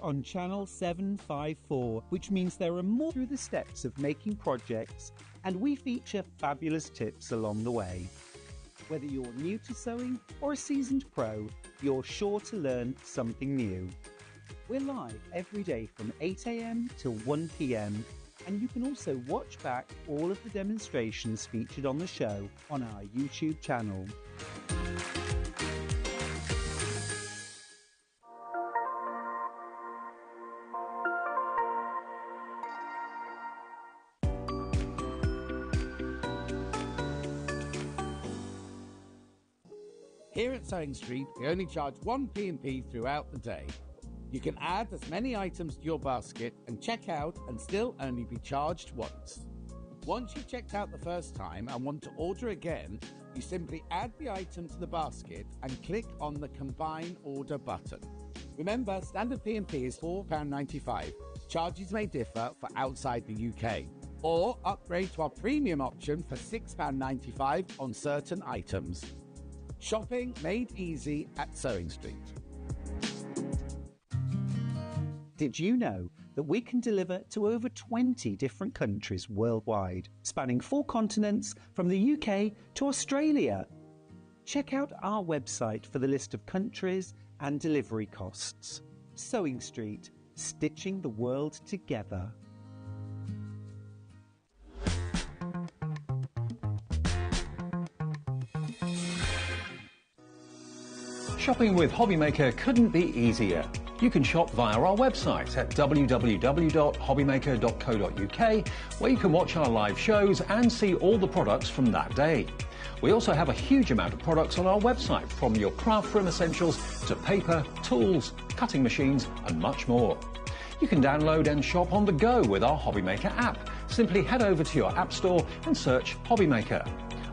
on channel 754, which means there are more through the steps of making projects, and we feature fabulous tips along the way. Whether you're new to sewing or a seasoned pro, you're sure to learn something new. We're live every day from 8 AM till 1 PM, and you can also watch back all of the demonstrations featured on the show on our YouTube channel. Here at Sewing Street, we only charge one P&P throughout the day. You can add as many items to your basket and check out and still only be charged once. Once you've checked out the first time and want to order again, you simply add the item to the basket and click on the Combine Order button. Remember, standard P&P is £4.95. Charges may differ for outside the UK. Or upgrade to our premium option for £6.95 on certain items. Shopping made easy at Sewing Street. Did you know that we can deliver to over 20 different countries worldwide, spanning 4 continents from the UK to Australia? Check out our website for the list of countries and delivery costs. Sewing Street, stitching the world together. Shopping with HobbyMaker couldn't be easier. You can shop via our website at www.hobbymaker.co.uk, where you can watch our live shows and see all the products from that day. We also have a huge amount of products on our website, from your craft room essentials to paper, tools, cutting machines and much more. You can download and shop on the go with our HobbyMaker app. Simply head over to your app store and search HobbyMaker.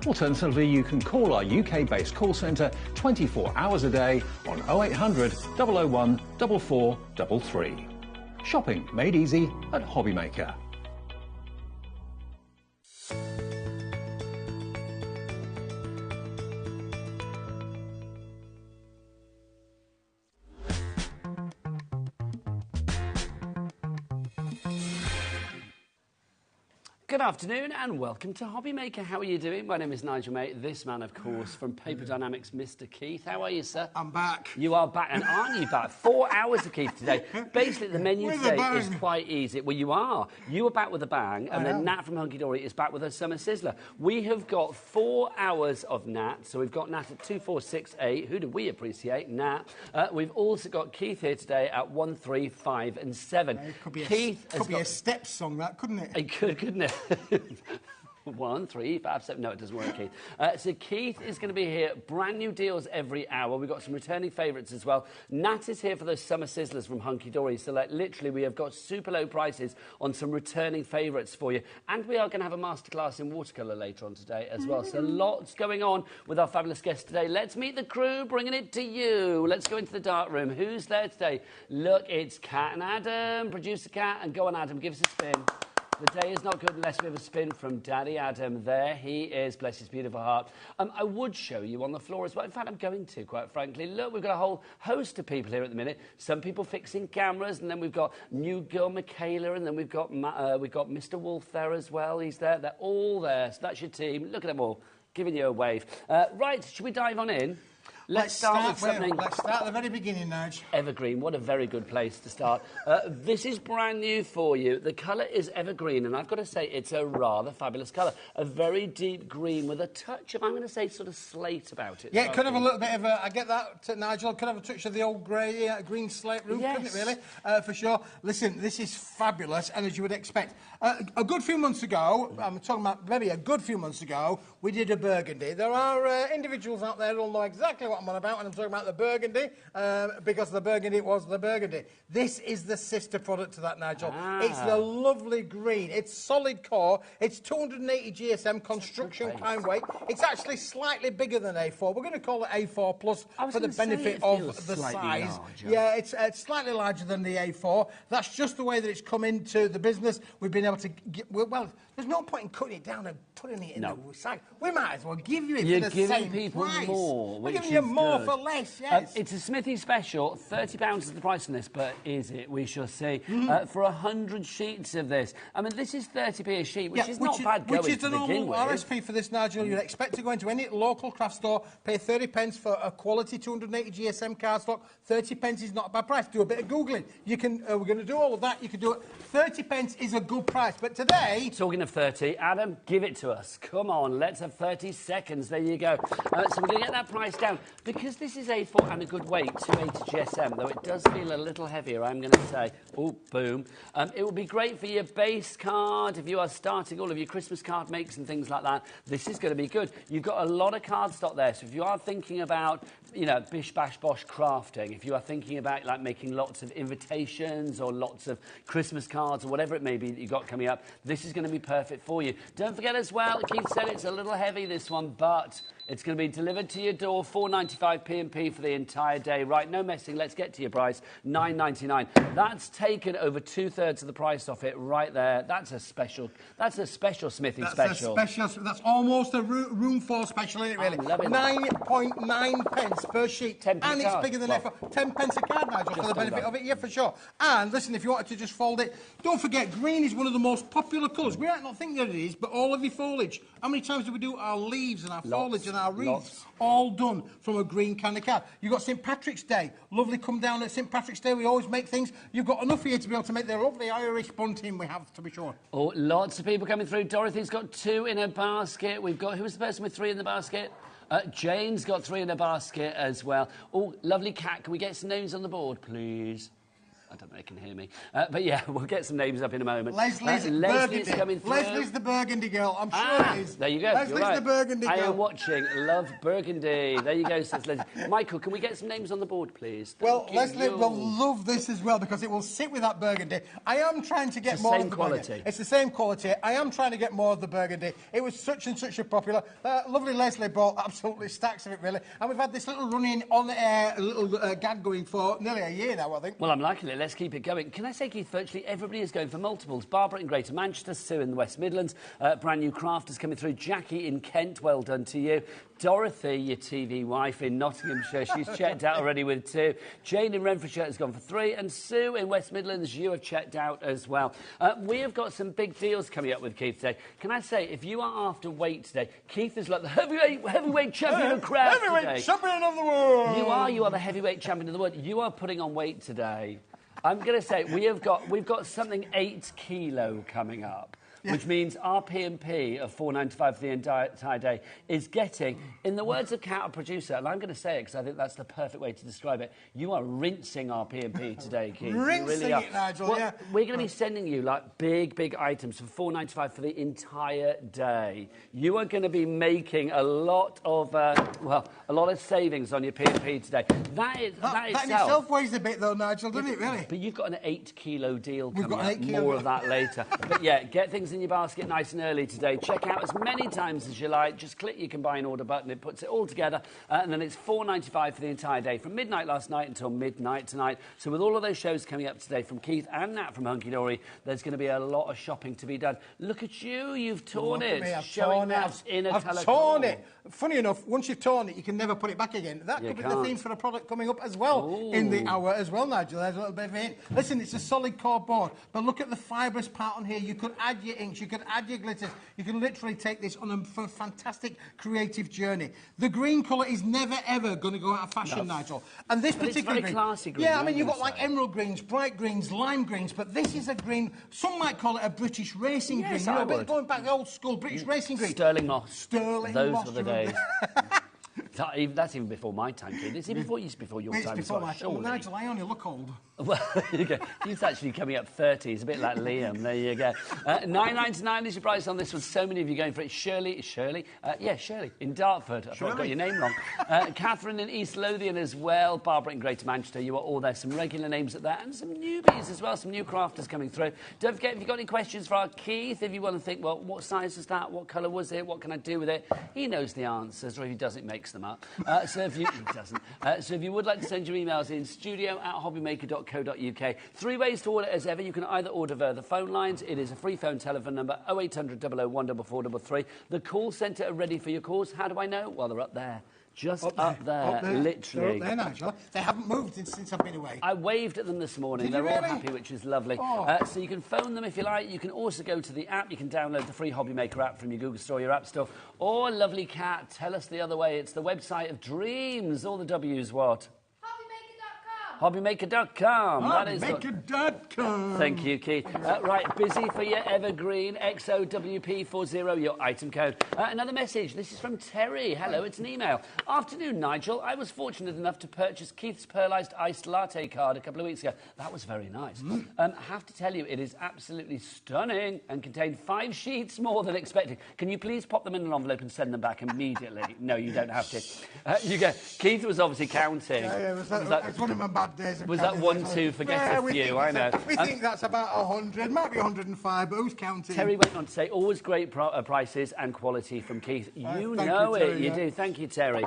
Alternatively, you can call our UK-based call centre 24 hours a day on 0800 001 4433. Shopping made easy at HobbyMaker. Good afternoon and welcome to HobbyMaker. How are you doing? My name is Nigel, mate. This man, of course, from Paper Dynamics, Mr. Keith. How are you, sir? I'm back. You are back, and aren't you back? 4 hours of Keith today. Basically, the menu With today a bang. is quite easy. Well, you are. You are back with a bang, and then Nat from Hunky Dory is back with her Summer Sizzler. We have got 4 hours of Nat, so we've got Nat at 2468. Who do we appreciate? Nat. We've also got Keith here today at 1, 3, 5 and 7. It could be, Keith could be a step song, that, couldn't it? It could, couldn't it? 1, 3, 5, 7. No, it doesn't work, Keith. So Keith is going to be here. Brand new deals every hour. We've got some returning favourites as well. Nat is here for those Summer Sizzlers from Hunky Dory. So, like, literally, we have got super low prices on some returning favourites for you. And we are going to have a masterclass in watercolour later on today as well. So lots going on with our fabulous guest today. Let's meet the crew, bringing it to you. Let's go into the dark room. Who's there today? Look, it's Kat and Adam. Producer Kat. And go on, Adam, give us a spin. The day is not good unless we have a spin from Daddy Adam. There he is, bless his beautiful heart. I would show you on the floor as well. In fact, I'm going to, quite frankly. Look, we've got a whole host of people here at the minute. Some people fixing cameras, and then we've got new girl Michaela, and then we've got Mr. Wolf there as well. He's there. They're all there. So that's your team. Look at them all, giving you a wave. Right, should we dive on in? Let's start with something. Let's start at the very beginning, Nige. Evergreen, what a very good place to start. This is brand new for you. The colour is evergreen, and I've got to say it's a rather fabulous colour. A very deep green with a touch of, I'm going to say, sort of slate about it. Yeah, it could have a little bit of a, I get that, Nigel, could have a touch of the old grey, green slate roof, couldn't it, really? For sure. Listen, this is fabulous, and as you would expect. A good few months ago, I'm talking about maybe a good few months ago, we did a burgundy. There are individuals out there who will know exactly what I'm on about when I'm talking about the burgundy, because the burgundy was the burgundy. This is the sister product to that, Nigel. It's the lovely green. It's solid core. It's 280 GSM construction kind weight. It's actually slightly bigger than A4. We're going to call it A4 plus for the benefit of the size. Larger. Yeah, it's slightly larger than the A4. That's just the way that it's come into the business. We've been able to get, well, there's no point in cutting it down and putting it in the side. We might as well give you it for the same price. You're giving people more. We're giving you more for less, yes. It's a Smithy special. £30 is the price on this, but is it? We shall see. For 100 sheets of this. I mean, this is 30p a sheet, which is not bad going to begin with. Which is the normal RSP for this, Nigel. You'd expect to go into any local craft store, pay 30 pence for a quality 280 GSM cardstock. 30 pence is not a bad price. Do a bit of Googling. You can, we're going to do all of that. You can do it. 30 pence is a good price. But today... Talking of 30, Adam, give it to us. Come on, let's have 30 seconds. There you go. So we're going to get that price down. Because this is A4 and a good weight, 280 GSM, though it does feel a little heavier, I'm going to say. Oh, boom. It would be great for your base card if you are starting all of your Christmas card makes and things like that. This is going to be good. You've got a lot of cardstock there, so if you are thinking about, you know, bish, bash, bosh crafting, if you are thinking about, like, making lots of invitations or lots of Christmas cards or whatever it may be that you've got coming up, this is going to be perfect for you. Don't forget as well, Keith said it's a little heavy, this one, but it's going to be delivered to your door, £4.95 P&P for the entire day. Right, no messing, let's get to your price, £9.99. That's taken over 2/3 of the price off it right there. That's a special Smithy special. That's almost a room 4 special, isn't it, really? 9.9 pence per sheet. 10 and it's bigger than ever. 10 pence a card, Nigel, for the benefit of it, yeah, for sure. And listen, if you wanted to just fold it, don't forget, green is one of the most popular colours. We might not think that it is, but all of your foliage. How many times do we do our leaves and our foliage and our wreaths? All done from a green kind of card. You've got St Patrick's Day. Lovely come down at St Patrick's Day. We always make things. You've got enough here to be able to make the lovely Irish bunting we have, to be sure. Oh, lots of people coming through. Dorothy's got 2 in her basket. We've got, who was the person with 3 in the basket? Jane's got 3 in her basket as well. Oh, lovely cat. Can we get some names on the board, please? I don't know if they can hear me. But yeah, we'll get some names up in a moment. Leslie's coming through. Leslie's the burgundy girl. I'm sure it is. There you go. Leslie's the burgundy girl. I am watching. Love burgundy. There you go, says Leslie. Michael, can we get some names on the board, please? Well, Leslie will love this as well because it will sit with that burgundy. I am trying to get more of the burgundy. It's the same quality. I am trying to get more of the burgundy. It was such and such a popular. Lovely Leslie bought absolutely stacks of it, really. And we've had this little running on-air little gag going for nearly a year now, I think. Well, I'm liking it. Let's keep it going. Can I say, Keith, virtually everybody is going for multiples. Barbara in Greater Manchester, Sue in the West Midlands, brand new crafters coming through. Jackie in Kent, well done to you. Dorothy, your TV wife in Nottinghamshire, she's checked out already with 2. Jane in Renfrewshire has gone for 3. And Sue in West Midlands, you have checked out as well. We have got some big deals coming up with Keith today. Can I say, if you are after weight today, Keith is like the heavyweight champion of craft today. Heavyweight champion of the world! You are the heavyweight champion of the world. You are putting on weight today. I'm going to say we've got something 8 kilo coming up. which means our P&P of $4.95 for the entire day is getting, in the words of Cat, our producer, and I'm going to say it because I think that's the perfect way to describe it, you are rinsing our P&P today, Keith. Rinsing really it, Nigel, yeah. We're going to be sending you, like, big items for $4.95 for the entire day. You are going to be making a lot of, a lot of savings on your P&P today. That in itself weighs a bit, though, Nigel, doesn't it, really? But you've got an 8-kilo deal We've coming got an up. 8 kilo. More of that later. But, yeah, get things in your basket nice and early today. Check out as many times as you like. Just click your combine order button. It puts it all together. And then it's $4.95 for the entire day, from midnight last night until midnight tonight. So with all of those shows coming up today from Keith and Nat from Hunky Dory, there's going to be a lot of shopping to be done. Look at you. You've torn it. I've torn it. Funny enough, once you've torn it, you can never put it back again. That could be the theme for a product coming up as well in the hour as well, Nigel. There's a little bit of it. Listen, it's a solid core board, but look at the fibrous part on here. You could add your inks, you could add your glitters. You can literally take this on a fantastic creative journey. The green colour is never, ever going to go out of fashion, Nigel. And this particular green... classy green. Yeah, I mean, you've got like emerald greens, bright greens, lime greens, but this is a green... Some might call it a British racing green. You know, a bit going back old school British racing green. Sterling moss. Sterling Those moss. were the days. That's even before my time, Keith. It's even before your time. It's before my time. Nigel, I only look old. Well, there you go. He's actually coming up 30. He's a bit like Liam. There you go. $9.99 is your price on this one. So many of you going for it. Shirley in Dartford. I thought I got your name wrong. Catherine in East Lothian as well. Barbara in Greater Manchester. You are all there. Some regular names at that, and some newbies as well. Some new crafters coming through. Don't forget, if you've got any questions for our Keith, if you want to think, well, what size is that? What colour was it? What can I do with it? He knows the answers, or if he doesn't, makes them up. So if you would like to send your emails in, studio@hobbymaker.co.uk. 3 ways to order as ever. You can either order via the phone lines. It is a free phone telephone number, 0800 001 4433. The call centre are ready for your calls. How do I know? Well, they're up there. Just up there, literally. They're up there, Nigel. They haven't moved since I've been away. I waved at them this morning. They're all happy, which is lovely. So you can phone them if you like. You can also go to the app. You can download the free HobbyMaker app from your Google Store, your App Store. Or, lovely cat, tell us the other way. It's the website of dreams. All the W's what? HobbyMaker.com. HobbyMaker.com. Thank you, Keith. Right, busy for your evergreen XOWP40, your item code. Another message. This is from Terry. Hello, it's an email. Afternoon, Nigel. I was fortunate enough to purchase Keith's Pearlised Iced Latte card a couple of weeks ago. That was very nice. I have to tell you, it is absolutely stunning and contained 5 sheets more than expected. Can you please pop them in an envelope and send them back immediately? No, you don't have to. You go. Keith was obviously counting. Yeah, it's one of my bad days. Was that 1, 2, forget a few? I know. We think that's about 100, might be 105, but who's counting? Terry went on to say, always great prices and quality from Keith. You know it, Terry, you do. Thank you, Terry.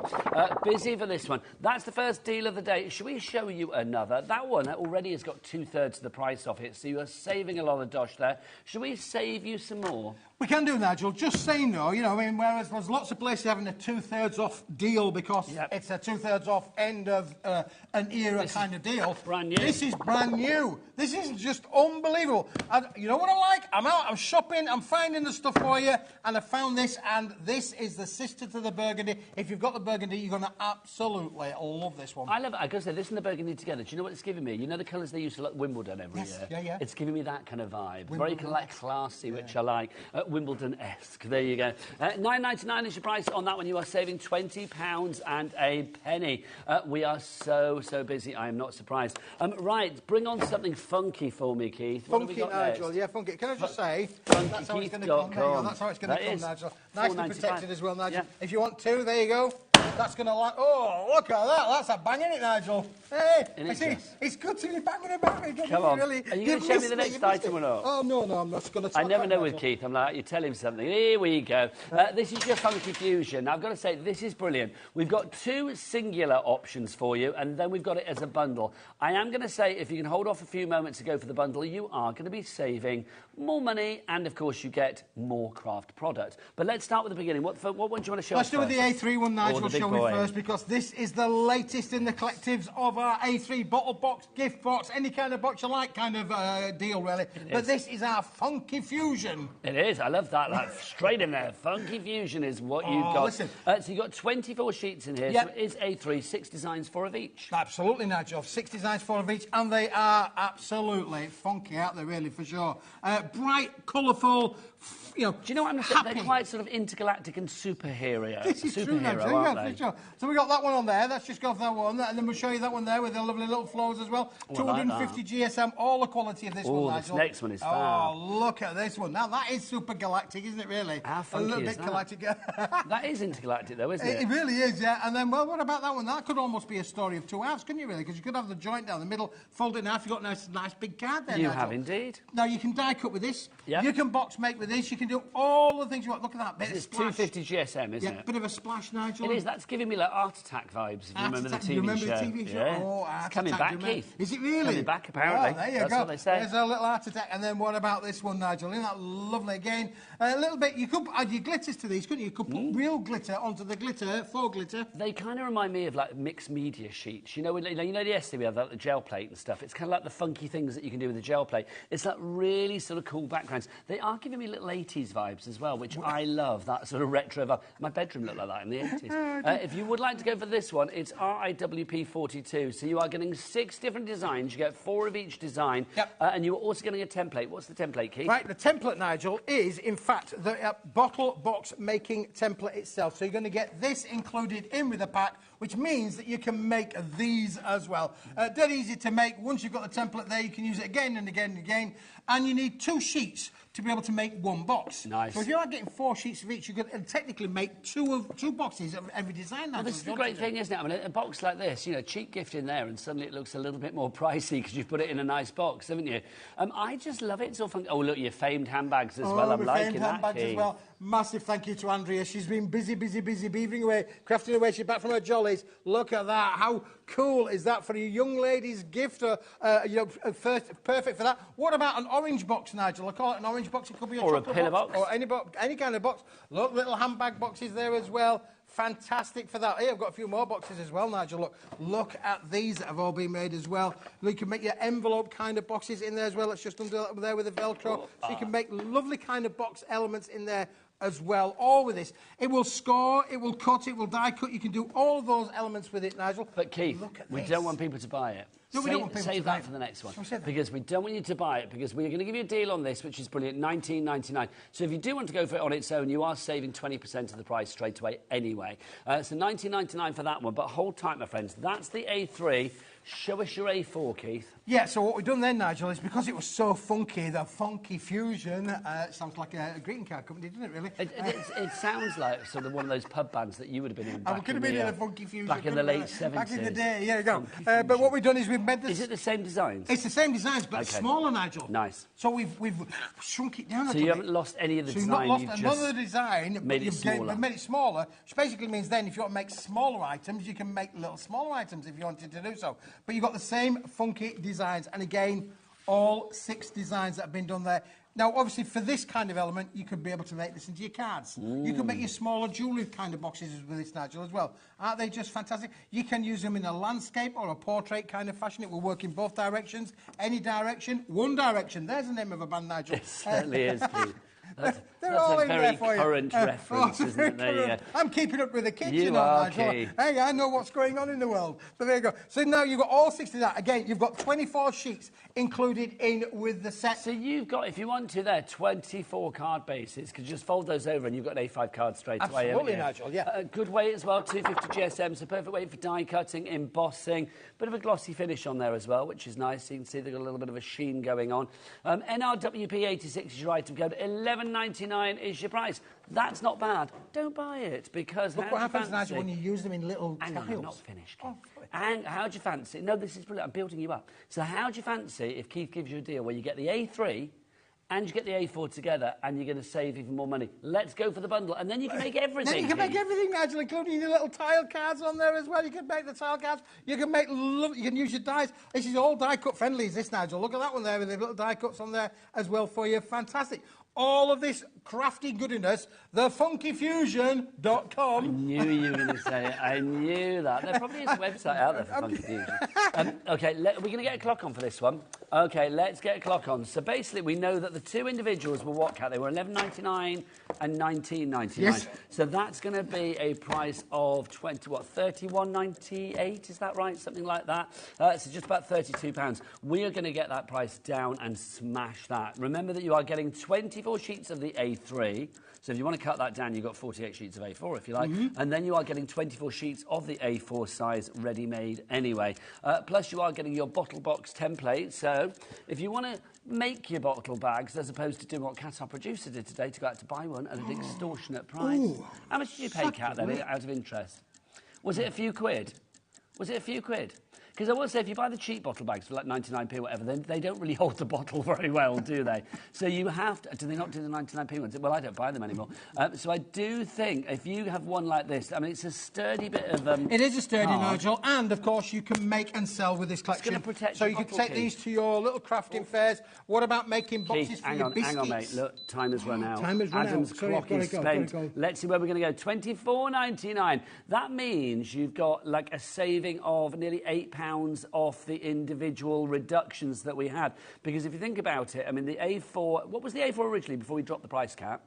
Busy for this one. That's the first deal of the day. Should we show you another? That one already has got 2/3 of the price off it, so you are saving a lot of dosh there. Should we save you some more? We can do, Nigel. Just saying, though, you know, I mean, whereas there's lots of places having a 2/3 off deal because it's a 2/3 off end of an era kind of deal. Brand new. This is brand new. This is just unbelievable. And you know what I like? I'm out, I'm shopping, I'm finding the stuff for you, and I found this, and this is the sister to the burgundy. If you've got the burgundy, you're going to absolutely love this one. I love it. I got to say, this and the burgundy together, do you know what it's giving me? You know the colours they use for like Wimbledon every year? Yeah. It's giving me that kind of vibe. Very kind of like classy, which I like. Wimbledon-esque. There you go. $9.99 is your price on that one. You are saving £20 and a penny. We are so busy. I am not surprised. Right, bring on something funky for me, Keith. Funky, Nigel. Next? Yeah, funky. Can I just say, that's how it's going to come. That's how it's going to come, Nigel. Nicely protected as well, Nigel. Yeah. If you want 2, there you go. That's going to like... Oh, look at that. That's a bang, isn't it, Nigel? Hey, it's good to be banging about it. Come on. Are you going to show me the next item or not? Oh, no, I'm not going to... I never know with Keith. I'm like, you tell him something. Here we go. This is your Funky Fusion. Now, I've got to say, this is brilliant. We've got 2 singular options for you, and then we've got it as a bundle. I am going to say, if you can hold off a few moments to go for the bundle, you are going to be saving more money, and, of course, you get more craft product. But let's start with the beginning. What one do you want to show us first? Let's do with the A3 one, Nigel, shall we first, because this is the latest in the collectives of our A3 bottle box, gift box, any kind of box you like kind of deal, really. But this is our Funky Fusion. It is. I love that. That's straight in there. Funky Fusion is what you've got. Listen. So you've got 24 sheets in here. Yep. So it is A3, 6 designs, 4 of each. Absolutely, Nigel. 6 designs, 4 of each, and they are absolutely funky, aren't they, really, for sure. Bright, colourful, you know, do you know what I'm saying? They're quite sort of intergalactic and superhero. This is true, Nigel. Yeah, for sure. So we got that one on there. Let's just go for that one, and then we'll show you that one there with the lovely little flows as well. 250 GSM, all the quality of this one, Nigel. This next one is fab. Oh, look at this one. Now, that is super galactic, isn't it, really? How funky a little is bit that? galactic. That is intergalactic, though, isn't it? It really is, yeah. And then, well, what about that one? That could almost be a story of 2 halves, couldn't you, really? Because you could have the joint down the middle, fold it in half. You've got a nice big card there, You Nigel. have indeed. Now, you can die cut with this. Yep. You can box make with this. You can do all the things you want. Look at that bit of It's splash. 250 GSM, isn't it? Bit of a splash, Nigel. It is. That's giving me like Art Attack vibes, if you remember the TV show. You remember the TV show? Yeah. Oh, it's coming back, Keith. Is it really? Coming back, apparently. Oh, there you That's go. what they say. There's a little Art Attack. And then what about this one, Nigel? Isn't that lovely? Again, a little bit. You could add your glitters to these, couldn't you? You could put real glitter onto the glitter, faux glitter. They kind of remind me of like mixed media sheets. You know the essay we have, like the gel plate and stuff. It's kind of like the funky things that you can do with the gel plate. It's like really sort of cool backgrounds. They are giving me little 80s vibes as well, which I love. That sort of retro vibe. My bedroom looked like that in the 80s. If you would like to go for this one, it's RIWP42. So you are getting 6 different designs. You get 4 of each design. Yep. And you're also getting a template. What's the template, Keith? Right, the template, Nigel, is, in fact, the bottle box making template itself. So you're going to get this included in with the pack, which means that you can make these as well. Dead easy to make. Once you've got the template there, you can use it again and again and again. And you need 2 sheets to be able to make 1 box. Nice. So if you're not getting 4 sheets of each, you could technically make 2 boxes of every design. Well, this is the great thing, isn't it? I mean, a box like this, you know, cheap gift in there, and suddenly it looks a little bit more pricey because you've put it in a nice box, haven't you? I just love it. It's all fun. Oh, look, your famed handbags as well. I'm liking that, handbags Keith. as well. Massive thank you to Andrea. She's been busy, beavering away, crafting away. She's back from her jollies. Look at that. How cool is that for a young lady's gift? Perfect for that. What about an orange box, Nigel? I call it an orange box. It could be a or chocolate a pillar box. Or any kind of box. Look, little handbag boxes there as well. fantastic for that. Here, I've got a few more boxes as well, Nigel. Look at these that have all been made as well. You can make your envelope kind of boxes in there as well. Let's just undo that there with the Velcro. So you can make lovely kind of box elements in there as well, all with this. It will score, it will cut, it will die cut. You can do all of those elements with it, Nigel. But Keith, we don't want people to buy it. No, we don't want people save to buy that for the next one. That? Because we don't want you to buy it, because we're going to give you a deal on this, which is brilliant, $19.99. So if you do want to go for it on its own, you are saving 20% of the price straight away anyway. So $19.99 for that one, but hold tight, my friends. That's the A3. Show us your A4, Keith. Yeah, so what we've done then, Nigel, is because it was so funky, the Funky Fusion, sounds like a greeting card company, doesn't it, really? It sounds like sort of one of those pub bands that you would have been in back I could have been in a Funky Fusion. Back in the late 70s. Back in the day, yeah, you go. But what we've done is we've made this... Is it the same designs? It's the same designs, but smaller, Nigel. Nice. So we've shrunk it down a little bit. So you haven't lost any of the design, you've not lost another of the design, made it smaller. You've made it smaller, which basically means then if you want to make smaller items, you can make little smaller items if you wanted to do so. But you've got the same funky designs, and again, all 6 designs that have been done there. Now, obviously, for this kind of element, you could be able to make this into your cards. You can make your smaller jewellery kind of boxes with this, Nigel, as well. Aren't they just fantastic? You can use them in a landscape or a portrait kind of fashion. It will work in both directions. Any direction, one direction. There's the name of a band, Nigel. It certainly is, Keith. That's all a in very there for current you. reference, isn't it? There you go. I'm keeping up with the kids, You you know, are, Nigel. Keith. Hey, I know what's going on in the world. But there you go. So now you've got all 60 of that. Again, you've got 24 sheets included in with the set. So you've got, if you want to there, 24 card bases, because you just fold those over and you've got an A5 card straight away. Absolutely, Nigel, yeah. Good weight as well, 250 GSM, so perfect weight for die cutting, embossing. Bit of a glossy finish on there as well, which is nice. You can see they've got a little bit of a sheen going on. NRWP86 is your item code. $11.99 is your price. That's not bad. Don't buy it, because look what happens, Nigel, when you use them in little Hang tiles. on, I'm not finished, Keith. And how do you fancy? No, this is brilliant. I'm building you up. So how do you fancy if Keith gives you a deal where you get the A3 and you get the A4 together and you're going to save even more money? Let's go for the bundle, and then you can make everything. Then you can make everything, Nigel, including your little tile cards on there as well. You can make the tile cards. You can make, you can use your dies. This is all die cut friendly, is this, Nigel? Look at that one there with the little die cuts on there as well for you. Fantastic. All of this crafty goodiness, thefunkyfusion.com. I knew you were going to say it. I knew that. There probably is a website out there for Funky Fusion. OK, we're going to get a clock on for this one. OK, let's get a clock on. So basically, we know that the 2 individuals were what, Kat? They were $11.99 and $19.99. Yes. So that's going to be a price of $31.98, is that right? Something like that. So just about £32. We are going to get that price down and smash that. Remember that you are getting 24 sheets of the A3. So if you want to cut that down, you've got 48 sheets of A4, if you like. And then you are getting 24 sheets of the A4 size ready-made anyway. Plus, you are getting your bottle box template. So if you want to make your bottle bags, as opposed to doing what Kat, our producer, did today, to go out to buy one at an extortionate price. Ooh, how much did you pay, Kat, then, out of interest? Was it a few quid? Was it a few quid? Because I will say, if you buy the cheap bottle bags for like 99p or whatever, then they don't really hold the bottle very well, do they? So you have to... Do they not do the 99p ones? Well, I don't buy them anymore. So I do think, if you have one like this, I mean, it's a sturdy bit of... it is a sturdy, Nigel, and, of course, you can make and sell with this collection. It's going to protect so you can take these to your little crafting fairs. What about making boxes Keith, for your biscuits? Hang on, mate. Look, time has run out. Time has run Adam's out. Sorry, clock is spent. Go. Let's see where we're going to go. $24.99. That means you've got like a saving of nearly £8 off the individual reductions that we had. Because if you think about it, I mean, the A4... What was the A4 originally before we dropped the price cap?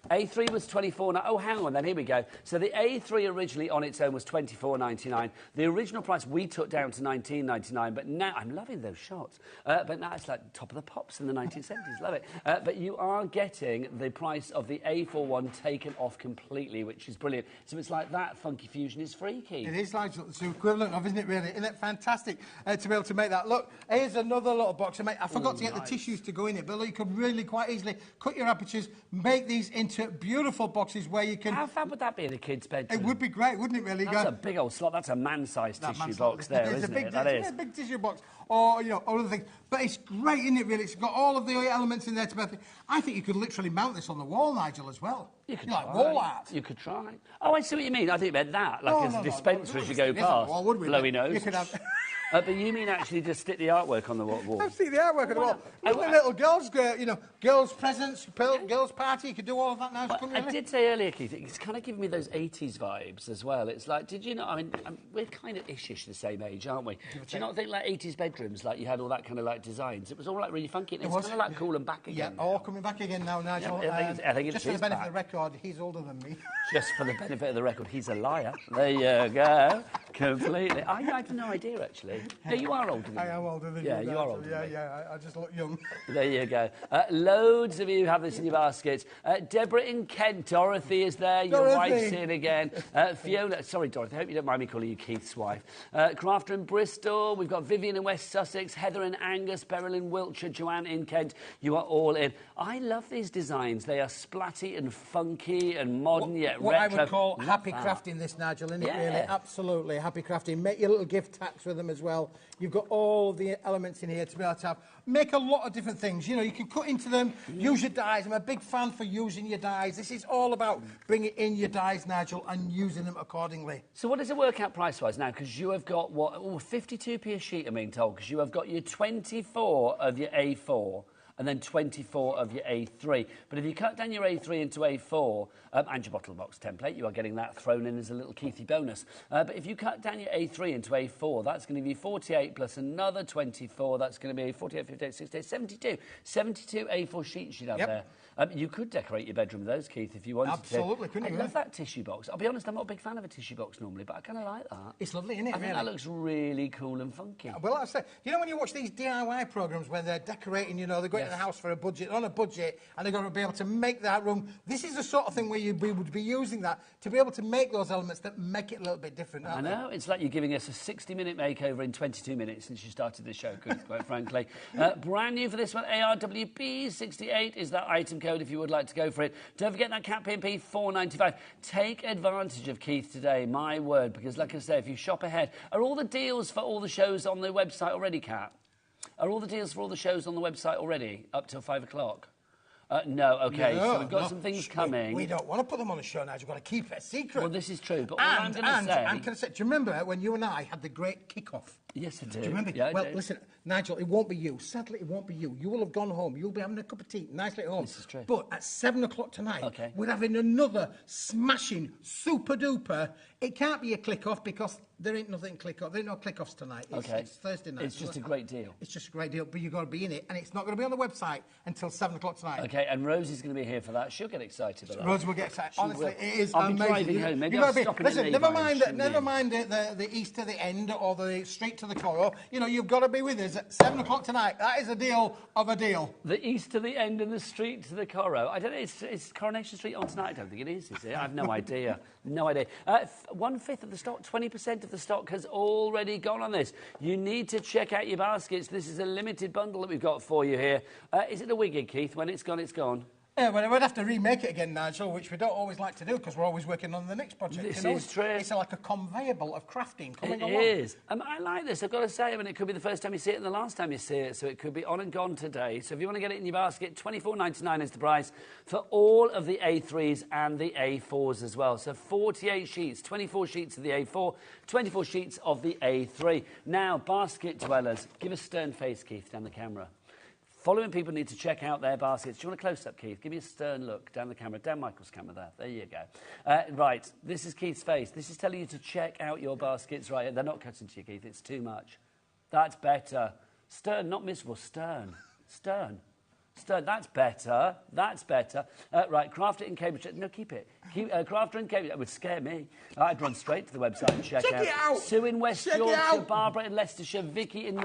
A3 was $24. Oh, hang on then, here we go. So the A3 originally on its own was $24.99. The original price we took down to $19.99, but now, I'm loving those shots, but now it's like top of the pops in the 1970s, love it. But you are getting the price of the A4 one taken off completely, which is brilliant. So it's like that Funky Fusion is free, Keith. It is like it's the equivalent of, isn't it, really? Isn't it fantastic to be able to make that? Look, here's another little box. I forgot to get the tissues to go in it, but look, you could really quite easily cut your apertures, make these into beautiful boxes where you can... How fab would that be in a kid's bedroom? It would be great, wouldn't it, really? That's a big old slot. That's a man-sized tissue box there, isn't it? That is. It's a big tissue box. Or, you know, all other things. But it's great, isn't it, really? It's got all of the elements in there to make it. I think you could literally mount this on the wall, Nigel, as well. You could like wall art. You could try. Oh, I see what you mean. I think you meant that, like as a dispenser as you go past. Well, would we? Blowy nose. You could have... But you mean actually just stick the artwork on the wall? I've seen the artwork on the wall. Lovely little girls, girls' presents, girls' party. You could do all of that now. Well, I did say earlier, Keith, it's kind of giving me those 80s vibes as well. It's like, did you know? I mean, we're kind of ish the same age, aren't we? Do you not think like 80s bedrooms, like you had all that kind of like designs? It was all like really funky. It's kind of like cool and back again. Yeah, all coming back again now, Nigel. Yeah, I think it's just for the benefit of the record, he's older than me. Just for the benefit of the record, he's a liar. There you go. Completely. I had no idea, actually. No, you are older than me. I am older than you. Yeah, you are older than me. Yeah, I just look young. There you go. Loads of you have this in your baskets. Deborah in Kent. Dorothy is there. Your wife's in again. Fiona. Sorry, Dorothy. I hope you don't mind me calling you Keith's wife. Crafter in Bristol. We've got Vivian in West Sussex. Heather in Angus. Beryl in Wiltshire. Joanne in Kent. You are all in. I love these designs. They are splatty and funky and modern yet what retro. I would call happy crafting this, Nigel, isn't it, really? Absolutely. Happy crafting. Make your little gift packs with them as well. You've got all the elements in here to be able to have. Make a lot of different things. You know, you can cut into them, use your dies. I'm a big fan for using your dies. This is all about bringing in your dies, Nigel, and using them accordingly. So what does it work out price-wise now? Because you have got, 52p a sheet, I'm being told, because you have got your 24 of your A4 and then 24 of your A3. But if you cut down your A3 into A4 and your bottle box template, you are getting that thrown in as a little Keithy bonus. But if you cut down your A3 into A4, that's going to be 48 plus another 24. That's going to be 48, 58, 68, 72. 72 A4 sheets you'd have there. You could decorate your bedroom with those, Keith, if you wanted to. Absolutely, couldn't you? I love that tissue box. I'll be honest, I'm not a big fan of a tissue box normally, but I kind of like that. It's lovely, isn't it? I think that looks really cool and funky. Well, like I say, you know when you watch these DIY programmes where they're decorating, you know, they're going to the house for a budget, on a budget, and they're going to be able to make that room. This is the sort of thing where we would be using that to be able to make those elements that make it a little bit different. I know. It's like you're giving us a 60-minute makeover in 22 minutes since you started the show, quite frankly. Brand new for this one, ARWP68 is that item code if you would like to go for it. Don't forget that Cat P&P $4.95. Take advantage of Keith today, my word, because like I say, if you shop ahead, are all the deals for all the shows on the website already, Kat? Are all the deals for all the shows on the website already up till 5 o'clock? No, OK, so we've got some things coming. We don't want to put them on the show now. We've got to keep it a secret. Well, this is true, but I'm going to say... Do you remember when you and I had the great kick-off? Yes, I do. Do you remember? Yeah, well, listen, Nigel, it won't be you. Sadly, it won't be you. You will have gone home. You'll be having a cup of tea, nicely at home. This is true. But at 7 o'clock tonight, we're having another smashing, super-duper... It can't be a click-off because there ain't nothing click-off. There ain't no click-offs tonight. It's Thursday night. It's just a great deal. It's just a great deal, but you've got to be in it, and it's not going to be on the website until 7 o'clock tonight. OK, and Rosie's going to be here for that. She'll get excited about that. Rosie will get excited. Honestly, it is I'll amazing. Be driving home. Maybe I'll stop in Listen, never mind the east to the end or the street to the Coro. You know, you've got to be with us at 7 o'clock tonight. That is a deal of a deal. The east to the end and the street to the Coro. I don't know, it's Coronation Street on tonight? I don't think it is it? I have no idea. No idea. 1/5 of the stock, 20% of the stock has already gone on this. You need to check out your baskets. This is a limited bundle that we've got for you here. Is it a wigging, Keith? When it's gone, it's gone. Yeah, well, we'd have to remake it again, Nigel, which we don't always like to do because we're always working on the next project. This is true. It's like a conveyor belt of crafting coming along. It is. I like this, I've got to say. I mean, it could be the first time you see it and the last time you see it, so it could be on and gone today. So if you want to get it in your basket, $24.99 is the price for all of the A3s and the A4s as well. So 48 sheets, 24 sheets of the A4, 24 sheets of the A3. Now, basket dwellers, give a stern face, Keith, down the camera. Following people need to check out their baskets. Do you want a close-up, Keith? Give me a stern look down the camera, down Michael's camera there. There you go. Right, this is Keith's face. This is telling you to check out your baskets. Right, they're not cutting to you, Keith. It's too much. That's better. Stern, not miserable. Stern. Stern. Stern. That's better. That's better. Right, Crafter in Cambridge. No, keep it. Crafter in Cambridge. That would scare me. I'd run straight to the website and check it out. Sue in West Yorkshire, Barbara in Leicestershire, Vicky in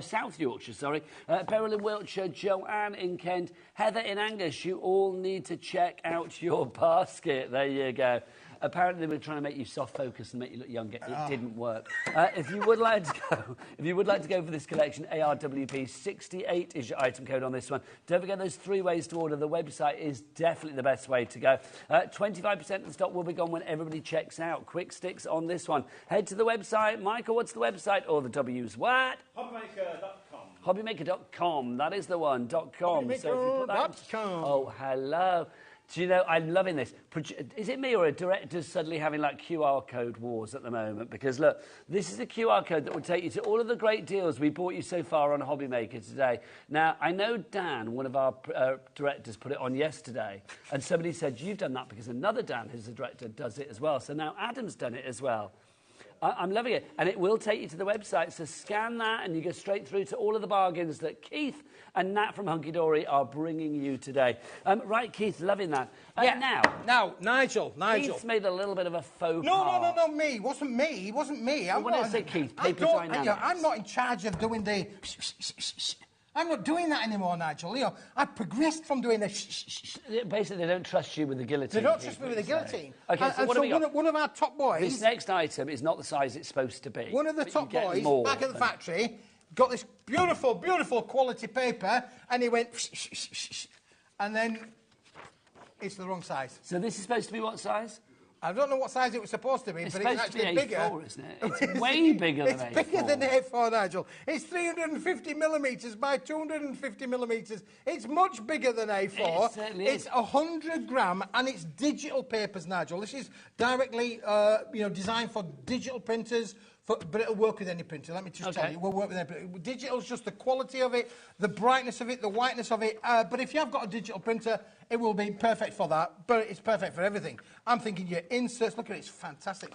South Yorkshire, Beryl in Wiltshire, Joanne in Kent, Heather in Angus. You all need to check out your basket. There you go. Apparently, they were trying to make you soft focus and make you look younger. It didn't work. If you would like to go for this collection, ARWP68 is your item code on this one. Don't forget those 3 ways to order. The website is definitely the best way to go. 25% of the stock will be gone when everybody checks out. Quick sticks on this one. Head to the website. Michael, what's the website? Or the W's what? HobbyMaker.com. HobbyMaker.com. That is the one. .com. HobbyMaker.com. Oh, hello. Do you know, I'm loving this. Is it me or are directors suddenly having like QR code wars at the moment? Because look, this is a QR code that will take you to all of the great deals we bought you so far on HobbyMaker today. Now, I know Dan, one of our directors, put it on yesterday, and somebody said, you've done that because another Dan, who's a director, does it as well. So now Adam's done it as well. I'm loving it. And it will take you to the website. So scan that and you go straight through to all of the bargains that Keith and Nat from Hunky Dory are bringing you today. Right, Keith, loving that. Yeah. Now, Nigel. Keith's made a little bit of a faux pas. No, me. It wasn't me. Well, when I say Keith, Paper Dynamics. I'm not in charge of doing the... I'm not doing that anymore, Nigel. You know, I've progressed from doing the Basically, they don't trust you with the guillotine. They don't trust me with the guillotine. Okay, so what have we got? One of our top boys... This next item is not the size it's supposed to be. One of the top boys back at the factory got this beautiful, beautiful quality paper, and he went... and then it's the wrong size. So this is supposed to be what size? I don't know what size it was supposed to be, but it's actually bigger. A4, isn't it? It's way bigger than A4. It's bigger than A4, Nigel. It's 350 millimetres by 250 millimetres. It's much bigger than A4. It certainly is. It's 100 gram, and it's digital papers, Nigel. This is directly, designed for digital printers. But it'll work with any printer, let me just tell you. We'll work with any printer. Digital's just the quality of it, the brightness of it, the whiteness of it. But if you have got a digital printer, it will be perfect for that. But it's perfect for everything. I'm thinking your inserts, look at it, it's fantastic.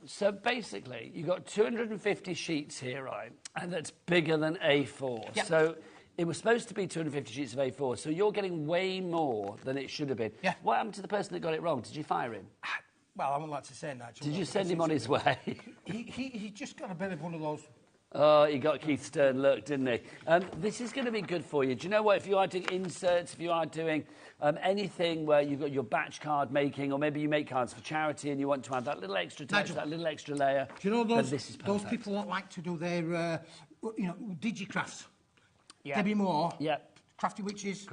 So basically, you've got 250 sheets here, right? And that's bigger than A4. Yep. So it was supposed to be 250 sheets of A4, so you're getting way more than it should have been. Yeah. What happened to the person that got it wrong? Did you fire him? Well, I wouldn't like to say, Nigel. Did you send him on his way? He just got a bit of one of those... Oh, he got Keith Stern look, didn't he? This is going to be good for you. Do you know what? If you are doing inserts, if you are doing anything where you've got your batch card making, or maybe you make cards for charity and you want to add that little extra touch, that little extra layer, do you know those people that like to do their, digicrafts? Yeah. Debbie Moore. Yeah. Crafty Witches.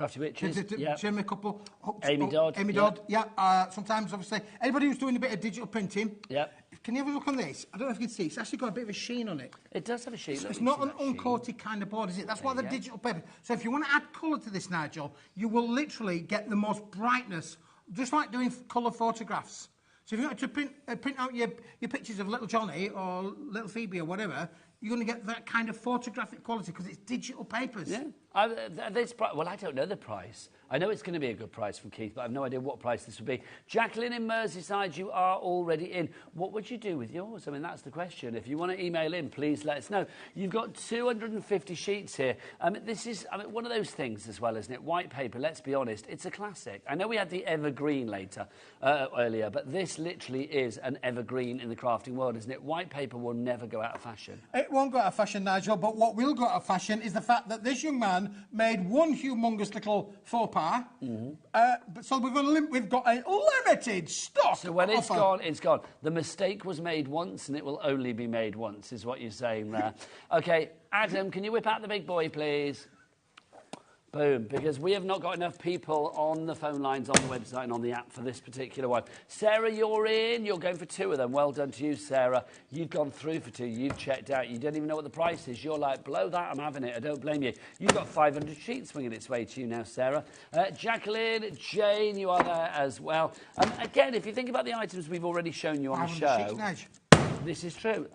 Yeah. Jimmy Couple. Amy Dodd. Yeah. Sometimes, obviously. Anybody who's doing a bit of digital printing. Yeah. Can you have a look on this? I don't know if you can see. It's actually got a bit of a sheen on it. It does have a sheen. It's not an uncoated kind of board, is it? That's why the digital paper. So if you want to add colour to this, Nigel, you will literally get the most brightness, just like doing colour photographs. So if you want to print out your pictures of little Johnny or little Phoebe or whatever, you're going to get that kind of photographic quality because it's digital papers. Yeah. Well, I don't know the price. I know it's going to be a good price from Keith, but I have no idea what price this would be. Jacqueline in Merseyside, you are already in. What would you do with yours? I mean, that's the question. If you want to email in, please let us know. You've got 250 sheets here. This is one of those things as well, isn't it? White paper, let's be honest, it's a classic. I know we had the evergreen earlier, but this literally is an evergreen in the crafting world, isn't it? White paper will never go out of fashion. It won't go out of fashion, Nigel, but what will go out of fashion is the fact that this young man made one humongous little faux pas. So we've got a limited stock. So when it's gone, it's gone. The mistake was made once, and it will only be made once, is what you're saying there. OK, Adam, can you whip out the big boy, please? Boom, because we have not got enough people on the phone lines, on the website and on the app for this particular one. Sarah, you're in. You're going for 2 of them. Well done to you, Sarah. You've gone through for 2. You've checked out. You don't even know what the price is. You're like, blow that, I'm having it. I don't blame you. You've got 500 sheets swinging its way to you now, Sarah. Jacqueline, Jane, you are there as well. Again, if you think about the items we've already shown you on the show... This is true.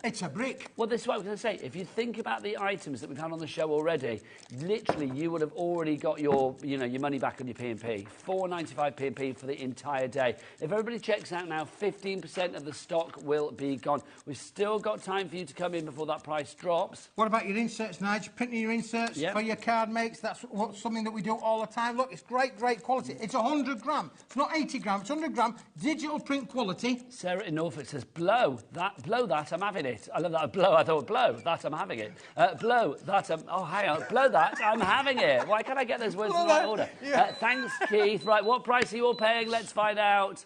It's a brick. Well, this is what I was going to say. If you think about the items that we've had on the show already, literally you would have already got your money back on your P&P. £4.95 P&P for the entire day. If everybody checks out now, 15% of the stock will be gone. We've still got time for you to come in before that price drops. What about your inserts, Nigel? Printing your inserts for your card makes. That's something that we do all the time. Look, it's great quality. It's 100 gram. It's not 80 gram. It's 100 gram. Digital print quality. Sarah in Norfolk says, blow that, I'm having it. I love that. I thought, blow that, I'm having it. Blow that, hang on. Blow that, I'm having it. Why can't I get those words in the right order? Yeah. Thanks, Keith. Right, what price are you all paying? Let's find out.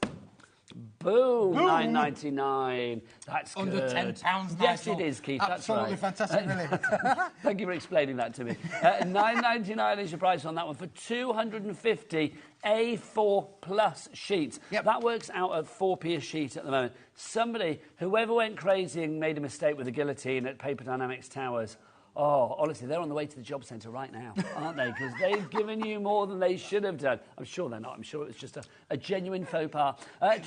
Boom, $9.99. That's good. Under £10. Yes, it is, Keith. Absolutely that's right. Fantastic, really. Thank you for explaining that to me. $9.99 is your price on that one for 250 A4 plus sheets. Yep. That works out at 4p a sheet at the moment. Whoever went crazy and made a mistake with the guillotine at Paper Dynamics Towers, Oh, honestly, they're on the way to the job centre right now, aren't they? Because they've given you more than they should have done. I'm sure they're not. I'm sure it's just a genuine faux pas.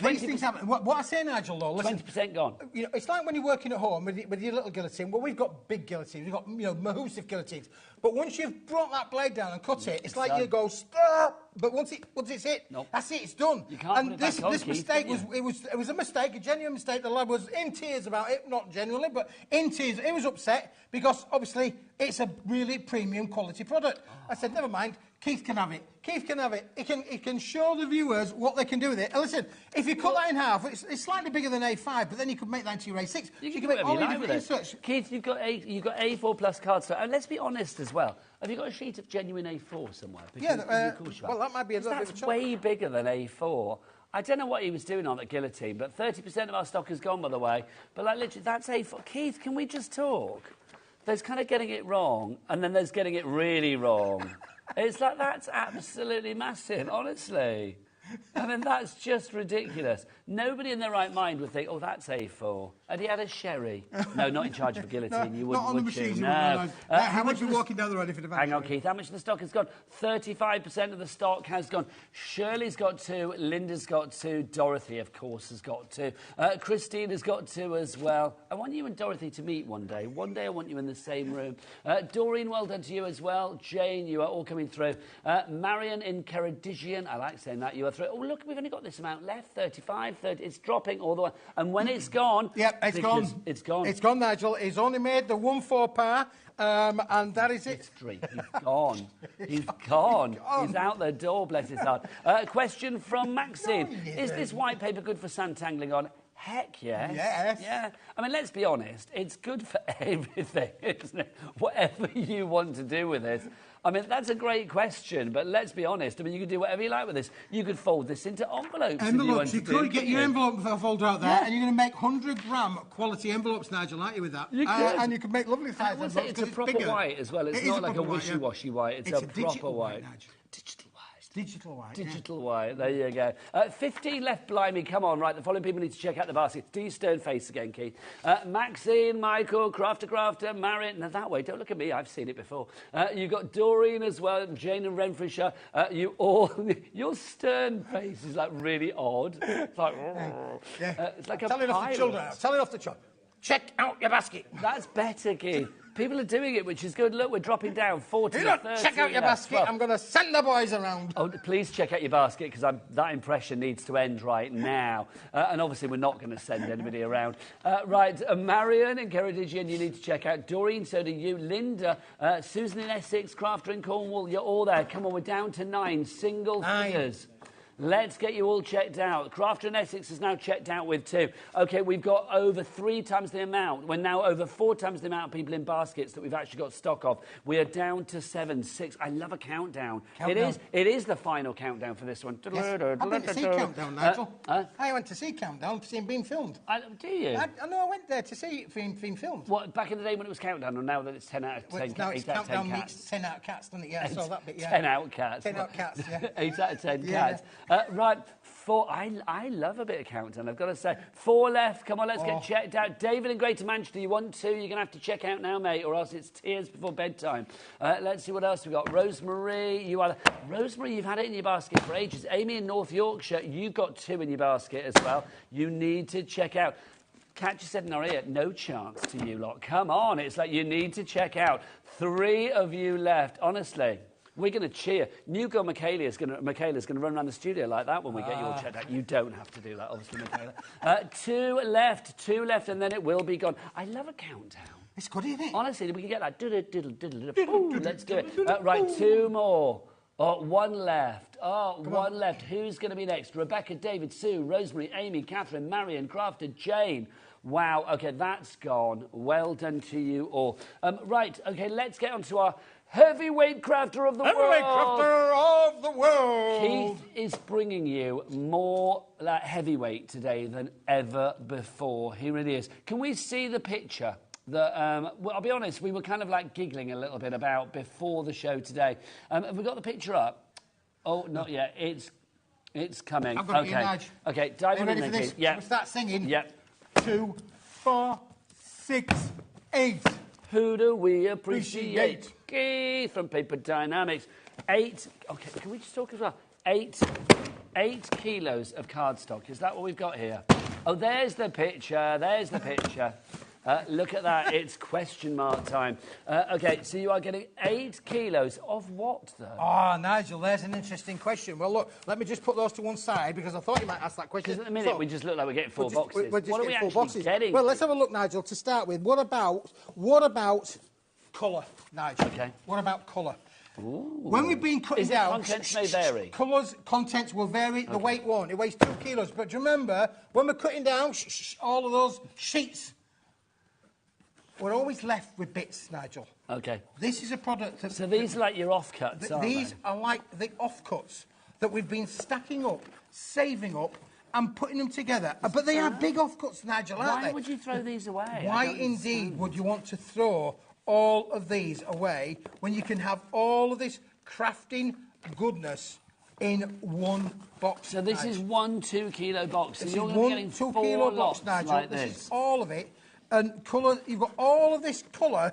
These things happen. What I say, Nigel, though, listen, 20% gone. You know, it's like when you're working at home with your little guillotine. Well, we've got big guillotines. We've got, you know, mahoosive guillotines. But once you've brought that blade down and cut it, it's like you go, stop! But once it's hit, that's it, it's done. You can't put it back on, this Keith, mistake it was a mistake, a genuine mistake. The lad was in tears about it, not genuinely, but in tears. He was upset because, obviously, it's a really premium quality product. I said, never mind, Keith can have it. Keith can have it. He can show the viewers what they can do with it. And listen, if you cut that in half, it's slightly bigger than A5, but then you could make that into your A6. You can make whatever all you your like different with it. Keith, you've got A4 plus cardstock. And let's be honest as well. Have you got a sheet of genuine A4 somewhere? Because, well, that might be a little bit of a That's way bigger than A4. I don't know what he was doing on that guillotine, but 30% of our stock has gone, by the way. But, like, literally, that's A4. Keith, can we just talk? There's kind of getting it wrong, and then there's getting it really wrong. It's like, that's absolutely massive, honestly. I mean, that's just ridiculous. Nobody in their right mind would think, oh, that's A4. And he had a sherry. No, not in charge of a guillotine. You wouldn't, not on the would machines. you? No. How much are you walking down the road if it Hang on, Keith. How much of the stock has gone? 35% of the stock has gone. Shirley's got 2. Linda's got 2. Dorothy, of course, has got 2. Christine has got 2 as well. I want you and Dorothy to meet one day. One day I want you in the same room. Doreen, well done to you as well. Jane, you are all coming through. Marion in Ceredigion. I like saying that. You are through. Oh, look, we've only got this amount left. 35, 30. It's dropping all the way. And when it's gone... Yep, it's gone. It's gone. It's gone, Nigel. He's only made the 1-4 par, and that is it. History. He's gone. He's gone. He's out the door, bless his heart. Question from Maxine. Is this white paper good for sandtangling on? Heck yes. Yes. Yeah. I mean, let's be honest. It's good for everything, isn't it? Whatever you want to do with this. I mean, that's a great question, but let's be honest. I mean, you could do whatever you like with this. You could fold this into envelopes. You could get your envelope folder out there, and you're going to make 100-gram quality envelopes, Nigel, aren't you, with that? You could. And you could make lovely size envelopes. It's a proper white as well. It's not like a wishy-washy white. It's a proper white. Digital white. Digital white. Digital white. There you go. 15 left, blimey. Come on, right. The following people need to check out the basket. Do your stern face again, Keith. Maxine, Michael, Crafter, Marion. Now, that way. Don't look at me. I've seen it before. You've got Doreen as well, Jane and Renfrewshire. Your stern face is, like, really odd. It's like... it's like a pirate. Tell it off the chop. Check out your basket. That's better, Keith. People are doing it, which is good. Look, we're dropping down 40 to 30. Check out your basket. I'm going to send the boys around. Oh, please check out your basket, because that impression needs to end right now. And obviously, we're not going to send anybody around. Right, Marion in Ceredigion, you need to check out. Doreen, so do you. Linda, Susan in Essex, Crafter in Cornwall, you're all there. Come on, we're down to 9 single figures. Let's get you all checked out. Crafter in Essex is now checked out with 2. OK, we've got over 3 times the amount. We're now over 4 times the amount of people in baskets that we've actually got stock of. We are down to 7, 6. I love a countdown. It is the final countdown for this one. Yes. I went to see Countdown, Nigel. I went to see Countdown, seeing being filmed. Do you? I know I went there to see it being filmed. What, back in the day when it was Countdown, or now that it's 10 out of 10 cats? Now it's Countdown meets 10 out of cats, doesn't it? Yeah, I saw that bit, yeah. 10 out cats. 10 out cats, yeah. 8 out of 10 cats. Right. 4. I love a bit of Countdown, I've got to say. 4 left. Come on, let's get checked out. David in Greater Manchester, you want 2? You're going to have to check out now, mate, or else it's tears before bedtime. Let's see what else we've got. Rosemary, Rosemary, you've had it in your basket for ages. Amy in North Yorkshire, you've got 2 in your basket as well. You need to check out. Cat just said in our ear, no chance to you lot. Come on, it's like you need to check out. 3 of you left, honestly. We're going to cheer. New girl Michaela's going to run around the studio like that when we get you all checked out. You don't have to do that, obviously, Michaela. 2 left, and then it will be gone. I love a countdown. It's good, isn't it? Honestly, we can get that. Let's do it. Right, 2 more. 1 left. One left. Who's going to be next? Rebecca, David, Sue, Rosemary, Amy, Catherine, Marion, Crafter, Jane. Wow. OK, that's gone. Well done to you all. Right, OK, let's get on to our heavyweight crafter of the world. Heavyweight crafter of the world. Keith is bringing you more heavyweight today than ever before. He really is. Can we see the picture that, well, I'll be honest, we were kind of like giggling a little bit about before the show today. Have we got the picture up? Oh, not yet. It's coming. I've got it, Nudge. OK, dive on in there, Keith. Yeah. We'll start singing. Yep. 2, 4, 6, 8. Who do we appreciate? Keith from Paper Dynamics. 8. Okay, can we just talk as well? 8 kilos of cardstock. Is that what we've got here? Oh, there's the picture. There's the picture. Look at that. It's question mark time. OK, so you are getting 8 kilos of what, though? Oh, Nigel, there's an interesting question. Well, look, let me just put those to one side because I thought you might ask that question. Because at the minute, we just look like we're getting 4 boxes. We're just what are we getting 4 actually boxes. getting? Well, let's have a look, Nigel, to start with. What about colour, Nigel? OK. What about colour? Ooh. When we've been cutting down... contents may vary? Contents will vary, the weight won't. It weighs 2 kilos. But do you remember, when we're cutting down all of those sheets, we're always left with bits, Nigel. OK. This is a product... So these are like your offcuts, aren't These they? are like the offcuts that we've been stacking up, saving up, and putting them together. But they are big offcuts, Nigel, aren't they? Why would you throw these away? Why indeed would you want to throw all of these away when you can have all of this crafting goodness in one box? So this is 1 2-kilo box. So This you're is going to be one getting 2 4 kilo lots box, Nigel. like This this. is all of it. And colour, you've got all of this colour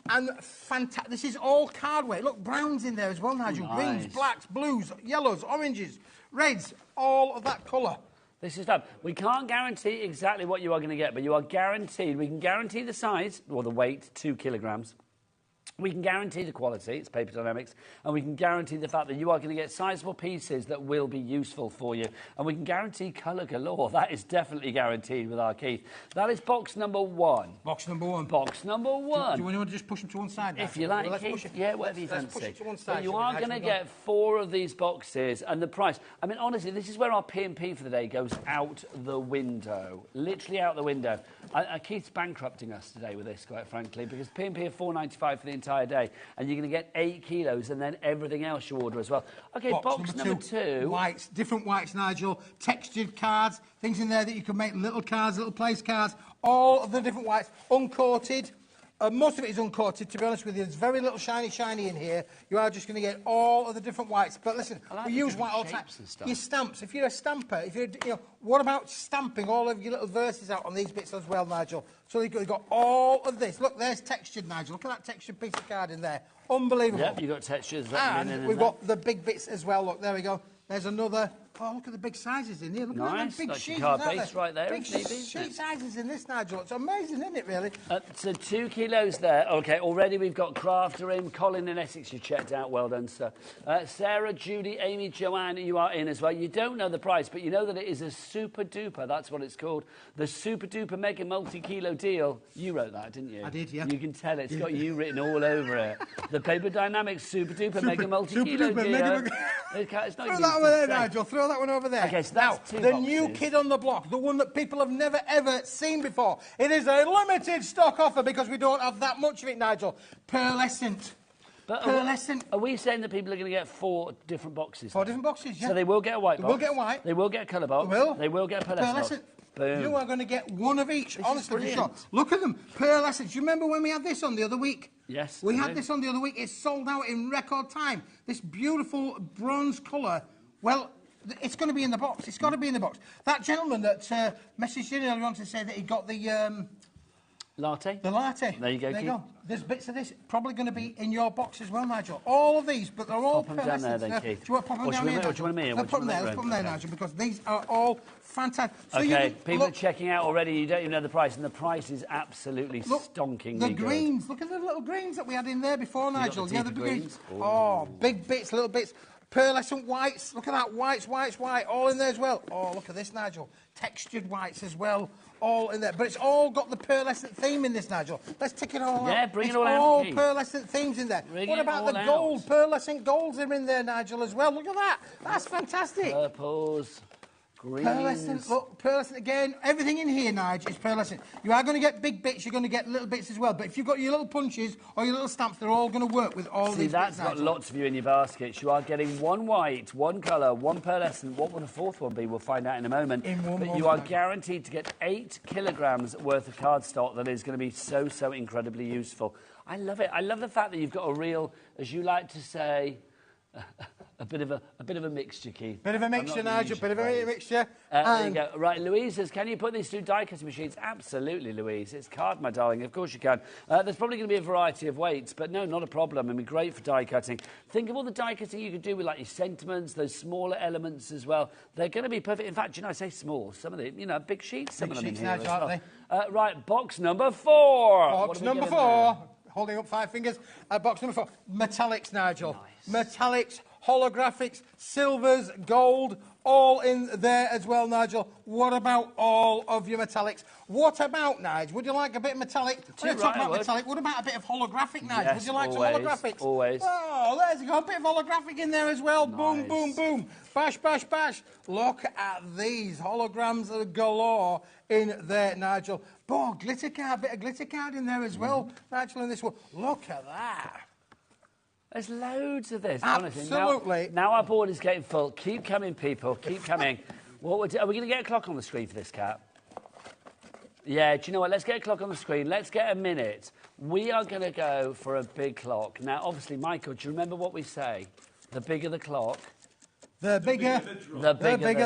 and fantastic. This is all card weight. Look, browns in there as well, Nigel. Nice. Greens, blacks, blues, yellows, oranges, reds, all of that colour. This is fab. We can't guarantee exactly what you are going to get, but you are guaranteed. We can guarantee the size, or the weight, 2 kilograms. We can guarantee the quality, it's Paper Dynamics, and we can guarantee the fact that you are going to get sizable pieces that will be useful for you. And we can guarantee colour galore. That is definitely guaranteed with our Keith. That is box number 1. Box number 1. Box number 1. Do you want to just push them to one side now? If you like, Let's Keith. push it. Yeah, whatever you Let's fancy. push it to one side. But you are going to get 4 of these boxes, and the price. I mean, honestly, this is where our P&P for the day goes out the window. Literally out the window. Keith's bankrupting us today with this, quite frankly, because P&P are $4.95 for the entire day, and you're going to get 8 kilos and then everything else you order as well. OK, box number 2. Whites, different whites, Nigel. Textured cards, things in there that you can make, little cards, little place cards, all of the different whites, uncoated. Most of it is uncoated, to be honest with you. There's very little shiny in here. You are just going to get all of the different whites. But listen, we use white all the time. Your stamps, if you're a stamper, what about stamping all of your little verses out on these bits as well, Nigel? So you've got all of this. Look, there's textured, Nigel. Look at that textured piece of card in there. Unbelievable. Yep, you've got textures. And we've got the big bits as well. Look, there we go. There's another. Oh, look at the big sizes in here. Look at the big sheets. Card base right there. Big sheet sizes in this, Nigel. It's amazing, isn't it, really? So 2 kilos there. OK, already we've got Crafter in. Colin in Essex, you checked out. Well done, sir. Sarah, Judy, Amy, Joanne, you are in as well. You don't know the price, but you know that it is a super duper. That's what it's called. The super duper mega multi-kilo deal. You wrote that, didn't you? I did, yeah. You can tell it's got you written all over it. The Paper Dynamics super duper mega multi-kilo deal. It's not Throw that over there, Nigel. Throw that one over there. Okay, so now, that's 2 the boxes. new kid on the block, the one that people have never, ever seen before. It is a limited stock offer because we don't have that much of it, Nigel. Pearlescent. But Pearlescent. Are we saying that people are going to get 4 different boxes? 4 different boxes, yeah. So they will get a white box. They will get a white. They will get a colour box. They will. They will get a pearlescent box. Boom. You are going to get one of each, honestly, for sure. brilliant. Look at them, pearlescent. Do you remember when we had this on the other week? Yes. We had this on the other week. It sold out in record time. This beautiful bronze colour. Well, it's going to be in the box. It's got to be in the box. That gentleman that messaged in earlier on to say that he got the... latte? The latte. There you go, There Keith. you go. There's bits of this probably going to be in your box as well, Nigel. All of these, but they're all Pop them down there then, pearlescent. Keith. Do you want to pop them Or do down you here, want me- or do you want me here? Let's put them there, let's put them there, Okay. Nigel, because these are all fantastic. So OK, you people are look, checking out already. You don't even know the price, and the price is absolutely stonkingly the good. greens. Look at the little greens that we had in there before, got Nigel. the Yeah, deeper the greens. greens. Oh, big bits, little bits. Pearlescent whites. Look at that. Whites, all in there as well. Oh, look at this, Nigel. Textured whites as well. All in there. But it's all got the pearlescent theme in this, Nigel. Let's tick it all out. Yeah, bring it all It's out, all Keith. pearlescent themes in there. Bring What it about all the out. gold? Pearlescent golds are in there, Nigel, as well. Look at that. That's fantastic. Purples, greens. Pearlescent, look, pearlescent again. Everything in here, Nigel, is pearlescent. You are going to get big bits, you're going to get little bits as well. But if you've got your little punches or your little stamps, they're all going to work with all See, these that's bits, got Nigel. lots of you in your baskets. You are getting 1 white, 1 colour, 1 pearlescent. What will the 4th one be? We'll find out in a moment. In one but moment, you are Nigel. guaranteed to get 8 kilograms worth of cardstock that is going to be so incredibly useful. I love it. I love the fact that you've got a real, as you like to say, A bit of a mixture, Keith. Bit of a mixture, Nigel. Bit of a mixture. There you go. Right, Louise says, can you put these through die cutting machines? Absolutely, Louise. It's card, my darling. Of course you can. There's probably going to be a variety of weights, but no, not a problem. I mean, great for die cutting. Think of all the die cutting you could do with like your sentiments, those smaller elements as well. They're going to be perfect. In fact, you know, I say small. Some of the, you know, big sheets. Some of them in here as well. Aren't they? Right, box number 4. Box number 4. Holding up 5 fingers. Box number 4. Metallics, Nigel. Nice. Metallics, holographics, silvers, gold, all in there as well, Nigel. What about all of your metallics? What about, Nigel? Would you like a bit of metallic? When you talk about metallic, what about a bit of holographic, Nigel? Yes, would you like always, some holographics? Always. Oh, there's a bit of holographic in there as well. Nice. Boom, boom, boom. Bash, bash, bash. Look at these holograms galore in there, Nigel. Oh, glitter card, bit of glitter card in there as well, Nigel, in this one. Look at that. There's loads of this. Absolutely. Honestly. Now our board is getting full. Keep coming, people. Keep coming. Are we going to get a clock on the screen for this, Cat? Yeah, do you know what? Let's get a clock on the screen. Let's get a minute. We are going to go for a big clock. Now, obviously, Michael, do you remember what we say? The bigger the clock... The bigger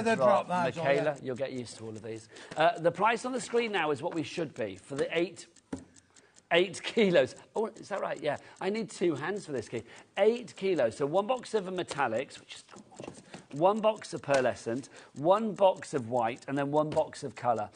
the drop. Michaela, you'll get used to all of these. The price on the screen now is what we should be for the 8 kilos. Oh, is that right? Yeah. I need 2 hands for this, Keith. 8 kilos. So 1 box of metallics, which is 1 box of pearlescent, 1 box of white, and then 1 box of colour.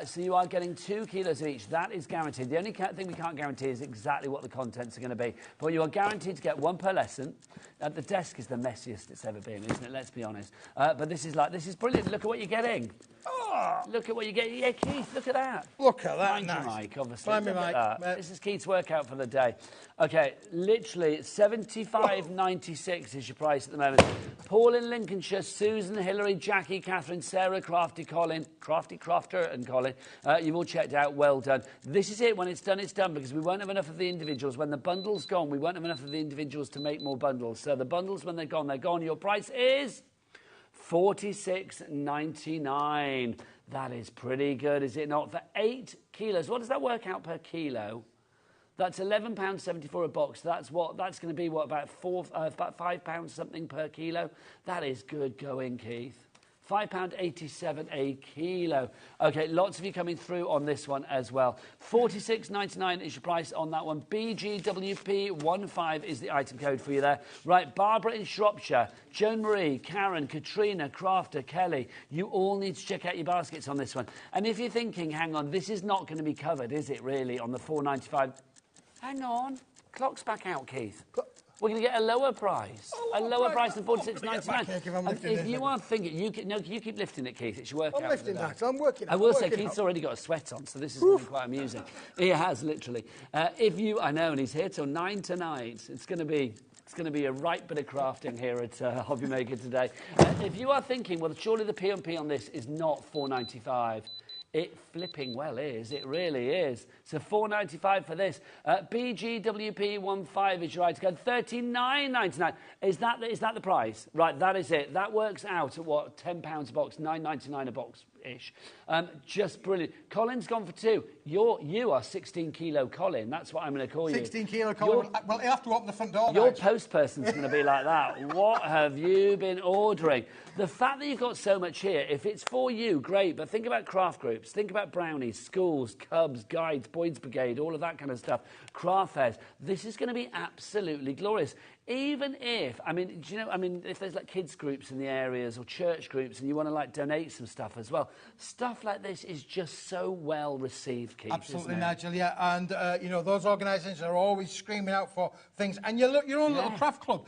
So you are getting 2 kilos of each. That is guaranteed. The only thing we can't guarantee is exactly what the contents are going to be. But you are guaranteed to get 1 pearlescent. The desk is the messiest it's ever been, isn't it? Let's be honest. But this is brilliant. Look at what you're getting. Oh, look at what you get. Yeah, Keith, look at that. Look at that. Find nice. your mic, obviously. Find me mic. This is Keith's workout for the day. Okay, literally $75.96 is your price at the moment. Paul in Lincolnshire, Susan, Hillary, Jackie, Catherine, Sarah, Crafty, Colin, Crafty, Crafter and Colin. You've all checked out. Well done. This is it. When it's done, because we won't have enough of the individuals. When the bundle's gone, we won't have enough of the individuals to make more bundles. So the bundles, when they're gone, they're gone. Your price is $46.99. That is pretty good, is it not? For 8 kilos. What does that work out per kilo? That's £11.74 a box. That's going to be about £5 something per kilo. That is good going, Keith. £5.87 a kilo. Okay, lots of you coming through on this one as well. $46.99 is your price on that one. BGWP15 is the item code for you there. Right, Barbara in Shropshire, Joan Marie, Karen, Katrina, Crafter, Kelly. You all need to check out your baskets on this one. And if you're thinking, hang on, this is not going to be covered, is it really, on the $4.95? Hang on. Clock's back out, Keith. We're going to get a lower price. A lower price than $46.99. If you are thinking... You keep lifting it, Keith. It's your workout. I'm lifting that. I'm working. I will say, Keith's already got a sweat on, so this is going to be quite amusing. He has, literally. I know, and he's here till 9 tonight. It's going to be a right bit of crafting here at HobbyMaker today. If you are thinking, well, surely the P&P on this is not $4.95. It flipping well is. It really is. So $4.95 for this. BGWP15 is your item code. $39.99. Is that the price? Right, that is it. That works out at what? £10 a box, $9.99 a box-ish. Just brilliant. Colin's gone for 2. You are 16 kilo Colin. That's what I'm going to call you. 16 kilo Colin. Well, you have to open the front door. Your post person's going to be like that. What have you been ordering? The fact that you've got so much here, if it's for you, great. But think about craft groups. Think about brownies, schools, Cubs, guides, Boyd's Brigade, all of that kind of stuff. Craft fairs. This is going to be absolutely glorious. Even if, if there's like kids groups in the areas or church groups and you want to like donate some stuff as well, stuff like this is just so well received, Keith. Absolutely, Nigel, yeah. And, those organisations are always screaming out for things. And your own little craft club,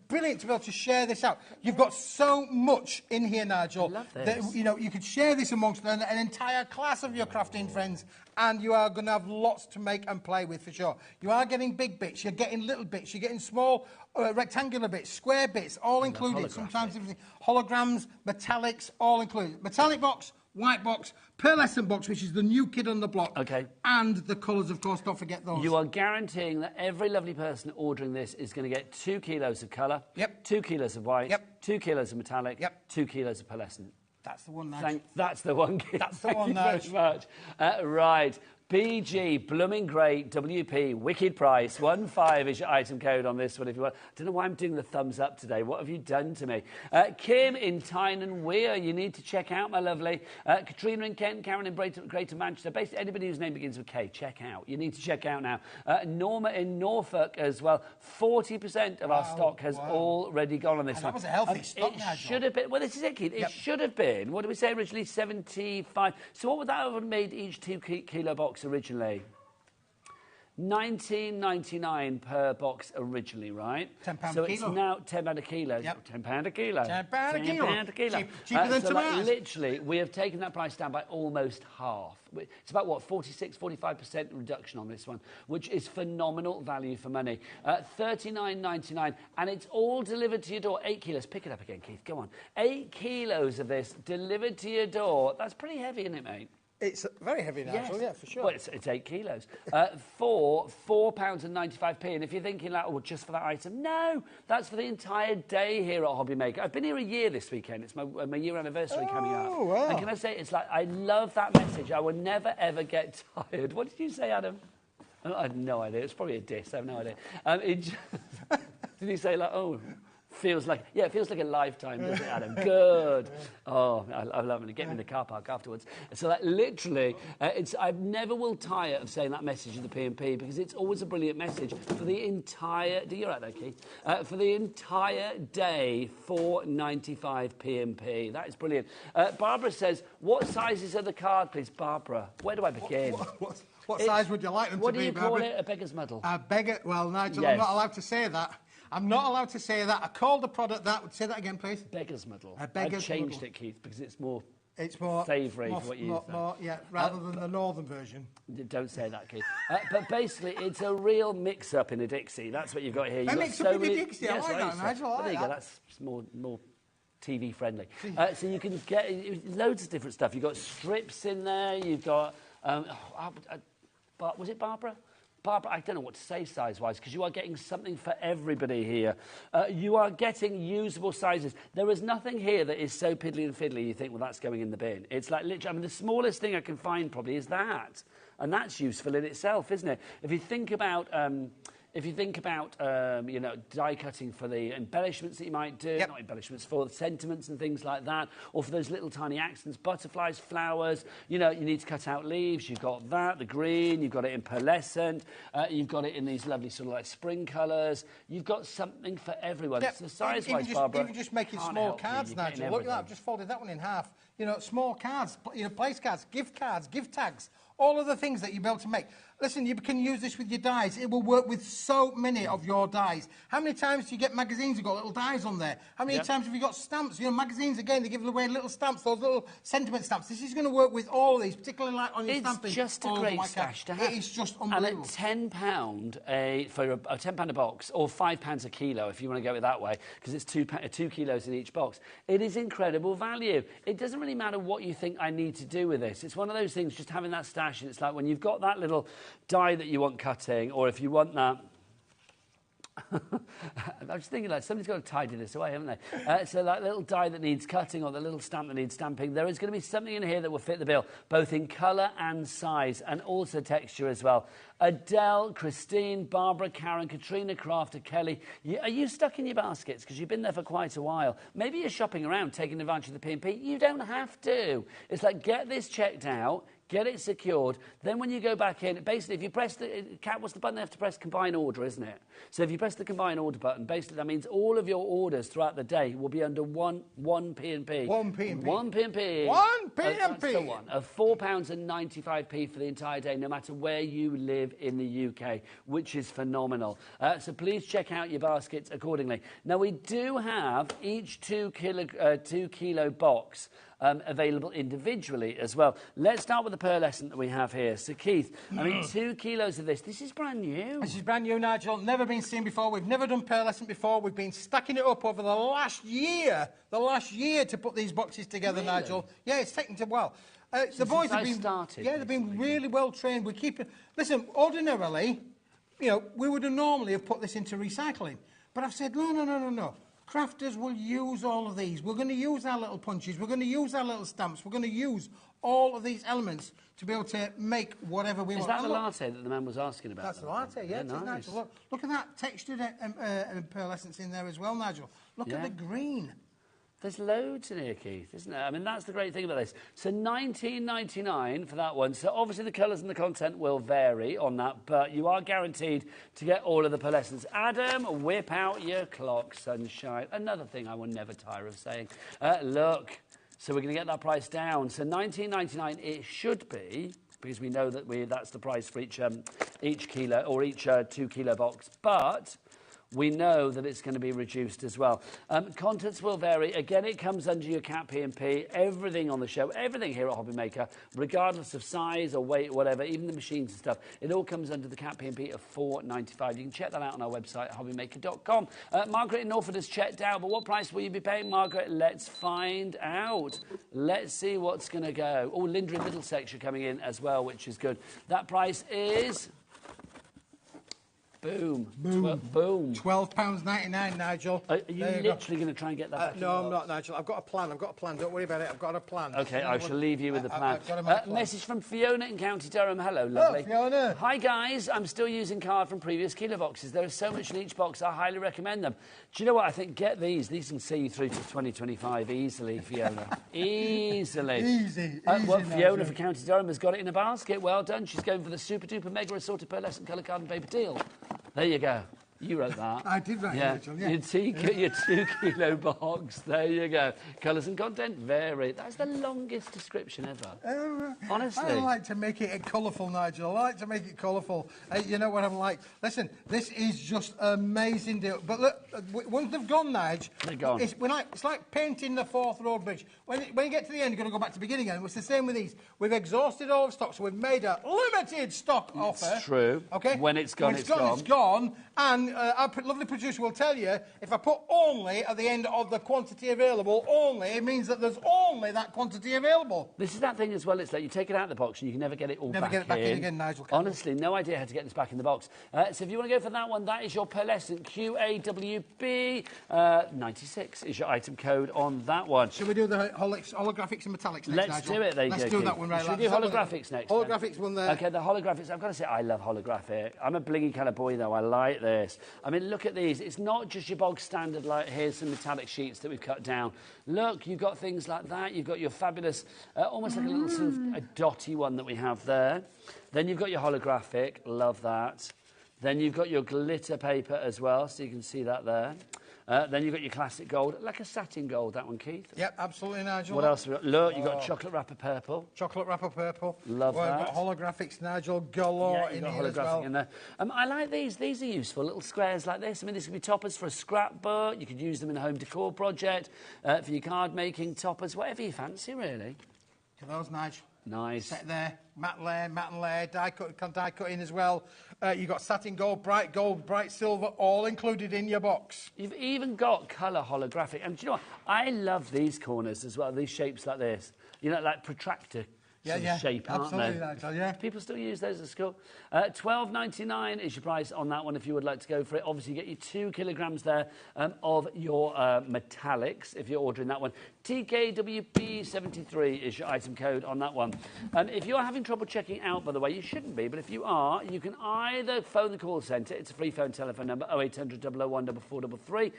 brilliant to be able to share this out. You've got so much in here, Nigel. I love this. That, you could share this amongst an entire class of your crafting friends. And you are going to have lots to make and play with for sure. You are getting big bits, you're getting little bits, you're getting small rectangular bits, square bits, all included. Sometimes everything. Holograms, metallics, all included. Metallic box, white box, pearlescent box, which is the new kid on the block. Okay. And the colours, of course, don't forget those. You are guaranteeing that every lovely person ordering this is going to get 2 kilos of colour, Yep. 2 kilos of white, Yep. 2 kilos of metallic, Yep. 2 kilos of pearlescent. That's the one, Nigel. That's the one, Keith. That's the one, Thank you very much. Right. BG, blooming great, WP, wicked price, 15 is your item code on this one if you want. I don't know why I'm doing the thumbs up today. What have you done to me? Kim in Tyne and Weir, you need to check out, my lovely. Katrina in Kent, Karen in Greater Manchester. Basically, anybody whose name begins with K, check out. You need to check out now. Norma in Norfolk as well. 40% of our stock has already gone on this one. That was a healthy stock, It should have been, well, this is it, Keith. It should have been, what did we say originally, 75. So what would that have made each 2 kilo box originally? £19.99 per box originally, right? £10 a kilo. So it's now £10 a kilo. Yep. £10 a kilo. £10 a kilo. £10 a kilo. Cheaper than so tomatoes. literally, we have taken that price down by almost half. It's about, what, 46, 45% reduction on this one, which is phenomenal value for money. $39.99, and it's all delivered to your door. 8 kilos. Pick it up again, Keith. Go on. 8 kilos of this delivered to your door. That's pretty heavy, isn't it, mate? It's very heavy, Nigel, yeah, for sure. Well, it's 8 kilos. For £4.95. And if you're thinking, like, oh, just for that item, no, that's for the entire day here at HobbyMaker. I've been here a year this weekend. It's my year anniversary coming up. Wow. And can I say, it's like, I love that message. I will never, ever get tired. What did you say, Adam? I have no idea. It's probably a diss. I have no idea. Did he say, like, oh... Feels like a lifetime, doesn't it, Adam? Good. Oh, I love it. Get me in the car park afterwards. So that literally, I never will tire of saying that message of the P&P because it's always a brilliant message for the entire. Do you right there, Keith? For the entire day, £4.95 P&P. That is brilliant. Barbara says, "What sizes are the card, please, Barbara? Where do I begin?" What size would you like them to be, What do you call Barbara? it? A beggar's muddle? A beggar. Well, Nigel, Yes. I'm not allowed to say that. I'm not allowed to say that. I called the product that. Say that again, please. Beggar's muddle. A beggar's I've changed muddle. it, Keith, because it's more savoury for what you use. Yeah, rather than the northern version. Don't say that, Keith. But basically, it's a real mix-up in a Dixie. That's what you've got here. You've A got mix-up in a Dixie? I like that, Nigel. I like there you that. go. That's more TV friendly. So you can get loads of different stuff. You've got strips in there. You've got... was it Barbara? Barbara, I don't know what to say size-wise, because you are getting something for everybody here. You are getting usable sizes. There is nothing here that is so piddly and fiddly you think, well, that's going in the bin. It's like literally, I mean, the smallest thing I can find probably is that. And that's useful in itself, isn't it? If you think about... you know, die cutting for the embellishments that you might do, not embellishments, for the sentiments and things like that, or for those little tiny accents, butterflies, flowers, you know, you need to cut out leaves, you've got that, the green, you've got it in pearlescent, you've got it in these lovely sort of like spring colours, you've got something for everyone. So size-wise, Barbara, even just making small cards, Nigel. Look at that, I've just folded that one in half. You know, small cards, you know, place cards, gift tags, all of the things that you'll be able to make. Listen, you can use this with your dies. It will work with so many of your dies. How many times do you get magazines that got little dies on there? How many times have you got stamps? You know, magazines, again, they give away little stamps, those little sentiment stamps. This is going to work with all of these, particularly like on your stamping. It's just a great stash to have. It is just unbelievable. And at £10 for a £10 a box, or £5 a kilo, if you want to go it that way, because it's 2 kilos in each box, it is incredible value. It doesn't really matter what you think I need to do with this. It's one of those things, just having that stash, and it's like when you've got that little die that you want cutting, or if you want that... I was thinking, like, somebody's got to tidy this away, haven't they? So that little die that needs cutting, or the little stamp that needs stamping, there is going to be something in here that will fit the bill, both in colour and size, and also texture as well. Adele, Christine, Barbara, Karen, Katrina, Crafter, Kelly, are you stuck in your baskets? Because you've been there for quite a while. Maybe you're shopping around, taking advantage of the P&P. You don't have to. It's like, get this checked out, get it secured, then when you go back in, basically, if you press the... Kat, what's the button they have to press? Combine order, isn't it? So if you press the combine order button, basically that means all of your orders throughout the day will be under one P&P. One P&P. One P&P. One P&P. That's the one. Of £4.95 for the entire day, no matter where you live in the UK, which is phenomenal. So please check out your baskets accordingly. Now, we do have each 2 kilo box available individually as well. Let's start with the pearlescent that we have here. So, Keith, I mean, 2 kilos of this. This is brand new. This is brand new, Nigel. Never been seen before. We've never done pearlescent before. We've been stacking it up over the last year to put these boxes together, Really? Nigel. Yeah, it's taken to well. The boys have been started, they've been really well trained. We keep it. Listen, ordinarily, you know, we would have normally have put this into recycling, but I've said no. Crafters will use all of these. We're going to use our little punches. We're going to use our little stamps. We're going to use all of these elements to be able to make whatever we want. Is that the Look, latte that the man was asking about? that's the latte, yeah. Nice. Nigel. Look at that textured pearlescence in there as well, Nigel. Look at the green. There's loads in here, Keith, isn't there? I mean, that's the great thing about this. So $19.99 for that one. So obviously the colours and the content will vary on that, but you are guaranteed to get all of the pearlescence. Adam, whip out your clock, sunshine. Another thing I will never tire of saying. Look, so we're going to get that price down. So $19.99 it should be, because we know that that's the price for each kilo or each 2 kilo box, but we know that it's going to be reduced as well. Contents will vary. Again, it comes under your Cat P&P. Everything on the show, everything here at HobbyMaker, regardless of size or weight, whatever, even the machines and stuff, it all comes under the Cat P&P of $4.95. You can check that out on our website, hobbymaker.com. Margaret in Norfolk has checked out, but what price will you be paying, Margaret? Let's find out. Let's see what's going to go. Oh, Linda in Middlesex are coming in as well, which is good. That price is... Boom. Boom. £12.99, Nigel. Are you literally going to try and get that back? No, I'm not, Nigel. I've got a plan. Don't worry about it. I've got a plan. OK, I shall leave you with the plan. Message from Fiona in County Durham. Hello, Hello, lovely. Fiona. Hi, guys. I'm still using card from previous kilo boxes. There is so much in each box. I highly recommend them. Do you know what? I think get these. These can see you through to 2025 easily, Fiona. Easily. Easy. Well, Fiona from County Durham has got it in a basket. Well done. She's going for the super duper mega assorted pearlescent colour card and paper deal. There you go. You wrote that. I did write that, Nigel, yeah. Your 2 kilo box. There you go. Colours and content vary. That's the longest description ever. Honestly. I like to make it colourful, Nigel. I like to make it colourful. You know what I'm like. Listen, this is just an amazing deal. But look, once they've gone, Nigel, they're gone. It's like painting the Forth Road Bridge. When you get to the end, you're going to go back to the beginning again. It's the same with these. We've exhausted all of stock, so we've made a limited stock offer. It's true. Okay? When it's gone, it's gone. And our lovely producer will tell you, if I put only at the end of the quantity available, only, it means that there's only that quantity available. This is that thing as well, it's like you take it out of the box and you can never get it all back in. Never get it back in again, Nigel. Honestly, no idea how to get this back in the box. So if you want to go for that one, that is your pearlescent QAWB 96 is your item code on that one. Should we do the holographics and metallics next, Let's Nigel? do it, there you go. Let's do that one right. Should we do holographics next? Holographics one there. OK, the holographics, I've got to say, I love holographic. I'm a blingy kind of boy, though. I like this. I mean, look at these. It's not just your bog standard, like, here's some metallic sheets that we've cut down. Look, you've got things like that. You've got your fabulous, almost like a little sort of a dotty one that we have there. Then you've got your holographic. Love that. Then you've got your glitter paper as well, so you can see that there. Then you've got your classic gold, like a satin gold, that one, Keith. Yep, absolutely, Nigel. What else have we got? Look, you've got chocolate wrapper purple. Chocolate wrapper purple. Love that. We've got holographics, Nigel, galore in here as well. In there. I like these. These are useful, little squares like this. I mean, these could be toppers for a scrapbook. You could use them in a home decor project, for your card-making toppers, whatever you fancy, really. Look at those, Nigel. Nice. Set there, matte and layer, die cut in as well. You've got satin gold, bright silver, all included in your box. You've even got colour holographic. And do you know what? I love these corners as well, these shapes like this. You know, like protractor shape, aren't absolutely, they? Nigel, yeah. People still use those at school. $12.99 is your price on that one if you would like to go for it. Obviously, you get your 2 kilograms there of your metallics if you're ordering that one. TKWP73 is your item code on that one. If you're having trouble checking out, by the way, you shouldn't be, but if you are, you can either phone the call centre. It's a free phone telephone number, 0800 001 4433.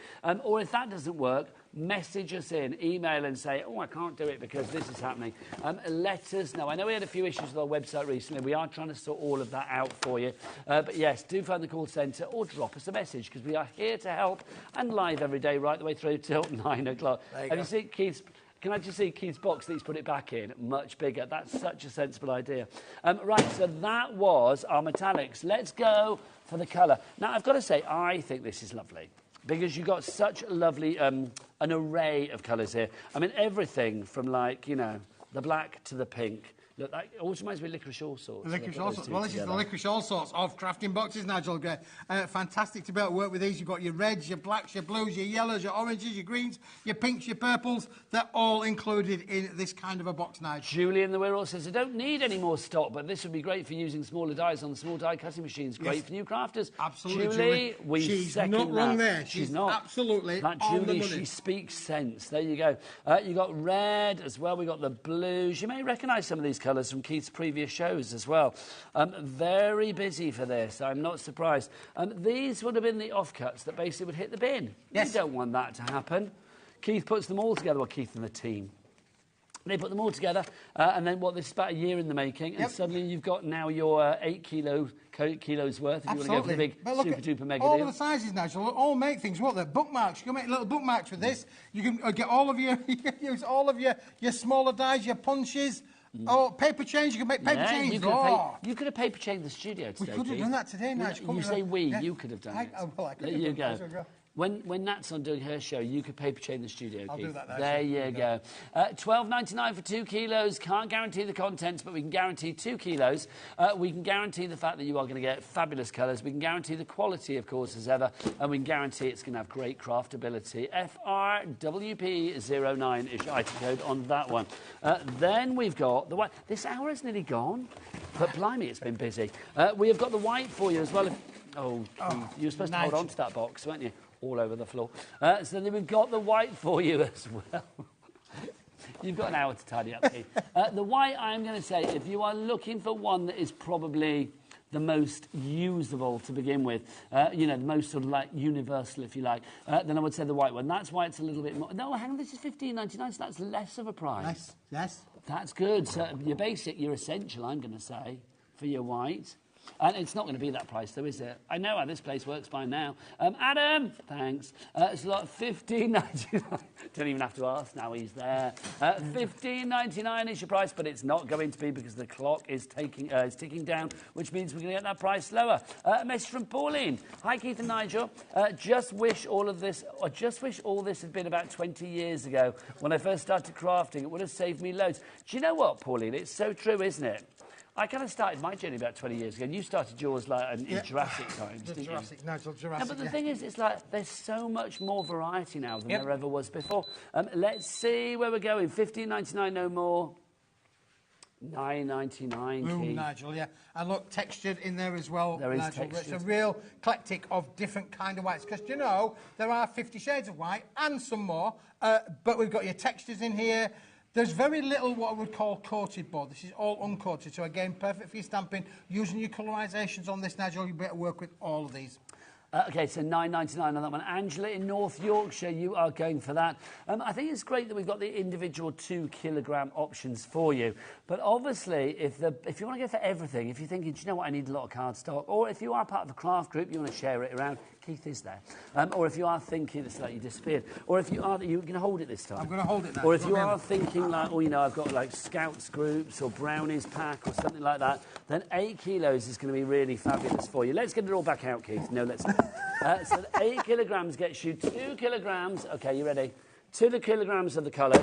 Or if that doesn't work, message us in, email and say, oh, I can't do it because this is happening. Let us know. I know we had a few issues with our website recently. We are trying to sort all of that out for you. But yes, do phone the call centre or drop us a message because we are here to help and live every day right the way through till 9 o'clock. Have you seen Keith's... Can I just see Keith's box that he's put it back in? Much bigger. That's such a sensible idea. Right, so that was our metallics. Let's go for the colour. Now, I've got to say, I think this is lovely. Because you've got such a lovely, an array of colours here. I mean, everything from, like, you know, the black to the pink Look, that always reminds me of licorice all sorts. Licorice all sorts. Well, this is the licorice all sorts of crafting boxes, Nigel. Fantastic to be able to work with these. You've got your reds, your blacks, your blues, your yellows, your oranges, your greens, your pinks, your purples. They're all included in this kind of a box, Nigel. Julie in the Wirral says, I don't need any more stock, but this would be great for using smaller dies on the small die cutting machines. Great for new crafters. Absolutely, Julie, we she's second not wrong that. there. She's not. Absolutely that on Julie, the money. she speaks sense. There you go. You got red as well. We got the blues. You may recognise some of these colours from Keith's previous shows as well. Very busy for this. I'm not surprised. These would have been the offcuts that basically would hit the bin. Yes. You don't want that to happen. Keith puts them all together. Well, Keith and the team. They put them all together, and then this is about a year in the making, and suddenly you've got now your 8 kilos worth if you want to go for the big super-duper mega all deal. of the sizes, Nigel, all make things, what they're bookmarks. You can make little bookmarks with this. You can get all of your, you can use all of your smaller dies, your punches. Oh, paper chains, you can make paper chains. You could have paper chained the studio today. We could have done that today, Nigel. You say you could have done it. I there you go. When Nat's on doing her show, you could paper chain the studio, Keith. I'll do that now. There you go. $12.99 for 2 kilos. Can't guarantee the contents, but we can guarantee 2 kilos. We can guarantee the fact that you are going to get fabulous colours. We can guarantee the quality, of course, as ever. And we can guarantee it's going to have great craftability. FRWP09 is your item code on that one. Then we've got the white. This hour is nearly gone, but blimey, it's been busy. We have got the white for you as well. You were supposed to hold on to that box, weren't you? All over the floor. So then we've got the white for you as well. You've got an hour to tidy up, Keith. The white, I'm going to say, if you are looking for one that is probably the most usable to begin with, the most sort of like universal, if you like, then I would say the white one. That's why it's a little bit more... No, hang on, this is $15.99, so that's less of a price. Yes. That's good. So your basic, your essential, I'm going to say, for your white... And it's not going to be that price, though, is it? I know how this place works by now. Adam, thanks. It's a lot of $15.99. Don't even have to ask now, he's there. $15.99 is your price, but it's not going to be because the clock is ticking down, which means we're going to get that price lower. A message from Pauline. Hi, Keith and Nigel. Just wish all this had been about 20 years ago when I first started crafting. It would have saved me loads. Do you know what, Pauline? It's so true, isn't it? I kind of started my journey about 20 years ago, and you started yours like in Jurassic times, didn't you? Jurassic. No, but the thing is, it's like there's so much more variety now than there ever was before. Let's see where we're going. $15.99, no more. $9.99. Blue, Nigel, yeah. And look, textured in there as well, there is Nigel. textured. It's a real eclectic of different kind of whites. Because, there are 50 shades of white and some more. But we've got your textures in here. There's very little what I would call coated board. This is all uncoated. So, again, perfect for your stamping. Using your colorisations on this, Nigel, you better work with all of these. OK, so $9.99 on that one. Angela in North Yorkshire, you are going for that. I think it's great that we've got the individual 2 kilogram options for you. But obviously, if you want to go for everything, if you're thinking, do you know what, I need a lot of cardstock, or if you are part of a craft group, you want to share it around, Keith is there. Or if you are thinking it's like you disappeared, or if you are, you're going to hold it this time. I'm going to hold it now. Or if you are thinking like, I've got like Scouts groups or Brownies pack or something like that, then 8 kilos is going to be really fabulous for you. Let's get it all back out, Keith. No, let's not. So 8 kilograms gets you 2 kilograms. OK, you ready? 2 kilograms of the coloured,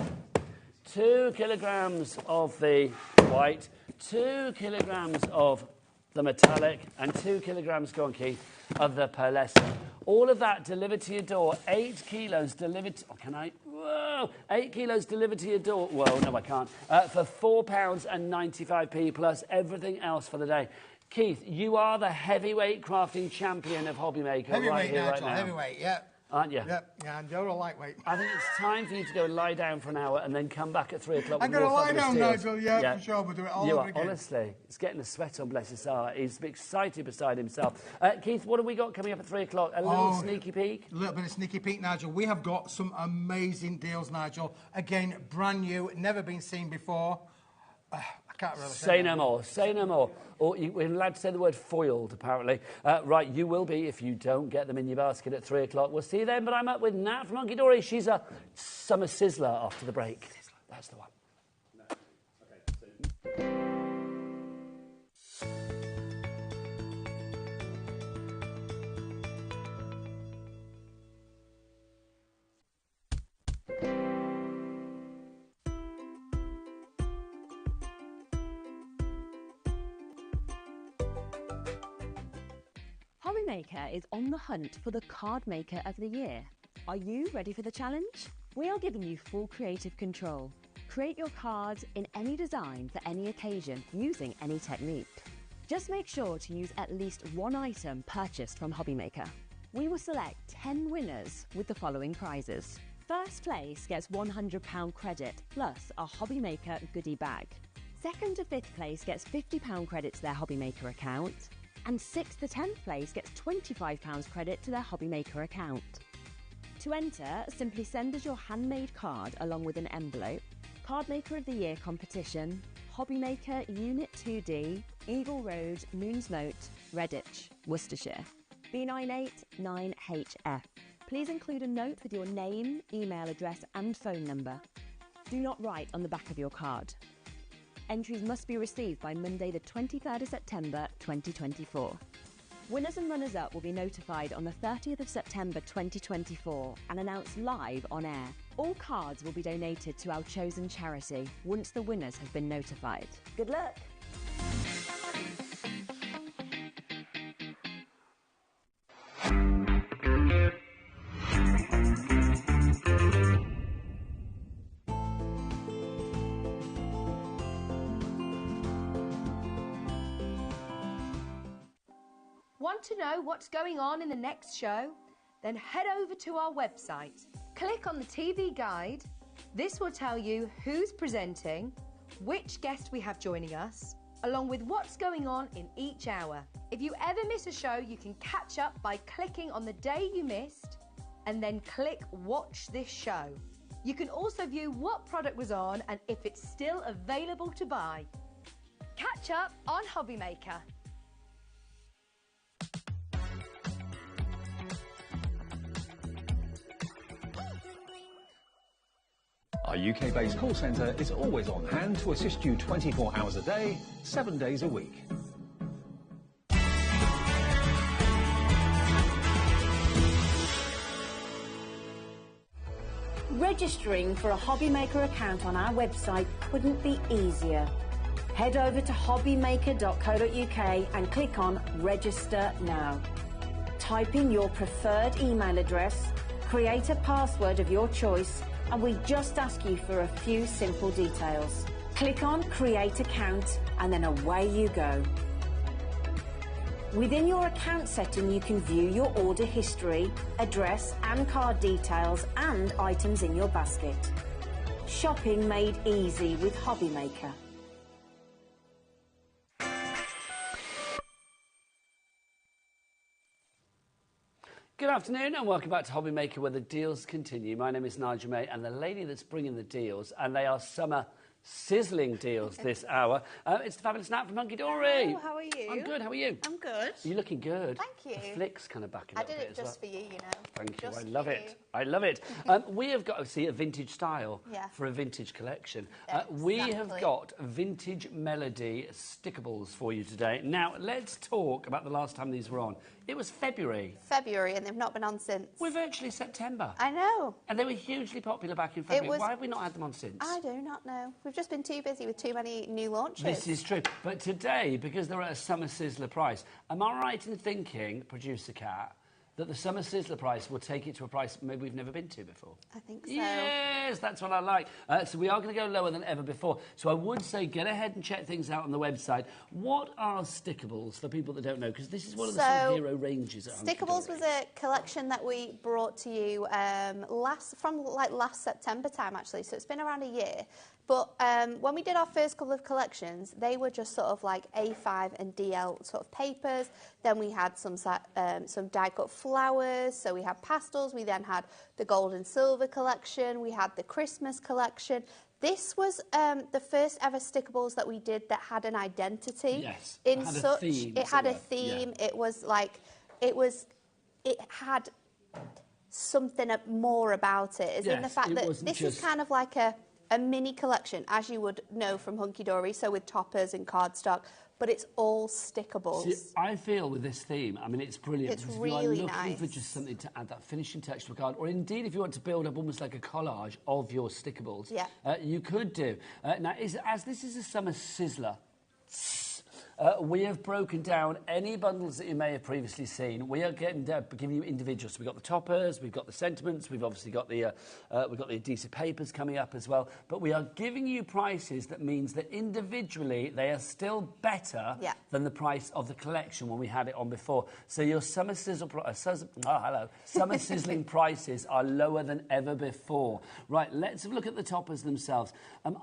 2 kilograms of the white, 2 kilograms of the metallic, and 2 kilograms, go on, Keith, of the pearlescent. All of that delivered to your door. 8 kilos delivered to... Oh, can I? Whoa! 8 kilos delivered to your door. Whoa, no, I can't. For £4.95 plus everything else for the day. Keith, you are the heavyweight crafting champion of HobbyMaker right here, right now. Heavyweight, yeah. Aren't you? Yep, yeah, and you're a lightweight. I think it's time for you to go and lie down for an hour and then come back at 3 o'clock. I'm going to lie down, Nigel, yeah, for sure. We'll do it all over again. Honestly, it's getting a sweat on bless his heart. He's excited beside himself. Keith, what have we got coming up at 3 o'clock? A little sneaky peek? A little bit of sneaky peek, Nigel. We have got some amazing deals, Nigel. Again, brand new, never been seen before. I can't really say no more. Say no more. Or we're allowed to say the word foiled, apparently. Right, you will be if you don't get them in your basket at 3 o'clock. We'll see you then, but I'm up with Nat from Monkey Dory. She's a summer sizzler after the break. That's the one. No. Okay, HobbyMaker is on the hunt for the Card Maker of the Year. Are you ready for the challenge? We are giving you full creative control. Create your cards in any design for any occasion using any technique. Just make sure to use at least one item purchased from HobbyMaker. We will select 10 winners with the following prizes. First place gets £100 credit plus a HobbyMaker goodie bag. Second to fifth place gets £50 credit to their HobbyMaker account. And 6th to 10th place gets £25 credit to their HobbyMaker account. To enter, simply send us your handmade card along with an envelope, Card Maker of the Year competition, HobbyMaker Unit 2D, Eagle Road, Moonsmote, Redditch, Worcestershire, B989HF. Please include a note with your name, email address and phone number. Do not write on the back of your card. Entries must be received by Monday the 23rd of September 2024. Winners and runners-up will be notified on the 30th of September 2024 and announced live on air. All cards will be donated to our chosen charity once the winners have been notified. Good luck! Want to know what's going on in the next show? Then head over to our website. Click on the TV guide. This will tell you who's presenting, which guest we have joining us, along with what's going on in each hour. If you ever miss a show, you can catch up by clicking on the day you missed and then click Watch This Show. You can also view what product was on and if it's still available to buy. Catch up on HobbyMaker. Our UK-based call centre is always on hand to assist you 24 hours a day, 7 days a week. Registering for a HobbyMaker account on our website couldn't be easier. Head over to hobbymaker.co.uk and click on Register Now. Type in your preferred email address, create a password of your choice, and we just ask you for a few simple details. Click on Create Account and then away you go. Within your account setting, you can view your order history, address and card details and items in your basket. Shopping made easy with HobbyMaker. Good afternoon and welcome back to HobbyMaker where the deals continue. My name is Nigel May and the lady that's bringing the deals, and they are summer sizzling deals this hour. It's the fabulous Nat from Hunky Dory. Hello, how are you? I'm good, how are you? I'm good. You're looking good. Thank you. The flick's kind of back a I little did bit it as well. just for you, you know. Thank you, Just I love for it. you. I love it. We have got, see, a vintage style for a vintage collection. We have got vintage melody stickables for you today. Now, let's talk about the last time these were on. It was February. February, and they've not been on since. We're virtually September. I know. And they were hugely popular back in February. Why have we not had them on since? I do not know. We've just been too busy with too many new launches. This is true. But today, because they're at a summer sizzler price, am I right in thinking, Producer Cat, that the summer sizzler price will take it to a price maybe we've never been to before? I think so. Yes, that's what I like. So we are going to go lower than ever before. So I would say get ahead and check things out on the website. What are Stickables for people that don't know? Because this is one of the sort of hero ranges at Stickables was a collection that we brought to you last September time, actually. So it's been around a year. But when we did our first couple of collections, they were just sort of like A5 and DL sort of papers. Then we had some die-cut flowers. So we had pastels. We then had the gold and silver collection. We had the Christmas collection. This was the first ever Stickables that we did that had an identity. Yes, it had a theme. Yeah. It was like, it had something more about it. As in the fact that this is kind of like a mini collection, as you would know from Hunky Dory, so with toppers and cardstock, but it's all Stickables. See, I feel with this theme, I mean, it's brilliant. It's if really you are looking nice. for just something to add that finishing touch to a card, or indeed if you want to build up almost like a collage of your Stickables, you could do. Now, as this is a summer sizzler, We have broken down any bundles that you may have previously seen. We are giving you individuals. So we've got the toppers, we've got the sentiments, we've obviously got the adhesive papers coming up as well. But we are giving you prices that means that individually they are still better than the price of the collection when we had it on before. So your summer sizzling prices are lower than ever before. Right, let's have a look at the toppers themselves.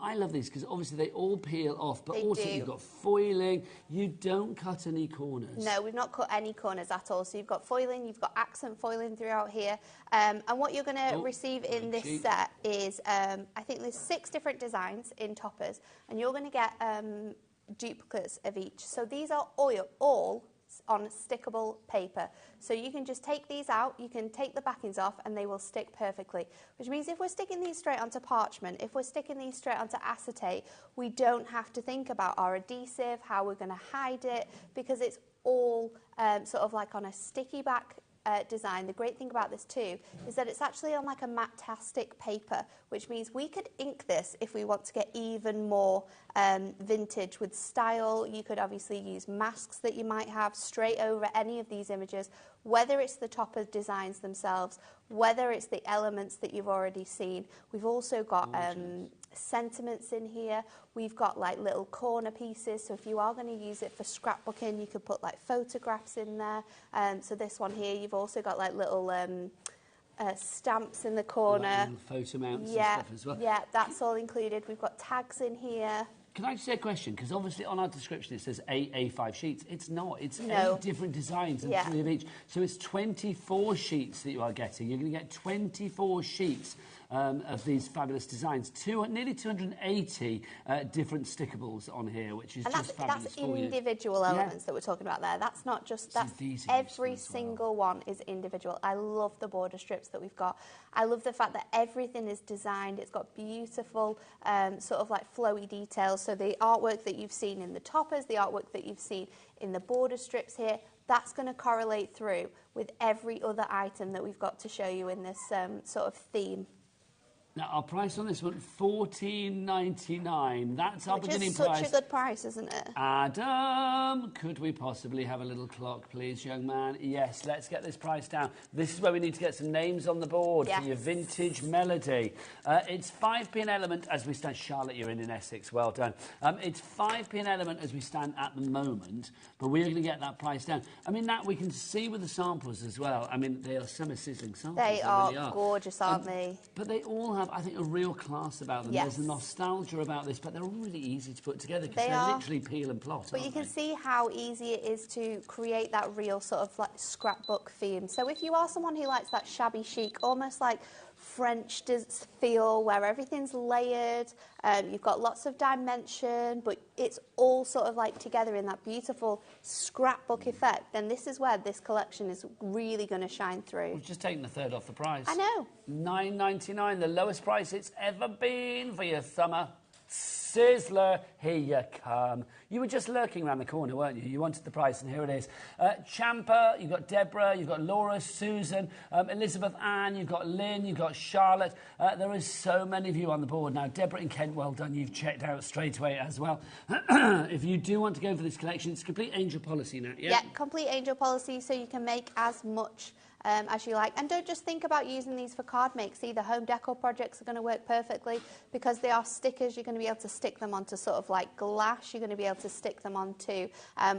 I love these because obviously they all peel off, but also you've got foiling. You don't cut any corners. No, we've not cut any corners at all. So you've got foiling, you've got accent foiling throughout here. And what you're going to receive in this set is, I think there's 6 different designs in toppers, and you're going to get duplicates of each. So these are all on stickable paper. So you can just take these out, you can take the backings off, and they will stick perfectly. Which means if we're sticking these straight onto parchment, if we're sticking these straight onto acetate, we don't have to think about our adhesive, how we're going to hide it, because it's all sort of like on a sticky back design. The great thing about this too is that it's actually on like a matte-tastic paper, which means we could ink this if we want to get even more vintage with style. You could obviously use masks that you might have straight over any of these images, whether it's the topper designs themselves, whether it's the elements that you've already seen. We've also got sentiments in here. We've got like little corner pieces, so if you are going to use it for scrapbooking, you could put like photographs in there. So this one here, you've also got like little stamps in the corner. Like photo mounts and stuff as well. Yeah, that's all included. We've got tags in here. Can I just say a question? Because obviously on our description it says 8 A5 sheets. It's not. It's 8 different designs and 3 of each. So it's 24 sheets that you are getting. You're going to get 24 sheets of these fabulous designs. Nearly 280 different stickables on here, which is just fabulous. That's individual elements that we're talking about there. That's not just, that's every single one is individual. I love the border strips that we've got. I love the fact that everything is designed. It's got beautiful sort of like flowy details. So the artwork that you've seen in the toppers, the artwork that you've seen in the border strips here, that's going to correlate through with every other item that we've got to show you in this sort of theme. Now, our price on this one, $14.99. That's our beginning price. Which is such a good price, isn't it? Adam, could we possibly have a little clock, please, young man? Yes, let's get this price down. This is where we need to get some names on the board for your vintage melody. It's 5p an element as we stand. Charlotte, you're in Essex. Well done. It's 5p an element as we stand at the moment, but we're going to get that price down. I mean, that we can see with the samples as well. I mean, they are summer sizzling samples. They really are gorgeous, aren't they? But they all have, I think, a real class about them. There's a nostalgia about this, but they're all really easy to put together because they literally peel and plot. But you can see how easy it is to create that real sort of like scrapbook theme. So if you are someone who likes that shabby chic, almost like French feel where everything's layered, you've got lots of dimension, but it's all sort of like together in that beautiful scrapbook effect, then this is where this collection is really going to shine through. We've just taken a third off the price. I know. $9.99, the lowest price it's ever been for your summer sizzler. Here you come. You were just lurking around the corner, weren't you? You wanted the price, and here it is. Champa, you've got Deborah, you've got Laura, Susan, Elizabeth Ann, you've got Lynn, you've got Charlotte. There is so many of you on the board now. Deborah in Kent, well done. You've checked out straight away as well. If you do want to go for this collection, it's complete angel policy now, yeah? Yeah, complete angel policy, so you can make as much as you like. And don't just think about using these for card makes either. Home decor projects are going to work perfectly because they are stickers. You're going to be able to stick them onto sort of like glass. You're going to be able to stick them onto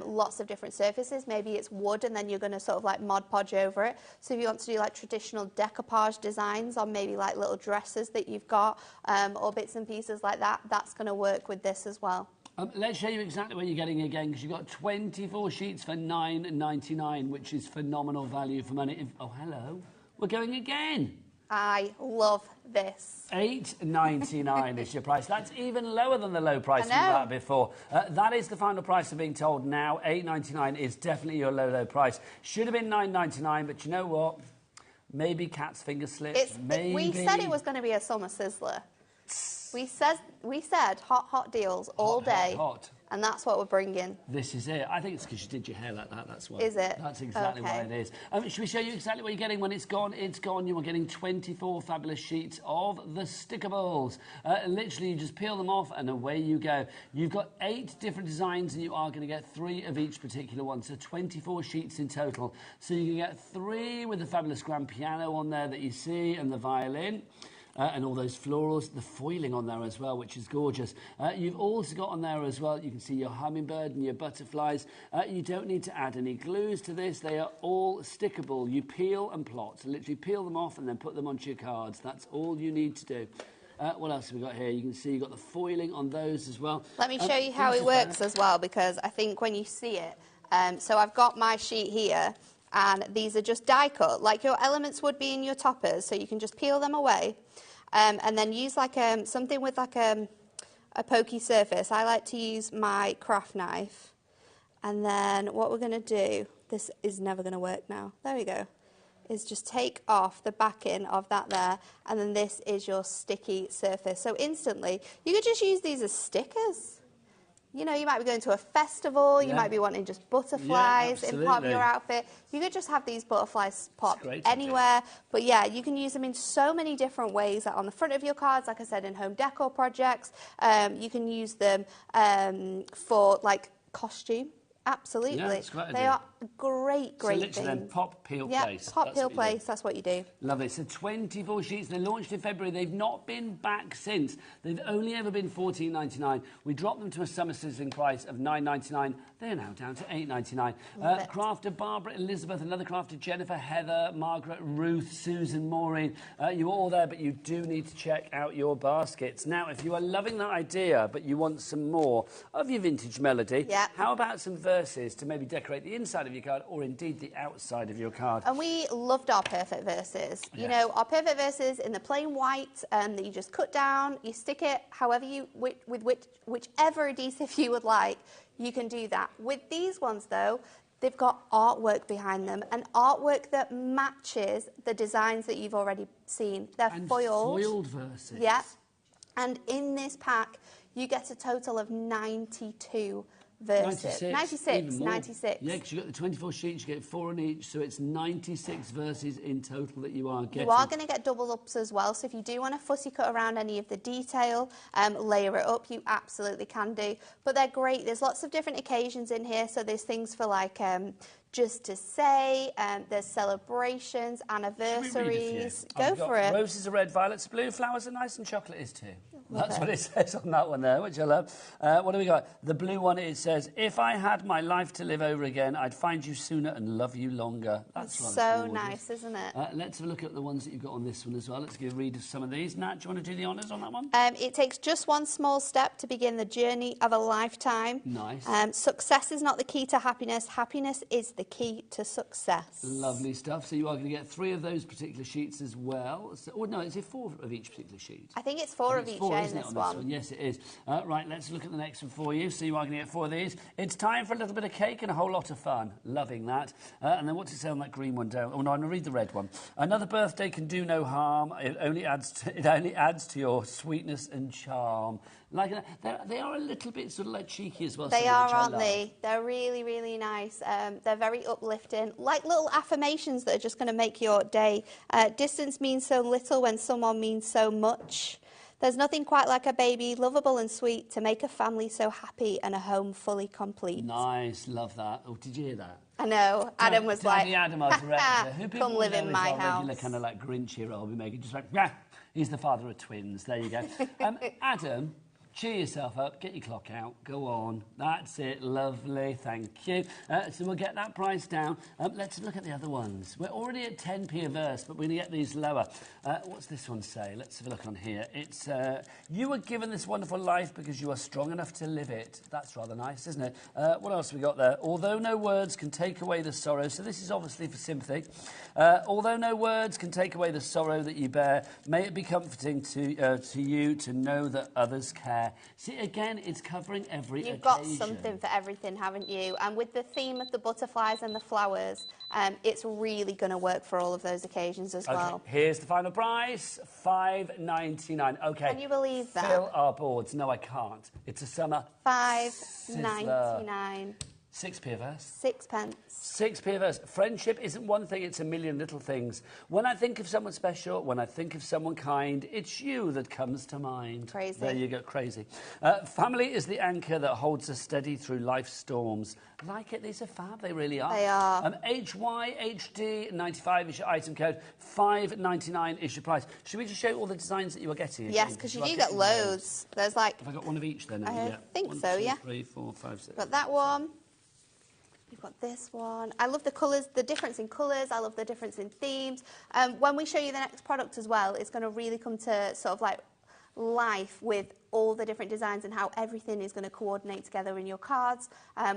lots of different surfaces. Maybe it's wood and then you're going to sort of like Mod Podge over it. So if you want to do like traditional decoupage designs on maybe like little dresses that you've got or bits and pieces like that, that's going to work with this as well. Let's show you exactly what you're getting again, because you've got 24 sheets for $9.99, which is phenomenal value for money. Oh, hello. We're going again. I love this. $8.99 is your price. That's even lower than the low price we had before. That is the final price of being told now. $8.99 is definitely your low price. Should have been $9.99, but you know what? Maybe cat's finger slips. Maybe. We said it was going to be a summer sizzler. We said hot deals all day. Hot. And that's what we're bringing. This is it. I think it's because you did your hair like that, that's why. Is it? That's exactly Okay. why it is. Should we show you exactly what you're getting when it's gone? It's gone. You are getting 24 fabulous sheets of the stickables. Literally, you just peel them off and away you go. You've got 8 different designs and you are going to get 3 of each particular one. So 24 sheets in total. So you can get 3 with the fabulous grand piano on there that you see and the violin. And all those florals, the foiling on there as well, which is gorgeous. You've also got on there as well, you can see your hummingbird and your butterflies. You don't need to add any glues to this. They are all stickable. You peel and plot. So literally peel them off and then put them onto your cards. That's all you need to do. What else have we got here? You can see you've got the foiling on those as well. Let me show you how it works as well, because I think when you see it, so I've got my sheet here, and these are just die cut, like your elements would be in your toppers, so you can just peel them away. And then use like something with like a pokey surface. I like to use my craft knife. And then what we're going to do, this is never going to work now. There we go. Is just take off the backing of that there. And then this is your sticky surface. So instantly, you could just use these as stickers. You know, you might be going to a festival, you might be wanting just butterflies in part of your outfit. You could just have these butterflies pop anywhere. But yeah, you can use them in so many different ways, like on the front of your cards, like I said, in home decor projects. You can use them for like costume. Absolutely. Yeah, that's quite a they deal. are great So literally things. then pop, peel, yeah, place. pop, That's peel, what you do. place. That's what you do. Lovely. So 24 sheets. They launched in February. They've not been back since. They've only ever been $14.99. We dropped them to a summer sizzling price of $9.99. They're now down to $8.99. Crafter Barbara, Elizabeth, another crafter Jennifer, Heather, Margaret, Ruth, Susan, Maureen. You're all there, but you do need to check out your baskets. Now, if you are loving that idea, but you want some more of your vintage melody, how about some verses to maybe decorate the inside of your card or indeed the outside of your card? And we loved our perfect verses. You know, our perfect verses in the plain white that you just cut down, you stick it however you, with whichever adhesive you would like, you can do that. With these ones though, they've got artwork behind them, and artwork that matches the designs that you've already seen. They're foiled. Foiled verses. Yeah. And in this pack, you get a total of 92 verses. 96. Yeah, because you got the 24 sheets, you get 4 on each, so it's 96 verses in total that you are getting. You are going to get double ups as well, so if you do want to fussy cut around any of the detail, layer it up, you absolutely can do. But they're great. There's lots of different occasions in here, so there's things for like just to say, there's celebrations, anniversaries. Go for it. Roses are red, violets are blue, flowers are nice, and chocolate is too. That's what it says on that one there, which I love. What do we got? The blue one, it says, if I had my life to live over again, I'd find you sooner and love you longer. That's so nice, isn't it? Let's have a look at the ones that you've got on this one as well. Let's give a read of some of these. Nat, do you want to do the honours on that one? It takes just one small step to begin the journey of a lifetime. Nice. Success is not the key to happiness. Happiness is the key to success. Lovely stuff. So you are going to get 3 of those particular sheets as well. So, or no, is it 4 of each particular sheet? I think it's 4 of each in this one. Yes, it is. Right, let's look at the next one for you. So you are going to get 4 of these. It's time for a little bit of cake and a whole lot of fun. Loving that. And then what's it say on that green one down? Oh, no, I'm going to read the red one. Another birthday can do no harm. It only adds to your sweetness and charm. Like they are a little bit sort of like cheeky as well. They are, aren't they? They're really, really nice. They're very uplifting, like little affirmations that are just going to make your day. Distance means so little when someone means so much. There's nothing quite like a baby, lovable and sweet, to make a family so happy and a home fully complete. Nice, love that. Oh, did you hear that? I know. Adam was like, Adam was come live in my house. Regular kind of like Grinch here, HobbyMaker, just like, yeah, he's the father of twins. There you go. Adam, cheer yourself up, get your clock out, go on. That's it, lovely, thank you. So we'll get that price down. Let's look at the other ones. We're already at 10p a verse, but we're going to get these lower. What's this one say? Let's have a look on here. It's, you were given this wonderful life because you are strong enough to live it. That's rather nice, isn't it? What else have we got there? Although no words can take away the sorrow. So this is obviously for sympathy. Although no words can take away the sorrow that you bear, may it be comforting to you to know that others care. hair. See, again, it's covering every occasion. You've got something for everything, haven't you? And with the theme of the butterflies and the flowers, it's really going to work for all of those occasions as well. Here's the final price, $5.99. Okay. Can you believe that? Fill our boards. No, I can't. It's a summer $5.99. 6p a verse. Sixpence. 6p a verse. Friendship isn't one thing, it's a million little things. When I think of someone special, when I think of someone kind, it's you that comes to mind. Crazy. There you go, crazy. Family is the anchor that holds us steady through life's storms. Like it, these are fab, they really are. They are. HYHD 95 is your item code, $5.99 is your price. Should we just show all the designs that you are getting again? Yes, because you do get loads. There's like... Have I got one of each then? I think so, yeah. 1, 2, 3, 4, 5, 6. Got that one. You've got this one. I love the colours, the difference in colours. I love the difference in themes. When we show you the next product as well, it's going to really come to sort of like life with all the different designs and how everything is going to coordinate together in your cards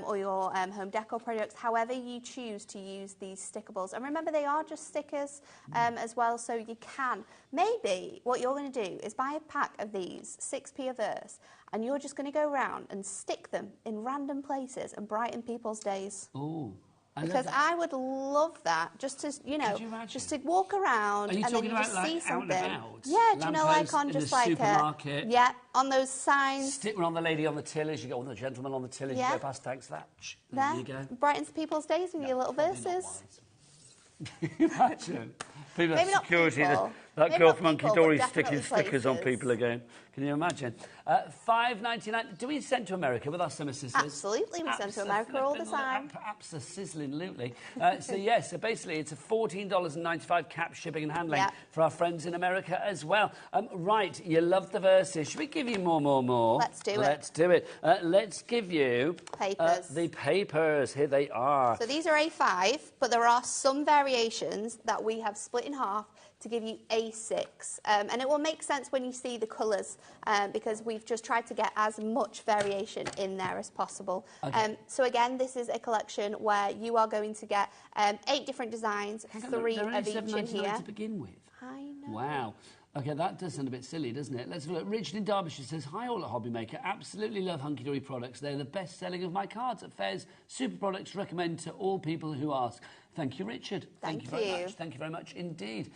or your home decor projects, however you choose to use these stickables. And remember, they are just stickers as well, so you can. Maybe what you're going to do is buy a pack of these, 6p a verse, and you're just going to go around and stick them in random places and brighten people's days. Ooh. Because I would love that, just to, you know, just to walk around and then you just see something. Yeah, do you know, like on just like supermarket. Yeah, on those signs. Stick one on the lady on the till as you go, on the gentleman on the till as you go past. Thanks for that. There you go. Brightens people's days with your little verses. Imagine. People at security. That girl from Monkey Dory sticking stickers on people again. Can you imagine? $5.99. Do we send to America with our summer sisters? Absolutely, we send to America all the time. Absolutely. So basically it's a $14.95 cap shipping and handling for our friends in America as well. Right, you love the verses. Should we give you more? Let's do it. Let's do it. Let's give you papers. The papers. Here they are. So these are A5, but there are some variations that we have split in half to give you A6. And it will make sense when you see the colours because we've just tried to get as much variation in there as possible. Okay. So again, this is a collection where you are going to get 8 different designs, 3 of each in here. To begin with. I know. Wow. Okay, that does sound a bit silly, doesn't it? Let's look. Richard in Derbyshire says, hi all at HobbyMaker. Absolutely love Hunky Dory products. They're the best selling of my cards at fairs. Super products recommend to all people who ask. Thank you, Richard. Thank you very much. Thank you very much indeed.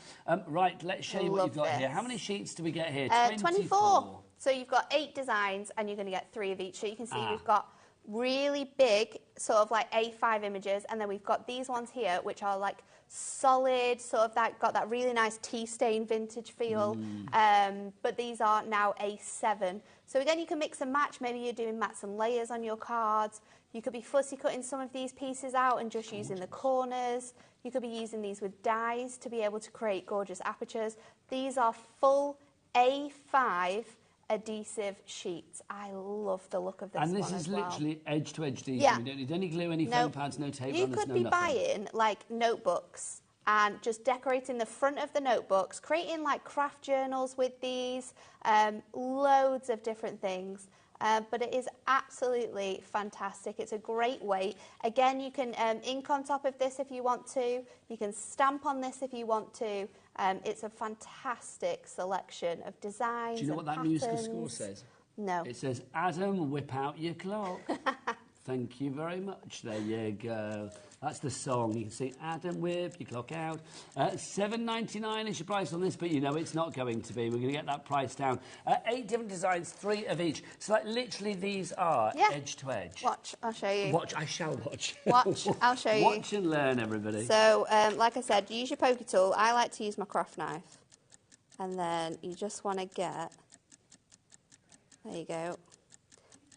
Right, let's show you what you've got here. How many sheets do we get here? 24. So you've got 8 designs and you're going to get 3 of each. So you can see we've got really big, sort of like A5 images, and then we've got these ones here, which are like solid, sort of that got that really nice tea stain vintage feel. But these are now A7. So again, you can mix and match. Maybe you're doing mats and layers on your cards. You could be fussy cutting some of these pieces out and just using the corners. You could be using these with dies to be able to create gorgeous apertures. These are full A5 adhesive sheets. I love the look of this one. And this is literally edge-to-edge adhesive. Yeah. We don't need any glue, any foam pads, no tape runners, You could be buying like notebooks and just decorating the front of the notebooks, creating like craft journals with these, loads of different things. But it is absolutely fantastic. It's a great way. Again, you can ink on top of this if you want to. You can stamp on this if you want to. It's a fantastic selection of designs. Do you know what that musical score says? No. It says, Adam, whip out your clock. Thank you very much. There you go. That's the song. You can see Adam, whip your clock out. $7.99 is your price on this, but you know it's not going to be. We're going to get that price down. 8 different designs, 3 of each. So like literally these are edge to edge. Watch, I'll show you. Watch, I shall watch. Watch, I'll show you. Watch and learn, everybody. So, like I said, use your poker tool. I like to use my craft knife. And then you just want to get, there you go.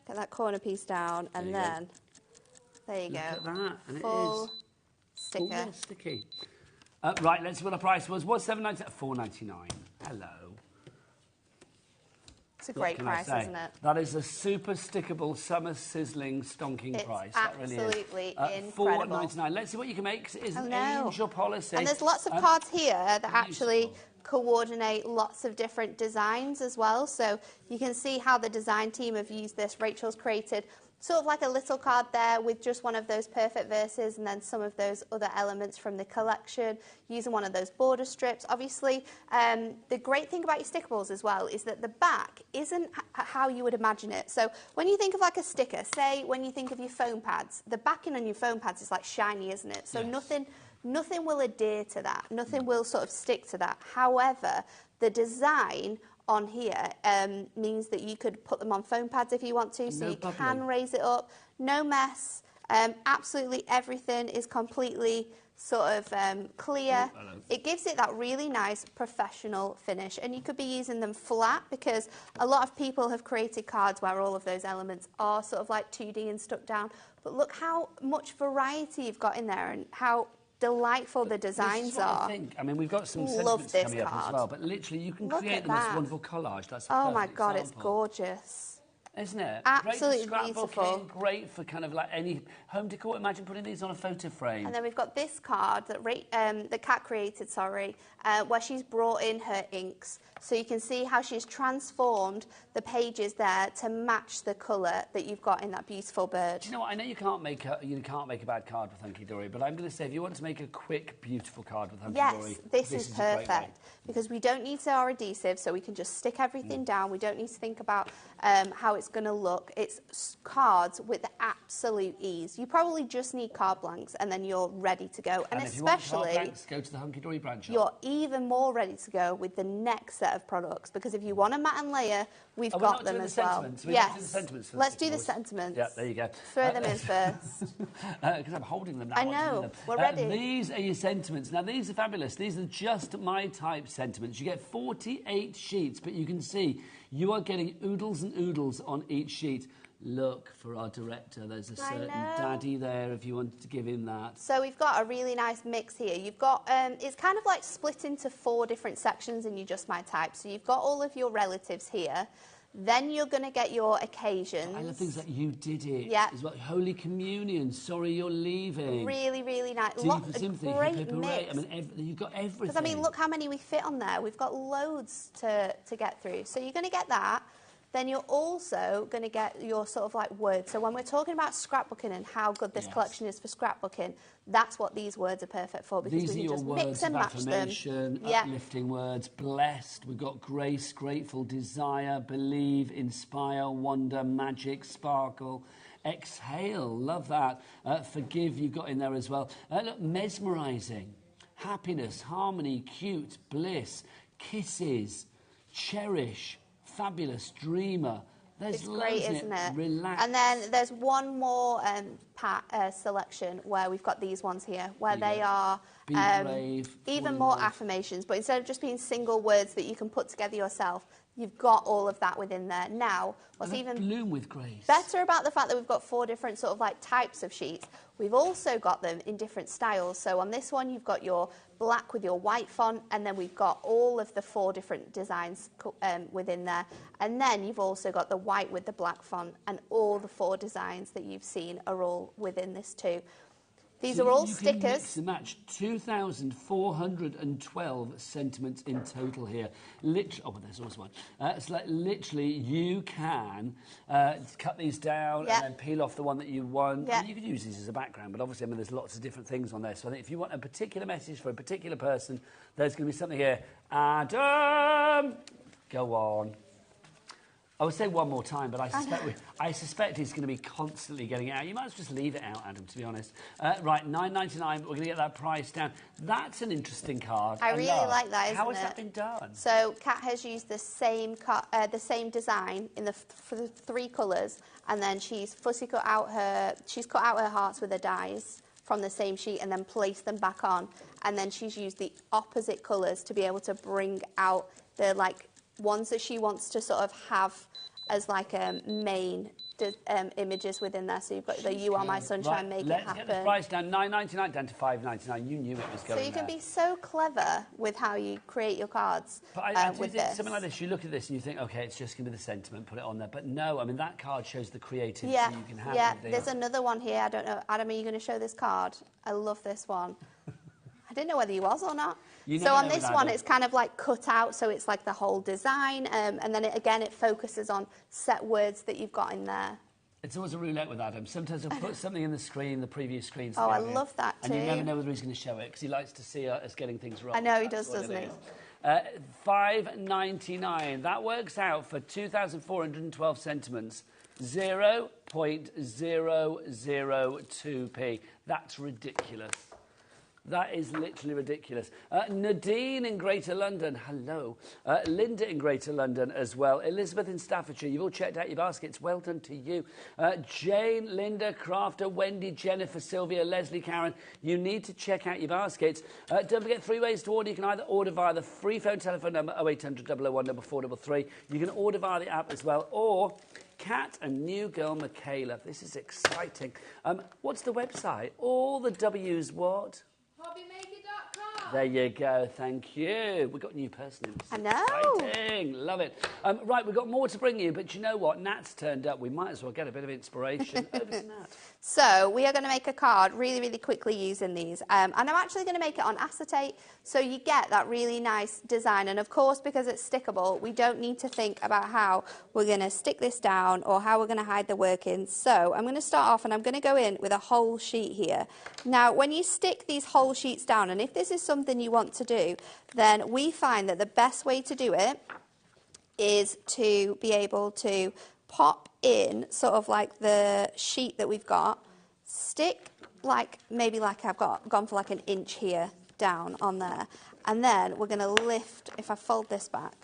Get that corner piece down, and then there you go. Look at that, and full it is sticker. Full sticky. Right, let's see what the price was. Was $7.99? $4.99. Hello. It's a great price, isn't it? That is a super stickable, summer sizzling, stonking price. That really is. Absolutely incredible. $4.99. Let's see what you can make. It is an angel policy. And there's lots of cards here that actually coordinate lots of different designs as well. So you can see how the design team have used this. Rachel's created sort of like a little card there with just one of those perfect verses and then some of those other elements from the collection, using one of those border strips. Obviously, the great thing about your stickables as well is that the back isn't how you would imagine it. So when you think of like a sticker, say when you think of your foam pads, the backing on your foam pads is like shiny, isn't it? So nothing will adhere to that. Nothing will sort of stick to that. However, the design on here means that you could put them on foam pads if you want to, so you can raise it up. No mess. Absolutely everything is completely sort of clear. It gives it that really nice professional finish, and you could be using them flat because a lot of people have created cards where all of those elements are sort of like 2D and stuck down. But look how much variety you've got in there and how delightful the designs are. I think. I mean, we've got some sentiments coming up as well, but literally you can create the most wonderful collage. That's a oh my God, example. It's gorgeous. Isn't it? Absolutely great for beautiful. scrapbooking, great for kind of like any home decor. Imagine putting these on a photo frame. And then we've got this card that Kat created, where she's brought in her inks. So you can see how she's transformed the pages there to match the colour that you've got in that beautiful bird. Do you know what? I know you can't make a bad card with Hunky Dory, but I'm going to say if you want to make a quick, beautiful card with Hunky Dory, this is perfect because we don't need our adhesive, so we can just stick everything down. We don't need to think about how it's going to look. It's cards with absolute ease. You probably just need card blanks, and then you're ready to go. And especially, if you want card blanks, go to the Hunky Dory branch shop. You're even more ready to go with the next set of products because if you want a matte and layer, we've got them as well. Yes, let's do the sentiments. Yeah, there you go. Throw them in first. Because I'm holding them now. I know. We're ready. These are your sentiments. Now, these are fabulous. These are just my type sentiments. You get 48 sheets, but you can see you are getting oodles and oodles on each sheet. Look for our director. There's a certain daddy there if you wanted to give him that. So we've got a really nice mix here. You've got, it's kind of like split into 4 different sections in your Just My Type. So you've got all of your relatives here. Then you're going to get your occasions. I love things like You Did It. Yeah. As well, Holy Communion, Sorry You're Leaving. Really, really nice. Deeper Sympathy, great mix. I mean, you've got everything. Because, I mean, look how many we fit on there. We've got loads to get through. So you're going to get that. Then you're also going to get your sort of like words. So when we're talking about scrapbooking and how good this collection is for scrapbooking, that's what these words are perfect for because these we can are just your mix and match them. Uplifting words, blessed. We've got grace, grateful, desire, believe, inspire, wonder, magic, sparkle, exhale. Love that. Forgive you've got in there as well. Look, mesmerising, happiness, harmony, cute, bliss, kisses, cherish, fabulous, dreamer. It's great, isn't it? Relax. And then there's one more selection where we've got these ones here, where they are brave, even more affirmations. But instead of just being single words that you can put together yourself, you've got all of that within there. Now, what's even bloom with grace. better about the fact that we've got 4 different sort of like types of sheets, we've also got them in different styles. So on this one, you've got your black with your white font, and then we've got all of the 4 different designs within there. And then you've also got the white with the black font, and all the 4 designs that you've seen are all within this too. These are all stickers. You can mix and match 2,412 sentiments in total here. Oh, but there's also one. It's like literally you can cut these down and then peel off the one that you want. I mean, you could use these as a background, but obviously, I mean, there's lots of different things on there. So I think if you want a particular message for a particular person, there's going to be something here. Adam, go on. I would say one more time, but I suspect he's going to be constantly getting it out. You might as well just leave it out, Adam, to be honest. Right, $9.99, but we're going to get that price down. That's an interesting card. I really like that, isn't it? How has that been done? So Kat has used the same design in for the 3 colours, and then she's cut out her hearts with her dies from the same sheet and then placed them back on. And then she's used the opposite colours to be able to bring out the ones that she wants to sort of have as like main images within there. So you've got the You Are My Sunshine, Make It Happen. Let's get the price down, $9.99 down to $5.99. You knew it was going So you can be so clever with how you create your cards with this. Something like this, you look at this and you think, OK, it's just going to be the sentiment, put it on there. But no, I mean, that card shows the creativity you can have. Yeah, there's another one here. I don't know. Adam, are you going to show this card? I love this one. I didn't know whether he was or not. So on this one, it's kind of like cut out, so it's like the whole design, and then it focuses on set words that you've got in there. It's always a roulette with Adam. Sometimes he'll put something in the screen, the previous screen. Oh, I love that too. And you never know whether he's going to show it, because he likes to see us getting things wrong. I know he does, doesn't he? $5.99. That works out for 2,412 sentiments. 0.002p. That's ridiculous. That is literally ridiculous. Nadine in Greater London, hello. Linda in Greater London as well. Elizabeth in Staffordshire, you've all checked out your baskets. Well done to you. Jane, Linda, Crafter, Wendy, Jennifer, Sylvia, Leslie, Karen, you need to check out your baskets. Don't forget 3 ways to order. You can either order via the free phone telephone number 0800 001 433. You can order via the app as well, or Kat and new girl Michaela. This is exciting. What's the website? All the W's what? HobbyMaker.com. There you go, thank you. We've got a new person in. I know. Exciting, love it. Right, we've got more to bring you, but you know what? Nat's turned up. We might as well get a bit of inspiration. Over to Nat. So we are going to make a card really, really quickly using these. And I'm actually going to make it on acetate, so you get that really nice design. And of course, because it's stickable, we don't need to think about how we're going to stick this down or how we're going to hide the workings. So I'm going to start off and I'm going to go in with a whole sheet here. Now, when you stick these whole sheets down, and if this is something you want to do, then we find that the best way to do it is to be able to pop in sort of like the sheet that we've got, stick like maybe like I've gone for like an inch here down on there, and then we're going to lift, if I fold this back,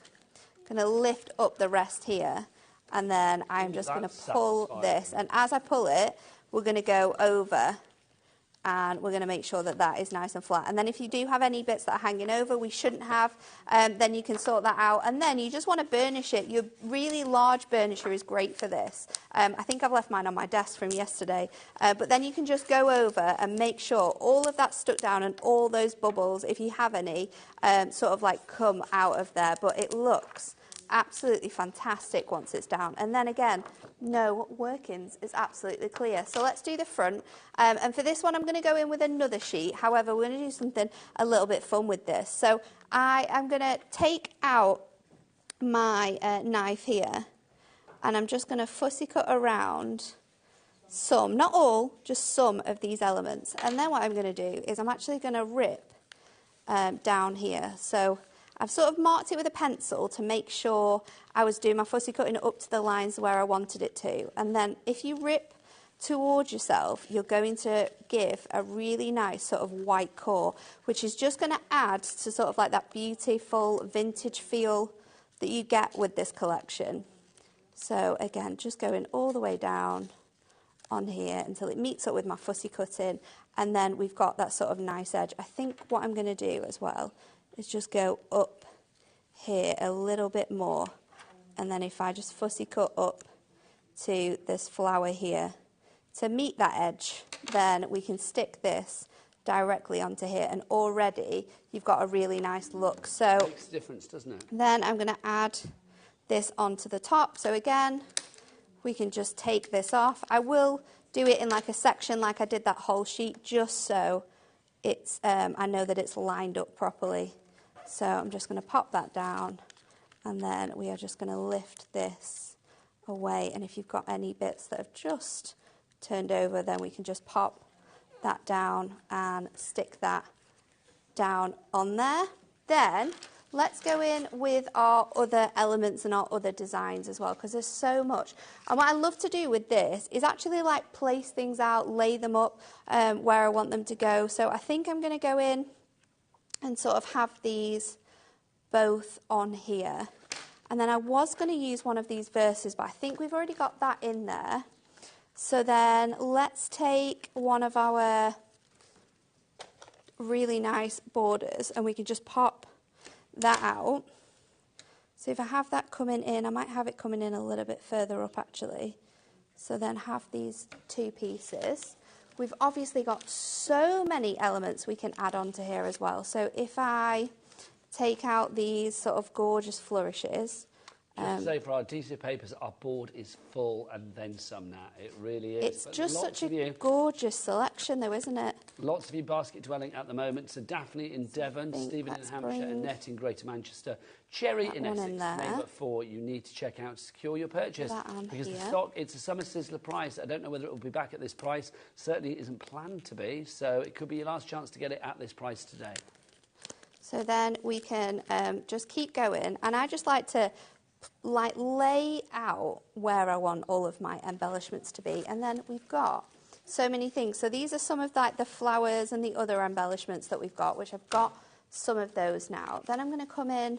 going to lift up the rest here, and then I'm just going to pull this, and as I pull it, we're going to go over and we're going to make sure that that is nice and flat. And then if you do have any bits that are hanging over, we shouldn't have, then you can sort that out. And then you just want to burnish it. Your really large burnisher is great for this. I think I've left mine on my desk from yesterday. But then you can just go over and make sure all of that's stuck down and all those bubbles, if you have any, sort of like come out of there. But it looks absolutely fantastic once it's down. And then again, no workings, is absolutely clear. So let's do the front. And for this one, I'm going to go in with another sheet. However, we're going to do something a little bit fun with this. So I am going to take out my knife here, and I'm just going to fussy cut around some, not all, just some of these elements. And then what I'm going to do is I'm actually going to rip down here. So I've sort of marked it with a pencil to make sure I was doing my fussy cutting up to the lines where I wanted it to. And then if you rip towards yourself, you're going to give a really nice sort of white core, which is just going to add to sort of like that beautiful vintage feel that you get with this collection. So again, just going all the way down on here until it meets up with my fussy cutting, and then we've got that sort of nice edge. I think what I'm going to do as well is just go up here a little bit more, and then if I just fussy cut up to this flower here to meet that edge, then we can stick this directly onto here, and already you've got a really nice look. So it makes a difference, doesn't it? Then I'm going to add this onto the top. So again, we can just take this off. I will do it in like a section like I did that whole sheet, just so it's I know that it's lined up properly. So I'm just going to pop that down, and then we are just going to lift this away. And if you've got any bits that have just turned over, then we can just pop that down and stick that down on there. Then let's go in with our other elements and our other designs as well, because there's so much. And what I love to do with this is actually like place things out, lay them up where I want them to go. So I think I'm going to go in and sort of have these both on here. And then I was going to use one of these verses, but I think we've already got that in there. So then let's take one of our really nice borders, and we can just pop that out. So if I have that coming in, I might have it coming in a little bit further up actually. So then have these two pieces. We've obviously got so many elements we can add onto here as well. So if I take out these sort of gorgeous flourishes. Just to say, for our adhesive papers, our board is full and then some now. It really is. It's just such a gorgeous selection though, isn't it? Lots of you basket dwelling at the moment. So Daphne in Devon, Stephen in Hampshire, Annette in Greater Manchester, Cherry in Essex, name but 4 you need to check out to secure your purchase. Because the stock, it's a summer sizzler price. I don't know whether it will be back at this price. Certainly it isn't planned to be. So it could be your last chance to get it at this price today. So then we can just keep going. And I just like to lay out where I want all of my embellishments to be. And then we've got so many things. So these are some of like the flowers and the other embellishments that we've got, which I've got some of those now. Then I'm going to come in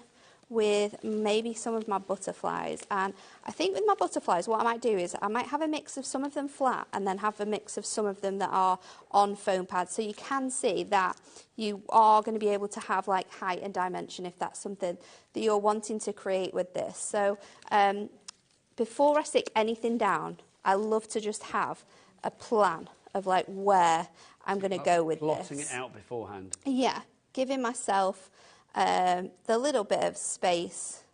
with maybe some of my butterflies. And I think with my butterflies, what I might do is I might have a mix of some of them flat and then have a mix of some of them that are on foam pads. So you can see that you are going to be able to have like height and dimension if that's something that you're wanting to create with this. So before I stick anything down, I love to just have a plan of like where I'm going to go with this. Plotting it out beforehand. Yeah, giving myself the little bit of space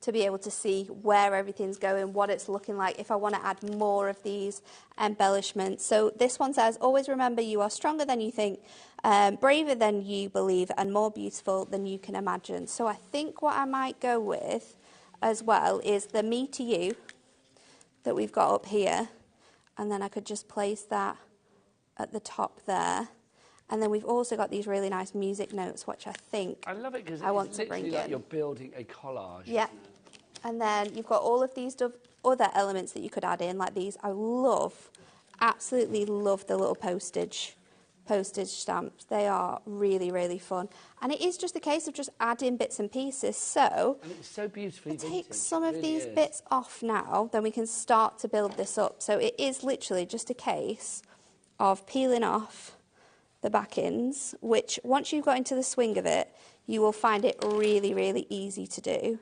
to be able to see where everything's going, what it's looking like, if I want to add more of these embellishments. So this one says, always remember you are stronger than you think, braver than you believe, and more beautiful than you can imagine. So I think what I might go with as well is the me to you that we've got up here. And then I could just place that at the top there. And then we've also got these really nice music notes, which I think I love it because I want to bring in. Like you're building a collage. Yeah. And then you've got all of these other elements that you could add in, like these. I love, absolutely love the little postage stamps. They are really, really fun. And it is just a case of just adding bits and pieces. So, and it's so beautifully take some of these bits off now, then we can start to build this up. So it is literally just a case of peeling off the backings, which once you've got into the swing of it, you will find it really, really easy to do.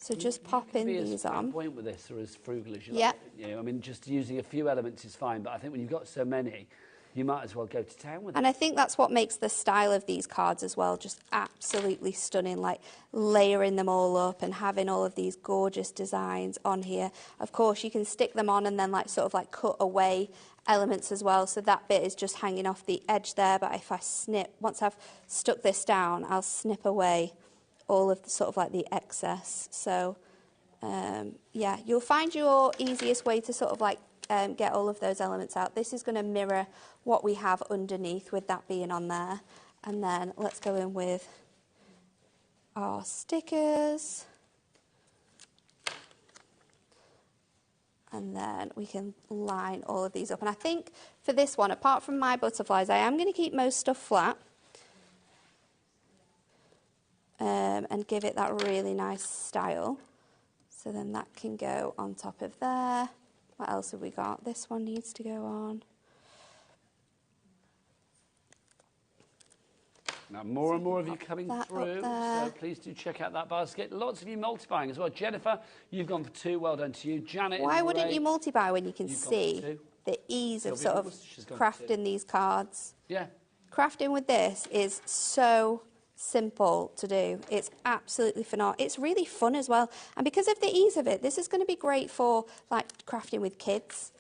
So just popping these on. Point with this, or as frugal as you like. Yeah. I mean, just using a few elements is fine, but I think when you've got so many, you might as well go to town with it. And I think that's what makes the style of these cards as well just absolutely stunning, like layering them all up and having all of these gorgeous designs on here. Of course, you can stick them on and then like sort of like cut away elements as well, so that bit is just hanging off the edge there, but if I snip, once I've stuck this down, I'll snip away all of the sort of like the excess. So yeah, you'll find your easiest way to sort of like get all of those elements out. This is going to mirror what we have underneath with that being on there. And then let's go in with our stickers. And then we can line all of these up. And I think for this one, apart from my butterflies, I am going to keep most stuff flat. And give it that really nice style. So then that can go on top of there. What else have we got? This one needs to go on. Now, more and more of you coming through, so please do check out that basket. Lots of you multi-buying as well. Jennifer, you've gone for 2. Well done to you. Janet, why wouldn't you multi-buy when you can see the ease of sort of crafting these cards? Yeah. Crafting with this is so simple to do. It's absolutely phenomenal. It's really fun as well. And because of the ease of it, this is going to be great for like crafting with kids.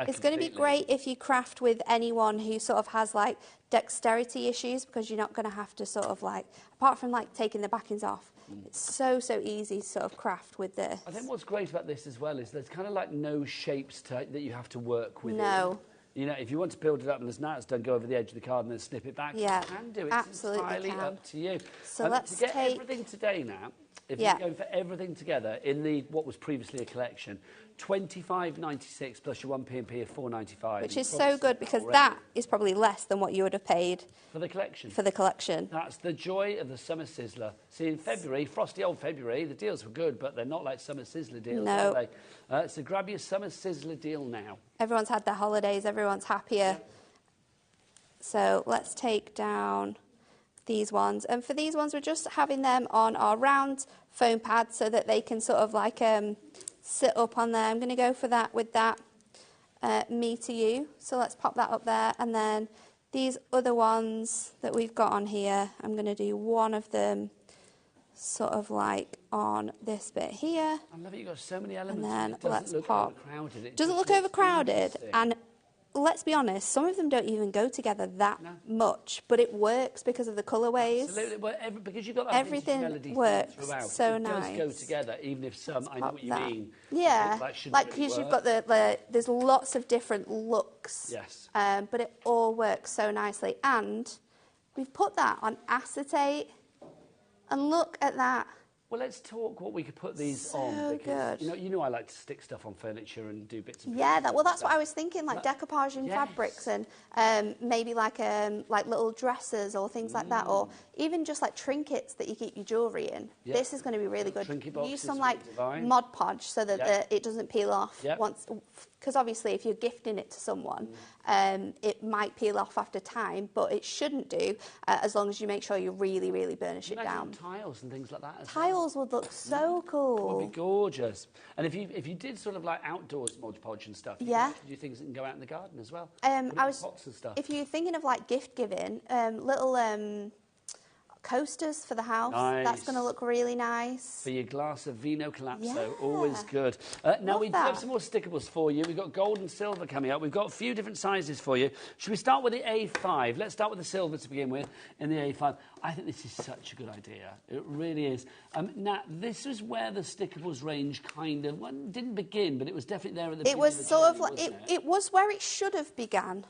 It's going to be great if you craft with anyone who sort of has like dexterity issues, because you're not going to have to sort of like, apart from like taking the backings off, it's so easy to sort of craft with this. I think what's great about this as well is there's kind of like no shapes that you have to work with. No. You know, if you want to build it up and there's now it's done, go over the edge of the card and then snip it back. Yeah, you can do it. absolutely It's entirely up to you. So let's to get everything today now. If you're going for everything together in the what was previously a collection, $25.96 plus your 1 P&P of $4.95. Which is so good, because that is probably less than what you would have paid for the collection. For the collection. That's the joy of the Summer Sizzler. See, in February, frosty old February, the deals were good, but they're not like Summer Sizzler deals, are they? So grab your Summer Sizzler deal now. Everyone's had their holidays, everyone's happier. Yeah. So let's take down these ones. And for these ones, we're just having them on our round foam pads so that they can sort of like sit up on there. I'm going to go for that with that me to you. So let's pop that up there. And then these other ones that we've got on here, I'm going to do one of them sort of like on this bit here. I love it. You've got so many elements. And then let's pop. Overcrowded. Doesn't look overcrowded. And let's be honest, some of them don't even go together that much, but it works because of the colourways. Absolutely, well, because you've got that everything melody works throughout. so it nice. Does go together, even if some. I know what you mean. Yeah, like because you've got there's lots of different looks. Yes. But it all works so nicely, and we've put that on acetate, and look at that. Well, let's talk what we could put these on. Because, you know I like to stick stuff on furniture and do bits and pieces. Yeah, that's what I was thinking, like decoupage in fabrics and maybe like little dresses or things like that, or even just like trinkets that you keep your jewellery in. Yep. This is going to be really good. Use some like Mod Podge so that it doesn't peel off once. Because obviously if you're gifting it to someone, it might peel off after time, but it shouldn't do as long as you make sure you really, really burnish it down. Tiles and things like that. Tiles would look so cool. It would be gorgeous. And if you did sort of like outdoors Mod Podge and stuff, you can do things that can go out in the garden as well. Pots and stuff. If you're thinking of like gift giving, little coasters for the house. Nice. That's going to look really nice. For your glass of Vino Collapso, always good. Now we do have some more stickables for you. We've got gold and silver coming up. We've got a few different sizes for you. Should we start with the A5? Let's start with the silver to begin with in the A5. I think this is such a good idea. It really is. Now, this was where the stickables range kind of, well, didn't begin, but it was definitely there at the beginning. It was sort of like, it was where it should have began.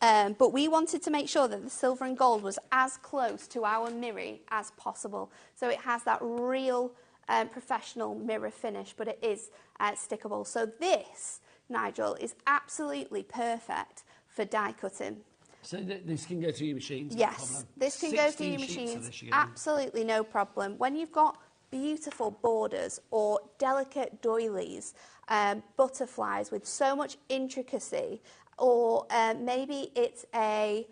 But we wanted to make sure that the silver and gold was as close to our mirror as possible. So it has that real professional mirror finish, but it is stickable. So this, Nigel, is absolutely perfect for die cutting. So this can go through your machines? Yes, this can go through your machines. Absolutely no problem. When you've got beautiful borders or delicate doilies, butterflies with so much intricacy, or maybe it's a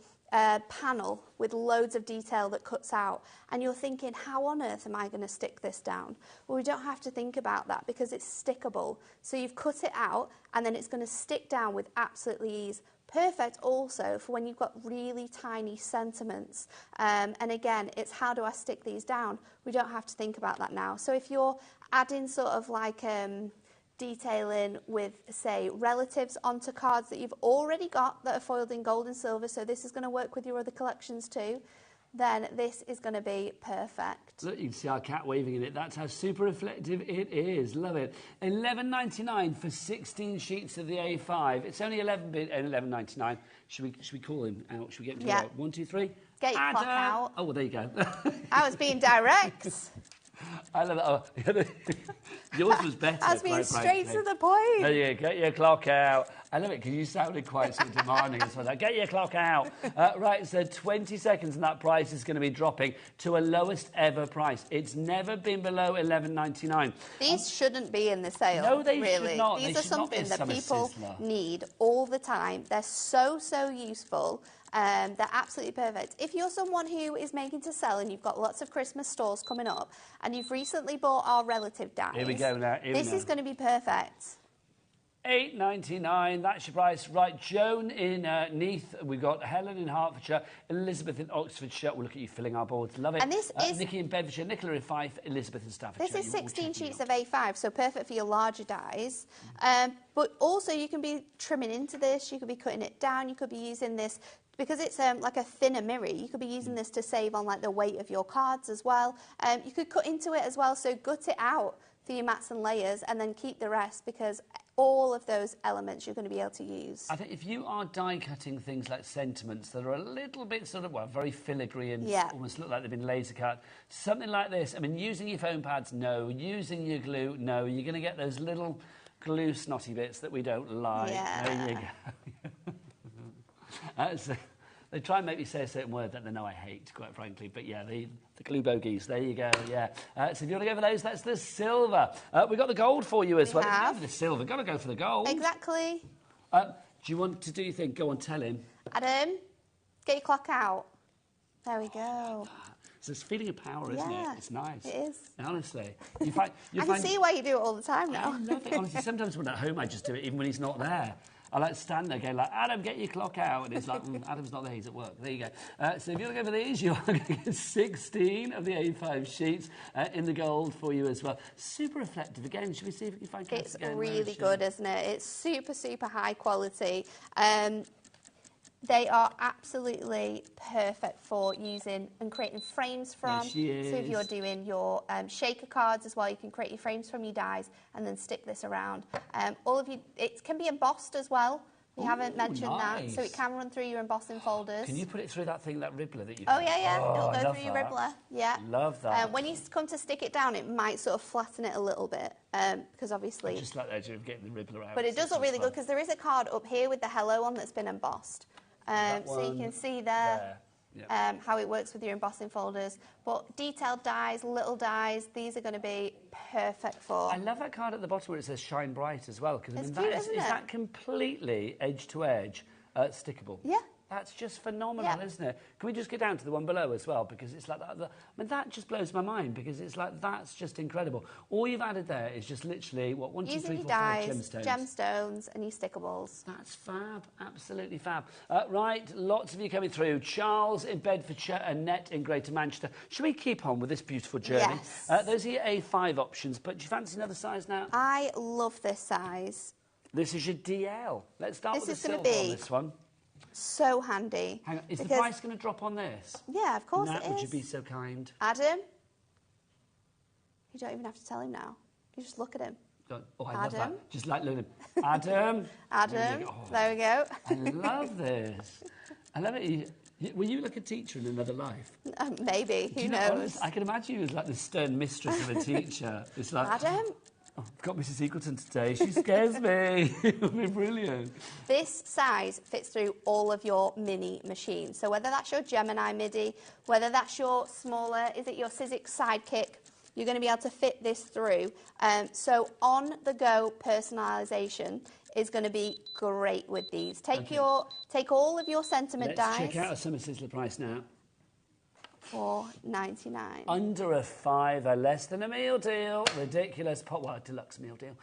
panel with loads of detail that cuts out, and you're thinking, how on earth am I going to stick this down? Well, we don't have to think about that because it's stickable. So you've cut it out, and then it's going to stick down with absolutely ease. Perfect also for when you've got really tiny sentiments. And again, it's how do I stick these down? We don't have to think about that now. So if you're adding sort of like detailing with, say, relatives onto cards that you've already got that are foiled in gold and silver, so this is going to work with your other collections too, then this is going to be perfect. Look, you can see our cat waving in it. That's how super reflective it is. Love it. $11.99 for 16 sheets of the A5. It's only $11.99. Should we call him out? Should we get him to out? 1, 2, 3. Get your clock out. Oh, well, there you go. I was being direct. I love that. Yours was better. I was being straight to the point. There you go. Get your clock out. I love it because you sounded quite sort of demanding as well. Get your clock out. Right, so 20 seconds and that price is going to be dropping to a lowest ever price. It's never been below $11.99. These shouldn't be in the sale. No, they really. should not. These are something that people need all the time. They're so useful. They're absolutely perfect. If you're someone who is making to sell and you've got lots of Christmas stores coming up and you've recently bought our relative dies, here we go now. This is going to be perfect. $8.99, that's your price. Right, Joan in Neath, we've got Helen in Hertfordshire, Elizabeth in Oxfordshire. We'll look at you filling our boards, love it. And this is Nikki in Bedfordshire, Nicola in Fife, Elizabeth in Staffordshire. This is 16 sheets of A5, so perfect for your larger dies. But also you can be trimming into this, you could be cutting it down, you could be using this because it's like a thinner mirror. You could be using this to save on like the weight of your cards as well. You could cut into it as well, so gut it out for your mats and layers and then keep the rest because all of those elements you're going to be able to use. I think if you are die cutting things like sentiments that are a little bit sort of, well, very filigree and almost look like they've been laser cut, something like this, I mean, using your foam pads, no. Using your glue, no. You're going to get those little glue snotty bits that we don't like. Yeah. There you go. So they try and make me say a certain word that they know I hate, quite frankly. But yeah, the glue bogies, there you go, yeah. So if you want to go for those, that's the silver. We've got the gold for you as well. Go for the silver, got to go for the gold. Exactly. Do you want to do your thing? Go on, tell him. Adam, get your clock out. There we go. It's this feeling of power, isn't it? It's nice. It is. Honestly. I can see why you do it all the time now. I love it. Honestly, sometimes when I'm at home, I just do it even when he's not there. I like stand there going like, Adam, get your clock out. And it's like, Adam's not there, he's at work. There you go. So if you want to go for these, you are going to get 16 of the A5 sheets in the gold for you as well. Super reflective. Again, should we see if we can find It's really good, isn't it? It's super, super high quality. They are absolutely perfect for using and creating frames from. Yes, she is. So if you're doing your shaker cards as well, you can create your frames from your dies and then stick this around. All of you, it can be embossed as well. We haven't mentioned that, so it can run through your embossing folders. Can you put it through that thing, that ribbler that you? Oh yeah, Oh, it'll I go love through your that. ribbler. Yeah, Love that. When you come to stick it down, it might sort of flatten it a little bit because obviously. I just like the idea of getting the ribbler out. But it does look really good because there is a card up here with the hello on that's been embossed. So you can see there how it works with your embossing folders. But detailed dies, little dies, these are going to be perfect for. I love that card at the bottom where it says shine bright as well, because I mean, cute, is that completely edge to edge stickable? Yeah. That's just phenomenal, isn't it? Can we just get down to the one below as well? Because it's like that. I mean, that just blows my mind because it's like, that's just incredible. All you've added there is just literally, what, 1, 2, 3, 4, 5 gemstones. Gemstones and your stickables. That's fab, absolutely fab. Right, lots of you coming through. Charles in Bedfordshire, Annette in Greater Manchester. Should we keep on with this beautiful journey? Yes. Those are your A5 options, but do you fancy another size now? I love this size. This is your DL. Let's start with the silver on this one. So handy. Hang on, is the price going to drop on this? Yeah, of course Nat, it is. would you be so kind? Adam? You don't even have to tell him now. You just look at him. Oh, I love that. Just like looking at him. Adam. There we go. I love this. I love it. Were you like a teacher in another life? Maybe. Who knows? I can imagine you as like the stern mistress of a teacher. It's like, Adam? Oh, I've got Mrs. Eagleton today. She scares me. It'll be brilliant. This size fits through all of your mini machines. So whether that's your Gemini MIDI, whether that's your smaller, is it your Sizzix Sidekick, you're going to be able to fit this through. So on-the-go personalisation is going to be great with these. Take all of your sentiment dies. Let's check out a Summer Sizzler price now. $4.99. Under a fiver, less than a meal deal. Ridiculous. Well, a deluxe meal deal.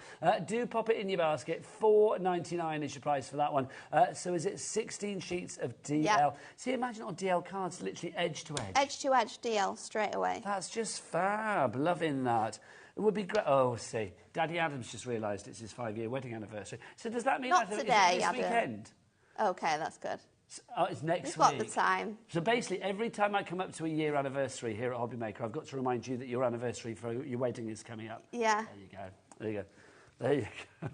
Do pop it in your basket. $4.99 is your price for that one. So is it 16 sheets of DL? Yep. See, imagine on DL cards, literally edge to edge. Edge to edge DL straight away. That's just fab. Loving that. It would be great. Oh, see, Daddy Adam's just realised it's his 5-year wedding anniversary. So does that mean Not today, this Adam. weekend? Okay, that's good. Oh, it's next We've week. got the time. So basically, every time I come up to a year anniversary here at HobbyMaker, I've got to remind you that your anniversary for your wedding is coming up. Yeah. There you go. There you go. There you go.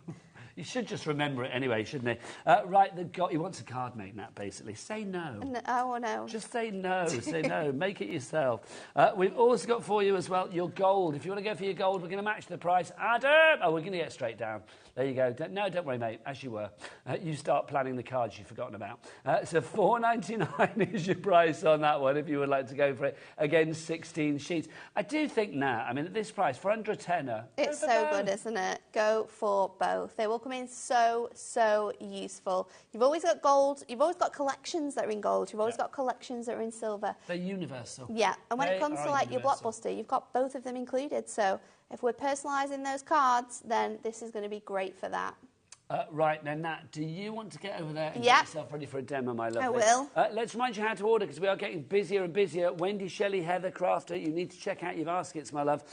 You should just remember it anyway, shouldn't he? Right, he wants a card made, Nat, basically. Say no. Oh, no. Just say no. Say no. Make it yourself. We've also got for you as well your gold. If you want to go for your gold, we're going to match the price. Adam! Oh, we're going to get straight down. There you go. No, don't worry, mate. As you were. You start planning the cards you've forgotten about. So $4.99 is your price on that one if you would like to go for it. Again, 16 sheets. I do think, Nat, I mean, at this price, for under a tenner... It's so good, isn't it? Go for both. They will come in so, so useful. You've always got gold. You've always got collections that are in gold. You've always got collections that are in silver. They're universal. Yeah, and when it comes to like your blockbuster, you've got both of them included. So if we're personalising those cards, then this is going to be great for that. Right, now, Nat, do you want to get over there and get yourself ready for a demo, my lovely? I will. Let's remind you how to order, because we are getting busier and busier. Wendy, Shelley, Heather, Crafter, you need to check out your baskets, my love.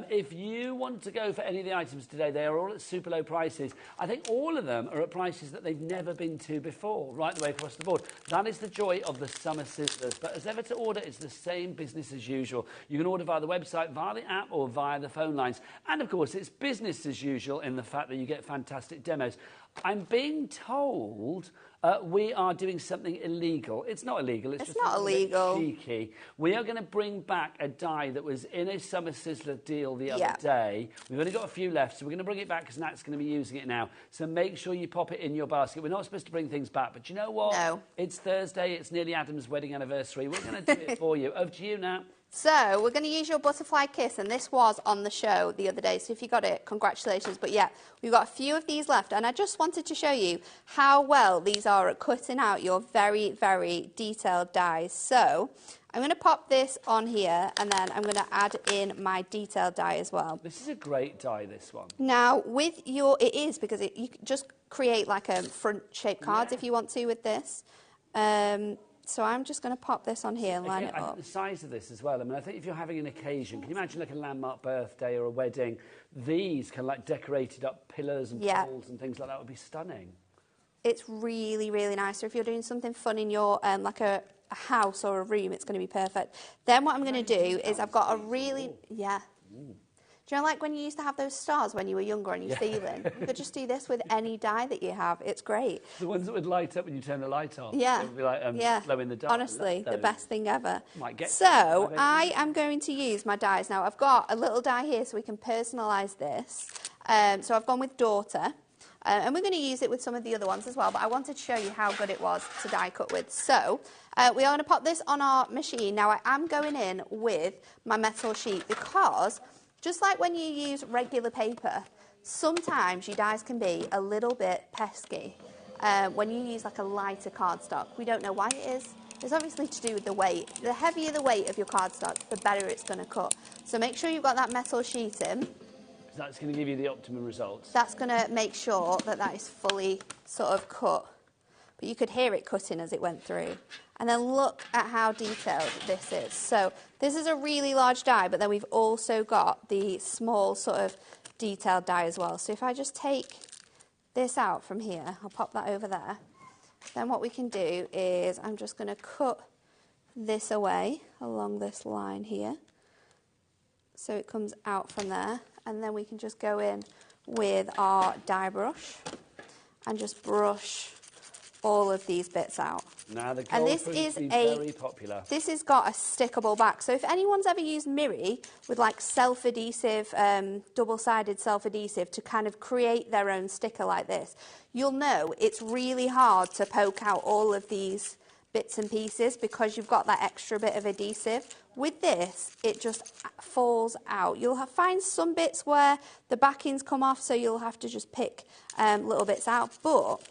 If you want to go for any of the items today, they are all at super low prices. I think all of them are at prices that they've never been to before, right the way across the board. That is the joy of the Summer Sizzlers. But as ever to order, it's the same business as usual. You can order via the website, via the app, or via the phone lines. And, of course, it's business as usual in the fact that you get fantastic demos. I'm being told we are doing something illegal. It's not illegal. It's just not illegal. Cheeky. We are going to bring back a die that was in a Summer Sizzler deal the other day. We've only got a few left, so we're going to bring it back because Nat's going to be using it now. So make sure you pop it in your basket. We're not supposed to bring things back, but you know what? No. It's Thursday. It's nearly Adam's wedding anniversary. We're going to do it for you. Over to you, Nat. So we're going to use your butterfly kiss, and this was on the show the other day, so if you got it, congratulations. But yeah, we've got a few of these left, and I just wanted to show you how well these are at cutting out your very, very detailed dies. So I'm going to pop this on here, and then I'm going to add in my detailed die as well. This is a great die, this one. Now, with your... It is, because you can just create like a front-shaped cards if you want to with this. So I'm just going to pop this on here and line it up. The size of this as well. I mean, I think if you're having an occasion, can you imagine like a landmark birthday or a wedding? These kind of like decorated up pillars and poles and things like that would be stunning. It's really, really nice. So if you're doing something fun in your, like a house or a room, it's going to be perfect. Then what I'm going to do is I've got a really... Do you know, like when you used to have those stars when you were younger on your ceiling? You could just do this with any die that you have. It's great. The ones that would light up when you turn the light on. Yeah. It would be like glow in the dark. Honestly, the best thing ever. So I am going to use my dies. Now, I've got a little die here so we can personalise this. So I've gone with Daughter. And we're going to use it with some of the other ones as well. But I wanted to show you how good it was to die cut with. So we are going to pop this on our machine. Now, I am going in with my metal sheet because... just like when you use regular paper, sometimes your dies can be a little bit pesky when you use like a lighter cardstock. We don't know why it is. It's obviously to do with the weight. The heavier the weight of your cardstock, the better it's going to cut. So make sure you've got that metal sheet in. That's going to give you the optimum results. That's going to make sure that that is fully sort of cut. But you could hear it cutting as it went through. And then look at how detailed this is. So this is a really large die, but then we've also got the small sort of detailed die as well. So if I just take this out from here, I'll pop that over there. Then what we can do is I'm just going to cut this away along this line here. So it comes out from there. And then we can just go in with our die brush and just brush all of these bits out. Now the and this is very popular. This has got a stickable back. So if anyone's ever used Miri with like self-adhesive, double-sided self-adhesive to kind of create their own sticker like this, you'll know it's really hard to poke out all of these bits and pieces because you've got that extra bit of adhesive. With this, it just falls out. You'll find some bits where the backings come off, so you'll have to just pick little bits out. But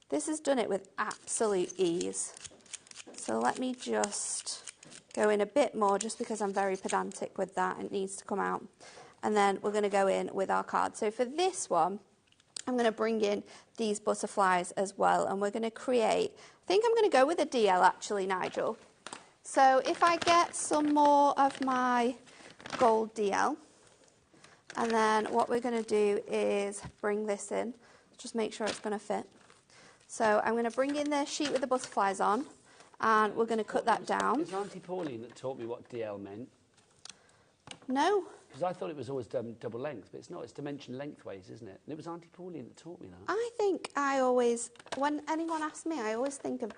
this has done it with absolute ease. So let me just go in a bit more, just because I'm very pedantic with that. It needs to come out. And then we're going to go in with our card. So for this one, I'm going to bring in these butterflies as well. And we're going to create, I think I'm going to go with a DL actually, Nigel. So if I get some more of my gold DL, and then what we're going to do is bring this in, just make sure it's going to fit. So I'm going to bring in the sheet with the butterflies on, and we're going to cut that down. It was Auntie Pauline that taught me what DL meant. No. Because I thought it was always double length, but it's not. It's dimension lengthways, isn't it? And it was Auntie Pauline that taught me that. I think I always, when anyone asks me, I always think of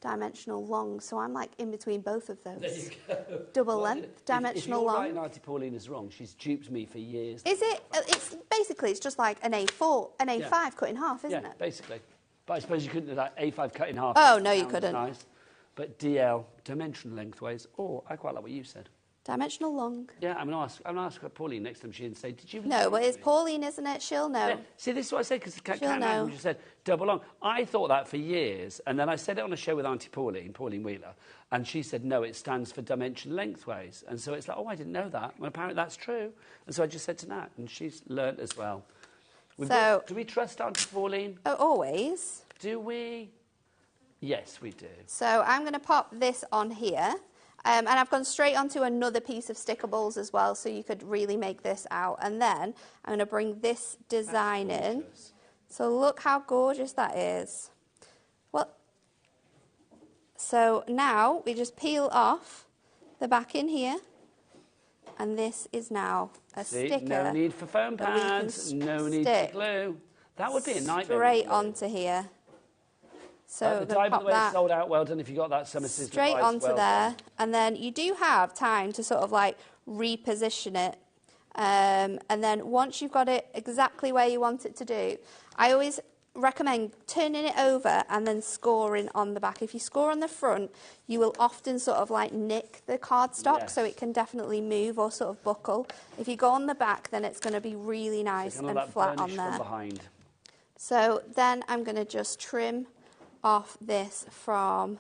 dimensional long, so I'm like in between both of those. There you go. Double length, dimensional long. If you're right and Auntie Pauline is wrong, she's duped me for years. Is it? It's basically, it's just like an A4, an A5 cut in half, isn't it? Yeah, basically. But I suppose you couldn't do that A5 cut in half. Oh, no, you couldn't. Nice. But DL, dimensional lengthways. Oh, I quite like what you said. Dimensional long. Yeah, I'm going to ask Pauline next time and say, did you... No, but it's Pauline, isn't it? She'll know. Yeah. See, this is what I said, because She'll know. just said double long. I thought that for years, and then I said it on a show with Auntie Pauline Wheeler, and she said, no, it stands for dimension lengthways. And so it's like, oh, I didn't know that. Well, apparently that's true. And so I just said to Nat, and she's learnt as well. Do we trust Auntie Pauline? Oh, always. Do we? Yes, we do. So I'm going to pop this on here. And I've gone straight onto another piece of stickables as well, so you could really make this out. And then I'm going to bring this design in. So look how gorgeous that is. Well, so now we just peel off the back in here. And this is now a sticker. No need for foam pads, no need for glue. That would be a nightmare. Straight onto here. So the die, by the way, is sold out. Well done if you got that summer sizzler. Straight onto there. And then you do have time to sort of like reposition it. And then once you've got it exactly where you want it to do, I always recommend turning it over and then scoring on the back. If you score on the front, you will often sort of like nick the cardstock, so it can definitely move or sort of buckle. If you go on the back, then it's going to be really nice and flat on there. Behind. So then I'm going to just trim off this from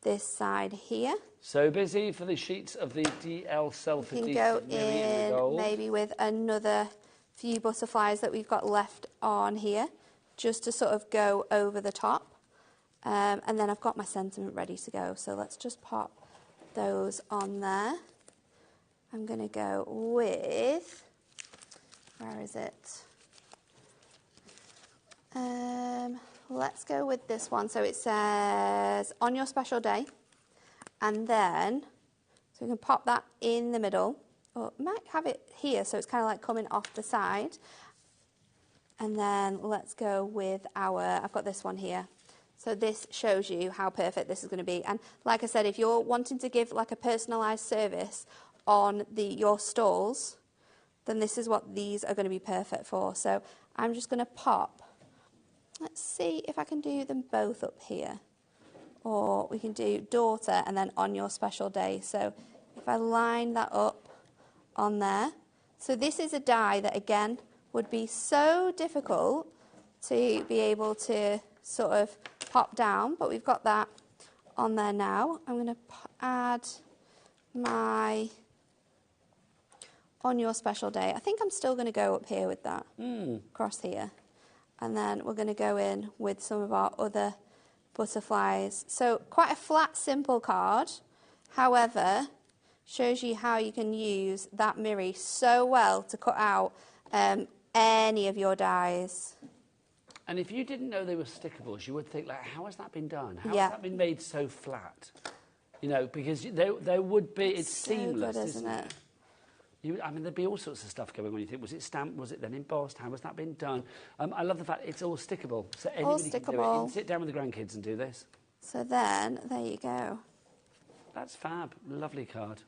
this side here. So busy for the sheets of the DL Selfie. You can go in maybe with another few butterflies that we've got left on here, just to sort of go over the top. And then I've got my sentiment ready to go. So let's just pop those on there. I'm going to go with, where is it? Let's go with this one. So it says, on your special day. And then, so we can pop that in the middle. Or might have it here, so it's kind of like coming off the side. And then let's go with our, I've got this one here. So this shows you how perfect this is going to be. And like I said, if you're wanting to give like a personalised service on your stalls, then this is what these are going to be perfect for. So I'm just going to pop, let's see if I can do them both up here. Or we can do daughter and then on your special day. So if I line that up on there. So this is a die that, again, would be so difficult to be able to sort of pop down. But we've got that on there now. I'm going to add my on your special day. I think I'm still going to go up here with that, across here. And then we're going to go in with some of our other butterflies. So quite a flat, simple card. However, shows you how you can use that Miri so well to cut out any of your dies. And if you didn't know they were stickables, you would think, like, how has that been done? How has that been made so flat? You know, because there would be, it's so seamless, good, isn't it? I mean, there'd be all sorts of stuff going on. You think, was it stamped? Was it then embossed? How has that been done? I love the fact it's all stickable. So anybody can do it. You can sit down with the grandkids and do this. So then, there you go. That's fab. Lovely card.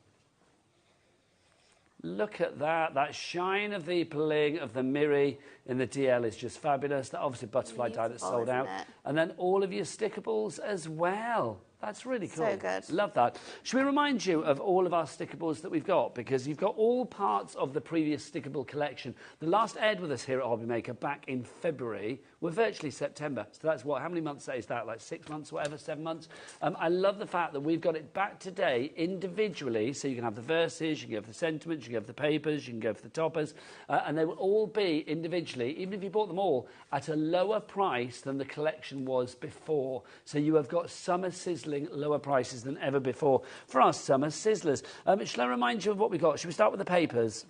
Look at that. That shine of the bling of the Miri in the DL is just fabulous. That obviously butterfly die that's sold out. And then all of your stickables as well. That's really cool. So good. Love that. Should we remind you of all of our stickables that we've got? Because you've got all parts of the previous stickable collection. The last aired with us here at HobbyMaker back in February. We're virtually September. So that's what? How many months is that? Like 6 months, whatever, 7 months? I love the fact that we've got it back today individually. So you can have the verses, you can have the sentiments, you can have the papers, you can go for the toppers. And they will all be individually, even if you bought them all, at a lower price than the collection was before. So you have got summer sizzling lower prices than ever before for our summer sizzlers. Shall I remind you of what we got? Should we start with the papers?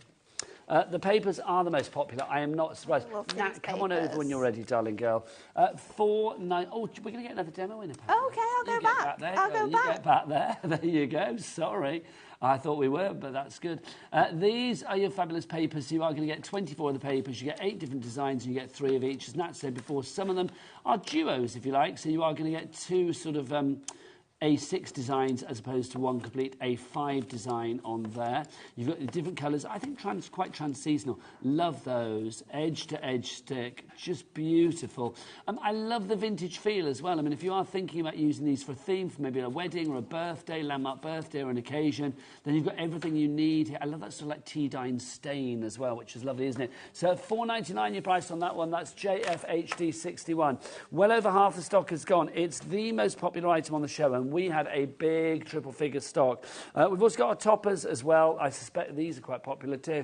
The papers are the most popular. I am not surprised. Nat, come on over when you're ready, darling girl. Oh, we're going to get another demo in a paper. Okay, I'll go back. I'll go back. You get back there. There you go. Sorry. I thought we were, but that's good. These are your fabulous papers. You are going to get 24 of the papers. You get 8 different designs and you get 3 of each. As Nat said before, some of them are duos, if you like. So you are going to get 2 sort of A6 designs as opposed to 1 complete A5 design on there. You've got the different colours. I think quite trans-seasonal. Love those. Edge-to-edge stick. Just beautiful. I love the vintage feel as well. I mean, if you are thinking about using these for a theme, for maybe a wedding or a birthday, landmark birthday or an occasion, then you've got everything you need. I love that sort of like tea dye stain as well, which is lovely, isn't it? So $4.99 your price on that one. That's JFHD61. Well over half the stock has gone. It's the most popular item on the show, and we had a big triple figure stock. We've also got our toppers as well. I suspect these are quite popular too.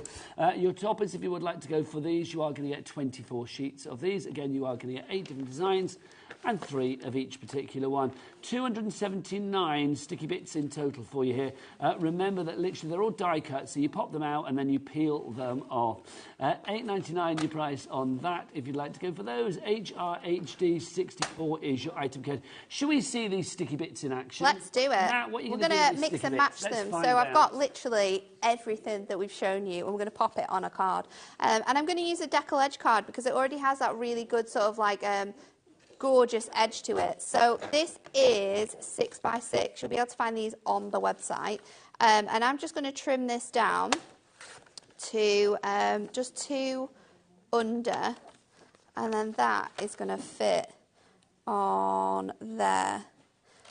Your toppers, if you would like to go for these, you are going to get 24 sheets of these. Again, you are going to get 8 different designs and 3 of each particular one. 279 sticky bits in total for you here. Remember that literally they're all die cut, so you pop them out and then you peel them off. $8.99 your price on that if you'd like to go for those. HRHD64 is your item code. Should we see these sticky bits in action? Let's do it. Nat, what are you We're going to mix and match them. So I've got literally everything that we've shown you, and we're going to pop it on a card. And I'm going to use a decal edge card because it already has that really good sort of like gorgeous edge to it. So this is 6x6. You'll be able to find these on the website. And I'm just going to trim this down to just 2 under, and then that is going to fit on there.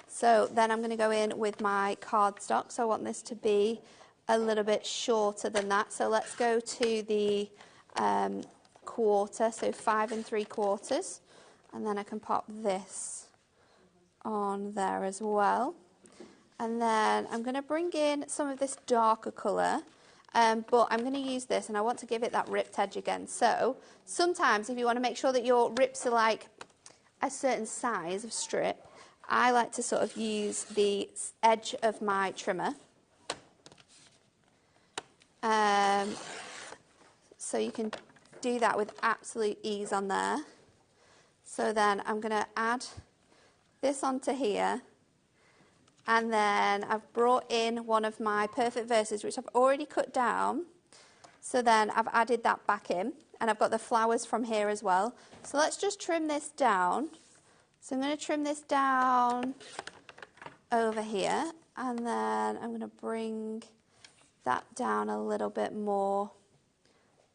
So then I'm going to go in with my cardstock. So I want this to be a little bit shorter than that. So let's go to the quarter, so 5 3/4. And then I can pop this on there as well. And then I'm going to bring in some of this darker colour, but I'm going to use this and I want to give it that ripped edge again. So sometimes if you want to make sure that your rips are like a certain size of strip, I like to sort of use the edge of my trimmer. So you can do that with absolute ease on there. So then I'm going to add this onto here. And then I've brought in one of my perfect verses, which I've already cut down. So then I've added that back in. And I've got the flowers from here as well. So let's just trim this down. So I'm going to trim this down over here. And then I'm going to bring that down a little bit more.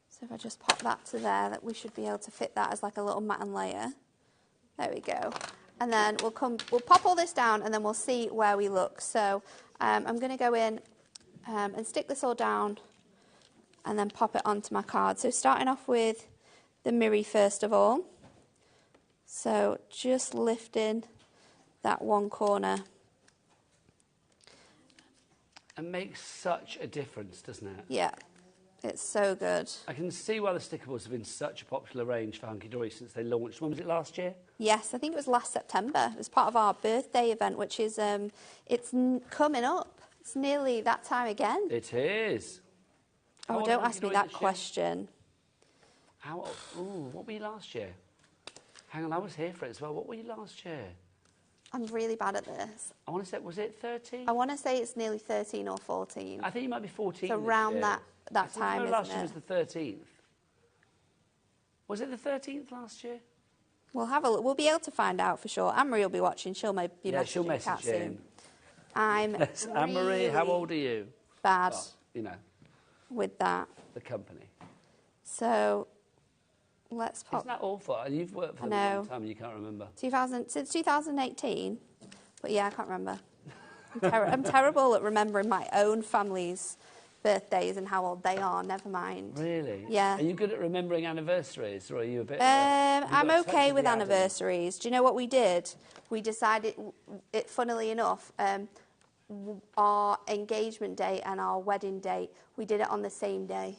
So if I just pop that to there, that we should be able to fit that as like a little matten layer. There we go. And then we'll pop all this down and then we'll see where we look. So I'm going to go in and stick this all down and then pop it onto my card. So starting off with the mirror first of all. So just lifting that one corner. It makes such a difference, doesn't it? Yeah, it's so good. I can see why the stickables have been such a popular range for Hunky Dory since they launched. When was it, last year? Yes, I think it was last September. It was part of our birthday event, which is, it's coming up. It's nearly that time again. It is. Oh, don't ask me that question. How old? Ooh, what were you last year? Hang on, I was here for it as well. What were you last year? I'm really bad at this. I want to say, was it 13? I want to say it's nearly 13 or 14. I think you might be 14. It's around that time, isn't last it? year was the 13th. Was it the 13th last year? We'll have a look. We'll be able to find out for sure. Anne-Marie will be watching. She'll be messaging she'll message Kat you. soon. I'm Anne-Marie, really how old are you? bad Well, you know, with that. the company. So let's pop. Isn't that awful? And you've worked for them a long time and you can't remember. Since 2018. But yeah, I can't remember. I'm terrible at remembering my own family's birthdays and how old they are, never mind. Really? Yeah. Are you good at remembering anniversaries, or are you a bit... I'm okay with anniversaries. Do you know what we did? We decided, funnily enough, our engagement date and our wedding date, we did it on the same day.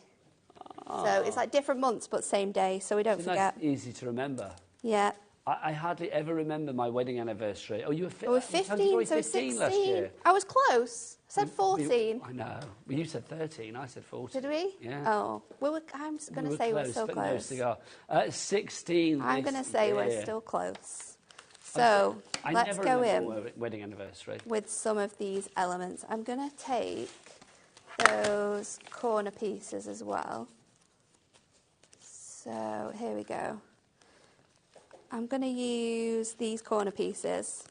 Oh. So it's like different months, but same day, so we don't forget. Nice, easy to remember. Yeah. I hardly ever remember my wedding anniversary. Oh, you were 15, so 16 last year. I was close. I said 14. I know. Well, you said 13. I said 14. Did we? Yeah. Oh, I'm going to say we're still close. No cigar. 16. I'm going to say we're still close. So let's go in wedding anniversary with some of these elements. I'm going to take those corner pieces as well. So here we go. I'm going to use these corner pieces.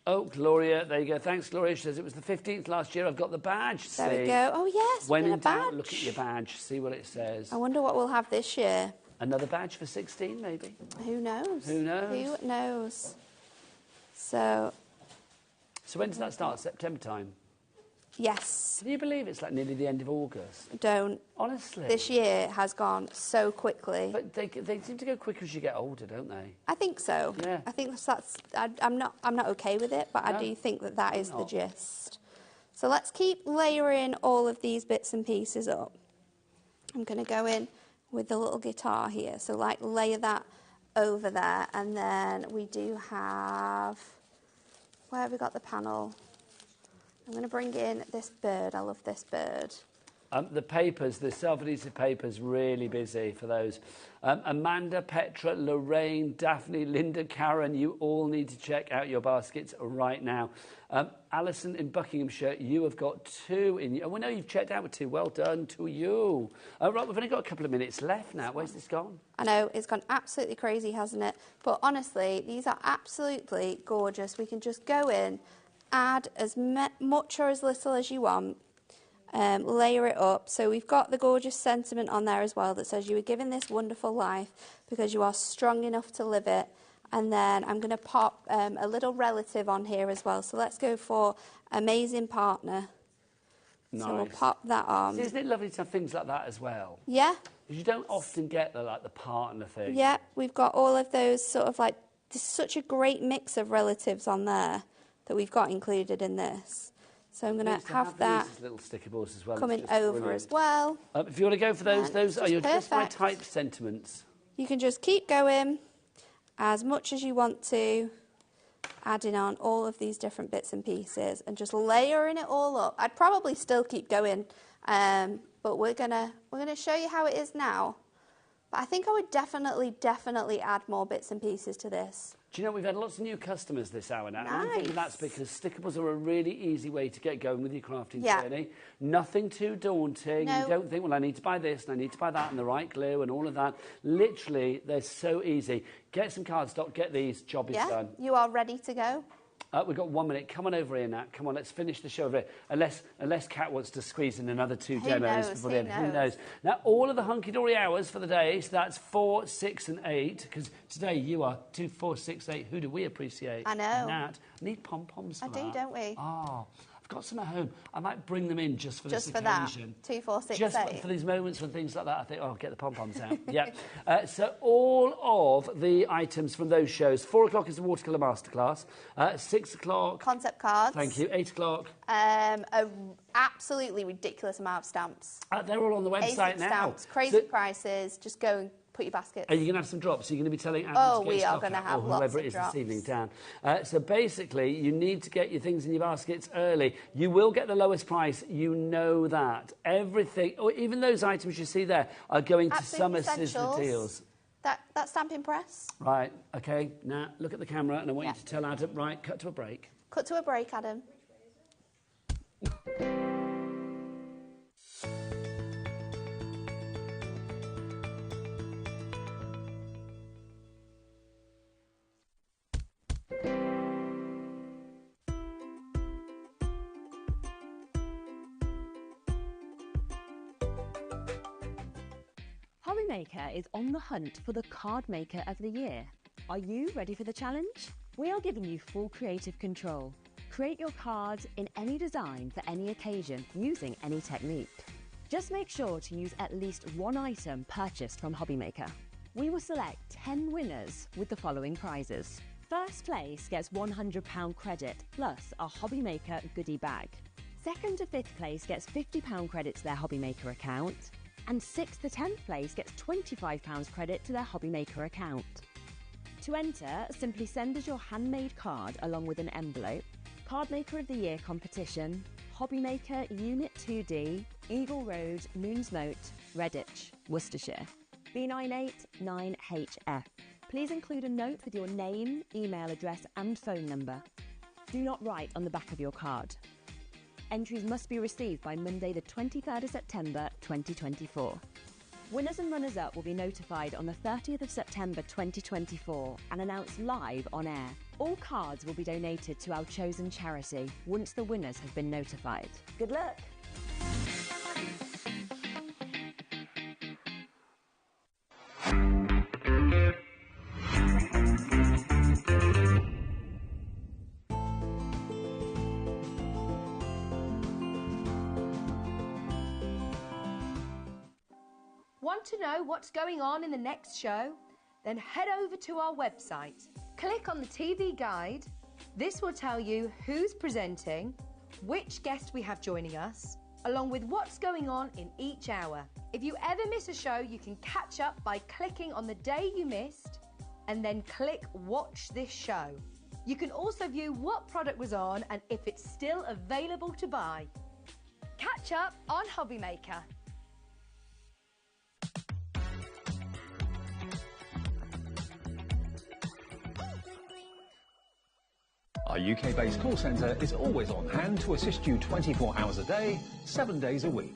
Oh, Gloria, there you go. Thanks, Gloria. She says it was the 15th last year. I've got the badge. There we go. Oh, yes. When in doubt, look at your badge. See what it says. I wonder what we'll have this year. Another badge for 16, maybe. Who knows? Who knows? Who knows? So when does that start? September time? Yes. Can you believe it's like nearly the end of August? Don't. Honestly. This year has gone so quickly. But they seem to go quicker as you get older, don't they? I think so. Yeah. I think I'm not okay with it, but I do think that is the gist. So let's keep layering all of these bits and pieces up. I'm going to go in with the little guitar here. So like layer that over there, and then we do have, where have we got the panel? I'm going to bring in this bird. I love this bird. The papers, the self-adhesive papers, really busy for those. Amanda, Petra, Lorraine, Daphne, Linda, Karen, you all need to check out your baskets right now. Alison in Buckinghamshire, you have got 2 in you. Oh, we know you've checked out with 2. Well done to you. Right, we've only got a couple of minutes left now. Where's this gone? I know, it's gone absolutely crazy, hasn't it? But honestly, these are absolutely gorgeous. We can just go in, add as much or as little as you want, layer it up. So we've got the gorgeous sentiment on there as well that says you were given this wonderful life because you are strong enough to live it. And then I'm going to pop a little relative on here as well. So let's go for amazing partner. Nice. So we'll pop that on. See, isn't it lovely to have things like that as well? Yeah. Because you don't often get the partner thing. Yeah, we've got all of those sort of like there's such a great mix of relatives on there that we've got included in this. So I'm going to have that these little sticker boards as well. coming over as well. If you want to go for those are your just my perfect. type sentiments. You can just keep going as much as you want to, adding on all of these different bits and pieces and just layering it all up. I'd probably still keep going, but we're gonna show you how it is now. But I think I would definitely add more bits and pieces to this. Do you know, we've had lots of new customers this hour now. Nice. And I think that's because stickables are a really easy way to get going with your crafting Yeah. journey. Nothing too daunting. No. You don't think, well, I need to buy this and I need to buy that and the right glue and all of that. Literally, they're so easy. Get some cardstock, get these, job is done. You are ready to go. We've got 1 minute. Come on over here, Nat. Come on, let's finish the show over here. Unless Kat wants to squeeze in another 2 demos before the end. Who knows? Now, all of the hunky-dory hours for the day, so that's 4, 6 and 8, because today you are 2, 4, 6, 8. Who do we appreciate? I know. Nat. I need pom-poms for that. I do, don't we? Oh, I've got some at home. I might bring them in just for this occasion. That. 2, 4, 6, just 8. for these moments when things like that, I think, oh, get the pom-poms out. Yeah. So all of the items from those shows. 4 o'clock is the watercolour masterclass. 6 o'clock. Concept cards. Thank you. 8 o'clock. A absolutely ridiculous amount of stamps. They're all on the website now. Stamps, crazy prices. Just go and put your baskets. Are you going to have some drops? Are you going to be telling Adam to get we stock are going to out, have or lots whoever of it is drops. this evening down. So basically, you need to get your things in your baskets early. You will get the lowest price. You know that. Everything, or even those items you see there, are going to Summer Sizzler deals. That stamping press. Right. Okay. Now look at the camera, and I want you to tell Adam. Right. Cut to a break. Cut to a break, Adam. HobbyMaker is on the hunt for the Card Maker of the Year. Are you ready for the challenge? We are giving you full creative control. Create your cards in any design for any occasion using any technique. Just make sure to use at least one item purchased from HobbyMaker. We will select 10 winners with the following prizes. First place gets £100 credit plus a HobbyMaker goodie bag. Second to 5th place gets £50 credit to their HobbyMaker account. And 6th to 10th place gets £25 credit to their HobbyMaker account. To enter, simply send us your handmade card along with an envelope. Card Maker of the Year competition, HobbyMaker Unit 2D, Eagle Road, Moonsmote, Redditch, Worcestershire. B989HF. Please include a note with your name, email address and phone number. Do not write on the back of your card. Entries must be received by Monday the 23rd of September 2024. Winners and runners-up will be notified on the 30th of September 2024 and announced live on air. All cards will be donated to our chosen charity once the winners have been notified. Good luck! Want to know what's going on in the next show? Then head over to our website. Click on the TV guide. This will tell you who's presenting, which guest we have joining us, along with what's going on in each hour. If you ever miss a show, you can catch up by clicking on the day you missed and then click Watch This Show. You can also view what product was on and if it's still available to buy. Catch up on HobbyMaker. Our UK-based call centre is always on hand to assist you 24 hours a day, 7 days a week.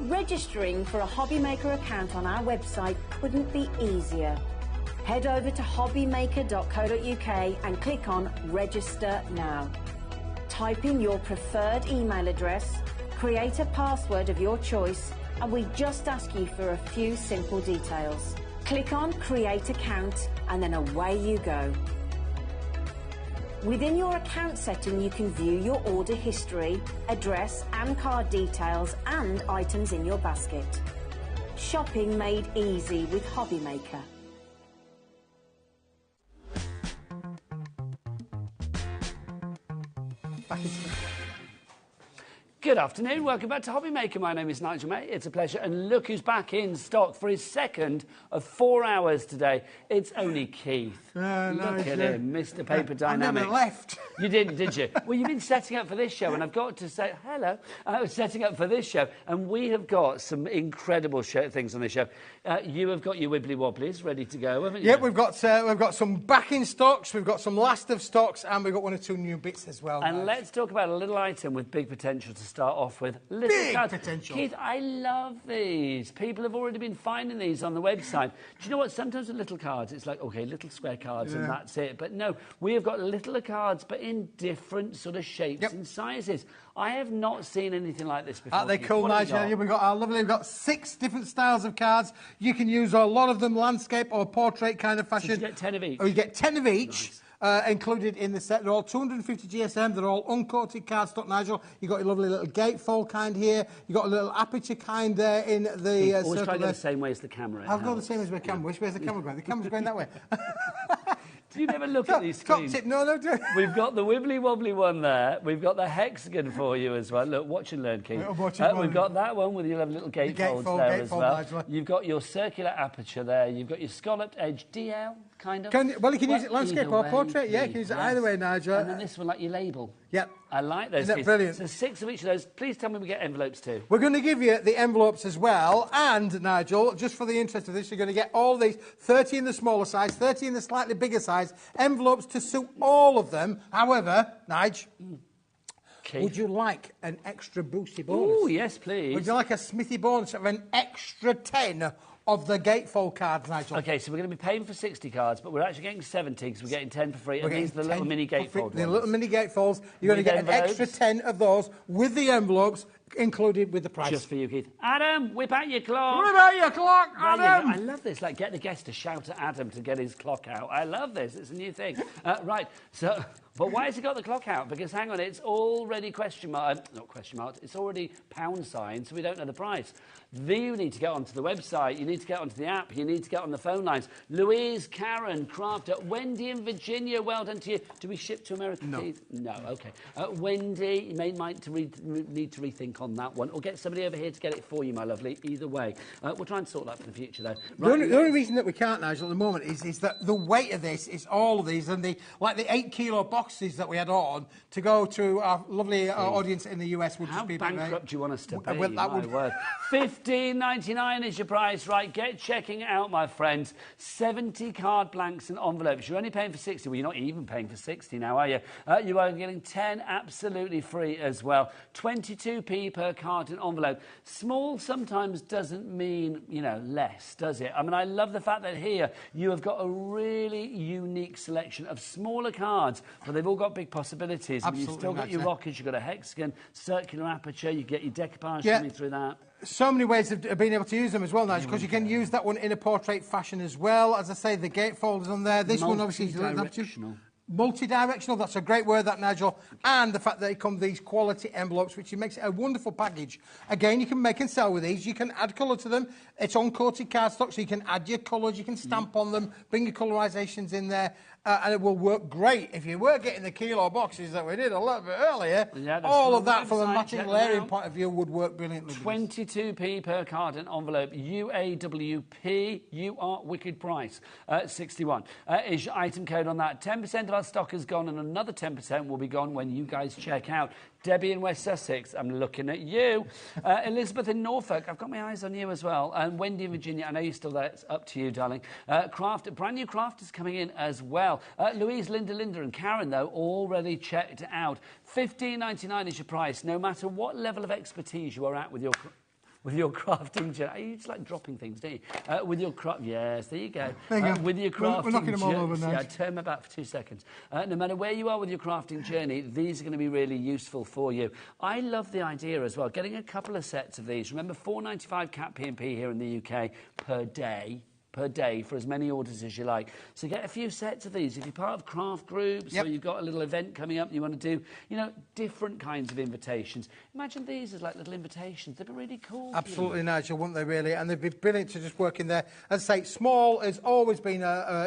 Registering for a HobbyMaker account on our website couldn't be easier. Head over to hobbymaker.co.uk and click on Register Now. Type in your preferred email address, create a password of your choice, and we just ask you for a few simple details. Click on Create Account and then away you go. Within your account setting, you can view your order history, address and card details and items in your basket. Shopping made easy with HobbyMaker. Good afternoon, welcome back to HobbyMaker. My name is Nigel May. It's a pleasure. And look who's back in stock for his second of 4 hours today. It's only Keith. Look at him, Mr. Paper Dynamics. I never left. You didn't you? Well, you've been setting up for this show, and I've got to say, hello. I was setting up for this show, and we have got some incredible things on this show. You have got your Wibbly Wobblies ready to go, haven't you? Yep, we've got some back in stocks, we've got some last of stocks, and we've got 1 or 2 new bits as well. And let's talk about a little item with big potential to start off with. Big potential. Keith, I love these. People have already been finding these on the website. Do you know what? Sometimes with little cards, it's like, OK, little square cards and that's it. But no, we have got littler cards, but in different sort of shapes and sizes. I have not seen anything like this before. Aren't they cool, Nigel? We've got 6 different styles of cards. You can use a lot of them landscape or portrait kind of fashion. So you get 10 of each. Oh, you get 10 of each. Nice. Included in the set. They're all 250 GSM. They're all uncoated cardstock, Nigel. You've got your lovely little gatefold kind here. You've got a little aperture kind there in the always circle try to go there. the same way as the camera. I'll go the same as my camera. Which way is the camera going? The camera's going that way. Do you never look at these screens? Top tip, no, do. We've got the wibbly wobbly one there. We've got the hexagon for you as well. Look, watch and learn, Keith. We've got that one with your lovely little gatefolds there as well. Nigel. You've got your circular aperture there. You've got your scalloped edge DL, kind of. You can use it landscape or portrait. Yeah, you can use it either way, Nigel. And then this one, like your label. Yep. I like those. Isn't that brilliant? So 6 of each of those. Please tell me we get envelopes too. We're going to give you the envelopes as well. And, Nigel, just for the interest of this, you're going to get all these, 30 in the smaller size, 30 in the slightly bigger size, envelopes to suit all of them. However, Nigel, would you like an extra boosty bonus? Oh, yes, please. Would you like a Smithy bonus of an extra 10 of the gatefold cards, Nigel? OK, so we're going to be paying for 60 cards, but we're actually getting 70 because we're getting 10 for free. And these are the little mini gatefold ones. The little mini gatefolds. You're going to get an extra 10 of those with the envelopes included with the price. Just for you, Keith. Adam, whip out your clock. Whip out your clock, Adam. I love this. Like, get the guest to shout at Adam to get his clock out. I love this. It's a new thing. Right, so... But why has he got the clock out? Because, hang on, it's already not question mark, it's already pound sign, so we don't know the price. You need to get onto the website, you need to get onto the app, you need to get on the phone lines. Louise, Karen, Crafter, Wendy in Virginia, well done to you. Do we ship to America, Keith? No, OK. Wendy, you might need to rethink on that one, or get somebody over here to get it for you, my lovely. Either way. We'll try and sort that for the future, though. Right, the only reason that we can't, Nigel, at the moment is that the weight of this is all of these, and the 8-kilo boxes that we had on to go to our lovely audience in the US would just be... How bankrupt do you want us to be? Well, that would... word. $15.99 is your price. Right, get checking it out, my friends. 70 card blanks and envelopes. You're only paying for 60. Well, you're not even paying for 60 now, are you? You are getting 10 absolutely free as well. 22p per card and envelope. Small sometimes doesn't mean, less, does it? I mean, I love the fact that here you have got a really unique selection of smaller cards, but they've all got big possibilities. I mean, you've still got your rockets, you've got a hexagon, circular aperture, you get your decoupage coming through that. So many ways of being able to use them as well, Nigel, because you can use that one in a portrait fashion as well. As I say, the gatefold is on there. This one obviously is multi-directional, that's a great word, that, Nigel. And the fact that it comes with these quality envelopes, which makes it a wonderful package. Again, you can make and sell with these. You can add colour to them. It's uncoated cardstock, so you can add your colours, you can stamp on them, bring your colorisations in there. And it will work great. If you were getting the kilo boxes that we did a little bit earlier, all of that from a matching layering point of view would work brilliantly. 22p per card and envelope. UAWP. You are wicked price. 61 is your item code on that. 10% of our stock is gone, and another 10% will be gone when you guys check out. Debbie in West Sussex, I'm looking at you. Elizabeth in Norfolk, I've got my eyes on you as well. And Wendy in Virginia, I know you're still there. It's up to you, darling. Brand new crafters coming in as well. Louise, Linda, and Karen, though, already checked out. $15.99 is your price, no matter what level of expertise you are at with your crafting journey. You just like dropping things, don't you? With your craft, yes, there you go. With your crafting, we're knocking them all over now. Yeah, turn my back for 2 seconds. No matter where you are with your crafting journey, these are going to be really useful for you. I love the idea as well. Getting a couple of sets of these. Remember, $4.95 cap P&P here in the UK per day. per day for as many orders as you like. So get a few sets of these. If you're part of craft groups or you've got a little event coming up and you want to do, you know, different kinds of invitations, imagine these as like little invitations. They'd be really cool. Absolutely, Nigel, wouldn't they, really? And they'd be brilliant to just work in there. As I say, small has always been,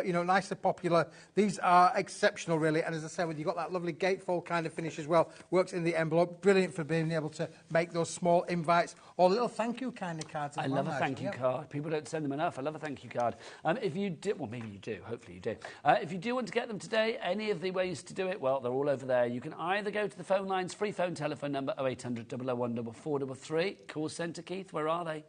you know, nicely popular. These are exceptional, really. And as I say, when you've got that lovely gatefold kind of finish as well, works in the envelope. Brilliant for being able to make those small invites or little thank you kind of cards. I love a thank you card. People don't send them enough. I love a thank you card. If you do, well, maybe you do. Hopefully you do. If you do want to get them today, any of the ways to do it, well, they're all over there. You can either go to the phone lines, free phone telephone number 0800 001 4433. Call centre, Keith, where are they?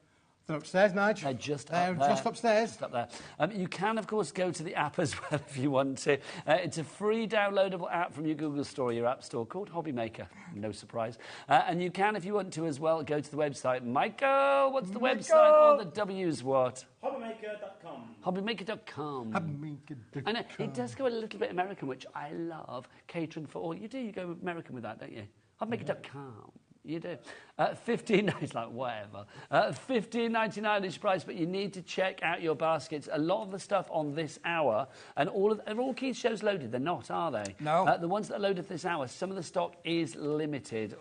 They're upstairs, Nigel. They're just up there. Just upstairs. Just up there. You can, of course, go to the app as well if you want to. It's a free downloadable app from your Google Store or your App Store called HobbyMaker. No surprise. And you can, if you want to as well, go to the website. Michael, what's the website? All the W's what? HobbyMaker.com. HobbyMaker.com. HobbyMaker.com. And it does go a little bit American, which I love. Catering for all. You do. You go American with that, don't you? HobbyMaker.com. You do. It's like whatever. $15.99 is your price, but you need to check out your baskets. A lot of the stuff on this hour, and are all Keith's shows loaded? They're not, are they? No. The ones that are loaded this hour, some of the stock is limited,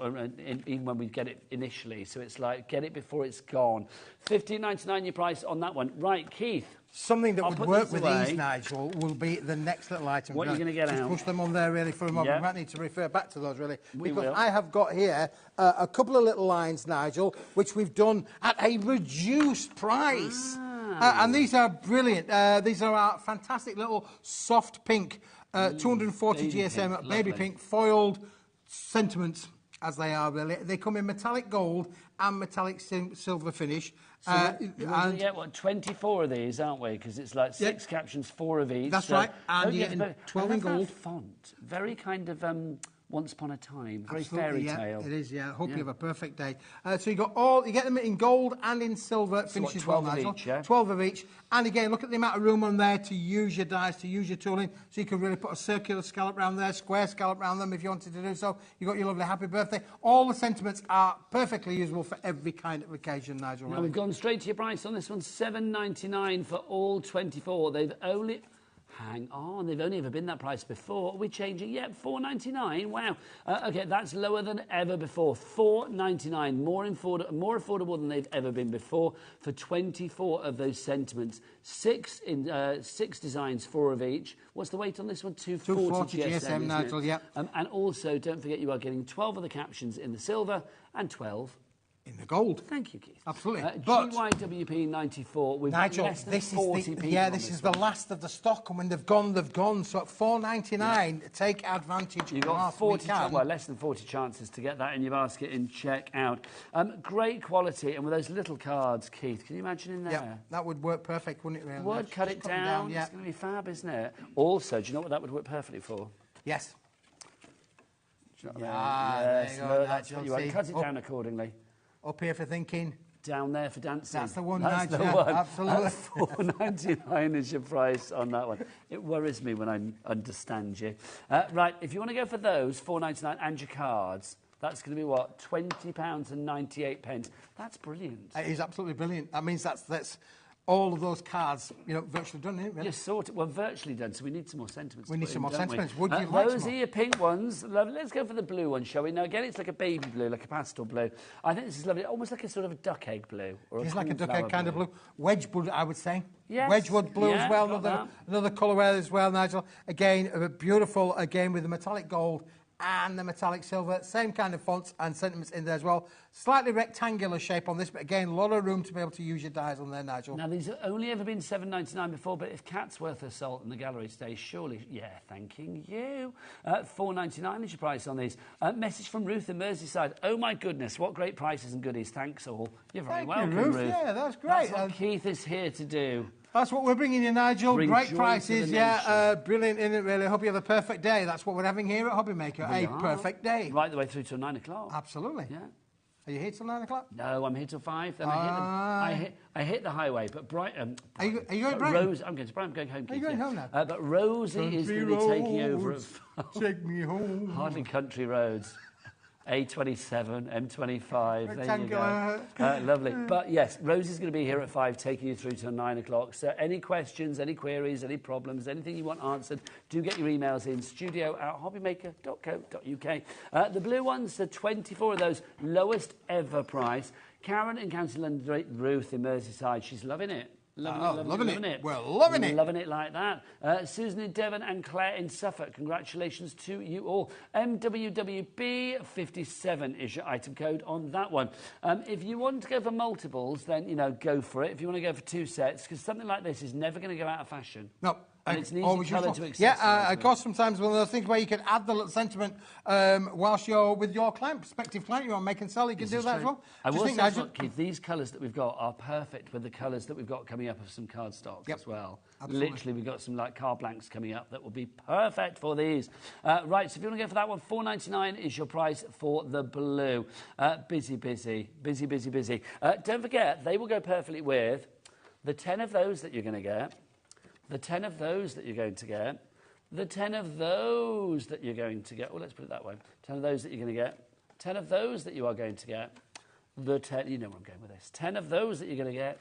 even when we get it initially. So it's like, get it before it's gone. $15.99 your price on that one. Right, Keith. Something that would work with these, Nigel, will be the next little item. What are you going to get Just out? push them on there, really, for a moment. We might need to refer back to those, really. We because will. I have got here a couple of little lines, Nigel, which we've done at a reduced price. And these are brilliant. These are our fantastic little soft pink, 240 baby GSM, pink, baby lovely. pink, foiled sentiments, as they are, really. They come in metallic gold and metallic silver finish. So we're going to get, 24 of these, aren't we? Because it's like 6 captions, 4 of each. That's right. And you get 12 in gold. That font. Very kind of Once Upon a Time. Very Absolutely, fairy tale. It is, yeah. Hope you have a perfect day. So you get them in gold and in silver finishes. 12 well, of Nigel. each, yeah? 12 of each. And again, look at the amount of room on there to use your dies, to use your tooling. So you can really put a circular scallop around there, square scallop around them if you wanted to do so. You've got your lovely happy birthday. All the sentiments are perfectly usable for every kind of occasion, Nigel. Now we've gone straight to your price on this one, $7.99 for all 24. They've only... Hang on, they've only ever been that price before. Are we changing? Yep, $4.99. Wow. Okay, that's lower than ever before. $4.99, more affordable than they've ever been before for 24 of those sentiments. 6 designs, 4 of each. What's the weight on this one? 240 GSM, Nigel, yep. And also, don't forget, you are getting 12 of the captions in the silver and 12 in the gold. Thank you, Keith. Absolutely. But GYWP 94 with Nigel, less than this 40 is the, people. yeah, this is the last of the stock, and when they've gone, they've gone. So at $4.99, take advantage. You've got 40, well, less than 40 chances to get that in your basket and check out. Great quality, and with those little cards, Keith, can you imagine in there? Yeah, that would work perfect, wouldn't it? Really? Would cut it down. Yeah. It's going to be fab, isn't it? Also, do you know what that would work perfectly for? Yes. Do you know what I mean? Yes, there you go, that's what you want. Cut it down accordingly. Up here for thinking. Down there for dancing. That's the one, That's Nigel. the one. Absolutely. $4.99 is your price on that one. It worries me when I understand you. Right, if you want to go for those, $4.99 and your cards, that's going to be what? £20.98. That's brilliant. It is absolutely brilliant. That means that's all of those cards, virtually done, isn't it? Really? You're sorted. Well, virtually done, so we need some more sentiments. We need some more sentiments. Would you like those are your pink ones. Lovely. Let's go for the blue one, shall we? Now, again, it's like a baby blue, like a pastel blue. I think this is lovely. Almost like a sort of a duck egg blue. Or it's like a duck egg kind of blue. Wedgwood, I would say. Yes. Wedgwood blue as well. Another colourway as well, Nigel. Again, beautiful, again, with the metallic gold and the metallic silver. Same kind of fonts and sentiments in there as well. Slightly rectangular shape on this, but again, a lot of room to be able to use your dies on there, Nigel. Now, these have only ever been $7.99 before, but if Cat's worth her salt in the gallery today, surely, thanking you. $4.99 is your price on these. Message from Ruth in Merseyside. Oh, my goodness, what great prices and goodies. Thanks all. You're very welcome, Ruth. Ruth. Yeah, that's great. That's what Keith is here to do. That's what we're bringing you, Nigel. Bring Great joy prices, to the nation. brilliant, isn't it, really? Hope you have a perfect day. That's what we're having here at HobbyMaker, perfect day. Right the way through till 9 o'clock. Absolutely. Yeah. Are you here till 9 o'clock? No, I'm here till 5. Then I hit the highway, but Brighton. Are you going to Brighton? Rose, I'm going to Brighton. I'm going home. Are you going home now? But Rosie is going to be taking over. Take me home. Hardly country roads. A27, M25. Rectangular. There you go. Lovely. But yes, Rosie's going to be here at 5, taking you through till 9 o'clock. So any questions, any queries, any problems, anything you want answered, do get your emails in, studio@hobbymaker.co.uk. The blue ones, the 24 of those, lowest ever price. Karen in County London, Ruth in Merseyside, she's loving it. Loving it. We're loving it. Loving it like that. Susan in Devon and Claire in Suffolk. Congratulations to you all. MWWB57 is your item code on that one. If you want to go for multiples, then, go for it. If you want to go for 2 sets, because something like this is never going to go out of fashion. No. And it's an easy colour to access. Yeah, of course, sometimes one of those things where you can add the little sentiment whilst you're with your client, prospective client, you want to make and sell, you can do that as well. I will say, look, Keith, these colours that we've got are perfect with the colours that we've got coming up of some card stock as well. Absolutely. Literally, we've got some card blanks coming up that will be perfect for these. Right, so if you want to go for that one, $4.99 is your price for the blue. Busy. Don't forget, they will go perfectly with the 10 of those that you're going to get, the 10 of those that you're going to get, the 10 of those that you're going to get. Well, let's put it that way. 10 of those that you're going to get, 10 of those that you are going to get, the 10, you know where I'm going with this, 10 of those that you're going to get,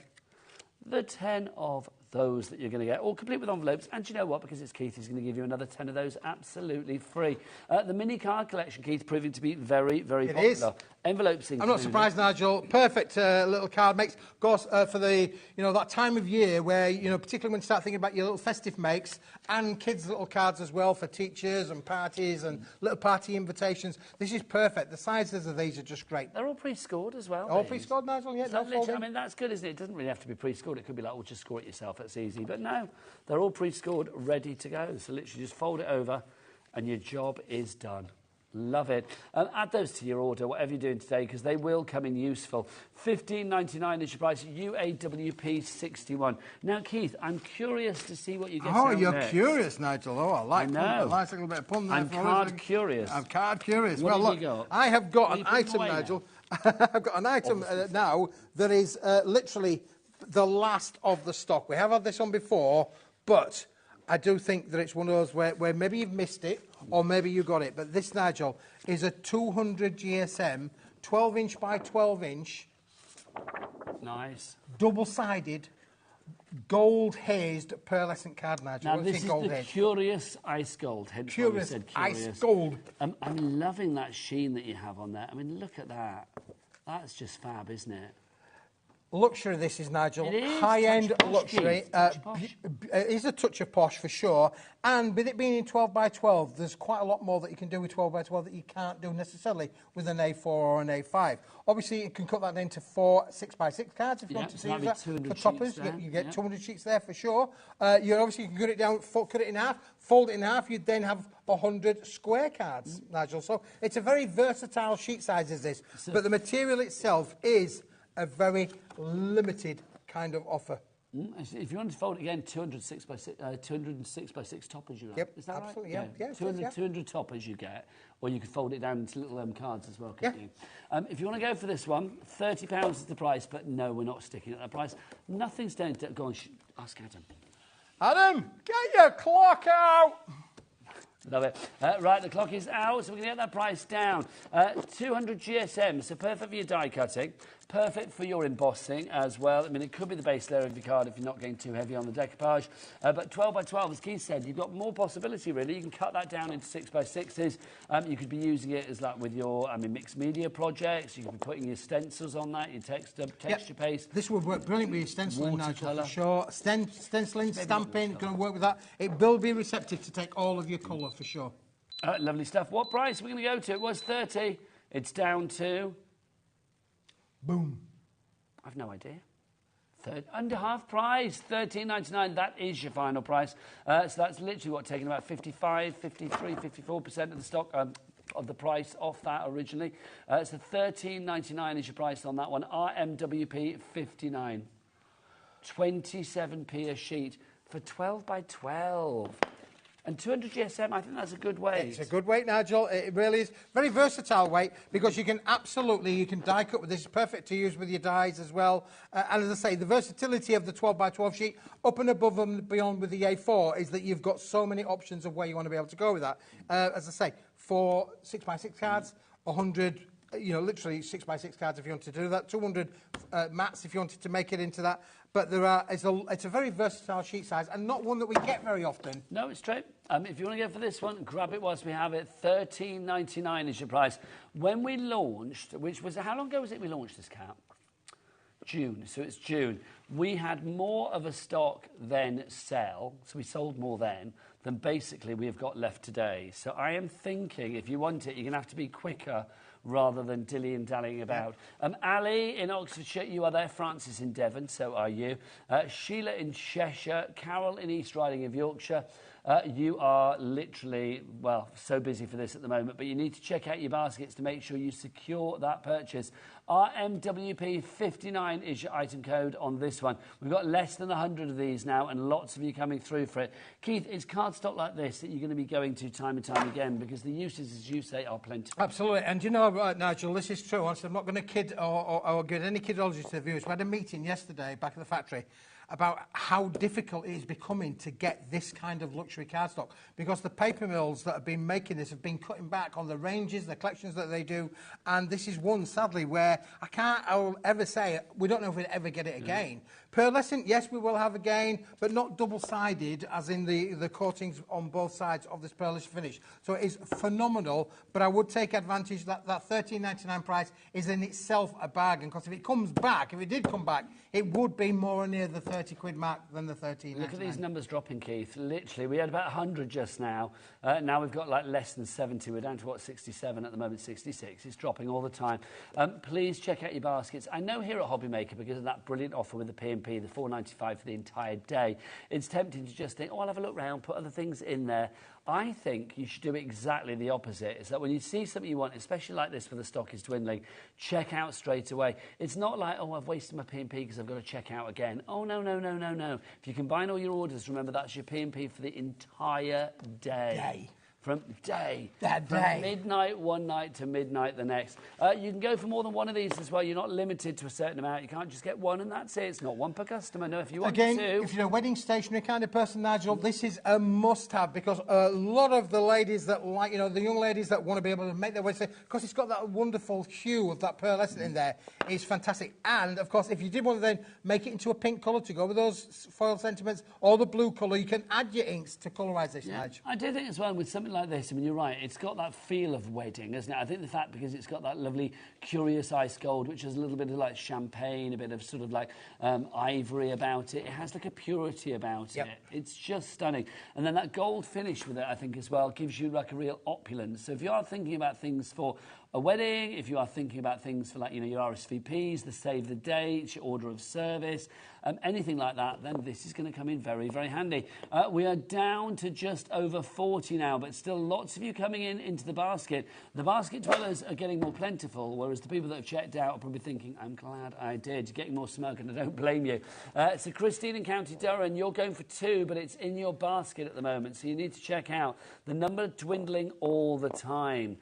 the 10 of those that you're going to get, all complete with envelopes. And you know what? Because it's Keith, he's going to give you another 10 of those absolutely free. The mini card collection, Keith, proving to be very, very popular. Is. Envelopes included. I'm not surprised, Nigel. Perfect little card makes. Of course, for the that time of year where particularly when you start thinking about your little festive makes and kids' little cards as well for teachers and parties and little party invitations. This is perfect. The sizes of these are just great. They're all pre-scored as well. All pre-scored, Nigel. Yeah. I mean, that's good, isn't it? It doesn't really have to be pre-scored. It could be like, well, just score it yourself. That's easy. But no, they're all pre-scored, ready to go. So literally just fold it over, and your job is done. Love it. Add those to your order, whatever you're doing today, because they will come in useful. $15.99 is your price. UAWP 61. Now, Keith, I'm curious to see what you get. Oh, you're curious, Nigel. Oh, I like. I know. I like a little bit of pun there. I'm card curious. I'm card curious. What well, have look, you got? I have got What an are you putting item, away Nigel. I've got an item now that is literally the last of the stock. We have had this on before, but I do think that it's one of those where maybe you've missed it or maybe you got it. But this, Nigel, is a 200 GSM, 12-inch by 12-inch. Nice. Double-sided, gold-hazed pearlescent card, Nigel. Now, this is the Curious Ice Gold. Hence why we said curious. Ice Gold. I'm loving that sheen that you have on there. I mean, look at that. That's just fab, isn't it? Luxury, this is, Nigel. It is. High-end Touch posh, luxury. Keith. It is a touch of posh for sure. And with it being in 12 by 12, there's quite a lot more that you can do with 12 by 12 that you can't do necessarily with an A4 or an A5. Obviously, you can cut that into 4 6x6 cards if you want to use that for toppers. You get 200 sheets there for sure. You can cut it down, cut it in half, fold it in half. You'd then have 100 square cards, Nigel. So it's a very versatile sheet size, is this. But the material itself is a very limited kind of offer. If you want to fold it again, 206 by 6 toppers you have. Yep, is that absolutely, right? Yeah. 200 toppers you get, or you could fold it down into little cards as well, couldn't you? If you want to go for this one, £30 is the price, but no, we're not sticking at that price. Nothing's down to... Go on, ask Adam. Adam, get your clock out! Love it. Right, the clock is out, so we're going to get that price down. 200 GSM, so perfect for your die cutting, perfect for your embossing as well. I mean, it could be the base layer of your card if you're not getting too heavy on the decoupage. But 12 by 12, as Keith said, you've got more possibility, really. You can cut that down into 6 by 6s. You could be using it as with your, mixed media projects. You could be putting your stencils on that, your texture paste. This would work brilliantly with stenciling, Nigel, for sure. Stenciling, stamping, going to work with that. It will be receptive to take all of your colour, for sure. Lovely stuff. What price are we going to go to? It was 30. It's down to... Boom. I've no idea. Under half price, $13.99. That is your final price. So that's literally taking about 55, 53, 54% of the stock of the price off that originally. So $13.99 is your price on that one. RMWP 59. 27p a sheet for 12 by 12. And 200 GSM, I think that's a good weight. It's a good weight, Nigel. It really is. Very versatile weight because you can die cut with this. It's perfect to use with your dies as well. And as I say, the versatility of the 12 by 12 sheet, up and above and beyond with the A4, is that you've got so many options of where you want to be able to go with that. As I say, for 6x6 cards, 100, literally 6x6 cards if you wanted to do that, 200 mats if you wanted to make it into that. But it's a very versatile sheet size and not one that we get very often. No, it's true. If you want to go for this one, grab it whilst we have it. $13.99 is your price. When we launched, how long ago was it we launched this cap? June, so it's June. We had more of a stock than sell, so we sold more then than basically we have got left today. So I am thinking, if you want it, you're going to have to be quicker rather than dilly-dallying about. Ali in Oxfordshire, you are there. Francis in Devon, so are you. Sheila in Cheshire. Carol in East Riding of Yorkshire. You are literally, well, so busy for this at the moment, but you need to check out your baskets to make sure you secure that purchase. RMWP59 is your item code on this one. We've got less than 100 of these now and lots of you coming through for it. Keith, it's cardstock like this that you're going to be going to time and time again because the uses, as you say, are plenty. Absolutely. And Nigel, this is true. I'm not going to kid or give any kidology to the viewers. We had a meeting yesterday back at the factory about how difficult it is becoming to get this kind of luxury cardstock because the paper mills that have been making this have been cutting back on the ranges, the collections that they do, and this is one, sadly, where I'll ever say we don't know if we'll ever get it again. Pearlescent, yes, we will have again, but not double-sided, as in the coatings on both sides of this pearlish finish. So it is phenomenal, but I would take advantage that $13.99 price is in itself a bargain, because if it did come back, it would be more near the 30 quid mark than the $13.99. Look at these numbers dropping, Keith. Literally, we had about 100 just now. Now we've got like less than 70. We're down to, what, 67 at the moment, 66. It's dropping all the time. Please check out your baskets. I know here at HobbyMaker, because of that brilliant offer with the P&P, the $4.95 for the entire day, it's tempting to just think, oh, I'll have a look round, put other things in there. I think you should do exactly the opposite. Is that when you see something you want, especially like this where the stock is dwindling, check out straight away. It's not like, oh, I've wasted my P&P because I've got to check out again. Oh, no, no, no, no, no. If you combine all your orders, remember that's your P&P for the entire day. From midnight one night to midnight the next. You can go for more than one of these as well. You're not limited to a certain amount. You can't just get one and that's it. It's not one per customer. No, if you want Again, to. if you're a wedding stationery kind of person, Nigel, this is a must-have, because a lot of the ladies that like, the young ladies that want to be able to make their wedding, because it's got that wonderful hue of that pearlescent in there, is fantastic. And, of course, if you did want to then make it into a pink colour to go with those foil sentiments, or the blue colour, you can add your inks to colorise this, Nigel. I do think as well with something like this, I mean, you're right, it's got that feel of wedding, isn't it? I think the fact, because it's got that lovely curious ice gold, which has a little bit of like champagne, a bit of sort of like ivory about it. It has like a purity about it. It's just stunning. And then that gold finish with it, I think, as well, gives you like a real opulence. So if you are thinking about things for a wedding, if you are thinking about things for like, your RSVPs, the save the dates, your order of service, anything like that, then this is going to come in very, very handy. We are down to just over 40 now, but still lots of you coming into the basket. The basket dwellers are getting more plentiful, whereas the people that have checked out are probably thinking, I'm glad I did. You're getting more smoke, and I don't blame you. So Christine in County Durham, you're going for 2, but it's in your basket at the moment, so you need to check out. The number dwindling all the time.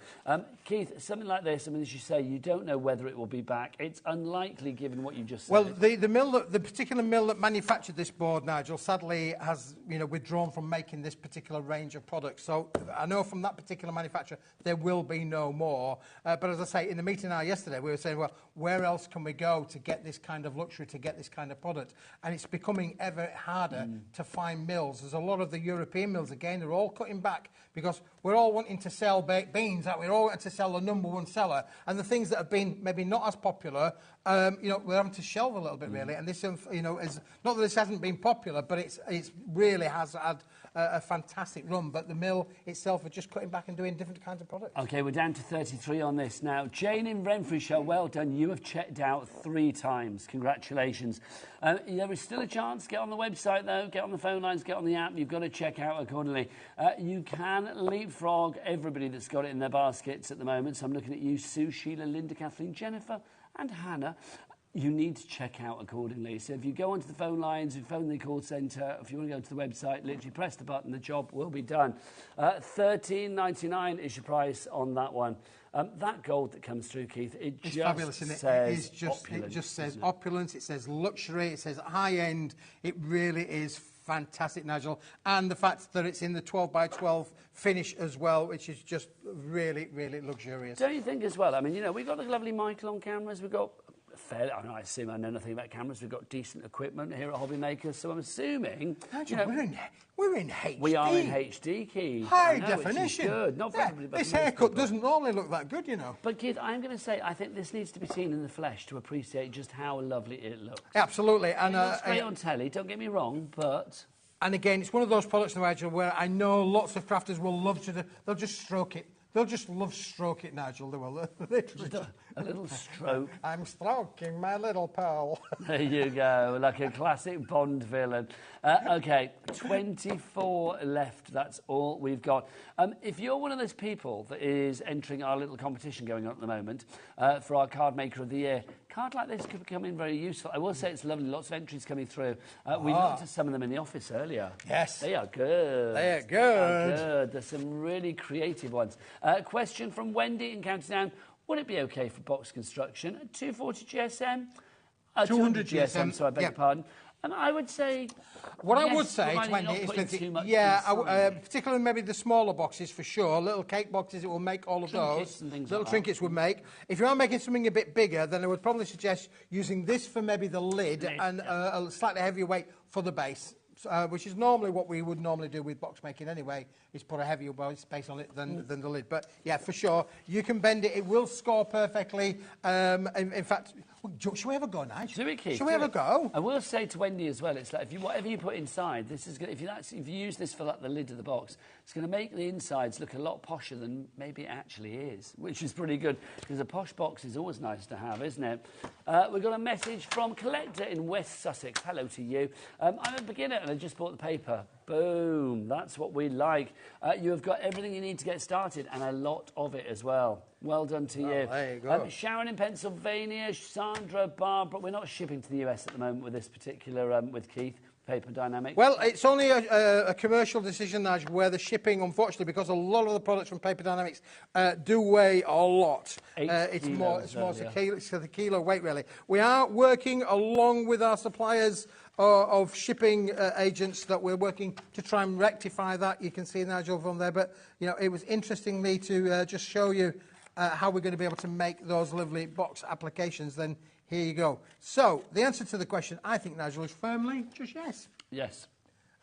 Keith, something like this, I mean, as you say, you don't know whether it will be back. It's unlikely given what you just said. Well, the particular mill that manufactured this board, Nigel, sadly has withdrawn from making this particular range of products. So I know from that particular manufacturer there will be no more. But as I say, in the meeting yesterday, we were saying, well, where else can we go to get this kind of luxury, to get this kind of product? And it's becoming ever harder to find mills. There's a lot of the European mills, again, they're all cutting back because we're all wanting to sell baked beans, aren't we? We're all wanting to sell the #1 seller. And the things that have been maybe not as popular, we're having to shelve a little bit, really. And this, is not that this hasn't been popular, but it's really has had a fantastic run. But the mill itself are just cutting back and doing different kinds of products. OK, we're down to 33 on this now. Jane in Renfrewshire, well done. You have checked out 3 times. Congratulations. There is still a chance. Get on the website, though. Get on the phone lines. Get on the app. You've got to check out accordingly. You can leapfrog everybody that's got it in their baskets at the moment. So I'm looking at you, Sue, Sheila, Linda, Kathleen, Jennifer and Hannah. You need to check out accordingly. So if you go onto the phone lines, if you phone the call centre, if you want to go to the website, literally press the button, the job will be done. $13.99 is your price on that one. That gold that comes through, Keith, it's just fabulous, isn't it? says It just says opulence, it says luxury, it says high end. It really is fantastic, Nigel. And the fact that it's in the 12 by 12 finish as well, which is just really, really luxurious. Don't you think as well? I mean, you know, we've got the lovely Michael on cameras. We've got I assume I know nothing about cameras. We've got decent equipment here at HobbyMaker, so I'm assuming... Nigel, we're in HD. We are in HD, Keith. High definition. Which is good. Not for everybody, but this for most haircut people. doesn't normally look that good, you know. But, Keith, I'm going to say I think this needs to be seen in the flesh to appreciate just how lovely it looks. Absolutely. And, it looks great on telly, don't get me wrong, but... And again, it's one of those products, Nigel, where I know lots of crafters will love to... They'll just stroke it. They'll just love stroke it, Nigel. They will. Just a little stroke. I'm stroking my little pearl. There you go, like a classic Bond villain. OK, 24 left. That's all we've got. If you're one of those people that is entering our little competition going on at the moment for our Card Maker of the Year, card like this could become in very useful. I will say it's lovely, lots of entries coming through. We looked at some of them in the office earlier. Yes. They are good. They are good. Good. There's some really creative ones. Question from Wendy in County Down. Would it be OK for box construction? 240 GSM? 200 GSM, so I beg your pardon. And I would say... What yes, I would say, Wendy, is that... particularly maybe the smaller boxes for sure, little cake boxes, it will make all of Trinkets those. and things little like trinkets would make. If you are making something a bit bigger, then I would probably suggest using this for maybe the lid and a slightly heavier weight for the base. Which is normally what we would normally do with box making anyway, is put a heavier base on it than the lid. But yeah, for sure, you can bend it. It will score perfectly. In fact, shall we have a go, Nigel? Do it, Keith. Shall we have a go? I will say to Wendy as well, it's like whatever you put inside, this is gonna, if you use this for like the lid of the box, it's going to make the insides look a lot posher than maybe it actually is, which is pretty good because a posh box is always nice to have, isn't it? We've got a message from Collector in West Sussex. Hello to you. I'm a beginner and I just bought the paper. Boom, that's what we like. You have got everything you need to get started and a lot of it as well. Well done to you. There you go. Sharon in Pennsylvania, Sandra, Barbara. We're not shipping to the US at the moment with this particular, with Keith. Paper Dynamics? Well, it's only a commercial decision, Nigel, where the shipping, unfortunately, because a lot of the products from Paper Dynamics do weigh a lot. It's more the kilo weight, really. We are working along with our suppliers of shipping agents that we're working to try and rectify that. You can see, Nigel, from there. But, you know, it was interestingly to just show you how we're going to be able to make those lovely box applications. Then here you go. So, the answer to the question, I think, Nigel, is firmly just yes. Yes.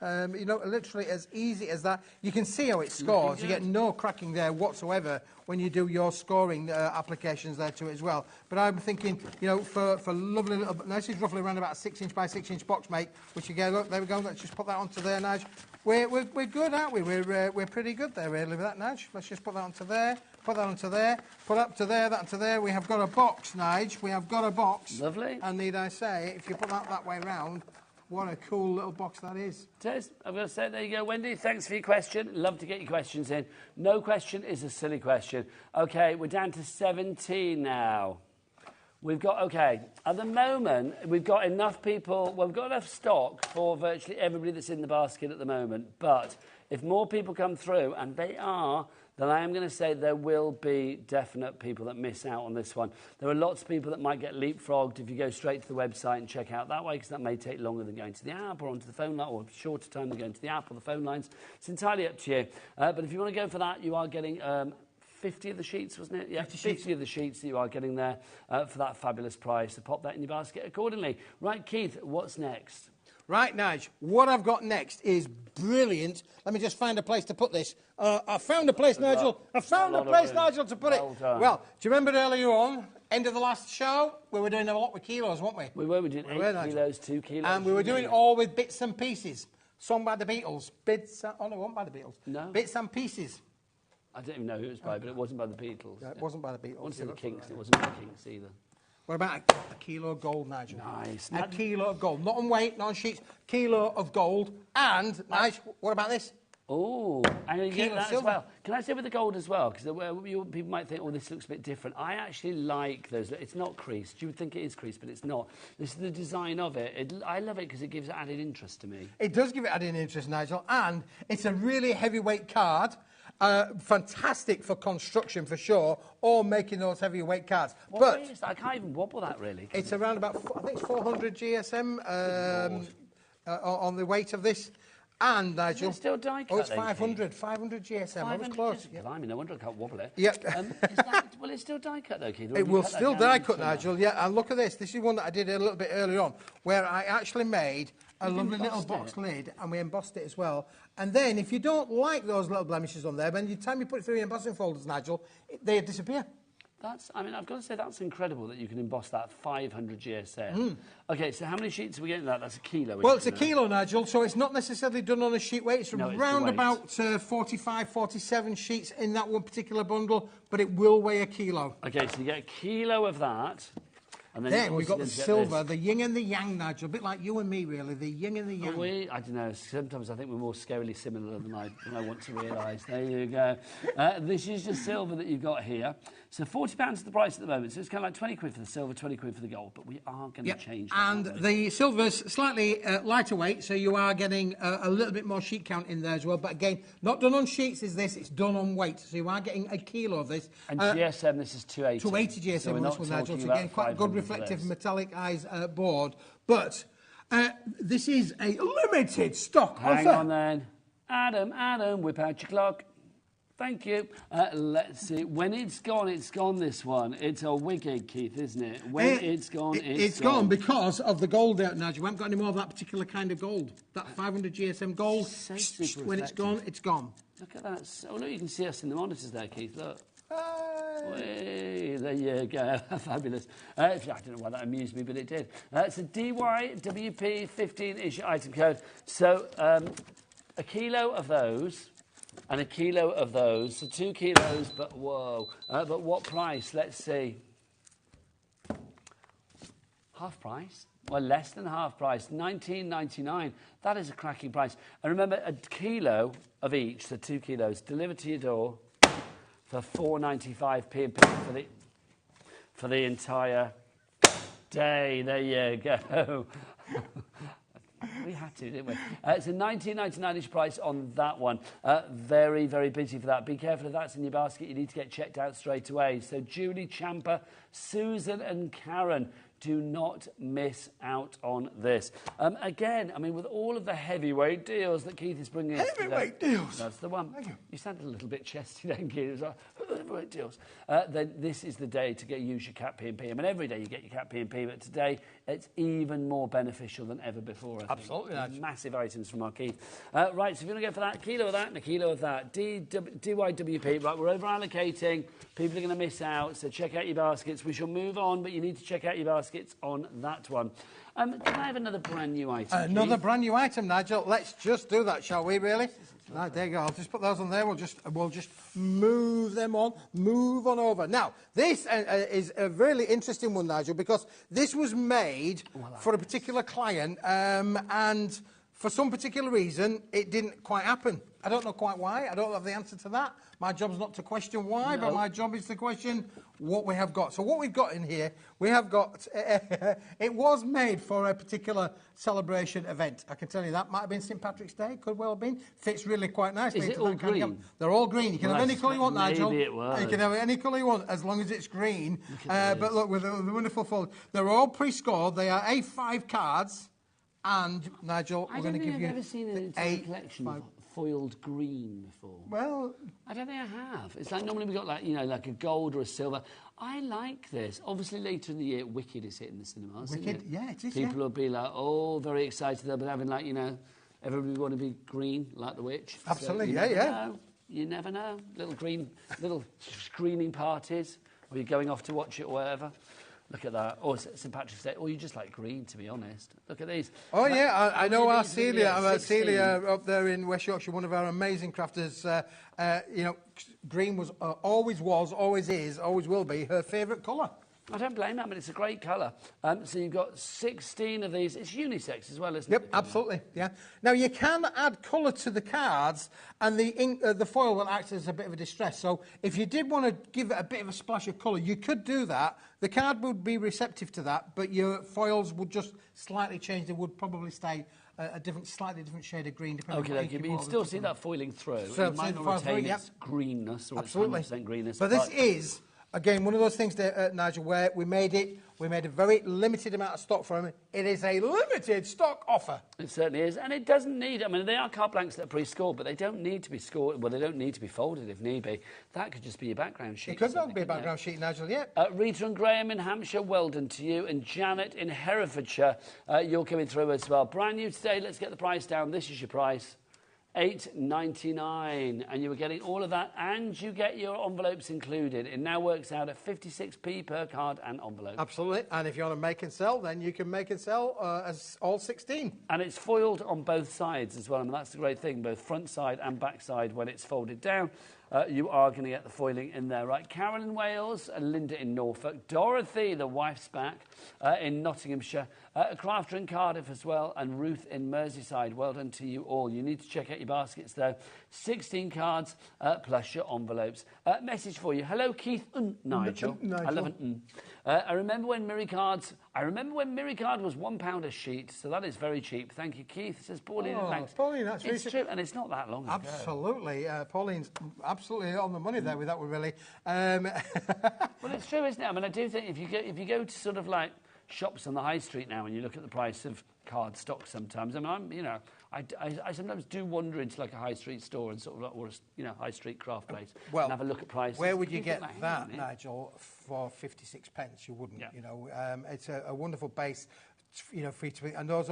You know, literally as easy as that. You can see how it scores. You get no cracking there whatsoever when you do your scoring applications there to it as well. But I'm thinking, you know, for lovely little... This is roughly around about a 6-inch by 6-inch box make, which you get... Look, there we go. Let's just put that onto there, Nige. We're good, aren't we? We're pretty good there, really, with that, Nige. Let's just put that onto there. Put that onto there. Put up to there, that onto there. We have got a box, Nige. We have got a box. Lovely. And need I say, if you put that way round... What a cool little box that is. Tez, I'm going to say, there you go, Wendy. Thanks for your question. Love to get your questions in. No question is a silly question. OK, we're down to 17 now. We've got, OK, at the moment, we've got enough people, well, we've got enough stock for virtually everybody that's in the basket at the moment. But if more people come through, and they are, then I am going to say there will be definite people that miss out on this one. There are lots of people that might get leapfrogged if you go straight to the website and check out that way, because that may take longer than going to the app or onto the phone line, or shorter time than going to the app or the phone lines. It's entirely up to you. But if you want to go for that, you are getting 50 of the sheets, wasn't it? Yeah, 50 of the sheets that you are getting there for that fabulous price. So pop that in your basket accordingly. Right, Keith, what's next? Right, Nige, what I've got next is brilliant. Let me just find a place to put this. I found a place, Nigel. I found a place, Nigel, to put it. Well, do you remember earlier on, end of the last show, we were doing a lot with kilos, weren't we? We were doing 8 kilos, 2 kilos. And we were doing all with bits and pieces. Sung by the Beatles. Oh, no, it wasn't by the Beatles. No. Bits and pieces. I don't even know who it was by, but it wasn't by the Beatles. Yeah, it wasn't by the Beatles. I want to say the Kinks. It wasn't by the Kinks either. What about a kilo of gold, Nigel? Nice. A kilo of gold. Not on weight, not on sheets. Kilo of gold. And, Nigel, what about this? Oh, and you get that as well. Can I say with the gold as well? Because people might think, oh, this looks a bit different. I actually like those. It's not creased. You would think it is creased, but it's not. This is the design of it. I love it because it gives added interest to me. It does give it added interest, Nigel. And it's a really heavyweight card. Fantastic for construction, for sure, or making those heavyweight cards. What weight is that? I can't even wobble that, really. It's around about, I think it's 400 GSM. on the weight of this. And, Nigel... Is it still die cut? Oh, it's 500. 500 GSM. I was close. Yeah. Blimey, no wonder I can't wobble it. Yep. Well, it's still die cut, though, Keith. It will still die cut, Nigel. Yeah, and look at this. This is one that I did a little bit earlier on, where I actually made a lovely little box lid, and we embossed it as well. And then, if you don't like those little blemishes on there, by the time you put it through your embossing folders, Nigel, they disappear. I mean, I've got to say, that's incredible that you can emboss that 500 GSM. OK, so how many sheets are we getting that? That's a kilo. Well, it's a kilo, Nigel, so it's not necessarily done on a sheet weight. It's around about 45, 47 sheets in that one particular bundle, but it will weigh a kilo. OK, so you get a kilo of that. And then we've got the silver, the yin and the yang, Nigel, a bit like you and me, really, the yin and the yang. I don't know, sometimes I think we're more scarily similar than I want to realise. There you go. This is the silver that you've got here. So £40 is the price at the moment, so it's kind of like 20 quid for the silver, 20 quid for the gold, but we are going to change that. And the silver's slightly lighter weight, so you are getting a little bit more sheet count in there as well, but again, not done on sheets is this, it's done on weight, so you are getting a kilo of this. And GSM, this is 280. 280 GSM on this one, Nigel, so again, quite a good reflective metallic eyes board, but this is a limited stock offer. Hang on then. Adam, whip out your clock. Thank you. Let's see. When it's gone, this one. It's a wicked, Keith, isn't it? When it's gone, it's gone because of the gold out, Nigel. We haven't got any more of that particular kind of gold. That 500 GSM gold, when it's gone, it's gone. Look at that. Oh, look, you can see us in the monitors there, Keith. Look. Hey, there you go. Fabulous. I don't know why that amused me, but it did. It's a DYWP 15 is your item code. So a kilo of those and a kilo of those. So 2 kilos, but whoa. But what price? Let's see. Half price? Well, less than half price. $19.99. That is a cracking price. And remember, a kilo of each, so 2 kilos, delivered to your door for £4.95p for the entire day. There you go. We had to, didn't we? It's a $19.99-ish price on that one. Very, very busy for that. Be careful if that's in your basket. You need to get checked out straight away. So Julie, Champa, Susan and Karen, do not miss out on this. Again, I mean, with all of the heavyweight deals that Keith is bringing us today. Heavyweight deals? That's the one. Thank you. You sounded a little bit chesty then, Keith. It was like, heavyweight deals. Then this is the day to use your Cat P&P. I mean, every day you get your Cat P&P, but today it's even more beneficial than ever before, I think. Absolutely. Massive items from our Keith. Right, so if you want to go for that, kilo of that and a kilo of that. DYWP. Right, we're over-allocating. People are going to miss out, so check out your baskets. We shall move on, but you need to check out your baskets on that one. Can I have another brand new item, Another brand new item, Nigel. Let's just do that, shall we, really? Right, there you go. I'll just put those on there. We'll just move them on, move on over. Now, this is a really interesting one, Nigel, because this was made for a particular client, and for some particular reason, it didn't quite happen. I don't know quite why. I don't have the answer to that. My job's not to question why, but my job is to question what we have got. So what we've got in here, we have got... it was made for a particular celebration event. I can tell you that. Might have been St Patrick's Day. Could well have been. Fits really quite nicely. Is it all green? They're all green. You can have any colour you want, Nigel. Maybe it was. You can have any colour you want, as long as it's green. But look, with the wonderful fold. They're all pre-scored. They are A5 cards. And, Nigel, we're going to give you... I've never seen an entire collection of foiled green before. Well... I don't think I have. It's like normally we've got, like, you know, like a gold or a silver. I like this. Obviously, later in the year, Wicked is hitting the cinemas, Wicked, isn't it? yeah, it is, People will be like, oh, very excited. They'll be having, like, you know, everybody want to be green, like the witch. Absolutely, so you never know. Little screening parties, or you're going off to watch it or whatever. Look at that. Or St Patrick's Day. Or you just like green, to be honest. Look at these. Oh, yeah, I know our Celia. Celia up there in West Yorkshire, one of our amazing crafters. You know, green was, always is, always will be her favourite colour. I don't blame that, but it's a great colour. So you've got 16 of these. It's unisex as well, isn't it? Yep, absolutely, yeah. Now, you can add colour to the cards, and the ink, the foil will act as a bit of a distress. So if you did want to give it a bit of a splash of colour, you could do that. The card would be receptive to that, but your foils would just slightly change. They would probably stay a slightly different shade of green. Okay, but you'd still see that foiling through. So it might not retain its greenness or its 100% greenness. But this is... Again, one of those things, Nigel, where we made it We made a very limited amount of stock for them. It is a limited stock offer. It certainly is, and it doesn't need, I mean, they are card blanks that are pre-scored, but they don't need to be scored, well, they don't need to be folded if need be. That could just be your background sheet. It could well be a background sheet, Nigel, yeah. Rita and Graham in Hampshire, well done to you, and Janet in Herefordshire, you're coming through as well. Brand new today, let's get the price down. This is your price. $8.99, and you were getting all of that, and you get your envelopes included. It now works out at 56p per card and envelope. Absolutely, and if you want to make and sell, then you can make and sell as all 16. And it's foiled on both sides as well. I mean, that's the great thing, both front side and back side. When it's folded down, you are going to get the foiling in there, right? Carol in Wales, and Linda in Norfolk, Dorothy, the wife's back, in Nottinghamshire, a crafter in Cardiff as well, and Ruth in Merseyside. Well done to you all. You need to check out your baskets, though. 16 cards plus your envelopes. Message for you. Hello, Keith and Nigel. I love it. I remember when Miri Card was £1 a sheet, so that is very cheap. Thank you, Keith. Says Pauline. Pauline, that's it's true, and it's not that long ago. Absolutely. Pauline's absolutely on the money there with that one, really. Well, it's true, isn't it? I mean, I do think if you go to sort of like shops on the high street now and you look at the price of card stock sometimes, I mean, I sometimes do wander into like a high street store and sort of or a high street craft place and have a look at prices. Where would you get that, Nigel, for 56 pence? You wouldn't. Yeah. It's a wonderful base. For you to be, and those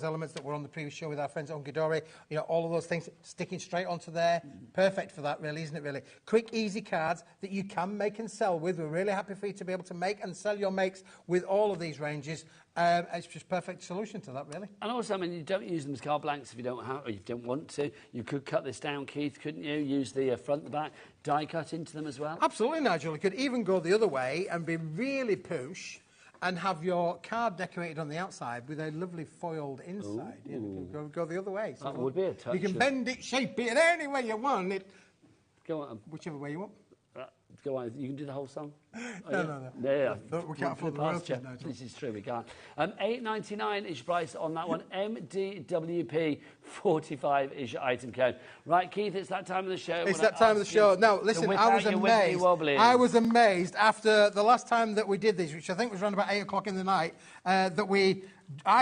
elements that were on the previous show with our friends at Ungidori, all of those things sticking straight onto there, perfect for that, really, isn't it? Really quick, easy cards that you can make and sell with. We're really happy for you to be able to make and sell your makes with all of these ranges. It's just perfect solution to that, really. And also, I mean, you don't use them as card blanks if you don't have, or you don't want to. You could cut this down, Keith, couldn't you? Use the front, the back, die cut into them as well. Absolutely, Nigel. You could even go the other way and be really push. And have your card decorated on the outside with a lovely foiled inside. Go the other way. So that would be a touch. You can bend it, shape it, any way you want it. Go on. Whichever way you want. Go on. You can do the whole song. No. Yeah. We can't afford the royalties, Nigel. This is true. We can't. $8.99 is your price on that one. MDWP 45 is your item code. Right, Keith. It's that time of the show. It's that time of the show. Now, listen. I was amazed. I was amazed after the last time that we did these, which I think was around about 8 o'clock in the night. I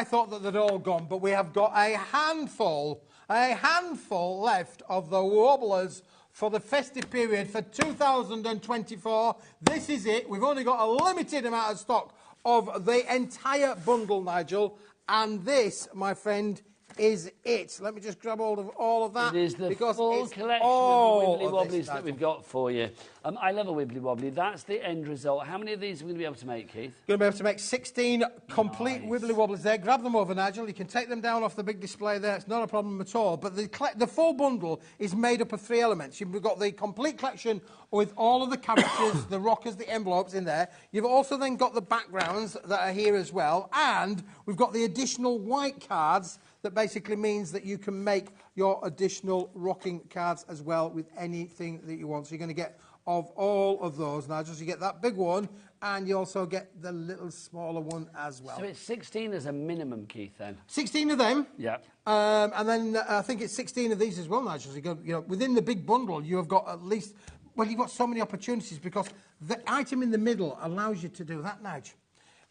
thought that they'd all gone, but we have got a handful left of the wobblers for the festive period for 2024. This is it. We've only got a limited amount of stock of the entire bundle, Nigel. And this, my friend, is it. Let me just grab hold of all of that. It is the full collection of Wibbly Wobblies that we've got for you. I love a Wibbly Wobbly. That's the end result. How many of these are we going to be able to make, Keith? Going to be able to make 16 complete Wibbly Wobblies there. Grab them over, Nigel. You can take them down off the big display there. It's not a problem at all. But the full bundle is made up of 3 elements. You've got the complete collection with all of the characters, the rockers, the envelopes in there. You've also then got the backgrounds that are here as well. And we've got the additional white cards. That basically means that you can make your additional rocking cards as well with anything that you want. So you're going to get of all of those, Nigel. So you get that big one, and you also get the little smaller one as well. So it's 16 as a minimum, Keith, then? 16 of them. Yeah. And then I think it's 16 of these as well, Nigel. So you go, within the big bundle, you have got at least... Well, you've got so many opportunities because the item in the middle allows you to do that, Nigel.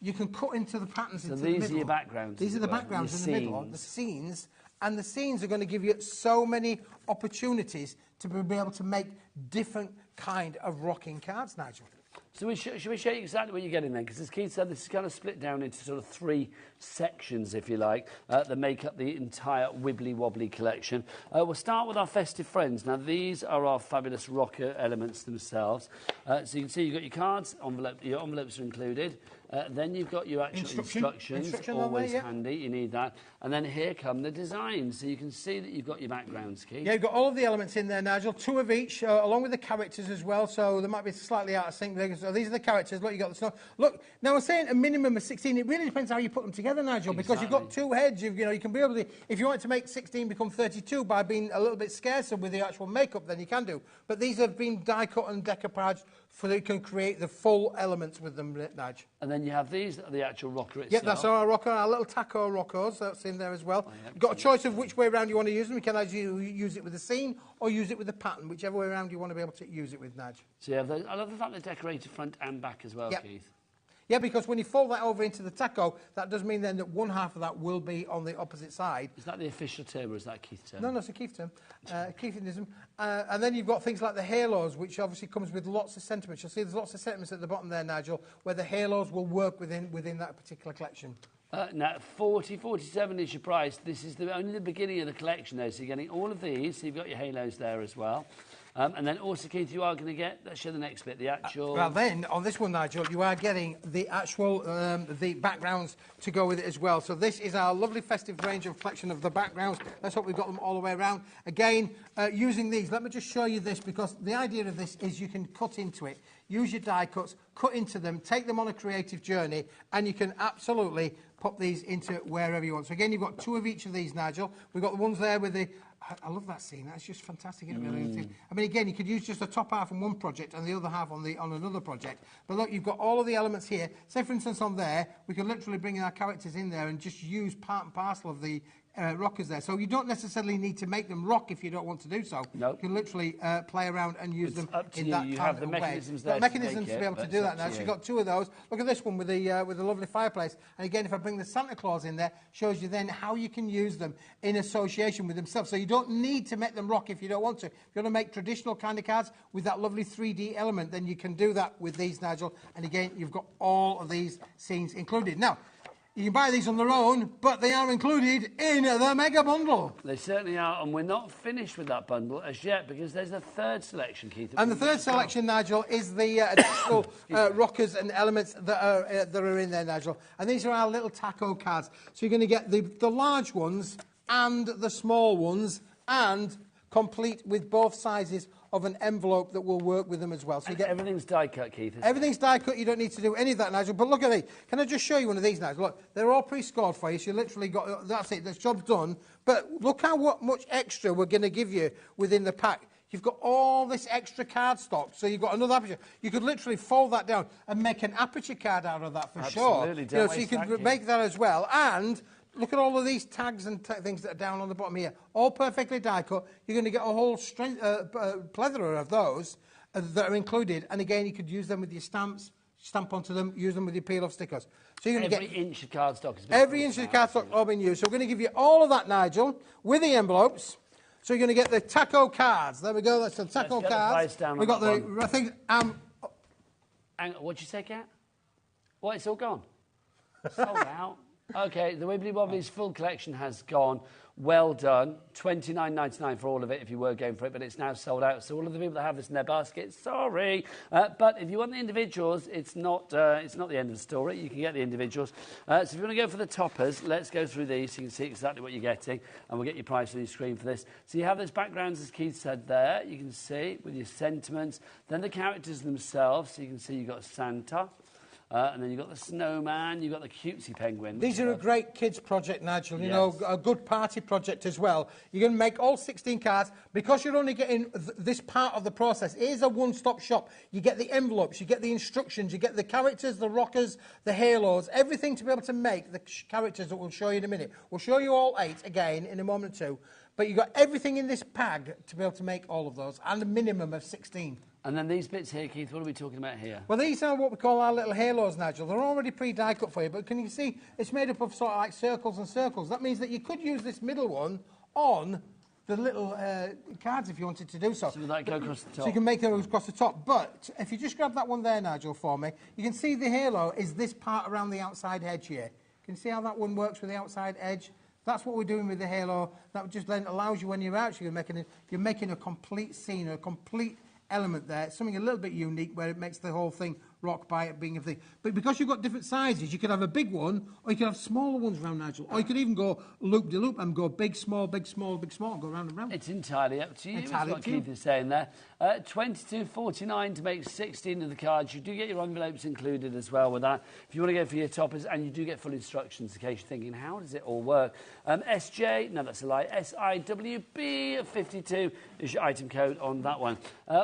You can cut into the patterns into the middle. So these are your backgrounds. These are the backgrounds in the middle, the scenes. And the scenes are going to give you so many opportunities to be able to make different kind of rocking cards, Nigel. So should we show you exactly what you're getting then? Because as Keith said, this is kind of split down into sort of 3 sections, if you like, that make up the entire Wibbly Wobbly collection. We'll start with our festive friends. Now, these are our fabulous rocker elements themselves. So you can see you've got your cards, your envelopes are included. Then you've got your actual instructions, always handy, you need that. And then here come the designs, so you can see that you've got your backgrounds, Keith. Yeah, you've got all of the elements in there, Nigel, 2 of each, along with the characters as well, so they might be slightly out of sync there. So these are the characters. Look, you got the snow. Look, now I'm saying a minimum of 16. It really depends how you put them together, Nigel, because you've got 2 heads. You can be able to, if you want to make 16 become 32 by being a little bit scarcer with the actual makeup, then you can do. But these have been die cut and decoupaged so that you can create the full elements with them, Nigel. And then you have these, the actual rocker itself. Yeah, that's our rocker, our little taco rockers, that's in there as well. You've got a choice of which way around you want to use them. You can either use it with the scene or use it with the pattern, whichever way around you want to be able to use it with, Nigel. So yeah, I love the fact they're decorated front and back as well, Keith. Yeah, because when you fold that over into the taco, that does mean then that one half of that will be on the opposite side. Is that the official term or is that a Keith term? No, it's a Keith term, Keithianism. And then you've got things like the halos, which obviously comes with lots of sentiments. You'll see there's lots of sentiments at the bottom there, Nigel, where the halos will work within that particular collection. Now, 47 is your price. This is only the beginning of the collection, though, so you're getting all of these. So you've got your halos there as well. And then also, Keith, you are going to get, let's show the next bit, the actual... well, then, on this one, Nigel, you are getting the actual, the backgrounds to go with it as well. So this is our lovely festive range of collection of the backgrounds. Let's hope we've got them all the way around. Again, using these, let me just show you this, because the idea of this is you can cut into it. Use your die cuts, cut into them, take them on a creative journey, and you can absolutely pop these into wherever you want. So again, you've got 2 of each of these, Nigel. We've got the ones there with the... I love that scene. That's just fantastic, isn't it? Really? I mean, again, you could use just the top half on one project and the other half on another project. But look, you've got all of the elements here. Say, for instance, on there, we can literally bring our characters in there and just use part and parcel of the rockers there. So you don't necessarily need to make them rock if you don't want to do so. Nope. You can literally play around and use them in that you kind have of the way. mechanisms there mechanisms to be able to do that now. So you've got 2 of those. Look at this one with the lovely fireplace. And again, if I bring the Santa Claus in there, shows you then how you can use them in association with themselves. So you don't need to make them rock if you don't want to. If you want to make traditional kind of cards with that lovely 3D element, then you can do that with these, Nigel. And again, you've got all of these scenes included. Now, you can buy these on their own, but they are included in the mega bundle. They certainly are, and we're not finished with that bundle as yet, because there's a third selection, Keith. And the third selection, Nigel, is the additional rockers and elements that are in there, Nigel. And these are our little taco cards. So you're going to get the large ones and the small ones, and complete with both sizes of an envelope that will work with them as well. So you get everything's die cut, Keith. Everything's die cut. You don't need to do any of that, Nigel. But look at these. Can I just show you one of these, Nigel? Look, they're all pre-scored for you. So you literally got that's it. The job's done. But look how much extra we're going to give you within the pack. You've got all this extra card stock. So you've got another aperture. You could literally fold that down and make an aperture card out of that for sure. Absolutely. So you could make that as well. And look at all of these tags and things that are down on the bottom here. All perfectly die cut. You're going to get a whole plethora of those that are included. And again, you could use them with your stamps, stamp onto them, use them with your peel-off stickers. So you're going to get every inch of cardstock. Every inch of cardstock all been used. So we're going to give you all of that, Nigel, with the envelopes. So you're going to get the taco cards. There we go. That's the taco cards. We've got the. I think. What'd you say, Kat? What? It's all gone. Sold out. Okay, the Wibbly Wobbly's full collection has gone. Well done. $29.99 for all of it if you were going for it, but it's now sold out. So all of the people that have this in their basket, sorry. But if you want the individuals, it's not the end of the story. You can get the individuals. So if you want to go for the toppers, let's go through these so you can see exactly what you're getting, and we'll get your price on your screen for this. So you have those backgrounds, as Keith said there. You can see with your sentiments. Then the characters themselves. So you can see you've got Santa. And then you've got the snowman, you've got the cutesy penguin. These are a great kids project, Nigel. You know, a good party project as well. You're going to make all 16 cards. Because you're only getting this part of the process, it is a one-stop shop. You get the envelopes, you get the instructions, you get the characters, the rockers, the halos, everything to be able to make the characters that we'll show you in a minute. We'll show you all 8 again in a moment or two. But you've got everything in this bag to be able to make all of those, and a minimum of 16. And then these bits here, Keith, what are we talking about here? Well, these are what we call our little halos, Nigel. They're already pre-die cut for you, but can you see it's made up of sort of like circles and circles. That means that you could use this middle one on the little cards if you wanted to do so. So would that go across the top? So you can make those across the top. But if you just grab that one there, Nigel, for me, you can see the halo is this part around the outside edge here. Can you see how that one works with the outside edge? That's what we're doing with the halo. That just then allows you, when you're out, you're making a complete scene, a complete element there, something a little bit unique where it makes the whole thing rock by it being a thing. But because you've got different sizes, you could have a big one, or you could have smaller ones around, Nigel. Or you could even go loop-de-loop and go big, small, big, small, big, small, and go round and round. It's entirely up to you. Entirely what Keith is saying there. $22.49 to make 16 of the cards. You do get your envelopes included as well with that. If you want to go for your toppers, and you do get full instructions in case you're thinking, how does it all work? SJ, no, that's a lie. SIWB 52 is your item code on that one.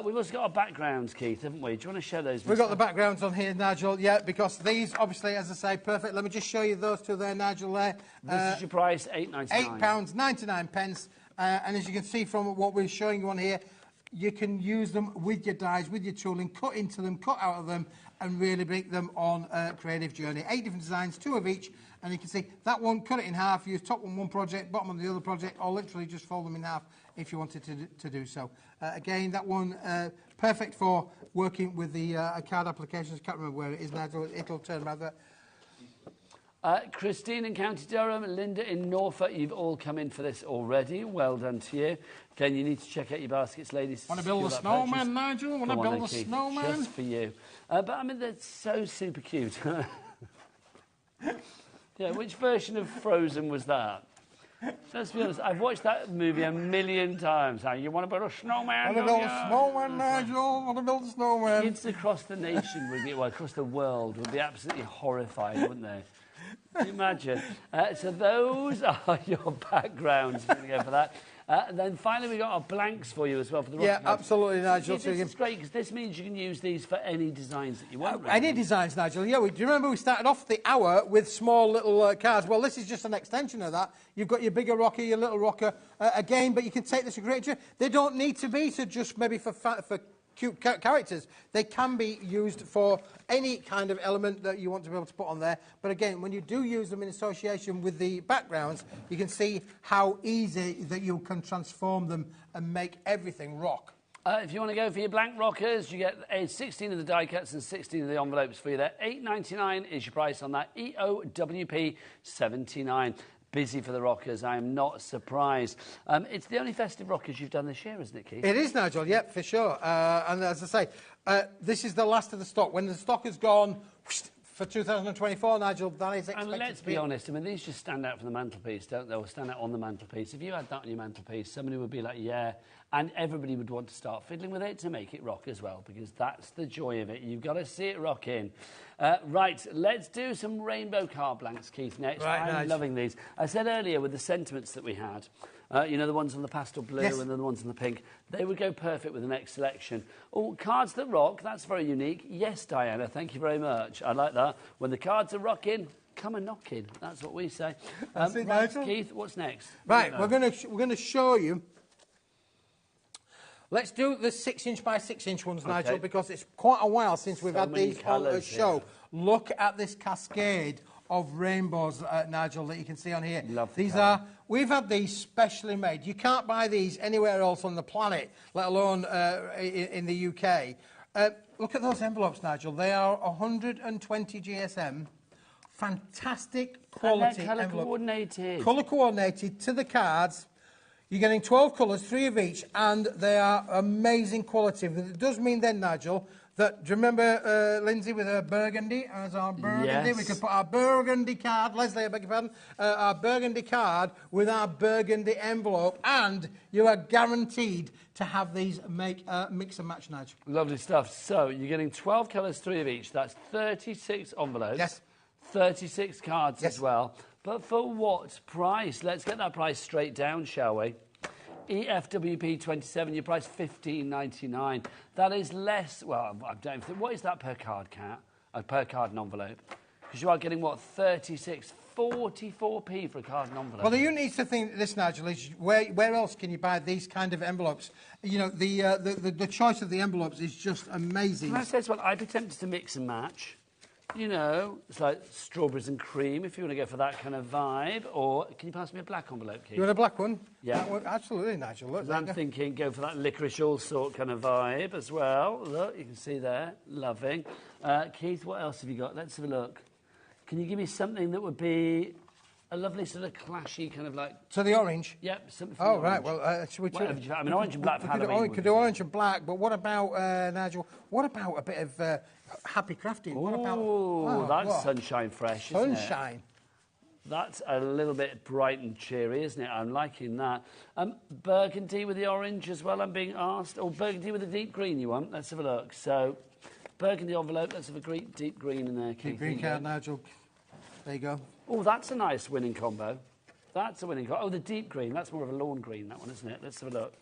We've also got our backgrounds, Keith, haven't we? Do you want to show those? We've got the backgrounds on here, Nigel, yeah, because these, obviously, as I say, perfect. Let me just show you those two there, Nigel, there. This is your price, £8.99. £8.99. And as you can see from what we're showing you on here, you can use them with your dies, with your tooling, cut into them, cut out of them, and really make them on a creative journey. 8 different designs, 2 of each, and you can see that one, cut it in half, use top on one project, bottom on the other project, or literally just fold them in half if you wanted to do so. Again, that one, perfect for working with the card applications. I can't remember where it is, Nigel. It'll turn rather. Christine in County Durham, Linda in Norfolk, you've all come in for this already. Well done to you. Again, you need to check out your baskets, ladies. Want to build a snowman, Nigel? Want to build a snowman? Just for you. But I mean, they're so super cute. Yeah, which version of Frozen was that? Let's be honest, I've watched that movie a million times. You want to build a snowman? Want to build a snowman, Nigel? Want to build a snowman? Kids across the nation, across the world, would be absolutely horrified, wouldn't they? Can you imagine? So those are your backgrounds. We're going to go for that. And then finally, we've got our blanks for you as well for the rock. Yeah, absolutely, Nigel. This is great because this means you can use these for any designs that you want. Really. Any designs, Nigel. Yeah, do you remember we started off the hour with small little cards? Well, this is just an extension of that. You've got your bigger rocker, your little rocker again, but you can take this to great. They don't need to be just maybe for cute characters. They can be used for any kind of element that you want to be able to put on there. But again, when you do use them in association with the backgrounds, you can see how easy that you can transform them and make everything rock. If you want to go for your blank rockers, you get 16 of the die cuts and 16 of the envelopes for you there. $8.99 is your price on that. EOWP 79. Busy for the rockers, I am not surprised. It's the only festive rockers you've done this year, isn't it, Keith? It is, Nigel, yep, for sure. And as I say, this is the last of the stock. When the stock has gone for 2024, Nigel, that is expected. And let's be honest, I mean, these just stand out from the mantelpiece, don't they? Or stand out on the mantelpiece. If you had that on your mantelpiece, somebody would be like, yeah, and everybody would want to start fiddling with it to make it rock as well, because that's the joy of it. You've got to see it rocking. Right, let's do some rainbow card blanks, Keith, next. Right, I'm nice. loving these. I said earlier with the sentiments that we had, you know, the ones on the pastel blue yes. and then the ones on the pink, they would go perfect with the next selection. Oh, cards that rock, that's very unique. Yes, Diana, thank you very much. I like that. When the cards are rocking, come and knock in. That's what we say. Right, Keith, what's next? Right, we're going to show you. Let's do the 6-inch by 6-inch ones, okay. Nigel, because it's quite a while since we've had these on the show. Yeah. Look at this cascade of rainbows, Nigel, that you can see on here. Love these are, we've had these specially made. You can't buy these anywhere else on the planet, let alone in the UK. Look at those envelopes, Nigel. They are 120 GSM. Fantastic quality and they're colour coordinated. Colour coordinated to the cards. You're getting 12 colours, 3 of each, and they are amazing quality. It does mean then, Nigel, that, do you remember Lindsay with her burgundy as our burgundy? Yes. We could put our burgundy card, Leslie, I beg your pardon, our burgundy card with our burgundy envelope, and you are guaranteed to have these make mix and match, Nigel. Lovely stuff. So you're getting 12 colours, 3 of each. That's 36 envelopes. Yes. 36 cards as well. But for what price? Let's get that price straight down, shall we? EFWP 27, your price $15.99. That is less. Well, I don't think. What is that per card, Cat? Per card and envelope? Because you are getting what, 36, 44p for a card and envelope. Well, you need to think this, Nigel, is where else can you buy these kind of envelopes? You know, the choice of the envelopes is just amazing. Can I say as well? I'd be tempted to mix and match. You know, it's like strawberries and cream if you want to go for that kind of vibe. Or can you pass me a black envelope, Keith? You want a black one? Yeah. Absolutely, Nigel. Look, I'm thinking go for that licorice all sort kind of vibe as well. Look, you can see there. Loving. Keith, what else have you got? Let's have a look. Can you give me something that would be a lovely sort of clashy kind of like... So the orange? Yep, something from the orange. Well, should we... I mean, orange and black for Halloween. We could do orange and black, but what about, Nigel, what about a bit of happy crafting? Oh, that's sunshine fresh, isn't it? Sunshine. That's a little bit bright and cheery, isn't it? I'm liking that. Burgundy with the orange as well, I'm being asked. Or burgundy with the deep green you want? Let's have a look. So, burgundy envelope, let's have a deep green in there, Keith. Deep green card, Nigel. There you go. Oh, that's a nice winning combo. That's a winning combo. Oh, the deep green. That's more of a lawn green, that one, isn't it? Let's have a look.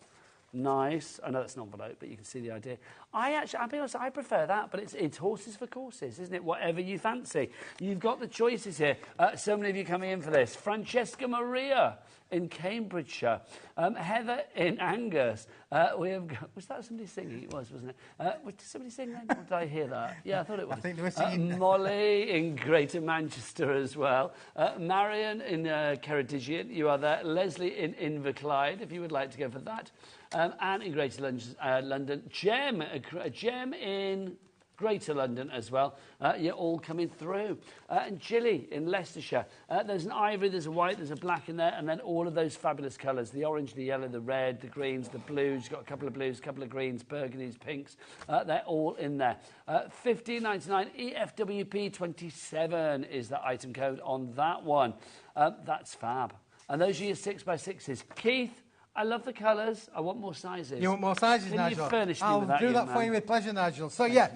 Nice. I know that's an envelope, but you can see the idea. I'll be honest, I prefer that, but it's horses for courses, isn't it? Whatever you fancy. You've got the choices here. So many of you coming in for this. Francesca Maria in Cambridgeshire. Heather in Angus. We have got, was that somebody singing? It was, wasn't it? Did somebody sing then? Or did I hear that? Yeah, I thought it was. I think they were singing. Molly in Greater Manchester as well. Marion in Ceredigion, you are there. Leslie in Inverclyde, if you would like to go for that. And in Greater London. Jem in Greater London as well. You're all coming through. And Gilly in Leicestershire. There's an ivory, there's a white, there's a black in there, and then all of those fabulous colours. The orange, the yellow, the red, the greens, the blues. You've got a couple of blues, a couple of greens, burgundies, pinks. They're all in there. $15.99 EFWP 27 is the item code on that one. That's fab. And those are your 6x6s. Keith, I love the colours. I want more sizes. You want more sizes, Nigel? Can you furnish me I'll with that? I'll do that for you with pleasure, Nigel. So, yeah,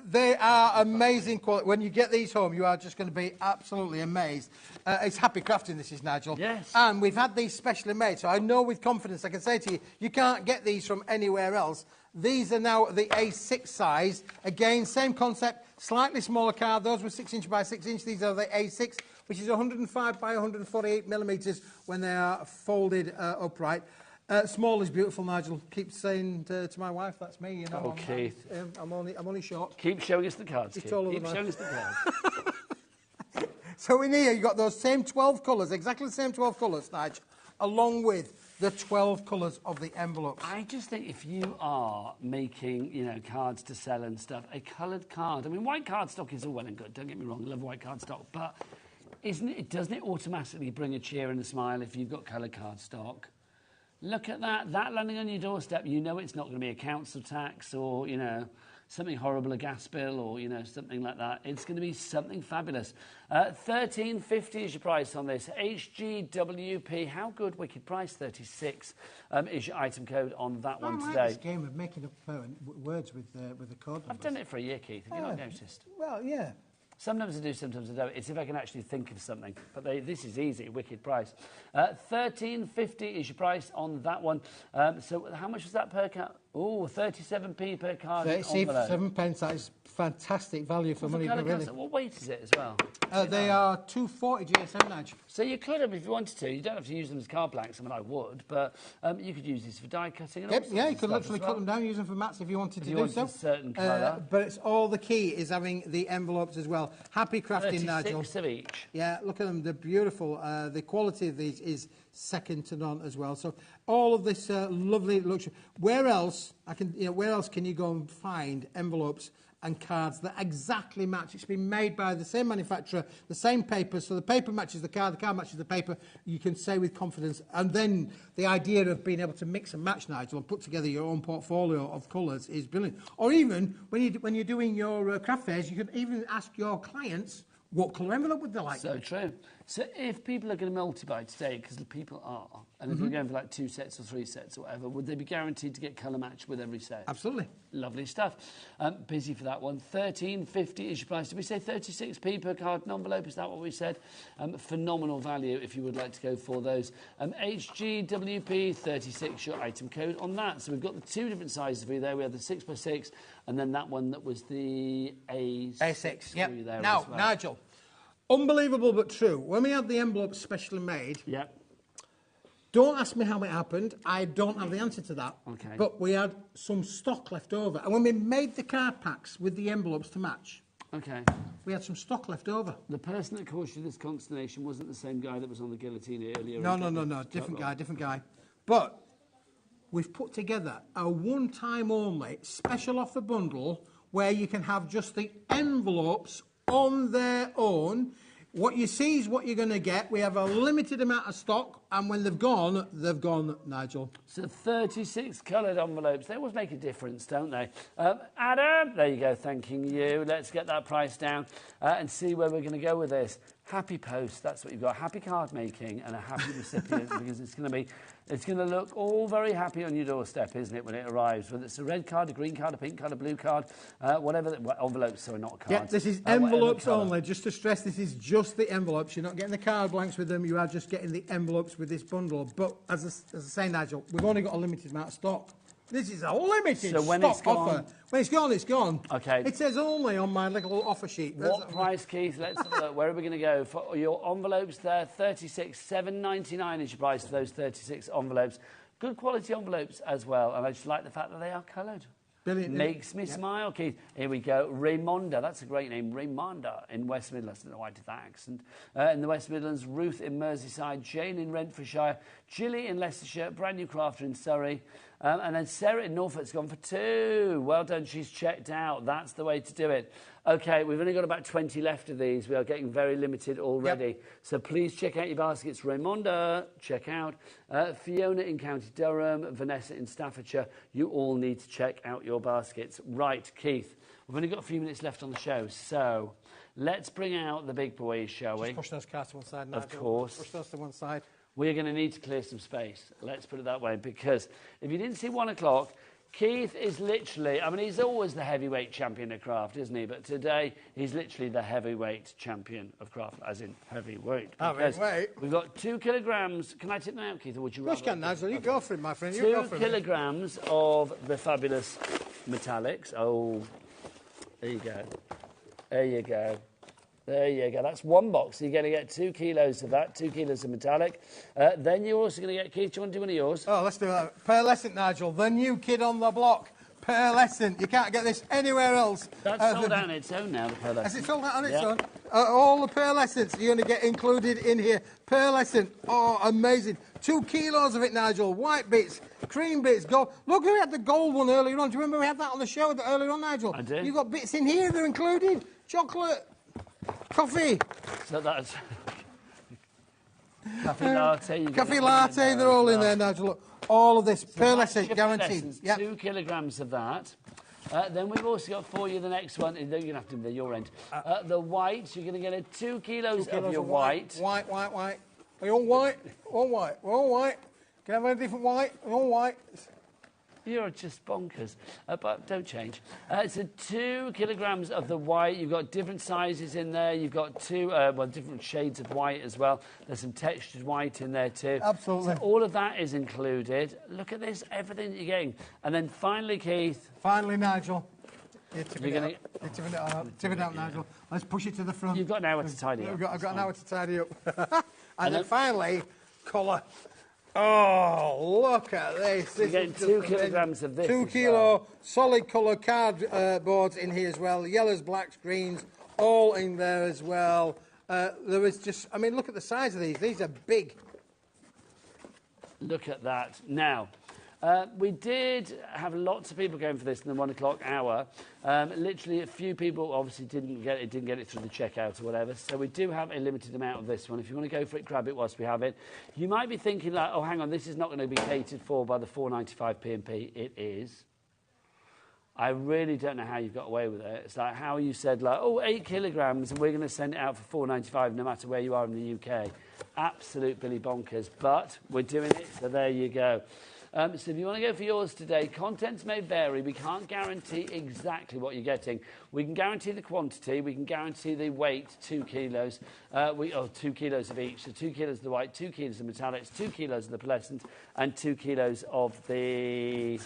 they are amazing quality. When you get these home, you are just going to be absolutely amazed. It's happy crafting, this is, Nigel. Yes. And we've had these specially made, so I know with confidence I can say to you, you can't get these from anywhere else. These are now the A6 size. Again, same concept, slightly smaller card. Those were 6 inch by 6 inch. These are the A6, which is 105 by 148 millimetres when they are folded upright. Small is beautiful, Nigel. Keep saying to my wife, that's me. You know, Oh, Keith. I'm only short. Keep showing us the cards, It's Keith. all Keep over showing us the cards. So in here, you've got those same 12 colours, exactly the same 12 colours, Nigel, along with the 12 colours of the envelopes. I just think if you are making, cards to sell and stuff, a coloured card. I mean, white cardstock is all well and good. Don't get me wrong, I love white cardstock, but doesn't it automatically bring a cheer and a smile if you've got coloured cardstock? Look at that landing on your doorstep. You know it's not going to be a council tax or, something horrible, a gas bill or, something like that. It's going to be something fabulous. $13.50 is your price on this. HGWP, how good, wicked price, 36 is your item code on that one today. I like this game of making up words with the code numbers. I've done it for a year, Keith. Have you not noticed? Well, yeah. Sometimes I do, sometimes I don't. It's if I can actually think of something. But this is easy, wicked price. $13.50 is your price on that one. So how much was that per card? Oh, 37p per card. 37 pence, that is fantastic value for money. Really. What weight is it as well? They are 240 GSM, Nigel. So you could have, if you wanted to. You don't have to use them as card blanks. I mean, I would, but you could use these for die cutting. And you could literally cut them down, use them for mats if you wanted to do so. A certain colour. But it's all the key is having the envelopes as well. Happy crafting, Nigel. 36 of each. Yeah, look at them. They're beautiful. The quality of these is second to none as well. So all of this lovely luxury. Where else can you go and find envelopes and cards that exactly match? It's been made by the same manufacturer, the same paper, so the paper matches the card matches the paper. You can say with confidence. And then the idea of being able to mix and match, Nigel, and put together your own portfolio of colours is brilliant. Or even when you're doing your craft fairs, you can even ask your clients what colour envelope would they like. So true. So if people are going to multi-buy today, because the people are, and if we're going for like 2 sets or 3 sets or whatever, would they be guaranteed to get colour match with every set? Absolutely. Lovely stuff. Busy for that one. $13.50 is your price. Did we say 36p per card and envelope? Is that what we said? Phenomenal value if you would like to go for those. HGWP 36, your item code on that. So we've got the 2 different sizes for you there. We have the 6x6 and then that one that was the A6. Yep. There now, as well. Nigel, unbelievable but true. When we had the envelopes specially made, yep. Don't ask me how it happened. I don't have the answer to that. Okay. But we had some stock left over. And when we made the card packs with the envelopes to match, okay, we had some stock left over. The person that caused you this consternation wasn't the same guy that was on the guillotine earlier? No. Different guy. But we've put together a one-time only special offer bundle where you can have just the envelopes on their own. What you see is what you're going to get. We have a limited amount of stock, and when they've gone, Nigel. So 36 coloured envelopes. They always make a difference, don't they? Adam, there you go, thanking you. Let's get that price down and see where we're going to go with this. Happy post, that's what you've got. Happy card making and a happy recipient because it's going to look all very happy on your doorstep, isn't it, when it arrives? Whether it's a red card, a green card, a pink card, a blue card, whatever. Envelopes, so not cards. Yeah, this is envelopes only. Just to stress, this is just the envelopes. You're not getting the card blanks with them. You are just getting the envelopes with this bundle. But as I say, Nigel, we've only got a limited amount of stock. This is a limited So when stock it's gone- offer. When it's gone, it's gone. Okay. It says only on my little offer sheet. What price, Keith? Let's have a look. Where are we going to go? For your envelopes there, 36,799 is your price for those 36 envelopes. Good quality envelopes as well, and I just like the fact that they are coloured. Brilliant. Makes me smile, Keith. Here we go. Raymonda, that's a great name. Raymonda in West Midlands. I don't know why I did that accent. In the West Midlands, Ruth in Merseyside, Jane in Renfrewshire, Gilly in Leicestershire, brand new crafter in Surrey. And then Sarah in Norfolk's gone for 2. Well done, she's checked out. That's the way to do it. OK, we've only got about 20 left of these. We are getting very limited already. Yep. So please check out your baskets. Raymonda, check out. Fiona in County Durham, Vanessa in Staffordshire. You all need to check out your baskets. Right, Keith, we've only got a few minutes left on the show. So let's bring out the big boys, shall we? Just push those cards to one side, Nigel. Of course. Push those to one side. We're going to need to clear some space. Let's put it that way, because if you didn't see 1 o'clock, Keith is literally, I mean, he's always the heavyweight champion of craft, isn't he? But today, he's literally the heavyweight champion of craft, as in heavyweight. Heavyweight? We've got 2 kilograms. Can I take them out, Keith, or would you rather? Of course you can, Nigel. You go for it, my friend. You 2 go for it. kilograms of the fabulous metallics. Oh, there you go. There you go. There you go. That's 1 box. So you're going to get 2 kilos of that, 2 kilos of metallic. Then you're also going to get, Keith, do you want to do one of yours? Oh, let's do that. Pearlescent, Nigel. The new kid on the block. Pearlescent. You can't get this anywhere else. That's sold out on its own now, the pearlescent. Has it sold out on its own? All the pearlescents you're going to get included in here. Pearlescent. Oh, amazing. 2 kilos of it, Nigel. White bits, cream bits, gold. Look, we had the gold one earlier on. Do you remember we had that on the show earlier on, Nigel? I do. You've got bits in here. They're included. Chocolate. Coffee. So that's coffee latte. Coffee latte, they're all in there, Nigel. Look, all of this, pearlescent, guaranteed. Yep. 2 kilograms of that. Then we've also got for you the next one. You're going to have to do your end. The white, you're going to get 2 kilos of your white. White. Are you all white? All white. We're all white. Can I have a different white? We're all white. You're just bonkers, but don't change. So 2 kilograms of the white. You've got different sizes in there. You've got 2, different shades of white as well. There's some textured white in there too. Absolutely. So all of that is included. Look at this, everything that you're getting. And then finally, Keith. Finally, Nigel. You're tipping You're it out, Nigel. Let's push it to the front. You've got an hour to tidy up. I've got an hour to tidy up. and then finally, colour. Oh, look at this. You're getting 2 kilograms of this. 2 kilo solid colour cardboards in here as well. Yellows, blacks, greens, all in there as well. There is just, I mean, look at the size of these. These are big. Look at that. Now, we did have lots of people going for this in the 1 o'clock hour. Literally, a few people obviously didn't get it through the checkout or whatever. So we do have a limited amount of this one. If you want to go for it, grab it whilst we have it. You might be thinking like, oh, hang on, this is not going to be catered for by the £4.95 P&P. It is. I really don't know how you've got away with it. It's like how you said, like, oh, 8 kilograms, and we're going to send it out for £4.95 no matter where you are in the UK. Absolute Billy bonkers. But we're doing it, so there you go. So if you want to go for yours today, contents may vary. We can't guarantee exactly what you're getting. We can guarantee the quantity. We can guarantee the weight, 2 kilos. 2 kilos of each. So 2 kilos of the white, 2 kilos of metallics, 2 kilos of the pearlescent, and 2 kilos of the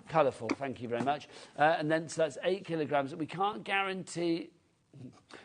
colourful. Thank you very much. And then so that's 8 kilograms. We can't guarantee.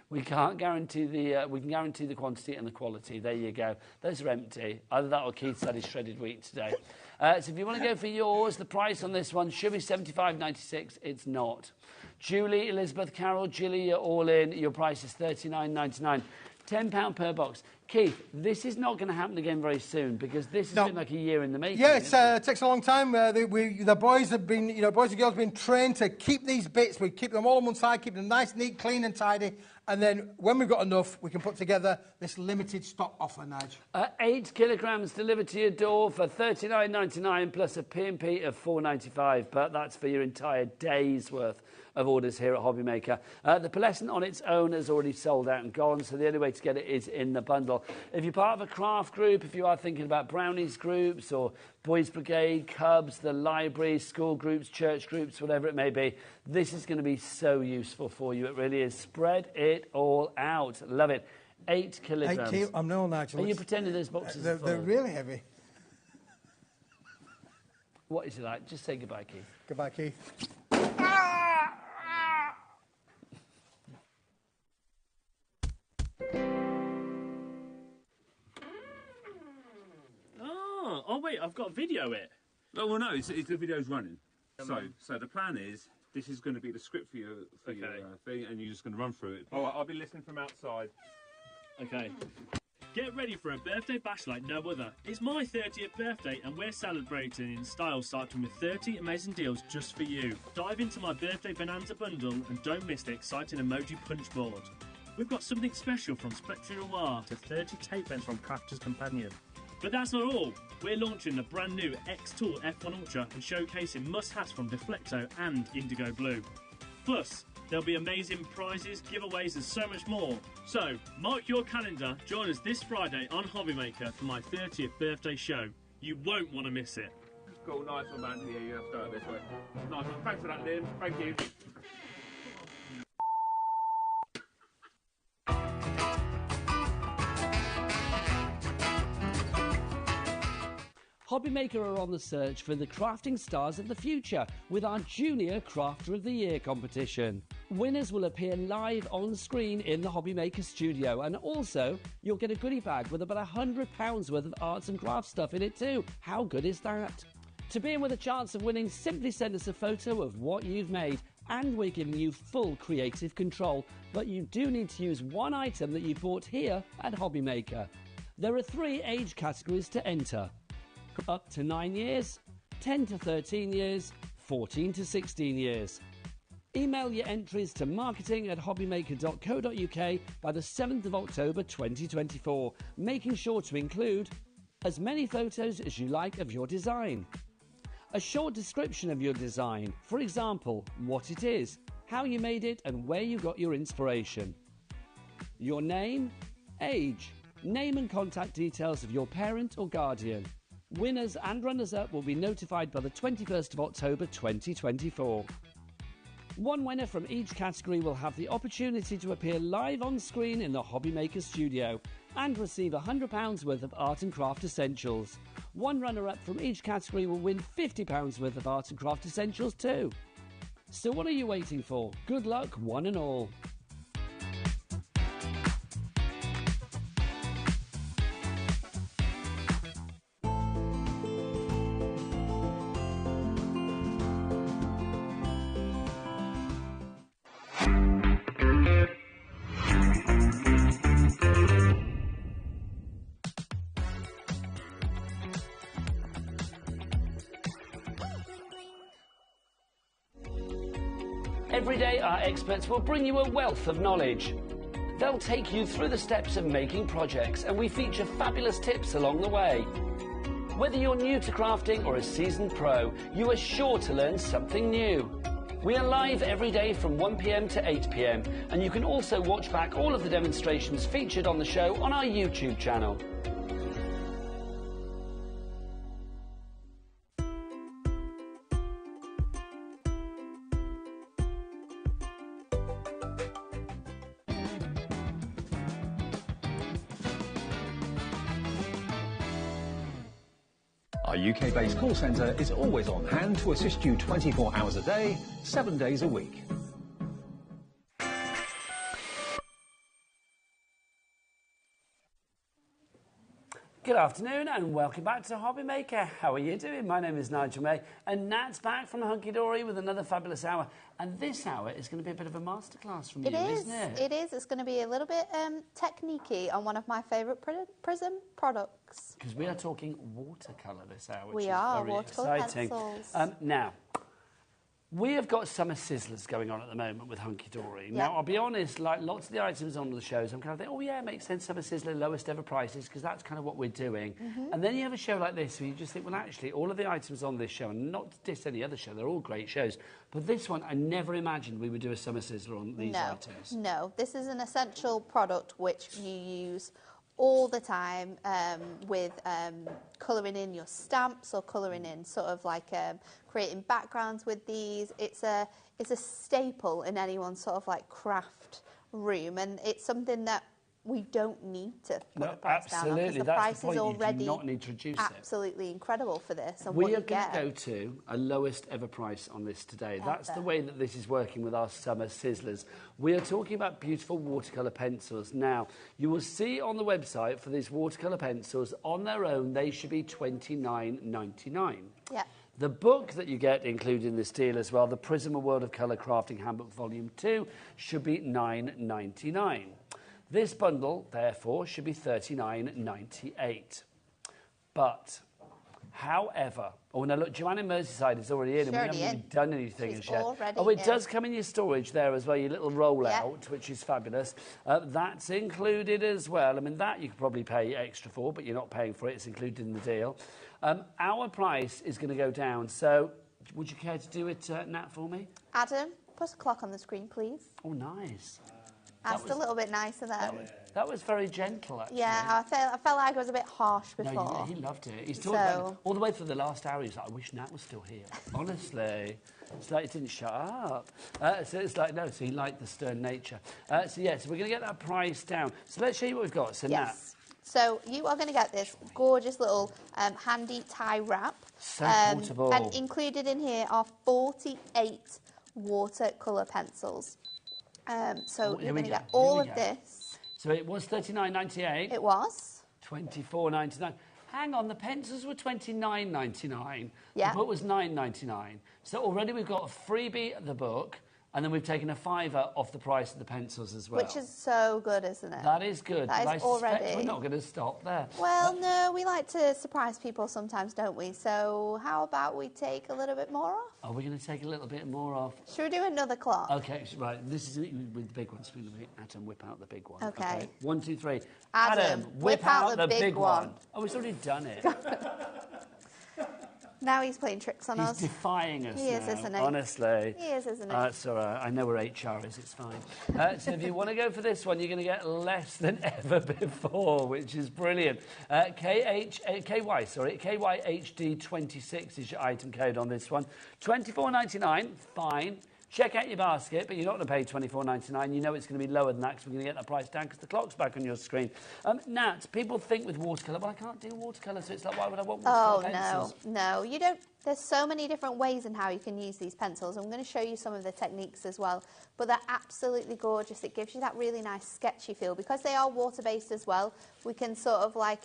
We can guarantee the quantity and the quality. There you go. Those are empty. Either that or Keith said his shredded wheat today. So if you want to go for yours, the price on this one should be $75.96. It's not. Julie, Elizabeth, Carol, Gilly, you're all in. Your price is $39.99. £10 per box. Keith, this is not going to happen again very soon because this has been like a year in the making. Yeah, it takes a long time. The boys have been, boys and girls have been trained to keep these bits. We keep them all on one side, keep them nice, neat, clean and tidy. And then when we've got enough, we can put together this limited stock offer, Nige. 8 kilograms delivered to your door for $39.99 plus a P&P of $4.95. But that's for your entire day's worth of orders here at HobbyMaker. The pearlescent on its own has already sold out and gone, so the only way to get it is in the bundle. If you're part of a craft group, if you are thinking about brownies groups or Boys Brigade, Cubs, the library, school groups, church groups, whatever it may be, this is going to be so useful for you. It really is. Spread it all out. Love it. 8 kilograms. 8 kilos. No, Nigel. Are you pretending those boxes are full? They're really heavy. What is it like? Just say goodbye, Keith. Goodbye, Keith. Oh, wait, I've got to video it. Oh, well, no, it's the video's running. So the plan is, this is going to be the script for your thing, and you're just going to run through it. All right, I'll be listening from outside. Okay. Get ready for a birthday bash like no other. It's my 30th birthday and we're celebrating in style, starting with 30 amazing deals just for you. Dive into my birthday bonanza bundle and don't miss the exciting emoji punch board. We've got something special from Spectre Noir to 30 tape pens from Crafter's Companion. But that's not all. We're launching the brand new X-Tool F1 Ultra and showcasing must-haves from Deflecto and Indigo Blue. Plus, there'll be amazing prizes, giveaways and so much more. So, mark your calendar, join us this Friday on HobbyMaker for my 30th birthday show. You won't want to miss it. Cool, nice one, man. Yeah, you have to start this way. Nice one. Thanks for that, Liam. Thank you. HobbyMaker are on the search for the crafting stars of the future with our Junior Crafter of the Year competition. Winners will appear live on screen in the HobbyMaker studio, and also you'll get a goodie bag with about £100 worth of arts and crafts stuff in it too. How good is that? To be in with a chance of winning, simply send us a photo of what you've made, and we're giving you full creative control. But you do need to use one item that you bought here at HobbyMaker. There are 3 age categories to enter: up to 9 years, 10 to 13 years, 14 to 16 years. Email your entries to marketing@hobbymaker.co.uk by the 7th of October 2024, making sure to include as many photos as you like of your design, a short description of your design, for example, what it is, how you made it and where you got your inspiration, your name, age, name and contact details of your parent or guardian. Winners and runners-up will be notified by the 21st of October 2024. One winner from each category will have the opportunity to appear live on screen in the HobbyMaker studio and receive £100 worth of art and craft essentials. One runner-up from each category will win £50 worth of art and craft essentials too. So what are you waiting for? Good luck, one and all. Every day, our experts will bring you a wealth of knowledge. They'll take you through the steps of making projects, and we feature fabulous tips along the way. Whether you're new to crafting or a seasoned pro, you are sure to learn something new. We are live every day from 1 p.m. to 8 p.m, and you can also watch back all of the demonstrations featured on the show on our YouTube channel. Our UK-based call centre is always on hand to assist you 24 hours a day, 7 days a week. Good afternoon and welcome back to HobbyMaker. How are you doing? My name is Nigel May and Nat's back from Hunky Dory with another fabulous hour. And this hour is going to be a bit of a masterclass from you, isn't it? It is. It's going to be a little bit technique-y on one of my favourite Prism products. Because we are talking watercolour this hour, which we is are, very watercolour exciting. pencils. Now, we have got summer sizzlers going on at the moment with Hunky Dory. Yeah. Now, I'll be honest, like lots of the items on the shows, I'm kind of thinking, oh yeah, it makes sense, summer sizzler, lowest ever prices, because that's kind of what we're doing. And then you have a show like this where you just think, well, actually, all of the items on this show, and not to diss any other show, they're all great shows, but this one, I never imagined we would do a summer sizzler on these items. No, this is an essential product which you use all the time with colouring in your stamps or colouring in sort of like creating backgrounds with these. It's a staple in anyone's sort of like craft room, and it's something that we don't need to put No, the price down on, absolutely. because the That's price the point. is already You do not need to reduce it. absolutely incredible for this. And We what are you going get. to go to a lowest ever price on this today. That's the way that this is working with our summer sizzlers. We are talking about beautiful watercolour pencils. Now, you will see on the website for these watercolour pencils, on their own, they should be $29.99. Yeah. The book that you get included in this deal as well, the Prism A World of Colour Crafting Handbook Volume 2, should be $9.99. This bundle, therefore, should be $39.98. But, however, oh, no, look, Joanne in Merseyside is already in, and we haven't even done anything as yet. Oh, it does come in your storage there as well, your little rollout, which is fabulous. That's included as well. I mean, that you could probably pay extra for, but you're not paying for it. It's included in the deal. Our price is going to go down. So, would you care to do it, Nat, for me? Adam, put a clock on the screen, please. Oh, nice. Asked a little bit nicer there. That was very gentle, actually. Yeah, I felt like I was a bit harsh before. No, he loved it. He's talking about all the way through the last hour. He's like, I wish Nat was still here. Honestly. It's like he didn't shut up. So it's like, no, so he liked the stern nature. So, yes, we're going to get that price down. So let's show you what we've got. So, Nat. So you are going to get this gorgeous little handy tie wrap. So portable. And included in here are 48 watercolour pencils. So you're going to get all of this. So it was $39.98. It was. $24.99. Hang on, the pencils were $29.99. Yeah. The book was $9.99. So already we've got a freebie of the book, and then we've taken a £5 off the price of the pencils as well. Which is so good, isn't it? That is good. That is already. We're not going to stop there. Well, no, we like to surprise people sometimes, don't we? So how about we take a little bit more off? Are we going to take a little bit more off? Should we do another clock? Okay, right. This is with the big one. So Adam, whip out the big one. Okay. 1, 2, 3. Adam, whip out the big one. Oh, he's already done it. Now he's playing tricks on us. He's defying us He is, isn't he? Honestly. He is, isn't he? It's all right. I know where HR is. It's fine. So if you want to go for this one, you're going to get less than ever before, which is brilliant. KYHD26 is your item code on this one. $24.99, fine. Check out your basket, but you're not going to pay $24.99. You know it's going to be lower than that because we're going to get that price down because the clock's back on your screen. Nat, people think with watercolour, well, I can't do watercolour, so it's like, why would I want watercolour pencils? No, you don't. There's so many different ways in how you can use these pencils. I'm going to show you some of the techniques as well, but they're absolutely gorgeous. It gives you that really nice sketchy feel. Because they are water-based as well, we can sort of like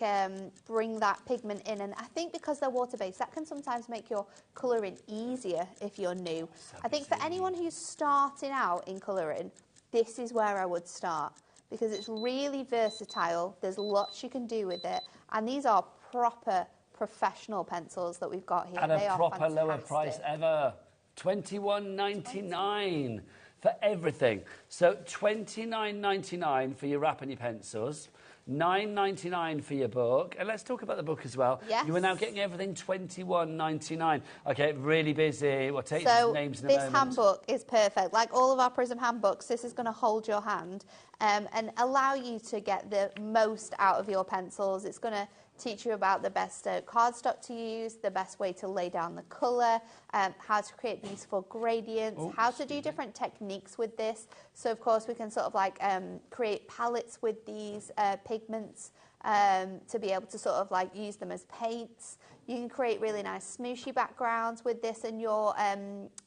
bring that pigment in, and I think because they're water-based, that can sometimes make your colouring easier if you're new. I think for anyone who's starting out in colouring, this is where I would start, because it's really versatile. There's lots you can do with it, and these are proper professional pencils that we've got here. At a proper lower price ever. $21.99 for everything. So $29.99 for your wrap and your pencils. $9.99 for your book. And let's talk about the book as well. Yes. You are now getting everything $21.99. Okay, really busy. We'll take some names in a moment. This handbook is perfect. Like all of our Prism handbooks, this is going to hold your hand and allow you to get the most out of your pencils. It's going to teach you about the best cardstock to use, the best way to lay down the colour, how to create beautiful gradients, how to do different techniques with this. So, of course, we can sort of like create palettes with these pigments to be able to sort of like use them as paints. You can create really nice smooshy backgrounds with this, and your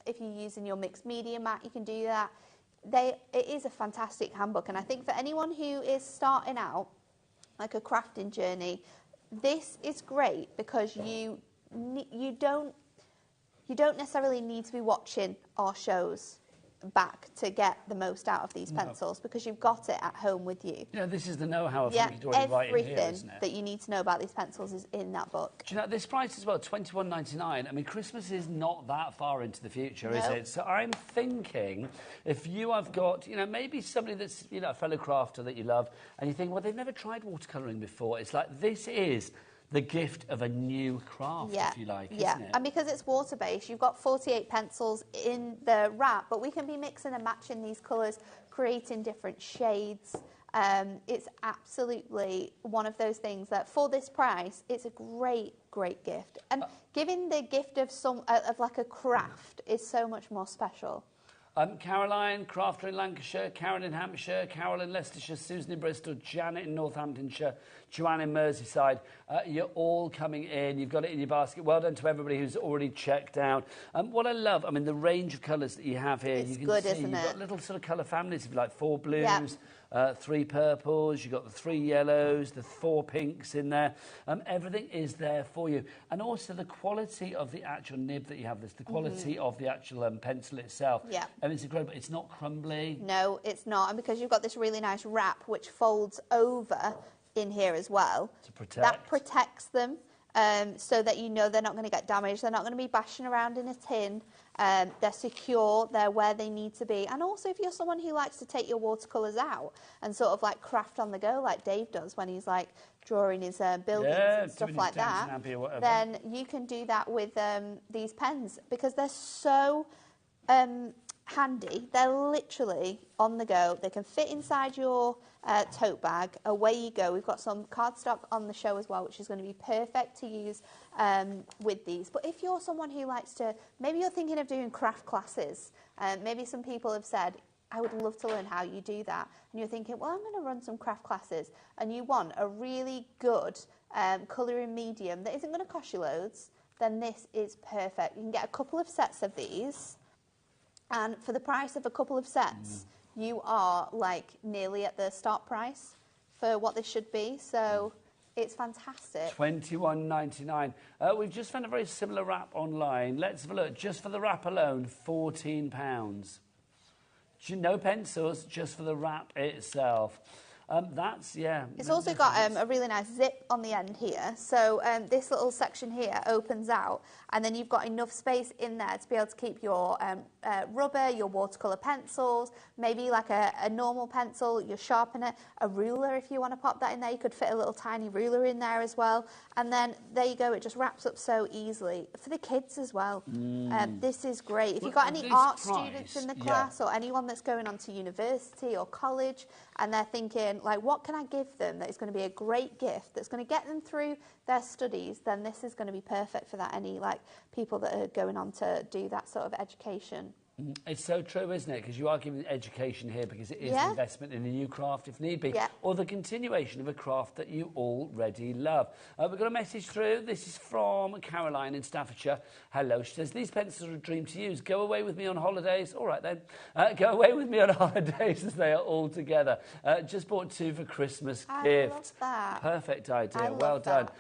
if you're using your mixed media mat, you can do that. It is a fantastic handbook, and I think for anyone who is starting out, like a crafting journey, this is great because you don't necessarily need to be watching our shows back to get the most out of these pencils, because you've got it at home with you. Yeah, this is the know-how of what you're already writing here, isn't it? That you need to know about these pencils is in that book. Do you know, this price as well, $21.99. I mean, Christmas is not that far into the future, is it? So I'm thinking, if you have got, you know, maybe somebody that's, you know, a fellow crafter that you love, and you think, well, they've never tried watercolouring before. It's like, this is the gift of a new craft, if you like, isn't it? And because it's water-based, you've got 48 pencils in the wrap, but we can be mixing and matching these colours, creating different shades. It's absolutely one of those things that, for this price, it's a great, great gift. And giving the gift of like a craft is so much more special. Caroline, Crafter in Lancashire, Karen in Hampshire, Carol in Leicestershir, Susan in Bristol, Janet in Northamptonshire, Joanne in Merseyside. You're all coming in. You've got it in your basket. Well done to everybody who's already checked out. What I love, I mean, the range of colours that you have here. It's you can good, see isn't you've it? got little sort of colour families, if you like, 4 blues. Yep. 3 purples, you've got the 3 yellows, the 4 pinks in there. Everything is there for you. And also the quality of the actual nib that you have, the quality of the actual pencil itself. Yeah. And it's incredible. It's not crumbly. No, it's not. And because you've got this really nice wrap which folds over in here as well, to protect. That protects them so that you know they're not going to get damaged. They're not going to be bashing around in a tin. They're secure, they're where they need to be. And also if you're someone who likes to take your watercolours out and sort of like craft on the go like Dave does when he's like drawing his buildings and stuff like that, then you can do that with these pens because they're so handy. They're literally on the go. They can fit inside your tote bag. Away you go. We've got some cardstock on the show as well, which is going to be perfect to use with these. But if you're someone who likes to, maybe you're thinking of doing craft classes. Maybe some people have said, I would love to learn how you do that. And you're thinking, well, I'm going to run some craft classes. And you want a really good colouring medium that isn't going to cost you loads, then this is perfect. You can get a couple of sets of these. And for the price of a couple of sets, you are like nearly at the start price for what this should be. So it's fantastic. $21.99. We've just found a very similar wrap online. Let's have a look. Just for the wrap alone, £14. No pencils, just for the wrap itself. That's, yeah. It's also got a really nice zip on the end here. So this little section here opens out, and then you've got enough space in there to be able to keep your rubber, your watercolour pencils, maybe like a normal pencil, your sharpener, a ruler if you want to pop that in there. You could fit a little tiny ruler in there as well. And then there you go. It just wraps up so easily. For the kids as well. This is great. If you've got any art students in the class or anyone that's going on to university or college and they're thinking, like, what can I give them that is going to be a great gift, that's going to get them through their studies, then this is going to be perfect for that. Any, like, people that are going on to do that sort of education. It's so true, isn't it? Because you are giving education here because it is an investment in a new craft if need be, or the continuation of a craft that you already love. We've got a message through. This is from Caroline in Staffordshire. Hello. She says, these pencils are a dream to use. Go away with me on holidays. All right, then. Go away with me on holidays as they are all together. Just bought 2 for Christmas gift. Love that. Perfect idea. Well done.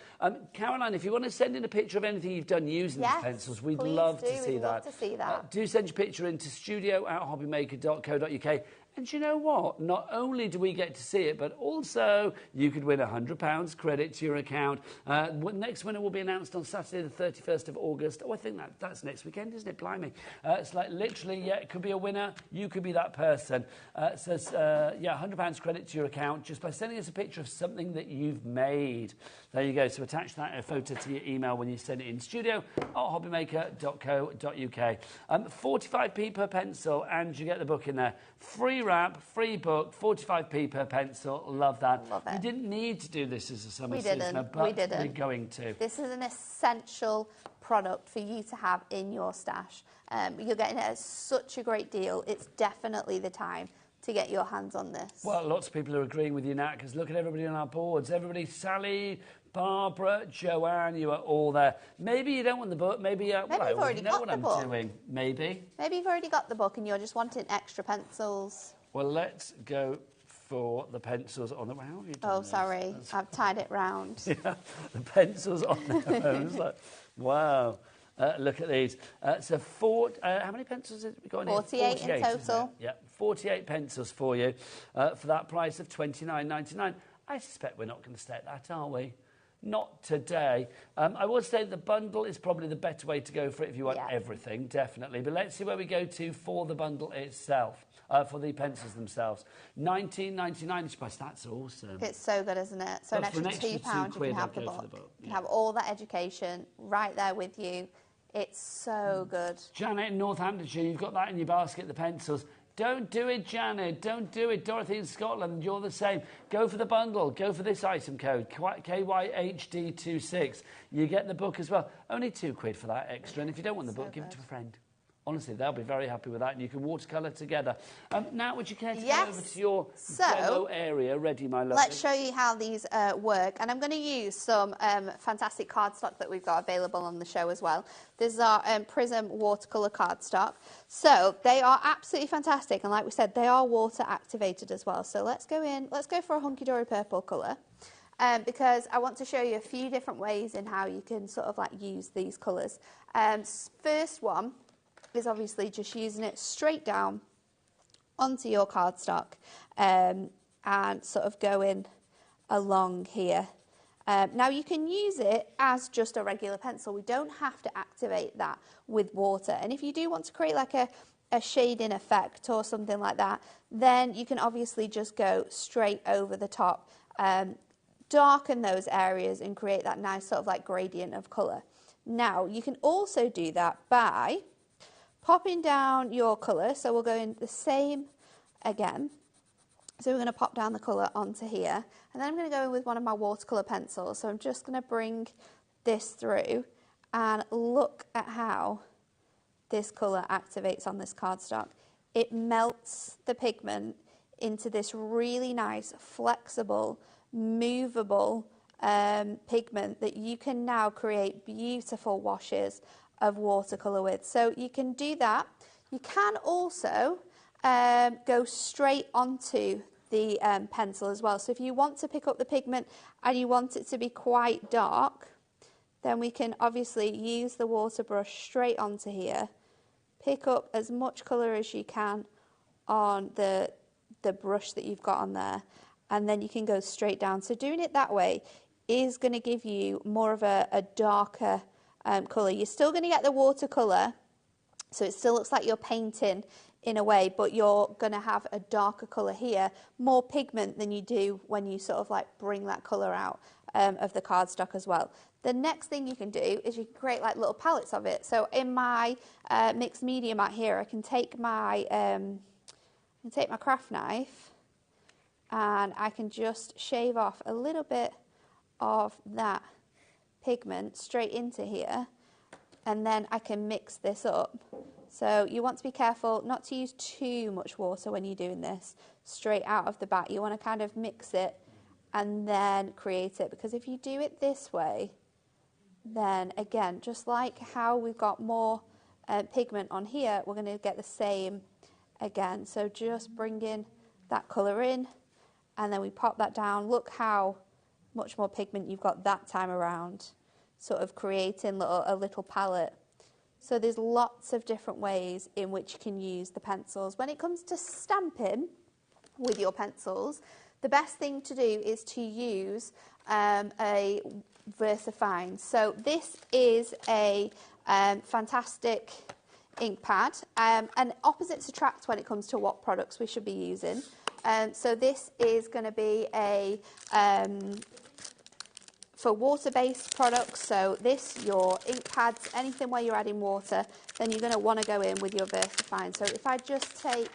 Caroline, if you want to send in a picture of anything you've done using these pencils, we'd love to see that. Love to see that. Do send your picture into studio@hobbymaker.co.uk. And you know what? Not only do we get to see it, but also you could win £100 credit to your account. Next winner will be announced on Saturday, the 31st of August. Oh, I think that's next weekend, isn't it? Blimey. It's like literally, it could be a winner. You could be that person. So, £100 credit to your account just by sending us a picture of something that you've made. There you go. So attach that photo to your email when you send it in studio@hobbymaker.co.uk. 45p per pencil, and you get the book in there. Free wrap, free book, 45p per pencil. Love that. Love it. We didn't need to do this as a summer season, but we're going to. This is an essential product for you to have in your stash. You're getting it at such a great deal. It's definitely the time to get your hands on this. Well, lots of people are agreeing with you, Nat, because look at everybody on our boards. Everybody, Sally, Barbara, Joanne, you are all there. Maybe you don't want the book. Maybe you've already got what the I'm book. doing. Maybe you've already got the book and you're just wanting extra pencils. Well, let's go for the pencils on the... How have you done this? Sorry. I've tied it round. Yeah, the pencils on there. I was like, wow. Look at these. So how many pencils have we got in 48 here? in total. Yeah, 48 pencils for you for that price of $29.99. I suspect we're not going to stay at that, are we? Not today. I would say the bundle is probably the better way to go for it if you want everything, definitely. But let's see where we go to for the bundle itself, for the pencils themselves. $19.99 each price. That's awesome. It's so good, isn't it? So an extra £2 you can have the book. You can have all that education right there with you. It's so good. Janet in Northamptonshire, you've got that in your basket, the pencils. Don't do it, Janet. Don't do it. Dorothy in Scotland, you're the same. Go for the bundle. Go for this item code, KYHD26. You get the book as well. Only £2 for that extra. And if you don't want the book, give it to a friend. Honestly, they'll be very happy with that, and you can watercolour together. Now, would you care to go Yes. over to your So, demo area ready, my lovely? Let's show you how these work, and I'm going to use some fantastic cardstock that we've got available on the show as well. This is our Prism watercolour cardstock. So they are absolutely fantastic, and like we said, they are water activated as well. So let's go for a hunky-dory purple colour. Because I want to show you a few different ways in how you can sort of like use these colours. First one is obviously just using it straight down onto your cardstock and sort of going along here. Now you can use it as just a regular pencil. We don't have to activate that with water. And if you do want to create like a shading effect or something like that, then you can obviously just go straight over the top, darken those areas and create that nice sort of like gradient of colour. Now you can also do that by popping down your colour. So we'll go in the same again. So we're going to pop down the colour onto here, and then I'm going to go in with one of my watercolour pencils. So I'm just going to bring this through and look at how this colour activates on this cardstock. It melts the pigment into this really nice, flexible, movable pigment that you can now create beautiful washes of watercolour with. So you can do that. You can also go straight onto the pencil as well. So if you want to pick up the pigment and you want it to be quite dark, then we can obviously use the water brush straight onto here, pick up as much colour as you can on the brush that you've got on there, and then you can go straight down. So doing it that way is going to give you more of a darker colour. You're still going to get the watercolour, so it still looks like you're painting in a way, but you're going to have a darker colour here, more pigment than you do when you sort of like bring that colour out of the cardstock as well. The next thing you can do is you can create like little palettes of it. So in my mixed media mat here, I can take my craft knife and I can just shave off a little bit of that pigment straight into here, and then I can mix this up. So you want to be careful not to use too much water when you're doing this straight out of the bat. You want to kind of mix it and then create it, because if you do it this way, then again, just like how we've got more pigment on here, we're going to get the same again. So just bringing that colour in, and then we pop that down. Look how much more pigment you've got that time around, sort of creating a little palette. So there's lots of different ways in which you can use the pencils. When it comes to stamping with your pencils, the best thing to do is to use a VersaFine. So this is a fantastic ink pad, and opposites attract when it comes to what products we should be using. So this is going to be a for water-based products. So this, your ink pads, anything where you're adding water, then you're going to want to go in with your VersaFine. So if I just take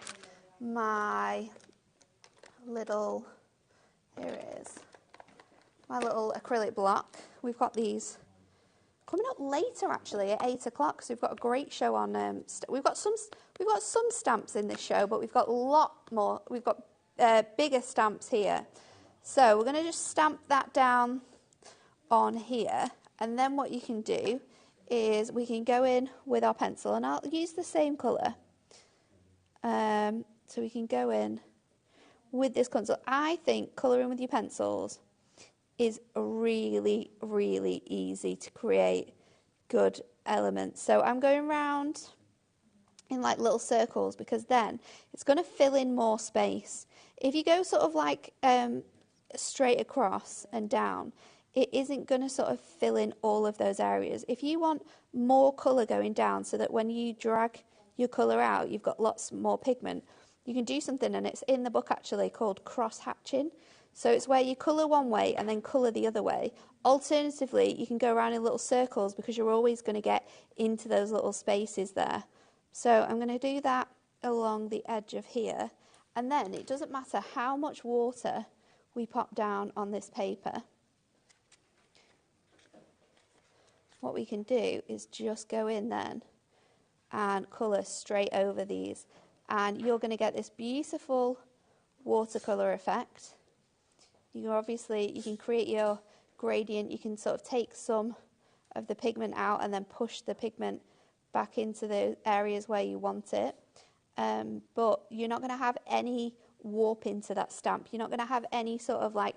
my little, here it is, my little acrylic block. We've got these coming up later actually at 8 o'clock. So we've got a great show on. We've got some stamps in this show, but we've got a lot more. We've got bigger stamps here. So we're going to just stamp that down on here, and then what you can do is we can go in with our pencil, and I'll use the same colour. So we can go in with this pencil. I think colouring with your pencils is really, really easy to create good elements. So I'm going round in like little circles, because then it's going to fill in more space. If you go sort of like straight across and down, it isn't going to sort of fill in all of those areas. If you want more colour going down so that when you drag your colour out, you've got lots more pigment, you can do something, and it's in the book actually, called cross-hatching. So it's where you colour one way and then colour the other way. Alternatively, you can go around in little circles, because you're always going to get into those little spaces there. So I'm going to do that along the edge of here, and then it doesn't matter how much water we pop down on this paper. What we can do is just go in then and colour straight over these. And you're going to get this beautiful watercolour effect. You can create your gradient. You can sort of take some of the pigment out and then push the pigment back into the areas where you want it. But you're not going to have any warp into that stamp. You're not going to have any sort of like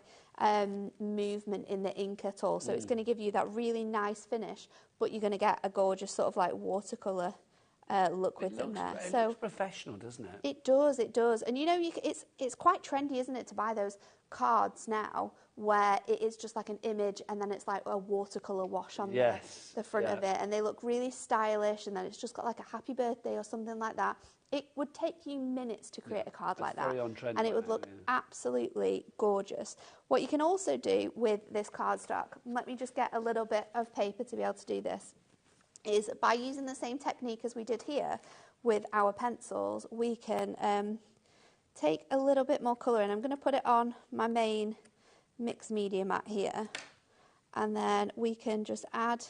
movement in the ink at all. So it's going to give you that really nice finish, but you're going to get a gorgeous sort of like watercolour look within there. It so looks professional, doesn't it? It does, it does. And you know, it's quite trendy, isn't it, to buy those cards now where it is just like an image and then it's like a watercolour wash on the front of it, and they look really stylish, and then it's just got like a happy birthday or something like that. It would take you minutes to create a card like that, and it would look absolutely gorgeous. What you can also do with this cardstock, let me just get a little bit of paper to be able to do this, is by using the same technique as we did here with our pencils, we can take a little bit more colour, and I'm going to put it on my main mixed media mat here, and then we can just add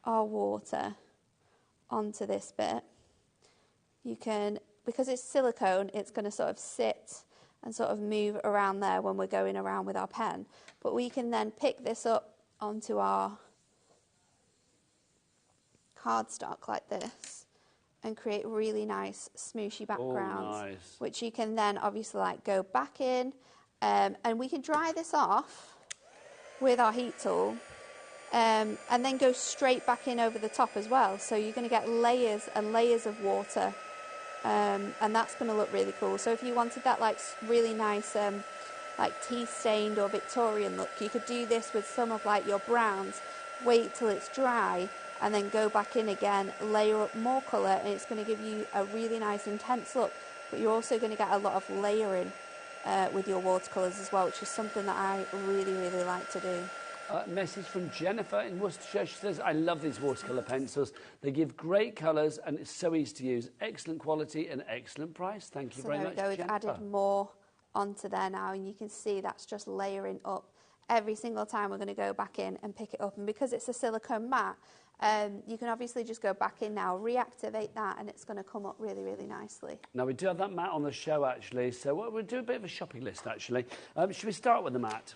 our water onto this bit. You can, because it's silicone, it's going to sort of sit and sort of move around there when we're going around with our pen, but we can then pick this up onto our cardstock like this and create really nice smooshy backgrounds, which you can then obviously like go back in, and we can dry this off with our heat tool, and then go straight back in over the top as well. So you're going to get layers and layers of water, and that's going to look really cool. So if you wanted that like really nice like tea stained or Victorian look, you could do this with some of like your browns, wait till it's dry, and then go back in again, layer up more colour, and it's going to give you a really nice intense look, but you're also going to get a lot of layering with your watercolours as well, which is something that I really, really like to do. Message from Jennifer in Worcestershire. She says, I love these watercolour pencils. They give great colours and it's so easy to use. Excellent quality and excellent price. Thank you very much, We've added more onto there now, and you can see that's just layering up. Every single time we're going to go back in and pick it up, and because it's a silicone mat, you can obviously just go back in now, reactivate that, and it's going to come up really, really nicely. Now, we do have that mat on the show, actually, so we'll do a bit of a shopping list, actually. Should we start with the mat?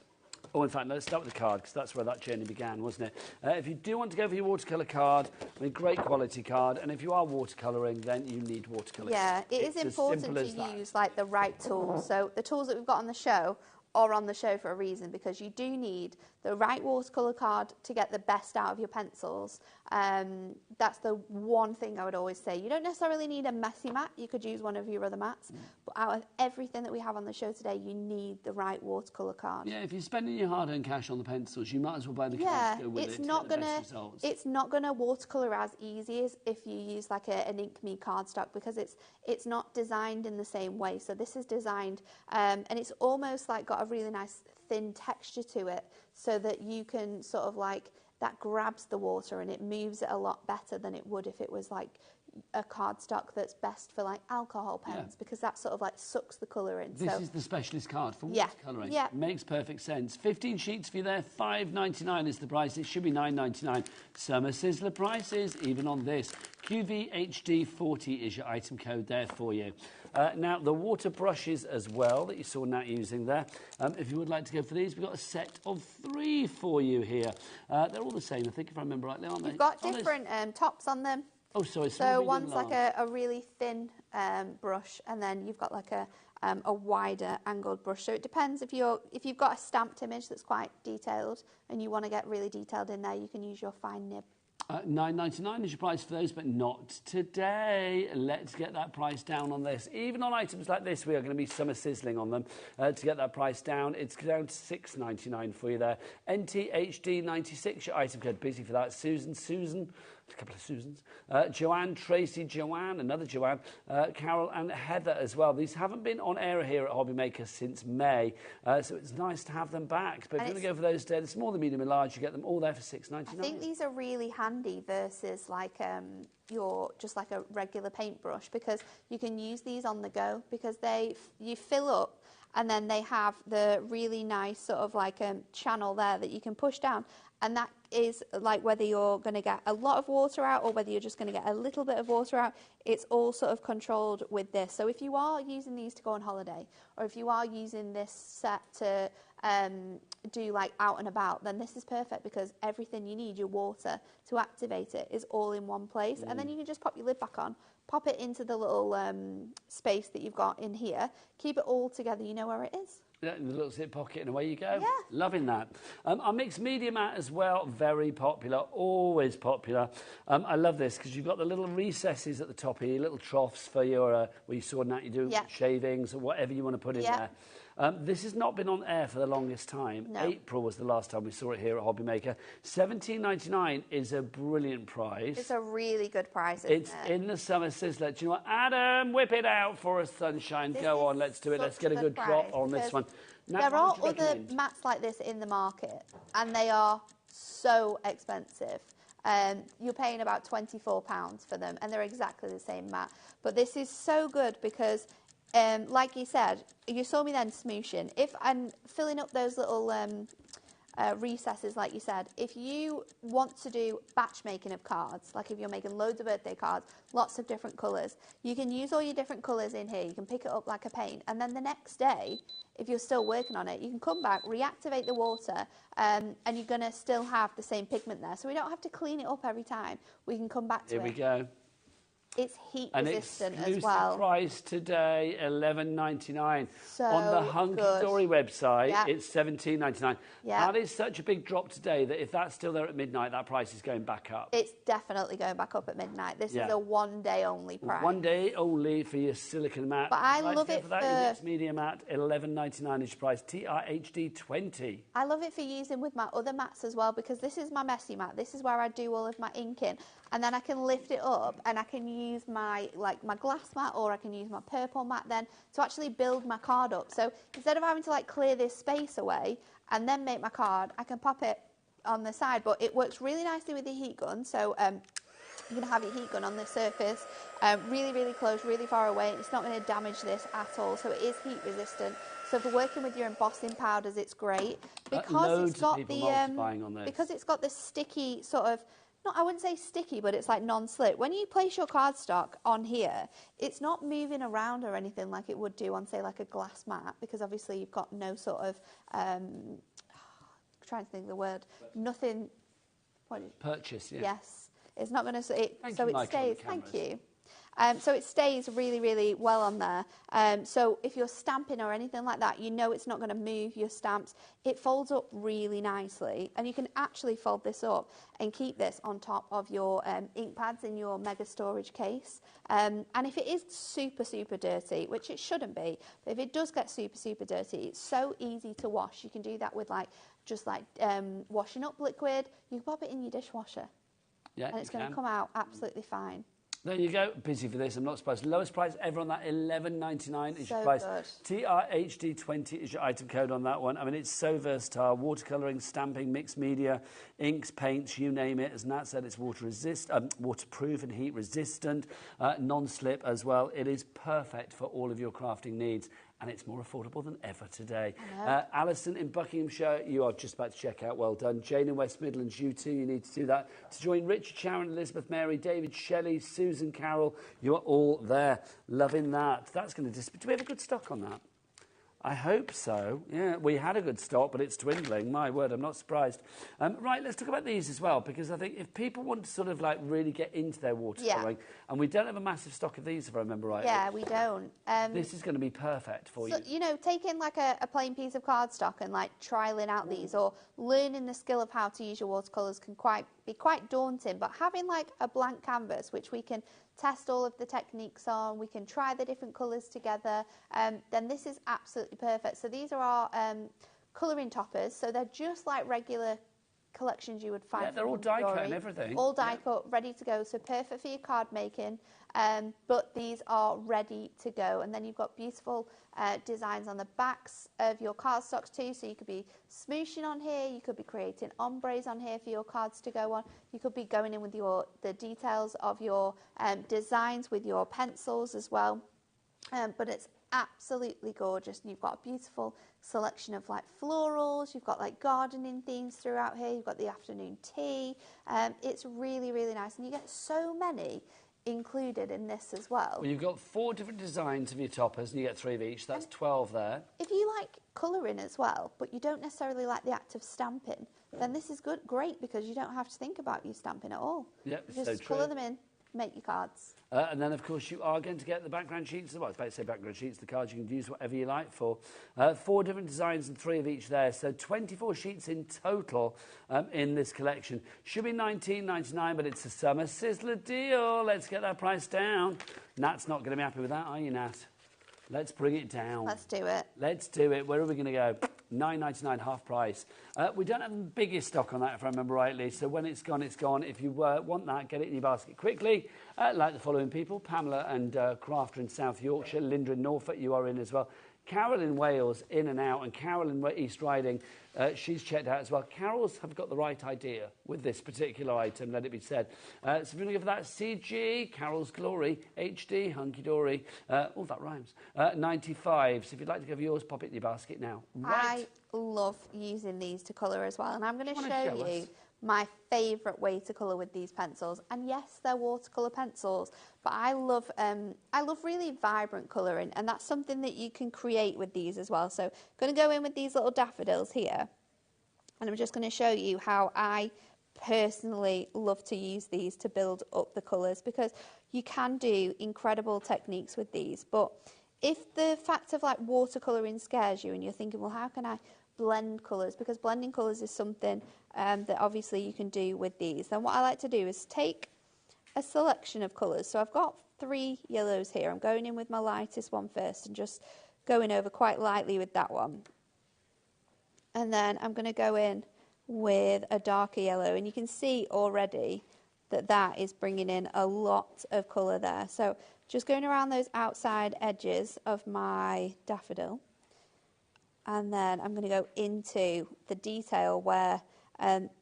Oh, in fact, let's start with the card, because that's where that journey began, wasn't it? If you do want to go for your watercolour card, I mean, great quality card, and if you are watercolouring, then you need watercolour. Yeah, it is important to use, like, the right tools. So the tools that we've got on the show are on the show for a reason, because you do need the right watercolour card to get the best out of your pencils. That's the one thing I would always say. You don't necessarily need a messy mat. You could use one of your other mats. But out of everything that we have on the show today, you need the right watercolour card. Yeah, if you're spending your hard-earned cash on the pencils, you might as well buy the cards to go with it to get the best results. It's not going to watercolour as easy as if you use like an Ink Me cardstock, because it's not designed in the same way. So this is designed, and it's almost like got a really nice thin texture to it, so that you can sort of like, that grabs the water and it moves it a lot better than it would if it was like a cardstock that's best for like alcohol pens, because that sort of like sucks the colour in. This is the specialist card for watercolouring. Yeah. Makes perfect sense. 15 sheets for you there, $5.99 is the price. It should be $9.99. Summer Sizzler prices, even on this. QVHD40 is your item code there for you. Now, the water brushes as well that you saw Nat using there. If you would like to go for these, we've got a set of 3 for you here. They're all the same, I think, if I remember rightly, aren't they? You've got different tops on them. Oh, sorry. So one's like a really thin brush, and then you've got like a wider angled brush. So it depends. If you've got a stamped image that's quite detailed and you want to get really detailed in there, you can use your fine nib. $9.99 is your price for those, but not today. Let's get that price down on this. Even on items like this, we are going to be summer sizzling on them to get that price down. It's down to $6.99 for you there. NTHD96, your item code. Busy for that. Susan, a couple of Susans. Joanne, Tracy, Joanne, another Joanne, Carol and Heather as well. These haven't been on air here at HobbyMaker since May, so it's nice to have them back. But if you want to go for those the small, the medium and large, you get them all there for $6.99. I think these are really handy versus like just like a regular paintbrush, because you can use these on the go, because you fill up and then they have the really nice sort of like channel there that you can push down, and that is like whether you're going to get a lot of water out or whether you're just going to get a little bit of water out, it's all sort of controlled with this. So if you are using these to go on holiday, or if you are using this set to do like out and about, then this is perfect because everything you need, your water to activate it, is all in one place. And then you can just pop your lid back on, pop it into the little space that you've got in here, keep it all together, you know where it is. Yeah, in the little zip pocket, and away you go. Yeah. Loving that. Our mixed media mat as well, very popular, always popular. I love this because you've got the little recesses at the top here, little troughs for your, where you sorting out, you do shavings or whatever you want to put in there. This has not been on air for the longest time. No. April was the last time we saw it here at HobbyMaker. $17.99 is a brilliant price. It's a really good price, It's in the summer sizzler. Do you know what? Adam, whip it out for us, sunshine. Go on, let's do it. Let's get a good drop on this one. Now, there are other mats like this in the market, and they are so expensive. You're paying about £24 for them, and they're exactly the same mat. But this is so good because, like you said, you saw me then smooshing. If I'm filling up those little recesses, like you said, if you want to do batch making of cards, like if you're making loads of birthday cards, lots of different colours, you can use all your different colours in here. You can pick it up like a paint, and then the next day, if you're still working on it, you can come back, reactivate the water, and you're going to still have the same pigment there. So we don't have to clean it up every time. We can come back to it. Here we go. It's heat An resistant as exclusive well. price today, $11.99. So on the Hunky Dory website, Yep. it's $17.99. Yep. That is such a big drop today that if that's still there at midnight, that price is going back up. It's definitely going back up at midnight. This is a one-day only price. One day only for your silicon mat. But I love it for that. Your mixed media mat, $11.99 is your price. TRHD 20. I love it for using with my other mats as well, because this is my messy mat. This is where I do all of my inking, and then I can lift it up and I can use my glass mat, or I can use my purple mat then to actually build my card up. So instead of having to like clear this space away and then make my card, I can pop it on the side. But it works really nicely with the heat gun. So you can have your heat gun on this surface, really, really close, really far away. It's not going to damage this at all. So it is heat resistant. So for working with your embossing powders, it's great because it's got the because it's got this sticky sort of. No, I wouldn't say sticky, but it's like non-slip. When you place your cardstock on here, it's not moving around or anything like it would do on, say, like a glass mat, because obviously you've got no sort of, trying to think of the word, nothing. Purchase, yeah. Yes. It's not going to, so it stays, thank you. So it stays really, really well on there. So if you're stamping or anything like that, you know it's not going to move your stamps. It folds up really nicely, and you can actually fold this up and keep this on top of your ink pads in your mega storage case. And if it is super, super dirty, which it shouldn't be, but if it does get super, super dirty, it's so easy to wash. You can do that with just washing up liquid. You can pop it in your dishwasher, and it's going to come out absolutely fine. There you go. Busy for this. I'm not surprised. Lowest price ever on that, $11.99 is your price. Good. TRHD20 is your item code on that one. I mean, it's so versatile. Watercolouring, stamping, mixed media, inks, paints, you name it. As Nat said, it's waterproof and heat resistant, non-slip as well. It is perfect for all of your crafting needs. And it's more affordable than ever today. Alison in Buckinghamshire, you are just about to check out. Well done. Jane in West Midlands, you too. You need to do that. To join Richard, Sharon, Elizabeth, Mary, David, Shelley, Susan, Carol, you are all there. Loving that. That's going to disappear. Do we have a good stock on that? I hope so. Yeah, we had a good stock, but it's dwindling. My word, I'm not surprised. Right, let's talk about these as well, because I think if people want to sort of like really get into their watercolouring, and we don't have a massive stock of these, if I remember right. Yeah, we don't. This is going to be perfect for you. You know, taking like a plain piece of cardstock and like trialing out these, or learning the skill of how to use your watercolours can be quite daunting. But having like a blank canvas, which we can test all of the techniques on, we can try the different colours together, then this is absolutely perfect. So these are our colouring toppers, so they're just like regular collections you would find. Yeah, they're all die cut and everything. All die cut, ready to go, so perfect for your card making, but these are ready to go. And then you've got beautiful designs on the backs of your cardstocks too, so you could be smooshing on here, you could be creating ombres on here for your cards to go on, you could be going in with the details of your designs with your pencils as well. But it's absolutely gorgeous. And you've got a beautiful selection of like florals. You've got like gardening themes throughout here. You've got the afternoon tea. It's really, really nice. And you get so many included in this as well. Well, you've got 4 different designs of your toppers, and you get 3 of each. That's 12 there. If you like colouring as well, but you don't necessarily like the act of stamping, then this is great because you don't have to think about you stamping at all. Yep, You just colour them in, make your cards. And then, of course, you are going to get the background sheets. Well, I was about to say background sheets. The cards you can use whatever you like for. 4 different designs and 3 of each there. So 24 sheets in total in this collection. Should be $19.99, but it's a summer sizzler deal. Let's get that price down. Nat's not going to be happy with that, are you, Nat? Let's bring it down. Let's do it. Let's do it. Where are we going to go? $9.99, half price. We don't have the biggest stock on that, if I remember rightly. So when it's gone, it's gone. If you want that, get it in your basket quickly. Like the following people: Pamela and Crafter in South Yorkshire, Linda in Norfolk, you are in as well. Carol in Wales, in and out, and Carol in East Riding, she's checked out as well. Carol's have got the right idea with this particular item, let it be said. So if you want to give that CG, Carol's Glory, HD, Hunky Dory, all that rhymes, 95. So if you'd like to give yours, pop it in your basket now. Right. I love using these to colour as well, and I'm going to show you my favourite way to colour with these pencils. And yes, they're watercolour pencils, but I love really vibrant colouring, and that's something that you can create with these as well. So I'm going to go in with these little daffodils here, and I'm just going to show you how I personally love to use these to build up the colours, because you can do incredible techniques with these. But if the fact of like watercolouring scares you and you're thinking, well, how can I blend colours, because blending colours is something that obviously you can do with these, then what I like to do is take a selection of colours. So I've got 3 yellows here. I'm going in with my lightest one first and just going over quite lightly with that one. And then I'm going to go in with a darker yellow, and you can see already that that is bringing in a lot of colour there. So just going around those outside edges of my daffodil. And then I'm going to go into the detail where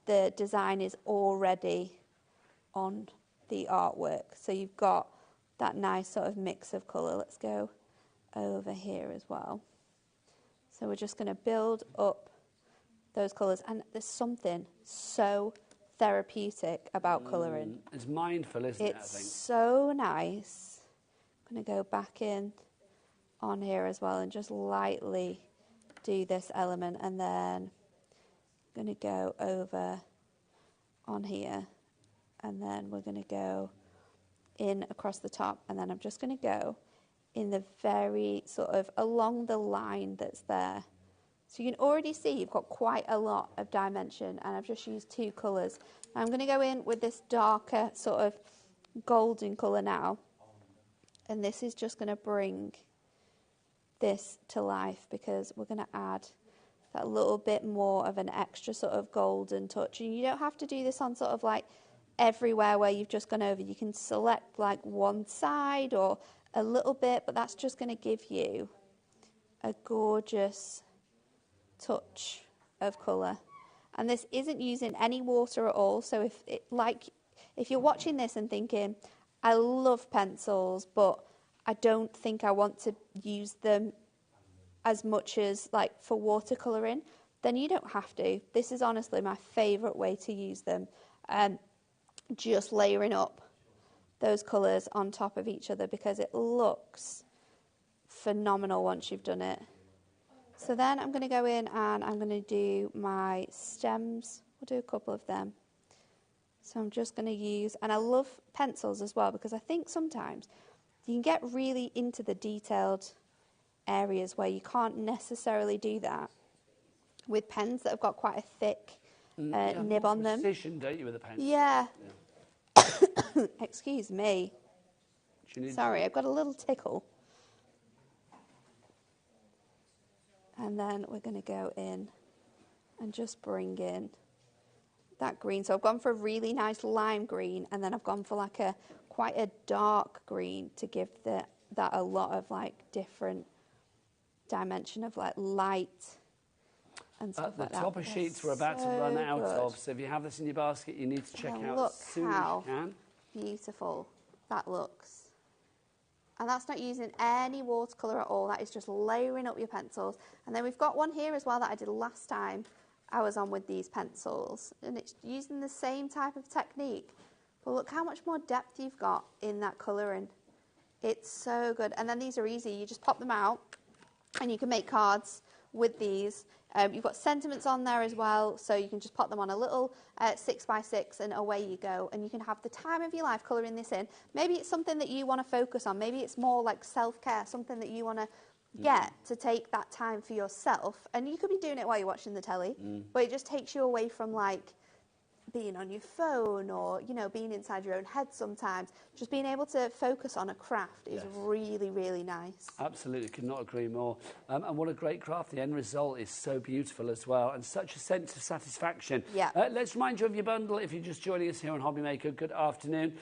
the design is already on the artwork. So you've got that nice sort of mix of colour. Let's go over here as well. So we're just going to build up those colours. And there's something so therapeutic about colouring. It's mindful, isn't it, I think? It's so nice. I'm going to go back in on here as well and just lightly do this element, and then I'm going to go over on here, and then we're going to go in across the top, and then I'm just going to go in the very sort of along the line that's there. So you can already see you've got quite a lot of dimension, and I've just used 2 colours. I'm going to go in with this darker sort of golden colour now, and this is just going to bring this to life, because we're going to add that little bit more of an extra sort of golden touch. And you don't have to do this on sort of like everywhere where you've just gone over. You can select like one side or a little bit, but that's just going to give you a gorgeous touch of colour. And this isn't using any water at all. So if you're watching this and thinking, I love pencils, but I don't think I want to use them as much as like for watercolouring, then you don't have to. This is honestly my favourite way to use them. Just layering up those colours on top of each other, because it looks phenomenal once you've done it. So then I'm going to go in and I'm going to do my stems. We'll do a couple of them. So I'm just going to use, and I love pencils as well, because I think sometimes you can get really into the detailed areas where you can't necessarily do that with pens that have got quite a thick nib on them. Precision, don't you, with a pen? Yeah. Excuse me. Sorry, I've got a little tickle. And then we're going to go in and just bring in that green. So I've gone for a really nice lime green, and then I've gone for like quite a dark green to give that a lot of like different dimension of like light and stuff like that. The topper sheets we're about to run out of, so if you have this in your basket, you need to check out as soon as you can. Beautiful that looks. And that's not using any watercolour at all. That is just layering up your pencils. And then we've got one here as well that I did last time I was on with these pencils. And it's using the same type of technique. But look how much more depth you've got in that colouring. It's so good. And then these are easy. You just pop them out and you can make cards with these. You've got sentiments on there as well, so you can just pop them on a little 6x6 and away you go. And you can have the time of your life colouring this in. Maybe it's something that you want to focus on. Maybe it's more like self-care, something that you want to get to take that time for yourself. And you could be doing it while you're watching the telly, but it just takes you away from like being on your phone or, you know, being inside your own head sometimes. Just being able to focus on a craft is really, really nice. Absolutely, could not agree more. And what a great craft. The end result is so beautiful as well and such a sense of satisfaction. Yeah. Let's remind you of your bundle if you're just joining us here on HobbyMaker. Good afternoon.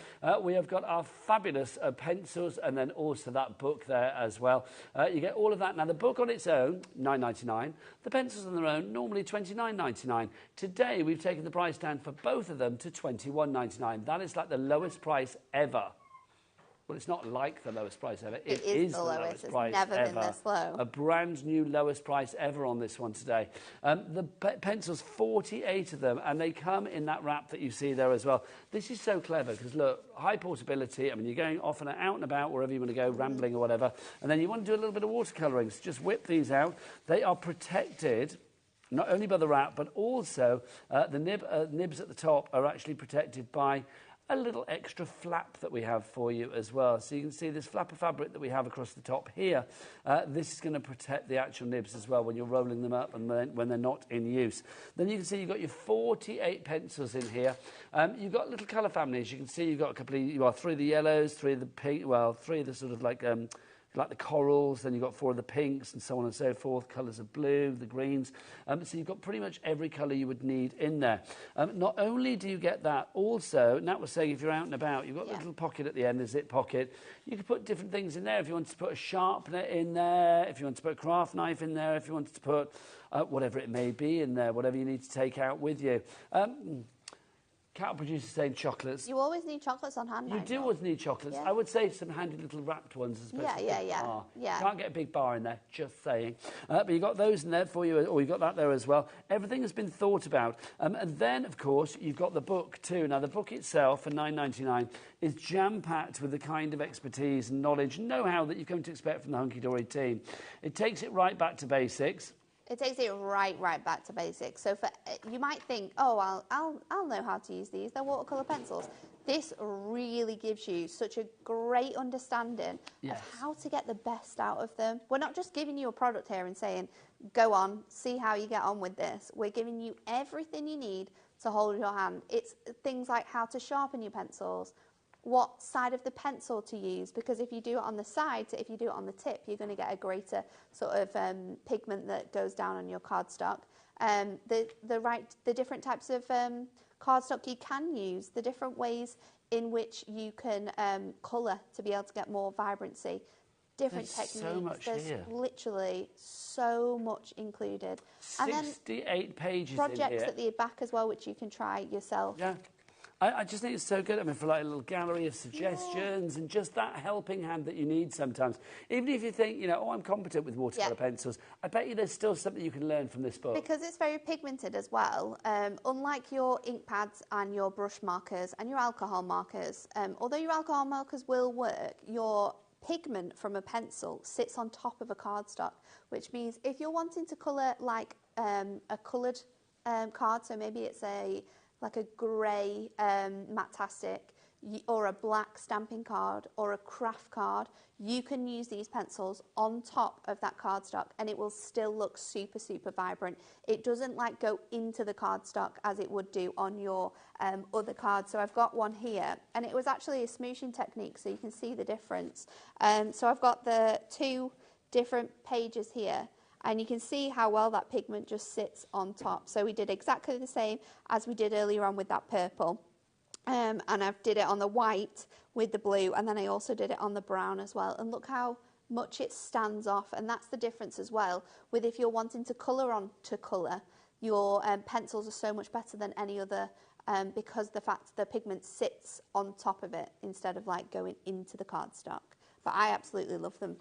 We have got our fabulous pencils and then also that book there as well. You get all of that. Now, the book on its own, $9.99. The pencils on their own, normally $29.99. Today, we've taken the price down for both of them to $21.99. That is like the lowest price ever. Well, it's not like the lowest price ever. It is the lowest price ever. It's never been this low. A brand new lowest price ever on this one today. The pencils, 48 of them, and they come in that wrap that you see there as well. This is so clever because, look, high portability. I mean, you're going off and out and about wherever you want to go, rambling or whatever, and then you want to do a little bit of watercolouring. So just whip these out. They are protected not only by the wrap, but also the nibs at the top are actually protected by a little extra flap that we have for you as well. So you can see this flap of fabric that we have across the top here. This is going to protect the actual nibs as well when you're rolling them up and when they're not in use. Then you can see you've got your 48 pencils in here. You've got little colour families. You can see you've got a couple of, well, 3 of the yellows, 3 of the pink, well, 3 of the sort of like the corals, then you've got 4 of the pinks and so on and so forth, colours of blue, the greens. So you've got pretty much every colour you would need in there. Not only do you get that, also, Nat was saying if you're out and about, you've got a little pocket at the end, a zip pocket. You can put different things in there. If you wanted to put a sharpener in there, if you want to put a craft knife in there, if you wanted to put whatever it may be in there, whatever you need to take out with you. Cattle producer saying chocolates. You always need chocolates on hand. You do always need chocolates. Yeah. I would say some handy little wrapped ones as opposed to a big bar. Yeah. Can't get a big bar in there, just saying. But you've got those in there for you, or you've got that there as well. Everything has been thought about. And then, of course, you've got the book too. Now, the book itself, for $9.99, is jam-packed with the kind of expertise and knowledge and know-how that you've come to expect from the Hunky Dory team. It takes it right back to basics. It takes it right back to basics. So you might think, oh, I'll know how to use these. They're watercolour pencils. This really gives you such a great understanding of how to get the best out of them. We're not just giving you a product here and saying, go on, see how you get on with this. We're giving you everything you need to hold your hand. It's things like how to sharpen your pencils, what side of the pencil to use, because if you do it on the side, if you do it on the tip, you're going to get a greater sort of pigment that goes down on your cardstock. The different types of cardstock you can use, the different ways in which you can colour to be able to get more vibrancy. Different There's techniques. So much There's here. Literally so much included. 68 pages in here. Projects at the back as well, which you can try yourself. Yeah. I just think it's so good. I mean, for like a little gallery of suggestions and just that helping hand that you need sometimes. Even if you think, you know, oh, I'm competent with watercolour pencils, I bet you there's still something you can learn from this book. Because it's very pigmented as well. Unlike your ink pads and your brush markers and your alcohol markers, although your alcohol markers will work, your pigment from a pencil sits on top of a cardstock, which means if you're wanting to colour like a coloured card, so maybe it's like a grey matastic or a black stamping card or a craft card, you can use these pencils on top of that cardstock and it will still look super, super vibrant. It doesn't like go into the cardstock as it would do on your other cards. So I've got one here and it was actually a smooshing technique, so you can see the difference. So I've got the 2 different pages here. And you can see how well that pigment just sits on top. So we did exactly the same as we did earlier on with that purple. And I did it on the white with the blue, and then I also did it on the brown as well. And look how much it stands off. And that's the difference as well with if you're wanting to colour on to colour, your pencils are so much better than any other because the fact the pigment sits on top of it instead of like going into the cardstock. but I absolutely love them.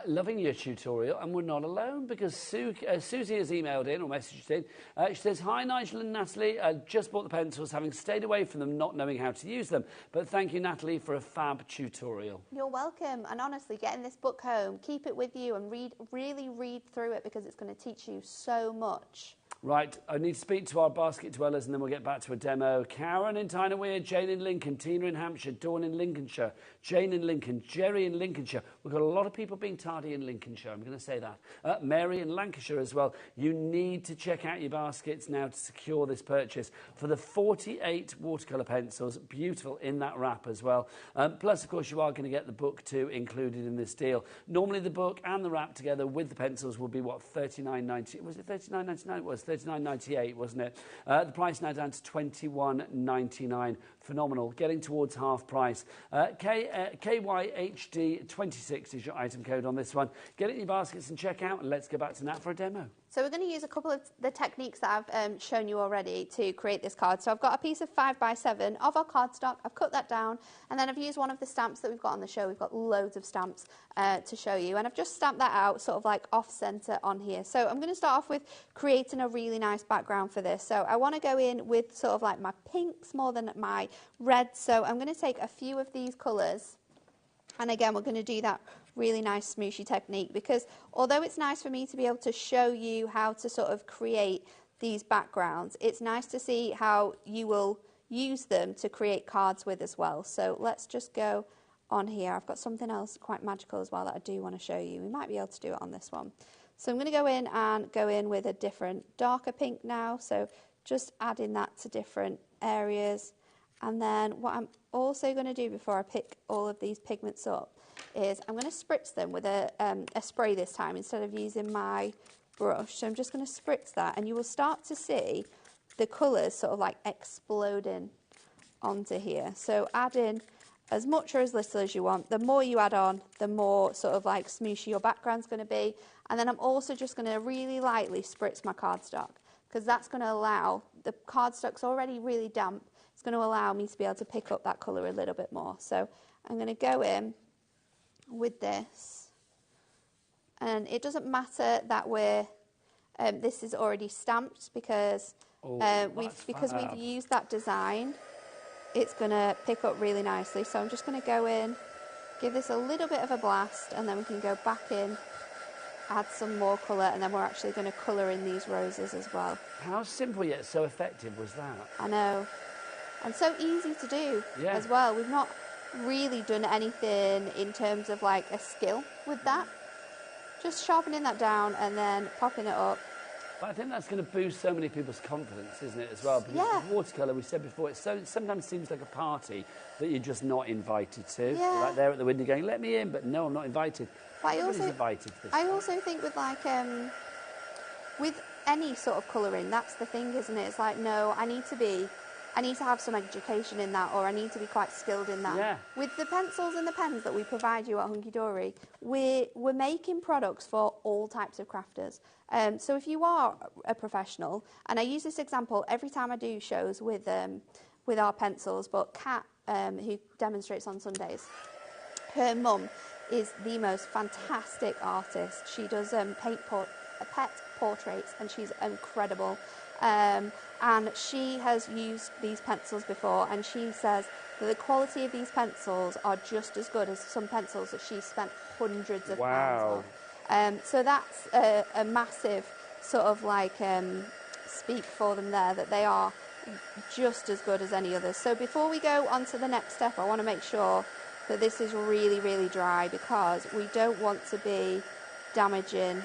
Loving your tutorial, and we're not alone because Susie has emailed in or messaged in. She says, "Hi Nigel and Natalie, just bought the pencils, having stayed away from them, not knowing how to use them. But thank you, Natalie, for a fab tutorial." You're welcome, and honestly, getting this book home, keep it with you and really read through it because it's going to teach you so much. Right, I need to speak to our basket dwellers and then we'll get back to a demo. Karen in Tyne Weir, Jane in Lincoln, Tina in Hampshire, Dawn in Lincolnshire, Jane in Lincoln, Jerry in Lincolnshire. We've got a lot of people being tardy in Lincolnshire, I'm going to say that. Mary in Lancashire as well. You need to check out your baskets now to secure this purchase. For the 48 watercolour pencils, beautiful in that wrap as well. Plus, of course, you are going to get the book too included in this deal. Normally the book and the wrap together with the pencils will be, what, $39.90? Was it $39.99? It was $39.98, wasn't it? The price now down to $21.99. Phenomenal. Getting towards half price. KYHD26 is your item code on this one. Get it in your baskets and check out, and let's go back to Nat for a demo. So we're going to use a couple of the techniques that I've shown you already to create this card. So I've got a piece of 5x7 of our cardstock. I've cut that down, and then I've used one of the stamps that we've got on the show. We've got loads of stamps to show you, and I've just stamped that out sort of like off-center on here. So I'm going to start off with creating a really nice background for this. So I want to go in with sort of like my pinks more than my reds. So I'm going to take a few of these colours, and again, we're going to do that really nice smooshy technique, because although it's nice for me to be able to show you how to sort of create these backgrounds, it's nice to see how you will use them to create cards with as well. So let's just go on here. I've got something else quite magical as well that I do want to show you. We might be able to do it on this one. So I'm going to go in with a different darker pink now, so just adding that to different areas. And then what I'm also going to do before I pick all of these pigments up is I'm going to spritz them with a spray this time instead of using my brush. So I'm just going to spritz that, and you will start to see the colours sort of like exploding onto here. So add in as much or as little as you want. The more you add on, the more sort of like smooshy your background's going to be. And then I'm also just going to really lightly spritz my cardstock, because that's going to allow, the cardstock's already really damp, it's going to allow me to be able to pick up that colour a little bit more. So I'm going to go in with this, and it doesn't matter that we're this is already stamped, because we've used that design. It's going to pick up really nicely. So I'm just going to go in, give this a little bit of a blast, and then we can go back in, add some more colour, and then we're actually going to colour in these roses as well. How simple yet so effective was that? I know, and so easy to do as well. We've not really done anything in terms of like a skill with that. Just sharpening that down and then popping it up. But I think that's going to boost so many people's confidence, isn't it, as well? Because with watercolour, we said before, it sometimes seems like a party that you're just not invited to. Yeah. You're like there at the window going, let me in, but no, I'm not invited. Everybody's invited to this. I also think with like with any sort of colouring, that's the thing, isn't it? It's like, no, I need to have some education in that, or I need to be quite skilled in that. Yeah. With the pencils and the pens that we provide you at Hunky Dory, we're making products for all types of crafters. So if you are a professional, and I use this example every time I do shows with our pencils, but Kat, who demonstrates on Sundays, her mum is the most fantastic artist. She does pet portraits, and she's incredible. And she has used these pencils before, and she says that the quality of these pencils are just as good as some pencils that she's spent hundreds of pounds on. So that's a massive sort of like speak for them there, that they are just as good as any others. So before we go on to the next step, I want to make sure that this is really, really dry, because we don't want to be damaging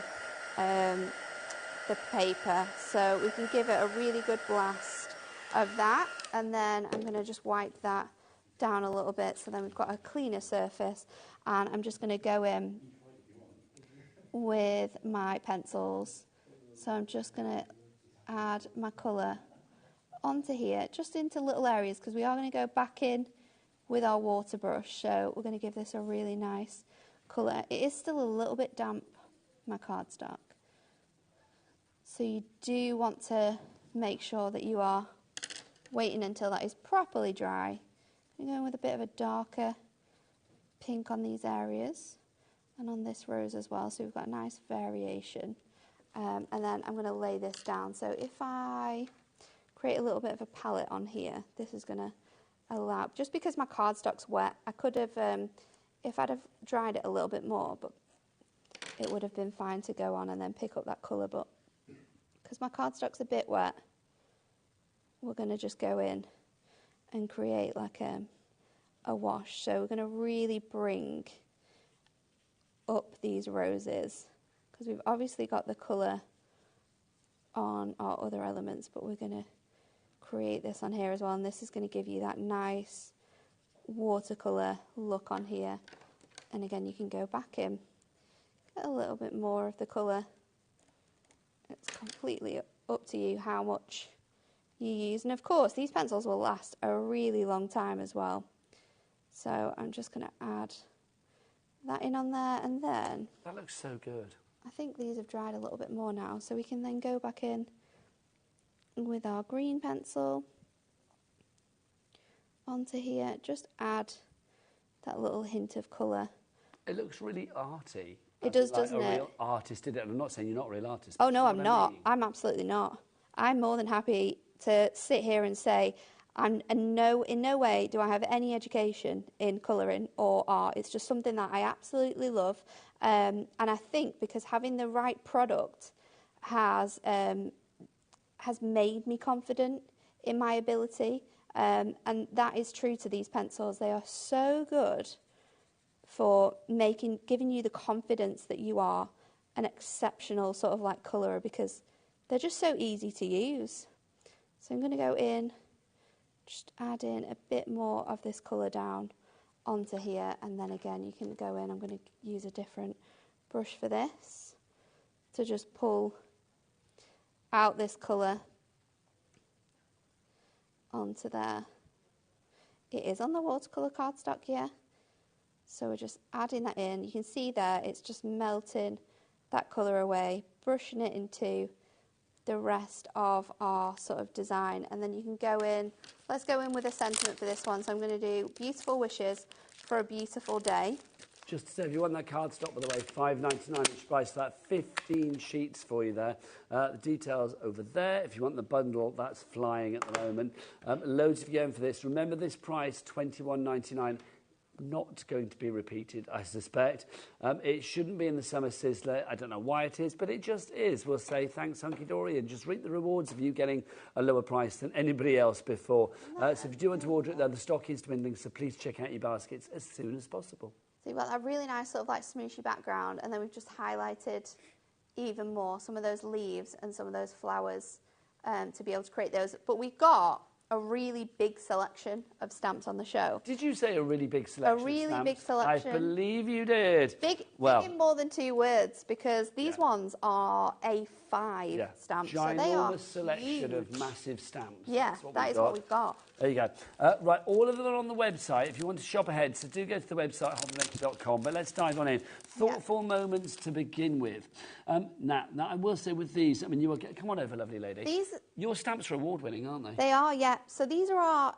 the paper. So we can give it a really good blast of that, and then I'm going to just wipe that down a little bit, so then we've got a cleaner surface. And I'm just going to go in with my pencils. So I'm just going to add my colour onto here, just into little areas, because we are going to go back in with our water brush. So we're going to give this a really nice colour. It is still a little bit damp, my cardstock. So you do want to make sure that you are waiting until that is properly dry. I'm going with a bit of a darker pink on these areas and on this rose as well, so we've got a nice variation. And then I'm going to lay this down. So if I create a little bit of a palette on here, this is going to allow, just because my cardstock's wet, I could have, if I'd have dried it a little bit more, but it would have been fine to go on and then pick up that colour, but because my cardstock's a bit wet, we're going to just go in and create like a wash. So we're going to really bring up these roses, because we've obviously got the colour on our other elements, but we're going to create this on here as well, and this is going to give you that nice watercolour look on here. And again, you can go back in, get a little bit more of the colour. It's completely up to you how much you use, and of course these pencils will last a really long time as well. So I'm just going to add that in on there, and then that looks so good. I think these have dried a little bit more now, so we can then go back in with our green pencil onto here, just add that little hint of colour. It looks really arty. It does, like doesn't a it? real artist did it. I'm not saying you're not a real artist. Oh no, I'm what I not. mean. I'm absolutely not. I'm more than happy to sit here and say in no way do I have any education in colouring or art. It's just something that I absolutely love, and I think because having the right product has made me confident in my ability, and that is true to these pencils. They are so good for giving you the confidence that you are an exceptional sort of like colourer, because they're just so easy to use. So I'm going to go in, just add in a bit more of this colour down onto here, and then again you can go in. I'm going to use a different brush for this to just pull out this colour onto there. It is on the watercolour cardstock, yeah. So we're just adding that in. You can see there it's just melting that colour away, brushing it into the rest of our sort of design, and then you can go in. Let's go in with a sentiment for this one. So I'm going to do beautiful wishes for a beautiful day. Just to say, if you want that cardstock, by the way, $5.99 each price. That 15 sheets for you there. The details over there. If you want the bundle, that's flying at the moment. Loads of you going for this. Remember this price, $21.99. Not going to be repeated, I suspect. It shouldn't be in the Summer Sizzler. I don't know why it is, but it just is. We'll say thanks, Hunky Dory, and just reap the rewards of you getting a lower price than anybody else before. So if you do want to order it, though, the stock is dwindling, so please check out your baskets as soon as possible. So you've got that really nice sort of like smooshy background, and then we've just highlighted even more some of those leaves and some of those flowers to be able to create those. But we've got a really big selection of stamps on the show. Did you say a really big selection? A really of big selection. I believe you did. Big in more than 2 words, because these ones are A5 stamps. Ginormous so they are selection huge. of massive stamps. Yeah, that is what we've got. There you go. Right, all of them are on the website if you want to shop ahead, so do go to the website, hobbymaker.com, but let's dive on in. Thoughtful moments to begin with. Now, I will say with these, I mean, you will get, come on over, lovely lady. Your stamps are award-winning, aren't they? They are, yeah. So these are our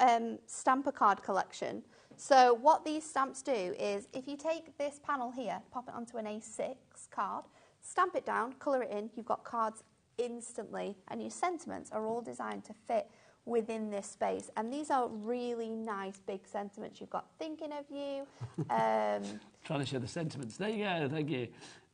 stamper card collection. So what these stamps do is, if you take this panel here, pop it onto an A6 card, stamp it down, colour it in, you've got cards instantly, and your sentiments are all designed to fit within this space. And these are really nice big sentiments. You've got thinking of you. Trying to show the sentiments. There you go, thank you.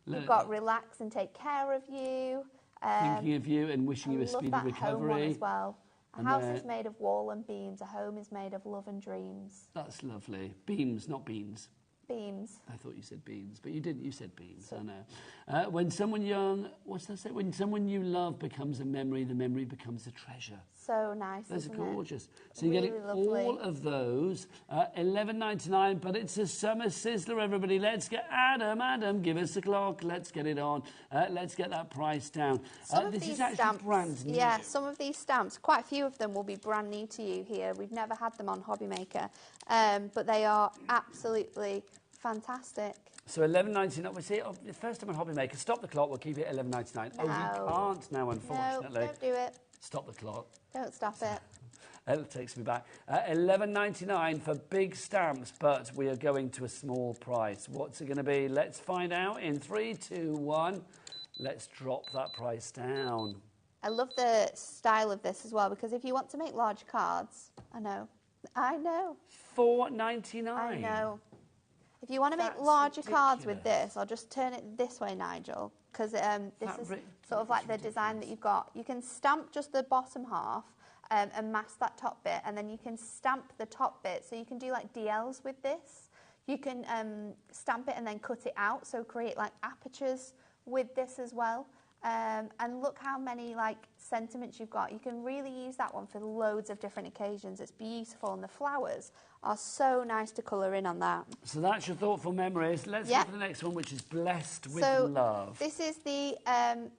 You've got relax and take care of you. Thinking of you and wishing you a speedy recovery. Home one as well. A house is made of wall and beams. A home is made of love and dreams. That's lovely. Beams, not beans. Beams. I thought you said beans, but you didn't. You said beans. I know. When someone young, what's that say? When someone you love becomes a memory, the memory becomes a treasure. So nice. Those are gorgeous. It? So you're really getting lovely. all of those. $11.99, but it's a summer sizzler, everybody. Let's get Adam, give us a clock. Let's get it on. Let's get that price down. This is actually stamps, brand new. Yeah, some of these stamps, quite a few of them will be brand new to you here. We've never had them on HobbyMaker, but they are absolutely fantastic. So $11.99. We see the first time on HobbyMaker. Stop the clock. We'll keep it at $11.99. No. Oh, you can't now, unfortunately. No, don't do it. Stop the clock. Don't stop it. It takes me back. $11.99 for big stamps, but we are going to a small price. What's it going to be? Let's find out in 3, 2, 1. Let's drop that price down. I love the style of this as well, because if you want to make large cards, I know. $4.99. I know. If you want to make larger cards with this, I'll just turn it this way, Nigel, because this is sort of like the design that you've got. You can stamp just the bottom half and mask that top bit, and then you can stamp the top bit, so you can do like DLs with this. You can stamp it and then cut it out, so create like apertures with this as well. And look how many like sentiments you've got. You can really use that one for loads of different occasions. It's beautiful, and the flowers are so nice to colour in on that. So that's your thoughtful memories. Let's go for the next one, which is Blessed with Love. This is the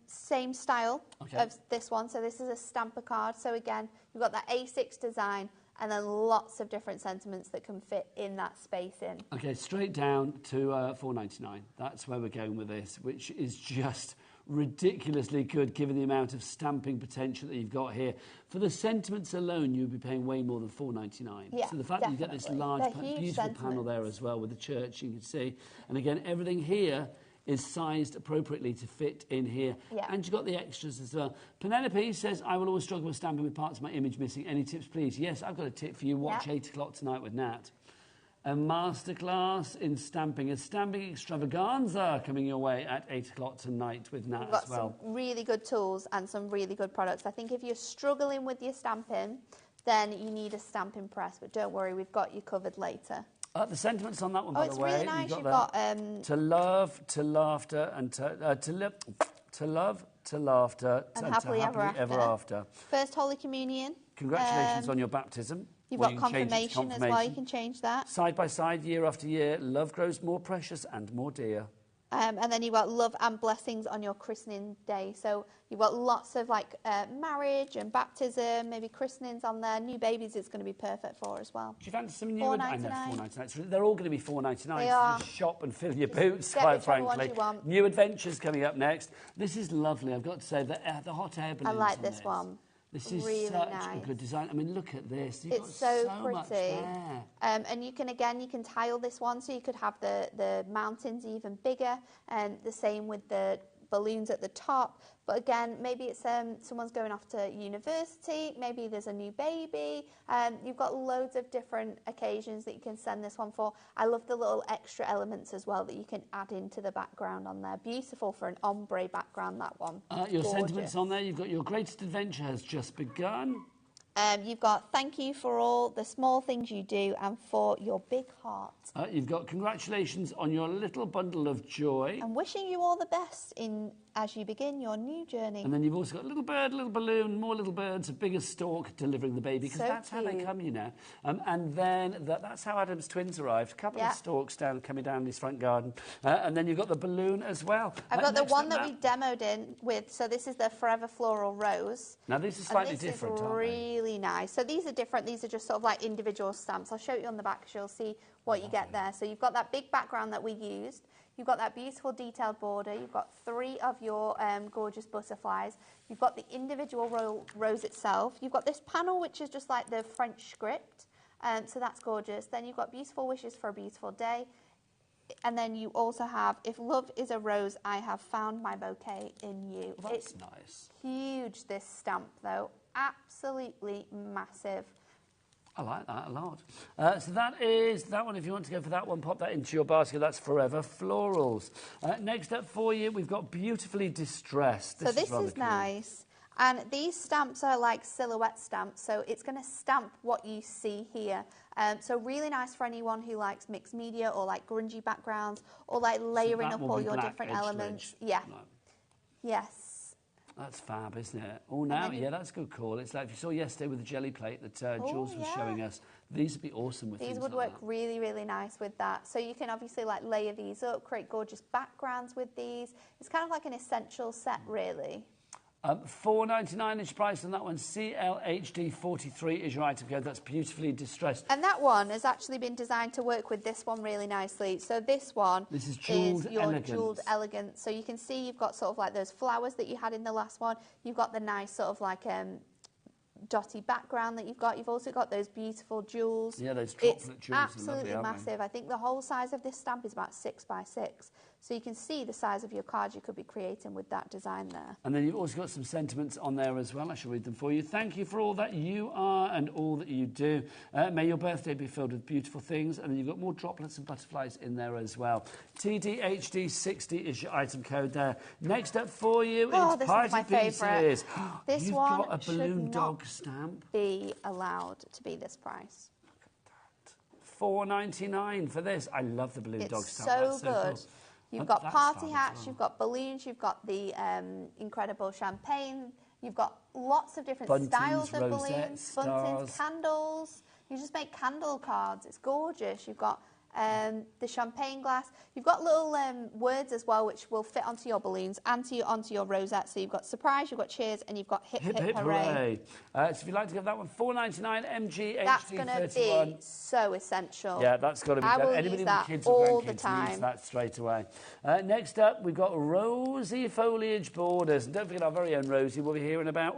same style of this one. So this is a stamper card. So again, you've got that A6 design, and then lots of different sentiments that can fit in that space in. Okay, straight down to $4.99. That's where we're going with this, which is just ridiculously good given the amount of stamping potential that you've got here. For the sentiments alone, you would be paying way more than $4.99. Yeah, so the fact that you get this large, beautiful panel there as well with the church, you can see. And again, everything here is sized appropriately to fit in here. Yeah. And you've got the extras as well. Penelope says, I will always struggle with stamping with parts of my image missing. Any tips, please? Yes, I've got a tip for you. Watch 8 o'clock tonight with Nat. A masterclass in stamping, a stamping extravaganza coming your way at 8 o'clock tonight with Nat We've got as well. some really good tools and some really good products. I think if you're struggling with your stamping, then you need a stamping press, but don't worry, we've got you covered later. The sentiments on that one, by the way. Really nice. You've got to love, to laughter, and to love, to laughter, and to happily ever after. First Holy Communion. Congratulations on your baptism. You've got confirmation as well, you can change that. Side by side, year after year, love grows more precious and more dear. And then you've got love and blessings on your christening day. So you've got lots of like marriage and baptism, maybe christenings on there. New babies it's going to be perfect for as well. Do you fancy some new? I know, $4.99. They're all going to be $4.99. They are. Just shop and fill your boots, quite frankly. New adventures coming up next. This is lovely. I've got to say that the hot air balloons. I like this one. This is really such nice. a good design. I mean, look at this. You've It's got so much pretty. there. And you can tile this one, so you could have the mountains even bigger, and the same with the balloons at the top. But again, maybe it's someone's going off to university, maybe there's a new baby. You've got loads of different occasions that you can send this one for. I love the little extra elements as well that you can add into the background on there. Beautiful for an ombre background, that one. Your sentiments on there, you've got your greatest adventure has just begun. You've got thank you for all the small things you do and for your big heart. You've got congratulations on your little bundle of joy. And wishing you all the best as you begin your new journey. And then you've also got little bird, little balloon, more little birds, a bigger stork delivering the baby, because that's how they come, you know. And then that's how Adam's twins arrived. A couple of storks coming down his front garden. And then you've got the balloon as well. I've got the one that we demoed in with, so this is the Forever Floral Rose. Now this is slightly different, aren't they? Really nice. So these are different. These are just sort of like individual stamps. I'll show you on the back, so you'll see what you get there. So you've got that big background that we used. You've got that beautiful detailed border. You've got 3 of your gorgeous butterflies. You've got the individual rose itself. You've got this panel, which is just like the French script. So that's gorgeous. Then you've got beautiful wishes for a beautiful day. And then you also have, if love is a rose, I have found my bouquet in you. Well, that's nice. Huge, this stamp, though. Absolutely massive. I like that a lot. So that is that one. If you want to go for that one, pop that into your basket. That's Forever Florals. Next up for you, we've got Beautifully Distressed. This is cool. Nice. And these stamps are like silhouette stamps, so it's going to stamp what you see here. So really nice for anyone who likes mixed media or like grungy backgrounds or like layering up all your different elements. Yeah. No. Yes. That's fab, isn't it? Oh, now, yeah, that's a good call. It's like if you saw yesterday with the jelly plate that Jules was showing us. These would be awesome with these would work really, really nice with that. So you can obviously like layer these up, create gorgeous backgrounds with these. It's kind of like an essential set, really. $4.99 is price on that one. CLHD43 is your item code. That's Beautifully Distressed. And that one has actually been designed to work with this one really nicely. So this one is your jeweled elegance. So you can see you've got sort of like those flowers that you had in the last one. You've got the nice sort of like dotty background that you've got. You've also got those beautiful jewels. Yeah, those droplet jewels. Absolutely massive. I think the whole size of this stamp is about 6 by 6. So you can see the size of your card you could be creating with that design there. And then you've also got some sentiments on there as well. I shall read them for you. Thank you for all that you are and all that you do. May your birthday be filled with beautiful things. And then you've got more droplets and butterflies in there as well. TDHD60 is your item code there. Next up for you is Party Pieces. This You've one got a balloon dog stamp. Be allowed to be this price. $4.99 for this. I love the balloon dog stamp. It's so good. Cool. You've got party hats, you've got balloons, you've got the incredible champagne, you've got lots of different styles of balloons, buntings, candles. You just make candle cards. It's gorgeous. You've got the champagne glass. You've got little words as well, which will fit onto your balloons and onto your rosette. So you've got surprise, you've got cheers, and you've got hip, hip, hip hooray. So if you'd like to give that one, $4.99 MG That's going to be so essential. Yeah, that's got to be done. Anybody with kids or grandkids needs that straight away. Next up, we've got rosy foliage borders. And don't forget our very own Rosie will be here in about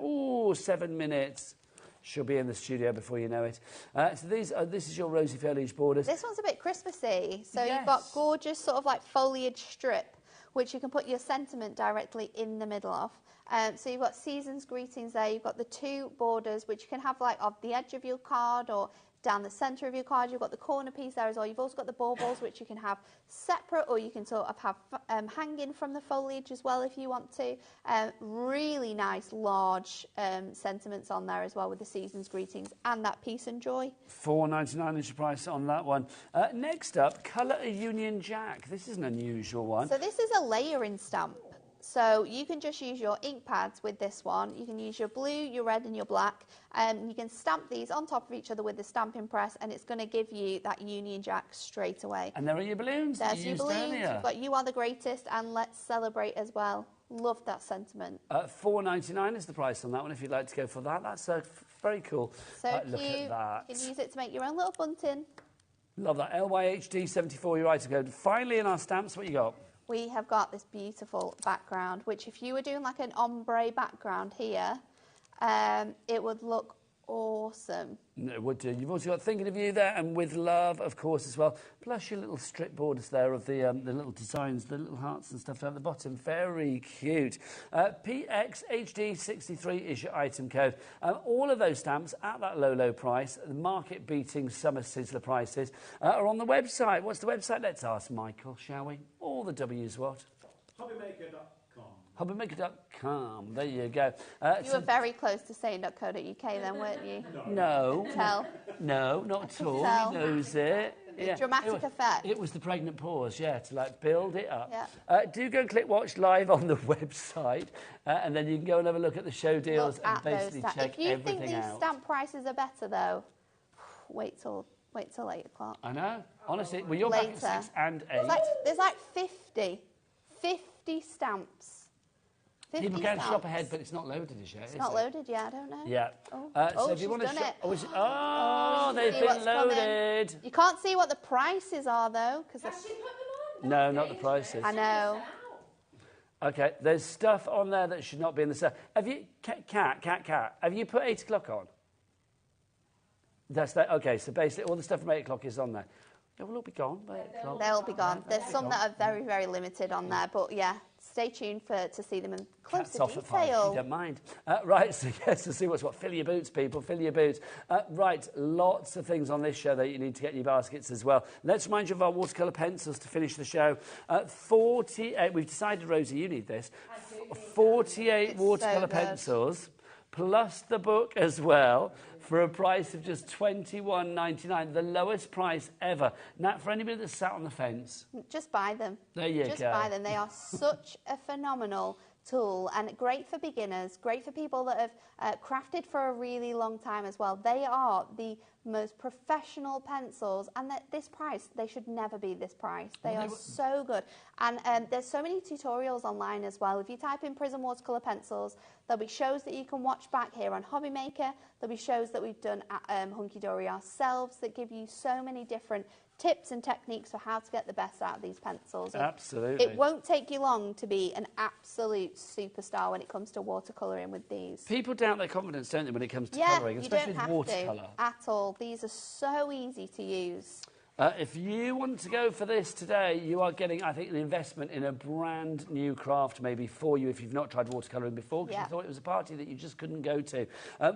7 minutes. She'll be in the studio before you know it. So this is your rosy foliage borders. This one's a bit Christmassy. So you've got gorgeous sort of like foliage strip, which you can put your sentiment directly in the middle of. So you've got season's greetings there. You've got the 2 borders, which you can have like off the edge of your card or down the centre of your card. You've got the corner piece there as well. You've also got the baubles, which you can have separate, or you can sort of have hanging from the foliage as well if you want to. Really nice large sentiments on there as well with the season's greetings and that peace and joy. $4.99 is your price on that one. Next up, Colour a Union Jack. This is an unusual one. So this is a layering stamp. So you can just use your ink pads with this one. You can use your blue, your red and your black. You can stamp these on top of each other with the stamping press, and it's going to give you that Union Jack straight away. And there are your balloons. There's your balloons. You've got You Are the Greatest and Let's Celebrate as well. Love that sentiment. $4.99 is the price on that one if you'd like to go for that. That's very cool. So look cute. at that. You can use it to make your own little bunting. Love that. LYHD74, your item code. Finally in our stamps, what you got? We have got this beautiful background, which if you were doing like an ombre background here, it would look awesome. It would do. You've also got Thinking of You there, and With Love, of course, as well. Plus your little strip borders there of the little designs, the little hearts and stuff at the bottom. Very cute. PXHD63 is your item code. All of those stamps at that low, low price, the market-beating summer sizzler prices, are on the website. What's the website? Let's ask Michael, shall we? All the W's what? HobbyMaker.com. HobbyMaker.com. There you go. You were very close to saying .co.uk then, weren't you? No. Tell. No, not at all. Tell. He knows it. Yeah. Dramatic effect. It was the pregnant pause, yeah, to like build it up. Yeah. Do go and click watch live on the website, and then you can go and have a look at the show deals and basically check everything out. If you think these stamp prices are better though, wait till 8 o'clock. I know. Honestly, well, you're back at 6 and 8. There's like 50 stamps. People can shop ahead, but it's not loaded as yet. It's not loaded yet, I don't know. Yeah. So if you want to shop... they've been loaded. Coming. You can't see what the prices are, though. Because No, not the prices. I know. OK, there's stuff on there that should not be in the set. Have you... Cat. Have you put 8 o'clock on? That's that. OK, so basically all the stuff from 8 o'clock is on there. They will all be gone by 8 o'clock. They'll be gone. There's some that are very, very limited on there, but yeah, stay tuned to see them in closer detail. At 5, you don't mind. Right, so yes, to see what's what. Fill your boots, people, fill your boots. Right, lots of things on this show that you need to get in your baskets as well. Let's remind you of our watercolour pencils to finish the show. 48, we've decided, Rosie, you need this. 48 watercolour pencils, plus the book as well, for a price of just $21.99, the lowest price ever. Nat, for anybody that's sat on the fence... Just buy them. There you go. Just buy them. They are such a phenomenal tool and great for beginners, great for people that have crafted for a really long time as well. They are the most professional pencils, and at this price, they should never be this price. They are so good. And there's so many tutorials online as well. If you type in Prism watercolour pencils, There'll be shows that you can watch back here on HobbyMaker. There'll be shows that we've done at Hunky Dory ourselves that give you so many different tips and techniques for how to get the best out of these pencils. And absolutely. it won't take you long to be an absolute superstar when it comes to watercolouring with these. People doubt their confidence, don't they, when it comes to colouring, especially with watercolour. At all. These are so easy to use. If you want to go for this today, you are getting, I think, an investment in a brand new craft maybe for you if you've not tried watercolouring before, because you thought it was a party that you just couldn't go to.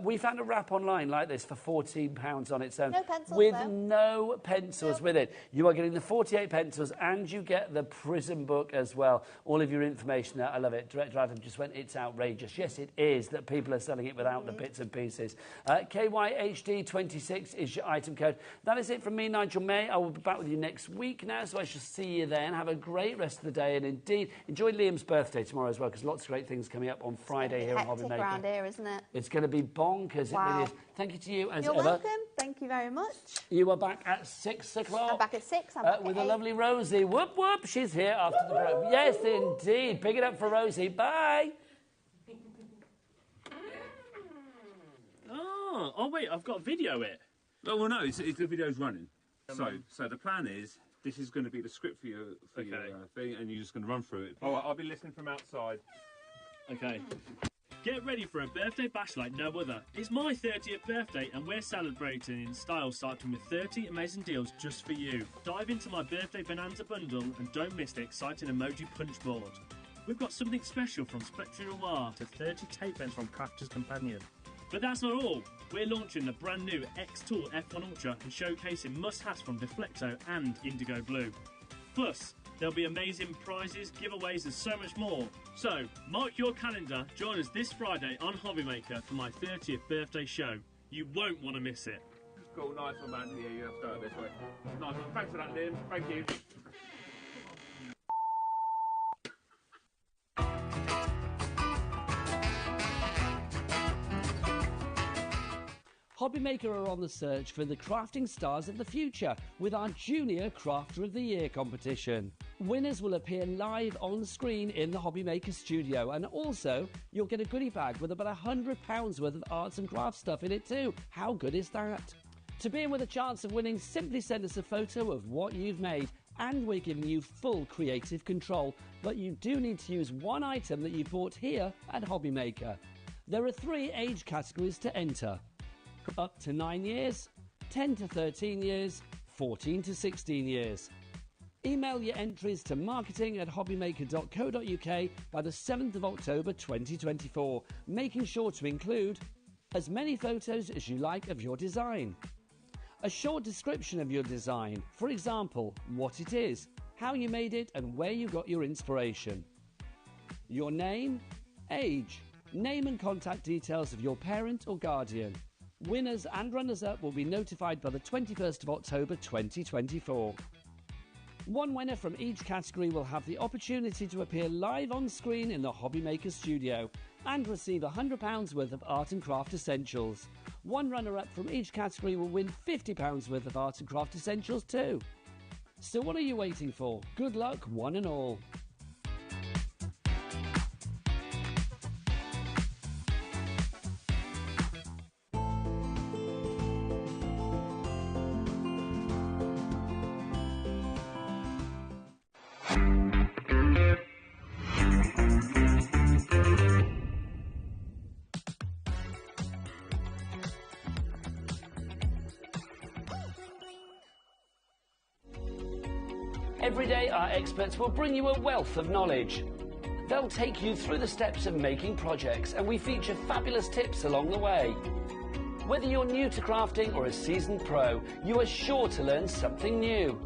We found a wrap online like this for £14 on its own. No pencils, with though. no pencils with it. You are getting the 48 pencils and you get the Prism book as well. All of your information there, I love it. Director Adam just went, it's outrageous. Yes, it is that people are selling it without the bits and pieces. KYHD26 is your item code. That is it from me, Nigel May. I will be back with you next week now, so I shall see you then. Have a great rest of the day, and indeed, enjoy Liam's birthday tomorrow as well, because lots of great things coming up on Friday here on HobbyMaker. Around here, isn't it? It's going to be bonkers. Wow. It really is. Thank you to you, as You're ever. welcome. Thank you very much. You are back at 6 o'clock. I'm back at 6. I'm back with at the 8. lovely Rosie. Whoop, whoop. She's here after the break. Yes, indeed. Pick it up for Rosie. Bye. Oh, wait, I've got video it. Oh, well, no, the video's running. So the plan is, this is going to be the script for your thing, and you're just going to run through it. Oh, I'll be listening from outside. Okay. Get ready for a birthday bash like no other. It's my 30th birthday and we're celebrating in style, starting with 30 amazing deals just for you. Dive into my birthday bonanza bundle and don't miss the exciting emoji punch board. We've got something special from Spectre Noir to 30 tape pens from Crafter's Companion. But that's not all. We're launching the brand new X-Tool F1 Ultra and showcasing must-haves from Deflecto and Indigo Blue. Plus, there'll be amazing prizes, giveaways and so much more. So, mark your calendar, join us this Friday on HobbyMaker for my 30th birthday show. You won't want to miss it. Cool, nice one, man. Yeah, you have to start this way. Nice one. Thanks for that, Liam. Thank you. HobbyMaker are on the search for the crafting stars of the future with our Junior Crafter of the Year competition. Winners will appear live on screen in the HobbyMaker studio, and also you'll get a goodie bag with about £100 worth of arts and crafts stuff in it too. How good is that? To be in with a chance of winning, simply send us a photo of what you've made, and we're giving you full creative control. But you do need to use one item that you bought here at HobbyMaker. There are 3 age categories to enter: up to 9 years, 10 to 13 years, 14 to 16 years. Email your entries to marketing@hobbymaker.co.uk by the 7th of October 2024, making sure to include as many photos as you like of your design, a short description of your design, for example, what it is, how you made it and where you got your inspiration, your name, age, name and contact details of your parent or guardian. Winners and runners-up will be notified by the 21st of October 2024. One winner from each category will have the opportunity to appear live on screen in the HobbyMaker studio and receive £100 worth of art and craft essentials. One runner-up from each category will win £50 worth of art and craft essentials too. So what are you waiting for? Good luck, one and all. Every day, our experts will bring you a wealth of knowledge. They'll take you through the steps of making projects, and we feature fabulous tips along the way. Whether you're new to crafting or a seasoned pro, you are sure to learn something new.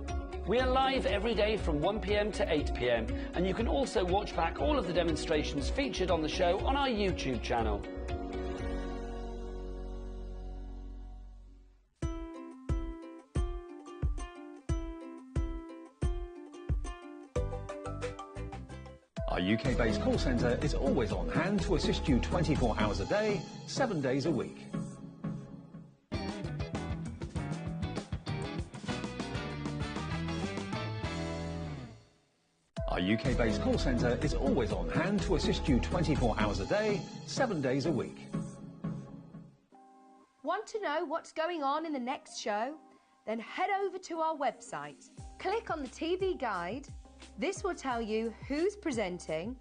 We are live every day from 1 p.m. to 8 p.m, and you can also watch back all of the demonstrations featured on the show on our YouTube channel. Our UK-based call centre is always on hand to assist you 24 hours a day, 7 days a week. Our Our UK-based call centre is always on hand to assist you 24 hours a day, 7 days a week. Want to know what's going on in the next show? Then head over to our website. Click on the TV guide. This will tell you who's presenting,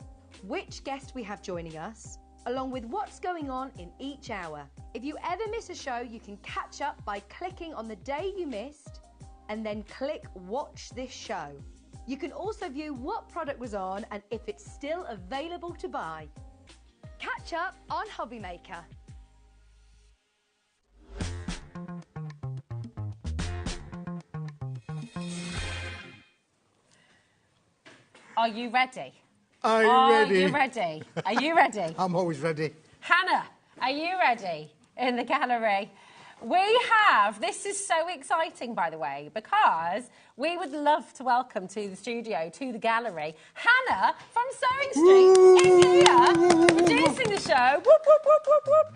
which guest we have joining us, along with what's going on in each hour. If you ever miss a show, you can catch up by clicking on the day you missed and then click Watch This Show. You can also view what product was on and if it's still available to buy. Catch up on HobbyMaker. Are you ready? Are you ready? Are you ready? I'm always ready. Hannah, are you ready in the gallery? This is so exciting, by the way, because we would love to welcome to the studio, to the gallery, Hannah from Sewing Street is here, producing the show. Whoop, whoop, whoop, whoop, whoop.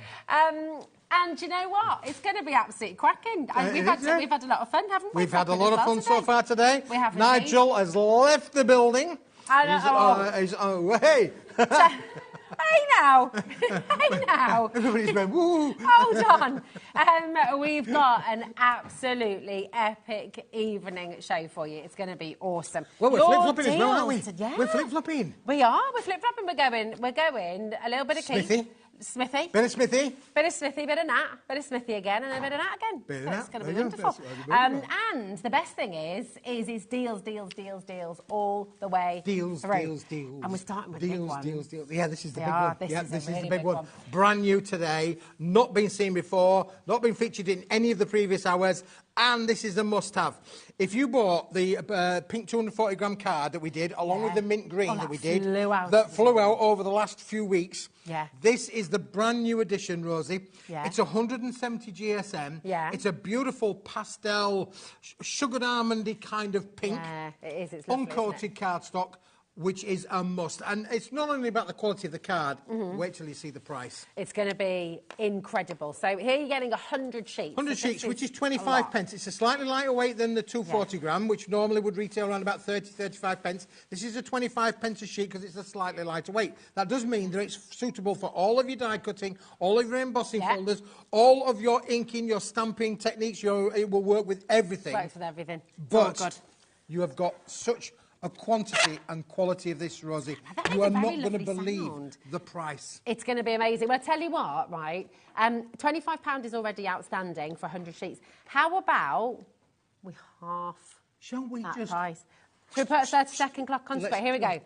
And you know what? It's going to be absolutely cracking. We've had a lot of fun, haven't we? We've had a lot of fun so far today. We have. Nigel has left the building. I know. He's on the way. Hey now! Hey now! Everybody's going, woo! Hold on. We've got an absolutely epic evening show for you. It's going to be awesome. Well, we're flip-flopping as well, aren't we? Yeah. We're flip-flopping. We are. We're flip-flopping. We're going a little bit of Smithy. Smithy. Bit of Smithy. Bit of Smithy, bit of Nat. Bit of Smithy again and a bit of Nat again. Bit of Nat. It's going to be wonderful. And the best thing is deals all the way through. Deals. And we're starting with the big one. Deals. Yeah, this is the big one. This is really the big one. Brand new today, not been seen before, not been featured in any of the previous hours, and this is a must-have. If you bought the pink 240-gram card that we did, along with the mint green that we did, that flew out over the last few weeks, this is the brand new edition, Rosie. It's 170 GSM. It's a beautiful pastel, sugared almondy kind of pink. It is. It's lovely, uncoated cardstock, which is a must. And it's not only about the quality of the card, wait till you see the price. It's going to be incredible. So here you're getting 100 sheets. 100 sheets, which is 25 pence. It's a slightly lighter weight than the 240 gram, which normally would retail around about 30, 35 pence. This is a 25 pence a sheet because it's a slightly lighter weight. That does mean that it's suitable for all of your die cutting, all of your embossing folders, all of your inking, your stamping techniques. It will work with everything. Works with everything. But you have got such a quantity and quality of this, Rosie. You are not going to believe the price. It's going to be amazing. Well, I'll tell you what, right? £25 is already outstanding for 100 sheets. How about we half Shall we that just... price? Should we put a 30-second clock on straight? Here we go.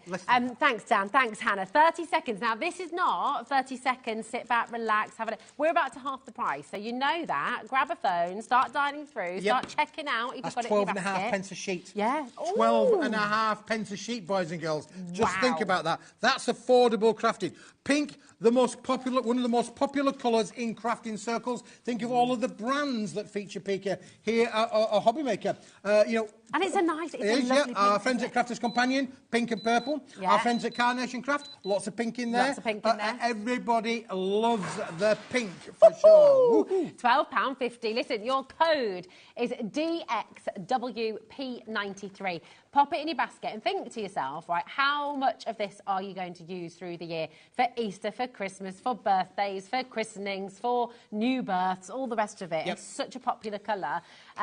Thanks, Dan. Thanks, Hannah. 30 seconds. Now, this is not 30 seconds, sit back, relax, have a... We're about to half the price, so you know that. Grab a phone, start dialing through, start checking out if you've got it in your basket. That's 12.5 pence a sheet. Yeah. 12.5 pence a sheet, boys and girls. Just think about that. That's affordable crafting. Pink, one of the most popular colours in crafting circles. Think of all of the brands that feature pink here at HobbyMaker. And it's a lovely pink. Our friends at Crafters Companion, pink and purple. Our friends at Carnation Craft, lots of pink in there. Lots of pink in there. Everybody loves the pink, for sure. £12.50. Listen, your code is DXWP93. Pop it in your basket and think to yourself, right, how much of this are you going to use through the year? For Easter, for Christmas, for birthdays, for christenings, for new births, all the rest of it. It's such a popular colour.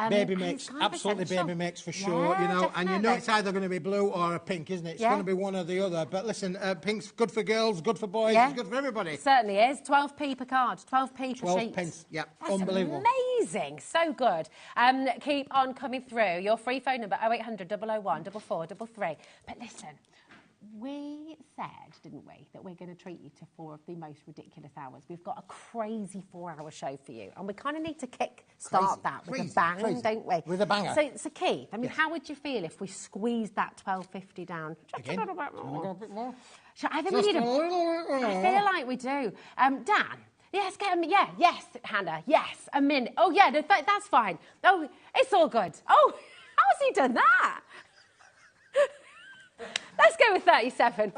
Baby mix, absolutely baby mix for sure, and you know it's either going to be blue or a pink, isn't it? It's going to be one or the other. But listen, pink's good for girls, good for boys, it's good for everybody. It certainly is. 12p per card, 12p per sheet. 12 pence, that's unbelievable. Amazing, so good. Keep on coming through. Your free phone number, 0800 001 4433. But listen, we said, didn't we, that we're going to treat you to 4 of the most ridiculous hours. We've got a crazy 4-hour show for you, and we kind of need to start that with a bang, don't we? With a banger. So Keith, I mean, how would you feel if we squeezed that £12.50 down just a little bit more? A bit more. I think we need I feel like we do. Dan. Yes, yes, Hannah, yes, a minute. Oh, yeah, that's fine. Oh, it's all good. Oh, how's he done that? Let's go with 37.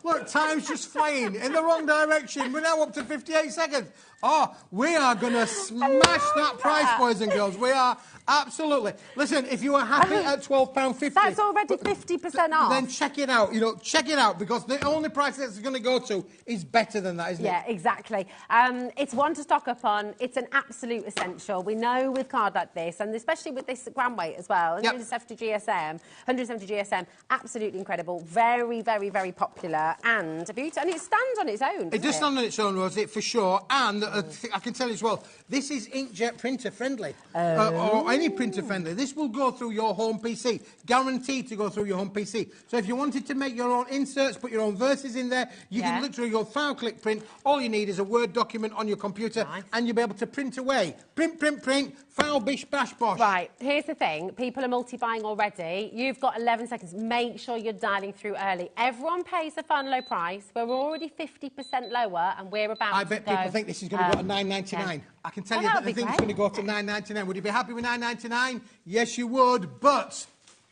Look, time's just flying in the wrong direction. We're now up to 58 seconds. Oh, we are going to smash that price, boys and girls. We are absolutely. Listen, if you are happy at £12.50... That's already 50% off. Then check it out, check it out, because the only price that's going to go to is better than that, isn't it? Yeah, exactly. It's one to stock up on. It's an absolute essential. We know with card like this, and especially with this gram weight as well, 170 GSM, absolutely incredible. Very, very, very popular, and a beauty, and it stands on its own. It does stand on its own, Rosie, for sure. And I can tell you as well, this is inkjet printer friendly, or any printer friendly. This will go through your home PC, guaranteed to go through your home PC. So if you wanted to make your own inserts, put your own verses in there, you can literally go file, click, print. All you need is a Word document on your computer, and you'll be able to print away. Print, print, print, file, bish, bash, bosh. Right, here's the thing. People are multi-buying already. You've got 11 seconds. Make sure you're dialing through early. Everyone pays the fun low price. We're already 50% lower, and we're about to I bet people think this is going to go to $9.99. Yeah. I can tell you that they think it's going to go to $9.99. Would you be happy with $9.99? Yes, you would, but...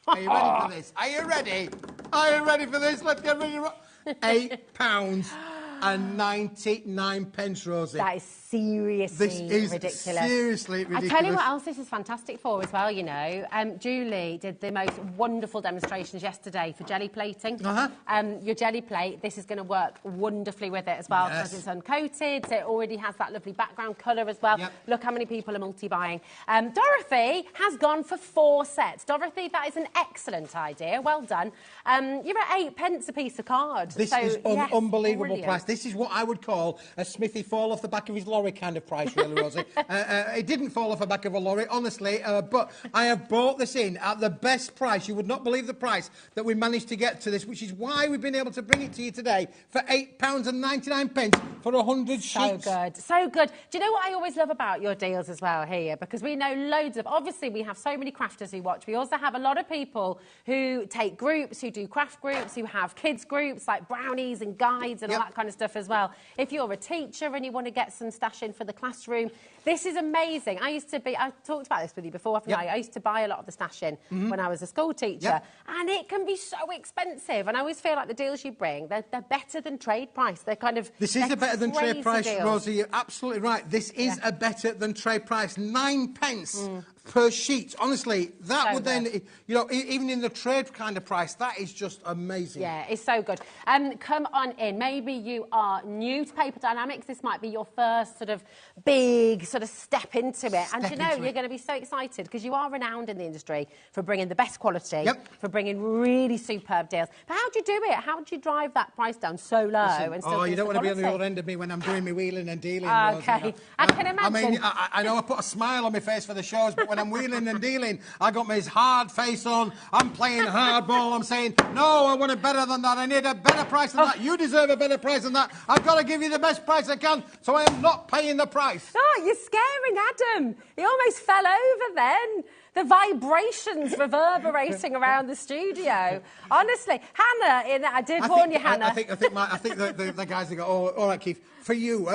Are you ready for this? Are you ready? Are you ready for this? Let's get ready. £8.99, Rosie. That is seriously ridiculous. This is seriously ridiculous. I tell you what else this is fantastic for as well, Julie did the most wonderful demonstrations yesterday for jelly plating. Your jelly plate, this is going to work wonderfully with it as well, because it's uncoated, so it already has that lovely background colour as well. Look how many people are multi-buying. Dorothy has gone for 4 sets. Dorothy, that is an excellent idea. Well done. You're at 8 pence a piece of card. This is an unbelievable price. This is what I would call a Smithy fall off the back of his lorry kind of price, really, Rosie. It didn't fall off the back of a lorry, honestly, but I have bought this in at the best price. You would not believe the price that we managed to get to this, which is why we've been able to bring it to you today for £8.99 for 100 sheets. So good, so good. Do you know what I always love about your deals as well here? Because we know loads of... Obviously, we have so many crafters who watch. We also have a lot of people who take groups, who do craft groups, who have kids groups, like brownies and guides and all that kind of stuff as well. If you're a teacher and you want to get some stash in for the classroom, this is amazing. I talked about this with you before, haven't I? I used to buy a lot of the stash in when I was a school teacher, and it can be so expensive. And I always feel like the deals you bring, they're better than trade price. They're kind of... This is a better than trade price, Rosie. You're absolutely right. This is a better than trade price. 9 pence per sheet. Honestly, that would then, even in the trade kind of price, that is just amazing. Yeah, it's so good. Come on in. Maybe you are new to Paper Dynamics. This might be your first sort of big sort of step into it. And you're going to be so excited because you are renowned in the industry for bringing the best quality, for bringing really superb deals. But how do you do it? How do you drive that price down so low? And still you don't want to be on the other end of me when I'm doing my wheeling and dealing. Okay, I can imagine. I mean, I know I put a smile on my face for the shows, but when I'm wheeling and dealing, I got my hard face on. I'm playing hardball. I'm saying, no, I want it better than that. I need a better price than that. You deserve a better price than that. I've got to give you the best price I can, so I am not paying the price. Oh, you're scaring Adam. He almost fell over then. The vibrations reverberating around the studio. Honestly, Hannah, I did warn you, Hannah. I think the guys that go, oh, all right, Keith, for you,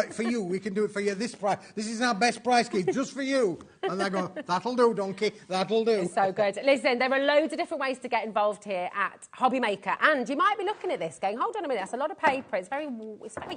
we can do it for you. This price, this is our best price, Keith, just for you. And they go, that'll do, donkey, that'll do. It's so good. Listen, there are loads of different ways to get involved here at HobbyMaker, and you might be looking at this going, hold on a minute, that's a lot of paper. It's very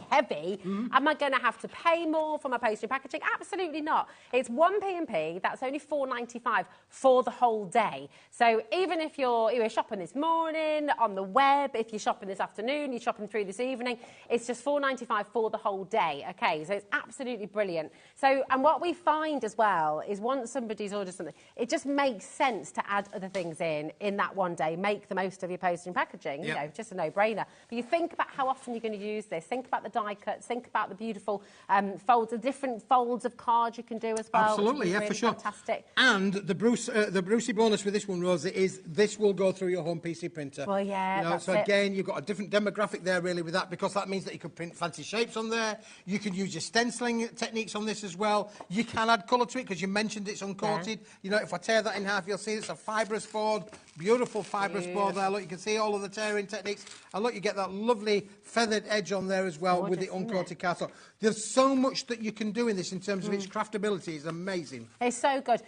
heavy. Am I going to have to pay more for my postage and packaging? Absolutely not. It's 1 P&P. That's only $4.95 for the whole day. So even if you're shopping this morning on the web, if you're shopping this afternoon, you're shopping through this evening, it's just $4.95 for the whole day. Okay, so it's absolutely brilliant. So, and what we find as well is once somebody's ordered something, it just makes sense to add other things in that one day. Make the most of your postage and packaging. You know, just a no-brainer. But you think about how often you're going to use this. Think about the die cuts. Think about the beautiful folds, the different folds of cards you can do as well. Absolutely, yeah, really for sure. Fantastic. And the Brucey bonus with this one, Rosie, is this will go through your home PC printer. Well, yeah, that's so again, you've got a different demographic there, really, with that, because that means that you can print fancy shapes on there. You can use your stenciling techniques on this as well. You can add colour to it, because you mentioned it's uncoated. You know, if I tear that in half, you'll see it's a fibrous board. Beautiful fibrous board there. Look, you can see all of the tearing techniques. And look, you get that lovely feathered edge on there as well with the uncoated cardstock. There's so much that you can do in this in terms of its craftability. It's amazing. It's so good.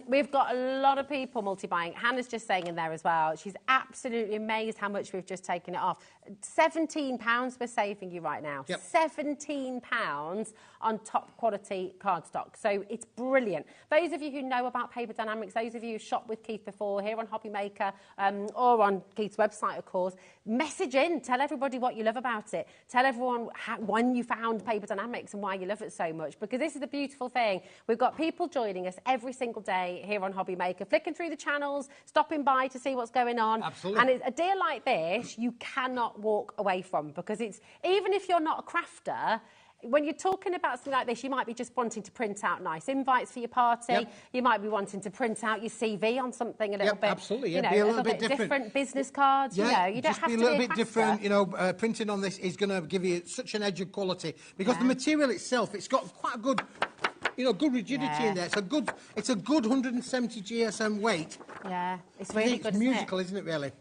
We've got a lot of people multi-buying. Hannah's just saying in there as well. She's absolutely amazed how much we've just taken it off. £17 we're saving you right now. Yep. £17 on top quality cardstock. So it's brilliant. Those of you who know about Paper Dynamics, those of you who shopped with Keith before here on HobbyMaker or on Keith's website, of course, message in. Tell everybody what you love about it. Tell everyone when you found Paper Dynamics and why you love it so much, because this is the beautiful thing. We've got people joining us every single day here on HobbyMaker, flicking through the channels, stopping by to see what's going on. Absolutely. And it's a deal like this you cannot walk away from, because it's, even if you're not a crafter, when you're talking about something like this, you might be just wanting to print out nice invites for your party. Yep. You might be wanting to print out your CV on something a little bit. Absolutely. You know, be a little bit different business cards. Yeah, you know, you don't just have be a to little be bit different. You know, printing on this is going to give you such an edge of quality because the material itself, it's got quite a good, you know, good rigidity in there. It's a good 170 GSM weight. Yeah, it's really good. It's musical, isn't it? Really.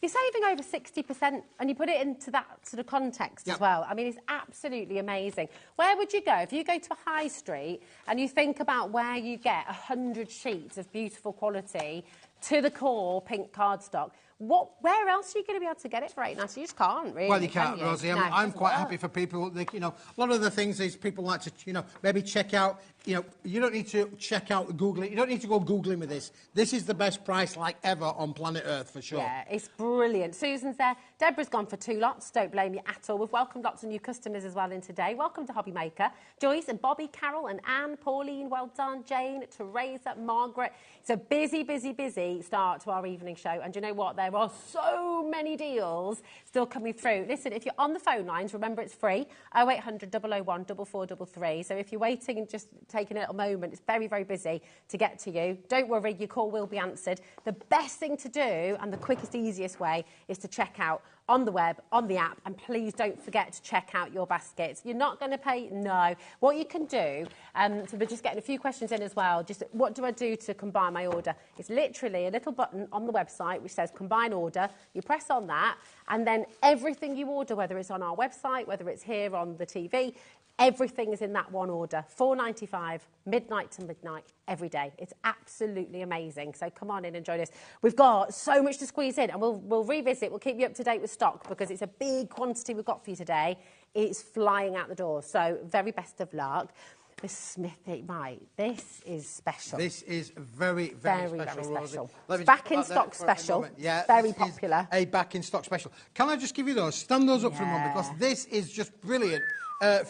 You're saving over 60%, and you put it into that sort of context as well. I mean, it's absolutely amazing. Where would you go? If you go to a high street and you think about where you get 100 sheets of beautiful quality to the core pink cardstock, where else are you going to be able to get it for £8.99? You just can't, really. Well, you can't, can Rosie. No, I'm quite happy for people. You know, a lot of the things is people like to, you know, maybe check out. You know, you don't need to check out Googling. You don't need to go Googling with this. This is the best price like ever on planet Earth for sure. Yeah, it's brilliant. Susan's there. Deborah's gone for 2 lots. Don't blame you at all. We've welcomed lots of new customers as well in today. Welcome to HobbyMaker. Joyce and Bobby, Carol and Anne, Pauline, well done. Jane, Teresa, Margaret. It's a busy, busy, busy start to our evening show. And you know what? There are so many deals still coming through. Listen, if you're on the phone lines, remember it's free. 0800 001 4433. So if you're waiting and just taking a little moment, it's very, very busy to get to you. Don't worry, your call will be answered. The best thing to do and the quickest, easiest way is to check out on the web, on the app, and please don't forget to check out your baskets. You're not going to pay? No. What you can do, so we're just getting a few questions in as well, just what do I do to combine my order? It's literally a little button on the website which says combine order. You press on that, and then everything you order, whether it's on our website, whether it's here on the TV, everything is in that one order. £4.95, midnight to midnight, every day. It's absolutely amazing. So come on in and join us. We've got so much to squeeze in, and we'll revisit. We'll keep you up to date with stock because it's a big quantity we've got for you today. It's flying out the door. So very best of luck. The Smithy, right, this is special. This is very, very special, Rosie. It's back in stock special. Yeah, very popular. A back in stock special. Can I just give you those? Stand those up for a moment because this is just brilliant.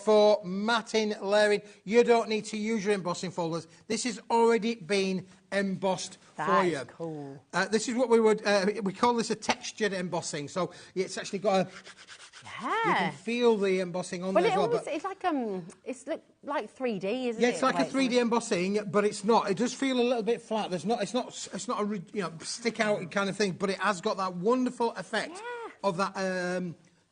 For matting, layering, you don't need to use your embossing folders. This has already been embossed for you. That's cool. This is what we call this a textured embossing. So it's actually got a. Yeah. You can feel the embossing on there as well. It's like it's like 3D, isn't it? Yeah, it's like a 3D embossing, but it's not. It does feel a little bit flat. It's not a stick out kind of thing, but it has got that wonderful effect of that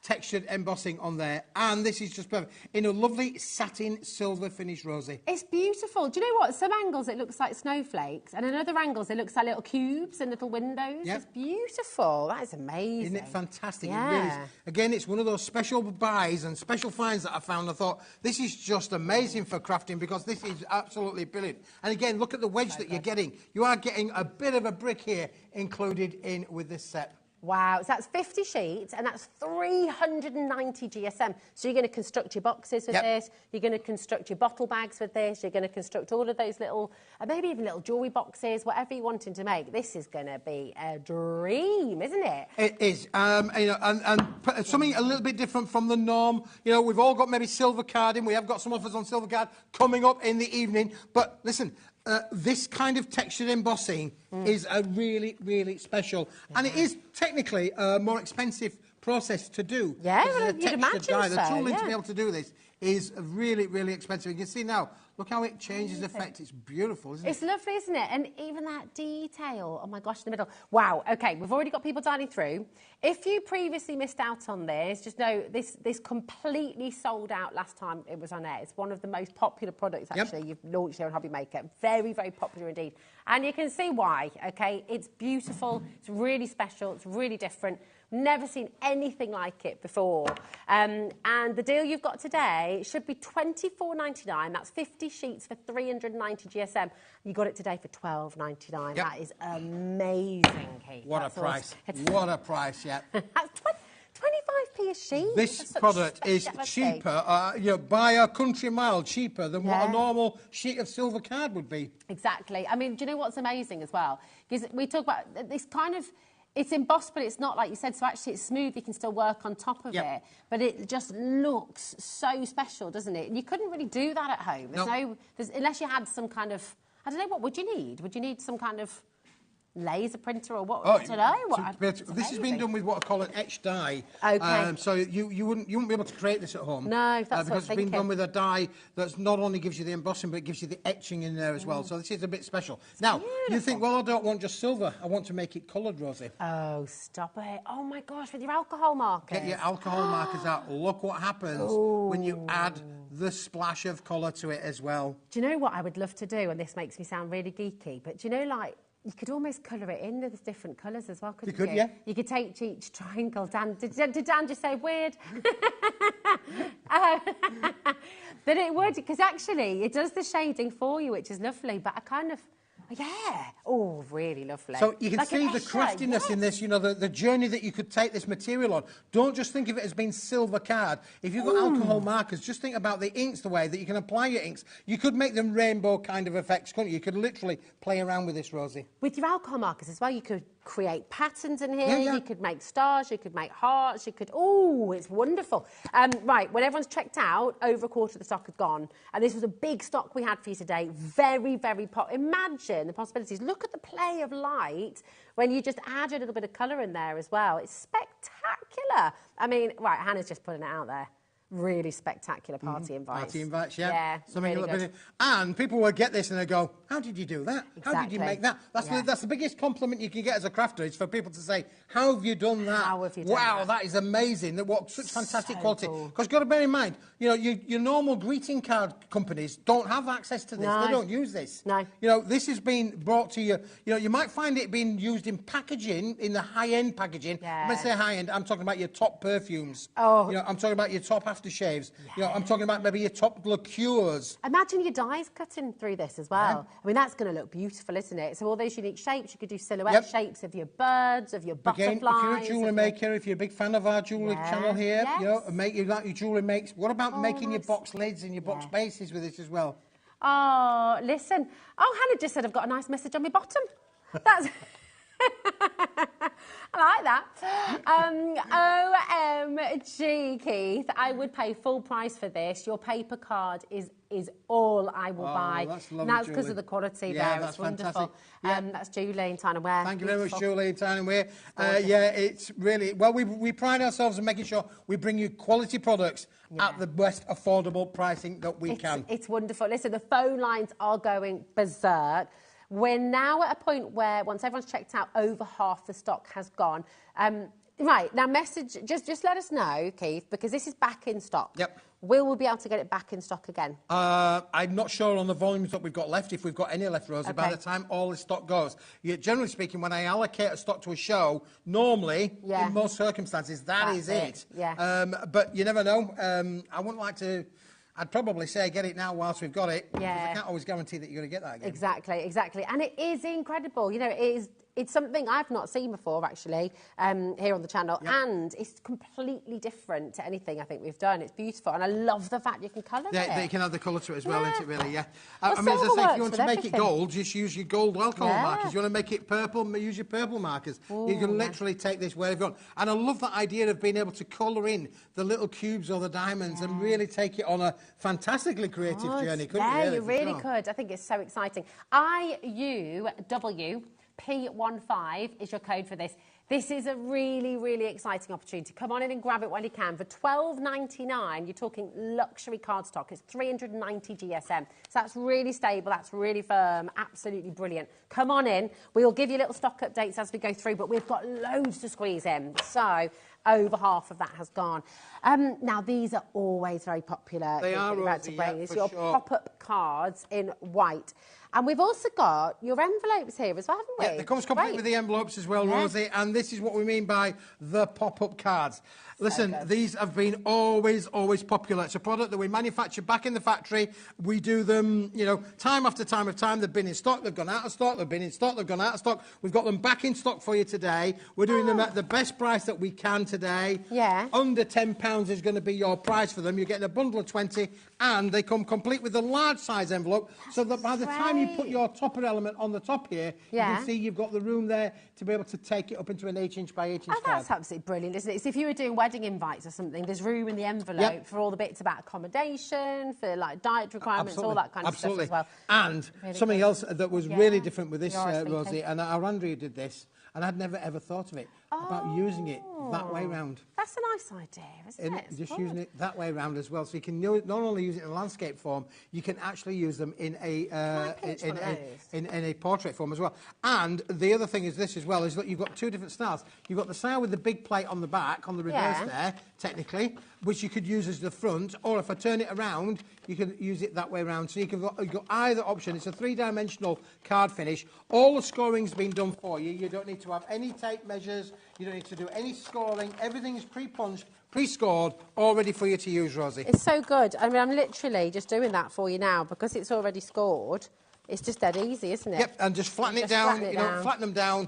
textured embossing on there, and this is just perfect in a lovely satin silver finish, Rosie. It's beautiful. Do you know what? Some angles it looks like snowflakes, and in other angles it looks like little cubes and little windows. Yep. It's beautiful. That is amazing. Isn't it fantastic? Yeah. It really is. Again, it's one of those special buys and special finds that I found. I thought this is just amazing for crafting because this is absolutely brilliant. And again, look at the wedge that you're getting. You are getting a bit of a brick here included in with this set. Wow, so that's 50 sheets and that's 390 GSM. So you're going to construct your boxes with this, you're going to construct your bottle bags with this, you're going to construct all of those little, maybe even little jewellery boxes, whatever you're wanting to make. This is going to be a dream, isn't it? It is, you know, and something a little bit different from the norm. You know, we've all got maybe silver carding, we have got some offers on silver card coming up in the evening, but listen, this kind of textured embossing is a really, really special. And it is technically a more expensive process to do. Yeah, well, you'd imagine dye. The so, tooling to be able to do this is really, really expensive. You can see now, look how it changes effect. It's beautiful, isn't it? It's lovely, isn't it? And even that detail, oh my gosh, in the middle. Wow, okay, we've already got people dialing through. If you previously missed out on this, just know this completely sold out last time it was on air. It's one of the most popular products, actually, you've launched here on HobbyMaker. Very, very popular indeed. And you can see why, okay? It's beautiful, it's really special, it's really different. Never seen anything like it before. And the deal you've got today should be $24.99. That's 50 sheets for 390 GSM. You got it today for $12.99. That is amazing, Keith. What a price. What a price, yeah. That's 25p a sheet. This product is cheaper, by a country mile cheaper than what a normal sheet of silver card would be. Exactly. I mean, do you know what's amazing as well? Because we talk about this kind of... It's embossed, but it's not like you said, so actually it's smooth, you can still work on top of it, but it just looks so special, doesn't it? And you couldn't really do that at home. Unless you had some kind of, I don't know, what would you need? Would you need some kind of laser printer or what? I don't know. This has been done with what I call an etched die. Okay. So you wouldn't be able to create this at home. No, that's because it's been done with a die that not only gives you the embossing, but it gives you the etching in there as well. So this is a bit special. Now, you think, well, I don't want just silver. I want to make it coloured, Rosie. Oh, stop it. Oh, my gosh, with your alcohol markers. Get your alcohol markers out. Look what happens when you add the splash of colour to it as well. Do you know what I would love to do? And this makes me sound really geeky, but do you know, like, you could almost colour it in with different colours as well, couldn't you? You could, yeah. You could take each triangle. Dan, did Dan just say weird? But it would, because actually it does the shading for you, which is lovely, but I kind of... Yeah. Oh, really lovely. So you can see the craftiness in this, the journey that you could take this material on. Don't just think of it as being silver card. If you've got alcohol markers, just think about the inks, the way that you can apply your inks. You could make them rainbow kind of effects, couldn't you? You could literally play around with this, Rosie. With your alcohol markers as well, you could create patterns in here. You could make stars, you could make hearts, you could... Oh, it's wonderful. Right, when everyone's checked out, over a quarter of the stock had gone. And this was a big stock we had for you today. Very, very... Imagine the possibilities. Look at the play of light when you just add a little bit of colour in there as well. It's spectacular. I mean, right, Hannah's just putting it out there. Really spectacular party invites. Party invites, yeah. Yeah, something really a little bit. And people will get this and they go, how did you do that? Exactly. How did you make that? That's the biggest compliment you can get as a crafter, is for people to say, how have you done that? How have you done wow, that? That is amazing. What such fantastic so quality. cool. Because you've got to bear in mind, your normal greeting card companies don't have access to this. No. They don't use this. No. This has been brought to you. You might find it being used in packaging, in the high-end packaging. Yeah. When I say high-end, I'm talking about your top perfumes. Oh. I'm talking about your top aftershaves. I'm talking about maybe your top liqueurs. Imagine your dies cutting through this as well. I mean, that's going to look beautiful, isn't it? So all those unique shapes, you could do silhouette shapes of your birds, of your butterflies. Again, if you're a jewellery maker, if you're a big fan of our jewellery channel here, make you like your jewellery makes. What about making your box lids and your box bases with this as well? Oh, listen. Oh, Hannah just said I've got a nice message on my bottom. That's... I like that. OMG, Keith. I would pay full price for this. Your paper card is all I will buy. That's lovely, and that's because of the quality there. That's it's wonderful. fantastic. Yeah. That's Julie in Tyne and Wear. Thank you very much, Julie in Tyne and Wear. It's really... Well, we pride ourselves in making sure we bring you quality products at the best affordable pricing that we can. It's wonderful. Listen, the phone lines are going berserk. We're now at a point where, once everyone's checked out, over half the stock has gone. Right, now just let us know, Keith, because this is back in stock. Yep. Will we be able to get it back in stock again? I'm not sure on the volumes that we've got left, if we've got any left, Rosie, by the time all this stock goes. Generally speaking, when I allocate a stock to a show, normally, in most circumstances, that's is it. Yeah. But you never know. I wouldn't like to... I'd probably say get it now whilst we've got it. Yeah. I can't always guarantee that you're going to get that again. Exactly. And it is incredible. It's something I've not seen before, actually, here on the channel. Yep. And it's completely different to anything I think we've done. It's beautiful. And I love the fact you can colour it. Yeah, you can add the colour to it as well, isn't it, really? Yeah. Well, I mean, as I say, if you want to make everything. it gold, just use your gold alcohol markers. You want to make it purple, use your purple markers. Ooh, you can literally take this wherever you want. And I love that idea of being able to colour in the little cubes or the diamonds and really take it on a fantastically creative journey, couldn't you? Yeah, you really could. I think it's so exciting. IUWP15 is your code for this. This is a really, really exciting opportunity. Come on in and grab it while you can. For $12.99, you're talking luxury cardstock. It's 390 GSM. So that's really stable, that's really firm, absolutely brilliant. Come on in. We'll give you little stock updates as we go through, but we've got loads to squeeze in. So over half of that has gone. Now, these are always very popular. They are, about to bring. yeah, It's for your sure. pop-up cards in white. And we've also got your envelopes here as well, haven't we? Yeah, it comes complete with the envelopes as well, Rosie, and this is what we mean by the pop-up cards. Listen, these have been always popular. It's a product that we manufacture back in the factory. We do them, you know, time after time of time. They've been in stock, they've gone out of stock, they've been in stock, they've gone out of stock. We've got them back in stock for you today. We're doing them at the best price that we can today. Yeah. Under £10 is going to be your price for them. You're getting a bundle of 20, and they come complete with a large size envelope, so that by the time you put your topper element on the top here, you can see you've got the room there to be able to take it up into an 8-inch by 8-inch card. That's absolutely brilliant, isn't it? So if you were doing wedding invites or something, there's room in the envelope for all the bits about accommodation, for like diet requirements, all that kind of stuff as well. And really something good. else that was really different with this, Rosie, and our Andrea did this, and I'd never ever thought of it, about using it that way round. That's a nice idea, isn't it? Just using it that way round as well, so you can not only use it in a landscape form, you can actually use them in a in a portrait form as well. And the other thing is this as well, is that you've got two different styles. You've got the style with the big plate on the back, on the reverse there, technically, which you could use as the front, or if I turn it around, you can use it that way around. So you've got either option. It's a three-dimensional card finish. All the scoring's been done for you. You don't need to have any tape measures. You don't need to do any scoring. Everything's pre-punched, pre-scored, all ready for you to use, Rosie. It's so good. I mean, I'm literally just doing that for you now because it's already scored. It's just dead easy, isn't it? Yep, and just flatten it down, flatten them down.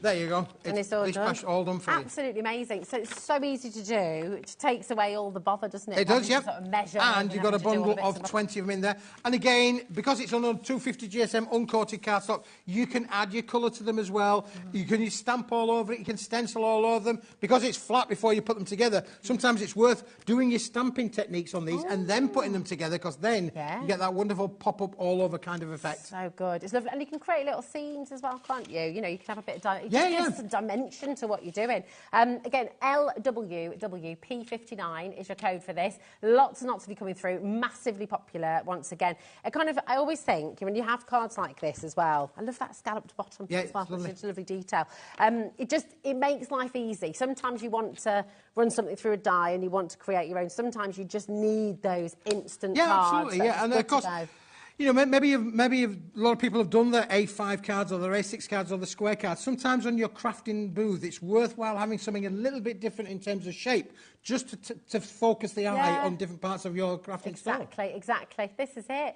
There you go. And it's all done. All done for you. Absolutely amazing. So it's so easy to do. It takes away all the bother, doesn't it? It does, yep. Sort of measure and you've got a bundle of 20 of them in there. And again, because it's on a 250 GSM uncoated cardstock, you can add your colour to them as well. You can use stamp all over it. You can stencil all over them. Because it's flat before you put them together, sometimes it's worth doing your stamping techniques on these and then putting them together, because then you get that wonderful pop-up all over kind of effect. So good. It's lovely. And you can create little scenes as well, can't you? You know, you can have a bit of... Some dimension to what you're doing. Again, LWWP59 is your code for this. Lots and lots of you coming through. Massively popular once again. I always think when you have cards like this as well, I love that scalloped bottom as well. It's a lovely detail. It makes life easy. Sometimes you want to run something through a die and you want to create your own. Sometimes you just need those instant cards. Absolutely. And of course, you know, maybe a lot of people have done their A5 cards or their A6 cards or the square cards. Sometimes on your crafting booth, it's worthwhile having something a little bit different in terms of shape, just to focus the eye on different parts of your crafting style. Exactly. This is it.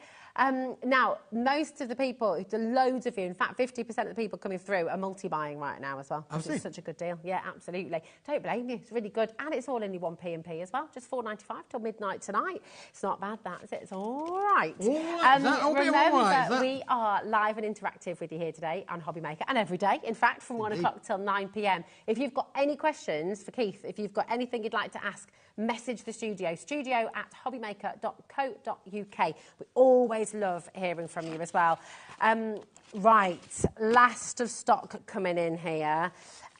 Now, most of the people, loads of you, in fact, 50% of the people coming through are multi-buying right now as well. It's such a good deal. Yeah, absolutely. Don't blame you. It's really good. And it's all only one P&P as well. Just $4.95 till midnight tonight. It's not bad, that, is it? It's all right. Remember, we are live and interactive with you here today on HobbyMaker, and every day, in fact, from 1 o'clock till 9 p.m. If you've got any questions for Keith, if you've got anything you'd like to ask, message the studio@hobbymaker.co.uk. We always love hearing from you as well. Right, last of stock coming in here,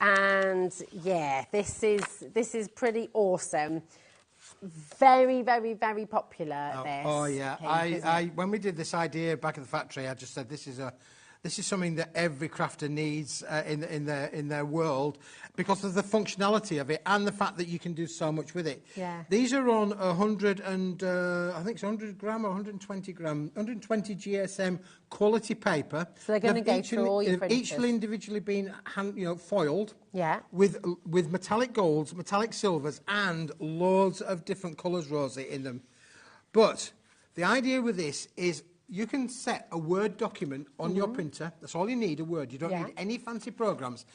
and yeah, this is pretty awesome. Very, very, very popular. When we did this idea back at the factory, I just said this is something that every crafter needs in their world, because of the functionality of it and the fact that you can do so much with it. Yeah. These are on 100 and I think it's 100 gram or 120 gram, 120 GSM quality paper. So they're going to go through all your printers. Each individually been foiled. Yeah. With metallic golds, metallic silvers, and loads of different colours, Rosie, in them. But the idea with this is, you can set a Word document on your printer. That's all you need, a Word. You don't need any fancy programs.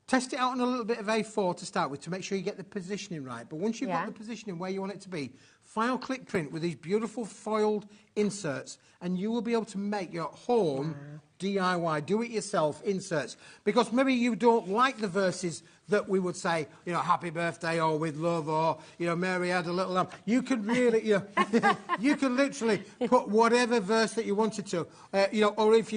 Test it out on a little bit of A4 to start with, to make sure you get the positioning right. But once you've got the positioning where you want it to be, file click print with these beautiful foiled inserts, and you will be able to make your home DIY, do-it-yourself inserts. Because maybe you don't like the verses that we would say, you know, happy birthday or with love or, you know, Mary had a little lamb. You could really, you know, you can literally put whatever verse that you wanted to, you know, or if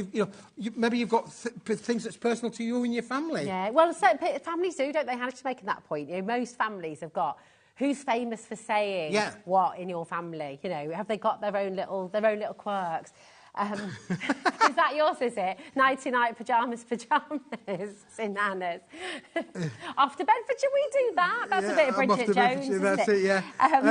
maybe you've got things that's personal to you and your family. Yeah, well, so families do, don't they? How to make that point? You know, most families have got who's famous for saying what in your family. You know, have they got their own little quirks? Is that yours, is it? Nighty-night pyjamas in Nana's. Off to Bedford, should we do that? That's a bit of Bridget Jones, isn't it? Yeah.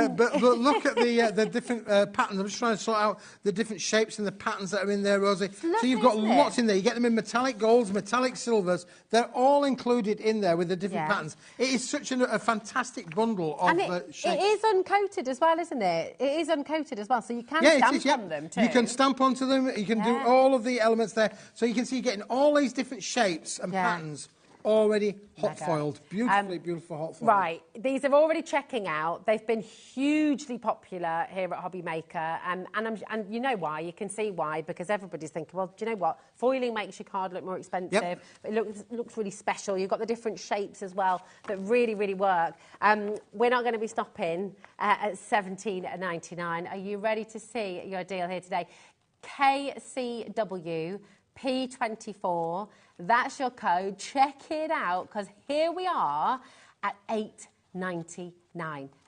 But look at the different patterns. I'm just trying to sort out the different shapes and the patterns that are in there, Rosie. Lovely, so you've got lots in there. You get them in metallic golds, metallic silvers. They're all included in there with the different patterns. It is such a fantastic bundle of shapes. It is uncoated as well, isn't it? It is uncoated as well, so you can stamp on them too. You can stamp onto them. You can do all of the elements there. So you can see you're getting all these different shapes and patterns already hot foiled. Beautifully, beautiful hot foiled. Right. These are already checking out. They've been hugely popular here at HobbyMaker. And you know why. You can see why. Because everybody's thinking, well, do you know what? Foiling makes your card look more expensive. But it looks really special. You've got the different shapes as well that really, really work. We're not going to be stopping at $17.99. Are you ready to see your deal here today? KCW P24. That's your code. Check it out, because here we are at $8.99.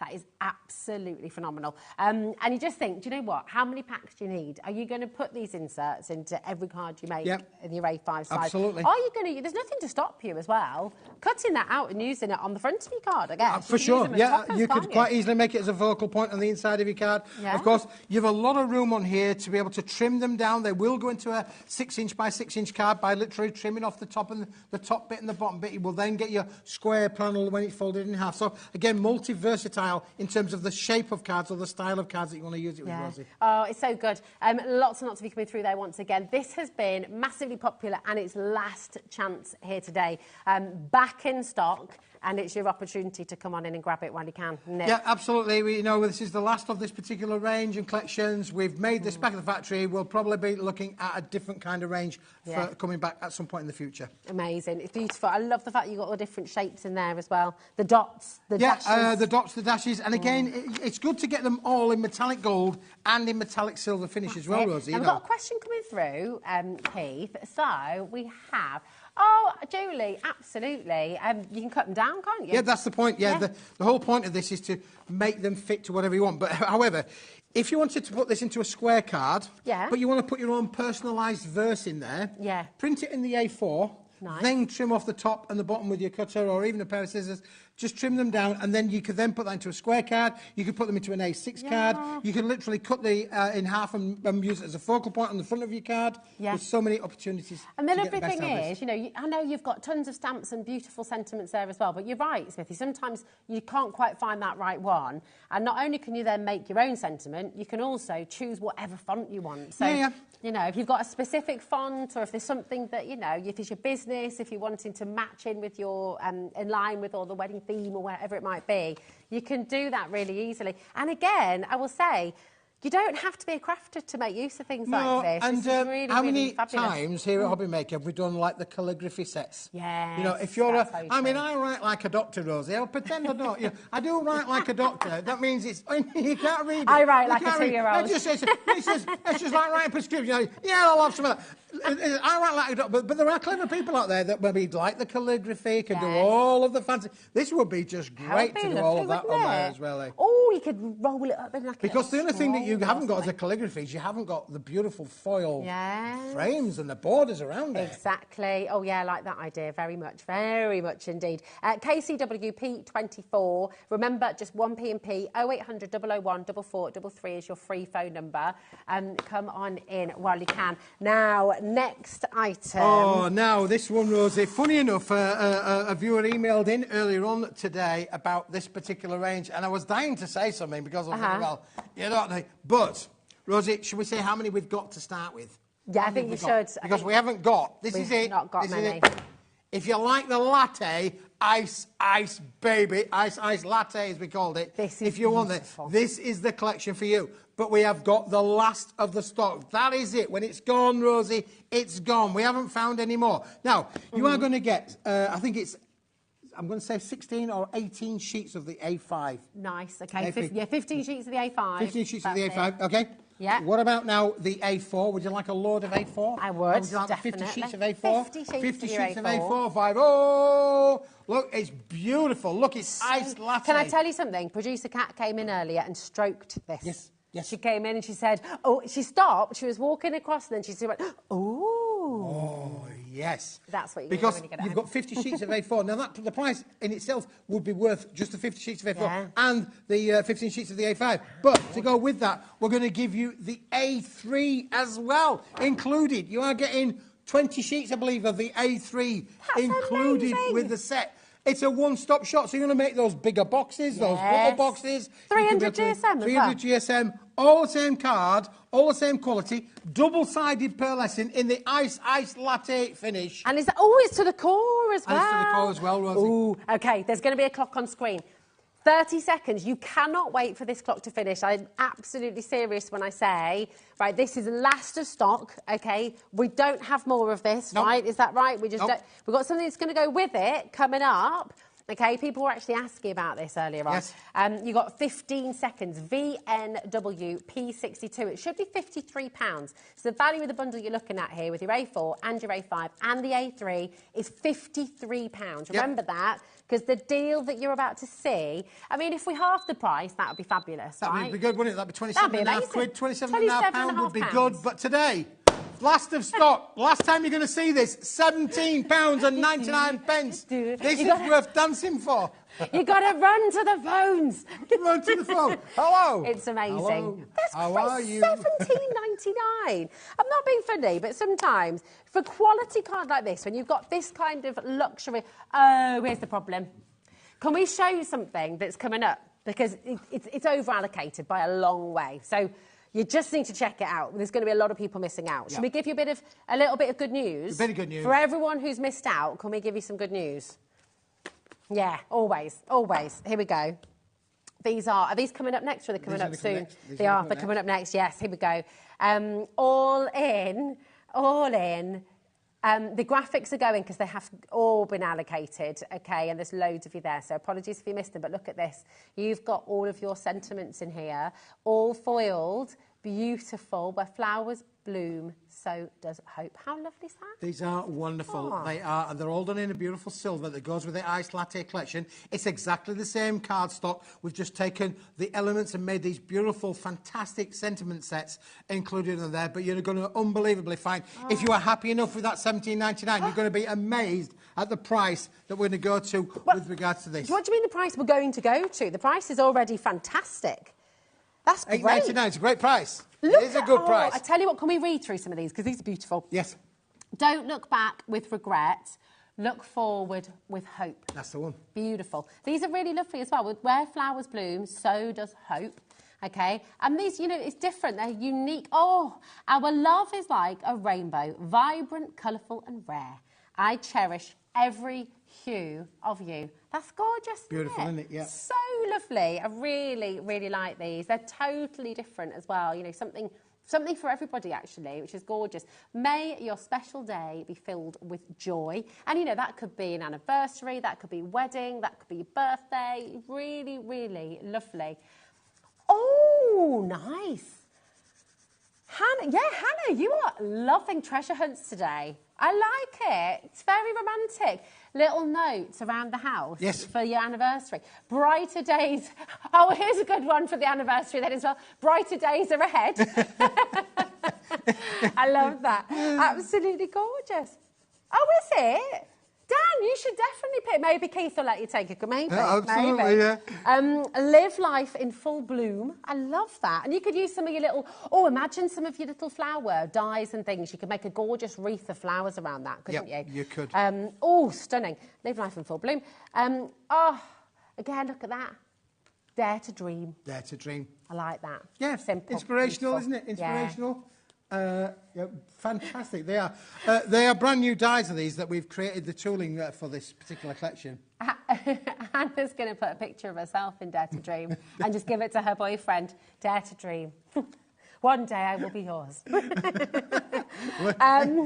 That is absolutely phenomenal. And you just think, do you know what? How many packs do you need? Are you going to put these inserts into every card you make in your A5 size? Absolutely. Are you going to? There's nothing to stop you as well. Cutting that out and using it on the front of your card, I guess. For sure. You could quite easily make it as a focal point on the inside of your card. Of course, you have a lot of room on here to be able to trim them down. They will go into a 6-inch by 6-inch card by literally trimming off the top and the top bit and the bottom bit. You will then get your square panel when it's folded in half. So again, multi-versatile in terms of the shape of cards or the style of cards that you want to use it with, Rosie. Oh, it's so good. Lots and lots of you coming through there once again. This has been massively popular and it's last chance here today. Back in stock, and it's your opportunity to come on in and grab it while you can. Yeah, absolutely. We know this is the last of this particular range and collections. We've made this back at the factory. We'll probably be looking at a different kind of range for coming back at some point in the future. Amazing. It's beautiful. I love the fact you've got all the different shapes in there as well. The dots, the dashes. The dots, the dashes. And again, it's good to get them all in metallic gold and in metallic silver finish as well, Rosie. I've got a question coming through, Keith. So we have... Oh, Julie, absolutely. You can cut them down, can't you? Yeah, that's the point. Yeah. The whole point of this is to make them fit to whatever you want. But however, if you wanted to put this into a square card, but you want to put your own personalised verse in there, print it in the A4, then trim off the top and the bottom with your cutter or even a pair of scissors. Just trim them down, and then you could then put that into a square card. You could put them into an A6 card. You could literally cut the in half and use it as a focal point on the front of your card. There's so many opportunities. And the lovely thing is, you know, I know you've got tons of stamps and beautiful sentiments there as well, but you're right, Smithy. Sometimes you can't quite find that right one. And not only can you then make your own sentiment, you can also choose whatever font you want. So, you know, if you've got a specific font, or if there's something that, you know, if it's your business, if you're wanting to match in with your, in line with all the wedding theme or whatever it might be, you can do that really easily. And again, I will say, you don't have to be a crafter to make use of things like this. And this is really, how many fabulous. times here at HobbyMaker have we done like the calligraphy sets? Yes, you know, if you're I mean, I write like a doctor, Rosie. I'll pretend I don't. You know, I do write like a doctor. That means it's you can't read it. I write like a 2-year-old. It's just like writing prescription. Yeah, I'll have some of that. I write like a doctor, but there are clever people out there that maybe like the calligraphy, can do all of the fancy. This would be just great to do all of that on there as well. Oh, you could roll it up in like because the only thing that you haven't got is the calligraphy. You haven't got the beautiful foil frames and the borders around it. Exactly. Oh, yeah, I like that idea very much indeed. KCWP24. Remember, just 1P&P, 0800 001 4433 is your free phone number. Come on in while you can. Now, next item. Oh, now this one, Rosie. Funny enough, a viewer emailed in earlier on today about this particular range, and I was dying to say something because I was thinking, well, you know, but... Rosie, should we say how many we've got to start with? Yeah, I think you should. Because we haven't got. This is it. We've not got many. If you like the latte, ice baby, ice latte as we called it. This is if you want it, this is the collection for you. But we have got the last of the stock. That is it. When it's gone, Rosie, it's gone. We haven't found any more. Now, you are going to get, I think it's, I'm going to say 16 or 18 sheets of the A5. Nice, okay. 15 sheets of the A5. 15 sheets of the A5, okay. Yeah. What about now the A4? Would you like a load of A4? I would, Would you like definitely. 50 sheets of A4? 50 sheets of of A4, 5. Oh, look, it's beautiful. Look, it's iced latte. Can I tell you something? Producer Kat came in earlier and stroked this. Yes. Yes. She came in and she said, oh, she stopped, she was walking across, and then she went, ooh. Oh, yes. That's what you because when you get it you've home. got 50 sheets of A4. Now, the price in itself would be worth just the 50 sheets of A4 Yeah. and the 15 sheets of the A5. But to go with that, we're going to give you the A3 as well, included. You are getting 20 sheets, I believe, of the A3 included amazing. with the set. It's a one-stop shop, so you're going to make those bigger boxes, those little boxes. 300 GSM as well. 300 GSM, all the same card, all the same quality, double-sided pearlescent in the ice latte finish. And is that, oh, it's to the core as well. And it's to the core as well, Rosie. Ooh, okay, there's going to be a clock on screen. 30 seconds. You cannot wait for this clock to finish. I'm absolutely serious when I say, right, this is last of stock, okay? We don't have more of this, right? Is that right? We just don't. We've got something that's going to go with it coming up. Okay, people were actually asking about this earlier on. Yes. You got 15 seconds, VNW P62. It should be £53. So the value of the bundle you're looking at here with your A4 and your A5 and the A3 is £53. Remember that, because the deal that you're about to see, I mean, if we half the price, that would be fabulous, That right? would be good, wouldn't it? That'd be That'd be £27.5 quid. £27.5 would be good. But today, last of stock. Last time you're going to see this, £17.99. This is worth dancing for. You got to run to the phones. Run to the phone. Hello. It's amazing. Hello. That's How great. are you? £17.99. I'm not being funny, but sometimes for a quality card like this, when you've got this kind of luxury, oh, here's the problem. Can we show you something that's coming up? Because it's over-allocated by a long way. So you just need to check it out. There's going to be a lot of people missing out. Should we give you a little bit of good news? A bit of good news. For everyone who's missed out, can we give you some good news? Yeah, always, always. Here we go. Are these coming up next or are they coming up soon? They are, they're coming up next, yes, here we go. All in. The graphics are going because they have all been allocated, okay, and there's loads of you there, so apologies if you missed them, but look at this. You've got all of your sentiments in here, all foiled, beautiful, where flowers bloom, so does hope. How lovely is that? These are wonderful. Oh. They are, and they're all done in a beautiful silver that goes with the iced latte collection. It's exactly the same cardstock. We've just taken the elements and made these beautiful, fantastic sentiment sets included in there, but you're going to unbelievably find, if you are happy enough with that £17.99, you're going to be amazed at the price that we're going to go to with regards to this. What do you mean the price we're going to go to? The price is already fantastic. That's great. £8.99, it's a great price. Look it is a good price. I tell you what, can we read through some of these? Because these are beautiful. Yes. Don't look back with regret. Look forward with hope. That's the one. Beautiful. These are really lovely as well. Where flowers bloom, so does hope. Okay? And these, you know, it's different. They're unique. Oh, our love is like a rainbow. Vibrant, colourful and rare. I cherish every hue of you. That's gorgeous. Beautiful, isn't it? Yeah. So lovely. I really, really like these. They're totally different as well. You know, something for everybody, actually, which is gorgeous. May your special day be filled with joy. And, you know, that could be an anniversary, that could be wedding, that could be your birthday. Really, really lovely. Oh, nice. Hannah, you are loving treasure hunts today. I like it. It's very romantic. Little notes around the house for your anniversary. Brighter days. Oh, here's a good one for the anniversary then as well. Brighter days are ahead. I love that. Absolutely gorgeous. Oh, is it? Dan, you should definitely pick. Maybe Keith will let you take it. Maybe. Absolutely, maybe. yeah. Live life in full bloom. I love that. And you could use some of your little... Oh, imagine some of your little flower dyes and things. You could make a gorgeous wreath of flowers around that, couldn't you? You could. Oh, stunning. Live life in full bloom. Oh, again, look at that. Dare to dream. Dare to dream. I like that. Yeah. Simple. Inspirational, beautiful. isn't it? Inspirational. Yeah, fantastic, they are. They are brand new dies of these that we've created the tooling for this particular collection. Hannah's going to put a picture of herself in Dare to Dream and just give it to her boyfriend. Dare to Dream. One day I will be yours.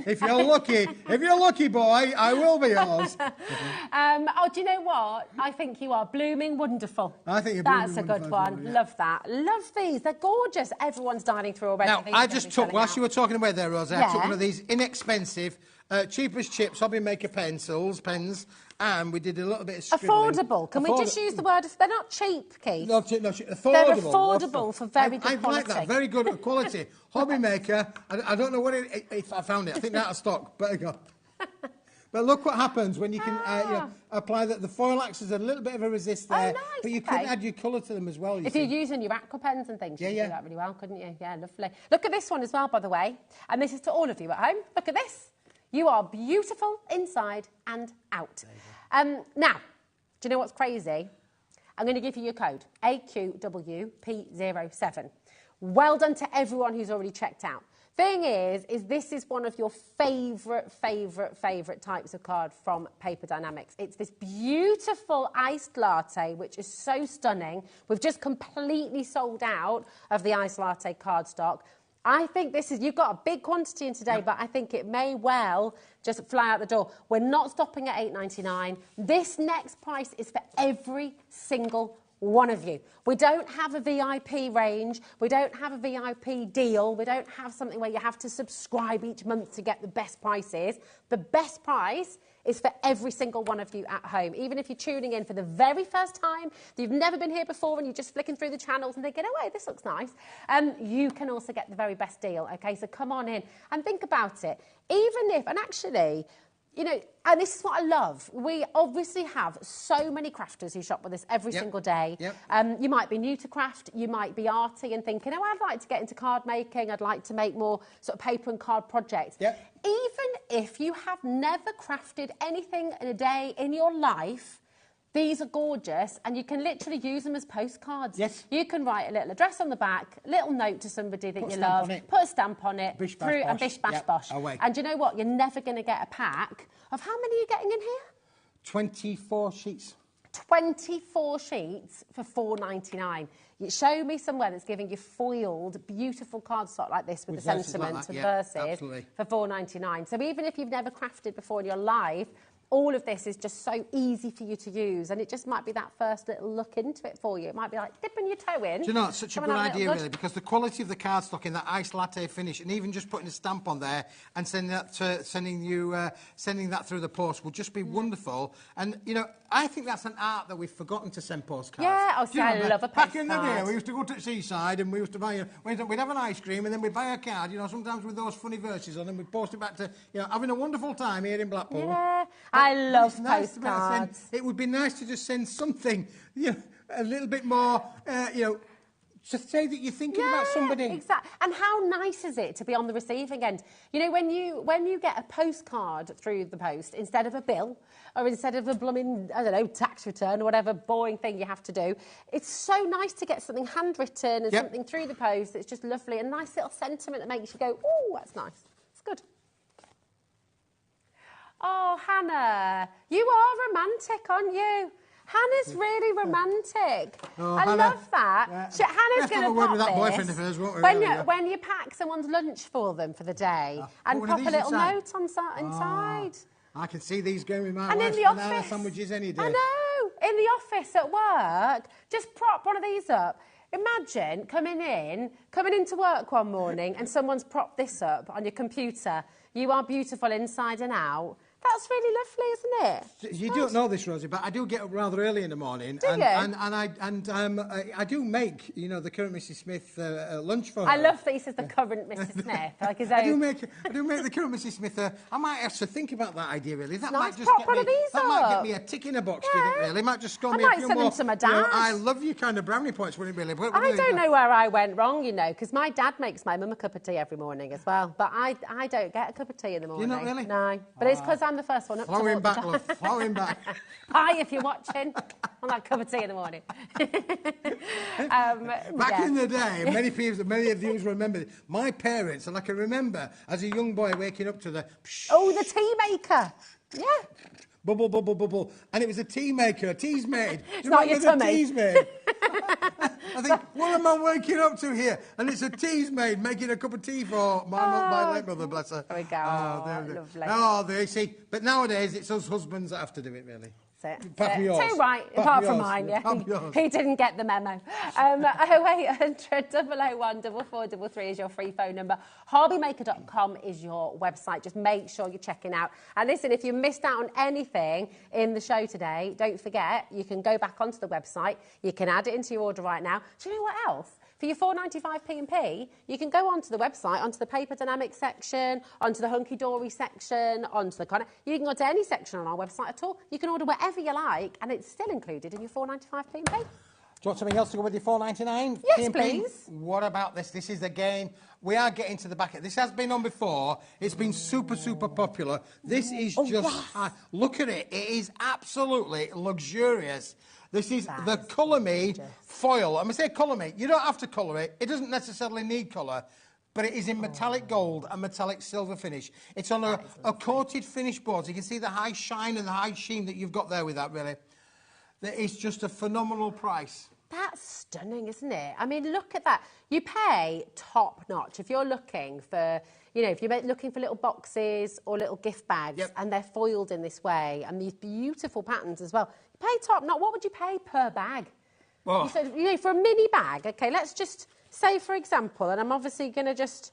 If you're lucky, boy, I will be yours. Oh, do you know what? I think you are blooming wonderful. I think you're That's blooming a good wonderful, one. yeah. Love that. Love these. They're gorgeous. Everyone's dining through already. Now, I just took, whilst you were talking away there, Rosie, I took Yeah. one of these inexpensive, cheap as chips, HobbyMaker pens, and we did a little bit of scribbling. Affordable. Can we just use the word? They're not cheap, Keith. No, affordable. They're affordable for very good I quality. like that. Very good quality. HobbyMaker. I don't know what if I found it. I think they're out of stock. Better go. But look what happens when you can apply that. The foil acts as a little bit of a resist there. Oh, nice, but you can add your colour to them as well. If you're using your aqua pens and things, you could yeah. do that really well, couldn't you? Yeah, lovely. Look at this one as well, by the way. And this is to all of you at home. Look at this. You are beautiful inside and out. Now, do you know what's crazy? I'm going to give you your code, AQWP07. Well done to everyone who's already checked out. Thing is this is one of your favourite types of card from Paper Dynamics. It's this beautiful iced latte, which is so stunning. We've just completely sold out of the iced latte cardstock. I think this is, you've got a big quantity in today, but I think it may well just fly out the door. We're not stopping at $8.99. This next price is for every single one of you. We don't have a VIP range. We don't have a VIP deal. We don't have something where you have to subscribe each month to get the best prices. The best price is for every single one of you at home. Even if you're tuning in for the very first time, that you've never been here before and you're just flicking through the channels and thinking, oh, wait, this looks nice, you can also get the very best deal, OK? So come on in and think about it. Even if, and actually, you know, and this is what I love. We obviously have so many crafters who shop with us every single day. You might be new to craft, you might be arty and thinking, oh, I'd like to get into card making, I'd like to make more sort of paper and card projects. Even if you have never crafted anything in a day in your life, these are gorgeous and you can literally use them as postcards. You can write a little address on the back, a little note to somebody that you love, put a stamp on it, bish, bash, and bish, bash, bosh. Away. And do you know what? You're never going to get a pack of how many are you getting in here? 24 sheets. 24 sheets for $4.99. You show me somewhere that's giving you foiled, beautiful cardstock like this with the sentiments and verses for $4.99. So even if you've never crafted before in your life, all of this is just so easy for you to use, and it just might be that first little look into it for you. It might be like dipping your toe in. Do you know, it's such a good idea, really, because the quality of the cardstock in that iced latte finish, and even just putting a stamp on there and sending that through the post would just be wonderful. And you know, I think that's an art that we've forgotten to send postcards. Yeah, I love a postcard. Back in the day, we used to go to the seaside and we used to buy. We'd have an ice cream and then we'd buy a card. You know, sometimes with those funny verses on, and we'd post it back to having a wonderful time here in Blackpool. Yeah. I love postcards. It would be nice to just send something, a little bit more, to say that you're thinking about somebody. Exactly. And how nice is it to be on the receiving end? You know, when you get a postcard through the post instead of a bill or instead of a blooming, I don't know, tax return or whatever boring thing you have to do, it's so nice to get something handwritten and something through the post. It's just lovely. A nice little sentiment that makes you go, oh, that's nice. It's good. Oh, Hannah, you are romantic, aren't you? Hannah's really romantic. Oh, I love that. Yeah. Hannah's going to pop with that this boyfriend of hers, won't we, when you pack someone's lunch for them for the day and pop a little note on inside. I can see these going with my and wife's in the banana office, sandwiches any day. I know. In the office at work, just prop one of these up. Imagine coming into work one morning and someone's propped this up on your computer. You are beautiful inside and out. That's really lovely, isn't it? You don't know this, Rosie, but I do get up rather early in the morning. Do you? I do make, the current Mrs. Smith lunch for her. I love that he says the current Mrs. Smith, like his own. I do make the current Mrs. Smith. I might have to think about that idea, really. That might just prop one of these that up. might get me a tick in a box, do you think, really? It might just score me a few more. I might send them to my dad. I love you kind of brownie points, wouldn't it, really? I don't know where I went wrong, because my dad makes my mum a cup of tea every morning as well. But I don't get a cup of tea in the morning. Do you not really? No. But it's because I'm the first one up. Flowing back, love, flowing back. Hi, if you're watching. On that cup of tea in the morning. Back in the day, many of you will remember this. My parents, and I can remember as a young boy waking up to the... Oh, the tea maker. Yeah. Bubble, bubble, bubble. And it was a tea maker, a tea's made. It's not your tummy. Tea's made? I think, what am I waking up to here? And it's a tea's maid making a cup of tea for my late mother, bless her. There we go. Lovely. Oh, there you see. But nowadays, it's us husbands that have to do it, really. Too right, apart from mine, yeah. He didn't get the memo. 0800 001 4433 is your free phone number. HobbyMaker.com is your website. Just make sure you're checking out. And listen, if you missed out on anything in the show today, don't forget, you can go back onto the website. You can add it into your order right now. Do you know what else? For your £4.95 P&P, you can go onto the website, onto the Paper Dynamics section, onto the Hunky Dory section, onto the corner. You can go to any section on our website at all. You can order whatever you like, and it's still included in your £4.95 P&P. Do you want something else to go with your $4.99? Yes, please. What about this? This is, again, we are getting to the back. This has been on before. It's been super, super popular. This is look at it. It is absolutely luxurious. This is the Colour Me foil. I'm going to say Colour Me. You don't have to colour it. It doesn't necessarily need colour, but it is in metallic gold and metallic silver finish. It's on a coated finish board. So you can see the high shine and the high sheen that you've got there with that, really. That is just a phenomenal price. That's stunning, isn't it? I mean, look at that. You pay top notch. If you're looking for, you know, if you're looking for little boxes or little gift bags and they're foiled in this way and these beautiful patterns as well, you pay top notch. What would you pay per bag? Oh. You said, you know, for a mini bag, okay, let's just say, for example, and I'm obviously going to just,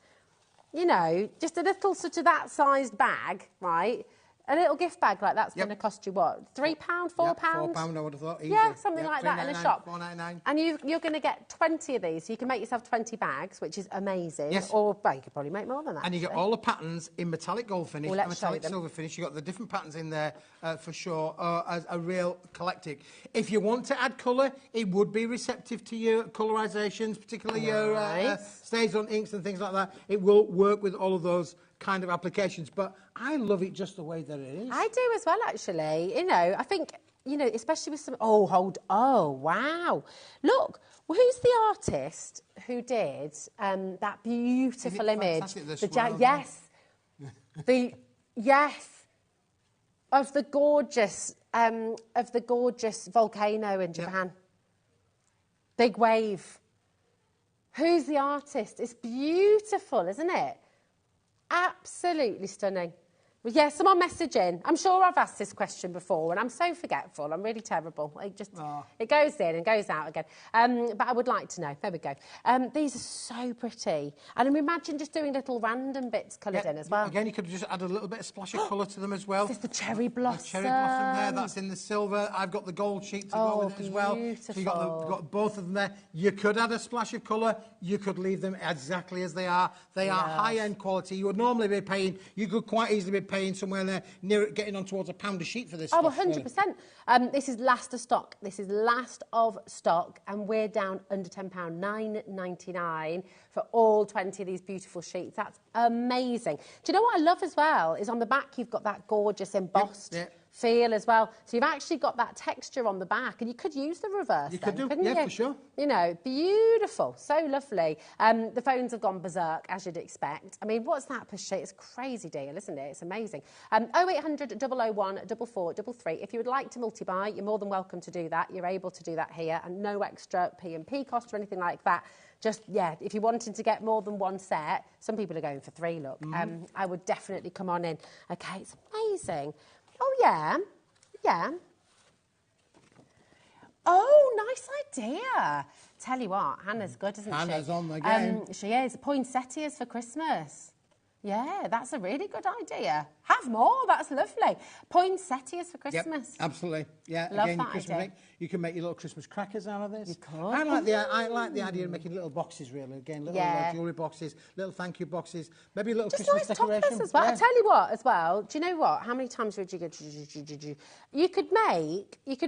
you know, just a little sort of that sized bag, right? A little gift bag like that's going to cost you what? £3, £4? £4, I would have thought. Easy. Yeah, something like that in a shop. $4.99. And you're going to get 20 of these, so you can make yourself 20 bags, which is amazing. Yes. Or well, you could probably make more than that. And you get all the patterns in metallic gold finish and metallic show them. silver finish. You've got the different patterns in there for sure as a real collectic. If you want to add colour, it would be receptive to your colourisations, particularly your stays on inks and things like that. It will work with all of those kind of applications, but I love it just the way that it is. I do as well, actually. You know, I think, you know, especially with some... Oh, wow. Look, who's the artist who did that beautiful image? Of the gorgeous volcano in Japan. Big wave. Who's the artist? It's beautiful, isn't it? Absolutely stunning. Well, yeah, someone messaging. I'm sure I've asked this question before, and I'm so forgetful. I'm really terrible. It goes in and goes out again. But I would like to know. There we go. These are so pretty. And imagine just doing little random bits coloured in as well. Again, you could just add a little bit of splash of colour to them as well. This is the cherry blossom. The cherry blossom there, that's in the silver. I've got the gold sheet to go with it as well. Beautiful. So you've got both of them there. You could add a splash of colour. You could leave them exactly as they are. They are high-end quality. You would normally be paying, you could quite easily be paying somewhere there near it, getting on towards £1 a sheet for this stuff. 100%. Really. This is last of stock. This is last of stock, and we're down under £10, $9.99 for all 20 of these beautiful sheets. That's amazing. Do you know what I love as well? Is on the back you've got that gorgeous embossed feel as well. So you've actually got that texture on the back, and you could use the reverse. You could do, couldn't you? for sure. You know, beautiful, so lovely. The phones have gone berserk, as you'd expect. I mean, what's that per sheet? It's a crazy deal, isn't it? It's amazing. 0800 001 4433. If you would like to multi-buy, you're more than welcome to do that. You're able to do that here, and no extra P&P cost or anything like that. Just, if you're wanting to get more than one set, some people are going for 3, look. I would definitely come on in. Okay, it's amazing. Oh, yeah. Oh, nice idea. Tell you what, Hannah's good, isn't she? Hannah's on the game. She is. Poinsettias for Christmas. Yeah, that's a really good idea. Have more, that's lovely. Poinsettias for Christmas. Yep, absolutely. Yeah, love again, that idea. You can make your little Christmas crackers out of this. You could. I like the idea of making little boxes, really. Again, little jewellery boxes, little thank you boxes, maybe a little just Christmas nice decoration. Toppers as well. I tell you what, as well. Do you know what? How many times would you go? You could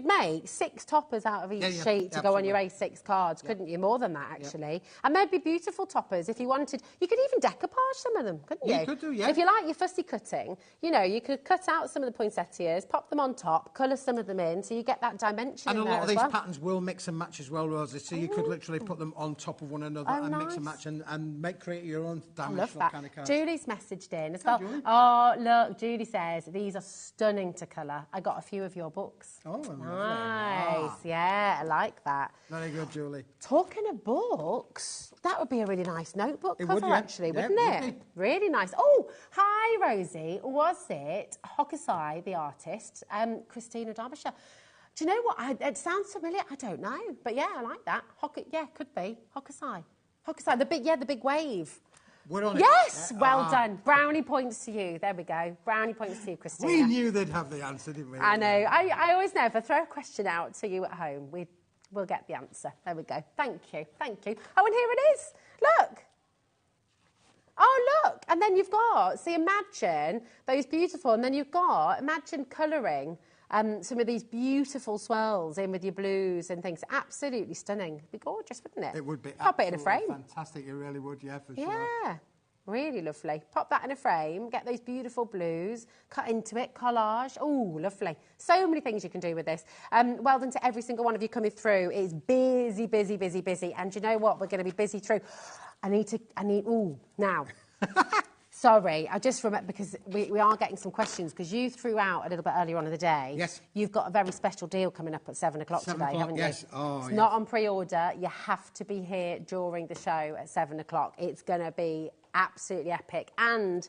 make 6 toppers out of each sheet to go on your A6 cards, couldn't you? More than that, actually. And maybe beautiful toppers if you wanted. You could even decoupage some of them, couldn't you? You could do, yeah. If you like your fussy cutting, you know, you could cut out some of the poinsettias, pop them on top, colour some of them in, so you get that dimension And in a lot of there these as well. patterns will mix and match as well, Rosie, so you could literally put them on top of one another and mix and match and create your own dimensional kind of cards. Julie's messaged in as well. Julie. Oh, look, Julie says, these are stunning to colour. I got a few of your books. Oh, nice. Yeah, I like that. Very good, Julie. Talking of books, that would be a really nice notebook It cover, would, yeah. actually, Yeah, wouldn't it it? would be. Really nice. Oh, hi, Rosie. Was it Hokusai, the artist, Christina Derbyshire? Do you know what? It sounds familiar. I don't know. But yeah, I like that. Yeah, could be. Hokusai. Hokusai, the big wave. We're on Yes, it. well done. Brownie points to you. There we go. Brownie points to you, Christina. We knew they'd have the answer, didn't we? I know. I always know if I throw a question out to you at home, we'll get the answer. There we go. Thank you. Thank you. Oh, and here it is. Look. Oh, look. And then you've got, see, imagine those beautiful, and then you've got, imagine colouring some of these beautiful swirls in with your blues and things. Absolutely stunning. It'd be gorgeous, wouldn't it? It would be. Pop it in a frame. Fantastic. It really would, yeah, for sure. Yeah. Really lovely. Pop that in a frame, get those beautiful blues, cut into it, collage. Oh, lovely. So many things you can do with this. Well done to every single one of you coming through. It's busy, busy, busy, busy. And you know what? We're going to be busy through. Now. Sorry, I just remember, because we are getting some questions, because you threw out a little bit earlier on in the day. Yes. You've got a very special deal coming up at 7 o'clock today, haven't you? Yes. Oh, it's not on pre-order. You have to be here during the show at 7 o'clock. It's going to be absolutely epic and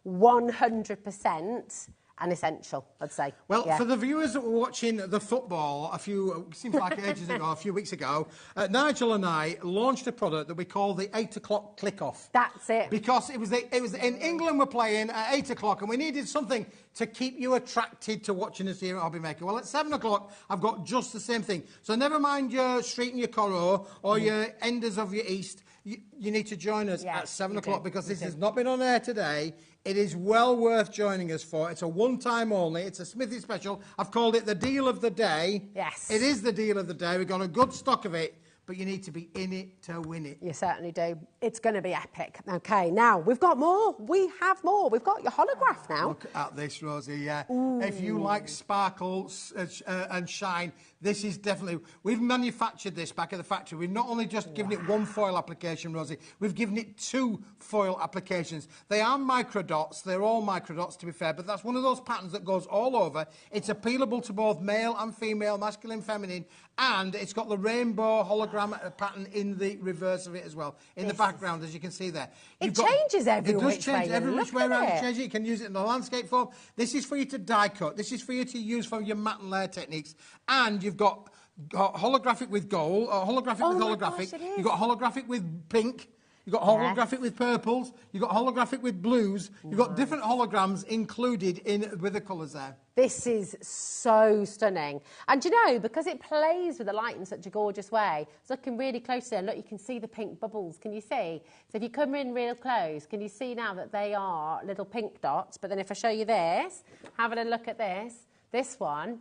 100% an essential, I'd say. Well, for the viewers that were watching the football seems like ages ago, a few weeks ago, Nigel and I launched a product that we call the 8 o'clock click-off. That's it. Because it was in England we're playing at 8 o'clock and we needed something to keep you attracted to watching us here at HobbyMaker. Well, at 7 o'clock, I've got just the same thing. So never mind your street and your corro or your enders of your east. You need to join us at 7 o'clock because this has not been on air today. It is well worth joining us for. It's a one-time only. It's a Smithy special. I've called it the deal of the day. Yes. It is the deal of the day. We've got a good stock of it, but you need to be in it to win it. You certainly do. It's going to be epic. OK, now, we've got more. We have more. We've got your holograph now. Look at this, Rosie, yeah. Ooh. If you like sparkles and shine, this is definitely... We've manufactured this back at the factory. We've not only just given it one foil application, Rosie, we've given it 2 foil applications. They are microdots. They're all microdots, to be fair, but that's one of those patterns that goes all over. It's appealable to both male and female, masculine, feminine, and it's got the rainbow hologram pattern in the reverse of it as well, in the background, as you can see there. It changes every which way. It does change every which way around. It changes. You can use it in the landscape form. This is for you to die cut. This is for you to use for your matte and layer techniques. And you've got holographic with gold, or holographic with holographic. Gosh, You've got holographic with pink. You've got holographic with purples. You've got holographic with blues. You've got different holograms included with the colours there. This is so stunning. And you know, because it plays with the light in such a gorgeous way, it's looking really close there. Look, you can see the pink bubbles. Can you see? So if you come in real close, can you see now that they are little pink dots? But then if I show you this, having a look at this one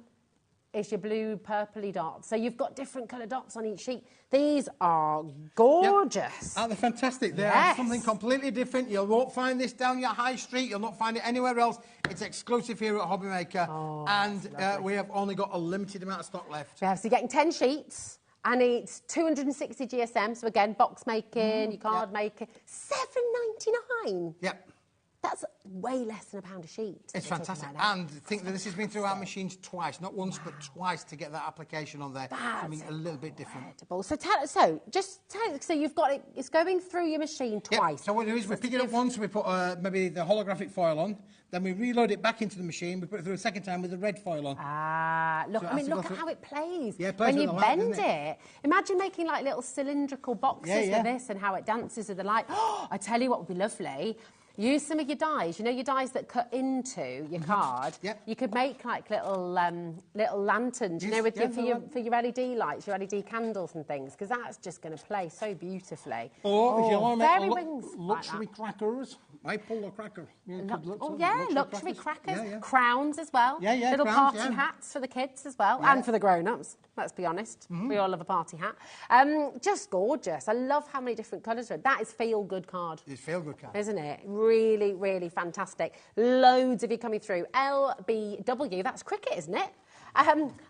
is your blue purpley dots. So you've got different colour dots on each sheet. These are gorgeous. Yep. Aren't they fantastic? They are something completely different. You won't find this down your high street. You'll not find it anywhere else. It's exclusive here at HobbyMaker. Oh, and we have only got a limited amount of stock left. Yeah, so you're getting 10 sheets. And it's 260 GSM. So again, box making, your card making. $7.99. Yep. That's way less than £1 a sheet. It's fantastic. And think that this has been through our machines twice, not once, but twice to get that application on there. Something a little bit different. So you've got it, it's going through your machine twice. Yep. So what we do is we pick it up once, we put maybe the holographic foil on, then we reload it back into the machine, we put it through a second time with the red foil on. Look, So I mean, look at how it plays. Yeah, it plays when with you the light, bend doesn't it. Imagine making like little cylindrical boxes with this and how it dances with the light. Oh, I tell you what would be lovely. Use some of your dies. You know your dies that cut into your card? Yep. You could make like little lanterns, you know, with for your LED lights, your LED candles and things, because that's just going to play so beautifully. Or if you want to make wings luxury crackers, I pull the cracker. Luxury crackers. Yeah. Crowns as well. Yeah, Little crowns, party hats for the kids as well. Yeah. And for the grown-ups, let's be honest. We all love a party hat. Just gorgeous. I love how many different colours are in. That is feel-good card. It's feel-good card. Isn't it? Really, really fantastic. Loads of you coming through. LBW, that's cricket, isn't it?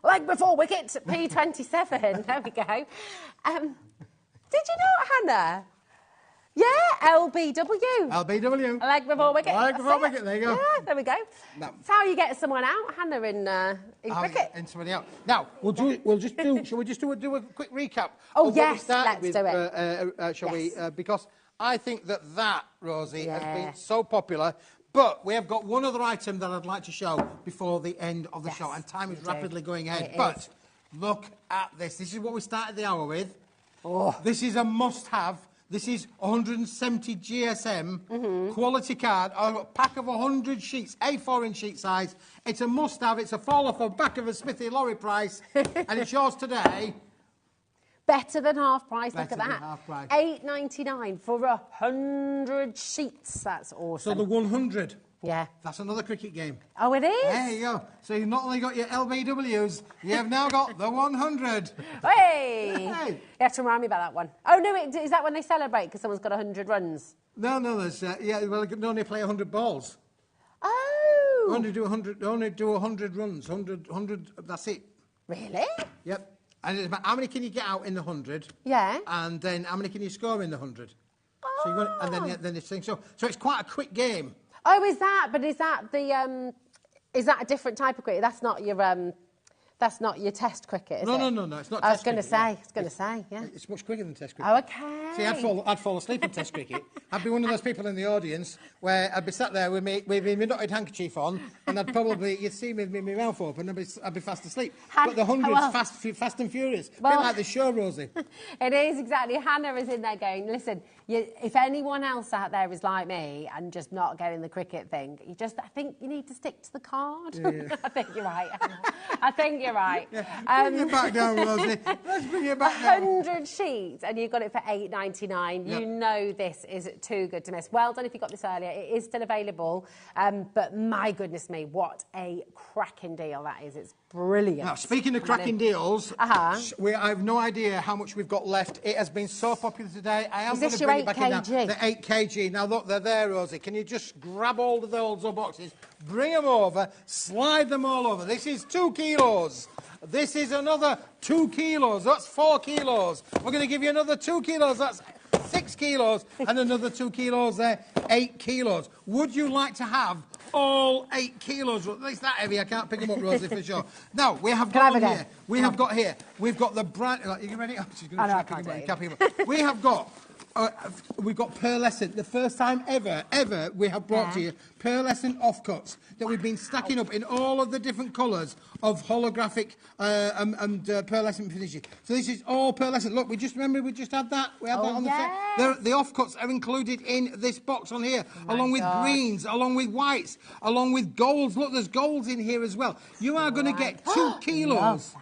Like before wicket, P27. There we go. Did you know, Hannah? Yeah, LBW. LBW. Like before wicket. Like before wicket, there you go. Yeah, there we go. No. That's how you get someone out, Hannah, in cricket. And somebody out. Now, shall we just do a quick recap? Oh, of yes, what we let's started do it. Shall we? Because I think that, Rosie, has been so popular. But we have got one other item that I'd like to show before the end of the show. And time is rapidly going ahead. But look at this. This is what we started the hour with. Oh. This is a must-have. This is 170 GSM quality card, a pack of 100 sheets, A4 in sheet size. It's a must-have. It's a fall off the back of a Smithy lorry price, and it's yours today. Better than half price. Better Look at that. than half price. $8.99 for 100 sheets. That's awesome. So the 100. Yeah. That's another cricket game. Oh, it is? There you go. So you've not only got your LBWs, you have now got the 100. Hey! You have to remind me about that one. Oh, no, is that when they celebrate because someone's got 100 runs? No, there's... you can only play 100 balls. Oh! Only do 100 runs. 100, that's it. Really? Yep. And it's about how many can you get out in the 100? Yeah. And then how many can you score in the 100? Oh. So you got, and then it's thing. So it's quite a quick game. Oh, is that? But is that the is that a different type of cricket? That's not your test cricket, is it? No. It's not. I was going to say. Yeah. It's much quicker than test cricket. Oh, okay. See, I'd fall asleep in test cricket. I'd be one of those people in the audience where I'd be sat there with my knotted handkerchief on, and you'd see me with my mouth open, and I'd be fast asleep. But the 100's fast and furious. A bit like the show, Rosie. It is, exactly. Hannah is in there going, listen, if anyone else out there is like me and just not getting the cricket thing, I think you need to stick to the card. Yeah. I think you're right, Hannah. I think you're right. Yeah. Bring it back down, Rosie. Let's bring it back down. 100 sheets, and you got it for $8.99. Yep. You know this is too good to miss. Well done if you got this earlier. It is still available, but my goodness me, what a cracking deal that is. It's brilliant. Now, speaking of cracking deals, I have no idea how much we've got left. It has been so popular today. I am going to bring it back in now. The 8 kg. Now, look, they're there, Rosie. Can you just grab all of those boxes, bring them over, slide them all over? This is 2 kilos. This is another 2 kilos. That's 4 kilos. We're going to give you another 2 kilos. That's 6 kilos. And another 2 kilos there. 8 kilos. Would you like to have all 8 kilos? At least that heavy. I can't pick them up, Rosie, for sure. Now, we have got here. We've got the brand... Are you ready? Oh, she's going to pick them up. We have got... we've got pearlescent. The first time ever we have brought to you pearlescent offcuts that we've been stacking up in all of the different colours of holographic and pearlescent finishes. So this is all pearlescent. Look, we just had that. We had that on the set. The offcuts are included in this box on here, along with greens, along with whites, along with golds. Look, there's golds in here as well. You are going to get 2 kilos.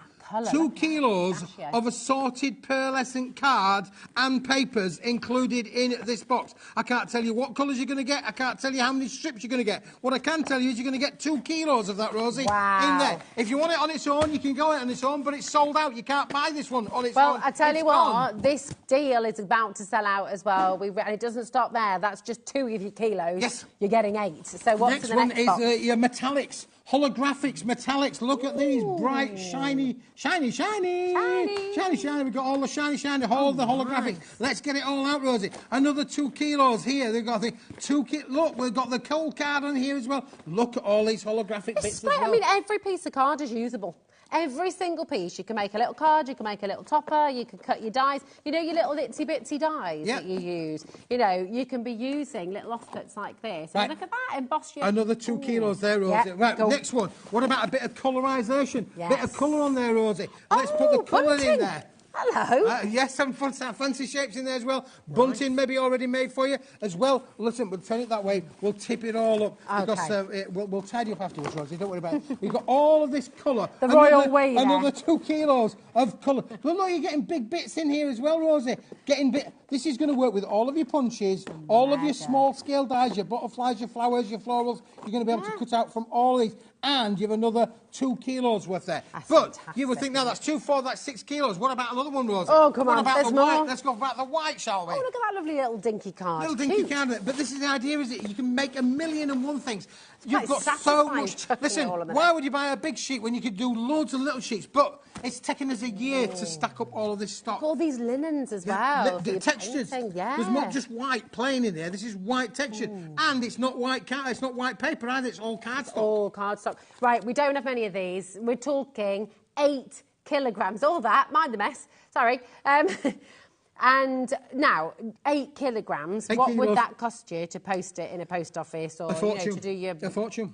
2 kilos of assorted pearlescent cards and papers included in this box. I can't tell you what colours you're going to get. I can't tell you how many strips you're going to get. What I can tell you is you're going to get 2 kilos of that, Rosie, in there. If you want it on its own, you can go it on its own, but it's sold out. You can't buy this one on its own. Well, I tell you what, this deal is about to sell out as well. And it doesn't stop there. That's just 2 of your kilos. Yes. You're getting 8. So what's the next box? One is your metallics. Holographics, metallics. Look at these bright, shiny. We've got all the shiny, all the holographics. Let's get it all out, Rosie. Another 2 kilos here. They've got the 2 kilos. Look, we've got the cold card on here as well. Look at all these holographic bits as well. I mean, every piece of card is usable. Every single piece. You can make a little card, you can make a little topper, you can cut your dies. You know, your little itsy-bitsy dies that you use. You know, you can be using little offcuts like this. Right. Look at that, emboss your... Another 2 kilos there, Rosie. Right, next one. What about a bit of colorisation? Bit of colour on there, Rosie. Let's put the colour in there. Hello. Yes, some fancy shapes in there as well. Bunting maybe already made for you as well. Listen, we'll turn it that way. We'll tip it all up because we'll tidy up afterwards, Rosie. Don't worry about it. We've got all of this colour. The royal way. Another 2 kilos of colour. Look, you're getting big bits in here as well, Rosie. This is going to work with all of your punches, all of your small-scale dyes, your butterflies, your flowers, your florals. You're going to be able to cut out from all of these. And you have another 2 kilos worth there. That's but fantastic. you would think, now that's 2, 4, that's 6 kilos. What about another one, Rosie? Oh, come on, about there's the more. white? Let's go about the white, shall we? Oh, look at that lovely little dinky card. Little dinky card. But this is the idea, is it? You can make 1,000,001 things. You've got so satisfying much. chucking Listen, all of them why in. would you buy a big sheet when you could do loads of little sheets? But it's taken us a year to stack up all of this stock. All these linens as well. The textures. Yeah. There's not just white plain in there. This is white textured, and it's not white it's not white paper either. It's all cardstock. All cardstock. Right, we don't have many of these. We're talking 8 kilograms. All that, mind the mess. Sorry. And now, 8 kilograms. What would that cost you to post it in a post office or a fortune. to do your? A fortune.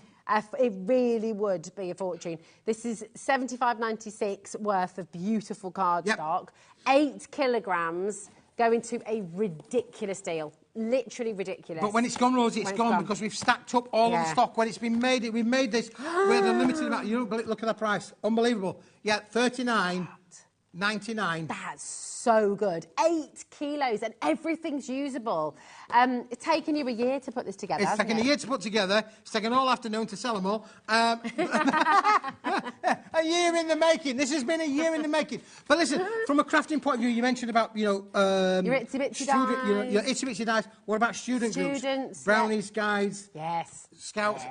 It really would be a fortune. This is $75.96 worth of beautiful cardstock. 8 kilograms going to a ridiculous deal. Literally ridiculous. But when it's gone, Rosie, it's gone because we've stacked up all of the stock. When it's been made, we've made this. We had a limited amount. You don't believe, look at the price. Unbelievable. Yeah, $39.99. That's so good. 8 kilos and everything's usable. It's taken you a year to put this together. It's taken a year to put together. It's taken all afternoon to sell them all. A year in the making. This has been a year in the making. But listen, from a crafting point of view, you mentioned about, your itsy bitsy dies. Your itsy bitsy dies. What about students? Brownies, guides. Yes. Scouts.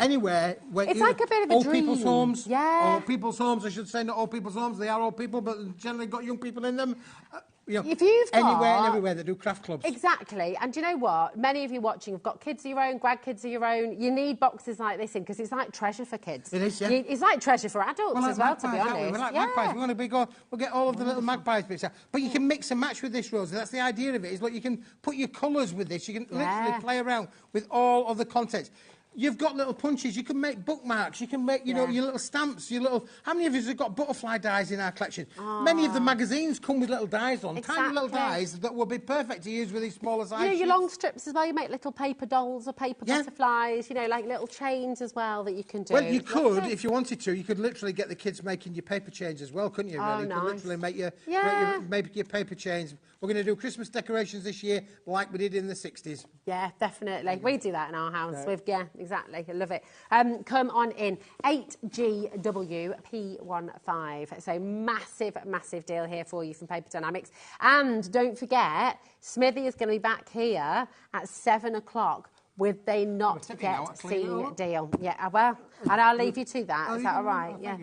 Anywhere where it's like a bit of a old dream. people's homes, old people's homes. I should say, not old people's homes. They are old people, but generally got young people in them. If you've anywhere and everywhere that do craft clubs. Exactly. And do you know what? Many of you watching have got kids of your own, grandkids of your own. You need boxes like this in because it's like treasure for kids. It is, yeah. It's like treasure for adults as well, to be honest. We're like magpies. We want to we'll get all of the little magpies bits out. But you can mix and match with this, Rosie. That's the idea of it. Is you can put your colours with this. You can literally play around with all of the contents. You've got little punches. You can make bookmarks. You can make, your little stamps. How many of us have got butterfly dies in our collection? Many of the magazines come with little dies on, tiny little dies that will be perfect to use with these smaller size. Your long strips as well. You make little paper dolls or paper butterflies. Like little chains as well that you can do. Well, you could, if you wanted to. You could literally get the kids making your paper chains as well, couldn't you? Really, you could literally make your paper chains. We're going to do Christmas decorations this year, like we did in the 60s. Yeah, definitely. We do that in our house. Exactly. I love it. Come on in. 8GWP15. So massive, massive deal here for you from Paper Dynamics. And don't forget, Smithy is going to be back here at 7 o'clock with the not yet seen deal. Yeah, well, and I'll leave you to that. Is that all right? Yeah.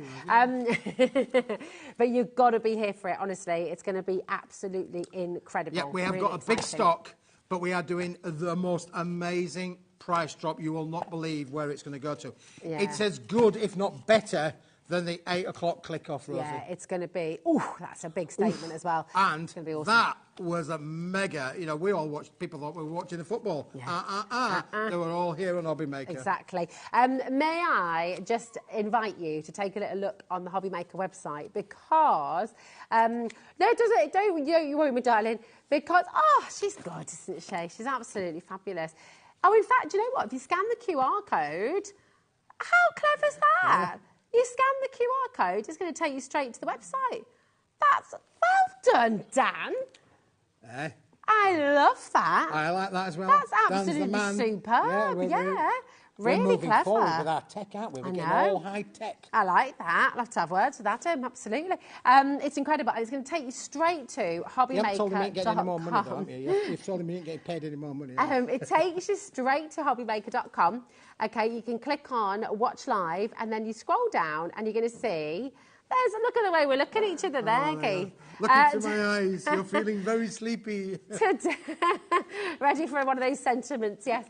But you've got to be here for it, honestly. It's going to be absolutely incredible. Yeah, we have got a big stock, but we are doing the most amazing price drop. You will not believe where it's going to go to. Yeah. It's as good, if not better, than the 8 o'clock click-off, Rosie. Yeah, it's going to be... Oh, that's a big statement as well. And it's gonna be awesome. That was a mega... we all watched... People thought we were watching the football. They were all here on HobbyMaker. Exactly. May I just invite you to take a little look on the HobbyMaker website because... no, don't you worry, my darling. Because, she's good, isn't she? She's absolutely fabulous. Oh, in fact, do you know what? If you scan the QR code... How clever is that? Yeah. You scan the QR code, it's going to take you straight to the website. That's well done, Dan. I love that. I like that as well. That's absolutely superb. We're really moving clever. forward with our tech, aren't we? We're getting all high tech. I like that. I'll have to have words with that, absolutely. It's incredible. It's going to take you straight to HobbyMaker.com. You haven't told him you ain't getting any more money, though, haven't you? You've told him you ain't getting paid any more money. It takes you straight to HobbyMaker.com. Okay, you can click on Watch Live, and then you scroll down, and you're going to see... Look at the way we're looking at each other there, Keith. Look into my eyes. You're feeling very sleepy. Ready for one of those sentiments, yes.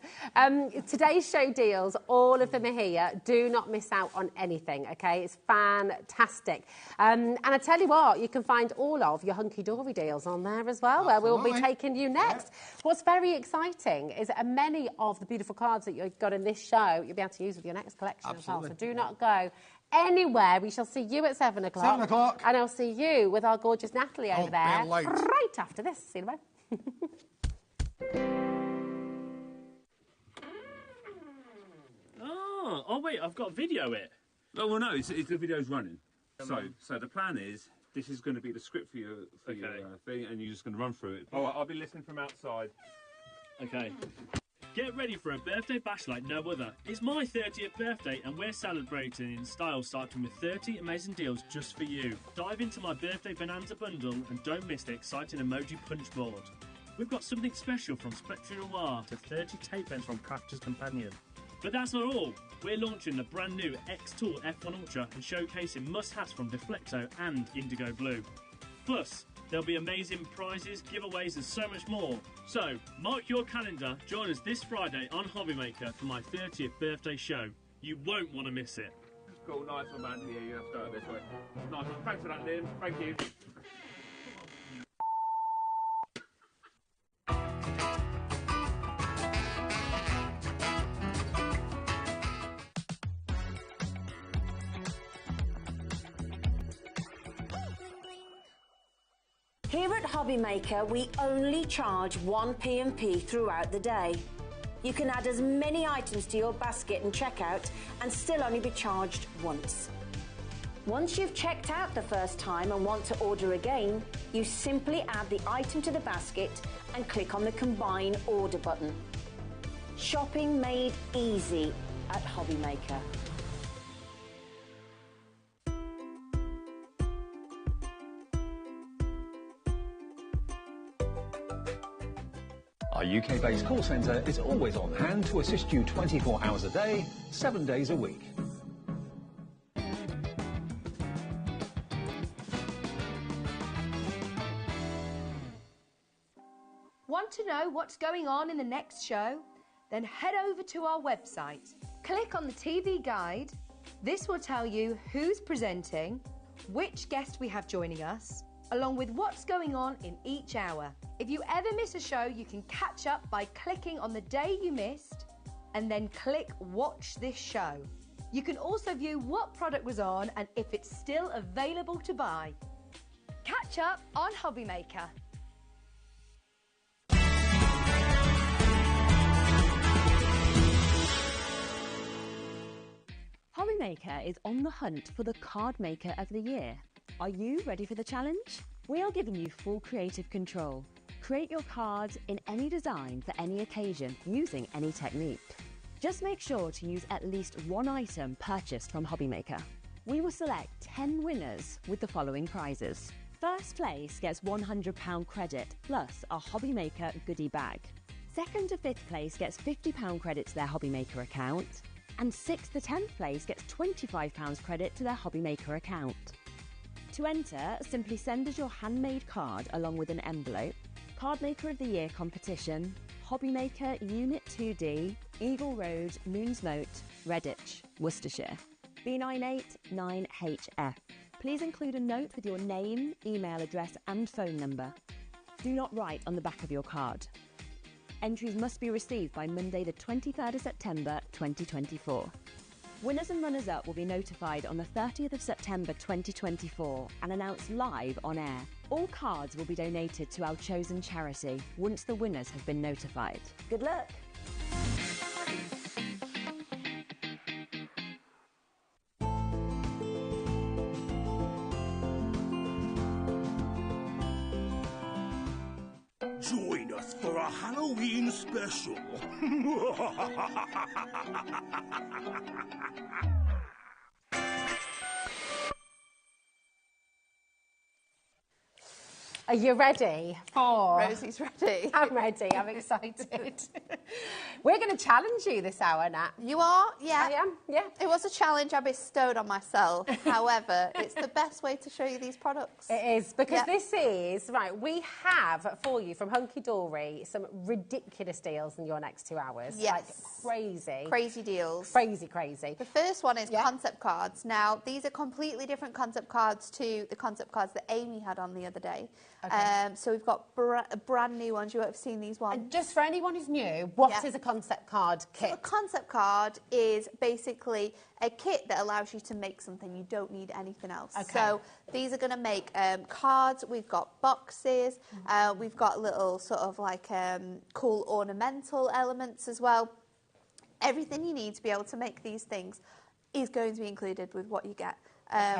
Today's show deals, all of them are here. Do not miss out on anything, OK? It's fantastic. And I tell you what, you can find all of your hunky-dory deals on there as well, where we'll be taking you next. Yeah. What's very exciting is that many of the beautiful cards that you've got in this show, you'll be able to use with your next collection as well. So do not go anywhere. We shall see you at 7 o'clock. 7 o'clock. And I'll see you with our gorgeous Natalie over there. Be late. Right after this. See you in a bit. Oh, wait, I've got video it. Oh, well, no, the video's running. So the plan is, this is going to be the script for your thing, and you're just going to run through it. Oh, I'll be listening from outside. Okay. Get ready for a birthday bash like no other. It's my 30th birthday and we're celebrating in style, starting with 30 amazing deals just for you. Dive into my birthday bonanza bundle and don't miss the exciting emoji punch board. We've got something special from Spectre Noir to 30 tape pens from Crafter's Companion. But that's not all. We're launching the brand new X-Tool F1 Ultra and showcasing must-haves from Deflecto and Indigo Blue. Plus, there'll be amazing prizes, giveaways and so much more. So, mark your calendar, join us this Friday on HobbyMaker for my 30th birthday show. You won't want to miss it. Cool, nice one, man. Yeah, you have to go this way. Nice one. Thanks for that, Liam. Thank you. Here at HobbyMaker, we only charge one P&P throughout the day. You can add as many items to your basket and checkout and still only be charged once. Once you've checked out the first time and want to order again, you simply add the item to the basket and click on the Combine Order button. Shopping made easy at HobbyMaker. Our UK-based call centre is always on hand to assist you 24 hours a day, 7 days a week. Want to know what's going on in the next show? Then head over to our website. Click on the TV guide. This will tell you who's presenting, which guest we have joining us, along with what's going on in each hour. If you ever miss a show, you can catch up by clicking on the day you missed and then click Watch This Show. You can also view what product was on and if it's still available to buy. Catch up on HobbyMaker. HobbyMaker is on the hunt for the Card Maker of the Year. Are you ready for the challenge? We are giving you full creative control. Create your cards in any design for any occasion using any technique. Just make sure to use at least one item purchased from HobbyMaker. We will select 10 winners with the following prizes. First place gets £100 credit plus a HobbyMaker goodie bag. Second to fifth place gets £50 credit to their HobbyMaker account. And 6th to 10th place gets £25 credit to their HobbyMaker account. To enter, simply send us your handmade card along with an envelope. Card Maker of the Year competition, HobbyMaker Unit 2D, Eagle Road, Moonsmote, Redditch, Worcestershire. B989HF. Please include a note with your name, email address and phone number. Do not write on the back of your card. Entries must be received by Monday the 23rd of September 2024. Winners and runners-up will be notified on the 30th of September 2024 and announced live on air. All cards will be donated to our chosen charity once the winners have been notified. Good luck! Join us for a Halloween special. Are you ready for... Rosie's ready. I'm ready. I'm excited. We're going to challenge you this hour, Nat. You are? Yeah. I am, yeah. It was a challenge I bestowed on myself. However, it's the best way to show you these products. It is, because this is... Right, we have for you from Hunky Dory some ridiculous deals in your next 2 hours. Yes. Like crazy. Crazy deals. Crazy, crazy. The first one is concept cards. Now, these are completely different concept cards to the concept cards that Amy had on the other day. Okay. So we've got brand new ones. You won't have seen these ones. And just for anyone who's new, what is a concept card kit? So a concept card is basically a kit that allows you to make something. You don't need anything else. Okay. So these are going to make cards. We've got boxes. We've got little sort of like cool ornamental elements as well. Everything you need to be able to make these things is going to be included with what you get.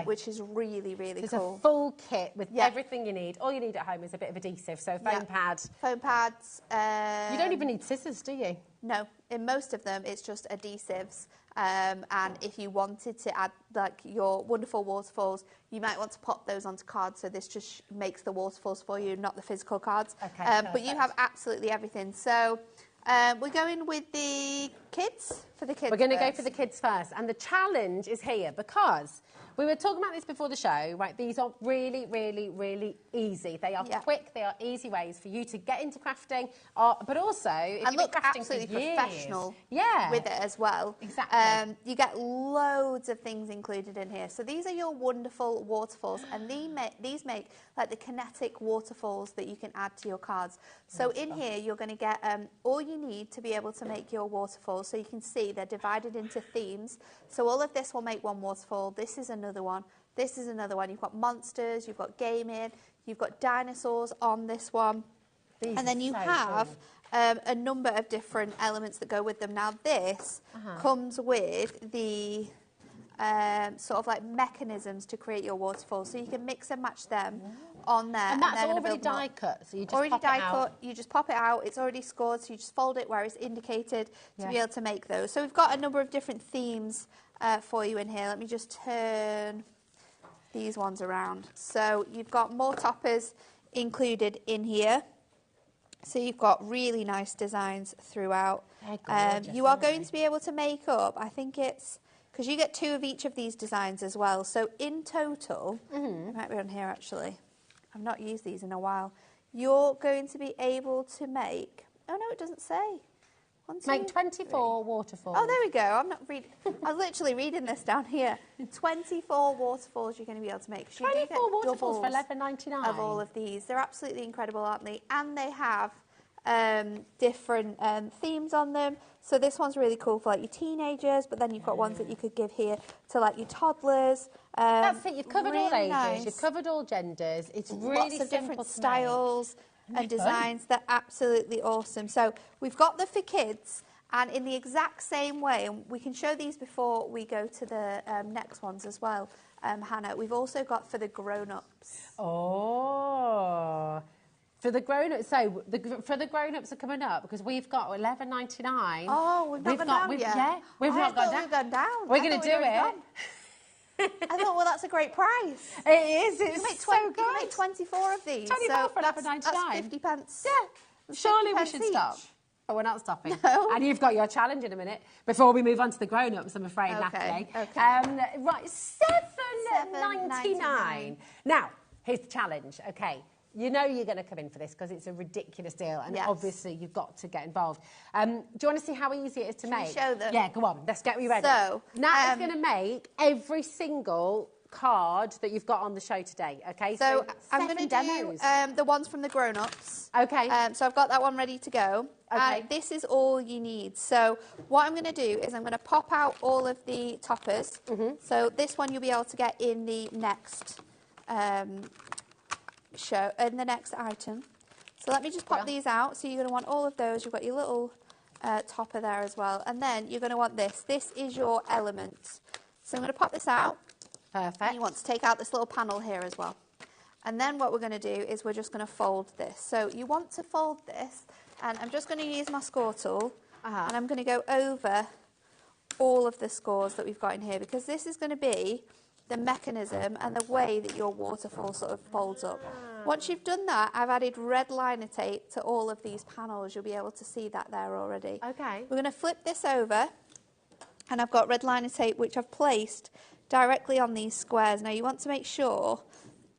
Which is really, really cool. It's a full kit with everything you need. All you need at home is a bit of adhesive, so foam pad. Foam pads. You don't even need scissors, do you? No, in most of them it's just adhesives. And if you wanted to add like your wonderful waterfalls, you might want to pop those onto cards. So this just makes the waterfalls for you, not the physical cards. Okay, but you have absolutely everything. So we're going with the kids for the kids. We're going to go for the kids first, and the challenge is here because we were talking about this before the show, right? These are really, really, really easy. They are quick. They are easy ways for you to get into crafting, but also if and you've look been crafting absolutely for years, professional with it as well. Exactly. You get loads of things included in here. So these are your wonderful waterfalls, and these make like the kinetic waterfalls that you can add to your cards. So in here you're going to get all you need to be able to make your waterfalls. So you can see they're divided into themes. So all of this will make one waterfall. This is another one. This is another one. You've got monsters, you've got gaming, you've got dinosaurs on this one. And then you have a number of different elements that go with them. Now this comes with the sort of like mechanisms to create your waterfalls. So you can mix and match them on there. And that's already die cut, so you just already pop it die out. cut. You just pop it out. It's already scored, so you just fold it where it's indicated to be able to make those. So we've got a number of different themes for you in here. Let me just turn these ones around. So you've got more toppers included in here. So you've got really nice designs throughout. You are going to be able to make up, I think it's, because you get 2 of each of these designs as well. So in total, it might be on here actually. I've not used these in a while. You're going to be able to make, oh no, it doesn't say. 1, 2, Make 24 waterfalls. Oh, there we go. I'm not reading. I was literally reading this down here. 24 waterfalls you're going to be able to make. 24 waterfalls for $11.99 of all of these. They're absolutely incredible, aren't they? And they have different themes on them. So this one's really cool for like your teenagers, but then you've got ones that you could give here to like your toddlers. That's it. You've covered all really ages. nice. You've covered all genders. It's really Lots of simple different to styles make. and designs. They're absolutely awesome. So we've got the for kids, and in the exact same way, and we can show these before we go to the next ones as well, Hannah, we've also got for the grown-ups. Oh. For the grown-ups, so for the grown-ups are coming up because we've got $11.99. Oh, we've not gone down yet. Yeah, we've not gone down. We've gone down. We're going to do it. I thought, well, that's a great price. It is. It's you can make so good. You can make 24 of these. 24 so for $11.99. That's 50 pence. Yeah. Surely we should stop. But we're not stopping. No. And you've got your challenge in a minute before we move on to the grown-ups, I'm afraid, Natalie. Okay. Right, $7.99. Now, here's the challenge. Okay. You know you're going to come in for this because it's a ridiculous deal, and obviously you've got to get involved. Do you want to see how easy it is to make? We show them? Yeah, go on. Let's get you ready. So, Nat is going to make every single card that you've got on the show today. Okay. So I'm going to demos. do the ones from the grown-ups. Okay. So I've got that one ready to go. Okay. This is all you need. So what I'm going to do is I'm going to pop out all of the toppers. So this one you'll be able to get in the next in the next item. So let me just pop these out. So you're going to want all of those. You've got your little topper there as well. And then you're going to want this. This is your element. So I'm going to pop this out. Perfect. And you want to take out this little panel here as well. And then what we're going to do is we're just going to fold this. So you want to fold this, and I'm just going to use my score tool, and I'm going to go over all of the scores that we've got in here, because this is going to be the mechanism and the way that your waterfall sort of folds up. Once you've done that, I've added red liner tape to all of these panels. You'll be able to see that there already. Okay. We're going to flip this over, and I've got red liner tape which I've placed directly on these squares. Now you want to make sure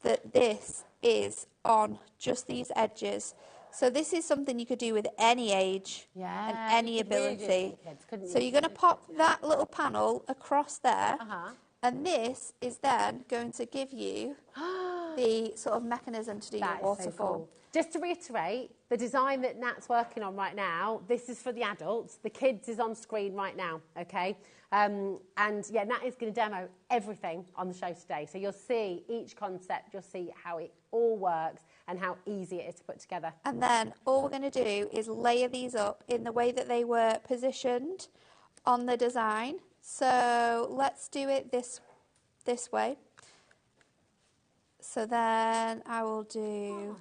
that this is on just these edges. So this is something you could do with any age and any ability. So you're going to pop that little panel across there, and this is then going to give you the sort of mechanism to do your waterfall. So cool. Just to reiterate, the design that Nat's working on right now, this is for the adults. The kids is on screen right now, okay? And yeah, Nat is going to demo everything on the show today. So you'll see each concept, you'll see how it all works and how easy it is to put together. And then all we're going to do is layer these up in the way that they were positioned on the design. So let's do it this way. So then I will do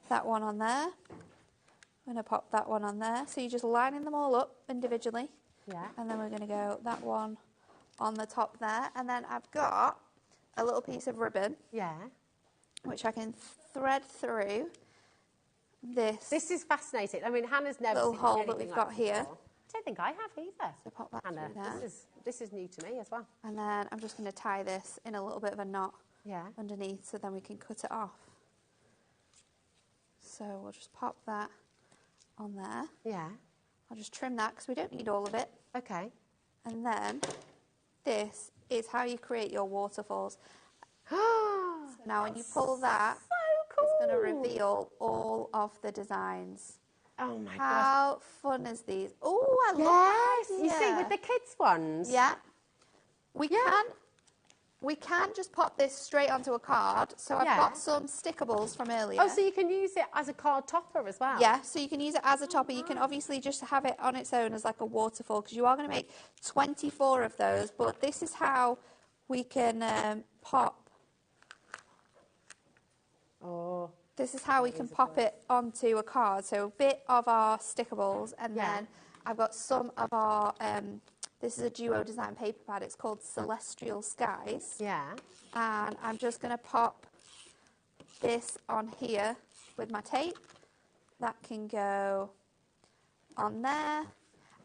that one on there. I'm going to pop that one on there. So you're just lining them all up individually. Yeah. And then we're going to go that one on the top there. And then I've got a little piece of ribbon. Yeah. Which I can thread through this. This is fascinating. I mean, Hannah's never little seen hole anything that we've like got this here. before. I don't think I have either. So pop that Hannah, through there. this is new to me as well. And then I'm just going to tie this in a little bit of a knot underneath so then we can cut it off. So we'll just pop that on there. Yeah. I'll just trim that because we don't need all of it. Okay. And then this is how you create your waterfalls. So now when you pull that, it's going to reveal all of the designs. Oh my gosh. How fun is these? Oh, I love that idea. You see, with the kids' ones. Yeah. We can just pop this straight onto a card. So I've got some stickables from earlier. Oh, so you can use it as a card topper as well? Yeah, so you can use it as a topper. You can obviously just have it on its own as like a waterfall because you are going to make 24 of those. But this is how we can pop. Oh. This is how we can pop it onto a card. So a bit of our stickables, and then I've got some of our, this is a duo design paper pad. It's called Celestial Skies. Yeah. And I'm just going to pop this on here with my tape. That can go on there.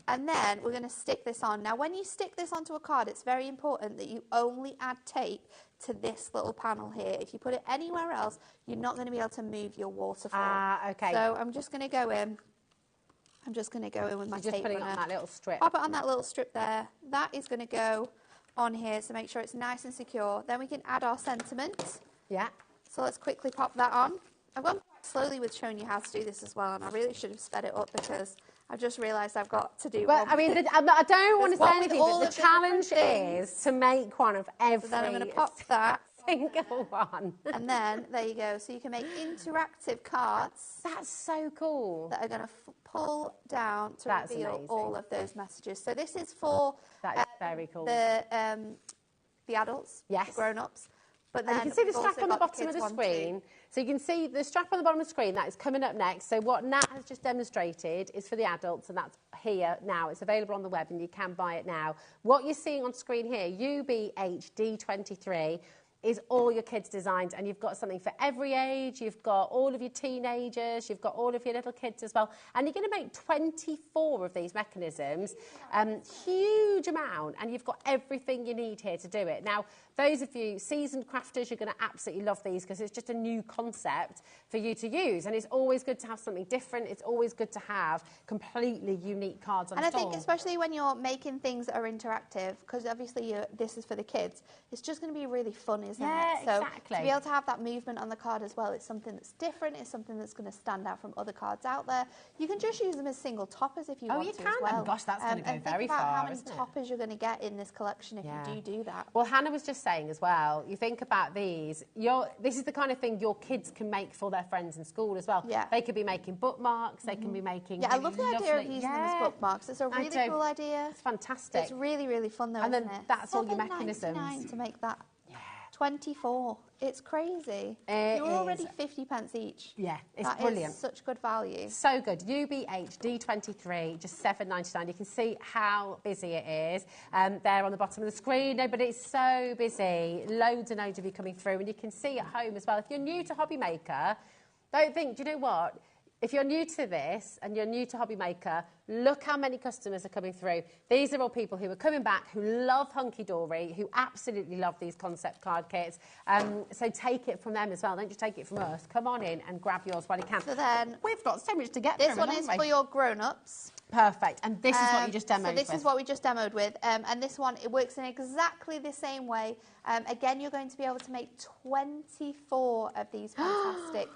And then we're going to stick this on. Now, when you stick this onto a card, it's very important that you only add tape to this little panel here. If you put it anywhere else, you're not going to be able to move your waterfall. Ah, okay. So I'm just going to go in. I'm just going to go in with my tape. Just putting it on that little strip. Pop it on that little strip there. That is going to go on here, so make sure it's nice and secure. Then we can add our sentiment. Yeah. So let's quickly pop that on. I've gone quite slowly with showing you how to do this as well, and I really should have sped it up because I've just realised I've got to do well, one. I mean, I don't want to say anything, but the challenge things. is to make one of every So then I'm going to pop that. Single one. And then, there you go. So you can make interactive cards. That's so cool. That are going to pull down to reveal all of those messages. So this is for that is very cool. The adults, the grown-ups. But then and you can see the strap on the bottom of the screen. So you can see the strap on the bottom of the screen, that is coming up next. So what Nat has just demonstrated is for the adults, and that's here now. It's available on the web, and you can buy it now. What you're seeing on screen here, UBHD23, is all your kids' designs, and you've got something for every age. You've got all of your teenagers, you've got all of your little kids as well, and you're going to make 24 of these mechanisms, huge amount, and you've got everything you need here to do it. Now, those of you seasoned crafters, you're going to absolutely love these because it's just a new concept for you to use, and it's always good to have something different. It's always good to have completely unique cards on and store. I think especially when you're making things that are interactive, because obviously this is for the kids, it's just going to be really fun, isn't it? So exactly. to be able to have that movement on the card as well, it's something that's different, it's something that's going to stand out from other cards out there. You can just use them as single toppers if you want to as well. Oh, gosh, that's going to go very far, far, how many isn't it? toppers you're going to get in this collection if you do that. Well, Hannah was just saying as well, you think about these, this is the kind of thing your kids can make for their friends in school as well. Yeah. They could be making bookmarks, they can be making I love the idea of using them as bookmarks. It's a really do. cool idea. It's fantastic. It's really, really fun though, and then isn't it? that's all your mechanisms. $7.99 to make that. 24. It's crazy. You're already 50 pence each. Yeah, it's that brilliant. Is such good value. So good. UBHD23, just $7.99. You can see how busy it is there on the bottom of the screen. No, but it's so busy. Loads and loads of you coming through, and you can see at home as well. If you're new to HobbyMaker, don't think, do you know what? If you're new to this and you're new to HobbyMaker, look how many customers are coming through. These are all people who are coming back, who love Hunky Dory, who absolutely love these concept card kits. So take it from them as well. Don't just take it from us. Come on in and grab yours while you can. So then... We've got so much to get through. This one is for your grown-ups. Perfect. And this is what you just demoed with. So this is what we just demoed with. And this one, it works in exactly the same way. Again, you're going to be able to make 24 of these fantastic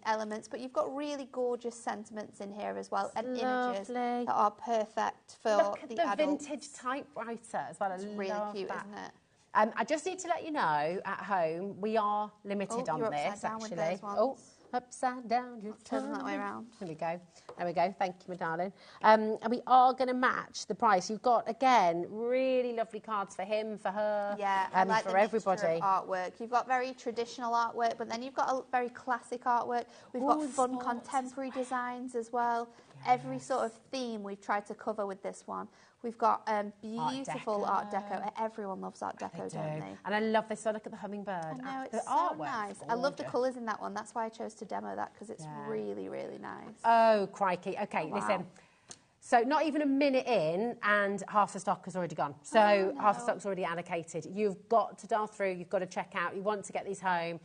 elements, but you've got really gorgeous sentiments in here as well, and images that are perfect for Look at the adults. vintage typewriter as well. It's really cute, isn't it? I just need to let you know, at home, we are limited on this, actually. Oh, upside down. Turn them that way around. There we go. There we go. Thank you, my darling. And we are going to match the price. You've got, again, really lovely cards for him, for her, I like for the everybody. Of artwork. You've got very traditional artwork, but then you've got a very classic artwork. We've got fun contemporary designs as well. Every sort of theme we've tried to cover with this one. We've got beautiful Art Deco. Everyone loves Art Deco, don't they? And I love this. So look at the hummingbird. I know, the it's so artwork's nice. I love the colours in that one. That's why I chose to demo that, because it's really, really nice. Oh, crikey. Okay, listen. So not even a minute in and half the stock has already gone. So half the stock's already allocated. You've got to dial through. You've got to check out. You want to get these home.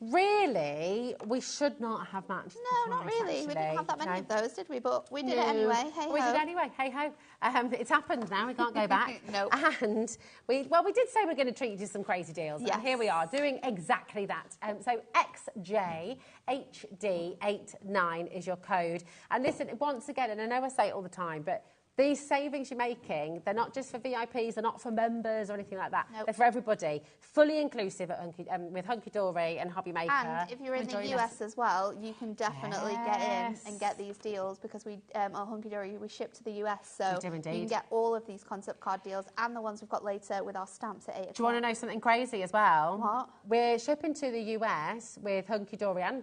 Really, we should not have matched. No, not really. We didn't have that many of those, did we? But we did it No. anyway. Hey ho. We did anyway. Hey ho. It's happened now. We can't go back. No. And we did say we're going to treat you to some crazy deals. Yes. And here we are doing exactly that. So XJHD89 is your code. And listen, once again, and I know I say it all the time, but these savings you're making, they're not just for VIPs, they're not for members or anything like that. Nope. They're for everybody. Fully inclusive at with Hunky Dory and HobbyMaker. And if you're in the US as well, you can definitely get in and get these deals, because we, on Hunky Dory, we ship to the US. So we do indeed. You can get all of these concept card deals and the ones we've got later with our stamps at 8 o'clock. Do you want to know something crazy as well? What? We're shipping to the US with Hunky Dory and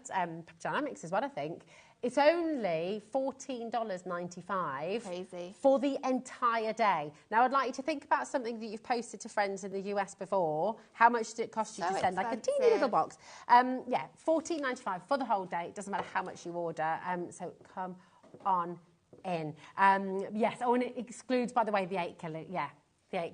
Dynamics as well, I think. It's only $14.95 for the entire day. Now, I'd like you to think about something that you've posted to friends in the US before. How much did it cost you to send like a teeny little box? Yeah, $14.95 for the whole day. It doesn't matter how much you order. So come on in. Yes, and it excludes, by the way, the 8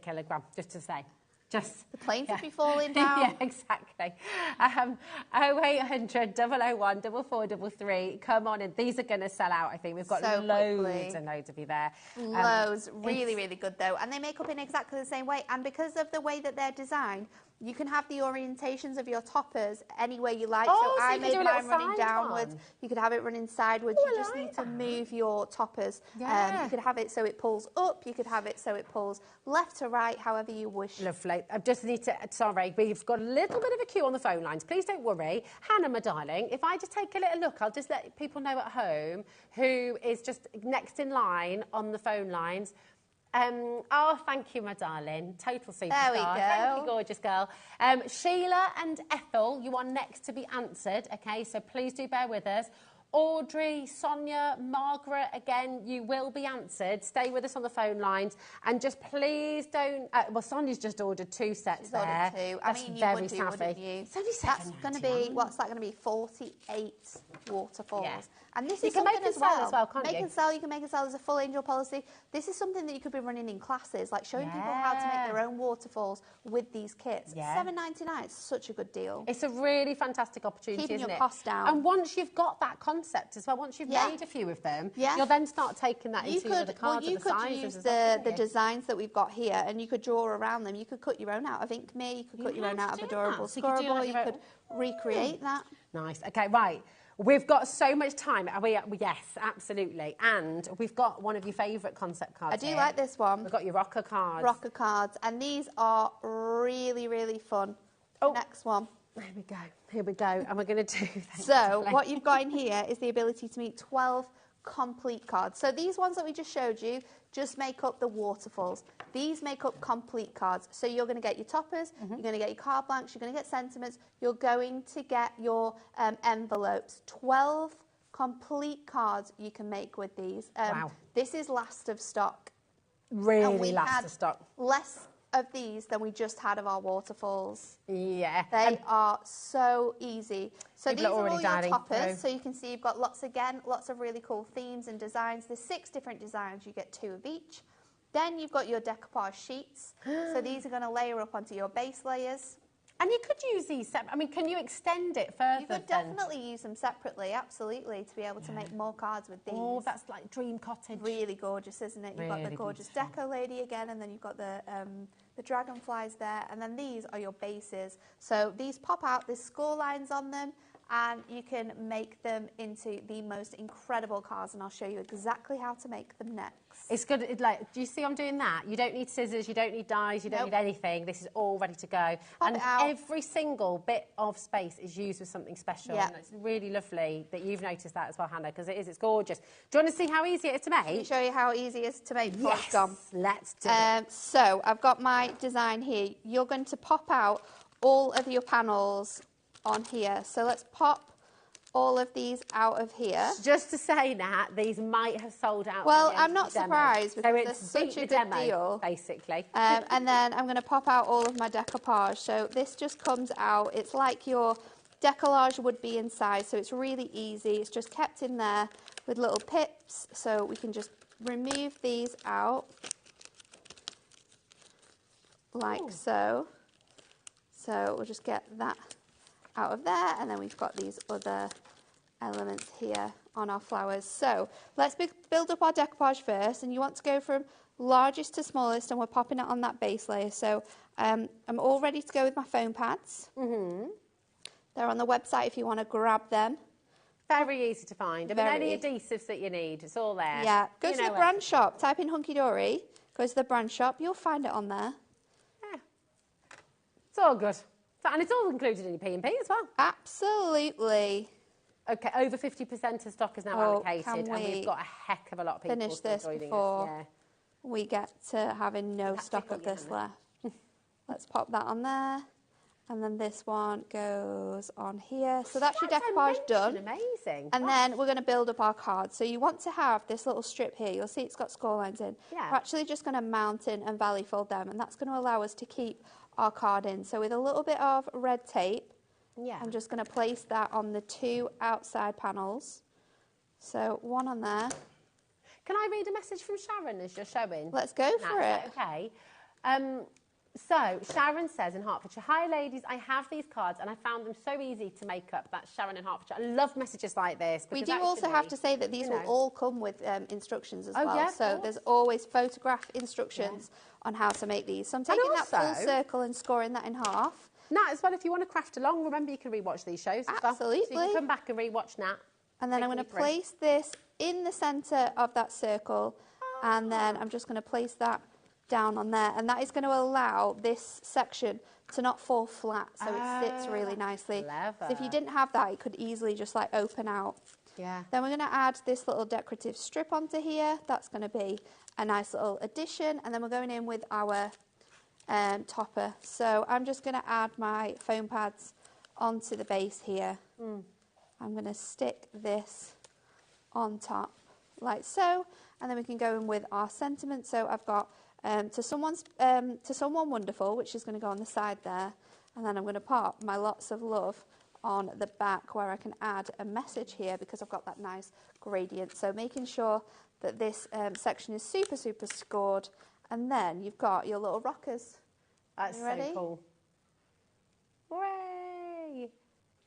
kilogram, just to say. Just the planes would be falling down. Yeah, exactly. 0800 001 4433. Come on in. These are going to sell out, I think. We've got loads and loads of you there. Loads. Really, really good, though. And they make up in exactly the same way. And because of the way that they're designed, you can have the orientations of your toppers any way you like. Oh, so I made mine running one. downwards. You could have it running sideways. You just need to move your toppers. Yeah. You could have it so it pulls up. You could have it so it pulls left to right, however you wish. Lovely. I just need to, sorry, we've got a little bit of a queue on the phone lines. Please don't worry. Hannah, my darling, if I just take a little look, I'll just let people know at home who is just next in line on the phone lines. Oh, thank you, my darling. Total superstar. There we go. Thank you, gorgeous girl. Sheila and Ethel, you are next to be answered, okay? So please do bear with us. Audrey, Sonia, Margaret, again, you will be answered. Stay with us on the phone lines. And just please don't... well, Sonia's just ordered 2 sets there. Ordered 2. That's I mean, you very would do, savvy. wouldn't you? It's only That's going to be... What's that going to be? 48 waterfalls. Yeah. And this You is can something make and as well. sell as well, can't make you? and sell. You can make and sell as a full angel policy. This is something that you could be running in classes, like showing people how to make their own waterfalls with these kits. Yeah. $7.99. It's such a good deal. It's a really fantastic opportunity, Keeping isn't your it? costs down. And once you've got that concept as well, once you've made a few of them, you'll then start taking that into the cards you and the could sizes. use as well, the couldn't you? designs that we've got here, and you could draw around them. You could cut your own out of Inkme. You could cut your own out of do Adorable that. So you could do Scorable. like You your could recreate that. Nice. Okay, right. We've got so much time. Yes, absolutely. And we've got one of your favourite concept cards I do here. like this one. We've got your rocker cards. Rocker cards. And these are really, really fun. Oh. Next one. Here we go. Here we go. And we're going to do that. So what you've got in here is the ability to make 12 complete cards. So these ones that we just showed you just make up the waterfalls. These make up complete cards. So you're going to get your toppers, you're going to get your card blanks, you're going to get sentiments, you're going to get your envelopes. 12 complete cards you can make with these. Wow. This is last of stock. Really last of stock. Less of these than we just had of our waterfalls. Yeah. They are so easy. So People these are are all already your dialing toppers. through. So you can see you've got lots of really cool themes and designs. There's 6 different designs. You get 2 of each. Then you've got your decoupage sheets. So these are going to layer up onto your base layers. And you could use these I mean, can you extend it further? You could definitely use them separately, absolutely, to be able to make more cards with these. Oh, that's like Dream Cottage. Really gorgeous, isn't it? You've got the gorgeous deco lady again, and then you've got the dragonflies there, and then these are your bases. So these pop out, there's score lines on them, and you can make them into the most incredible cards, and I'll show you exactly how to make them next. It's good. Do you see I'm doing that? You don't need scissors, you don't need dies, you don't need anything. This is all ready to go. Pop it out. Every single bit of space is used with something special. Yeah. And it's really lovely that you've noticed that as well, Hannah, because it's gorgeous. Do you want to see how easy it is to make? Let me show you how easy it is to make before it's gone. Let's do it. So I've got my design here. You're going to pop out all of your panels on here. So let's pop all of these out of here. Just to say, Nat, these might have sold out. Well, I'm not surprised because they're such a good deal. Basically. And then I'm going to pop out all of my decoupage. So this just comes out. It's like your decollage would be inside. So it's really easy. It's just kept in there with little pips. So we can just remove these out like so. So we'll just get that out of there, and then we've got these other elements here on our flowers. So let's build up our decoupage first, and you want to go from largest to smallest, and we're popping it on that base layer. So I'm all ready to go with my foam pads. They're on the website if you want to grab them. Very easy to find. I mean, any adhesives that you need, it's all there. Yeah, go to the brand shop, type in Hunky Dory, go to the brand shop, you'll find it on there. Yeah. It's all good. And it's all included in your P&P as well. Absolutely. Okay, over 50% of stock is now allocated, and we've got a heck of a lot of people finish this before we get to having no stock of this left. Let's pop that on there. And then this one goes on here. So that's your decoupage done. Amazing. And then we're going to build up our cards. So you want to have this little strip here. You'll see it's got score lines in. Yeah. We're actually just going to mountain and valley fold them, and that's going to allow us to keep our card in. So with a little bit of red tape, I'm just going to place that on the 2 outside panels. So one on there. Can I read a message from Sharon as you're showing? Let's go for it. Okay. So, Sharon says in Hertfordshire, hi ladies, I have these cards and I found them so easy to make up. That's Sharon in Hertfordshire. I love messages like this. We do also have to say that these will all come with instructions as well. Yeah, so there's always photograph instructions on how to make these. So I'm taking that full circle and scoring that in half. Nat, as well, if you want to craft along, remember you can rewatch these shows as well. Absolutely. So you can come back and rewatch Nat. And then I'm going to place this in the centre of that circle, and then I'm just going to place that down on there, and that is going to allow this section to not fall flat, so it sits really nicely. So if you didn't have that, it could easily just like open out. Yeah. Then we're going to add this little decorative strip onto here. That's going to be a nice little addition, and then we're going in with our topper. So I'm just going to add my foam pads onto the base here. I'm going to stick this on top like so, and then we can go in with our sentiment. So I've got to someone wonderful, which is going to go on the side there, and then I'm going to pop my lots of love on the back where I can add a message here because I've got that nice gradient. So making sure that this section is super scored, and then you've got your little rockers. That's so cool. Hooray!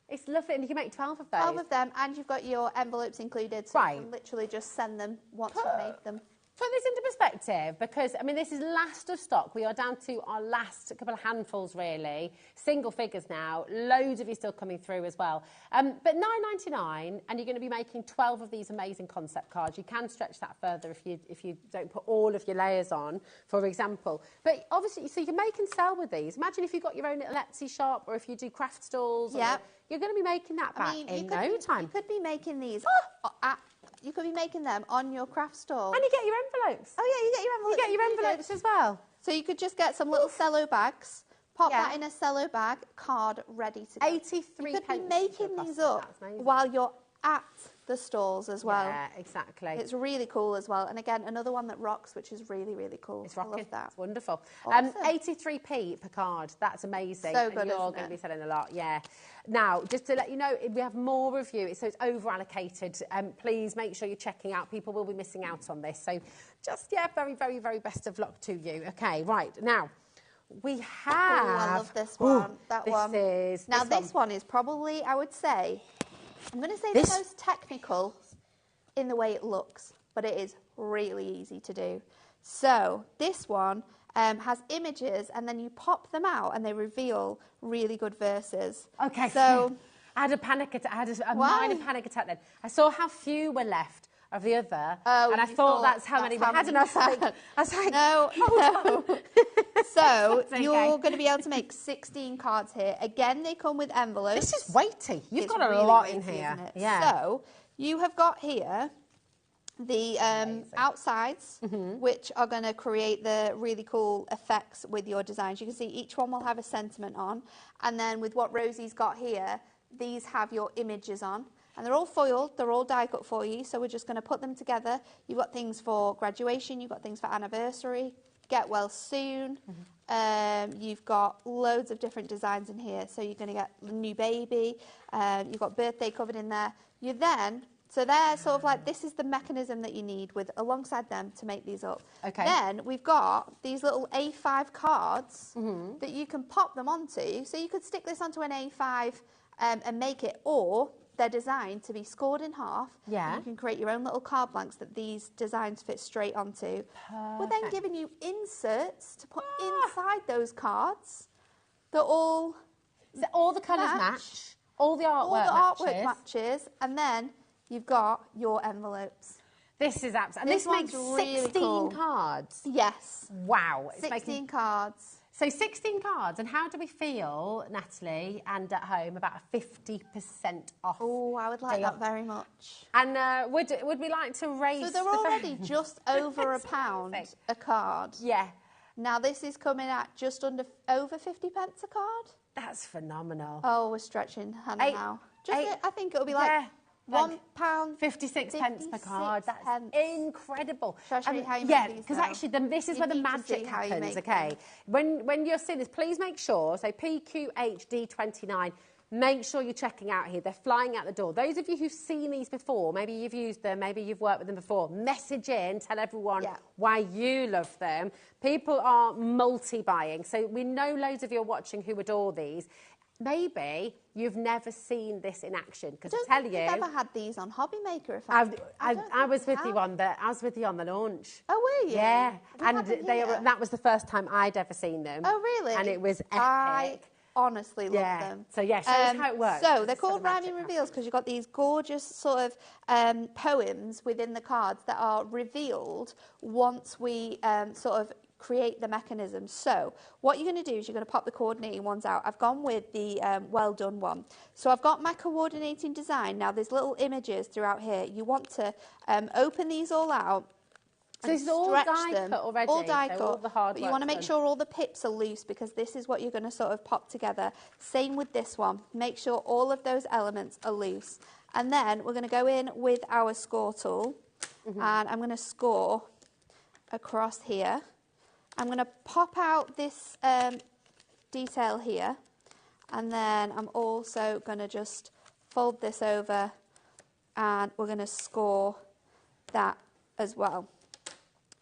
It's lovely, and you can make 12 of those. 12 of them, and you've got your envelopes included, so you can literally just send them once you've made them. Put this into perspective, because, I mean, this is last of stock. We are down to our last couple of handfuls, really. Single figures now. Loads of you still coming through as well. But $9.99, and you're going to be making 12 of these amazing concept cards. You can stretch that further if you don't put all of your layers on, for example. But obviously, so you can make and sell with these. Imagine if you've got your own little Etsy shop, or if you do craft stalls. Yeah. You're going to be making that back in no time. You could be making these you could be making them on your craft stall. And you get your envelopes. Oh, yeah, you get your envelopes. You get your envelopes as well. So you could just get some little cello bags, pop that in a cello bag, card ready to go. 83 You could be making these up while you're at the stalls as well. Yeah, exactly. It's really cool as well. And again, another one that rocks, which is really, really cool. It's rocking. I love that. It's wonderful. Awesome. 83p per card. That's amazing. So good, and you're isn't going to it? be selling a lot, yeah. Now, just to let you know, we have more of you, so it's over-allocated. Please make sure you're checking out. People will be missing out on this. So just, yeah, very, very, very best of luck to you. Okay, right. Now, we have... Oh, I love this one. This one is probably, I would say, I'm going to say the most technical in the way it looks, but it is really easy to do. So this one has images, and then you pop them out, and they reveal really good verses. Okay. So I had a panic attack. I had a minor panic attack then. I saw how few were left of the other, and I thought that's how many we had, and I was like, no. So you're going to be able to make 16 cards here. Again, they come with envelopes. This is weighty. You've got a really lot weighty, in here. Isn't it? Yeah. So you have got here the outsides, which are going to create the really cool effects with your designs. You can see each one will have a sentiment on, and then with what Rosie's got here, these have your images on. And they're all foiled, they're all die cut for you, so we're just going to put them together. You've got things for graduation, you've got things for anniversary, get well soon. You've got loads of different designs in here. So you're going to get a new baby, you've got birthday covered in there. So they're sort of like, this is the mechanism that you need with alongside them to make these up. Okay. Then we've got these little A5 cards that you can pop them onto. So you could stick this onto an A5 and make it, or they're designed to be scored in half. Yeah. You can create your own little card blanks that these designs fit straight onto. We're then giving you inserts to put inside those cards that all... So all the colours match. All the artwork matches. And then you've got your envelopes. This is absolutely... And this makes really 16 cool. cards? Yes. Wow. 16 cards. So 16 cards, and how do we feel, Natalie, and at home, about a 50% off? Oh, I would like that very much. And would we like to raise... So they're already just over £1 a card. Yeah. Now this is coming at just over 50 pence a card. That's phenomenal. Oh, we're stretching Hannah now. I think it'll be like £1. 56 pence per card. That's incredible. Shall I show you how you make these? Because actually, this is where the magic happens. Okay, when you're seeing this, please make sure. So PQHD29. Make sure you're checking out here. They're flying out the door. Those of you who've seen these before, maybe you've used them, maybe you've worked with them before, message in, tell everyone why you love them. People are multi-buying. So we know loads of you are watching who adore these. Maybe you've never seen this in action, because I tell you, I've never had these on HobbyMaker. I was with you on the launch. Oh, were you? Yeah, and that was the first time I'd ever seen them. Oh, really? And it was epic. I honestly love them. So yeah, show us how it works. So they're called rhyming reveals because you've got these gorgeous sort of poems within the cards that are revealed once we sort of create the mechanism. So what you're going to do is you're going to pop the coordinating ones out. I've gone with the well done one. So I've got my coordinating design. Now there's little images throughout here. You want to open these all out. So this is all die cut already. All die cut. All the hard but you want to make sure all the pips are loose, because this is what you're going to sort of pop together. Same with this one. Make sure all of those elements are loose. And then we're going to go in with our score tool, and I'm going to score across here. I'm going to pop out this detail here, and then I'm also going to just fold this over, and we're going to score that as well.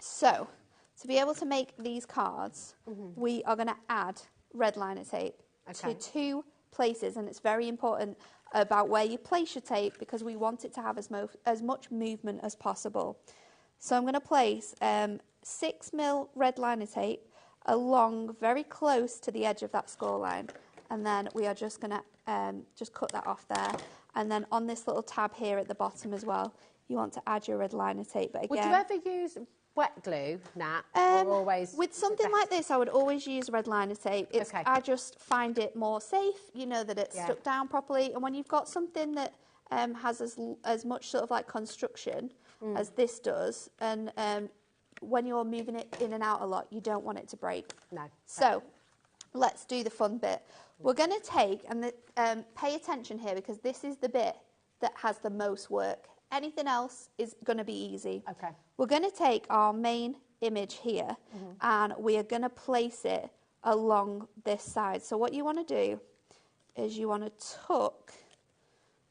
So, to be able to make these cards, we are going to add red liner tape to 2 places, and it's very important about where you place your tape, because we want it to have as much movement as possible. So I'm going to place 6mm red liner tape along very close to the edge of that score line, and then we are just going to just cut that off there. And then on this little tab here at the bottom as well, you want to add your red liner tape. But again, would you ever use wet glue, Nat? Or always with something like this, I would always use red liner tape. I just find it more safe. You know that it's stuck down properly, and when you've got something that has as much sort of like construction as this does, and when you're moving it in and out a lot, you don't want it to break. No. So let's do the fun bit. We're going to take, and pay attention here, because this is the bit that has the most work Anything else is going to be easy. Okay. We're going to take our main image here and we are going to place it along this side. So what you want to do is you want to tuck,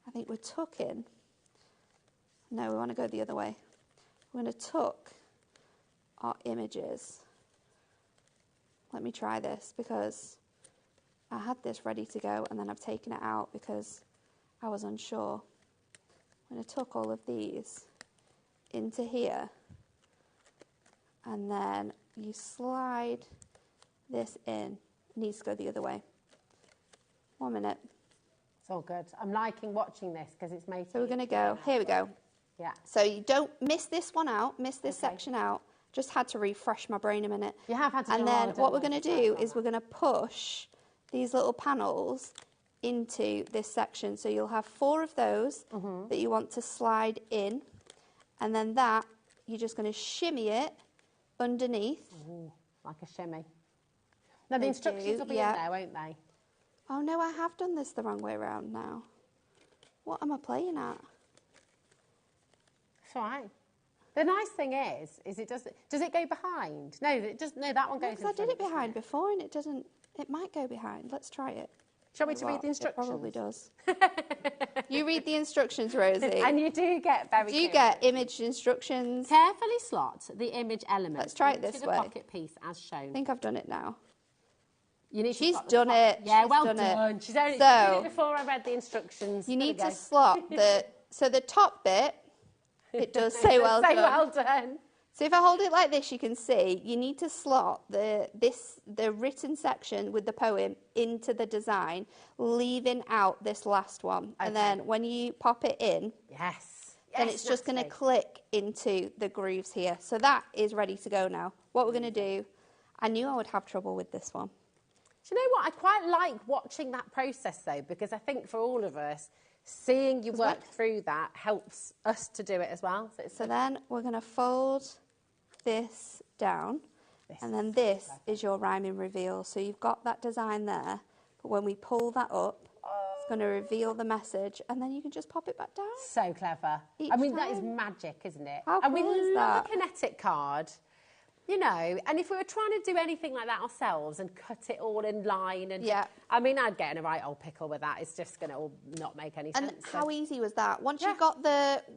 I think we're tucking. No, we want to go the other way. We're going to tuck our images. Let me try this because I had this ready to go and then I've taken it out because I was unsure. I'm going to tuck all of these into here and then you slide this in. It needs to go the other way. 1 minute. It's all good. I'm liking watching this because it's making. So we're going to go, here we go. Yeah. So you don't miss this one out, miss this section out. Just had to refresh my brain a minute. You have had to. And then what we're going to do is we're going to push these little panels into this section. So you'll have 4 of those that you want to slide in. And then that, you're just going to shimmy it underneath. Ooh, like a shimmy. Now the instructions will be in there, won't they? Oh no, I have done this the wrong way around now. What am I playing at? It's all right. The nice thing is it does it go behind? No, it does. No, that one goes. Because I did it behind before, and it doesn't. It might go behind. Let's try it. Shall we read the instructions? It probably does. You read the instructions, Rosie. And you do get very. You get image instructions. Carefully slot the image element. Let's try it this into way. the pocket piece as shown. I think I've done it now. You need She's done it. Yeah, She's well done. done. She's only So, she did it before I read the instructions. You need to slot the top bit. It does say well done. Say well done. So if I hold it like this, you can see you need to slot the written section with the poem into the design, leaving out this last one. Okay. And then when you pop it in, then it's just going to click into the grooves here. So that is ready to go now. What we're going to do, I knew I would have trouble with this one. Do you know what? I quite like watching that process though, because I think for all of us, seeing you work through that helps us to do it as well. So then we're going to fold this down, and then this is your rhyming reveal. So you've got that design there, but when we pull that up, it's going to reveal the message, and then you can just pop it back down. So clever. I mean, that is magic, isn't it? How and cool we is love that? a kinetic card. You know, and if we were trying to do anything like that ourselves and cut it all in line, and I mean, I'd get in a right old pickle with that. It's just going to all not make any sense. And how easy was that? Once you got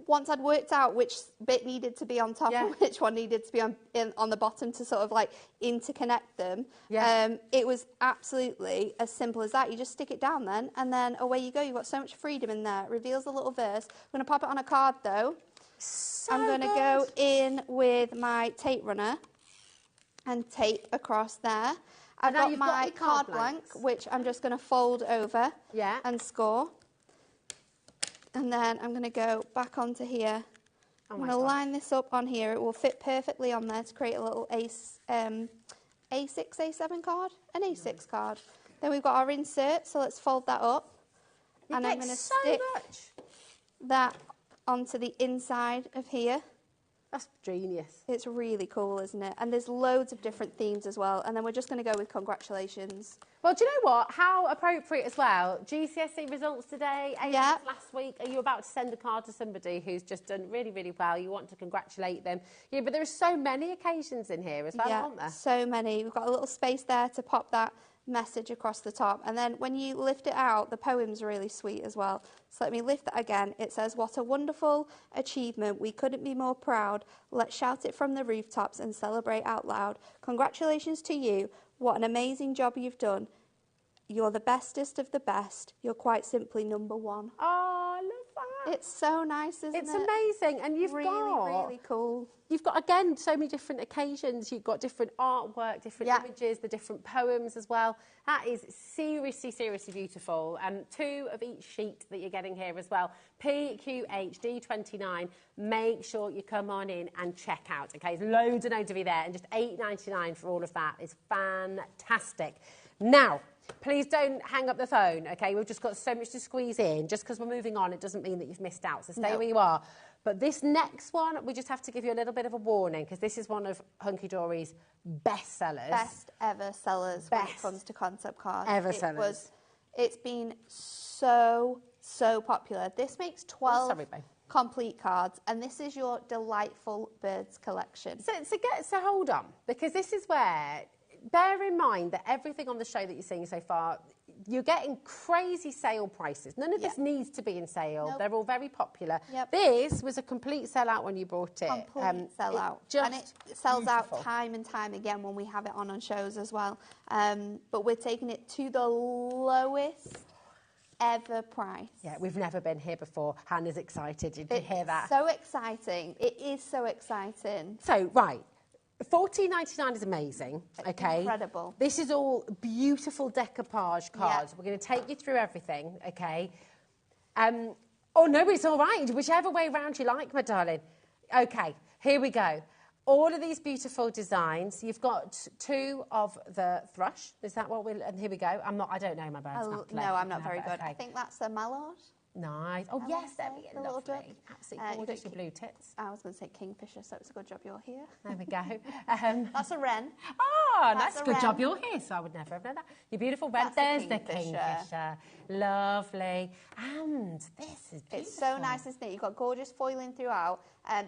once I'd worked out which bit needed to be on top and which one needed to be on the bottom to sort of like interconnect them, it was absolutely as simple as that. You just stick it down then, and then away you go. You've got so much freedom in there. It reveals the little verse. I'm going to pop it on a card though. I'm going to go in with my tape runner and tape across there. I've got my card blank, which I'm just going to fold over and score. And then I'm going to go back onto here. I'm going to line this up on here. It will fit perfectly on there to create a little A6, A7 card, an A6 card. Then we've got our insert, so let's fold that up. And I'm going to stick that onto the inside of here. That's genius. It's really cool, isn't it? And there's loads of different themes as well. And then we're just going to go with congratulations. Well, do you know what? How appropriate as well. GCSE results today, A last week. Are you about to send a card to somebody who's just done really, really well? You want to congratulate them. Yeah, but there are so many occasions in here as well, aren't there? So many. We've got a little space there to pop that message across the top, and then when you lift it out, the poem's really sweet as well. So let me lift that again. It says, "What a wonderful achievement, we couldn't be more proud. Let's shout it from the rooftops and celebrate out loud. Congratulations to you, what an amazing job you've done. You're the bestest of the best. You're quite simply number one." Oh, I love that. It's so nice, isn't it? It's amazing. And you've got... really cool. You've got, again, so many different occasions. You've got different artwork, different images, the different poems as well. That is seriously, seriously beautiful. And 2 of each sheet that you're getting here as well. PQHD29. Make sure you come on in and check out. Okay, there's loads and loads of you there. And just $8.99 for all of that is fantastic. Now, please don't hang up the phone, OK? We've just got so much to squeeze in. Just because we're moving on, it doesn't mean that you've missed out. So stay where you are. But this next one, we just have to give you a little bit of a warning, because this is one of Hunky Dory's best sellers. Best ever sellers when it comes to concept cards. Sellers. It's been so popular. This makes 12 complete cards, and this is your delightful birds collection. So hold on, because this is where, bear in mind that everything on the show that you're seeing so far, you're getting crazy sale prices. None of this needs to be in sale. Nope. They're all very popular. Yep. This was a complete sellout when you brought it. Complete sellout. And it sells out time and time again when we have it on shows as well. But we're taking it to the lowest ever price. Yeah, we've never been here before. Hannah's excited. Did you hear that? So exciting. It is so exciting. So, right. $14.99 is amazing, okay? Incredible. This is all beautiful decoupage cards. Yep. We're going to take you through everything, okay? Oh, no, it's all right. Whichever way round you like, my darling. Okay, here we go. All of these beautiful designs. You've got 2 of the thrush. Is that what we're... And here we go. I don't know my birds. No, I'm not very good. Okay. I think that's a mallard. Nice. Oh, yes, there we go. Little duck. Absolutely gorgeous, your blue tits. I was going to say kingfisher, so it's a good job you're here. There we go. That's a wren. Oh, that's a good job you're here, so I would never have known that. Your beautiful wren. There's the kingfisher. Lovely. And this is beautiful. It's so nice, isn't it? You've got gorgeous foiling throughout.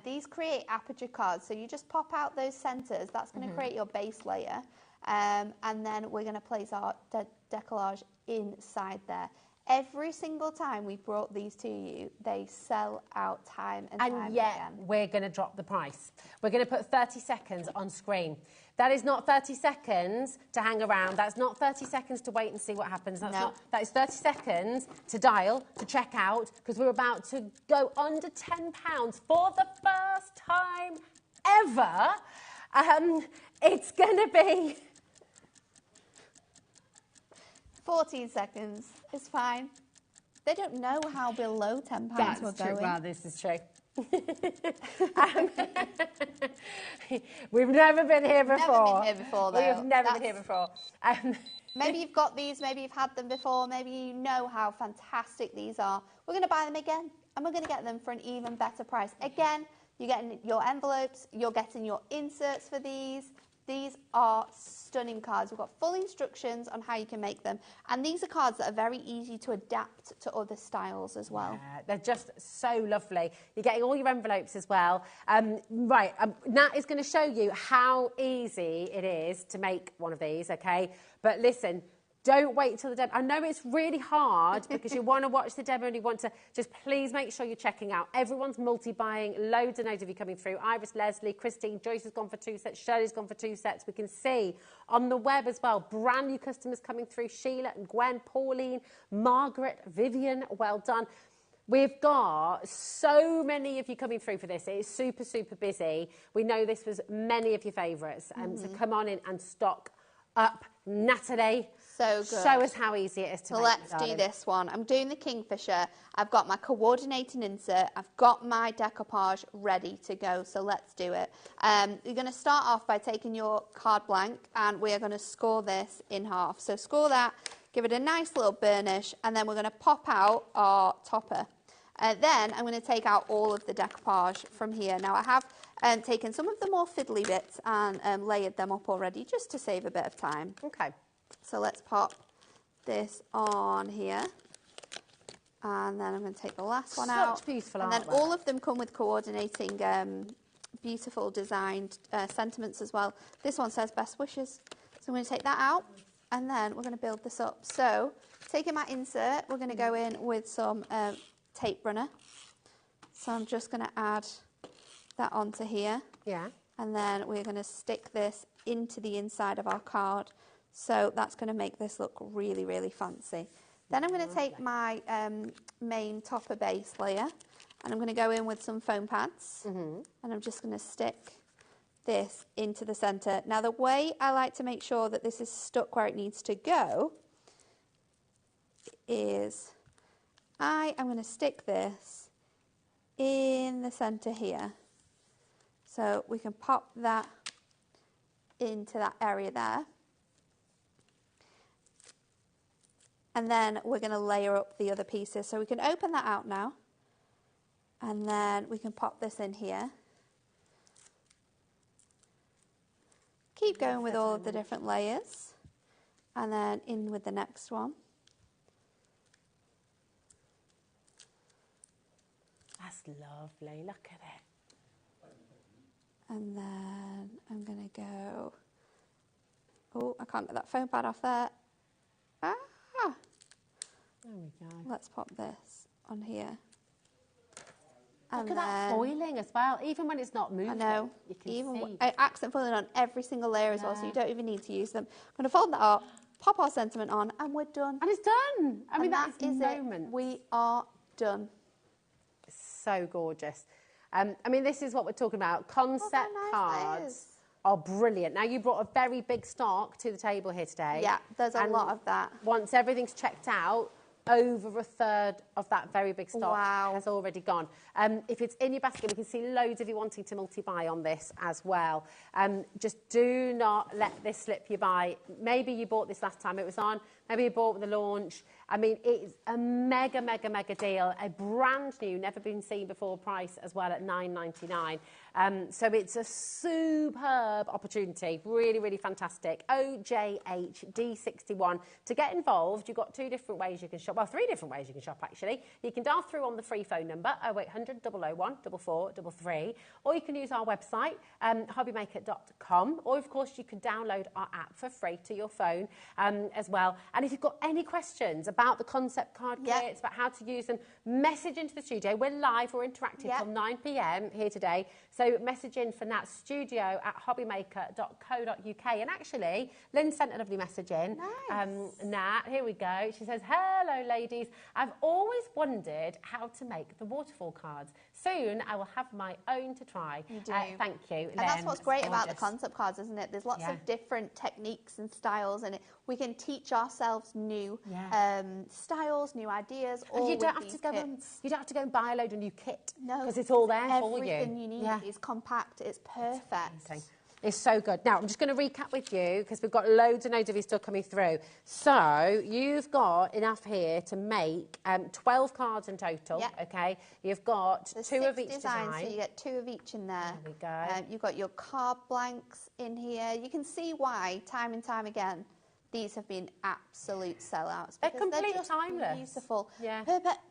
These create aperture cards, so you just pop out those centres. That's going to create your base layer. And then we're going to place our decollage inside there. Every single time we brought these to you, they sell out time and time again. And yet, we're going to drop the price. We're going to put 30 seconds on screen. That is not 30 seconds to hang around. That's not 30 seconds to wait and see what happens. That is 30 seconds to dial, to check out, because we're about to go under £10 for the first time ever. It's going to be... 14 seconds is fine. They don't know how below £10 we're going. True. Well, this is true. We've never been here before. Never been here before, though. We've never been here before. Maybe you've got these, maybe you've had them before, maybe you know how fantastic these are. We're going to buy them again, and we're going to get them for an even better price. Again, you're getting your envelopes, you're getting your inserts for these. These are stunning cards. We've got full instructions on how you can make them. And these are cards that are very easy to adapt to other styles as well. Yeah, they're just so lovely. You're getting all your envelopes as well. Nat is going to show you how easy it is to make one of these, okay? But listen, don't wait till the demo. I know it's really hard because you want to watch the demo and you want to just please make sure you're checking out. Everyone's multi-buying. Loads and loads of you coming through. Iris, Leslie, Christine, Joyce has gone for 2 sets. Shirley's gone for 2 sets. We can see on the web as well, brand new customers coming through. Sheila and Gwen, Pauline, Margaret, Vivian, well done. We've got so many of you coming through for this. It is super, super busy. We know this was many of your favourites. So come on in and stock up. Natalie, so good. Show us how easy it is to make. Let's do this one. I'm doing the kingfisher. I've got my coordinating insert. I've got my decoupage ready to go. So let's do it. You're going to start off by taking your card blank and we are going to score this in half. So score that, give it a nice little burnish, and then we're going to pop out our topper. Then I'm going to take out all of the decoupage from here. Now I have taken some of the more fiddly bits and layered them up already just to save a bit of time. Okay. So let's pop this on here. And then I'm going to take the last one out. Such beautiful artwork. And then all of them come with coordinating beautiful designed sentiments as well. This one says best wishes. So I'm going to take that out and then we're going to build this up. So taking my insert, we're going to go in with some tape runner. So I'm just going to add that onto here. Yeah. And then we're going to stick this into the inside of our card. So that's going to make this look really, really fancy. Then I'm going to take my main topper base layer and I'm going to go in with some foam pads. And I'm just going to stick this into the centre. Now the way I like to make sure that this is stuck where it needs to go is I am going to stick this in the centre here. So we can pop that into that area there. And then we're going to layer up the other pieces. So we can open that out now. And then we can pop this in here. Keep going with all of the different layers. And then in with the next one. That's lovely. Look at it. And then I'm going to go... Oh, I can't get that foam pad off there. Ah! There we go. Let's pop this on here. Look at that foiling as well. Even when it's not moving, I know. you can see. Accent foiling on every single layer as well, so you don't even need to use them. I'm going to fold that up, pop our sentiment on, and we're done. And it's done. I mean, that is it. We are done. So gorgeous. I mean, this is what we're talking about. Concept cards are brilliant. Now, you brought a very big stock to the table here today. Yeah, there's a lot of that. Once everything's checked out, over a third of that very big stock has already gone. If it's in your basket, we can see loads of you wanting to multi-buy on this as well. Just do not let this slip you by. Maybe you bought this last time it was on. Maybe you bought with the launch. I mean, it's a mega, mega, mega deal. A brand new, never been seen before price as well at $9.99. So it's a superb opportunity. Really, really fantastic. OJHD61. To get involved, you've got 2 different ways you can shop. Well, 3 different ways you can shop, actually. You can dial through on the free phone number, 0800 001 4433, or you can use our website, hobbymaker.com, or, of course, you can download our app for free to your phone as well. And if you've got any questions about the concept card kits, about how to use them, message into the studio. We're live, we're interactive till 9 p.m. here today. So message in for Nat, studio@hobbymaker.co.uk. And actually, Lynn sent a lovely message in. Nice. Nat, here we go. She says, hello, ladies. I've always wondered how to make the waterfall cards. Soon I will have my own to try. You do. Thank you, Lynn. And that's what's great about the concept cards, isn't it? There's lots of different techniques and styles in it. We can teach ourselves new styles, new ideas. And you don't have to go and buy a load of new kit. No, because it's all there for you. Everything you need is compact. It's perfect. It's so good. Now, I'm just going to recap with you because we've got loads and loads of you still coming through. So, you've got enough here to make 12 cards in total, okay? You've got There's 2 of each designs, design. So you get 2 of each in there. There we go. You've got your card blanks in here. You can see why, time and time again, these have been absolute sellouts. They're completely just timeless. Beautiful. Yeah.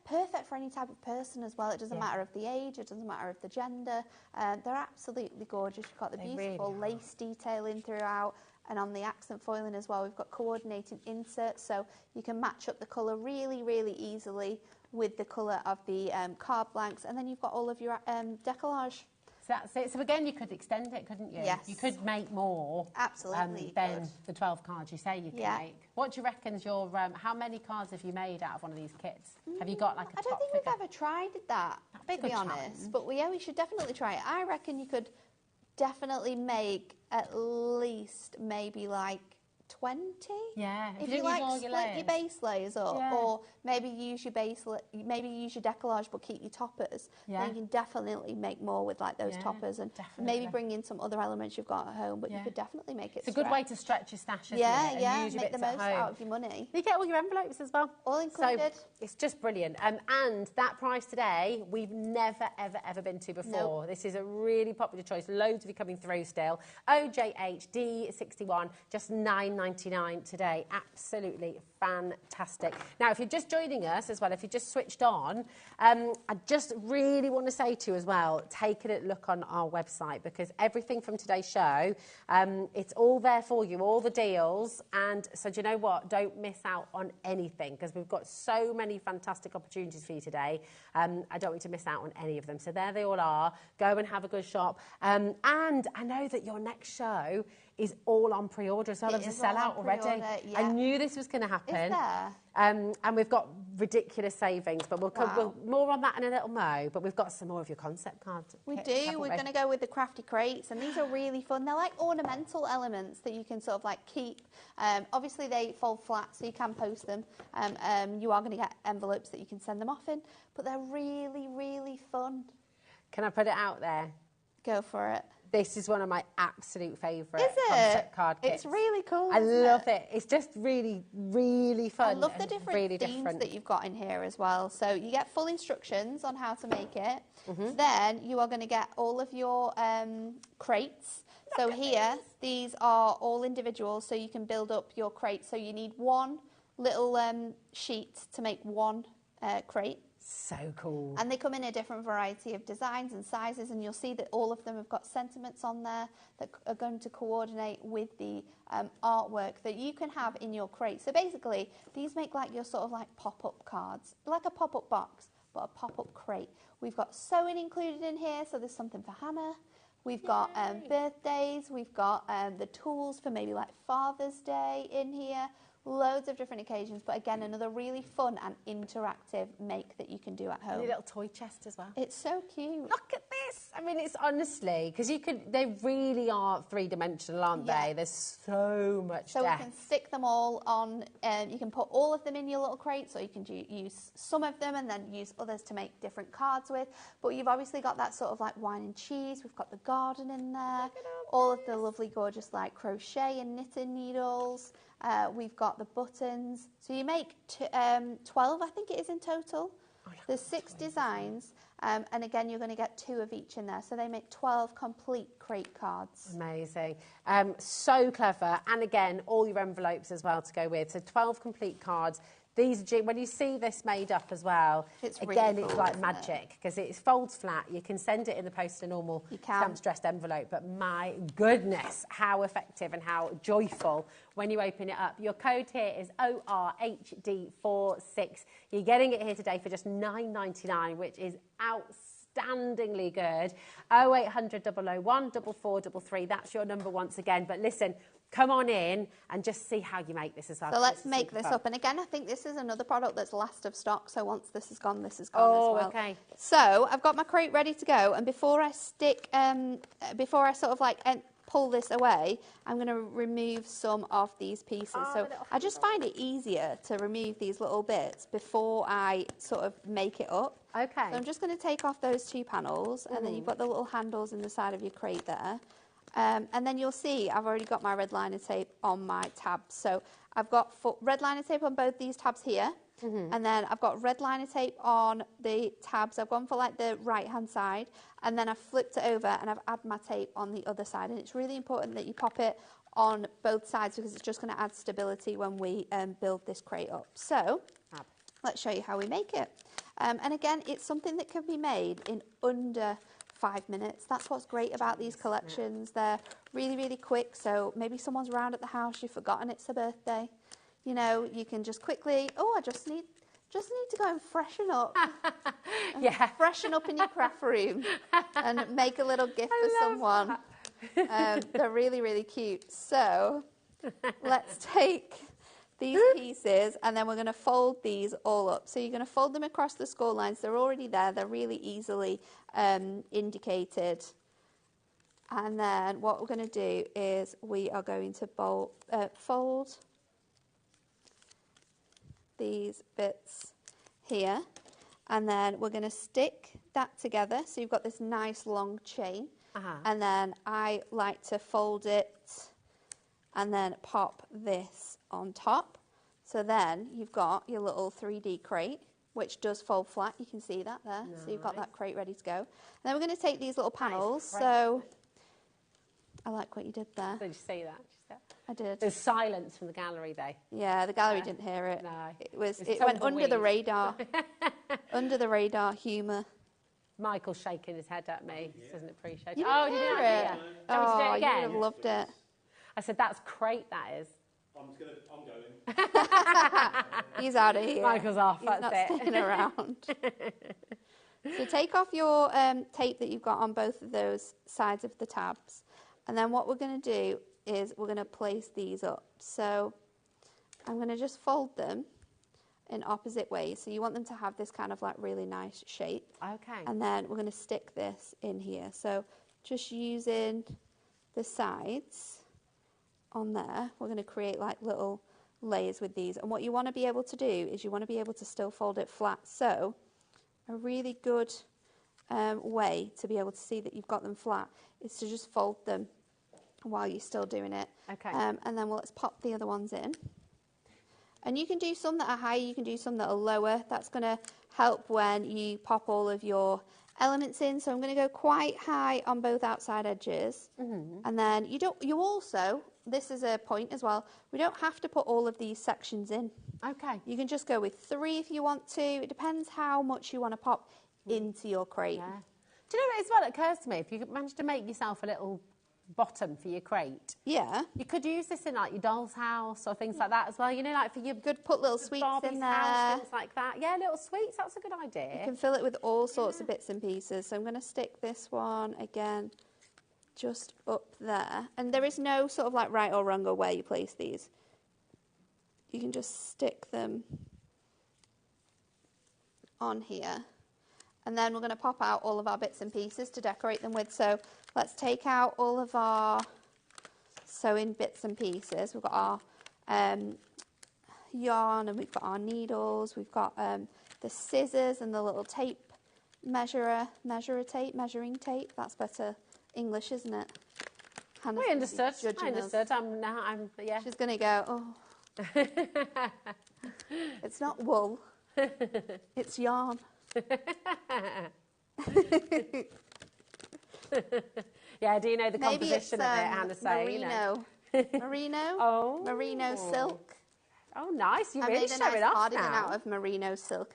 Perfect for any type of person as well. It doesn't matter of the age, it doesn't matter of the gender. They're absolutely gorgeous. You've got the beautiful lace detailing throughout. And on the accent foiling as well, we've got coordinating inserts. So you can match up the colour really, really easily with the colour of the card blanks. And then you've got all of your decollage. So that's it. So again, you could extend it, couldn't you? Yes. You could make more. Absolutely. Than the 12 cards you say you can make. What do you reckon's your? How many cards have you made out of one of these kits? Have you got like a top I don't think we've ever tried that, to be honest. But we should definitely try it. I reckon you could definitely make at least maybe like 20. Yeah. If you like split your base layers up, or maybe use your maybe use your decollage but keep your toppers, then you can definitely make more with like those toppers, and maybe bring in some other elements you've got at home. But you could definitely make it. It's a good way to stretch your stash, isn't it? Yeah, and use make the most out of your money. You get all your envelopes as well, all included. So it's just brilliant. And that price today, we've never ever been to before. Nope. This is a really popular choice. Loads of you coming through still. OJHD61, just $9.99 today. Absolutely fantastic. Now, if you're just joining us as well, if you just switched on, I just really want to say to you as well, take a look on our website, because everything from today's show, it's all there for you, all the deals. And so do you know what? Don't miss out on anything, because we've got so many fantastic opportunities for you today. I don't want you to miss out on any of them. So there they all are. Go and have a good shop. And I know that your next show is all on pre-order, so there's a sellout already. I knew this was going to happen. Is there? And we've got ridiculous savings, but we'll come more on that in a little mo. But we've got some more of your concept cards. We do. We're going to go with the crafty crates, and these are really fun. They're like ornamental elements that you can sort of like keep. Obviously, they fold flat, so you can post them. You are going to get envelopes that you can send them off in, but they're really, really fun. Can I put it out there? Go for it. This is one of my absolute favourite concept card kits. It's really cool. I love it. It's just really, really fun. I love the different themes that you've got in here as well. So you get full instructions on how to make it. Then you are going to get all of your crates. So here, these are all individuals, so you can build up your crate. So you need one little sheet to make one crate. So cool. And they come in a different variety of designs and sizes, and you'll see that all of them have got sentiments on there that are going to coordinate with the artwork that you can have in your crate. So basically, these make like your sort of like pop-up cards, like a pop-up box, but a pop-up crate. We've got sewing included in here, so there's something for Hannah. We've got birthdays, we've got the tools for maybe like Father's Day in here. Loads of different occasions, but again, another really fun and interactive make that you can do at home. And a little toy chest as well. It's so cute. Look at this. I mean, it's honestly, because they really are three-dimensional, aren't they? There's so much So depth. we can stick them all on, you can put all of them in your little crates, or you can use some of them and then use others to make different cards with. But you've obviously got that sort of like wine and cheese. We've got the garden in there. All of the lovely, gorgeous like crochet and knitting needles. We've got the buttons. So you make 12, I think it is in total. There's 6 designs. And again, you're going to get 2 of each in there. So they make 12 complete crate cards. Amazing. So clever. And again, all your envelopes as well to go with. So 12 complete cards. These are, when you see this made up as well, it's again, really it's cool, like magic because it folds flat. You can send it in the post a normal stamped dressed envelope, but my goodness, how effective and how joyful when you open it up. Your code here is ORHD46. You're getting it here today for just $9.99, which is outstandingly good. 0800 001 4433. That's your number once again. But listen, come on in and just see how you make this as well. So let's make this up. And again, I think this is another product that's last of stock. So once this is gone as well. Okay. So I've got my crate ready to go. And before I sort of like pull this away, I'm going to remove some of these pieces. So I just find it easier to remove these little bits before I sort of make it up. Okay. So I'm just going to take off those 2 panels. And then you've got the little handles in the side of your crate there. And then you'll see I've already got my red liner tape on my tabs. So I've got red liner tape on both these tabs here. And then I've got red liner tape on the tabs. I've gone for like the right hand side. And then I've flipped it over and I've added my tape on the other side. And it's really important that you pop it on both sides because it's just going to add stability when we build this crate up. So let's show you how we make it. And again, it's something that can be made in under 5 minutes. That's what's great about these collections. They're really, really quick. So maybe someone's around at the house, you've forgotten it's a birthday. You know, you can just quickly, I just need to go and freshen up. Freshen up in your craft room and make a little gift for someone. They're really, really cute. So let's take these pieces and then we're going to fold these all up. So you're going to fold them across the score lines. They're already there. They're really easily indicated. And then what we're going to do is we are going to fold these bits here. And then we're going to stick that together. So you've got this nice long chain. And then I like to fold it and then pop this on top. So then you've got your little 3D crate, which does fold flat. You can see that there. Nice. So you've got that crate ready to go. And then we're going to take these little panels. Nice. So I like what you did there. Did you see that? I did. There's silence from the gallery, though. Yeah, the gallery didn't hear it. No. It went under the radar. Under the radar humour. Michael's shaking his head at me. He doesn't appreciate it. You didn't hear it? Oh, you would have loved it. I said, that's great, that is. I'm going. He's out of here. Michael's off, He's not staying around. So take off your tape that you've got on both of those sides of the tabs. And then what we're going to do is we're going to place these up. So I'm going to just fold them in opposite ways. So you want them to have this kind of like really nice shape. Okay. And then we're going to stick this in here. So just using the sides on there, we're going to create like little layers with these. And what you want to be able to do is you want to be able to still fold it flat. So a really good way to be able to see that you've got them flat is to just fold them while you're still doing it. Okay. And then let's pop the other ones in. And you can do some that are higher, you can do some that are lower. That's going to help when you pop all of your elements in. So I'm going to go quite high on both outside edges. And then you also, this is a point as well, we don't have to put all of these sections in. Okay. You can just go with 3 if you want to. It depends how much you want to pop into your crate. Yeah. Do you know what as well, it occurs to me, if you manage to make yourself a little bottom for your crate, yeah, you could use this in like your doll's house or things like that as well. You know, like for your could put little sweets Barbie's in there, house, things like that. Yeah, little sweets. That's a good idea. You can fill it with all sorts of bits and pieces. So I'm going to stick this one again just up there, and there is no sort of like right or wrong or where you place these. You can just stick them on here. And then we're going to pop out all of our bits and pieces to decorate them with. So let's take out all of our sewing bits and pieces. We've got our yarn, and we've got our needles. We've got the scissors and the little tape measuring tape. That's better English, isn't it? Hannah's I understood. judging I us. understood. I'm yeah. She's going to go, oh. It's not wool. It's yarn. Yeah, do you know the Maybe composition of it, Hannah? Say, merino. Merino? Oh. Merino silk. Oh, nice. You're I really made a showing nice off cardigan now. out of merino silk.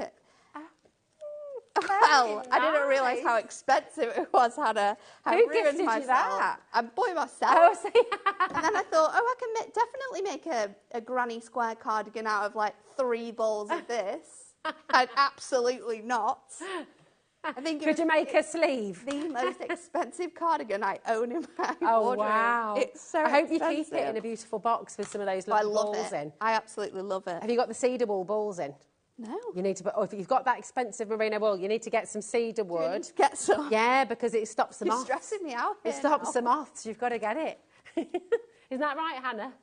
Well, I didn't realise how expensive it was, Hannah. I Who ruined gifted you myself. that? I bought it myself. Oh, so And then I thought, I can definitely make a granny square cardigan out of like 3 balls of this. And absolutely not. I think could you make a sleeve? The most expensive cardigan I own in my wardrobe. Wow. It's so I hope you expensive. keep it in a beautiful box with some of those Oh, I little love balls it. in. I absolutely love it. Have you got the cedar wool balls in? No. You need to put, or if you've got that expensive merino wool, you need to get some cedar wood. Get some. Yeah, because it stops the You're moths. stressing me out It here stops now. the moths. You've got to get it. Isn't that right, Hannah?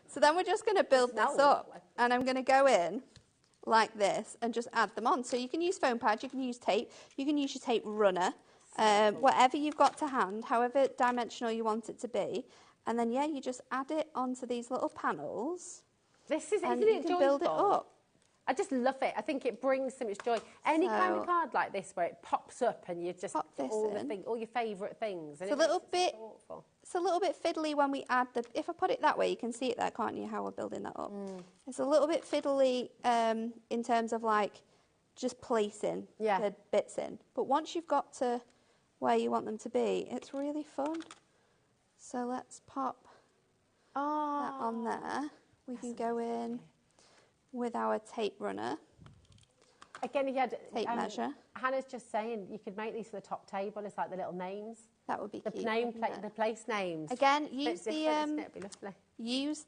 So then we're just going to build this up, and I'm going to go in like this and just add them on. So you can use foam pads, you can use tape, you can use your tape runner, whatever you've got to hand, however dimensional you want it to be. And then, yeah, you just add it onto these little panels. This is, and isn't you it can joyful? build it up. I just love it. I think it brings so much joy. Any kind of card like this where it pops up and you just Pop put this all your favourite things. And It's a little bit. It's a little bit fiddly when we add the. If I put it that way, you can see it there, can't you? How we're building that up. It's a little bit fiddly in terms of like just placing the bits in. But once you've got to where you want them to be, it's really fun. So let's pop that on there. We can go in with our tape runner. Again, if you had tape measure. Hannah's just saying you could make these for the top table. It's like the little names. That would be the cute. the place names. Again, use the It'd be lovely. use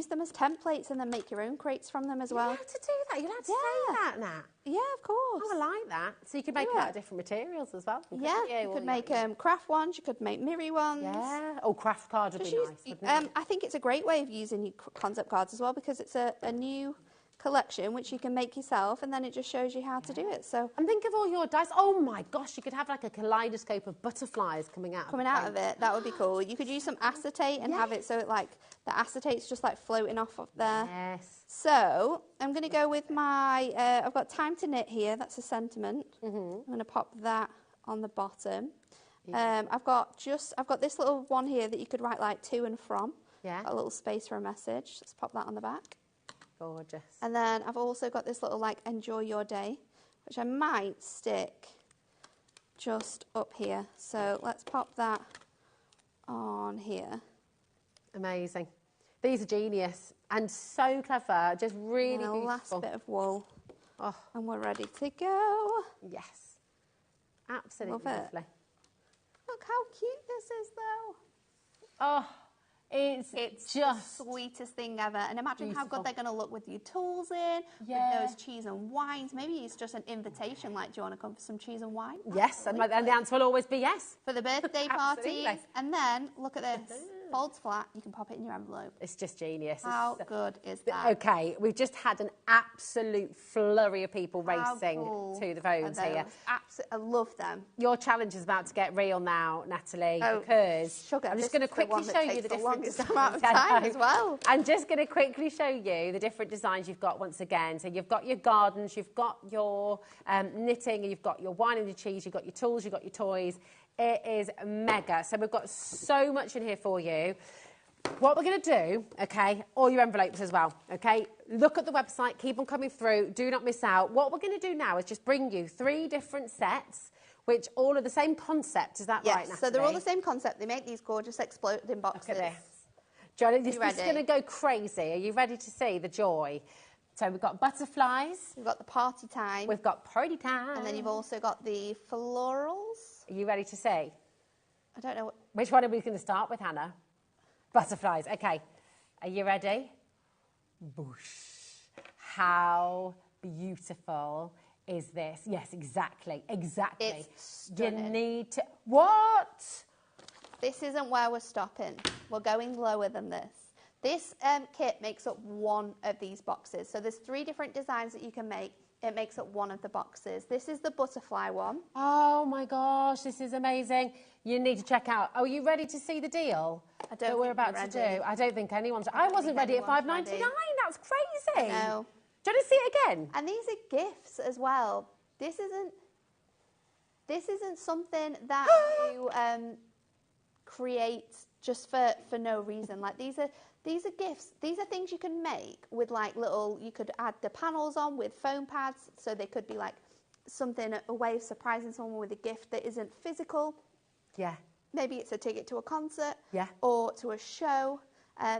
them as templates and then make your own crates from them as well. You're allowed to do that. You're allowed to say that, Nat. Yeah, of course. Oh, I like that. So you could make it out of different materials as well. Yeah, you could make craft ones. You could make mirror ones. Yeah. Oh, craft cards would be nice, wouldn't it? I think it's a great way of using your concept cards as well because it's a new collection which you can make yourself, and then it just shows you how to do it. So and think of all your dice. Oh my gosh, you could have like a kaleidoscope of butterflies coming out of it. That would be cool. You could use some acetate and have it so it like the acetate's just like floating off of there. Yes. So I'm going to go with my I've got Time to Knit here. That's a sentiment. I'm going to pop that on the bottom. I've got this little one here that you could write like to and from. Yeah. Got a little space for a message. Let's pop that on the back. Gorgeous. And then I've also got this little like enjoy your day, which I might stick just up here. So let's pop that on here. Amazing. These are genius and so clever. Just really beautiful. Last bit of wool. Oh. And we're ready to go. Yes. Absolutely Love it. lovely. Look how cute this is though. Oh. It's just the sweetest thing ever. And imagine how good they're going to look with your tools in, with those cheese and wines. Maybe it's just an invitation, like, do you want to come for some cheese and wine? Yes, and the answer will always be yes. For the birthday parties. And then, look at this. folds flat, you can pop it in your envelope. It's just genius. How good is that? Okay, we've just had an absolute flurry of people racing cool to the phones here. I love them. Your challenge is about to get real now, Natalie, because sugar, I'm just going to quickly show you the different designs. Amount of time as well. I'm just going to quickly show you the different designs you've got once again. So you've got your gardens, you've got your knitting, and you've got your wine and your cheese, you've got your tools, you've got your toys. It is mega. So we've got so much in here for you. What we're going to do, okay, all your envelopes as well, okay? Look at the website, keep on coming through, do not miss out. What we're going to do now is just bring you 3 different sets, which all are the same concept. Is that right, Natalie? Yes, so they're all the same concept. They make these gorgeous exploding boxes. Look at this. Johnny, this is going to go crazy. Are you ready to see the joy? So we've got butterflies. We've got the party time. We've got party time. And then you've also got the florals. Are you ready to see? I don't know. Which one are we going to start with, Hannah? Butterflies. Okay. Are you ready? Boosh. How beautiful is this? Yes, exactly. Exactly. It's stunning. You need to... What? This isn't where we're stopping. We're going lower than this. This kit makes up one of these boxes. So there's 3 different designs that you can make. It makes up one of the boxes. This is the butterfly one. Oh my gosh, this is amazing. You need to check out. Are you ready to see the deal that we're about to do? I don't think anyone's... I wasn't ready at $5.99. That's crazy. I know. Do you want to see it again? And these are gifts as well. This isn't something that you create just for no reason. Like these are gifts. These are things you can make with like little, you could add the panels on with foam pads, so they could be like something, a way of surprising someone with a gift that isn't physical. Yeah. Maybe it's a ticket to a concert. Yeah. Or to a show.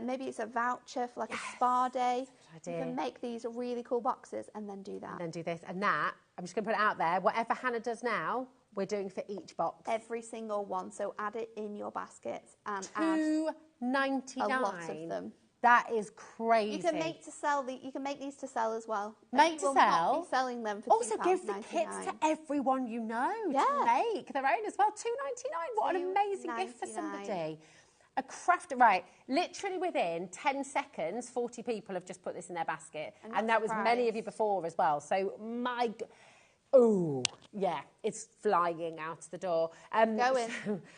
Maybe it's a voucher for like a spa day. You can make these really cool boxes and then do that. And then do this. And that, I'm just going to put it out there, whatever Hannah does now, we're doing for each box. Every single one. So add it in your basket and $2.99. add a lot of them. That is crazy. You can make to sell. You can make these to sell as well. Make to sell. Not be selling them for also give the kits to everyone you know to make their own as well. $2.99. What an amazing gift for somebody. A craft, right, literally within 10 seconds, 40 people have just put this in their basket. And that was many of you before as well. So, oh, yeah, it's flying out the door. Going.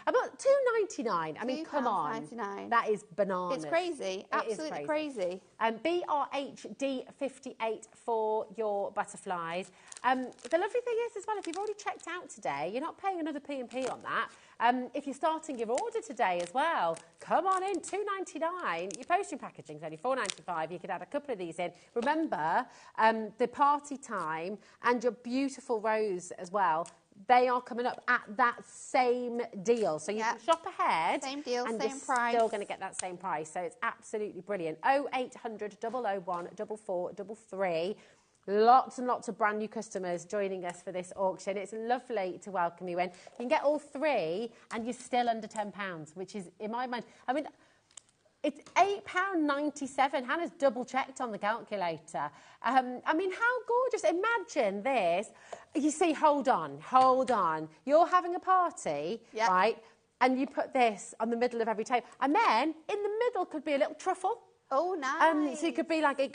About $2.99. I mean, come on. $2.99. That is bananas. It's crazy. Absolutely crazy. BRHD58 for your butterflies. The lovely thing is as well, if you've already checked out today, you're not paying another P&P on that. If you're starting your order today as well, come on in, $2.99. Your postage packaging is only $4.95. You could add a couple of these in. Remember, the party time and your beautiful rose as well, they are coming up at that same deal. So you can shop ahead. Same deal, and same you're price. Still going to get that same price. So it's absolutely brilliant. 0800 001 4433. Lots and lots of brand new customers joining us for this auction. It's lovely to welcome you in. You can get all 3 and you're still under £10, which is, in my mind, I mean, it's £8.97. Hannah's double-checked on the calculator. I mean, how gorgeous. Imagine this. You see, hold on. You're having a party, right? And you put this on the middle of every table. And then, in the middle could be a little truffle. Oh, nice. So it could be like your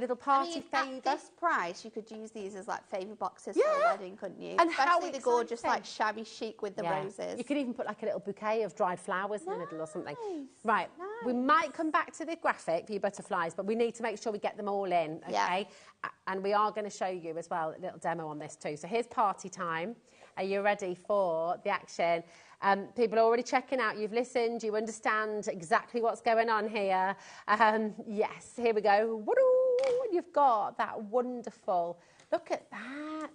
little party favour. At this price, you could use these as like favour boxes for a wedding, couldn't you? And especially the gorgeous, like shabby chic with the roses. You could even put like a little bouquet of dried flowers in the middle or something. Right. We might come back to the graphic for your butterflies, but we need to make sure we get them all in, okay? And we are going to show you as well a little demo on this too. So here's party time. Are you ready for the action? People are already checking out. You've listened. You understand exactly what's going on here. Yes, here we go. Woo-doo! You've got that wonderful. Look at that.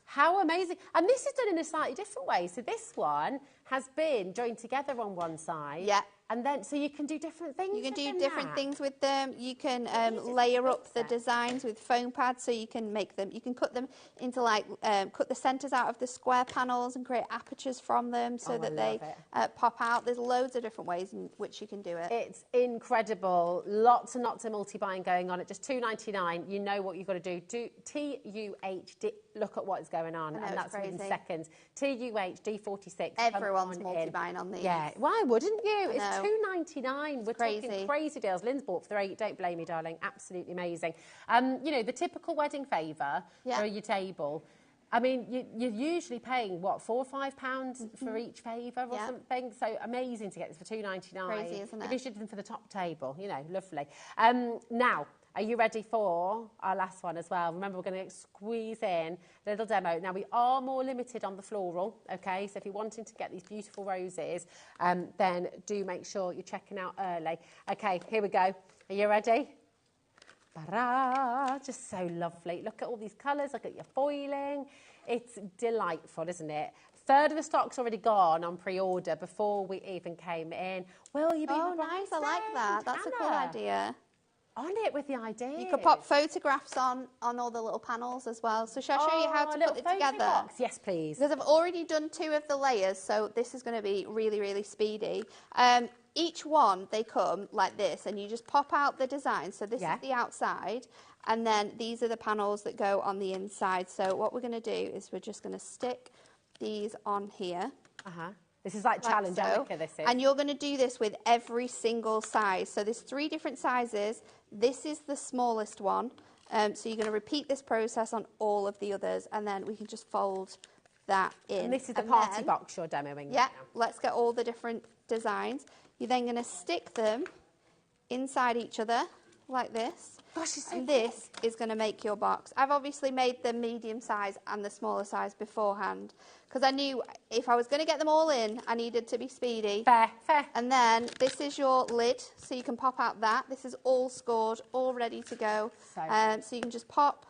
How amazing. And this is done in a slightly different way. So this one has been joined together on one side. Yeah. And then, so you can do different things. You can do different things with them. You can layer up the designs with foam pads, so you can make them. You can cut them into like cut the centres out of the square panels and create apertures from them, so that they pop out. There's loads of different ways in which you can do it. It's incredible. Lots and lots of multi-buying going on at just $2.99. You know what you've got to do. Do TUHD. look at what's going on, and that's within crazy. seconds. TUH D46. Everyone's multi-buying on these. Yeah, why wouldn't you? I It's know. $2.99. We're Crazy. talking crazy deals. Lynn's bought 3. Don't blame me, darling. Absolutely amazing. You know, the typical wedding favour for your table. I mean, you're usually paying, what, £4 or £5 for each favour or something? So amazing to get this for $2.99. Crazy, isn't it? Maybe you should do them for the top table, you know, lovely. Now, are you ready for our last one as well? Remember, we're going to squeeze in a little demo. Now, we are more limited on the floral, OK? So if you're wanting to get these beautiful roses, then do make sure you're checking out early. OK, here we go. Are you ready? Ta-da! Just so lovely. Look at all these colours. Look at your foiling. It's delightful, isn't it? Third of the stock's already gone on pre-order before we even came in. Will you be Oh, nice. I like that. That's a cool idea. On it with the idea. You could pop photographs on all the little panels as well. So shall I show you how to put it together? Box. Yes, please. Because I've already done 2 of the layers, so this is going to be really, really speedy. Each one, they come like this, and you just pop out the design. So this is the outside, and then these are the panels that go on the inside. So what we're going to do is we're just going to stick these on here. This is like challenge, Annika, this is. And you're going to do this with every single size. So there's 3 different sizes. This is the smallest one. So you're going to repeat this process on all of the others, and then we can just fold that in. And this is the party box you're demoing. Yeah, let's get all the different designs. You're then going to stick them inside each other like this. Gosh, it's so and this is going to make your box. I've obviously made the medium size and the smaller size beforehand because I knew if I was going to get them all in, I needed to be speedy. Fair. And then this is your lid, so you can pop out that. This is all scored, all ready to go. So you can just pop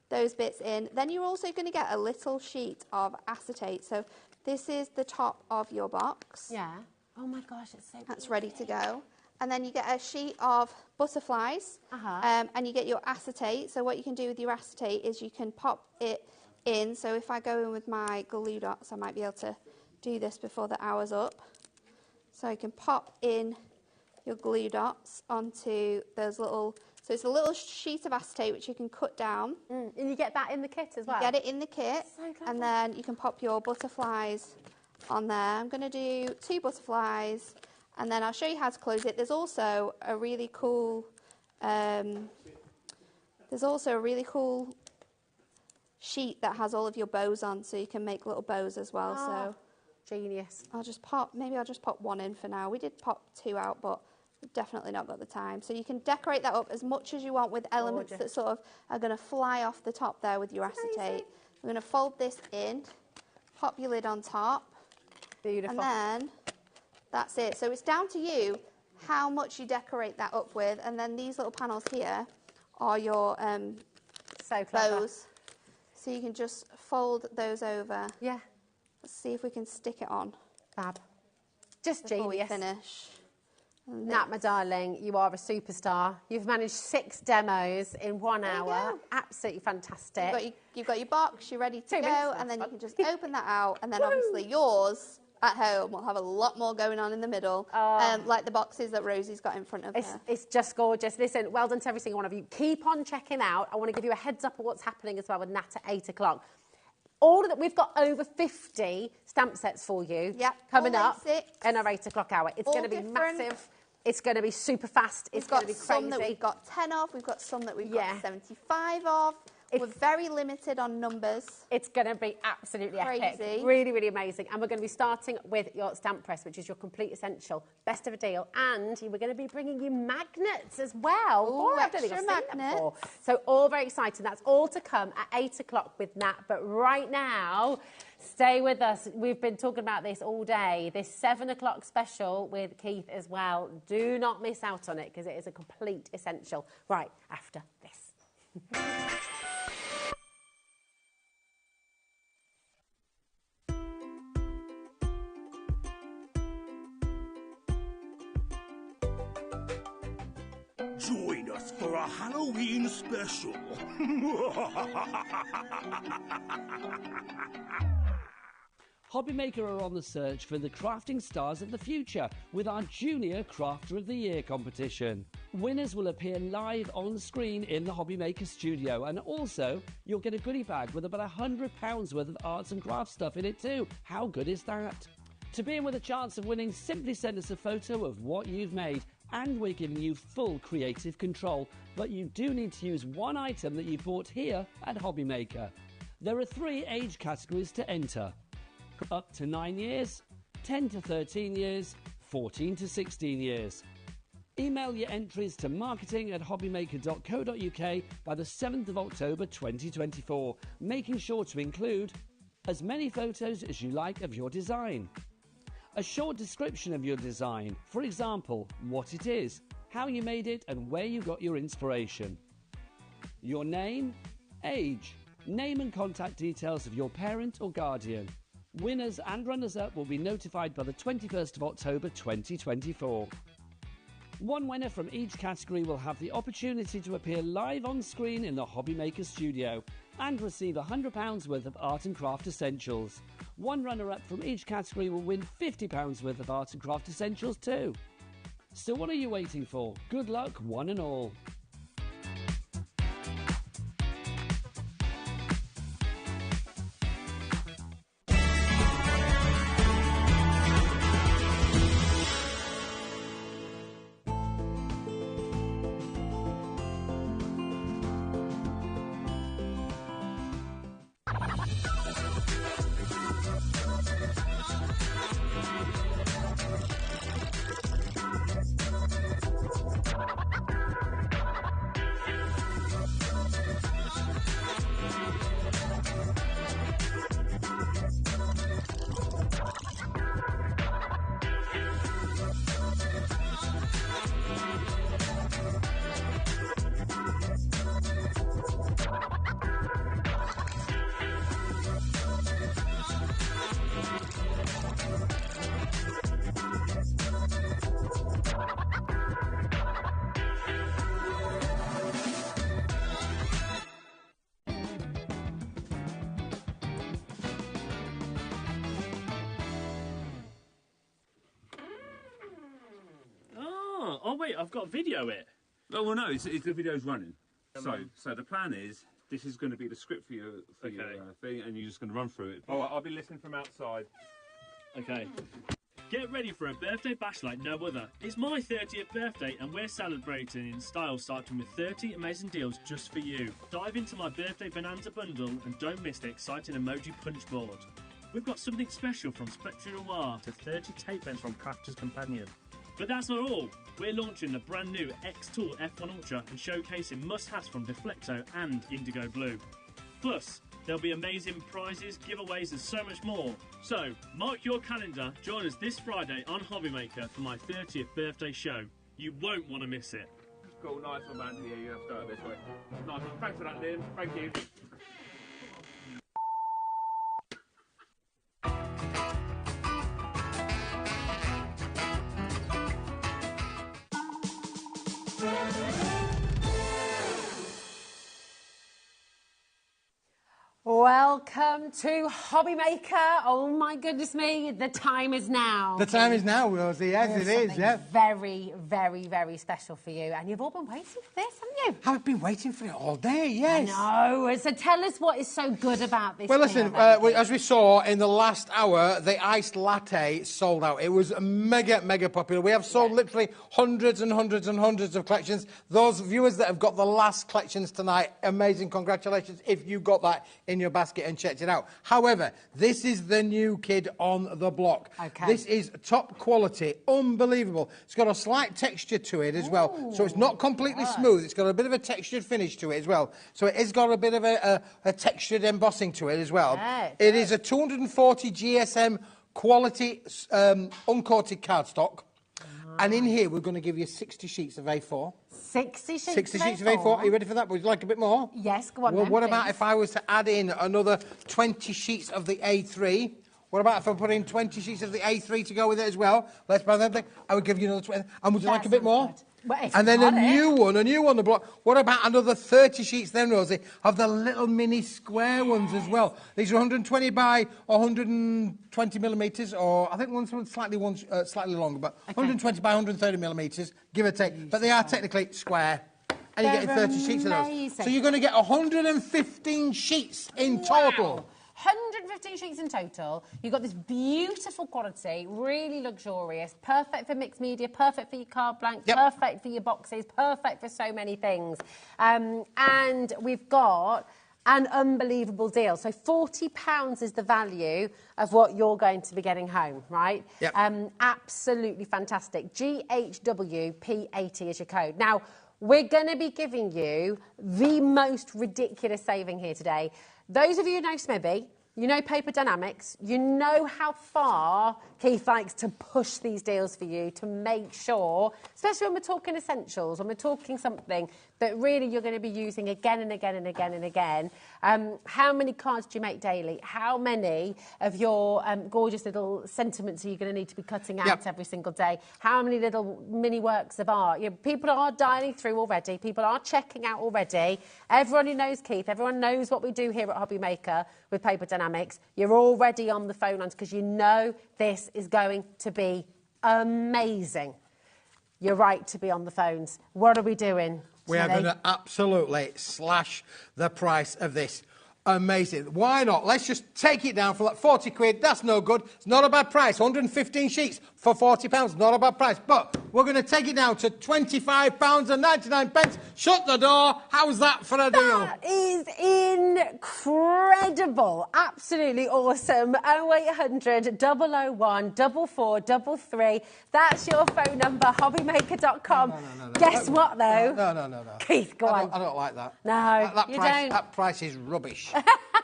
those bits in. Then you're also going to get a little sheet of acetate. So this is the top of your box. Yeah. Oh my gosh, it's so That's ready to go. And then you get a sheet of butterflies, and you get your acetate. So what you can do with your acetate is you can pop it in. So if I go in with my glue dots, I might be able to do this before the hour's up. So you can pop in your glue dots onto those little... So it's a little sheet of acetate which you can cut down. And you get that in the kit as well? You get it in the kit. So clever. And then you can pop your butterflies on there. I'm going to do 2 butterflies, and then I'll show you how to close it. There's also a really cool sheet that has all of your bows on, so you can make little bows as well. So genius. I'll just pop 1 in for now. We did pop 2 out, but we've definitely not got the time. So you can decorate that up as much as you want with elements that sort of are going to fly off the top there with your acetate. We're going to fold this in, pop your lid on top. Beautiful. And then that's it. So it's down to you how much you decorate that up with. And then these little panels here are your bows. So you can just fold those over. Yeah. Let's see if we can stick it on. Fab. Just before genius. we finish. Nat, my darling, you are a superstar. You've managed 6 demos in 1 hour. Absolutely fantastic. You've got your box, you're ready to 2 go, minutes and then you left. can just open that out, and then obviously yours at home will have a lot more going on in the middle, like the boxes that Rosie's got in front of her. It's just gorgeous. Listen, well done to every single one of you. Keep on checking out. I want to give you a heads up of what's happening as well with Nat at 8 o'clock. All of that, we've got over 50 stamp sets for you coming up in our 8 o'clock hour. It's going to be massive. It's going to be super fast. It's going to be crazy. We've got some that we've got 10 of. We've got some that we've got 75 of. We're very limited on numbers. It's going to be absolutely epic. Really, really amazing. And we're going to be starting with your stamp press, which is your complete essential. Best of a deal. And we're going to be bringing you magnets as well. Ooh, extra magnets. So all very exciting. That's all to come at 8 o'clock with Nat. But right now, stay with us. We've been talking about this all day. This 7 o'clock special with Keith as well. Do not miss out on it because it is a complete essential. Right, after this. Join us for a Halloween special. HobbyMaker are on the search for the crafting stars of the future with our Junior Crafter of the Year competition. Winners will appear live on screen in the HobbyMaker studio, and also you'll get a goodie bag with about £100 worth of arts and crafts stuff in it too. How good is that? To be in with a chance of winning, simply send us a photo of what you've made, and we're giving you full creative control, but you do need to use one item that you bought here at HobbyMaker. There are 3 age categories to enter: up to 9 years, 10 to 13 years, 14 to 16 years. Email your entries to marketing@hobbymaker.co.uk by the 7th of October 2024, making sure to include as many photos as you like of your design, a short description of your design, for example, what it is, how you made it and where you got your inspiration, your name, age, name and contact details of your parent or guardian. Winners and runners-up will be notified by the 21st of October 2024. One winner from each category will have the opportunity to appear live on screen in the HobbyMaker studio and receive £100 worth of art and craft essentials. One runner-up from each category will win £50 worth of art and craft essentials too. So what are you waiting for? Good luck, one and all. Oh wait, I've got video it. Oh, well, no, it's the video's running. So the plan is, this is going to be the script for your thing, and you're just going to run through it. Oh, I'll be listening from outside. Okay. Get ready for a birthday bash like no other. It's my 30th birthday and we're celebrating in style, starting with 30 amazing deals just for you. Dive into my birthday bonanza bundle and don't miss the exciting emoji punch board. We've got something special from Spectre Noir to 30 tape pens from Crafter's Companion. But that's not all. We're launching the brand new X-Tool F1 Ultra and showcasing must-haves from Deflecto and Indigo Blue. Plus, there'll be amazing prizes, giveaways and so much more. So, mark your calendar, join us this Friday on HobbyMaker for my 30th birthday show. You won't want to miss it. Cool, nice one, man. Yeah, you have to start this way. Nice one. Thanks for that, Liam. Thank you. Welcome to HobbyMaker. Oh my goodness me, the time is now. The time is now, Rosie. Yes, it is. Yeah. Very, very, very special for you, and you've all been waiting for this, haven't you? I've been waiting for it all day. Yes. I know. So tell us what is so good about this. Well, listen. As we saw in the last hour, the iced latte sold out. It was mega popular. We have sold literally hundreds and hundreds and hundreds of collections. Those viewers that have got the last collections tonight, amazing. Congratulations if you got that in your basket and checked it out. However, this is the new kid on the block. Okay. This is top quality, unbelievable. It's got a slight texture to it as well, so it's not completely smooth. It's got a bit of a textured finish to it as well. So it has got a bit of a textured embossing to it as well. Yeah, it is a 240 GSM quality uncoated cardstock. And in here, we're going to give you 60 sheets of A4. 60 sheets 60 of sheets A4. of A4. Are you ready for that? Would you like a bit more? Yes, go on Well, then, what about please. if I was to add in another 20 sheets of the A3? What about if I put in 20 sheets of the A3 to go with it as well? Let's buy that thing. I would give you another 20. And would you like a bit more? Well, and then a new one the block. What about another 30 sheets then, Rosie, of the little mini square ones as well? These are 120 by 120 millimetres, or I think one's slightly longer, but 120 by 130 millimetres, give or take. But they are technically square. And you're getting 30 sheets of those. So you're going to get 115 sheets in total. 115 sheets in total. You've got this beautiful quality, really luxurious, perfect for mixed media, perfect for your card blank, perfect for your boxes, perfect for so many things. And we've got an unbelievable deal. So £40 is the value of what you're going to be getting home, right? Yep. Absolutely fantastic. GHWP80 is your code. Now, we're going to be giving you the most ridiculous saving here today. Those of you who know Smibby, you know Paper Dynamics, you know how far Keith likes to push these deals for you to make sure, especially when we're talking essentials, when we're talking something that really you're going to be using again and again and again and again. How many cards do you make daily? How many of your gorgeous little sentiments are you going to need to be cutting out every single day? How many little mini works of art? You know, people are dialing through already. People are checking out already. Everyone who knows Keith, everyone knows what we do here at HobbyMaker with Paper Dynamics. You're already on the phone lines because you know this is going to be amazing. You're right to be on the phones. What are we doing? We are going to absolutely slash the price of this. Amazing. Why not? Let's just take it down for like 40 quid. That's no good. It's not a bad price. 115 sheets for £40. Not a bad price. But we're going to take it down to £25.99. Shut the door. How's that for a deal? That is incredible. Absolutely awesome. 0800 001 4433. That's your phone number, hobbymaker.com. No. Guess what, though? No. Keith, go on. I don't like that. No, that you price, don't. That price is rubbish.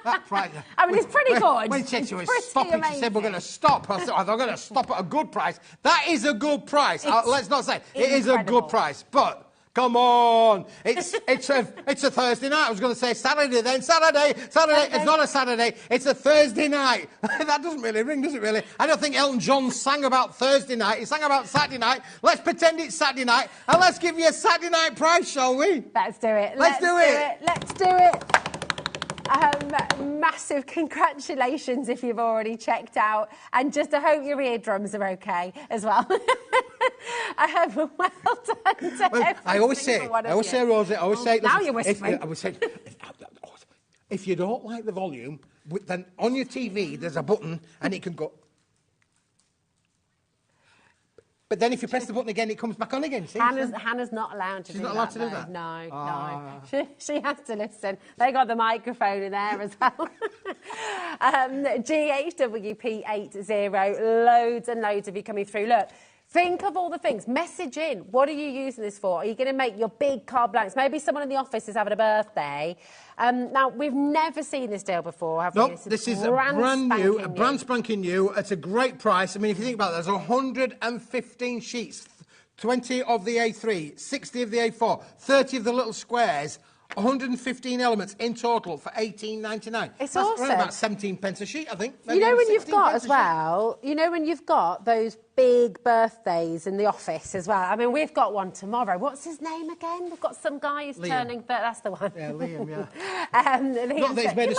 That price. I mean, it's pretty good. When she said to us, Pretty stop it, she amazing. said, we're going to stop. I said, I'm going to stop at a good price. That is a good price. Let's not say it is a good price, but come on. It's a Thursday night. I was going to say Saturday then. Saturday. It's not a Saturday. It's a Thursday night. That doesn't really ring, does it really? I don't think Elton John sang about Thursday night. He sang about Saturday night. Let's pretend it's Saturday night and let's give you a Saturday night price, shall we? Let's do it. Let's do it. Let's do it. Massive congratulations if you've already checked out, and just I hope your eardrums are okay as well. Well done to I always say, Rosie, now you're whispering. If you don't like the volume, then on your TV there's a button and it can go. But then if you press the button again, it comes back on again. See? Hannah's not allowed to do that. She's not allowed to do that? No. She has to listen. They got the microphone in there as well. GHWP80, loads and loads of you coming through. Look, think of all the things. Message in. What are you using this for? Are you going to make your big card blanks? Maybe someone in the office is having a birthday. Now, we've never seen this deal before, have we? Nope, this is brand spanking new. It's a great price. I mean, if you think about it, there's 115 sheets, 20 of the A3, 60 of the A4, 30 of the little squares, 115 elements in total for £18.99. That's awesome. Around about 17 pence a sheet, I think. You know when you've got as well, you know when you've got those big birthdays in the office as well. I mean, we've got one tomorrow. What's his name again? We've got some guy who's turning 30. That's the one. Yeah, Liam, yeah. Not that he's made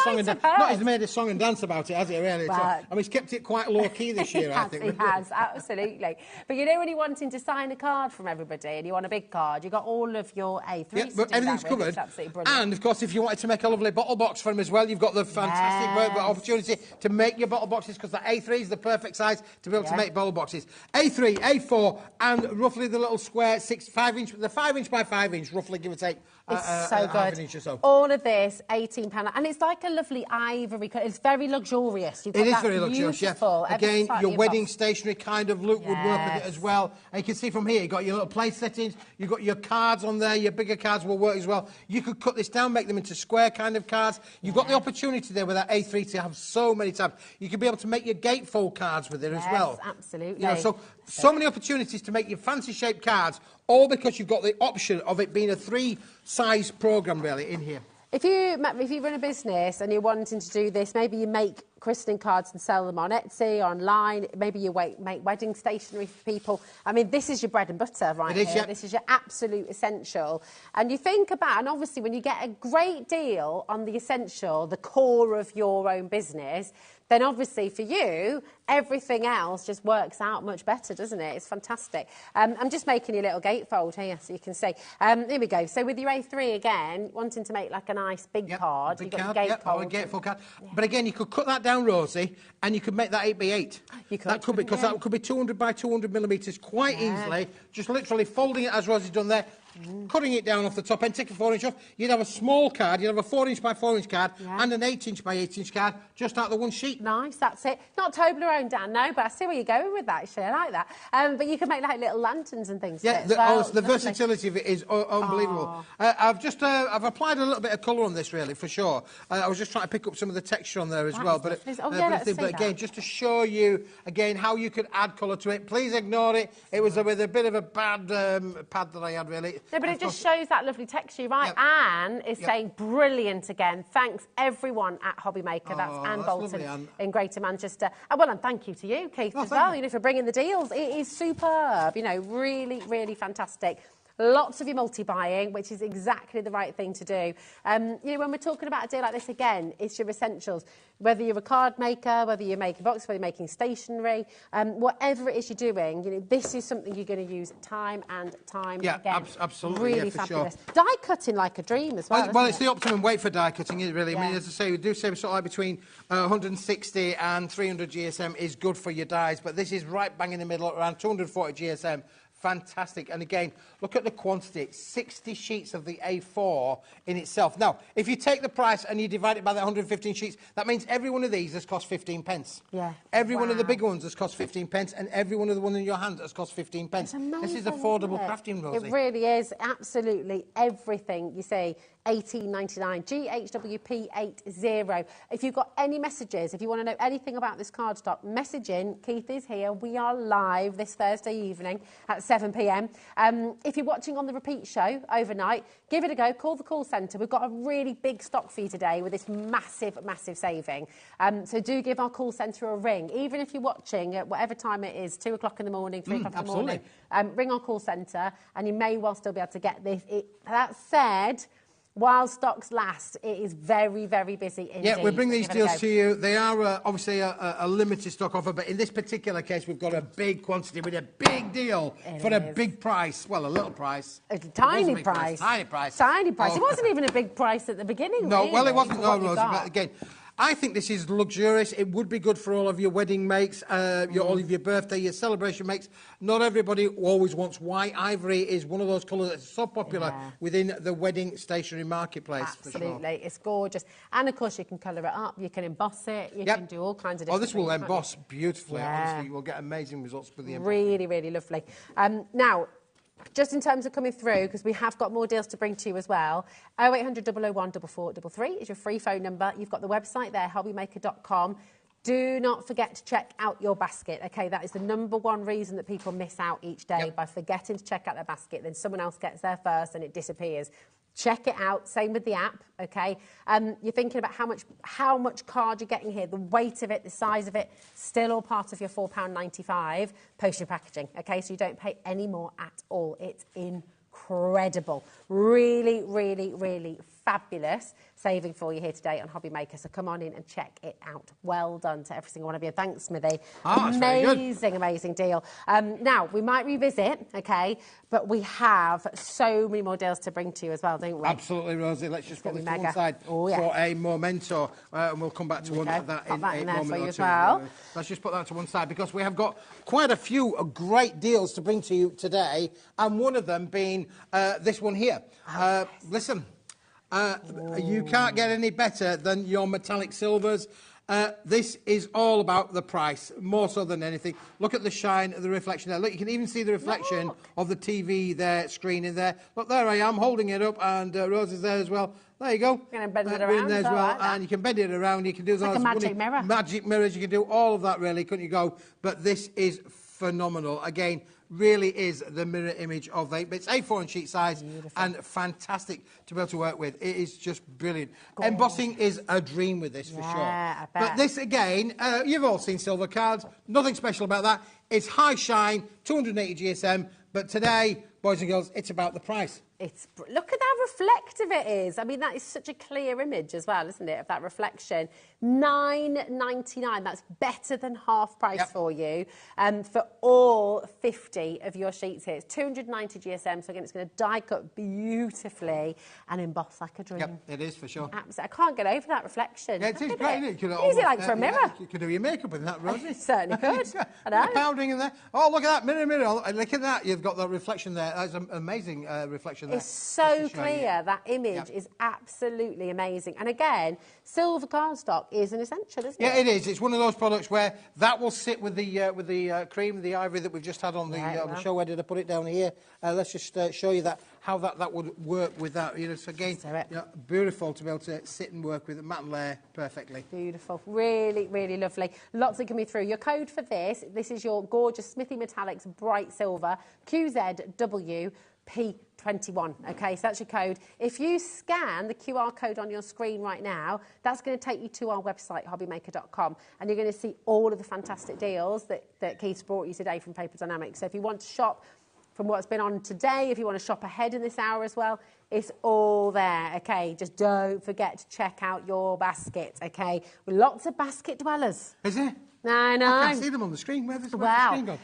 a song and dance about it, has he, really? But, I mean, he's kept it quite low-key this year, I think. He has, absolutely. But you know when you're wanting to sign a card from everybody and you want a big card, you've got all of your A3s yeah, but everything's covered. It's absolutely brilliant. And, of course, if you wanted to make a lovely bottle box for him as well, you've got the fantastic opportunity to make your bottle boxes, because the A3 is the perfect size to be able to make bottle boxes. A3, A4, and roughly the little square 5-inch, the 5-inch by 5-inch, roughly, give or take. It's so good. Half an inch or so. All of this, £18, and it's like a lovely ivory colour. It's very luxurious. It is very luxurious, yeah. Again, your wedding stationery kind of look would work with it as well. And you can see from here, you've got your little place settings, you've got your cards on there, your bigger cards will work as well. You could cut this down, make them into square kind of cards. You've got the opportunity there with that A3 to have so many tabs. You could be able to make your gatefold cards with it as well. Absolutely. You know, so many opportunities to make your fancy shaped cards, all because you've got the option of it being a 3-size programme really in here. If you run a business and you're wanting to do this, maybe you make christening cards and sell them on Etsy, online. Maybe you make wedding stationery for people. I mean, this is your bread and butter right here. Yeah. This is your absolute essential. And you think about, and obviously when you get a great deal on the essential, the core of your own business, then obviously for you, everything else just works out much better, doesn't it? It's fantastic. I'm just making you a little gatefold here so you can see. Here we go. So with your A3 again, wanting to make like a nice big card. Big You've got card, your gatefold. or a gatefold card. Yeah. But again, you could cut that down, Rosie, and you could make that 8x8. You could. That could be, because that could be 200 by 200 millimetres quite easily. Just literally folding it as Rosie's done there. Cutting it down off the top end, take a 4-inch off. You'd have a small card, you'd have a 4-inch by 4-inch card and an 8-inch by 8-inch card just out of the one sheet. Nice, that's it. Not Toblerone, Dan, no, but I see where you're going with that, actually. I like that. But you can make like little lanterns and things. Yeah, the versatility of it is unbelievable. I've applied a little bit of colour on this, really, for sure. I was just trying to pick up some of the texture on there as well. But again, just to show you again how you could add colour to it. Please ignore it. It was with a bit of a bad pad that I had, really. No, but it just shows that lovely texture, right? Anne is saying brilliant again. Thanks, everyone at HobbyMaker. That's Anne Bolton lovely, in Greater Manchester. Well, and thank you to you, Keith, as well, you know, for bringing the deals. It is superb, you know, really, really fantastic. Lots of your multi-buying, which is exactly the right thing to do. You know, when we're talking about a deal like this, again, it's your essentials. Whether you're a card maker, whether you're making boxes, whether you're making stationery, whatever it is you're doing, you know, this is something you're going to use time and time again. Yeah, absolutely. Really fabulous. Sure. Die cutting like a dream as well. Well, it's the optimum weight for die cutting, really. I mean, as I say, we do say sort of like between 160 and 300 GSM is good for your dies, but this is right bang in the middle, around 240 GSM. Fantastic. And again, look at the quantity. 60 sheets of the A4 in itself. Now, if you take the price and you divide it by the 115 sheets, that means every one of these has cost 15 pence. Yeah. Every one of the big ones has cost 15 pence, and every one of the ones in your hand has cost 15 pence. Amazing, this is affordable crafting, Rosie. It really is. Absolutely everything you see. $18.99, GHWP80. If you've got any messages, if you want to know anything about this card stock, message in. Keith is here. We are live this Thursday evening at 7 p.m. If you're watching on the repeat show overnight, give it a go. Call the call centre. We've got a really big stock for you today with this massive, massive saving. So do give our call centre a ring. Even if you're watching at whatever time it is, 2 o'clock in the morning, 3 o'clock in the morning, ring our call centre and you may well still be able to get this. That said, while stocks last, it is very, very busy indeed. Yeah, we bring these deals to you. They are obviously a limited stock offer, but in this particular case, we've got a big quantity with a big deal for a big price. Well, a little price. A tiny price. Tiny price. Tiny price. It wasn't even a big price at the beginning. No, really, well, it wasn't. No, Rosie, but but again, I think this is luxurious. It would be good for all of your wedding makes, all of your birthday, your celebration makes. Not everybody always wants white. Ivory is one of those colours that's so popular within the wedding stationery marketplace. Absolutely. For sure. It's gorgeous. And, of course, you can colour it up. You can emboss it. You can do all kinds of different things. Oh, this will things, emboss beautifully. Honestly, you will get amazing results with the embossing. Really, really lovely. Now, just in terms of coming through, because we have got more deals to bring to you as well, 0800 001 4433 is your free phone number. You've got the website there, hobbymaker.com. Do not forget to check out your basket, OK? That is the #1 reason that people miss out each day, by forgetting to check out their basket. Then someone else gets there first and it disappears. Check it out. Same with the app, OK? You're thinking about how much card you're getting here, the weight of it, the size of it, still all part of your £4.95 postage packaging, OK? So you don't pay any more at all. It's incredible. Really, really, really fabulous saving for you here today on HobbyMaker. So come on in and check it out. Well done to every single one of you. Thanks, Smithy. Amazing deal. Now, we might revisit, OK, but we have so many more deals to bring to you as well, don't we? Absolutely, Rosie. Let's just put this to one side for a memento, and we'll come back to that in a moment or two. Well. Let's just put that to one side, because we have got quite a few great deals to bring to you today, and one of them being this one here. Listen. You can't get any better than your metallic silvers. This is all about the price, more so than anything. Look at the shine, the reflection there. Look, you can even see the reflection of the TV there, screen in there. Look, there I am, holding it up, and Rose is there as well. There you go. You're going to bend it around there as well, and you can bend it around. You can do those like a magic mirror. Magic mirrors. You can do all of that, really, couldn't you go? But this is phenomenal. Again, really is the mirror image of the 8-bits, A4 and sheet size, and fantastic to be able to work with. It is just brilliant. Gorgeous. Embossing is a dream with this, for sure. I bet. But this, again, you've all seen silver cards. Nothing special about that. It's high shine, 280 GSM, but today, boys and girls, it's about the price. Look at how reflective it is. I mean, that is such a clear image as well, isn't it, of that reflection. $9.99. That's better than half price for you for all 50 of your sheets here. It's 290 GSM, so again, it's going to die cut beautifully and emboss like a dream. Yep, it is for sure. Absolutely. I can't get over that reflection. Yeah, it is great, isn't it? Use it like for a mirror. Yeah, you could do your makeup in that, Rosie. Certainly could. I know. Powdering in there. Oh, look at that, mirror, mirror. Look at that. You've got that reflection there. That's an amazing reflection there. It's so clear. That image is absolutely amazing. And again, silver cardstock is an essential, isn't it? Yeah, it is. It's one of those products where that will sit with the cream, the ivory that we've just had on the show. Where did I put it down here? Let's just show you how that would work with that. You know, so again, beautiful to be able to sit and work with it, matte and layer perfectly. Beautiful, really, really lovely. Lots of coming through. Your code for this is your gorgeous Smithy Metallics Bright Silver QZWP21. Okay, so that's your code. If you scan the QR code on your screen right now, that's going to take you to our website, hobbymaker.com, and you're going to see all of the fantastic deals that Keith's brought you today from Paper Dynamics. So if you want to shop from what's been on today, if you want to shop ahead in this hour as well, it's all there, okay? Just don't forget to check out your basket, okay? With lots of basket dwellers. Is there? I know. I can't see them on the screen. Where's the screen gone?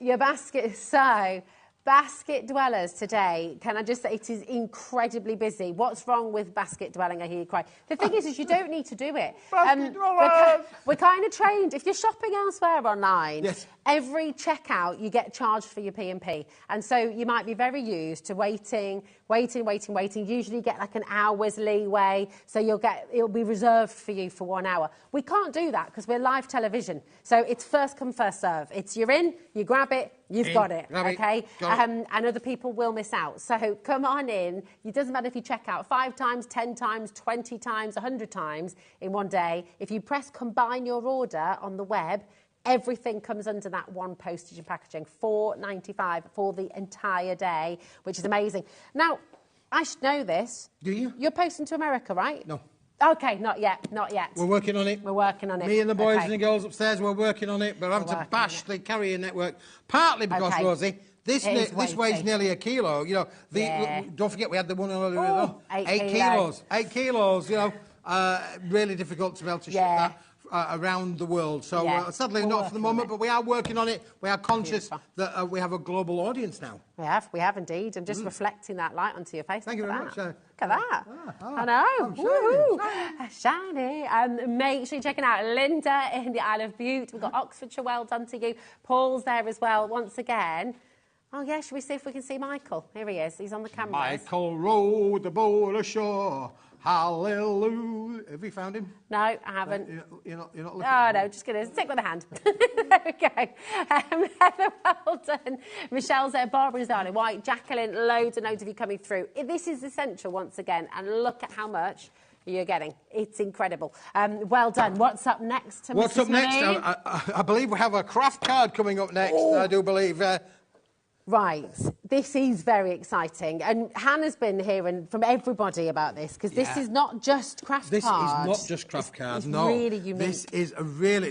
Your basket, so... Basket dwellers today, can I just say it is incredibly busy. What's wrong with basket dwelling, I hear you cry. The thing is you don't need to do it. We're kind of trained. If you're shopping elsewhere online, every checkout you get charged for your P&P. And so you might be very used to waiting. Usually you get like an hour's leeway, so it'll be reserved for you for 1 hour. We can't do that because we're live television. So it's first come, first serve. It's you're in, you grab it, you've got it, okay? And other people will miss out. So come on in. It doesn't matter if you check out 5 times, 10 times, 20 times, 100 times in one day. If you press combine your order on the web, everything comes under that one postage and packaging, $4.95 for the entire day, which is amazing. Now, I should know this. Do you? You're posting to America, right? No. Okay, not yet. We're working on it. We're working on it. Me and the boys and the girls upstairs, we're working on it. But I'm having to bash the carrier network, partly because, Rosie, this weighs nearly a kilo. You know, don't forget we had the one earlier on. 8 kilos. 8 kilos, you know. Really difficult to be able to ship that around the world. So sadly not for the moment, but we are working on it. We are conscious that we have a global audience now. We have indeed. I'm just reflecting that light onto your face. Thank you very much. Look at that. I know. Shiny. Make sure you're checking out Linda in the Isle of Bute. We've got Oxfordshire, well done to you. Paul's there as well, once again. Oh, yeah, should we see if we can see Michael? Here he is. He's on the camera. Michael rowed the boat ashore. Hallelujah. Have you found him? No, I haven't. You're not looking. Oh, no, just going to stick with the hand. Okay. Heather, well done. Michelle's there. Barbara's there. White. Jacqueline, loads and loads of you coming through. This is essential once again. And look at how much you're getting. It's incredible. Well done. What's up next? What's up next? I believe we have a craft card coming up next. I do believe. Right, this is very exciting, and Hannah's been hearing from everybody about this because this is not just craft cards. This is not just craft cards. It's no, really unique. This is a really.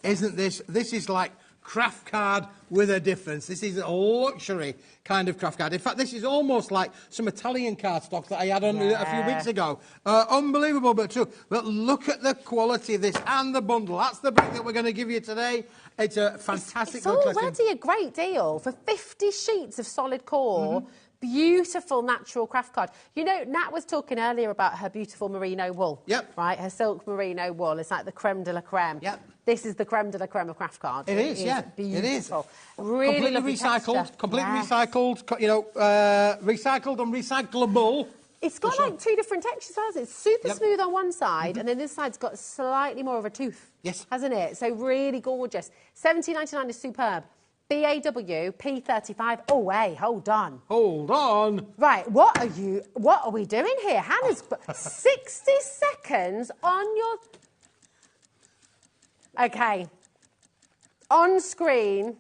Isn't this? This is like craft card with a difference. This is a luxury kind of craft card. In fact, this is almost like some Italian cardstock that I had on a few weeks ago. Unbelievable, but true. But look at the quality of this and the bundle. That's the brick that we're going to give you today. It's a fantastic. It's already a great deal for 50 sheets of solid core. Beautiful natural craft card. You know, Nat was talking earlier about her beautiful merino wool. Yep. Right, her silk merino wool. It's like the creme de la creme. Yep. This is the creme de la creme of craft cards. It is, yeah. Beautiful. It is. Really completely recycled. texture. Completely recycled. You know, recycled and recyclable. It's got like 2 different textures, hasn't it? It's super smooth on one side, and then this side's got slightly more of a tooth. Yes. Hasn't it? So really gorgeous. $17.99 is superb. BAW P35. Oh, hey, hold on. Hold on. Right, what are we doing here? Hannah's got 60 seconds on your... Okay. On screen,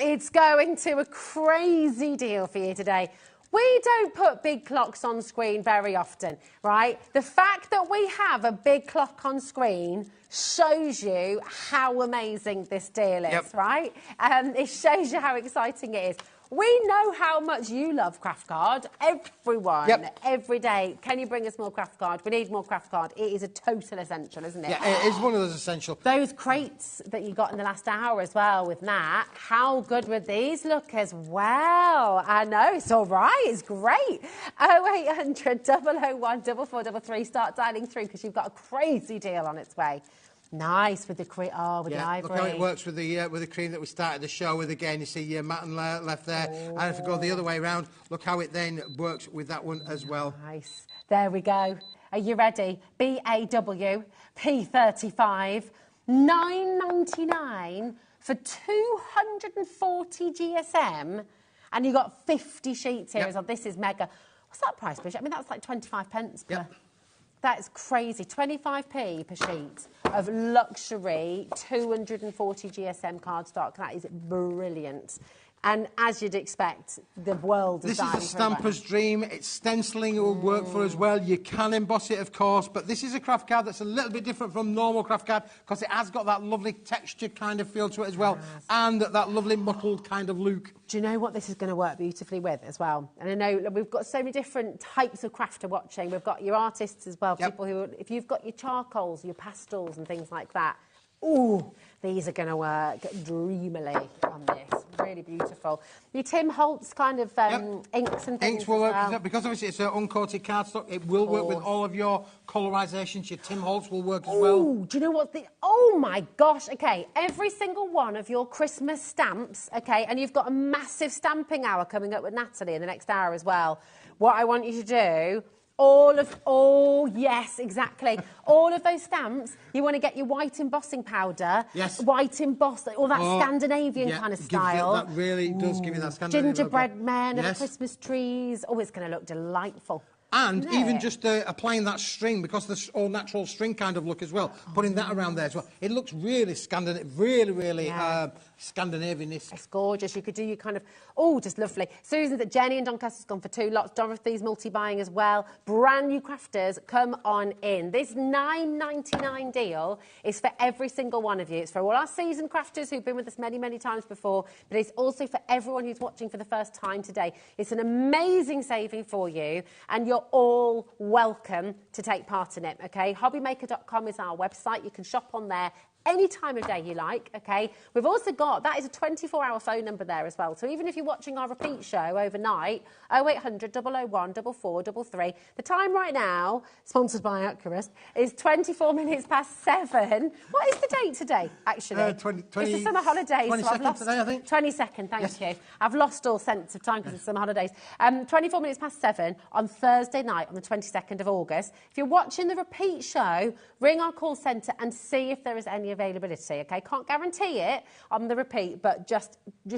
It's going to a crazy deal for you today. We don't put big clocks on screen very often, right? The fact that we have a big clock on screen shows you how amazing this deal is, right? It shows you how exciting it is. We know how much you love Craft Card. Everyone, every day. Can you bring us more Craft Card? We need more Craft Card. It is a total essential, isn't it? Yeah, it is one of those essential. Those crates that you got in the last hour as well with Nat, how good would these look as well? I know, it's all right, it's great. 0800 001 4433. Start dialing through because you've got a crazy deal on its way. Nice with the cream. Oh, with the ivory. Look how it works with the cream that we started the show with. Again, you see your matte and left there, and if we go the other way around, look how it then works with that one as well. Nice. There we go. Are you ready? BAW P35 $9.99 for 240 GSM, and you got 50 sheets here as well. This is mega. What's that price, Bridget? I mean, that's like 25 pence per. That is crazy. 25p per sheet of luxury 240 GSM cardstock. That is brilliant. And as you'd expect, the world is This is a stamper's dream. It's stenciling it will work for as well. You can emboss it, of course, but this is a craft card that's a little bit different from normal craft card because it has got that lovely texture kind of feel to it as well, and that lovely mottled kind of look. Do you know what this is going to work beautifully with as well? And I know we've got so many different types of crafter watching. We've got your artists as well, people who, if you've got your charcoals, your pastels and things like that, ooh, these are going to work dreamily on this. Really beautiful. Your Tim Holtz kind of inks and things. Inks will work, well. because obviously it's an uncoated cardstock. It will work with all of your colorisations. Your Tim Holtz will work as well. Oh, do you know what? Oh my gosh. Okay, every single one of your Christmas stamps. Okay, and you've got a massive stamping hour coming up with Natalie in the next hour as well. What I want you to do. Yes, exactly. All of those stamps, you want to get your white embossing powder. Yes. White embossed, all that Scandinavian kind of style. That really does give you that Scandinavian Gingerbread men and Christmas trees. Oh, it's going to look delightful. And even just applying that string, because the all-natural string kind of look as well, putting that around there as well. It looks really Scandinavian, really Scandinavian-esque. It's gorgeous. You could do your kind of, just lovely. Susan's at Jenny and Doncaster's gone for 2 lots. Dorothy's multi-buying as well. Brand new crafters, come on in. This $9.99 deal is for every single one of you. It's for all our seasoned crafters who've been with us many, many times before, but it's also for everyone who's watching for the first time today. It's an amazing saving for you, and you're all welcome to take part in it, okay? HobbyMaker.com is our website. You can shop on there any time of day you like, okay? We've also got, that is a 24-hour phone number there as well. So even if you're watching our repeat show overnight, 0800 001 4433. The time right now, sponsored by Accurist, is 24 minutes past 7. What is the date today, actually? It's the summer holidays. 22nd today, I think. 22nd, thank you. I've lost all sense of time because it's summer holidays. 24 minutes past 7 on Thursday night on the 22nd of August. If you're watching the repeat show, ring our call centre and see if there is any availability, okay? Can't guarantee it on the repeat, but just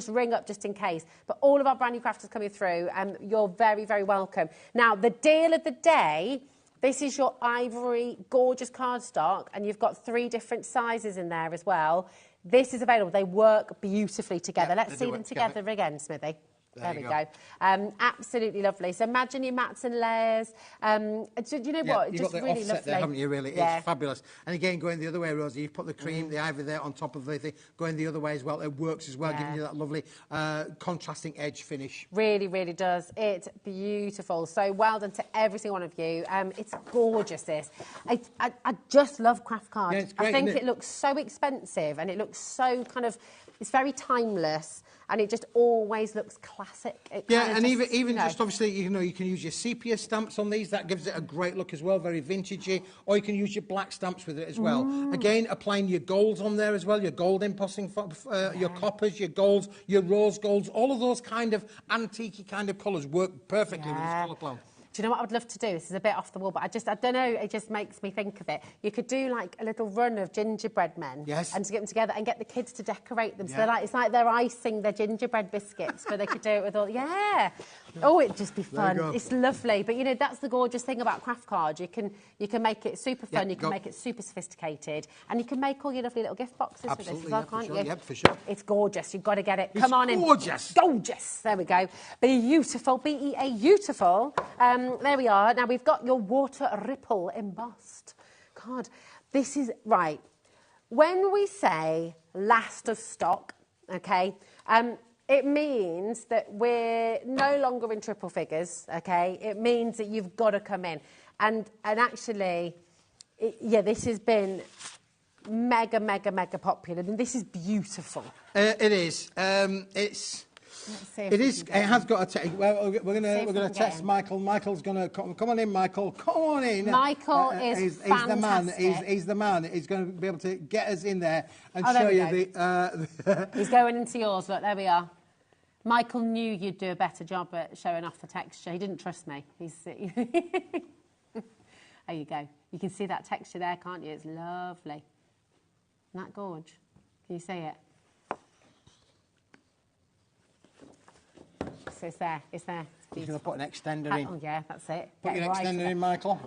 ring up just in case. But all of our brand new crafters coming through, you're very, very welcome. Now, the deal of the day, this is your ivory gorgeous cardstock, and you've got 3 different sizes in there as well. This is available. They work beautifully together. Let's see them together again, Smithy. There we go. Absolutely lovely. So imagine your mats and layers. Do you know what? You've just got the really offset lovely. there, haven't you, really? It's fabulous. And again, going the other way, Rosie, you've put the cream, the ivory there on top of the thing, going the other way as well. It works as well, giving you that lovely contrasting edge finish. Really, really does. It's beautiful. So well done to every single one of you. It's gorgeous, this. I just love craft cards. Yeah, it's great, I think isn't it looks so expensive, and it looks so kind of, it's very timeless. And it just always looks classic. And even just obviously, you can use your sepia stamps on these. That gives it a great look as well, very vintagey. Or you can use your black stamps with it as well. Again, applying your golds on there as well, your gold embossing, your coppers, your golds, your rose golds. All of those kind of antique kind of colours work perfectly with this colour plan. Do you know what I would love to do? This is a bit off the wall, but I don't know, it just makes me think of it. You could do like a little run of gingerbread men. Yes. And to get them together and get the kids to decorate them. So it's like they're icing their gingerbread biscuits, but they could do it with all... Yeah. Oh, it'd just be fun. go. It's lovely. But, you know, that's the gorgeous thing about craft cards. You can make it super fun, you can make it super sophisticated, and you can make all your lovely little gift boxes with this as well, can't you? Yep, for sure. It's gorgeous. You've got to get it. Come on in. Gorgeous. Gorgeous. There we go. Beautiful. B-E-A-beautiful. There we are. Now, we've got your water ripple embossed card. This is... Right. When we say last of stock, okay, it means that we're no longer in triple figures, okay? It means that you've got to come in. And actually, this has been mega, mega, mega popular. And this is beautiful. It is. It is. It has got a. Well, we're gonna test Michael. Michael's gonna come on in. Michael, come on in. Michael is fantastic. He's the man. He's the man. He's going to be able to get us in there and show you the. He's going into yours. Look, there we are. Michael knew you'd do a better job at showing off the texture. He didn't trust me. There you go. You can see that texture there, can't you? It's lovely. Isn't that gorge? Can you see it? So it's there. It's there. He's going to put an extender in. Oh, yeah, that's it. Put your extender in, Michael.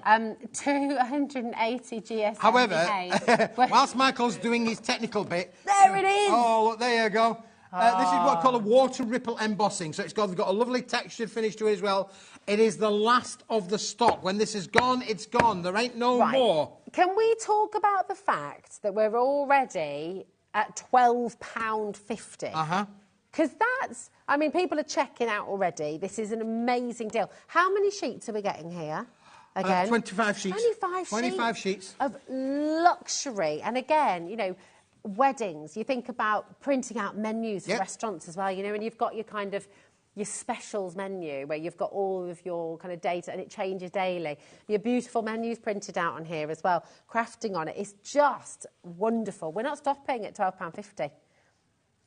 280 GSM. However, whilst Michael's doing his technical bit... There it is! Oh, look, there you go. This is what I call a water ripple embossing. So it's got a lovely textured finish to it as well. It is the last of the stock. When this is gone, it's gone. There ain't no more. Can we talk about the fact that we're already at £12.50? Uh-huh. Because that's... I mean, people are checking out already. This is an amazing deal. How many sheets are we getting here? Again? 25 sheets. 25 sheets. Of luxury. And again, you know, weddings. You think about printing out menus for restaurants as well, you know, and you've got your kind of... your specials menu where you've got all of your kind of data and it changes daily. Your beautiful menus printed out on here as well. Crafting on it is just wonderful. We're not stopping at £12.50.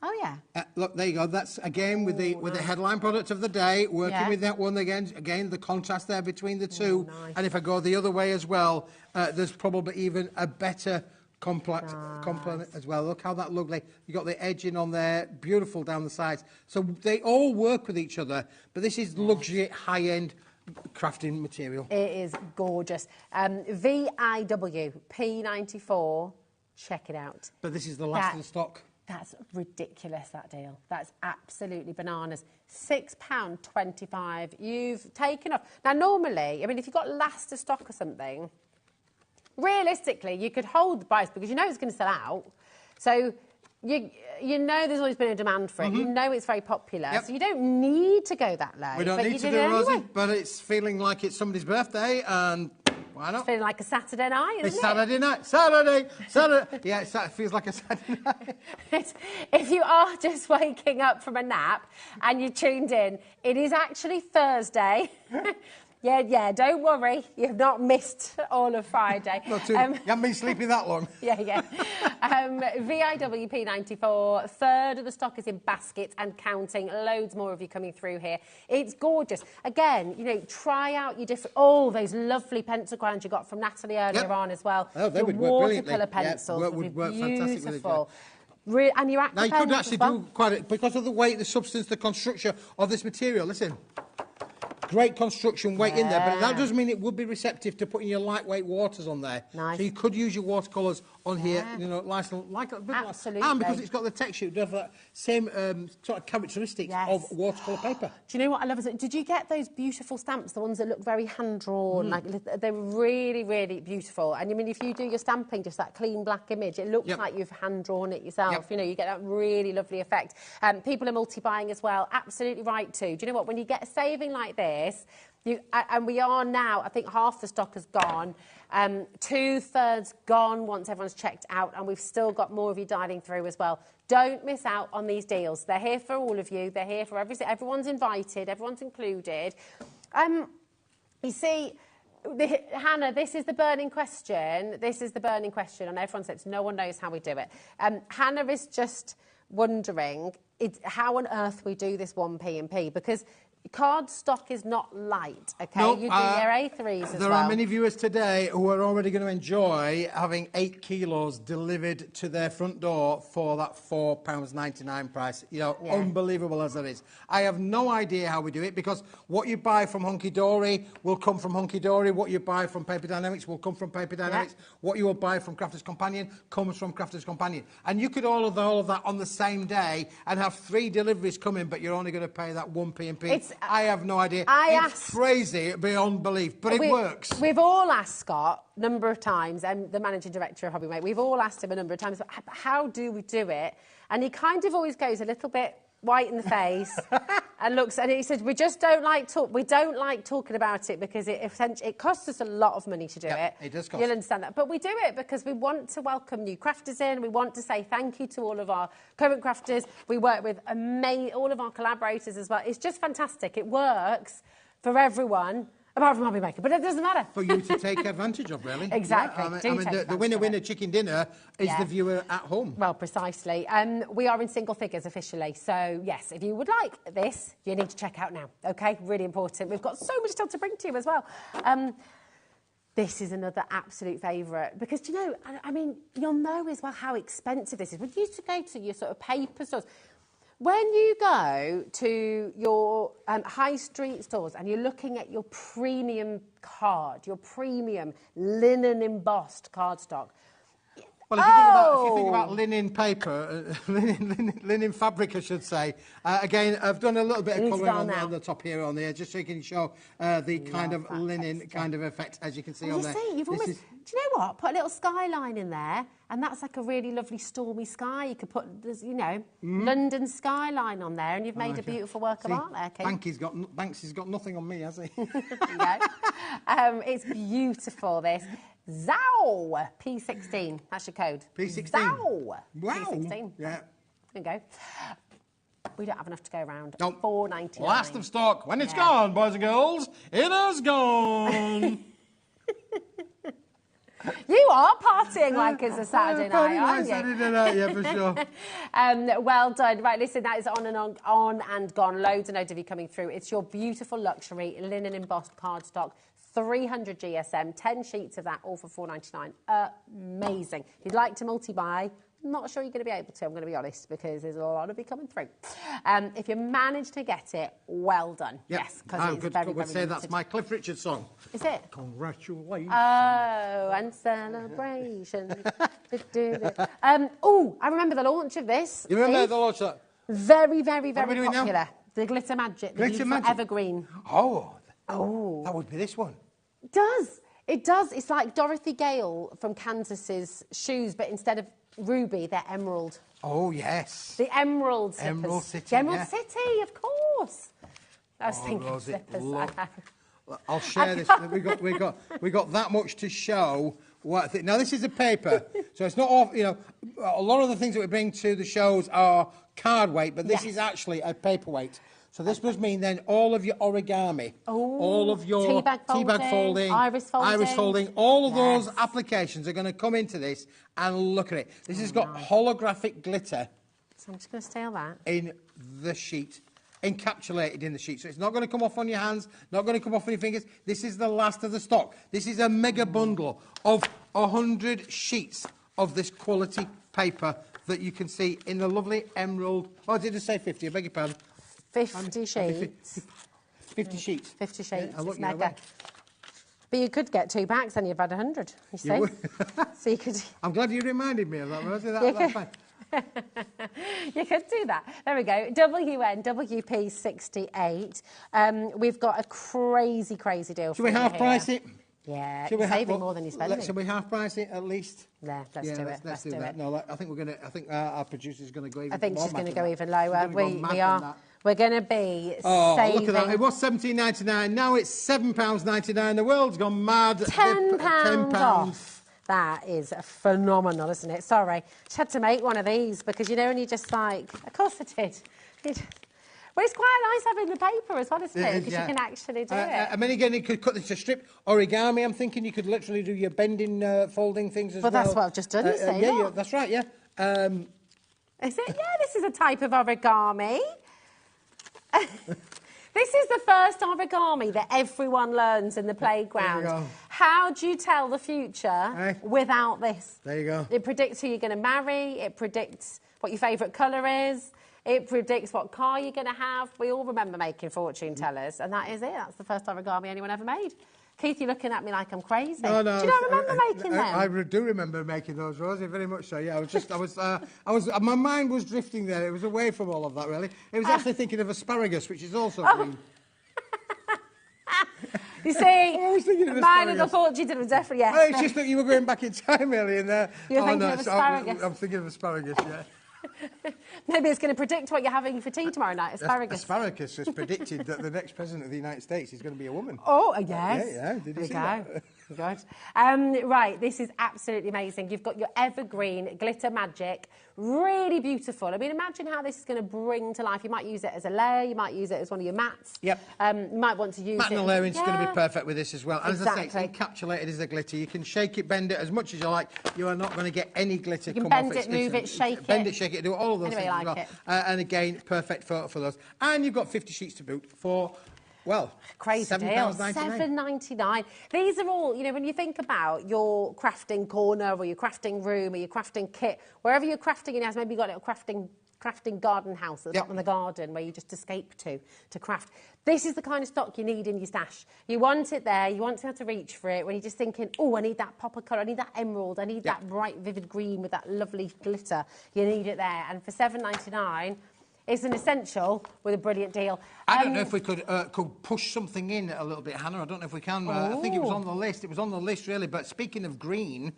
Oh, yeah. Look, there you go. That's, again, with the headline product of the day, working with that one again. Again, the contrast there between the two. Nice. And if I go the other way as well, there's probably even a better complex component as well. Look how that lovely. You got the edging on there, beautiful down the sides. So they all work with each other, but this is luxury, high-end crafting material. It is gorgeous. VIW P94. Check it out. But this is the last of the stock. That's ridiculous, that deal. That's absolutely bananas. £6.25. You've taken off. Now, normally, I mean, if you've got last of stock or something, realistically, you could hold the price because you know it's going to sell out. So you know there's always been a demand for it. You know it's very popular. So you don't need to go that low. We don't need to do it, Rosie, but it's feeling like it's somebody's birthday and... why not? It's feeling like a Saturday night, isn't it? It's Saturday night. Saturday. Yeah, it feels like a Saturday night. If you are just waking up from a nap and you tuned in, it is actually Thursday. Yeah, don't worry. You've not missed all of Friday. You haven't been sleeping that long. Yeah. VIW P94, third of the stock is in baskets and counting. Loads more of you coming through here. It's gorgeous. Again, you know, try out your different... Oh, those lovely pencil crayons you got from Natalie earlier on as well. Oh, they would work brilliantly. Watercolour pencils would work fantastic with it. And your now, you could actually do quite a... because of the weight, the substance, the construction of this material. Listen... great construction weight in there, but that does mean it would be receptive to putting your lightweight waters on there. Nice. So you could use your watercolours on here, you know, like a bit absolutely. And because it's got the texture, it does have that same sort of characteristics of watercolour paper. Do you know what I love? Did you get those beautiful stamps, the ones that look very hand-drawn? Like they're really, really beautiful. And I mean, if you do your stamping, just that clean black image, it looks like you've hand-drawn it yourself. You know, you get that really lovely effect. People are multi-buying as well. Absolutely right too. Do you know what? When you get a saving like this, and we are now, I think half the stock has gone, 2/3 gone once everyone's checked out, and we've still got more of you dialing through as well. Don't miss out on these deals. They're here for all of you. They're here for everyone's invited, everyone's included. You see, Hannah, this is the burning question. This is the burning question, and everyone says no one knows how we do it. Hannah is just wondering how on earth we do this 1p&p, because cardstock is not light, okay? Nope, you do your A3s as well. There are many viewers today who are already going to enjoy having 8 kilos delivered to their front door for that £4.99 price. You know, unbelievable as that is. I have no idea how we do it, because what you buy from Hunky Dory will come from Hunky Dory. What you buy from Paper Dynamics will come from Paper Dynamics. What you will buy from Crafters Companion comes from Crafters Companion. And you could all of that on the same day and have 3 deliveries coming, but you're only going to pay that 1 P&P. I have no idea. It's crazy beyond belief, but it works. We've all asked Scott a number of times, and the managing director of HobbyMaker, we've all asked him a number of times, how do we do it? And he kind of always goes a little bit white in the face and looks, and he said, we just don't like talking about it, because it costs us a lot of money to do it. It does cost. You'll understand that. But we do it because we want to welcome new crafters in. We want to say thank you to all of our current crafters. We work with all of our collaborators as well. It's just fantastic. It works for everyone, apart from HobbyMaker, but it doesn't matter. For you to take advantage of, really. Exactly. I mean the winner chicken dinner is the viewer at home. Well, precisely. We are in single figures officially, so yes, if you would like this, you need to check out now, okay? Really important. We've got so much still to bring to you as well. This is another absolute favourite, because, you know, I mean, you'll know as well how expensive this is. We used to go to your sort of paper stores. When you go to your high street stores and you're looking at your premium card, your premium linen embossed cardstock. Well, if you think about linen paper, linen fabric, I should say. Again, I've done a little bit of colouring on the top here on there, just so you can show the kind of linen kind of effect, as you can see on there. You've almost, do you know what? Put a little skyline in there, and that's like a really lovely stormy sky. You could put, you know, London skyline on there, and you've made a beautiful work of art there, Keith. Banks has got nothing on me, has he? There you go. It's beautiful, this. ZOW! P16. That's your code. P16. ZOW! Wow. P16. Yeah. There you go. We don't have enough to go around. Nope. $4.99. Last of stock. When it's gone, boys and girls, it has gone. You are partying like it's a Saturday night, aren't you? Saturday night, yeah, for sure. Well done. Right, listen, that is on and gone. Loads and loads of you coming through. It's your beautiful luxury linen embossed cardstock. 300 GSM, 10 sheets of that, all for $4.99. Amazing. If you'd like to multi-buy, not sure you're going to be able to, I'm going to be honest, because there's a lot of you coming through. If you manage to get it, well done. Yep. Yes, because it's very, very say limited. that's my Cliff Richard song. Is it? Congratulations. Oh, and celebrations. Oh, I remember the launch of this. You remember the launch of that? Very, very, very popular. Now? The Glitter Magic. The Glitter Magic? Evergreen. Oh, that would be this one. It does. It does. It's like Dorothy Gale from Kansas's shoes, but instead of ruby, they're emerald. Oh, yes. The emerald slippers. Emerald City, The Emerald City, of course. I was thinking Rosie, slippers. I'll share this. We got that much to show. Now, this is a paper, so it's not off. You know, a lot of the things that we bring to the shows are card weight, but this is actually a paperweight. So this must mean then all of your origami, all of your teabag folding, iris folding, all of those applications are going to come into this, and look at it. This has got holographic glitter. So I'm just going to steal that. In the sheet, encapsulated in the sheet. So it's not going to come off on your hands, not going to come off on your fingers. This is the last of the stock. This is a mega bundle of 100 sheets of this quality paper that you can see in the lovely emerald. Oh, did I say 50? I beg your pardon. 50 sheets. 50 sheets. 50 sheets. Yeah, it's mega. But you could get 2 packs and you've had 100, you see. So you could... I'm glad you reminded me of that, Rosie. That's fine. You could do that. There we go. WP68. We've got a crazy, crazy deal Should we half price it? Yeah, saving more than you're spending. Should we half price it at least? Yeah, let's do it. Let's do that. No, I think we're going to. I think our producer's going to go even. I think more she's going to go that. even lower. We are. We're going to be saving. Look at that! It was £17.99. Now it's £7.99. The world's gone mad. £10 off. That is phenomenal, isn't it? Sorry, just had to make one of these because you know, and you just like, of course I did. Well, it's quite nice having the paper as well, isn't it? Because you can actually do it. I mean, again, you could cut this to strip. Origami, I'm thinking you could literally do your bending, folding things as well. Well, that's what I've just done, you see. Yeah, that's right, yeah. Is it? Yeah, this is a type of origami. This is the first origami that everyone learns in the playground. There you go. How do you tell the future without this? There you go. It predicts who you're going to marry. It predicts what your favourite colour is. It predicts what car you're going to have. We all remember making fortune tellers, and that is it. That's the first origami anyone ever made. Keith, you're looking at me like I'm crazy. No, no. Do you not remember making them? I do remember making those, Rosie, very much so. Yeah, my mind was drifting there. It was away from all of that, really. It was actually thinking of asparagus, which is also green. You see, I was thinking of my little fortune teller was definitely yes. Well, it's just that you were going back in time, really, and You're thinking of asparagus. I'm thinking of asparagus, yeah. Maybe it's going to predict what you're having for tea tomorrow night, asparagus. Asparagus has predicted that the next president of the United States is going to be a woman. Oh, yes. Yeah. Did you see that? Good. Right, this is absolutely amazing. You've got your evergreen glitter magic. Really beautiful. I mean, imagine how this is going to bring to life. You might use it as a layer. You might use it as one of your mats. Yep. You might want to use Mat and it. layering is going to be perfect with this as well. And Exactly. as I say, it's encapsulated as a glitter. You can shake it, bend it as much as you like. You are not going to get any glitter You can come bend off. it, move it, shake it. Bend it, shake it, do all of those Anyway, things like as well. And again, perfect for those. And you've got 50 sheets to boot for... Well, crazy deal. £7.99. These are all, you know, when you think about your crafting corner or your crafting room or your crafting kit, wherever you're crafting in your house, maybe you've got a little crafting garden house at the top of the garden where you just escape to craft. This is the kind of stock you need in your stash. You want it there, you want to be able to reach for it when you're just thinking, oh, I need that pop of colour, I need that emerald, I need that bright, vivid green with that lovely glitter. You need it there. And for £7.99, it's an essential with a brilliant deal. I don't know if we could push something in a little bit, Hannah. I don't know if we can. I think it was on the list. It was on the list, really. But speaking of green,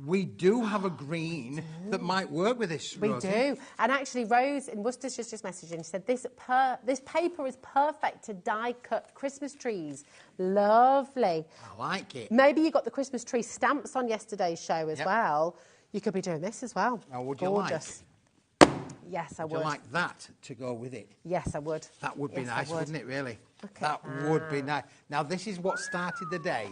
we do have a green that might work with this, Rosie. We do. And actually, Rose in Worcestershire just messaged in. She said, this paper is perfect to die-cut Christmas trees. Lovely. I like it. Maybe you got the Christmas tree stamps on yesterday's show as well. You could be doing this as well. Now, would Gorgeous. you like? Yes, I would. Would you like that to go with it? Yes, I would. That would be nice, wouldn't it, really? That would be nice. Now, this is what started the day.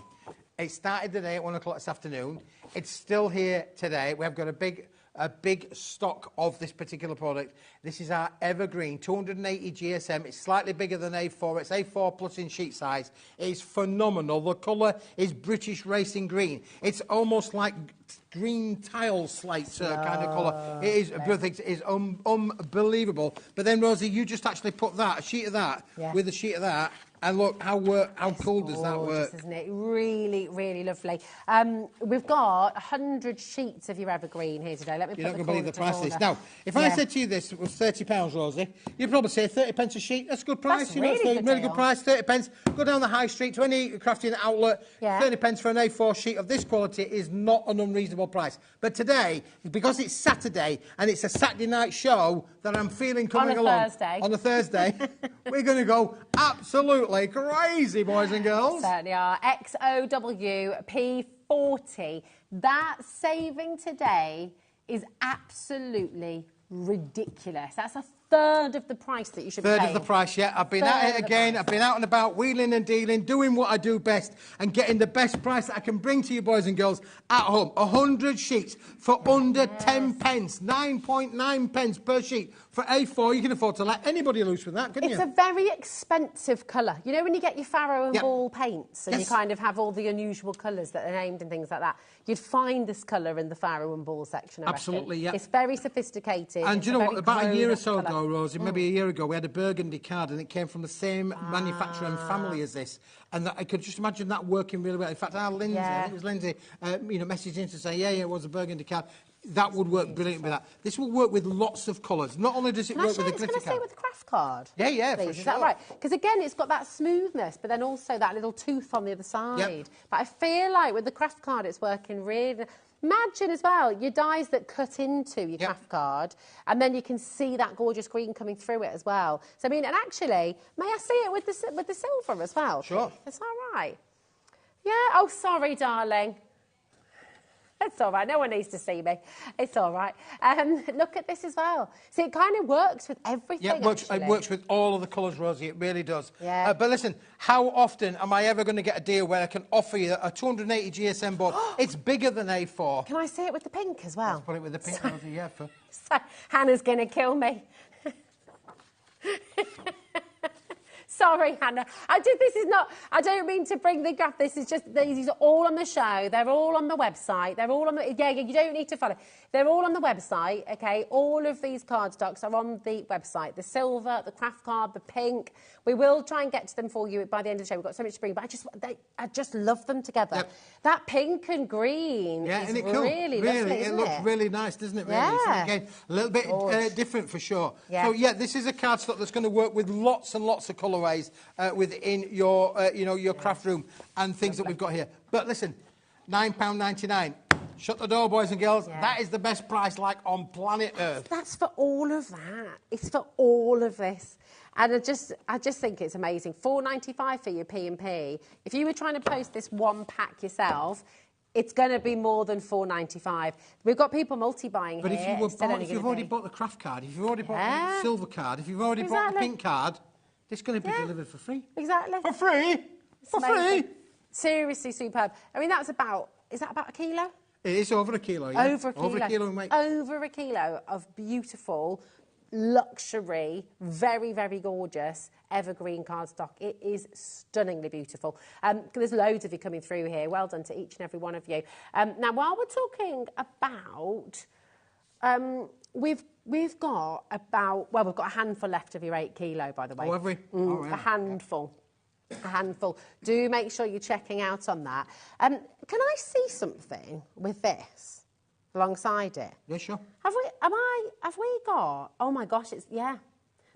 It started the day at 1 o'clock this afternoon. It's still here today. We've got a big stock of this particular product. This is our evergreen 280 GSM. It's slightly bigger than A4. It's A4 plus in sheet size. It's phenomenal. The colour is British Racing Green. It's almost like green tile slate kind of colour. It is, it is unbelievable. But then, Rosie, you just actually put a sheet of that with a sheet of that. And look, how cool does that work? Isn't it? Really, really lovely. We've got 100 sheets of your evergreen here today. Let me You're put not going to believe the price of this. order. Now, if I said to you this was £30, Rosie, you'd probably say 30 pence a sheet. That's a good price. That's really good price, 30 pence. Go down the high street to any crafting outlet. 30 pence for an A4 sheet of this quality is not an unreasonable price. But today, because it's Saturday and it's a Saturday night show that I'm feeling coming along. On a Thursday. We're going to go absolutely crazy, boys and girls. Certainly are. XOWP40. That saving today is absolutely ridiculous. That's a third of the price that you should be paying. Third of the price, yeah. I've been at it again. I've been out and about, wheeling and dealing, doing what I do best and getting the best price that I can bring to you, boys and girls, at home. 100 sheets for under 10 pence. 9.9 pence per sheet. For A4, you can afford to let anybody loose with that, couldn't you? It's a very expensive colour. You know when you get your Farrow and Ball paints and you kind of have all the unusual colours that are named and things like that? You'd find this colour in the Farrow and Ball section, I Absolutely, reckon. It's very sophisticated. And do you know what? About a year or so colour. ago, Rosie, maybe a year ago, we had a burgundy card and it came from the same manufacturer and family as this. And I could just imagine that working really well. In fact, our Lindsay, I think it was Lindsay, messaged in to say, it was a burgundy card. That would work brilliantly with that. This will work with lots of colours. Not only does it work with the glitter card. With the craft card? Yeah, please. for sure. Is that right? Because again, it's got that smoothness, but then also that little tooth on the other side. Yep. But I feel like with the craft card, it's working really... Imagine as well your dies that cut into your craft card, and then you can see that gorgeous green coming through it as well. So I mean, and actually, may I see it with the silver as well? Sure. Is that right? Yeah. Oh, sorry, darling. It's all right. No one needs to see me. It's all right. Look at this as well. See, it kind of works with everything. Yeah, it works with all of the colours, Rosie. It really does. Yeah. But listen, how often am I ever going to get a deal where I can offer you a 280 GSM board? It's bigger than A4. Can I see it with the pink as well? Let's put it with the pink, Rosie, yeah. So, Hannah's going to kill me. Sorry, Hannah. I don't mean to bring the graph. This is just, these are all on the show. They're all on the website. They're all on the, yeah, you don't need to follow. They're all on the website, okay? All of these cardstocks are on the website. The silver, the craft card, the pink. We will try and get to them for you by the end of the show. We've got so much to bring, but I just love them together. Yep. That pink and green is isn't it cool? Really lovely, it looks really nice, doesn't it? Really? Yeah. So again, a little bit different for sure. Yeah. So yeah, this is a cardstock that's going to work with lots and lots of colourways within your, your craft room and things that we've got here. But listen, £9.99. Shut the door, boys and girls. Yeah. That is the best price, like, on planet Earth. That's for all of that. It's for all of this. And I just think it's amazing. $4.95 for your P&P. If you were trying to post this one pack yourself, it's going to be more than $4.95. We've got people multi-buying here. But if you've already bought the craft card, if you've already bought the silver card, if you've already bought the pink card, it's going to be delivered for free. Exactly. For free? For free? Seriously superb. I mean, is that about a kilo? It is over a kilo, yeah. Over a kilo. Over a kilo in weight. Over a kilo of beautiful, luxury, very, very gorgeous evergreen cardstock. It is stunningly beautiful. There's loads of you coming through here. Well done to each and every one of you. Now, while we're talking about... we've got a handful left of your 8 kilo, by the way. Oh, have we? A handful. A handful. Do make sure you're checking out on that. Can I see something with this alongside it? Yeah, sure. Have we got? Oh my gosh,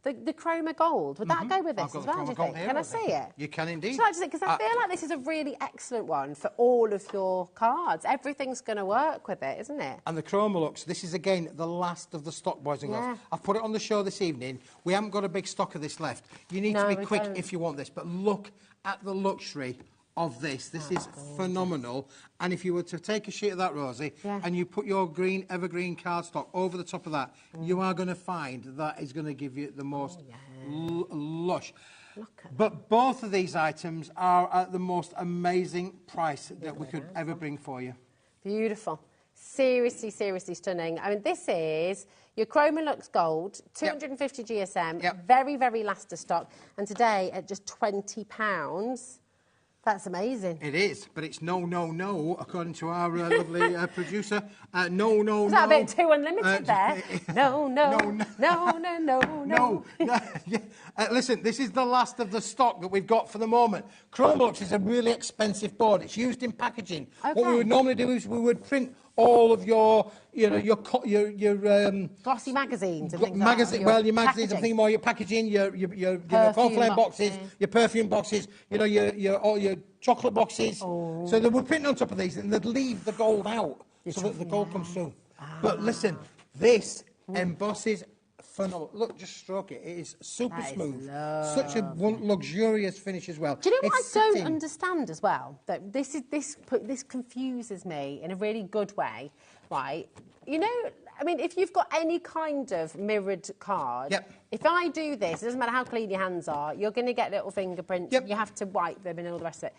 the chroma gold. Would that go with this as well? Do you think? Can I see it? You can indeed. Because I feel like this is a really excellent one for all of your cards. Everything's going to work with it, isn't it? And the Chroma Lux, this is again the last of the stock, boys and girls. I've put it on the show this evening. We haven't got a big stock of this left. You need to be quick if you want this. But look at the luxury of this. This is phenomenal. And if you were to take a sheet of that, Rosie, and you put your green evergreen cardstock over the top of that, you are going to find that is going to give you the most lush. But both of these items are at the most amazing price that we could ever bring for you. Beautiful. Seriously, seriously stunning. I mean, this is your Chroma Lux Gold, 250 GSM, very, very last of stock. And today at just £20. That's amazing. It is, but it's no, according to our lovely producer. No. Is that a bit too unlimited there? No. Listen, this is the last of the stock that we've got for the moment. Chroma Lux is a really expensive board. It's used in packaging. Okay. What we would normally do is we would print all of your glossy magazines and things like that. Well, your magazines, I'm thinking more your packaging, your cornflake boxes, your perfume boxes, all your chocolate boxes. Oh. So they would print on top of these and they'd leave the gold out so that the gold comes through. But listen, this embosses phenomenal. Look, just stroke it. It is super smooth. Such a luxurious finish as well. Do you know what I don't understand as well? That this confuses me in a really good way, right? You know, I mean, if you've got any kind of mirrored card, if I do this, it doesn't matter how clean your hands are, you're going to get little fingerprints. You have to wipe them and all the rest of it.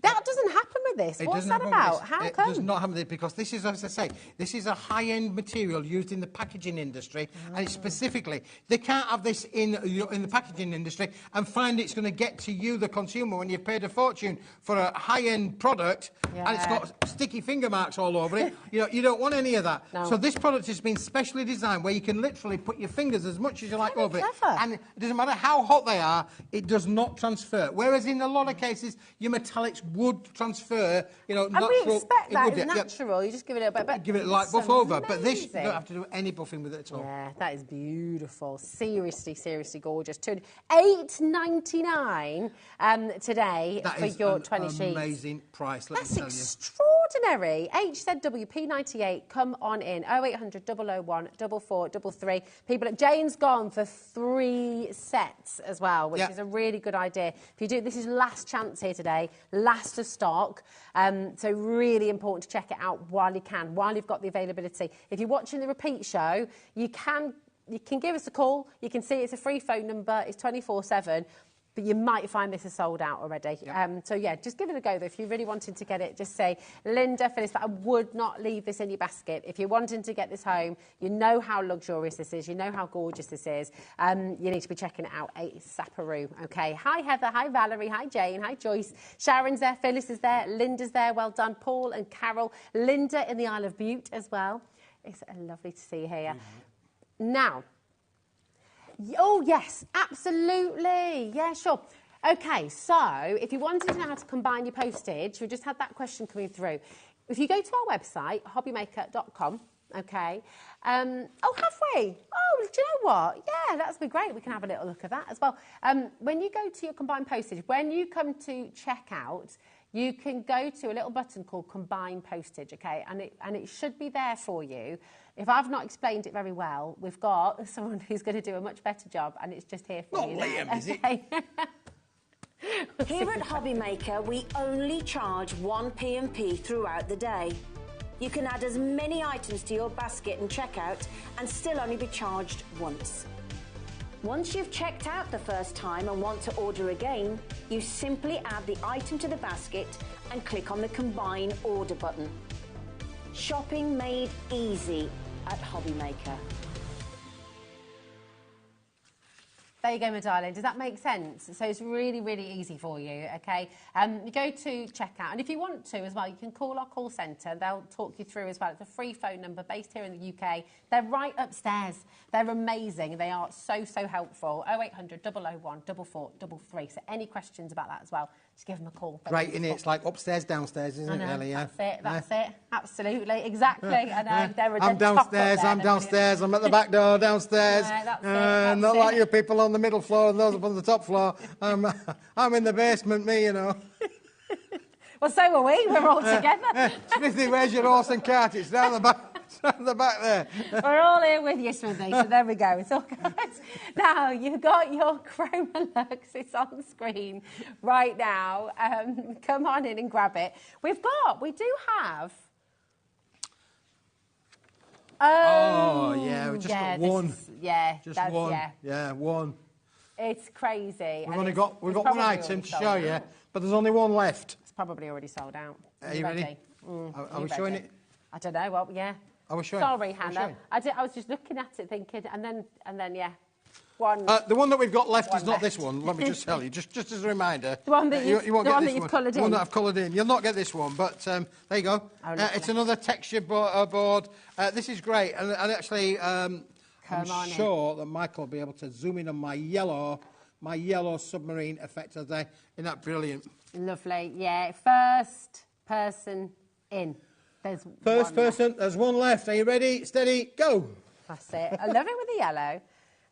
That doesn't happen with this. What's that about? How come? It does not happen with this because this is, as I say, this is a high-end material used in the packaging industry, and it's specifically they can't have this in the packaging industry and find it's going to get to you, the consumer, when you've paid a fortune for a high-end product and it's got sticky finger marks all over it. You don't want any of that. No. So this product has been specially designed where you can literally put your fingers as much as you like over it, and it doesn't matter how hot they are, it does not transfer. Whereas in a lot of cases, your metallics would transfer, and we expect that is natural. You just give it a bit, give it a light buff over. But this, you don't have to do any buffing with it at all. Yeah, that is beautiful. Seriously, seriously gorgeous. $8.99 today for your 20 sheets. Amazing price. That's extraordinary. HZWP98, come on in. 0800 001 4433. People at Jane's gone for 3 sets as well, which is a really good idea. If you do, this is last chance here today, last of stock. So really important to check it out while you can, while you've got the availability. If you're watching the repeat show, you can give us a call. You can see it's a free phone number. It's 24/7. but you might find this is sold out already. So yeah, just give it a go though. If you're really wanting to get it, just say, Linda, for this, but I would not leave this in your basket. If you're wanting to get this home, you know how luxurious this is, you know how gorgeous this is, you need to be checking it out ASAP-aroo, okay? Hi Heather, hi Valerie, hi Jane, hi Joyce, Sharon's there, Phyllis is there, Linda's there, well done, Paul and Carol, Linda in the Isle of Bute as well. It's lovely to see you here. Now, oh, yes, absolutely. Yeah, sure. OK, so if you wanted to know how to combine your postage, we just had that question coming through. If you go to our website, hobbymaker.com, OK. Oh, have we? Oh, do you know what? Yeah, that's be great. We can have a little look at that as well. When you go to your combined postage, when you come to checkout, you can go to a little button called Combine Postage, OK? And it should be there for you. If I've not explained it very well, we've got someone who's going to do a much better job, and it's just here for you. Not Liam, is it? Here at HobbyMaker, we only charge 1p&p throughout the day. You can add as many items to your basket and checkout and still only be charged once. Once you've checked out the first time and want to order again, you simply add the item to the basket and click on the Combine Order button. Shopping made easy at HobbyMaker. There you go, my darling. Does that make sense? So it's really, really easy for you, OK? You go to checkout, and if you want to as well, you can call our call centre. They'll talk you through as well. It's a free phone number based here in the UK. They're right upstairs. They're amazing. They are so, so helpful. 0800 001 4433. So any questions about that as well, just give them a call. Right, innit? It's like upstairs, downstairs, isn't it, really? Yeah. That's it. Absolutely. Exactly. And I'm downstairs, I'm at the back door, downstairs. That's not it. like you people on the middle floor and those up on the top floor. I'm in the basement, me, you know. Well, so are we. We're all together. Smithy, where's your horse and cart? It's down the back. It's down the back there. We're all here with you, Smithy. So there we go. It's all good. Now, you've got your Chroma Lux. It's on screen right now. Come on in and grab it. We do have... Oh, yeah, we just got one. Just one. Yeah, one. It's crazy. We've got one item to show you, but there's only one left. It's probably already sold out. Are you ready? Are we showing it? I don't know. Well, yeah. Are we showing? Sorry, Hannah. I was just looking at it, thinking, and then, yeah. One. The one that we've got left is not this one. Let me just tell you, just as a reminder. The one that you've coloured in. The one that I've coloured in. You'll not get this one, but there you go. It's another texture board. This is great, and actually, I'm sure that Michael will be able to zoom in on my yellow submarine effect today. Isn't that brilliant? Lovely. Yeah. First person in. First person. There's one left. Are you ready? Steady. Go. That's it. I love it with the yellow.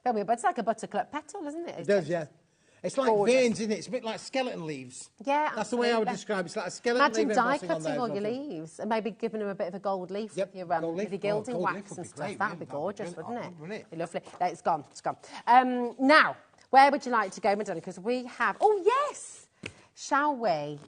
It's like a buttercup petal, isn't it? It does, yeah. It's like gorgeous. veins, isn't it? It's a bit like skeleton leaves. Yeah, that's the way I would describe it. It's like a skeleton leaf. Imagine die cutting all your leaves and maybe giving them a bit of a gold leaf with your gilding wax and stuff. That'd be gorgeous, wouldn't it? Wouldn't it? Be lovely. No, it's gone. It's gone. Now, where would you like to go, Madonna? Because we have... Oh, yes! Shall we?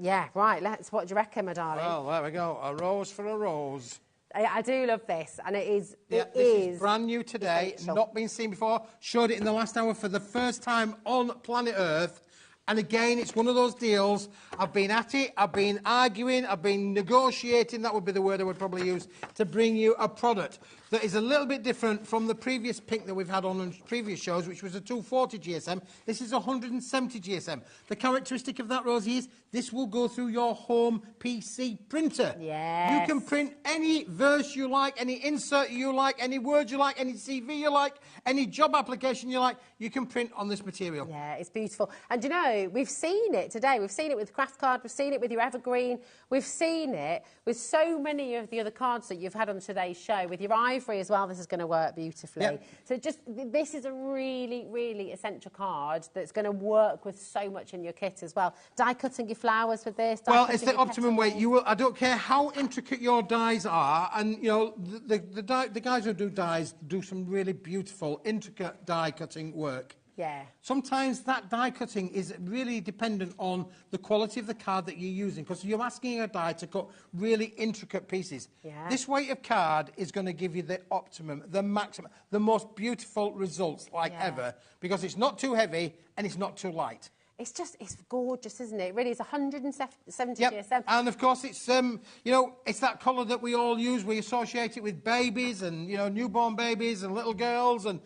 Yeah, right. What do you reckon, my darling? Well, there we go. A rose for a rose. I do love this, and it is... This is brand new today, not been seen before. Showed it in the last hour for the first time on planet Earth. And again, it's one of those deals. I've been at it, I've been arguing, I've been negotiating, that would be the word I would probably use, to bring you a product that is a little bit different from the previous pink that we've had on previous shows, which was a 240 GSM. This is a 170 GSM. The characteristic of that, Rosie, is this will go through your home PC printer. Yes. You can print any verse you like, any insert you like, any word you like, any CV you like, any job application you like, you can print on this material. Yeah, it's beautiful. And you know, we've seen it today. We've seen it with Craft Card, we've seen it with your Evergreen, we've seen it with so many of the other cards that you've had on today's show. With your Ivory as well, this is going to work beautifully. Yep. So this is a really, really essential card that's going to work with so much in your kit as well. Die cutting your flowers with this. Well, it's the optimum way. I don't care how intricate your dies are, and you know the guys who do dies do some really beautiful, intricate die cutting work. Yeah. Sometimes that die cutting is really dependent on the quality of the card that you're using, because you're asking a die to cut really intricate pieces. Yeah. This weight of card is going to give you the optimum, the maximum, the most beautiful results ever, because it's not too heavy and it's not too light. It's gorgeous, isn't it? It really is 170 Yep. GSM. And of course, it's it's that colour that we all use. We associate it with babies and newborn babies and little girls, and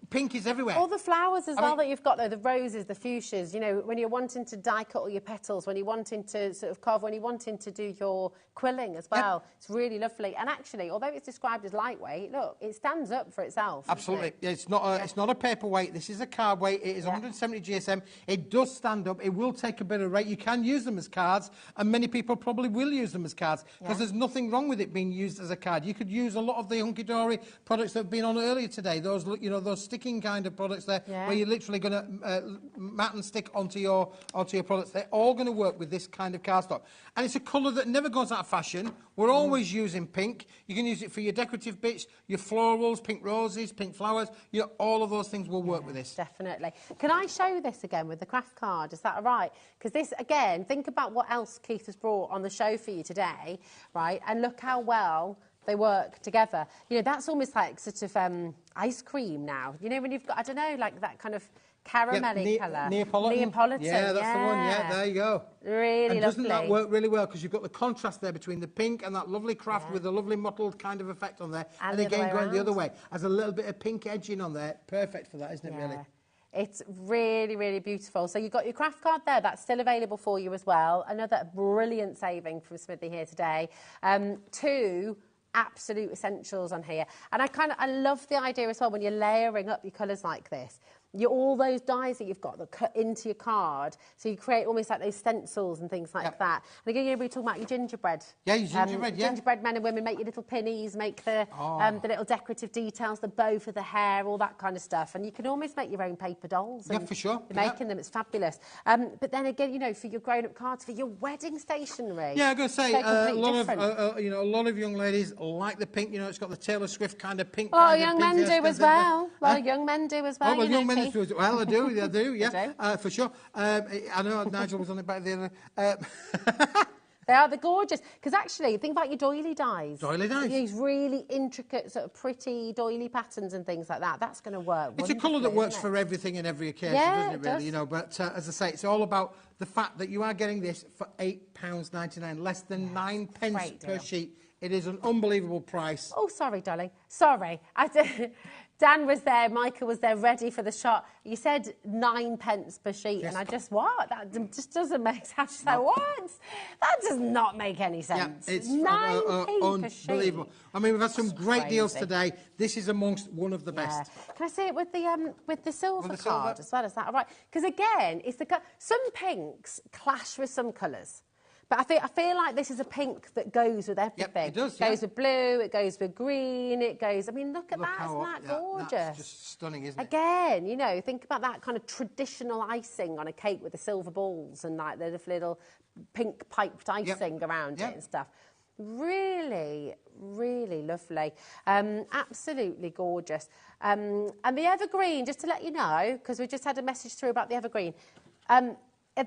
pink is everywhere. All the flowers as well that you've got, though, the roses, the fuchsias, when you're wanting to die cut all your petals, when you're wanting to sort of carve, when you're wanting to do your quilling as well. Yep. It's really lovely. And actually, although it's described as lightweight, look, it stands up for itself. Absolutely. It's not a paperweight. This is a card weight. It is 170 GSM. It does stand up. It will take a bit of weight. You can use them as cards, and many people probably will use them as cards, because there's nothing wrong with it being used as a card. You could use a lot of the hunky-dory products that have been on earlier today, those sticking kind of products there, where you're literally going to mat and stick onto your products. They're all going to work with this kind of cardstock. And it's a colour that never goes out of fashion. We're always using pink. You can use it for your decorative bits, your florals, pink roses, pink flowers. All of those things will work with this. Definitely. Can I show this again with the craft card? Is that all right? Because this, again, think about what else Keith has brought on the show for you today, right? And look how well they work together. That's almost like sort of ice cream now. When you've got, I don't know, like that kind of caramelly colour. Neapolitan. Yeah, that's the one. Yeah, there you go. Really lovely. Doesn't that work really well? Because you've got the contrast there between the pink and that lovely craft with a lovely mottled kind of effect on there. And again, going the other way. Has a little bit of pink edging on there. Perfect for that, isn't it, really? It's really, really beautiful. So you've got your craft card there. That's still available for you as well. Another brilliant saving from Smithy here today. 2 absolute essentials on here. And I love the idea as well when you're layering up your colours like this. All those dies that you've got that cut into your card, so you create almost like those stencils and things like that. And again, we're talking about your gingerbread. Yeah, your gingerbread, Gingerbread men and women, make your little pennies, make the little decorative details, the bow for the hair, all that kind of stuff. And you can almost make your own paper dolls. Yeah, for sure. You're making them, it's fabulous. But then again, for your grown-up cards, for your wedding stationery. Yeah, I'm going to say, a lot of young ladies like the pink. It's got the Taylor Swift kind of pink. Oh, young men do as well. Well, young men do as well. Oh, well, young men do as well. I do, yeah, for sure. I know Nigel was on about the other. They're gorgeous. Because actually, think about your doily dies. Doily dies. These really intricate, sort of pretty doily patterns and things like that. That's going to work. It's a colour that works for everything and every occasion, doesn't it, really? But as I say, it's all about the fact that you are getting this for £8.99, less than 9 pence per sheet. It is an unbelievable price. Oh, sorry, darling. Sorry. Dan was there, Micah was there, ready for the shot. You said 9 pence per sheet, and I just, what? That just doesn't make sense. So what? That does not make any sense. Yeah, it's 9p per sheet. Unbelievable. I mean, we've had some great deals today. This is amongst one of the best. Can I say it with the silver card as well? Is that all right? Because again, some pinks clash with some colours. But I feel like this is a pink that goes with everything. Yep, it does, It goes with blue, it goes with green, it goes... I mean, look at that, isn't that gorgeous? That's just stunning, isn't it? Again, think about that kind of traditional icing on a cake with the silver balls and like the little pink piped icing around it and stuff. Really, really lovely. Absolutely gorgeous. And the evergreen, just to let you know, because we just had a message through about the evergreen,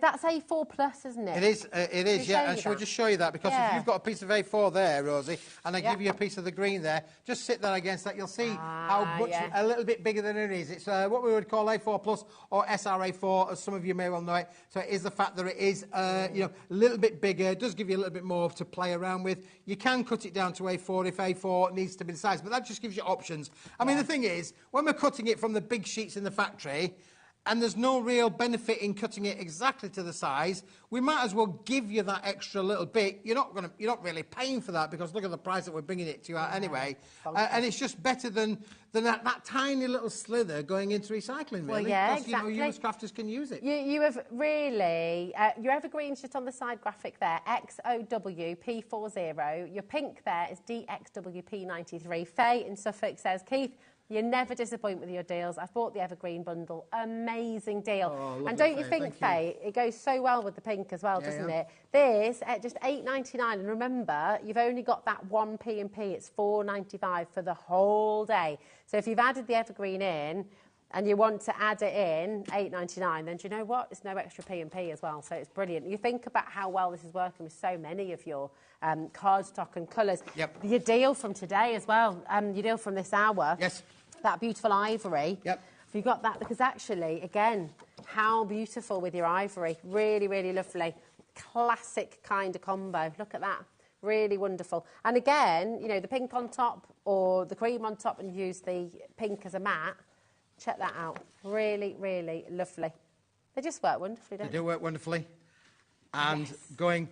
that's A4 plus, isn't it? It is, yeah. And shall we just show you that? Because if you've got a piece of A4 there, Rosie, and I give you a piece of the green there, just sit there against that, you'll see how much, a little bit bigger than it is. It's what we would call A4 plus or SRA4, as some of you may well know it. So it is the fact that it is, a little bit bigger. It does give you a little bit more to play around with. You can cut it down to A4 if A4 needs to be the size, but that just gives you options. I mean, the thing is, when we're cutting it from the big sheets in the factory, and there's no real benefit in cutting it exactly to the size, we might as well give you that extra little bit. You're not really paying for that, because look at the price that we're bringing it to you at anyway. And it's just better than that tiny little slither going into recycling, really. Well, yeah, because, exactly. you as crafters can use it. You have really... your evergreen's just on the side graphic there, XOWP40. Your pink there is DXWP93. Faye in Suffolk says, Keith, you never disappoint with your deals. I've bought the evergreen bundle. Amazing deal. Oh, and don't you think, Faye, it goes so well with the pink as well, doesn't it? This, at just $8.99. And remember, you've only got that 1p and P. It's $4.95 for the whole day. So if you've added the evergreen in, and you want to add it in, $8.99, then do you know what? It's no extra P&P as well, so it's brilliant. You think about how well this is working with so many of your cardstock and colours. Yep. Your deal from today as well, your deal from this hour. Yes. That beautiful ivory. Yep. Have you got that? Because actually, again, how beautiful with your ivory. Really, really lovely. Classic kind of combo. Look at that. Really wonderful. And again, you know, the pink on top or the cream on top, and use the pink as a matte. Check that out. Really, really lovely. They just work wonderfully, don't they? They do work wonderfully. And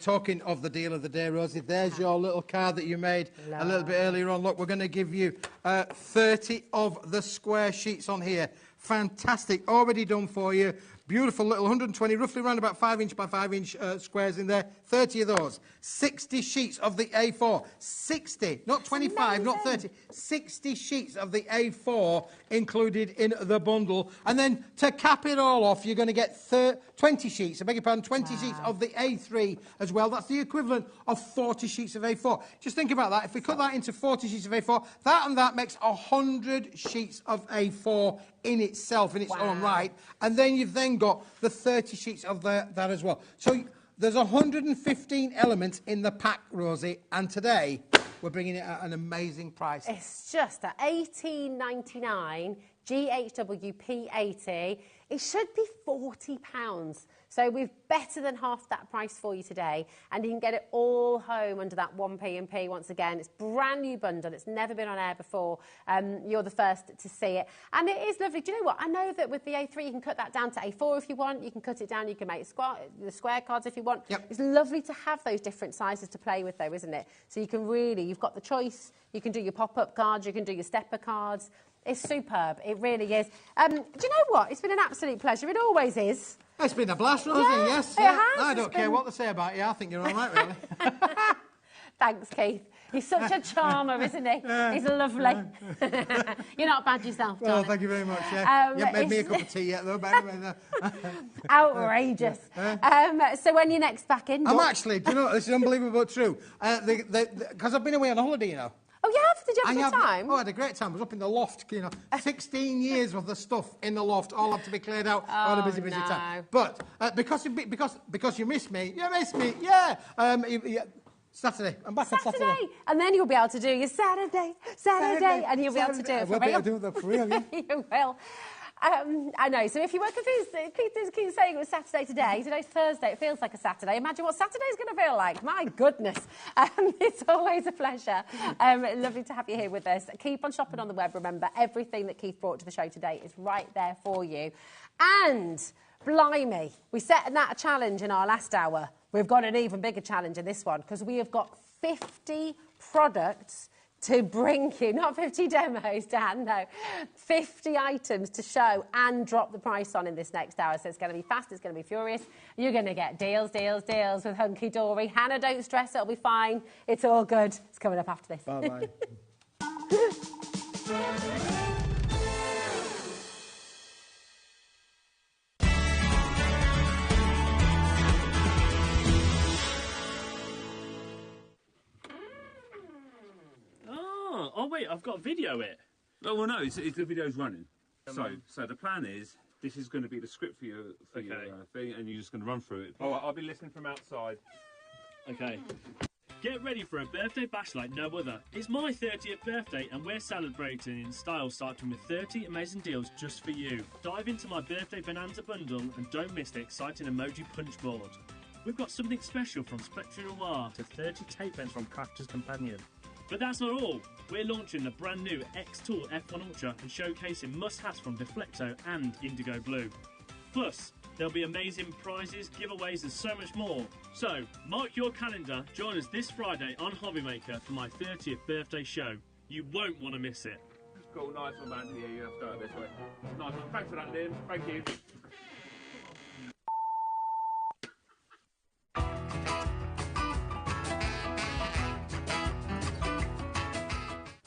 talking of the deal of the day, Rosie, there's your little card that you made a little bit earlier on. Look, we're going to give you 30 of the square sheets on here. Fantastic. Already done for you. Beautiful little 120, roughly around about 5-inch by 5-inch squares in there. 30 of those. 60 sheets of the A4. 60, not 25, not 30. 60 sheets of the A4 included in the bundle. And then to cap it all off, you're going to get 20 sheets, I beg your pardon, 20 sheets of the A3 as well. That's the equivalent of 40 sheets of A4. Just think about that. If we cut that into 40 sheets of A4, that and that makes 100 sheets of A4 in itself, in its own right. And then you've then got the 30 sheets of that as well. So there's 115 elements in the pack, Rosie, and today we're bringing it at an amazing price. It's just at $18.99, GHW P80. It should be £40. So we've better than half that price for you today, and you can get it all home under that one P&P once again. It's brand new bundle. It's never been on air before. You're the first to see it. And it is lovely. Do you know what? I know that with the A3, you can cut that down to A4 if you want. You can cut it down. You can make the square cards if you want. Yep. It's lovely to have those different sizes to play with, though, isn't it? So you can really, you've got the choice. You can do your pop-up cards. You can do your stepper cards. It's superb. It really is. Do you know what? It's been an absolute pleasure. It always is. It's been a blast, Rosie, yes. It has. I don't care what they say about you. I think you're all right, really. Thanks, Keith. He's such a charmer, isn't he? He's lovely. You're not bad yourself, John. Well, thank you very much. Yeah. You haven't made me a cup of tea yet, though. But anyway, outrageous. So when you're next back in... I'm actually, do you know, this is unbelievable but true. Because I've been away on holiday, you know. Oh, you have? Did you have a good time? Oh, I had a great time. I was up in the loft, you know. 16 years of the stuff in the loft, all had to be cleared out. I had a busy time. But because you missed me, yeah. Saturday. I'm back on Saturday. And then you'll be able to do your Saturday, and you'll be able to do it for real. I will be able to do that for real, yeah. You will. I know. So if you were confused, keep saying it was Saturday today. Today's Thursday. It feels like a Saturday. Imagine what Saturday's going to feel like. My goodness. It's always a pleasure. Lovely to have you here with us. Keep on shopping on the web. Remember, everything that Keith brought to the show today is right there for you. And, blimey, we set that a challenge in our last hour. We've got an even bigger challenge in this one because we have got 50 products to bring you, not 50 demos, Dan, no, 50 items to show and drop the price on in this next hour. So it's going to be fast, it's going to be furious. You're going to get deals, deals, deals with Hunky Dory. Hannah, don't stress, it'll be fine. It's all good. It's coming up after this. Bye-bye. Oh, wait, I've got to video it. Oh, well, no, the video's running. So the plan is, this is going to be the script for your thing, and you're just going to run through it. Oh, I'll be listening from outside. Okay. Get ready for a birthday bash like no other. It's my 30th birthday and we're celebrating in style, starting with 30 amazing deals just for you. Dive into my birthday bonanza bundle and don't miss the exciting emoji punch board. We've got something special from Spectre Noir to 30 tape pens from Crafter's Companion. But that's not all. We're launching the brand new X-Tool F1 Ultra and showcasing must-haves from Deflecto and Indigo Blue. Plus, there'll be amazing prizes, giveaways and so much more. So, mark your calendar, join us this Friday on HobbyMaker for my 30th birthday show. You won't want to miss it. Cool, nice one, man. Yeah, you have to go this way. Nice one. Thanks for that, Liam. Thank you.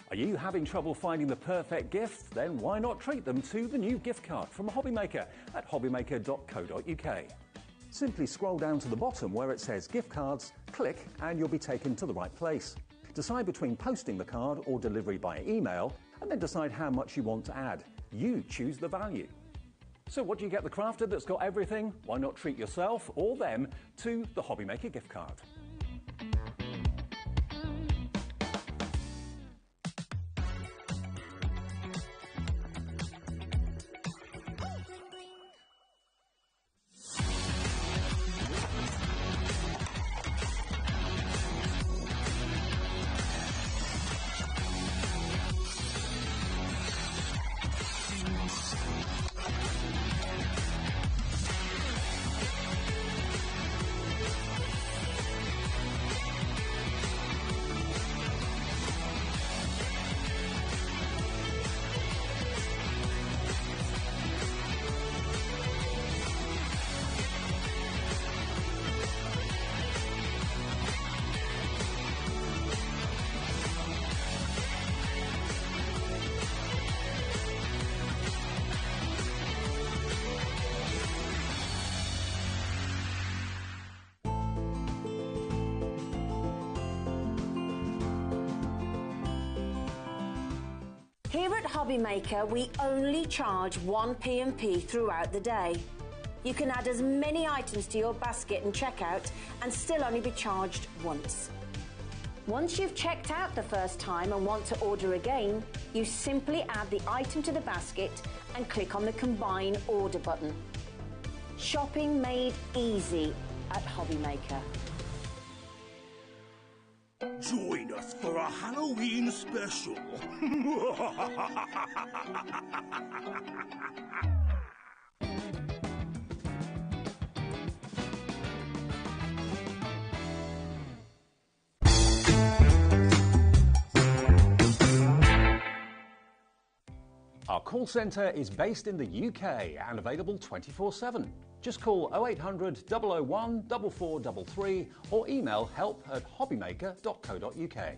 Are you having trouble finding the perfect gift? Then why not treat them to the new gift card from HobbyMaker at hobbymaker.co.uk. Simply scroll down to the bottom where it says gift cards, click and you'll be taken to the right place. Decide between posting the card or delivery by email and then decide how much you want to add. You choose the value. So what do you get the crafter that's got everything? Why not treat yourself or them to the HobbyMaker gift card? Here at HobbyMaker, we only charge one P&P throughout the day. You can add as many items to your basket and checkout and still only be charged once. Once you've checked out the first time and want to order again, you simply add the item to the basket and click on the Combine Order button. Shopping made easy at HobbyMaker. Join us for a Halloween special. Our call centre is based in the UK and available 24/7. Just call 0800 001 4433 or email help@hobbymaker.co.uk.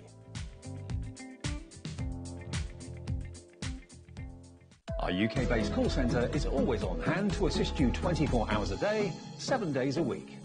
Our UK-based call centre is always on hand to assist you 24 hours a day, 7 days a week.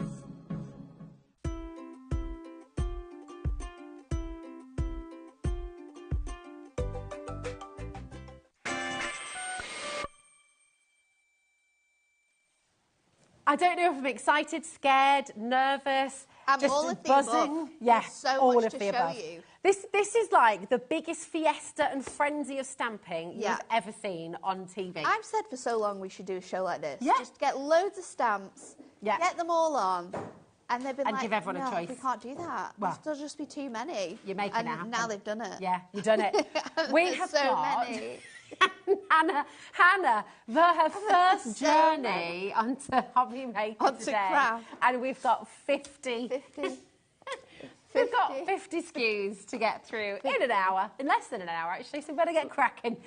I don't know if I'm excited, scared, nervous, I'm just all of the buzzing. above. Yeah, There's so all much of to the show above. you. This is like the biggest fiesta and frenzy of stamping Yeah. you've ever seen on TV. I've said for so long we should do a show like this. Yeah. Just get loads of stamps, get them all on, and they've been And like, give everyone a no, choice. we can't do that. Well, There'll just be too many. You're making and it happen. now they've done it. Yeah, you've done it. We There's have so got many. Hannah, for her first journey onto HobbyMaker Onto today. craft. And we've got 50. We've got 50 SKUs to get through in an hour, in less than an hour actually, so we better get cracking.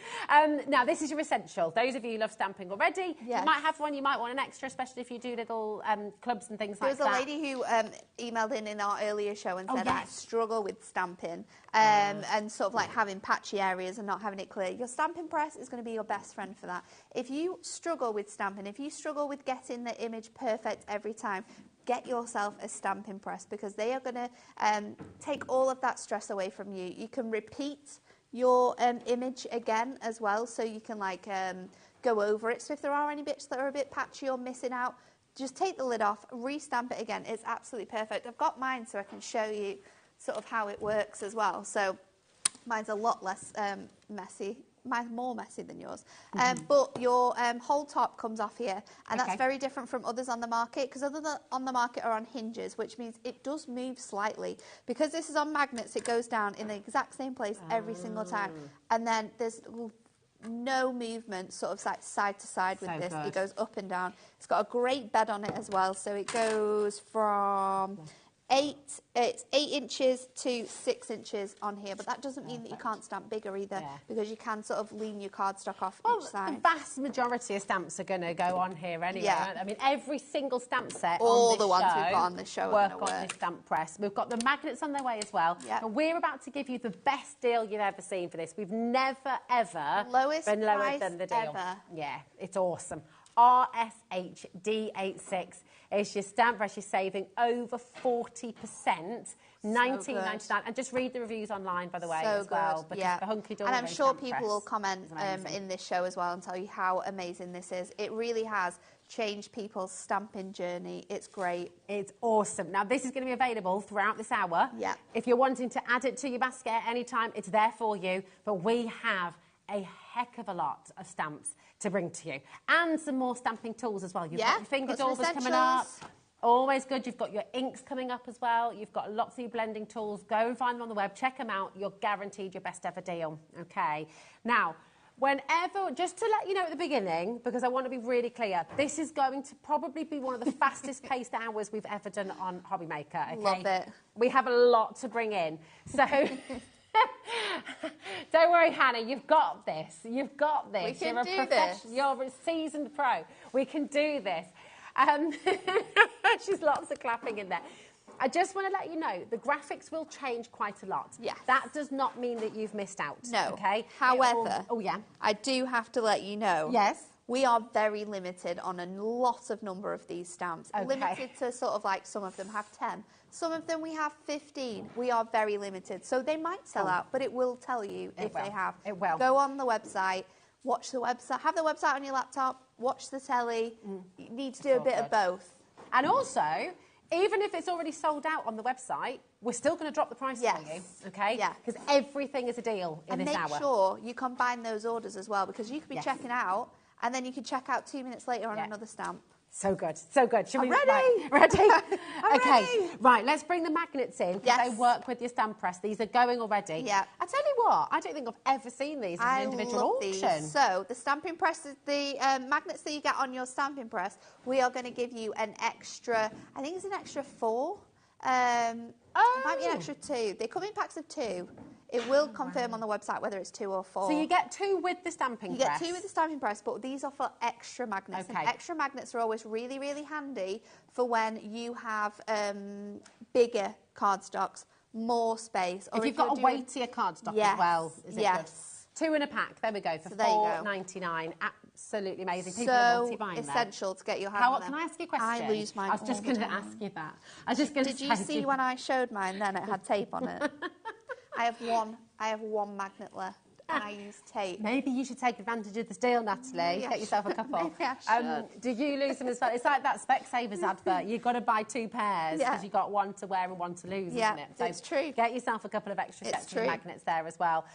Now, this is your essential. Those of you who love stamping already, Yes. you might have one, you might want an extra, especially if you do little clubs and things There like was that. a lady who emailed in our earlier show and Oh, said, I yes. struggle with stamping and sort of like having patchy areas and not having it clear. Your stamping press is going to be your best friend for that. If you struggle with stamping, if you struggle with getting the image perfect every time, get yourself a stamping press because they are going to take all of that stress away from you. You can repeat your image again as well, so you can like go over it. So if there are any bits that are a bit patchy or missing out, just take the lid off, re-stamp it again. It's absolutely perfect. I've got mine so I can show you sort of how it works as well. So mine's a lot less messy. Mine's more messy than yours. But your whole top comes off here, and that's very different from others on the market, because others on the market are on hinges, which means it does move slightly. Because this is on magnets, it goes down in the exact same place every single time. And then there's no movement sort of side to side with this. It goes up and down. It's got a great bed on it as well, so it goes from... It's 8 inches to 6 inches on here, but that doesn't mean that you can't stamp bigger either, because you can sort of lean your cardstock off each side. The vast majority of stamps are going to go on here anyway. Yeah. I mean, every single stamp set all on the this ones show we've got on this show work on this stamp press. We've got the magnets on their way as well. Yep. And we're about to give you the best deal you've ever seen for this. We've never, ever Lowest been lower price than the deal. ever. Yeah, it's awesome. RSHD86. is your stamp press. You're saving over 40%, $19.99. And just read the reviews online, by the way, as well. Because for Hunky Dory and I'm sure stamp people press will comment in this show as well and tell you how amazing this is. It really has changed people's stamping journey. It's great. It's awesome. Now, this is going to be available throughout this hour. Yeah. If you're wanting to add it to your basket anytime, it's there for you. But we have a heck of a lot of stamps to bring to you. And some more stamping tools as well. You've got your finger daubers coming up. Always good. You've got your inks coming up as well. You've got lots of your blending tools. Go and find them on the web. Check them out. You're guaranteed your best ever deal. Okay. Now, whenever, just to let you know at the beginning, because I want to be really clear, this is going to probably be one of the fastest paced hours we've ever done on HobbyMaker. Okay? Love it. We have a lot to bring in. So don't worry, Hannah, you've got this. You've got this. We can You're a do this. You're a seasoned pro. We can do this. She's lots of clapping in there. I just want to let you know, the graphics will change quite a lot. Yes. That does not mean that you've missed out. No. Okay? However, yeah. I do have to let you know. Yes. We are very limited on a lot of number of these stamps. Okay. Limited to sort of like some of them have 10. Some of them we have 15. We are very limited. So they might sell out, but it will tell you if they have. It will. Go on the website, watch the website, have the website on your laptop, watch the telly. You need to do a bit of both. And also, even if it's already sold out on the website, we're still going to drop the price for you, okay? Yeah. Because everything is a deal in this hour. And make sure you combine those orders as well, because you could be checking out, and then you can check out 2 minutes later on another stamp. So good, so good. I'm ready. Ready? I'm okay, ready. right, let's bring the magnets in, because they work with your stamp press. These are going already. Yeah. I tell you what, I don't think I've ever seen these in an individual auction. These. So the stamping press, the magnets that you get on your stamping press, we are going to give you an extra, I think it's an extra 4. It might be an extra 2. They come in packs of 2. It will confirm on the website whether it's 2 or 4. So you get 2 with the stamping press? You get 2 with the stamping press, but these are for extra magnets. Okay. And extra magnets are always really, really handy for when you have bigger cardstocks, more space. Or if you've got a weightier cardstock as well, is it good? 2 in a pack, there we go, for $4.99. Absolutely amazing. People are multi-buying there. Essential to get your hands on them. Can I ask you a question? I lose mine. I was just going to ask you that. I was just going to Did you see when I showed mine then it had tape on it? I have one magnet left and I use tape. Maybe you should take advantage of this deal, Natalie. Get yourself a couple. Maybe I should. Do you lose them as well? It's like that Specsavers advert. You've got to buy 2 pairs because you've got one to wear and one to lose, isn't it? So it's true. Get yourself a couple of extra sets of magnets there as well.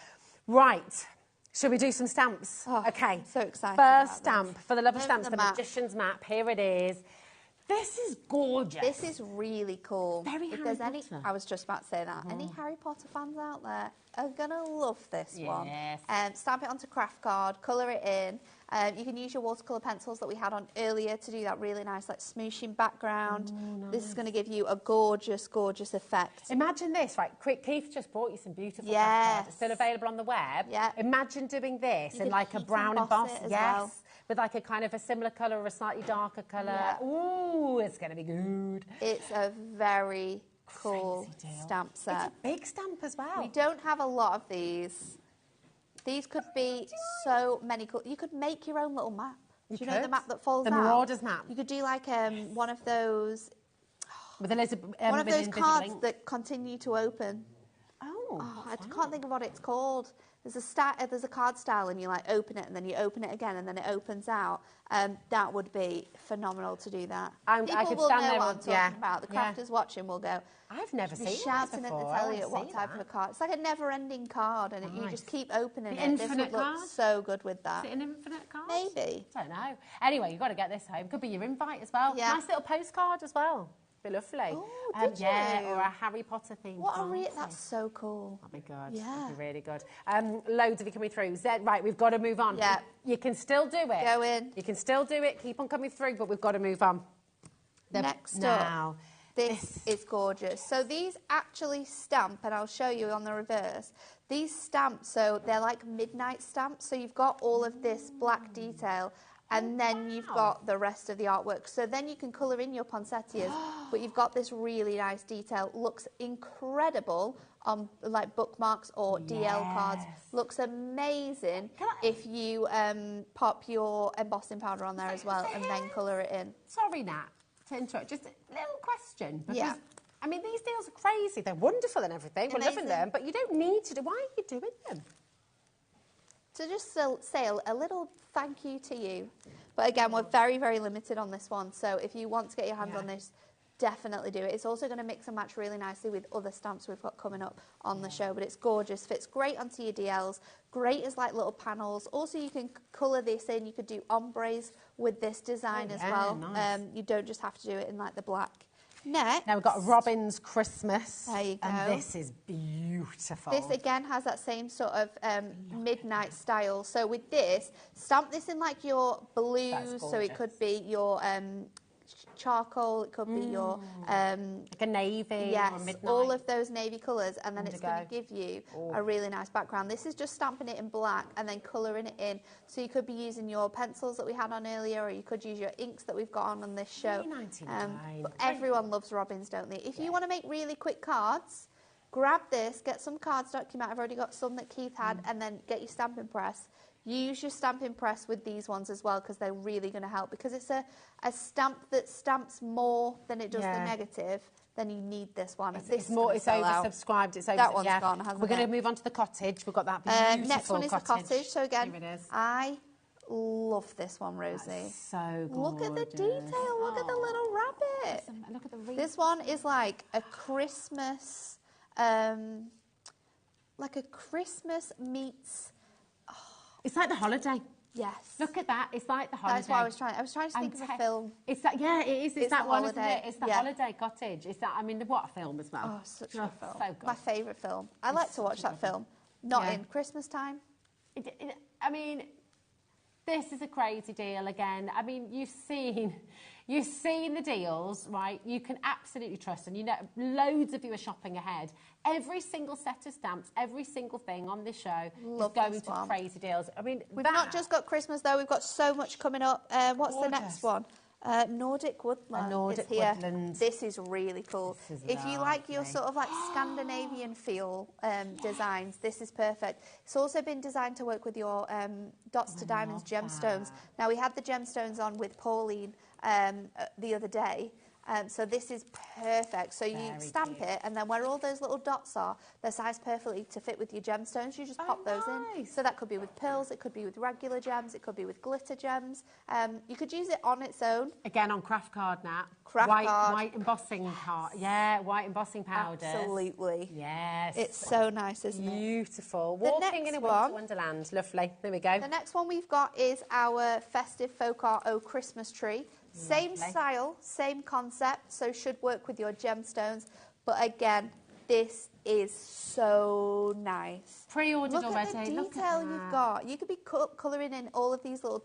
Right. Shall we do some stamps? Oh, okay. So excited. First stamp for the love of stamps, the map. Magician's Map. Here it is. This is gorgeous. This is really cool. Very Harry Potter. I was just about to say that. Any Harry Potter fans out there are going to love this one. Stamp it onto craft card, colour it in. You can use your watercolour pencils that we had on earlier to do that really nice, like, smooshing background. Nice. This is going to give you a gorgeous, gorgeous effect. Imagine this, right? Keith just brought you some beautiful craft cards. It's still available on the web. Yeah. Imagine doing this in like a brown emboss. Well. With like a kind of a similar colour or a slightly darker colour. Yeah. Ooh, it's going to be good. It's a very cool stamp set. It's a big stamp as well. We don't have a lot of these. These could be so many cool. You could make your own little map. Do you know the map that folds out? The Marauders map. You could do like one of those. With Elizabeth. One of those cards that continue to open. Oh, I can't think of what it's called. There's a card style, and you like open it, and then you open it again, and then it opens out. That would be phenomenal to do that. I could stand there. What I'm talking about. The crafters watching will go. I've never seen shouting that at the telly at what type of a card. It's like a never-ending card, and you just keep opening it. Infinite this would look so good with that. Is it an infinite card? Maybe. I don't know. Anyway, you've got to get this home. Could be your invite as well. Yeah. Nice little postcard as well. Be lovely. Oh, did you? Or a Harry Potter theme. That's so cool. That'd be good. Yeah. That'd be really good. Loads of you coming through. Right, we've got to move on. Yeah. You can still do it. Go in. You can still do it. Keep on coming through, but we've got to move on. Next up. This is gorgeous. So these actually stamp, and I'll show you on the reverse. These stamp, so they're like midnight stamps. So you've got all of this black detail, and then you've got the rest of the artwork. So then you can colour in your poinsettias, but you've got this really nice detail. Looks incredible on like bookmarks or DL cards. Looks amazing if you pop your embossing powder on there as well and then colour it in. Sorry, Nat. to interrupt, just a little question. Because, Yeah. I mean, these deals are crazy. They're wonderful and everything. We're loving them, but you don't need to do. Why are you doing them? To just say a little thank you to you. But again, we're very, very limited on this one. So if you want to get your hands on this, definitely do it. It's also going to mix and match really nicely with other stamps we've got coming up on the show. But it's gorgeous. Fits great onto your DLs. Great as like little panels. Also, you can colour this in. You could do ombres with this design as well. Nice. You don't just have to do it in like the black. Next. Now we've got Robin's Christmas. There you go. And this is beautiful. This again has that same sort of midnight style. So with this, stamp this in like your blues. So it could be your charcoal, it could be your like a navy, yes, or midnight. all of those navy colours, and then Indigo. it's going to give you a really nice background. This is just stamping it in black and then colouring it in. So you could be using your pencils that we had on earlier, or you could use your inks that we've got on this show. But everyone loves Robins, don't they? If you want to make really quick cards, grab this, get some cardstock. You might have already got some that Keith had, and then get your stamping press. Use your stamping press with these ones as well, because they're really going to help. Because it's a stamp that stamps more than it does the negative, then you need this one. It's oversubscribed. It's over. That one's gone, hasn't We're going it? to move on to the cottage. We've got that beautiful next one is the cottage. So again, here it is. I love this one, Rosie. That's so gorgeous. Look at the detail. Look at the little rabbit. Look at the wreath. This one is like a Christmas, meets. It's like the holiday. Yes. Look at that. It's like the holiday. That's what I was trying to think of a film. It's that. Yeah, it is. It's that the one, holiday. isn't it? It's the holiday cottage. It's that. I mean, what a film as well. Oh, such a good film. So good. My favourite film. I like to watch that film. Not in Christmas time. I mean, this is a crazy deal again. I mean, you've seen the deals, right? You can absolutely trust, and you know, loads of you are shopping ahead. Every single set of stamps, every single thing on this show is going to crazy deals. I mean, we've not just got Christmas though. We've got so much coming up. What's the next one? Nordic Woodland. Nordic is here. Woodland. This is really cool. If you like your sort of like Scandinavian feel designs, this is perfect. It's also been designed to work with your dots to diamonds gemstones. Now we had the gemstones on with Pauline the other day. So this is perfect. So you stamp it, and then where all those little dots are, they're sized perfectly to fit with your gemstones. You just pop those in. So that could be with pearls, it could be with regular gems, it could be with glitter gems. You could use it on its own. Again, on craft card, Nat. White embossing card. Yeah, white embossing powders. Absolutely. Yes. It's so nice, isn't it? Beautiful. Walking in a winter wonderland. Lovely. There we go. The next one we've got is our festive folk art Christmas tree. Same style, same concept, so should work with your gemstones. But again, this is so nice. Pre-ordered already. Look at the detail you've got. You could be colouring in all of these little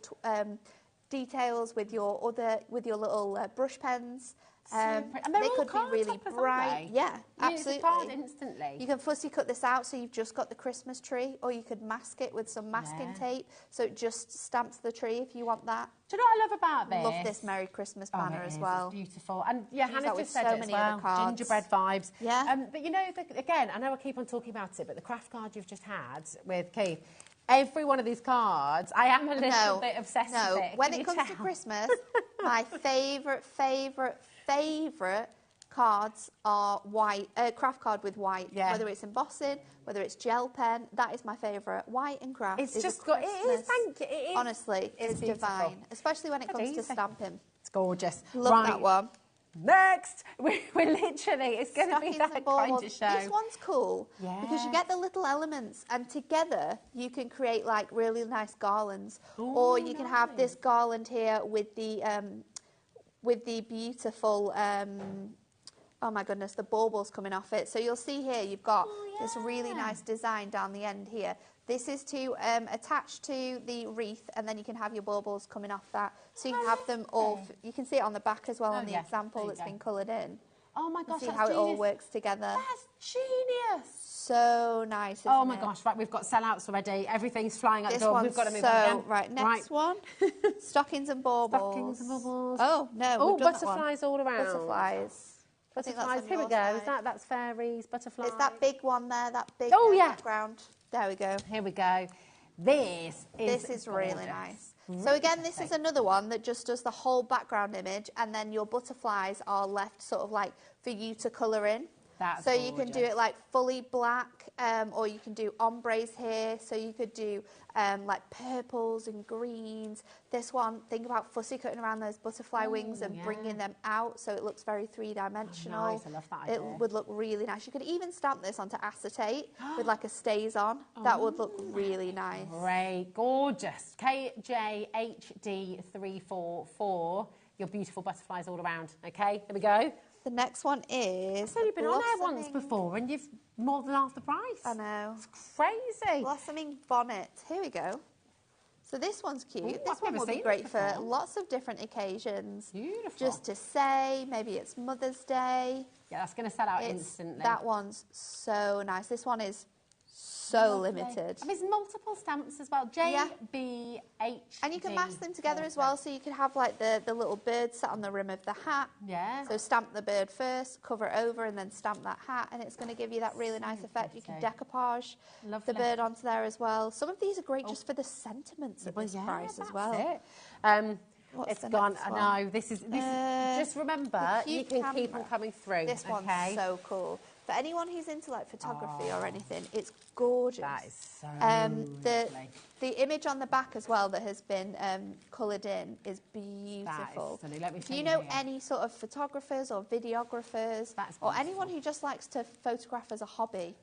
details with your little brush pens. And they're they all could be really bright. Yeah, absolutely. Use the card instantly. You can fussy cut this out so you've just got the Christmas tree, or you could mask it with some masking tape so it just stamps the tree if you want that. Do you know what I love about this? Love this Merry Christmas banner as well. It's beautiful. And yeah, Use Hannah that with just said so it many as well. other cards. Gingerbread vibes. Yeah. But you know, again, I know I keep on talking about it, but the craft card you've just had with Keith, every one of these cards, I am a little bit obsessed with it. When it comes to Christmas, my favourite cards are white, craft card with white. Yeah. Whether it's embossing, whether it's gel pen, that is my favourite. White and craft. It's just got. It is. Thank you. It is. Honestly, it's divine, especially when it comes to stamping. It's gorgeous. Love that one. Next, we're literally, it's going to be that kind of show. This one's cool because you get the little elements, and together you can create like really nice garlands. Or you can have this garland here with the beautiful. Oh my goodness, the baubles coming off it. So you'll see here, you've got this really nice design down the end here. This is to attach to the wreath, and then you can have your baubles coming off that. So you can have them all. You can see it on the back as well on the example that's been coloured in. Oh my gosh, see that's how genius. it all works together. That's genius. So nice. Isn't oh my gosh, right, we've got sellouts already. Everything's flying out the door. We've got to move on again. Right, next one. Stockings and baubles. Stockings and baubles. Oh no, oh, we've done butterflies all around. Butterflies. Butterflies, here we go. Is that's fairies, butterflies. It's that big one there, that big background. There we go. Here we go. This is really nice. So again, this is another one that just does the whole background image, and then your butterflies are left sort of like for you to colour in. That's so you can do it like fully black, or you can do ombres here. So you could do like purples and greens. This one, think about fussy cutting around those butterfly wings and bringing them out so it looks very three-dimensional. Oh, nice, I love that idea. It would look really nice. You could even stamp this onto acetate with like a stays on. That would look really nice. Great, gorgeous. KJHD344. Your beautiful butterflies all around. Okay, here we go. The next one is... So you've been on there once before and you've more than half the price. I know. It's crazy. Blossoming bonnet. Here we go. So this one's cute. Ooh, this one will be great for lots of different occasions. Beautiful. Just to say, maybe it's Mother's Day. Yeah, that's going to sell out instantly. That one's so nice. This one is so limited. And there's multiple stamps as well. JBH. And you can match them together as well, so you could have like the little bird sat on the rim of the hat. Yeah. So stamp the bird first, cover it over, and then stamp that hat, and it's going to give you that really nice effect. You can decoupage the bird onto there as well. Some of these are great just for the sentiments of this price as well. It's gone. I know. This is just remember, you can keep them coming through. This one's so cool. For anyone who's into like photography or anything, it's gorgeous. That is so the image on the back as well that has been coloured in is beautiful. That is stunning. Let me Do you know any sort of photographers or videographers or anyone who just likes to photograph as a hobby?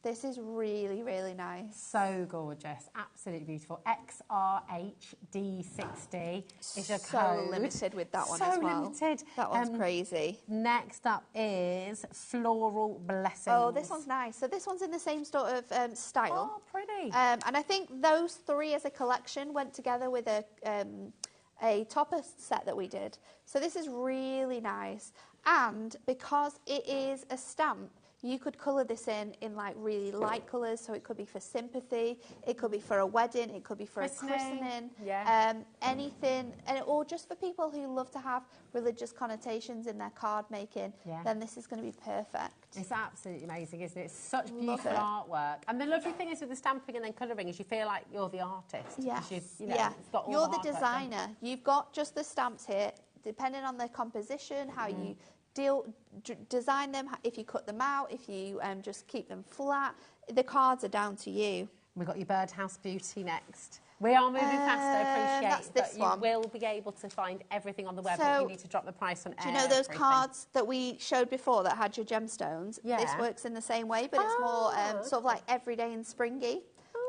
This is really, really nice. So gorgeous. Absolutely beautiful. XRHD60 is your so code. limited with that one as well. So limited. That one's crazy. Next up is Floral Blessings. Oh, this one's nice. So this one's in the same sort of style. Oh, pretty. And I think those three as a collection went together with a topper set that we did. So this is really nice. And because it is a stamp, you could colour this in like really light colours, so it could be for sympathy, it could be for a wedding, it could be for a christening, anything, or just for people who love to have religious connotations in their card making, then this is going to be perfect. It's absolutely amazing, isn't it? It's such beautiful artwork. And the lovely thing is with the stamping and then colouring is you feel like you're the artist. Yeah, It's got all you're the the designer. You've got just the stamps here, depending on the composition, how you design them, if you cut them out, if you just keep them flat. The cards are down to you. We've got your Birdhouse Beauty next. We are moving faster, appreciate that's this but one. You will be able to find everything on the web, So, but you need to drop the price on Do you know those cards that we showed before that had your gemstones? Yeah. This works in the same way, but it's more sort of like everyday and springy.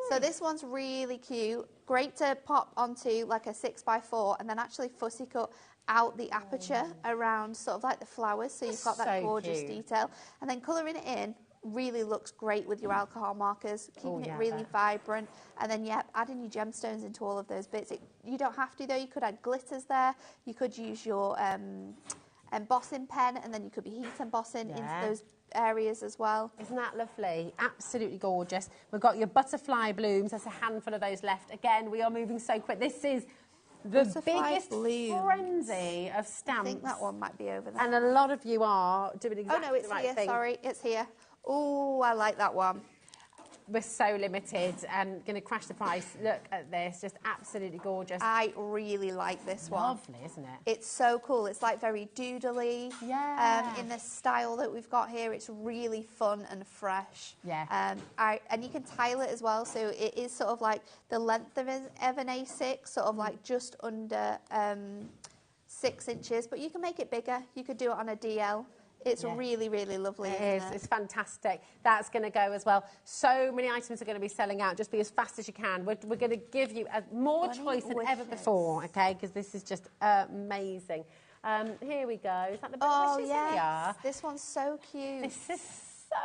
So this one's really cute. Great to pop onto like a 6x4 and then actually fussy cut out the aperture around sort of like the flowers, so you've got that gorgeous detail. And then colouring it in really looks great with your alcohol markers, keeping it really vibrant. And then, adding your gemstones into all of those bits. You don't have to, though. You could add glitters there. You could use your embossing pen, and then you could be heat embossing into those areas as well. Isn't that lovely? Absolutely gorgeous. We've got your butterfly blooms. There's a handful of those left. Again, we are moving so quick. This is the biggest frenzy of stamps. I think that one might be over there. And a lot of you are doing exactly the right thing. Oh, no, it's here. Sorry, it's here. Oh, I like that one. We're so limited and going to crash the price. Look at this, just absolutely gorgeous. I really like this one. Lovely, isn't it? It's so cool. It's like very doodly. Yeah. In the style that we've got here, it's really fun and fresh. Yeah. And you can tile it as well, so it is sort of like the length of an A6, sort of like just under 6 inches, but you can make it bigger. You could do it on a DL. It's really, really lovely. It is. It's fantastic. That's going to go as well. So many items are going to be selling out. Just be as fast as you can. We're going to give you more choice than ever before, okay? Because this is just amazing. Here we go. Is that the wishes? Here we are. This one's so cute. This is so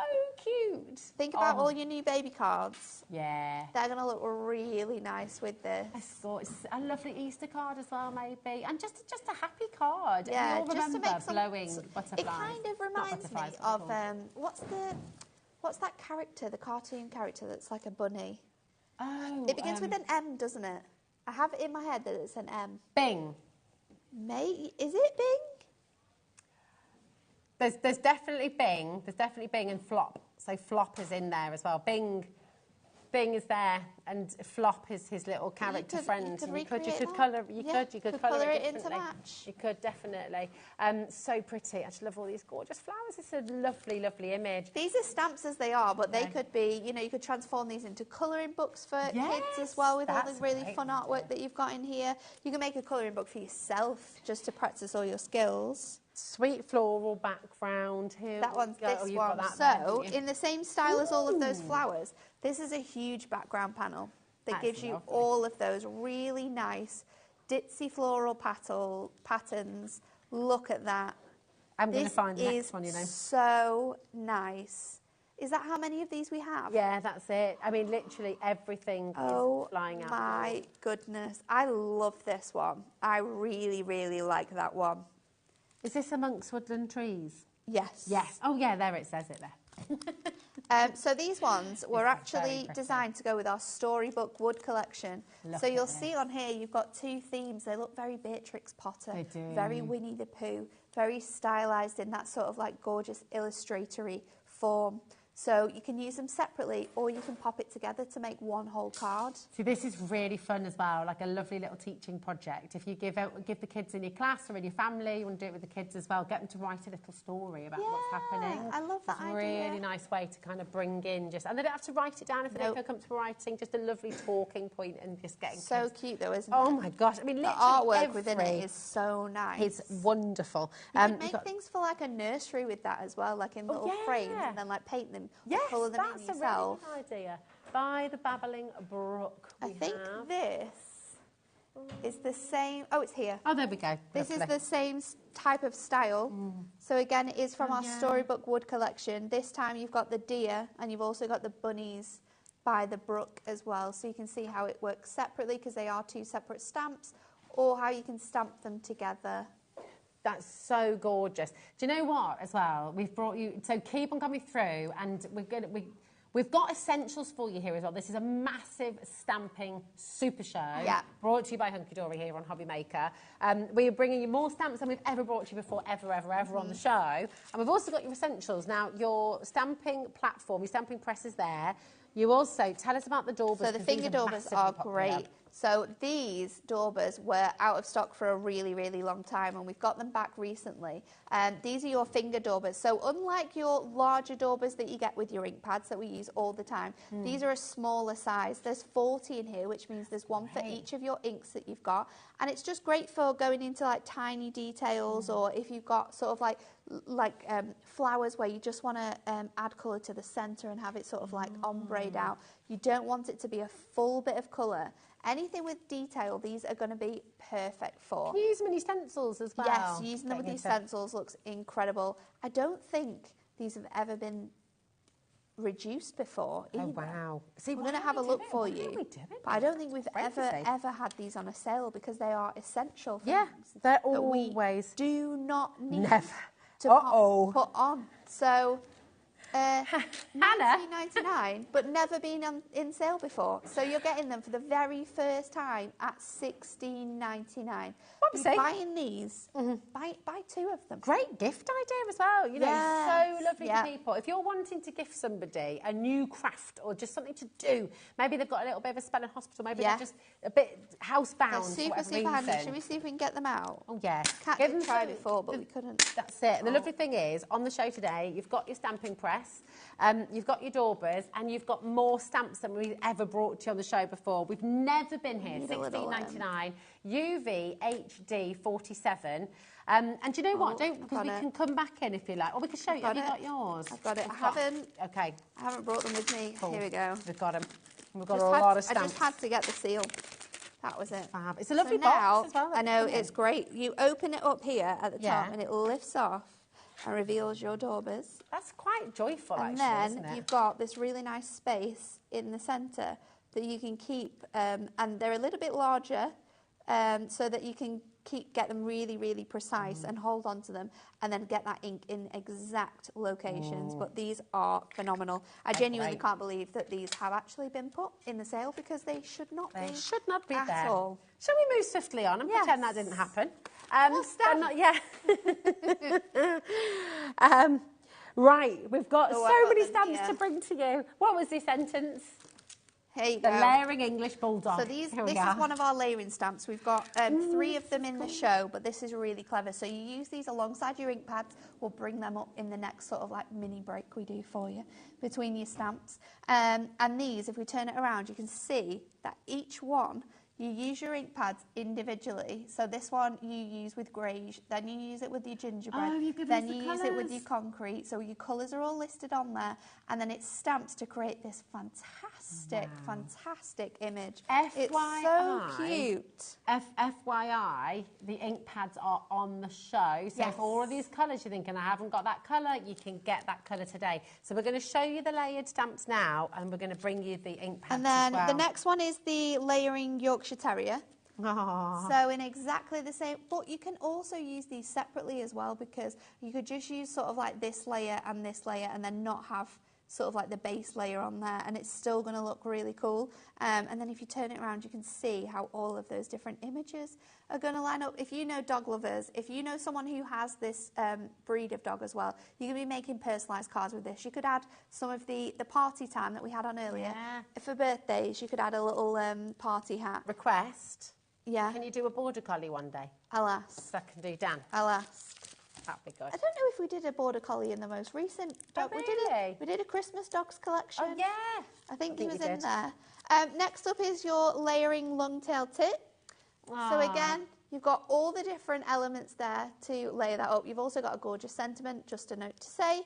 cute. Think about all your new baby cards. Yeah. They're going to look really nice with this. I thought it's a lovely Easter card as well, maybe. And just a happy card. Yeah, and you'll just to remember make some blowing butterflies. It kind of reminds me of what's that character, the cartoon character that's like a bunny? Oh. It begins with an M, doesn't it? I have it in my head that it's an M. Bing. Is it Bing? There's definitely Bing. There's definitely Bing and Flop. So Flop is in there as well. Bing. Bing is there, and Flop is his little character friend. You could colour it into match. You could definitely. So pretty. I just love all these gorgeous flowers. It's a lovely, lovely image. These are stamps as they are, but they could be, you know, you could transform these into colouring books for kids as well, with all the really fun artwork that you've got in here. You can make a colouring book for yourself just to practice all your skills. Sweet floral background. Here that one's this one. So, in the same style as all of those flowers, this is a huge background panel that gives you all of those really nice ditzy floral patterns. Look at that. I'm going to find the next one, you know. So nice. Is that how many of these we have? Yeah, that's it. I mean, literally everything is flying out. Oh my goodness. I love this one. I really, really like that one. Is this amongst woodland trees? Yes. Yes. Oh, yeah, there it says it there. So these ones were actually designed to go with our storybook wood collection. So you'll see on here you've got two themes. They look very Beatrix Potter, they do. Very Winnie the Pooh, very stylised in that sort of like gorgeous illustratory form. So you can use them separately, or you can pop it together to make one whole card. See, this is really fun as well, like a lovely little teaching project. If you give the kids in your class or in your family, you want to do it with the kids as well, get them to write a little story about what's happening. I love that idea. It's a really nice way to kind of bring in and they don't have to write it down if they don't feel comfortable writing, just a lovely talking point and just getting so kids. Cute though, isn't it? Oh my gosh, I mean, the artwork within it is so nice. It's wonderful. You can make things for like a nursery with that as well, like in little frames, and then like paint them, colour them in yourself. That's a really good idea. By the Babbling Brook. I think this is the same. Oh, it's here. Oh, there we go. This is the same type of style. So again, it is from our storybook wood collection. This time you've got the deer and you've also got the bunnies by the brook as well. So you can see how it works separately because they are two separate stamps, or how you can stamp them together. That's so gorgeous. Do you know what, as well? We've brought you... So keep on coming through, and we've got essentials for you here as well. This is a massive stamping super show. Yeah. Brought to you by Hunky Dory here on HobbyMaker. We are bringing you more stamps than we've ever brought to you before, ever on the show. And we've also got your essentials. Now, your stamping platform, your stamping press is there. You also... Tell us about the daubers. So the finger daubers are great. So these daubers were out of stock for a really, really long time, and we've got them back recently. These are your finger daubers. So unlike your larger daubers that you get with your ink pads that we use all the time, these are a smaller size. There's 40 in here, which means there's one for each of your inks that you've got. And it's just great for going into like tiny details, or if you've got sort of like flowers where you just want to add colour to the centre and have it sort of like ombre'd out. You don't want it to be a full bit of colour. Anything with detail, these are going to be perfect for. Can you use them in your stencils as well? Yes, using them with these stencils looks incredible. I don't think these have ever been reduced before either. Oh, wow. See, we're going to have a look for you. But I don't think we've ever had these on a sale because they are essential things. Yeah, they're always. We do not need never to put on. So... Hannah, $19.99, but never been in sale before. So you're getting them for the very first time at $16.99. You're buying these, buy two of them. Great gift idea as well. You know, so lovely for people. If you're wanting to gift somebody a new craft or just something to do, maybe they've got a little bit of a spell in hospital, maybe they're just a bit housebound. They're super handy. Should we see if we can get them out? Oh, yeah. Kat did try before, but we couldn't. That's it. The lovely thing is, on the show today, you've got your stamping press, you've got your daubers, and you've got more stamps than we've ever brought to you on the show before. We've never been here. $16.99, UV HD 47. And do you know what? Because we can come back in if you like, or we can show you. Have you got yours? I've got it. I haven't. Okay. I haven't brought them with me. Cool. Here we go. We've got them. We've got a lot of stamps. I just had to get the seal. That was it. Fab. It's a lovely box as well. I know, it's great. You open it up here at the top and it lifts off and reveals your daubers. That's quite joyful, and actually, isn't it? And then you've got this really nice space in the centre that you can keep, and they're a little bit larger, so that you can get them really, really precise and hold on to them, and then get that ink in exact locations. But these are phenomenal. I genuinely can't believe that these have actually been put in the sale because they should not be. They should not be at there. all. Shall we move swiftly on and pretend that didn't happen? Right, we've got so many stamps to bring to you. What was the sentence? Here you The go. layering English Bulldog. So this is one of our layering stamps. We've got 3 of them in the show, but this is really clever. So you use these alongside your ink pads. We'll bring them up in the next sort of like mini break we do for you between your stamps. And these, if we turn it around, you can see that each one, you use your ink pads individually. So this one you use with greige, then you use it with your gingerbread, then you use it with your concrete. So your colours are all listed on there, and then it's stamped to create this fantastic image. It's so cute. FYI, the ink pads are on the show. So if all of these colours you're thinking, I haven't got that colour, you can get that colour today. So we're going to show you the layered stamps now, and we're going to bring you the ink pads And then as well. the next one is the layering Yorkshire Terrier. Aww. So in exactly the same, but you can also use these separately as well, because you could just use sort of like this layer and then not have sort of like the base layer on there, and it's still going to look really cool. And then if you turn it around, you can see how all of those different images are going to line up. If you know dog lovers, if you know someone who has this breed of dog as well, you can be making personalised cards with this. You could add some of the party time that we had on earlier. Yeah. For birthdays, you could add a little party hat. Request. Yeah. Can you do a border collie one day? I'll ask. So I can do Dan. I'll ask. That'd be good. I don't know if we did a border collie in the most recent dog. Really? We did a Christmas dogs collection. Oh, yeah. I think he was we in did. there. Next up is your layering long-tailed tit. So again, you've got all the different elements there to layer that up. You've also got a gorgeous sentiment, just a note to say.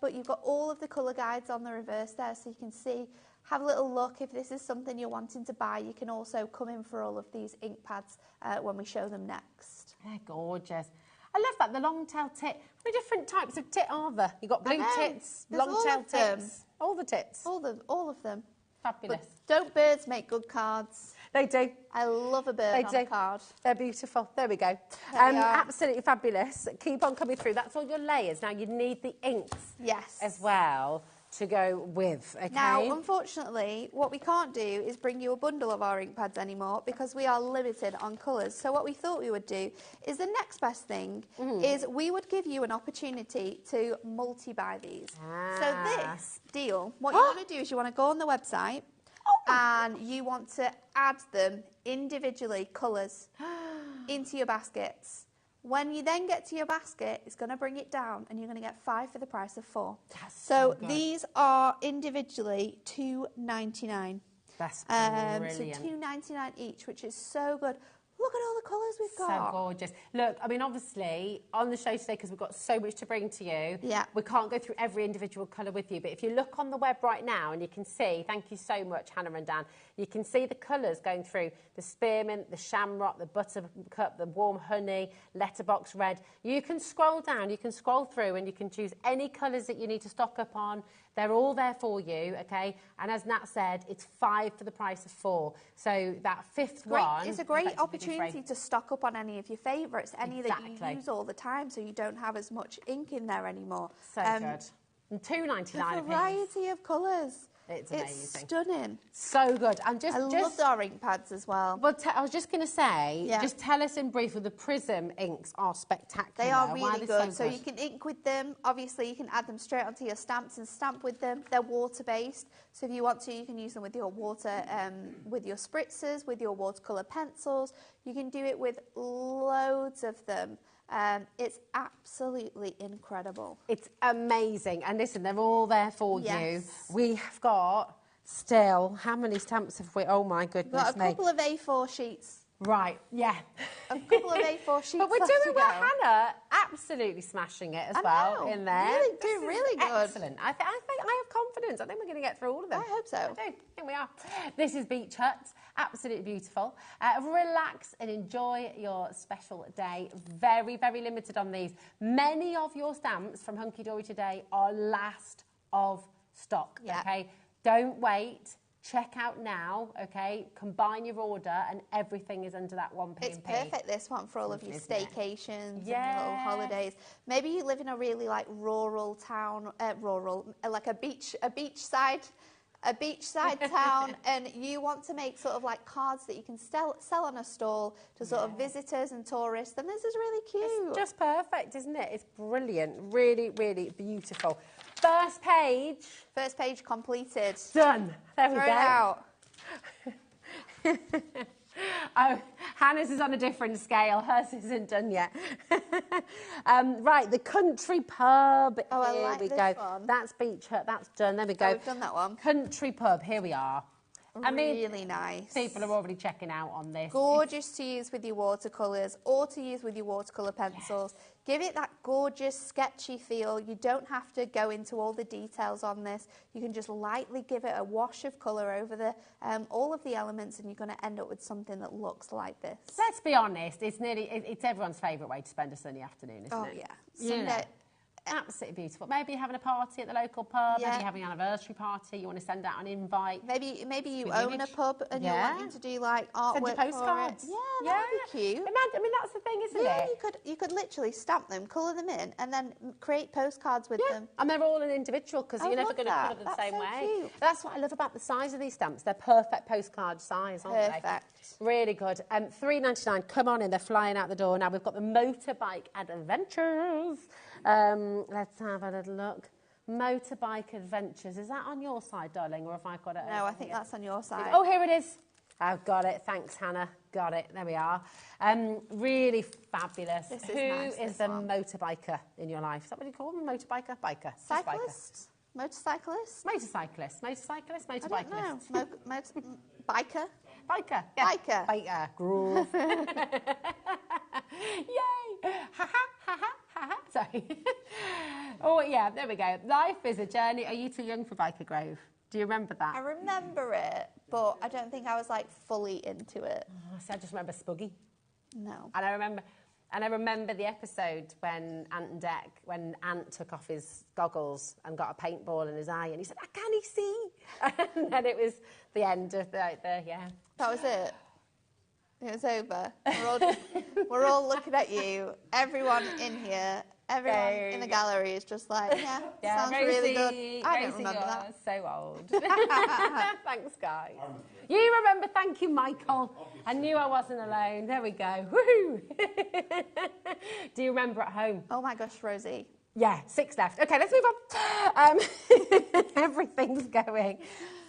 But you've got all of the colour guides on the reverse there, so you can see, have a little look. If this is something you're wanting to buy, you can also come in for all of these ink pads when we show them next. They're gorgeous. I love that, the long-tailed tit. How many different types of tit are there? You've got blue tits, long-tailed tits. All the tits. All of them. Fabulous. But don't birds make good cards? They do. I love a bird on a card. They're beautiful. There we go. Absolutely fabulous. Keep on coming through. That's all your layers. Now, you need the inks as well to go with, okay? Now, unfortunately, what we can't do is bring you a bundle of our ink pads anymore because we are limited on colours. So what we thought we would do is the next best thing is we would give you an opportunity to multi-buy these. So this deal, what you want to do is you want to go on the website and you want to add them individually, colours, into your baskets. When you then get to your basket, it's going to bring it down and you're going to get 5 for the price of 4. That's so good. These are individually $2.99. That's brilliant. So $2.99 each, which is so good. Look at all the colours we've got. So gorgeous. Look, I mean, obviously, on the show today, because we've got so much to bring to you, we can't go through every individual colour with you, but if you look on the web right now and you can see, thank you so much, Hannah and Dan, you can see the colours going through the spearmint, the shamrock, the buttercup, the warm honey, letterbox red. You can scroll down, you can scroll through and you can choose any colours that you need to stock up on. They're all there for you, okay? And as Nat said, it's 5 for the price of 4. So that fifth one... It's a great opportunity to stock up on any of your favourites, any that you use all the time, so you don't have as much ink in there anymore. So good. And $2.99 a variety of colours. It's amazing. It's stunning. So good. And I loved our ink pads as well. Well, I was just going to say, just tell us in brief, the Prism inks are spectacular. They are really good. So you can ink with them. Obviously, you can add them straight onto your stamps and stamp with them. They're water-based. So if you want to, you can use them with your water, with your spritzers, with your watercolour pencils. You can do it with loads of them. It's absolutely incredible. It's amazing. And listen, they're all there for you. We have got still, how many stamps have we? Oh my goodness We've got a couple of A4 sheets. Right, yeah. A couple of A4 sheets. But we're doing well. Hannah, absolutely smashing it as well in there. Really, doing really good. Excellent. I think I have confidence. I think we're going to get through all of them. I hope so. I do. I think we are. This is Beach Hut. Absolutely beautiful. Relax and enjoy your special day. Very, very limited on these. Many of your stamps from Hunky Dory today are last of stock. Okay, don't wait. Check out now, okay? Combine your order and everything is under that one P&P. It's perfect, this one, for all of your staycations and little holidays. Maybe you live in a really like rural town, like a beachside town, and you want to make sort of like cards that you can sell on a stall to sort of visitors and tourists, then this is really cute. It's just perfect, isn't it? It's brilliant. Really, really beautiful. First page. First page completed. Done. There we Throw go. it out. Oh, Hannah's is on a different scale. Hers isn't done yet. Right, the country pub. Oh, I here like we this go. one. That's beach hut. That's done. There we go. Oh, we've done that one. Country pub. Here we are. I mean, Really nice. people are already checking out on this. Gorgeous to use with your watercolours or to use with your watercolour pencils. Yes. Give it that gorgeous, sketchy feel. You don't have to go into all the details on this. You can just lightly give it a wash of colour over the all of the elements, and you're going to end up with something that looks like this. Let's be honest, it's everyone's favourite way to spend a sunny afternoon, isn't it? Oh, yeah. Sunday. Absolutely beautiful. Maybe you're having a party at the local pub, maybe you're having an anniversary party, you want to send out an invite. Maybe you own a pub and you're wanting to do like artwork. Send your postcards. For it. Yeah, that'd be cute. Imagine, I mean, that's the thing, isn't it? You could literally stamp them, colour them in, and then create postcards with them. And they're all an individual because you're never going to colour them the same way. Cute. That's what I love about the size of these stamps. They're perfect postcard size, aren't they? Perfect. Really good. $3.99. Come on in. They're flying out the door now. We've got the motorbike adventures. Let's have a little look. Motorbike adventures. Is that on your side, darling, or have I got it? No, I think that's on your side. Oh, here it is. I've got it. Thanks, Hannah. Got it. There we are. Really fabulous. This is Who nice, is the motorbiker in your life? Is that what you call them? Motorbiker? Biker? Cyclist? Motorcyclist? Motorcyclist. Motorcyclist? Motorbikerist? I don't know. Biker? Biker. Yeah. Biker. Biker. Groove. Yay! Ha ha ha ha ha ha. Sorry. Oh, yeah, there we go. Life is a journey. Are you too young for Biker Grove? Do you remember that? I remember it, but I don't think I was like fully into it. Oh, see, I just remember Spuggy. No. And I remember the episode when Ant took off his goggles and got a paintball in his eye, and he said, "Can he see?" And then it was the end of the yeah. That was it. It was over. We're all looking at you. Everyone in here, everyone in the gallery is just like, yeah, sounds Rosie, really good. I don't remember that. So old. Thanks, guys. You remember? Thank you, Michael. I knew I wasn't alone. There we go. Woohoo! Do you remember at home? Oh my gosh, Rosie. Yeah, 6 left. Okay, let's move on. Everything's going.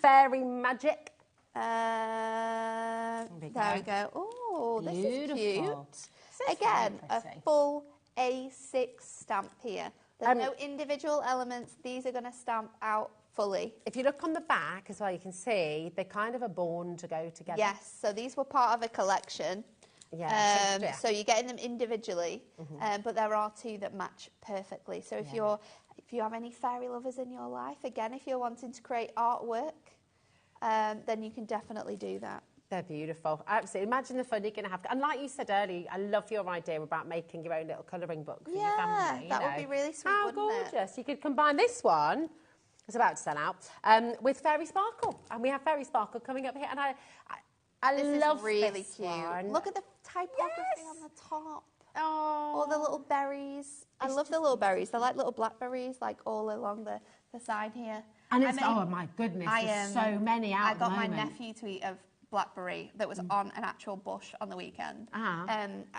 Fairy magic. There we go. Oh, this is cute. Again, a full A6 stamp here. There's no individual elements. These are going to stamp out fully. If you look on the back as well, you can see they kind of are born to go together. Yes, so these were part of a collection. Yeah. So you're getting them individually, but there are two that match perfectly. So if you have any fairy lovers in your life, again, if you're wanting to create artwork, then you can definitely do that. They're beautiful. Absolutely. Imagine the fun you're going to have. And like you said earlier, I love your idea about making your own little colouring book for your family. That would be really sweet, wouldn't gorgeous. It? You could combine this one, it's about to sell out, with Fairy Sparkle. And we have Fairy Sparkle coming up here. And I love this really this cute. one. Look at the typography on the top. Oh. All the little berries. I love the little berries. They're like little blackberries, like all along the side here. And it's, oh my goodness, there's so many out I got the my moment. nephew to eat a blackberry that was on an actual bush on the weekend.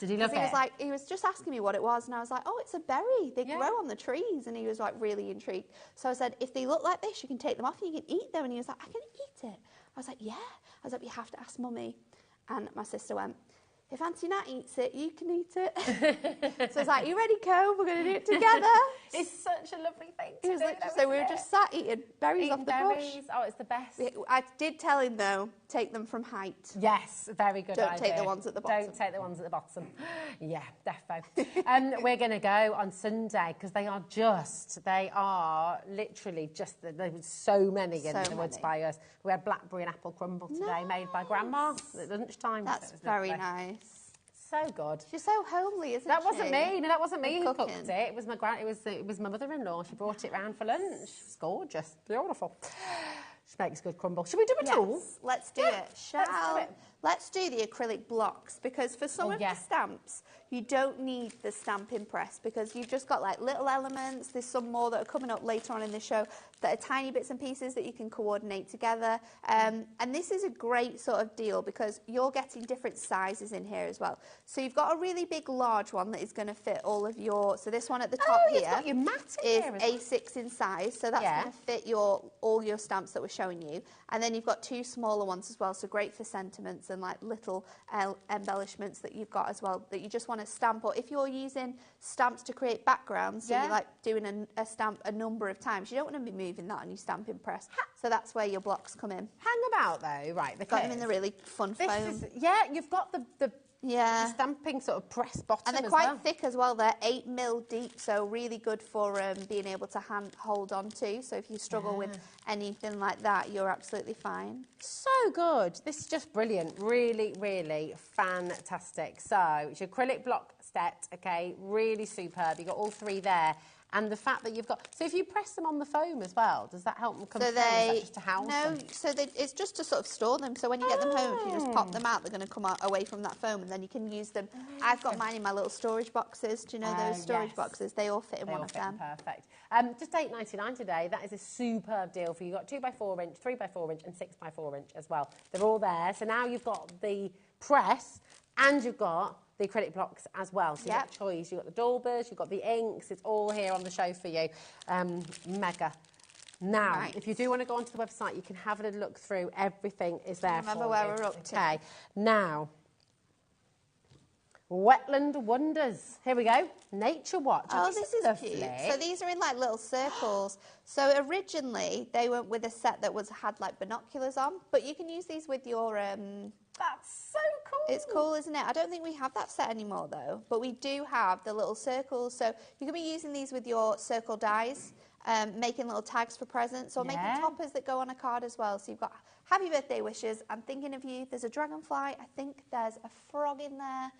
Did he love it? He was just asking me what it was, and I was like, oh, it's a berry. They grow on the trees. And he was like really intrigued. So I said, if they look like this, you can take them off and you can eat them. And he was like, I can eat it. I was like, yeah. I was like, you have to ask Mummy. And my sister went, if Auntie Nat eats it, you can eat it. So I was like, you ready, Co? We're going to do it together. It's such a lovely thing to do. So we were just sat eating berries off the bush. Oh, it's the best. I did tell him, though, take them from height. Yes, very good idea. Don't take the ones at the bottom. Don't take the ones at the bottom. Yeah, defo. We're going to go on Sunday because they are literally just, there's so many in the woods by us. We had blackberry and apple crumble today made by Grandma at lunchtime. That's very nice. So good. She's so homely, isn't she? That wasn't me. No, that wasn't me who cooked it. It was my it was my mother-in-law. She brought it round for lunch. It's gorgeous, beautiful. She makes good crumble. Should we do a tool? Let's do it. let's do the acrylic blocks, because for some of the stamps, you don't need the stamping press because you've just got like little elements. There's some more that are coming up later on in the show that are tiny bits and pieces that you can coordinate together. And this is a great sort of deal because you're getting different sizes in here as well. So you've got a really big, large one that is going to fit all of your... So this one at the top here is A6 in size. So that's going to fit all your stamps that we're showing you. And then you've got two smaller ones as well. So great for sentiments and like little embellishments that you've got as well that you just want to stamp. Or if you're using stamps to create backgrounds, so you're like doing a stamp a number of times, you don't want to be moving that on your stamping press. So that's where your blocks come in. Hang about though, right? Got them in the really fun foam. You've got the stamping sort of press bottom. And they're quite thick as well. They're 8 mil deep, so really good for being able to hold on to. So if you struggle with anything like that, you're absolutely fine. So good. This is just brilliant. Really, really fantastic. So it's your acrylic block set, okay? Really superb. You've got all three there. And the fact that you've got... So if you press them on the foam as well, does that help them come through? Is that just to house them? So it's just to sort of store them. So when you get them home, if you just pop them out, they're going to come out away from that foam and then you can use them. I've got mine in my little storage boxes. Do you know those storage boxes? They all fit in one of them. Perfect. Just $8.99 today. That is a superb deal for you. You've got 2x4 inch, 3x4 inch and 6x4 inch as well. They're all there. So now you've got the press and you've got the acrylic blocks as well. So you've got choice, you've got the daubers, you've got the inks, it's all here on the show for you. Mega. Now, if you do want to go onto the website, you can have a look through. Everything is there for you. Remember where we're up to. Okay. Now, Wetland Wonders. Here we go. Nature Watch. Oh, this is lovely. Cute. So these are in like little circles. So originally they went with a set that had like binoculars on, but you can use these with your... That's so cool. It's cool, isn't it? I don't think we have that set anymore though, but we do have the little circles. So you can be using these with your circle dies, making little tags for presents or making toppers that go on a card as well. So you've got happy birthday wishes, I'm thinking of you. There's a dragonfly. I think there's a frog in there.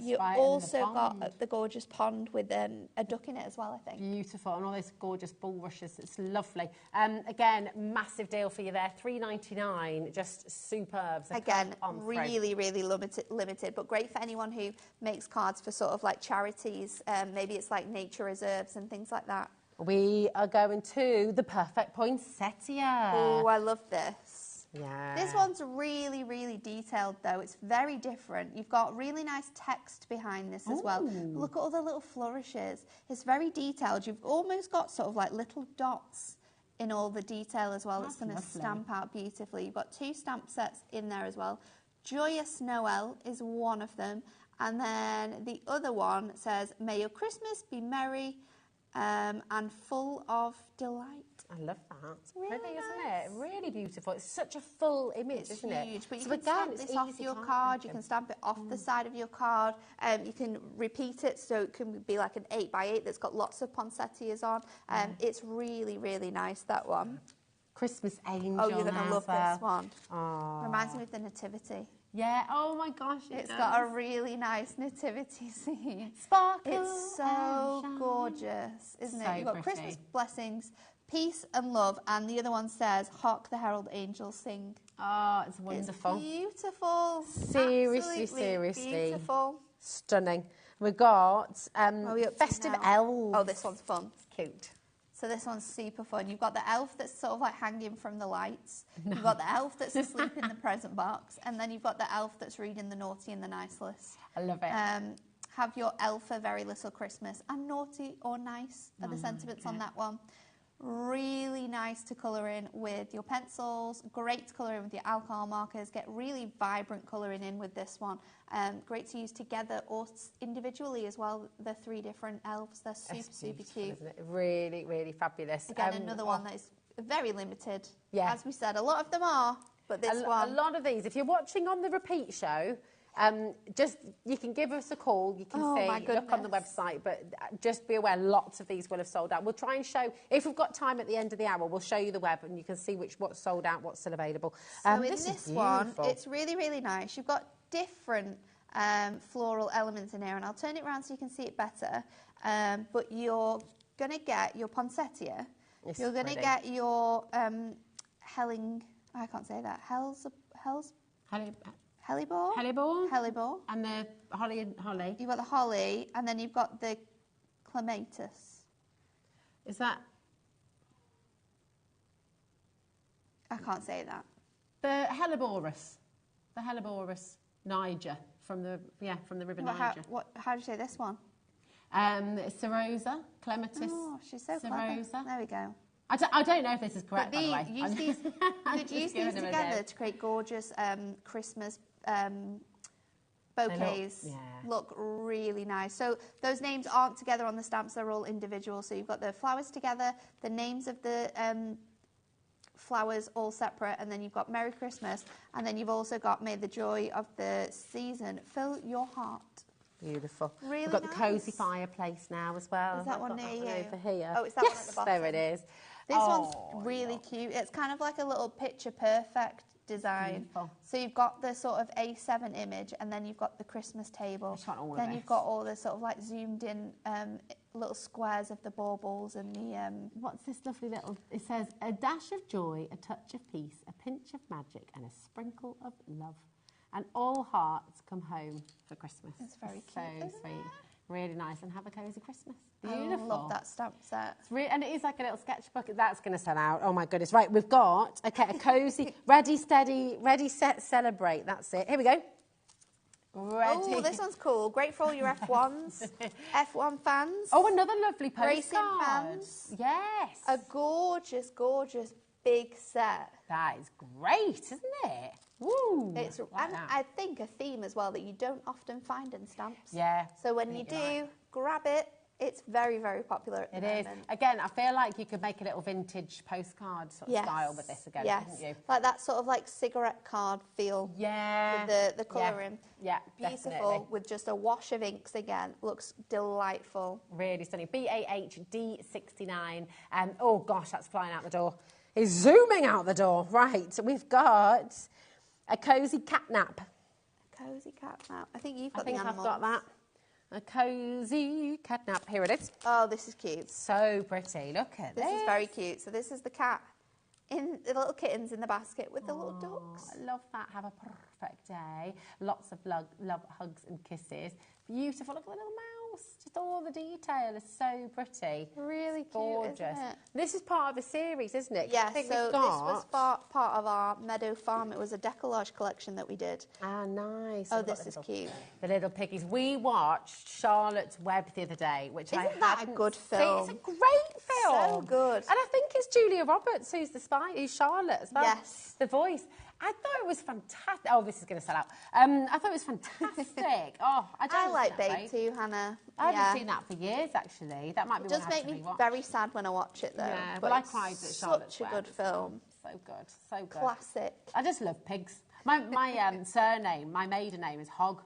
You also got the gorgeous pond with a duck in it as well, I think. Beautiful. And all those gorgeous bulrushes. It's lovely. Again, massive deal for you there. $3.99. Just superb. So again, really, really limited, but great for anyone who makes cards for sort of like charities. Maybe it's like nature reserves and things like that. We are going to the Perfect Poinsettia. Oh, I love this. Yeah. This one's really, really detailed, though. It's very different. You've got really nice text behind this as well. Look at all the little flourishes. It's very detailed. You've almost got sort of like little dots in all the detail as well. It's going to stamp out beautifully. You've got 2 stamp sets in there as well. Joyous Noel is one of them. And then the other one says, may your Christmas be merry and full of delight. I love that. It's really pretty, nice. Isn't it? Really beautiful. It's such a full image, isn't it? It's huge, but you so can stamp this off your card, you can stamp it off the side of your card, you can repeat it so it can be like an 8x8 that's got lots of poinsettias on. It's really, really nice, that one. Christmas Angel. Oh, you're going to love this one. Oh. Reminds me of the Nativity. Yeah, oh my gosh, It's got a really nice nativity scene. Sparkle. It's so gorgeous, isn't it? You've got Christmas blessings, peace and love, and the other one says, hark the herald angels sing. Oh, it's wonderful. It's beautiful. Seriously, Absolutely seriously. beautiful. Stunning. We've got Festive Elves. Oh, this one's fun. It's cute. So this one's super fun. You've got the elf that's sort of like hanging from the lights. You've got the elf that's asleep in the present box. And then you've got the elf that's reading the naughty and the nice list. I love it. Have your elf a very little Christmas. And naughty or nice are the sentiments on that one. Really nice to colour in with your pencils. Great to colour in with your alcohol markers. Get really vibrant colouring in with this one. Great to use together or individually as well. The 3 different elves. They're super cute. Isn't it? Really, really fabulous. Again, another one that is very limited. Yeah. As we said, a lot of them are, but this one... A lot of these. If you're watching on the repeat show... you can give us a call, you can look on the website, but just be aware lots of these will have sold out. We'll try and show, if we've got time at the end of the hour, we'll show you the web and you can see what's sold out, what's still available. So in this one, it's really, really nice. You've got different floral elements in here, and I'll turn it around so you can see it better. But you're going to get your poinsettia, you're going to get your I can't say that, Hellebore. Hellebore. And the holly. You've got the holly, and then you've got the clematis. Is that? I can't say that. The Helleborus. The Helleborus Niger from the River Niger. How do you say this one? Serosa, clematis. Oh, she's so Serosa. clever. There we go. I don't know if this is correct, by the way. You could use these together to create gorgeous Christmas bouquets. Look really nice. So those names aren't together on the stamps, they're all individual. So you've got the flowers together, the names of the flowers all separate, and then you've got Merry Christmas, and then you've also got May the joy of the season fill your heart. Beautiful. Really We've got nice. the cosy fireplace now as well. Is that one near you? Over here. Oh, it's that one at the bottom. There it is. This one's really cute. It's kind of like a little picture perfect design. Beautiful. So you've got the sort of A7 image, and then you've got the Christmas table. Then you've got all the sort of like zoomed in little squares of the baubles and the... What's this lovely little... It says, a dash of joy, a touch of peace, a pinch of magic, and a sprinkle of love. And all hearts come home for Christmas. It's very so cute, sweet. Really nice. And have a cosy Christmas. Beautiful. I love that stamp set. And it is like a little sketchbook. That's going to sell out. Oh, my goodness. Right, we've got a cosy, ready, steady, ready, set, celebrate. That's it. Here we go. Ready. Oh, this one's cool. Great for all your F1s, F1 fans. Oh, another lovely postcard. Racing fans. Yes. A gorgeous, gorgeous big set. That is great, isn't it? Woo. It's like and that. I think a theme as well that you don't often find in stamps. Yeah. So when you do, grab it. It's very, very popular at the moment. It is. Again, I feel like you could make a little vintage postcard sort of style with this again, couldn't you? Like that sort of like cigarette card feel. Yeah. With the colouring. Yeah, beautiful. definitely. With just a wash of inks again. Looks delightful. Really stunning. BAHD69. Oh gosh, that's flying out the door. It's zooming out the door. Right, so we've got a cosy catnap. A cosy catnap. I think you've got the I've animals. got that. A cosy catnap. Here it is. Oh, this is cute. So pretty. Look at this. This is very cute. So this is the cat in the little kittens in the basket with the little ducks. I love that. Have a perfect day. Lots of love, hugs and kisses. Beautiful. Look at the little mouse. Just all the detail is so pretty. Really cute, gorgeous. isn't it? This is part of a series, isn't it? Yeah, so this was part of our Meadow Farm. It was a decollage collection that we did. Ah, nice. Oh, this is cute. The little piggies. We watched Charlotte's Web the other day, which Isn't that a good film? It's a great film. So good. And I think it's Julia Roberts who's the spy, who's Charlotte as well. Yes. The voice. I thought it was fantastic. Oh, this is going to sell out. I thought it was fantastic. I like Babe too, Hannah. I haven't seen that for years, actually. That might be It does one I have make to me rewatch. very sad when I watch it, though. Yeah, but well, I cried at Charlotte's Such a Web good as well. film. So good, so good. Classic. I just love pigs. My surname, my maiden name is Hogg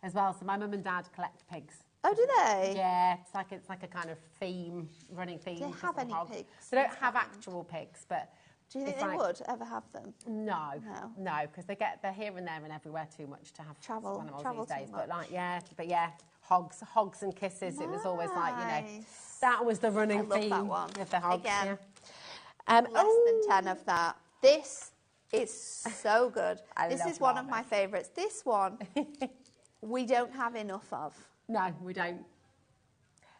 as well. So my mum and dad collect pigs. Oh, do they? Yeah, it's like a kind of theme, running theme. Do they have any pigs? They don't have actual pigs, but. Do you think they would ever have them? No, because they're here and there and everywhere too much to have travel animals these days. too much. But hogs and kisses. Nice. It was always like that was the running theme that one. with the hogs. Again, yeah. Less than 10 of that. This is so good. This is one of my favourites. This one we don't have enough of. No, we don't.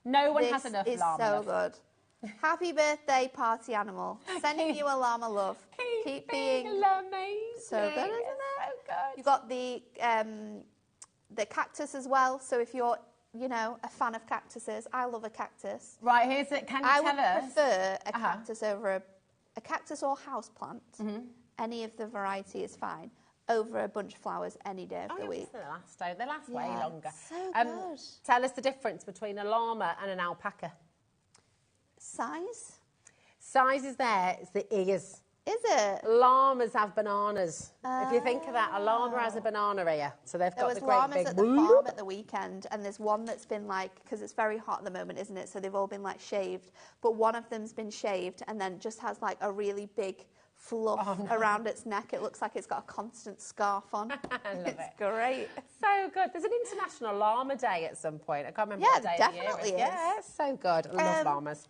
No one has enough This is llama so love. good. Happy birthday, party animal. Sending you a llama love. Keep being so good, isn't it? So good. You've got the cactus as well. So if you're, a fan of cactuses, I love a cactus. Right, here's it. Can you tell us? I would prefer a cactus over a cactus or houseplant. Any of the variety is fine. Over a bunch of flowers any day of the week. They last way longer. So good. Tell us the difference between a llama and an alpaca. Size? Size is there, it's the ears. Is it? Llamas have bananas. If you think of that, a llama has a banana ear. So they've got the great llamas big... at the farm at the weekend, and there's one that's been because it's very hot at the moment, isn't it? So they've all been shaved. But one of them's been shaved and then just has a really big fluff around its neck. It looks like it's got a constant scarf on. I love it's great. So good. There's an International Llama Day at some point. I can't remember Yeah, what day definitely of the year it is. is. Yeah, it's so good. I love llamas.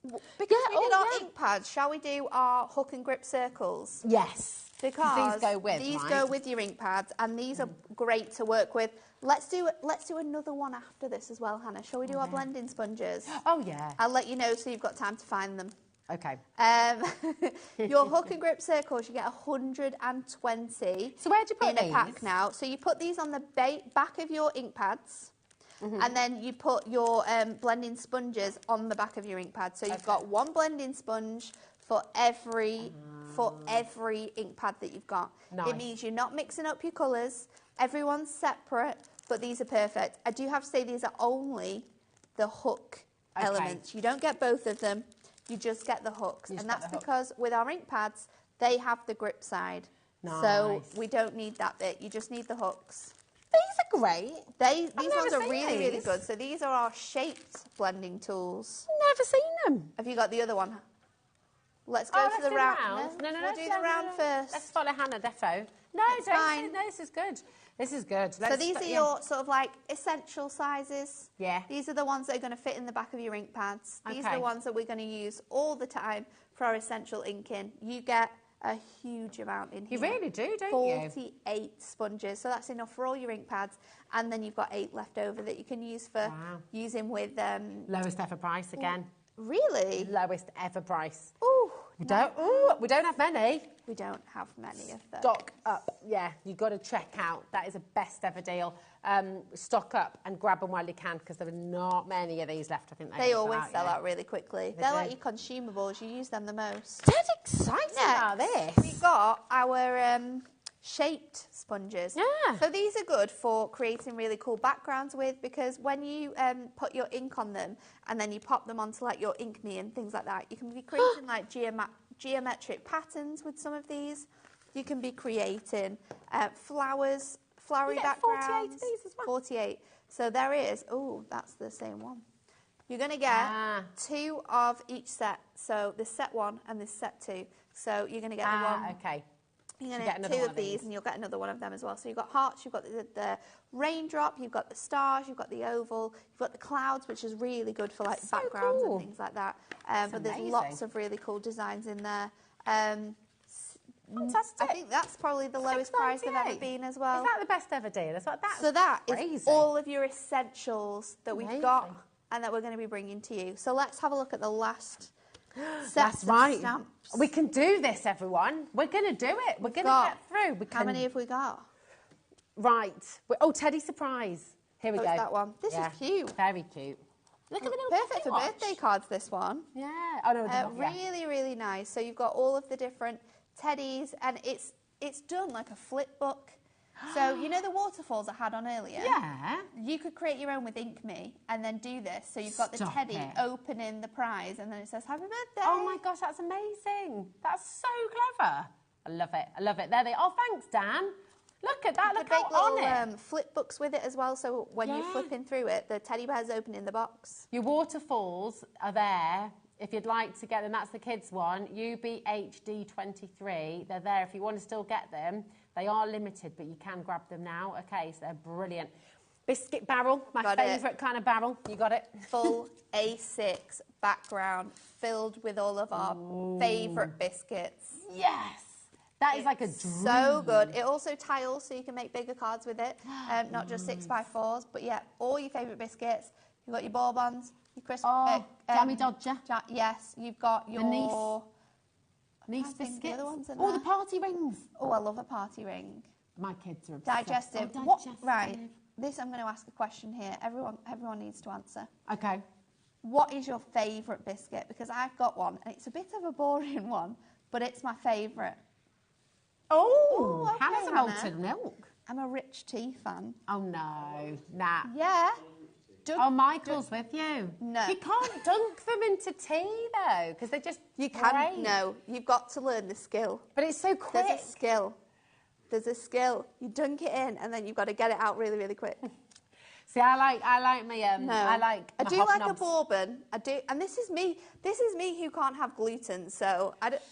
Because we did our ink pads, shall we do our hook and grip circles? Yes. Because these go with, these right? go with your ink pads, and these are great to work with. Let's do another one after this as well, Hannah. Shall we do our blending sponges? Oh, yeah. I'll let you know so you've got time to find them. Okay. Your hook and grip circles, you get 120. So where'd you put in a pack now? So you put these on the back of your ink pads, and then you put your blending sponges on the back of your ink pad. So you've got one blending sponge for every ink pad that you've got. Nice. It means you're not mixing up your colours. Everyone's separate, but these are perfect. I do have to say these are only the hook elements. You don't get both of them. You just get the hooks. And that's because with our ink pads, they have the grip side. Nice. So we don't need that bit. You just need the hooks. These are great. These ones are really, really good. So these are our shaped blending tools. Never seen them. Have you got the other one? Let's go to the round. No, we'll do the round first. Let's follow Hannah defo. No, it's fine. No, this is good. This is good. So these are your sort of like essential sizes. Yeah. These are the ones that are going to fit in the back of your ink pads. These are Okay. the ones that we're going to use all the time for our essential inking. You get a huge amount in here. You really do, don't you? 48 sponges. So that's enough for all your ink pads. And then you've got 8 left over that you can use for using with... lowest ever price again. Really? Lowest ever price. Ooh. We don't have many. We don't have many of them. Stock up. Yeah, you've got to check out. That is a best ever deal. Stock up and grab them while you can, because there are not many of these left. I think they always sell out really quickly. They're like your consumables. You use them the most. Dead excited about this. We've got our shaped sponges. Yeah. So these are good for creating really cool backgrounds with, because when you put your ink on them and then you pop them onto like your ink me and things like that, you can be creating like geometric patterns with some of these. You can be creating flowery backgrounds. 48 of these as well. 48. So there is. Oh, that's the same one. You're going to get 2 of each set. So this set 1 and this set 2. So you're going to get the one. Okay. You're going to get 2 of these, and you'll get another one of them as well. So you've got hearts, you've got the raindrop, you've got the stars, you've got the oval, you've got the clouds, which is really good for like backgrounds and things like that. But there's lots of really cool designs in there. Fantastic. I think that's probably the lowest price they've ever been as well. Is that the best ever deal? So that is all of your essentials that we've got and that we're going to be bringing to you. So let's have a look at the last set of stamps. We can do this, everyone. We're going to do it. We're going to get through. How many have we got? Right. Oh, Teddy Surprise. Here we go. It's that one. This is cute. Very cute. Look at the little perfect for birthday cards, this one. Yeah. Oh, no, really, really nice. So you've got all of the different teddies, and it's done like a flip book. So, you know the waterfalls I had on earlier? Yeah. You could create your own with Ink Me and then do this. So you've got the teddy opening the prize, and then it says, happy birthday. Oh my gosh, that's amazing. That's so clever. I love it. I love it. There they are. Oh, thanks, Dan. Look at that. You Look could how make on little flip books with it as well. So when you're flipping through it, the teddy bear's opening the box. Your waterfalls are there. If you'd like to get them, that's the kids' one. UBHD23. They're there if you want to still get them. They are limited, but you can grab them now. Okay, so they're brilliant. Biscuit barrel, my favourite kind of barrel. You got it? Full A6 background filled with all of our favourite biscuits. Yes. That is like a dream. So good. It also tiles, so you can make bigger cards with it. Not just 6x4s, but yeah, all your favourite biscuits. You've got your bourbons, your crisp... Jammy Dodger. Yes, you've got your... Nice biscuits. The party rings. Oh, I love a party ring. My kids are obsessed. Digestive. Right. This, I'm going to ask a question here. Everyone needs to answer. Okay. What is your favourite biscuit? Because I've got one, and it's a bit of a boring one, but it's my favourite. Oh, okay, Hannah's malted milk. I'm a rich tea fan. Oh, no. Nah. Yeah. Michael's with you. No. You can't dunk them into tea, though, because they just break. No, you've got to learn the skill. But it's so quick. There's a skill. There's a skill. You dunk it in, and then you've got to get it out really, really quick. See, I like my no. I do like a bourbon. I do, and this is me who can't have gluten, so I don't.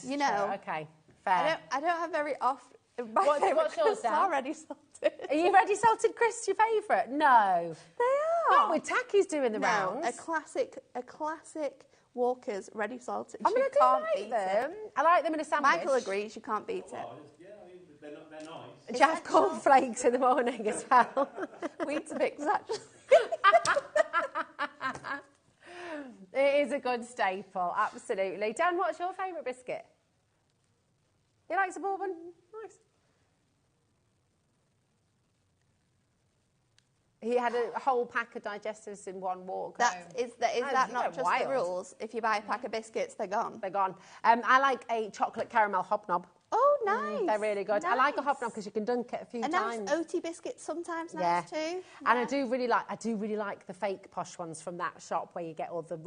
You know. Okay, fair. I don't have very often. What's yours, Dan? Already salted. Are you ready salted crisps your favourite? No. They are. Not with Tacky's doing the rounds. A classic Walker's ready salted. I mean, You I do can't like beat them. it. I like them in a sandwich. Michael agrees, you can't beat it. Yeah, I mean, they're nice. Do you have cornflakes in the morning as well? Weetabix, actually. It is a good staple, absolutely. Dan, what's your favourite biscuit? You like Suburban? Nice. He had a whole pack of digestives in one walk home. Is that not just the rules? If you buy a pack of biscuits, they're gone. They're gone. I like a chocolate caramel hobnob. Oh, nice. They're really good. Nice. I like a hobnob because you can dunk it a few and times. And OT biscuits sometimes nice too. Yeah. And I do really like the fake posh ones from that shop where you get all the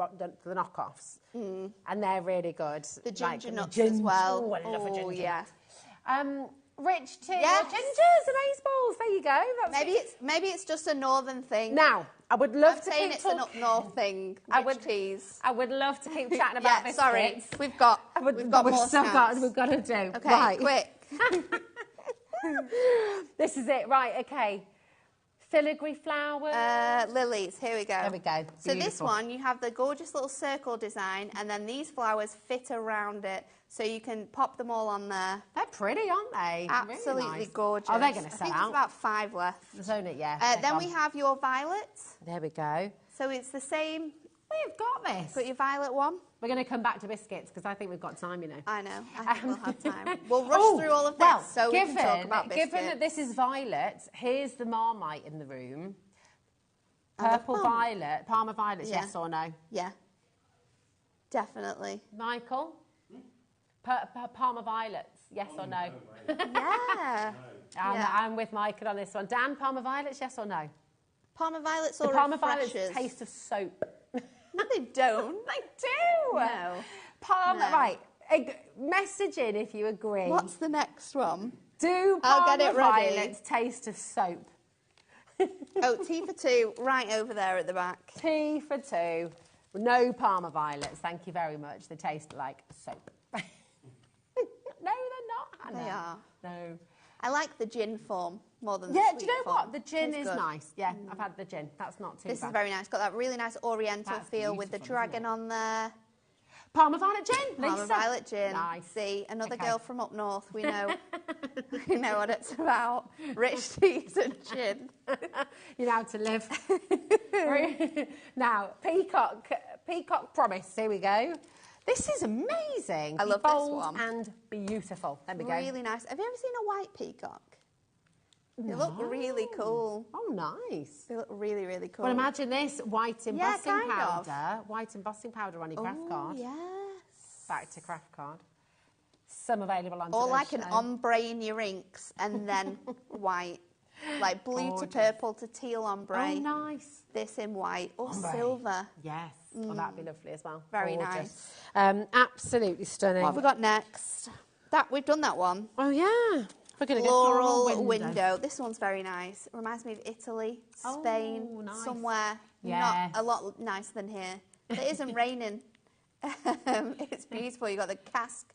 knockoffs. And they're really good. The ginger nuts as well. Oh, I love a ginger. Yeah. Rich tea, yes. gingers, amaze balls. There you go. Maybe it's just a northern thing. Now, I would love to keep it's an up north thing. Teas. I would love to keep chatting about biscuits. Sorry, we've got more snacks. We've got to do. Okay, right. quick. This is it. Right. Okay. Filigree flowers. Lilies. Here we go. There we go. So this one, you have the gorgeous little circle design, and then these flowers fit around it, so you can pop them all on there. They're pretty, aren't they? Absolutely really nice. Gorgeous. Oh, they're going to sell I think out. there's about 5 left. There's only, then we have your violets. There we go. So it's the same. We've got this. Got your violet one. We're going to come back to biscuits because I think we've got time, you know. I know. I think we'll have time. We'll rush through all of this so we can talk about biscuits. Given that this is violet, here's the Marmite in the room. Purple violet, Parma violets, yes or no? Yeah. Definitely. Michael? Parma violets, yes or no? Yeah. I'm with Michael on this one. Dan, Parma violets, yes or no? Parma violets or Parma violets taste of soap. No, they don't. They do. No. Parma, right. Message in if you agree. What's the next one? Do Parma violets taste of soap? Oh, tea for 2, right over there at the back. Tea for 2. No Parma violets, thank you very much. They taste like soap. No, they're not, Hannah. They are. No. I like the gin form more than the sweet form. Do you know what? The gin is nice. Yeah, I've had the gin. That's not too bad. This is very nice. Got that really nice oriental feel with the dragon on there. Parma violet gin, Lisa. Parma violet gin. Nice. See, another girl from up north. We know, we know what it's about. Rich teas and gin. You know how to live. Now, peacock promise. Here we go. This is amazing. I love this one. And beautiful. There we go. Really nice. Have you ever seen a white peacock? They look really cool. Oh, nice. They look really, really cool. Well, imagine this, white embossing kind powder. of. White embossing powder on your craft card. Yes. Back to craft card. Some available on Or like show. an ombre in your inks and then white. Like blue to purple to teal ombre. Oh, nice. This in white or silver. Yes. Well, that'd be lovely as well. Very Gorgeous. nice. Absolutely stunning. What have we got next? We've done that one. Oh, yeah. We're going to Floral window. This one's very nice. It reminds me of Italy, Spain, nice. somewhere not a lot nicer than here. It isn't raining. It's beautiful. You've got the cast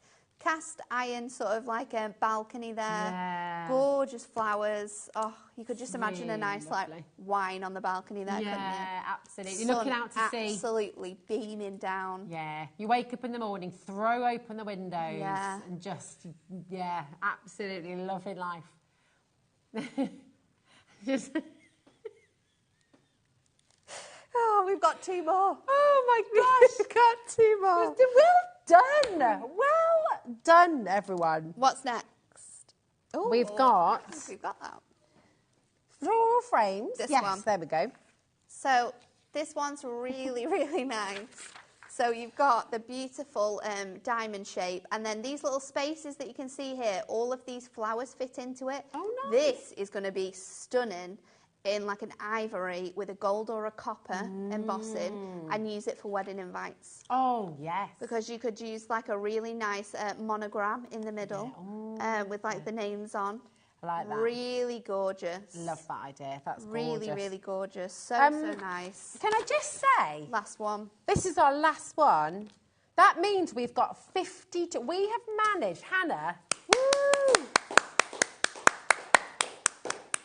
iron sort of like a balcony there. Yeah. Gorgeous flowers. Oh, you could just imagine really a nice lovely. like wine on the balcony there, couldn't you? Yeah, absolutely. Sun Looking out to sea. Absolutely beaming down. Yeah. You wake up in the morning, throw open the windows and just, absolutely loving life. Just... Oh, we've got 2 more. Oh, my gosh. We've got 2 more. Well done. Well done, everyone. What's next? Ooh, We've got we've got that. floral frames. This yes, one. There we go. So this one's really, really nice. So you've got the beautiful diamond shape, and then these little spaces that you can see here, all of these flowers fit into it. Oh, nice. This is going to be stunning in like an ivory with a gold or a copper embossing, and use it for wedding invites. Oh, yes. Because you could use like a really nice monogram in the middle with like the names on. I like that. Really gorgeous. Love that idea. That's really, gorgeous. really gorgeous. So nice. Can I just say? Last one. This is our last one. That means we've got 50 we have managed, Hannah,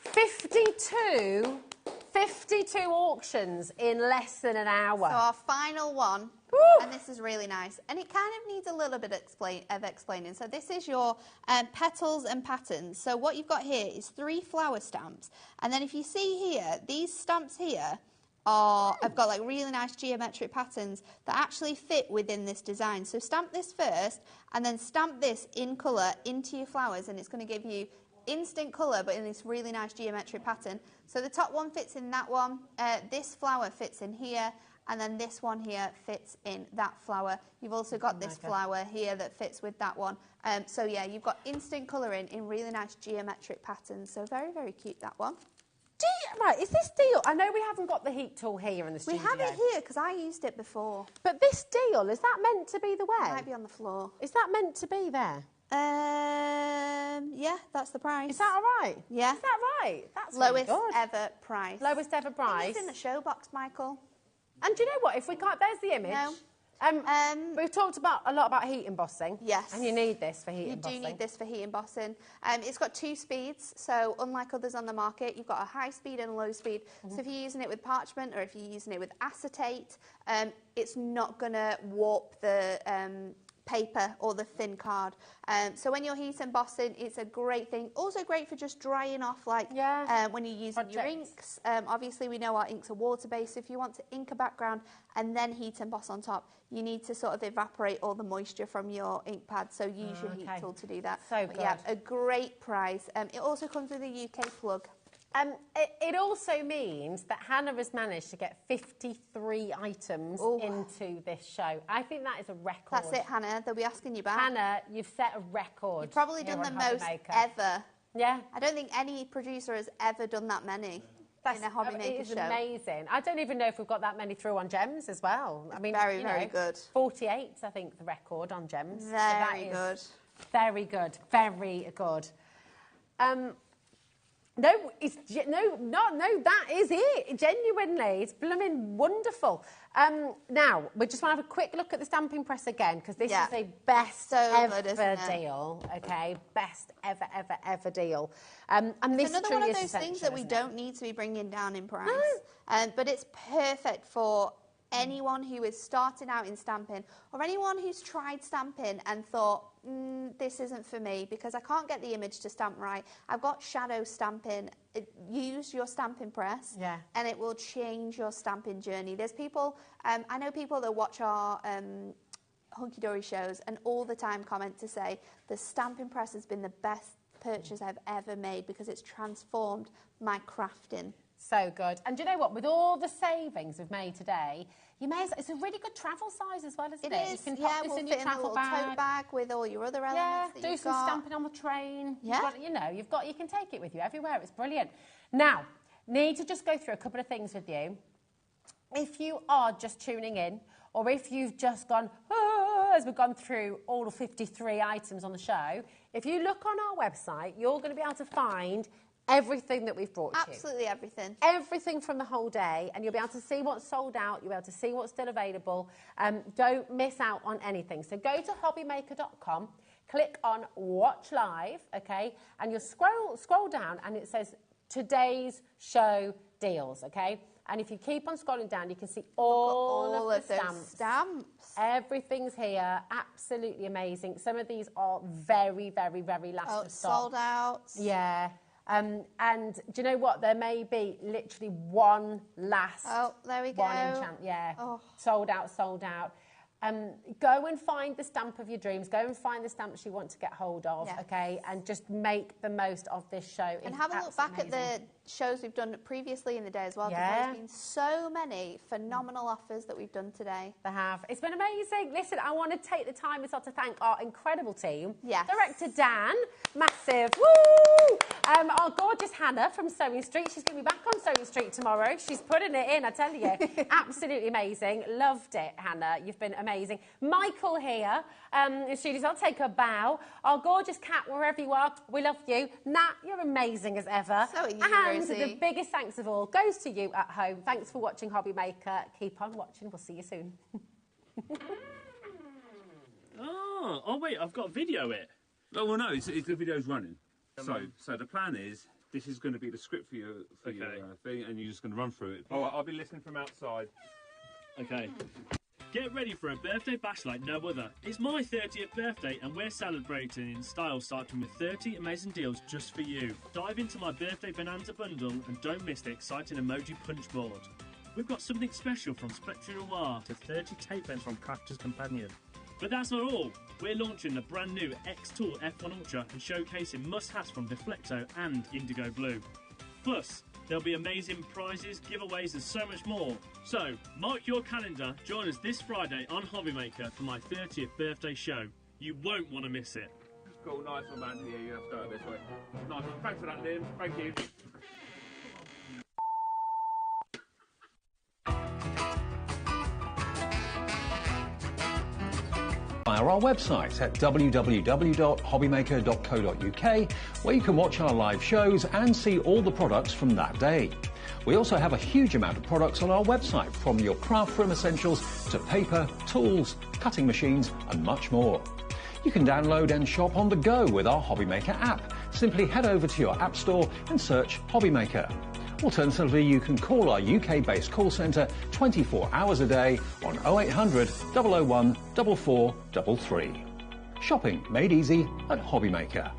52 52 auctions in less than an hour. So our final one, and this is really nice, and it kind of needs a little bit of explaining. So this is your petals and patterns. So what you've got here is 3 flower stamps, and then if you see here, these stamps here have got like really nice geometric patterns that actually fit within this design. So stamp this first, and then stamp this in colour into your flowers, and it's going to give you instant colour but in this really nice geometric pattern. So the top one fits in that one, this flower fits in here, and then this one here fits in that flower. You've also got this flower here that fits with that one. So yeah, you've got instant colouring in really nice geometric patterns. So very, very cute, that one. Right, is this deal... I know we haven't got the heat tool here in the studio. We have it here because I used it before. But this deal, is that meant to be the way? It might be on the floor. Is that meant to be there? Yeah, that's the price. Is that all right? Yeah. Is that right? That's lowest really good. ever price. Lowest ever price. It's in the show box, Michael. And do you know what? If we can't... There's the image. No. We've talked a lot about heat embossing. Yes. And you need this for heat embossing. You do need this for heat embossing. It's got 2 speeds, so unlike others on the market, you've got a high speed and a low speed. So if you're using it with parchment or if you're using it with acetate, it's not going to warp the paper or the thin card. So when you're heat embossing, it's a great thing. Also great for just drying off, like when you're using your inks. Obviously, we know our inks are water-based. So if you want to ink a background and then heat emboss on top, you need to sort of evaporate all the moisture from your ink pad. So use your heat tool to do that. So good. Yeah, a great price. It also comes with a UK plug. It also means that Hannah has managed to get 53 items into this show. I think that is a record. That's it, Hannah. They'll be asking you back. Hannah, you've set a record. You've probably done the most ever. Yeah. I don't think any producer has ever done that many in a HobbyMaker show. It is amazing. I don't even know if we've got that many through on Gems as well. I mean, very, very good. 48, I think, the record on Gems. Very good. Very good. Very good. No, that is it. Genuinely, it's blooming wonderful. Now, we just want to have a quick look at the stamping press again, because this is a best ever deal. Okay, best ever deal. And this another one of those things that we don't need to be bringing down in price, but it's perfect for anyone who is starting out in stamping, or anyone who's tried stamping and thought, this isn't for me because I can't get the image to stamp right. I've got shadow stamping. Use your stamping press and it will change your stamping journey. There's people, I know people that watch our Hunky Dory shows and all the time comment to say the stamping press has been the best purchase I've ever made because it's transformed my crafting. So good. And do you know what? With all the savings we've made today, you may it's a really good travel size as well, isn't it? It is. You can pop this in your travel bag. Tote bag with all your other elements that do you've some got. stamping on the train. Yeah. You can take it with you everywhere. It's brilliant. Now, need to just go through a couple of things with you. If you are just tuning in, or if you've just gone, as we've gone through all the 53 items on the show, if you look on our website, you're going to be able to find everything that we've brought to you. Absolutely everything. Everything from the whole day, and you'll be able to see what's sold out, you'll be able to see what's still available. Don't miss out on anything. So go to hobbymaker.com, click on Watch Live, okay, and you'll scroll down and it says Today's Show Deals, okay? And if you keep on scrolling down, you can see all of the stamps. Everything's here, absolutely amazing. Some of these are very, very, very last of stock. Sold out. Yeah. And do you know what? There may be literally one last. Oh, there we go. One enchant. Yeah. Oh. Sold out. Go and find the stamp of your dreams. Go and find the stamps you want to get hold of, okay? And just make the most of this show. And have a look back at the shows we've done previously in the day as well. Because there's been so many phenomenal offers that we've done today. They have. It's been amazing. Listen, I want to take the time as well to thank our incredible team. Yes. Director Dan, massive. Woo! Our gorgeous Hannah from Sewing Street. She's going to be back on Sewing Street tomorrow. She's putting it in, I tell you. Absolutely amazing. Loved it, Hannah. You've been amazing. Michael here in studios. I'll take a bow. Our gorgeous Cat, wherever you are, we love you. Nat, you're amazing as ever. So are you, and Rosie. the biggest thanks of all goes to you at home. Thanks for watching HobbyMaker. Keep on watching. We'll see you soon. Oh, wait, I've got video it. Oh, well, no, the video's running. So the plan is, this is going to be the script for your thing, and you're just going to run through it. Oh, I'll be listening from outside. Okay. Get ready for a birthday bash like no other. It's my 30th birthday and we're celebrating in style, starting with 30 amazing deals just for you. Dive into my birthday bonanza bundle and don't miss the exciting emoji punch board. We've got something special from Spectre Noir to 30 tape pens from Crafter's Companion. But that's not all. We're launching the brand new X-Tool F1 Ultra and showcasing must-haves from Deflecto and Indigo Blue. Plus, there'll be amazing prizes, giveaways and so much more. So, mark your calendar, join us this Friday on HobbyMaker for my 30th birthday show. You won't want to miss it. Cool, nice one, man. Yeah, you have to go this way. Nice one. Thanks for that, Liam. Thank you. Via our website at www.hobbymaker.co.uk, where you can watch our live shows and see all the products from that day. We also have a huge amount of products on our website, from your craft room essentials to paper, tools, cutting machines and much more. You can download and shop on the go with our HobbyMaker app. Simply head over to your app store and search HobbyMaker. Alternatively, you can call our UK-based call centre 24 hours a day on 0800 001 4433. Shopping made easy at HobbyMaker.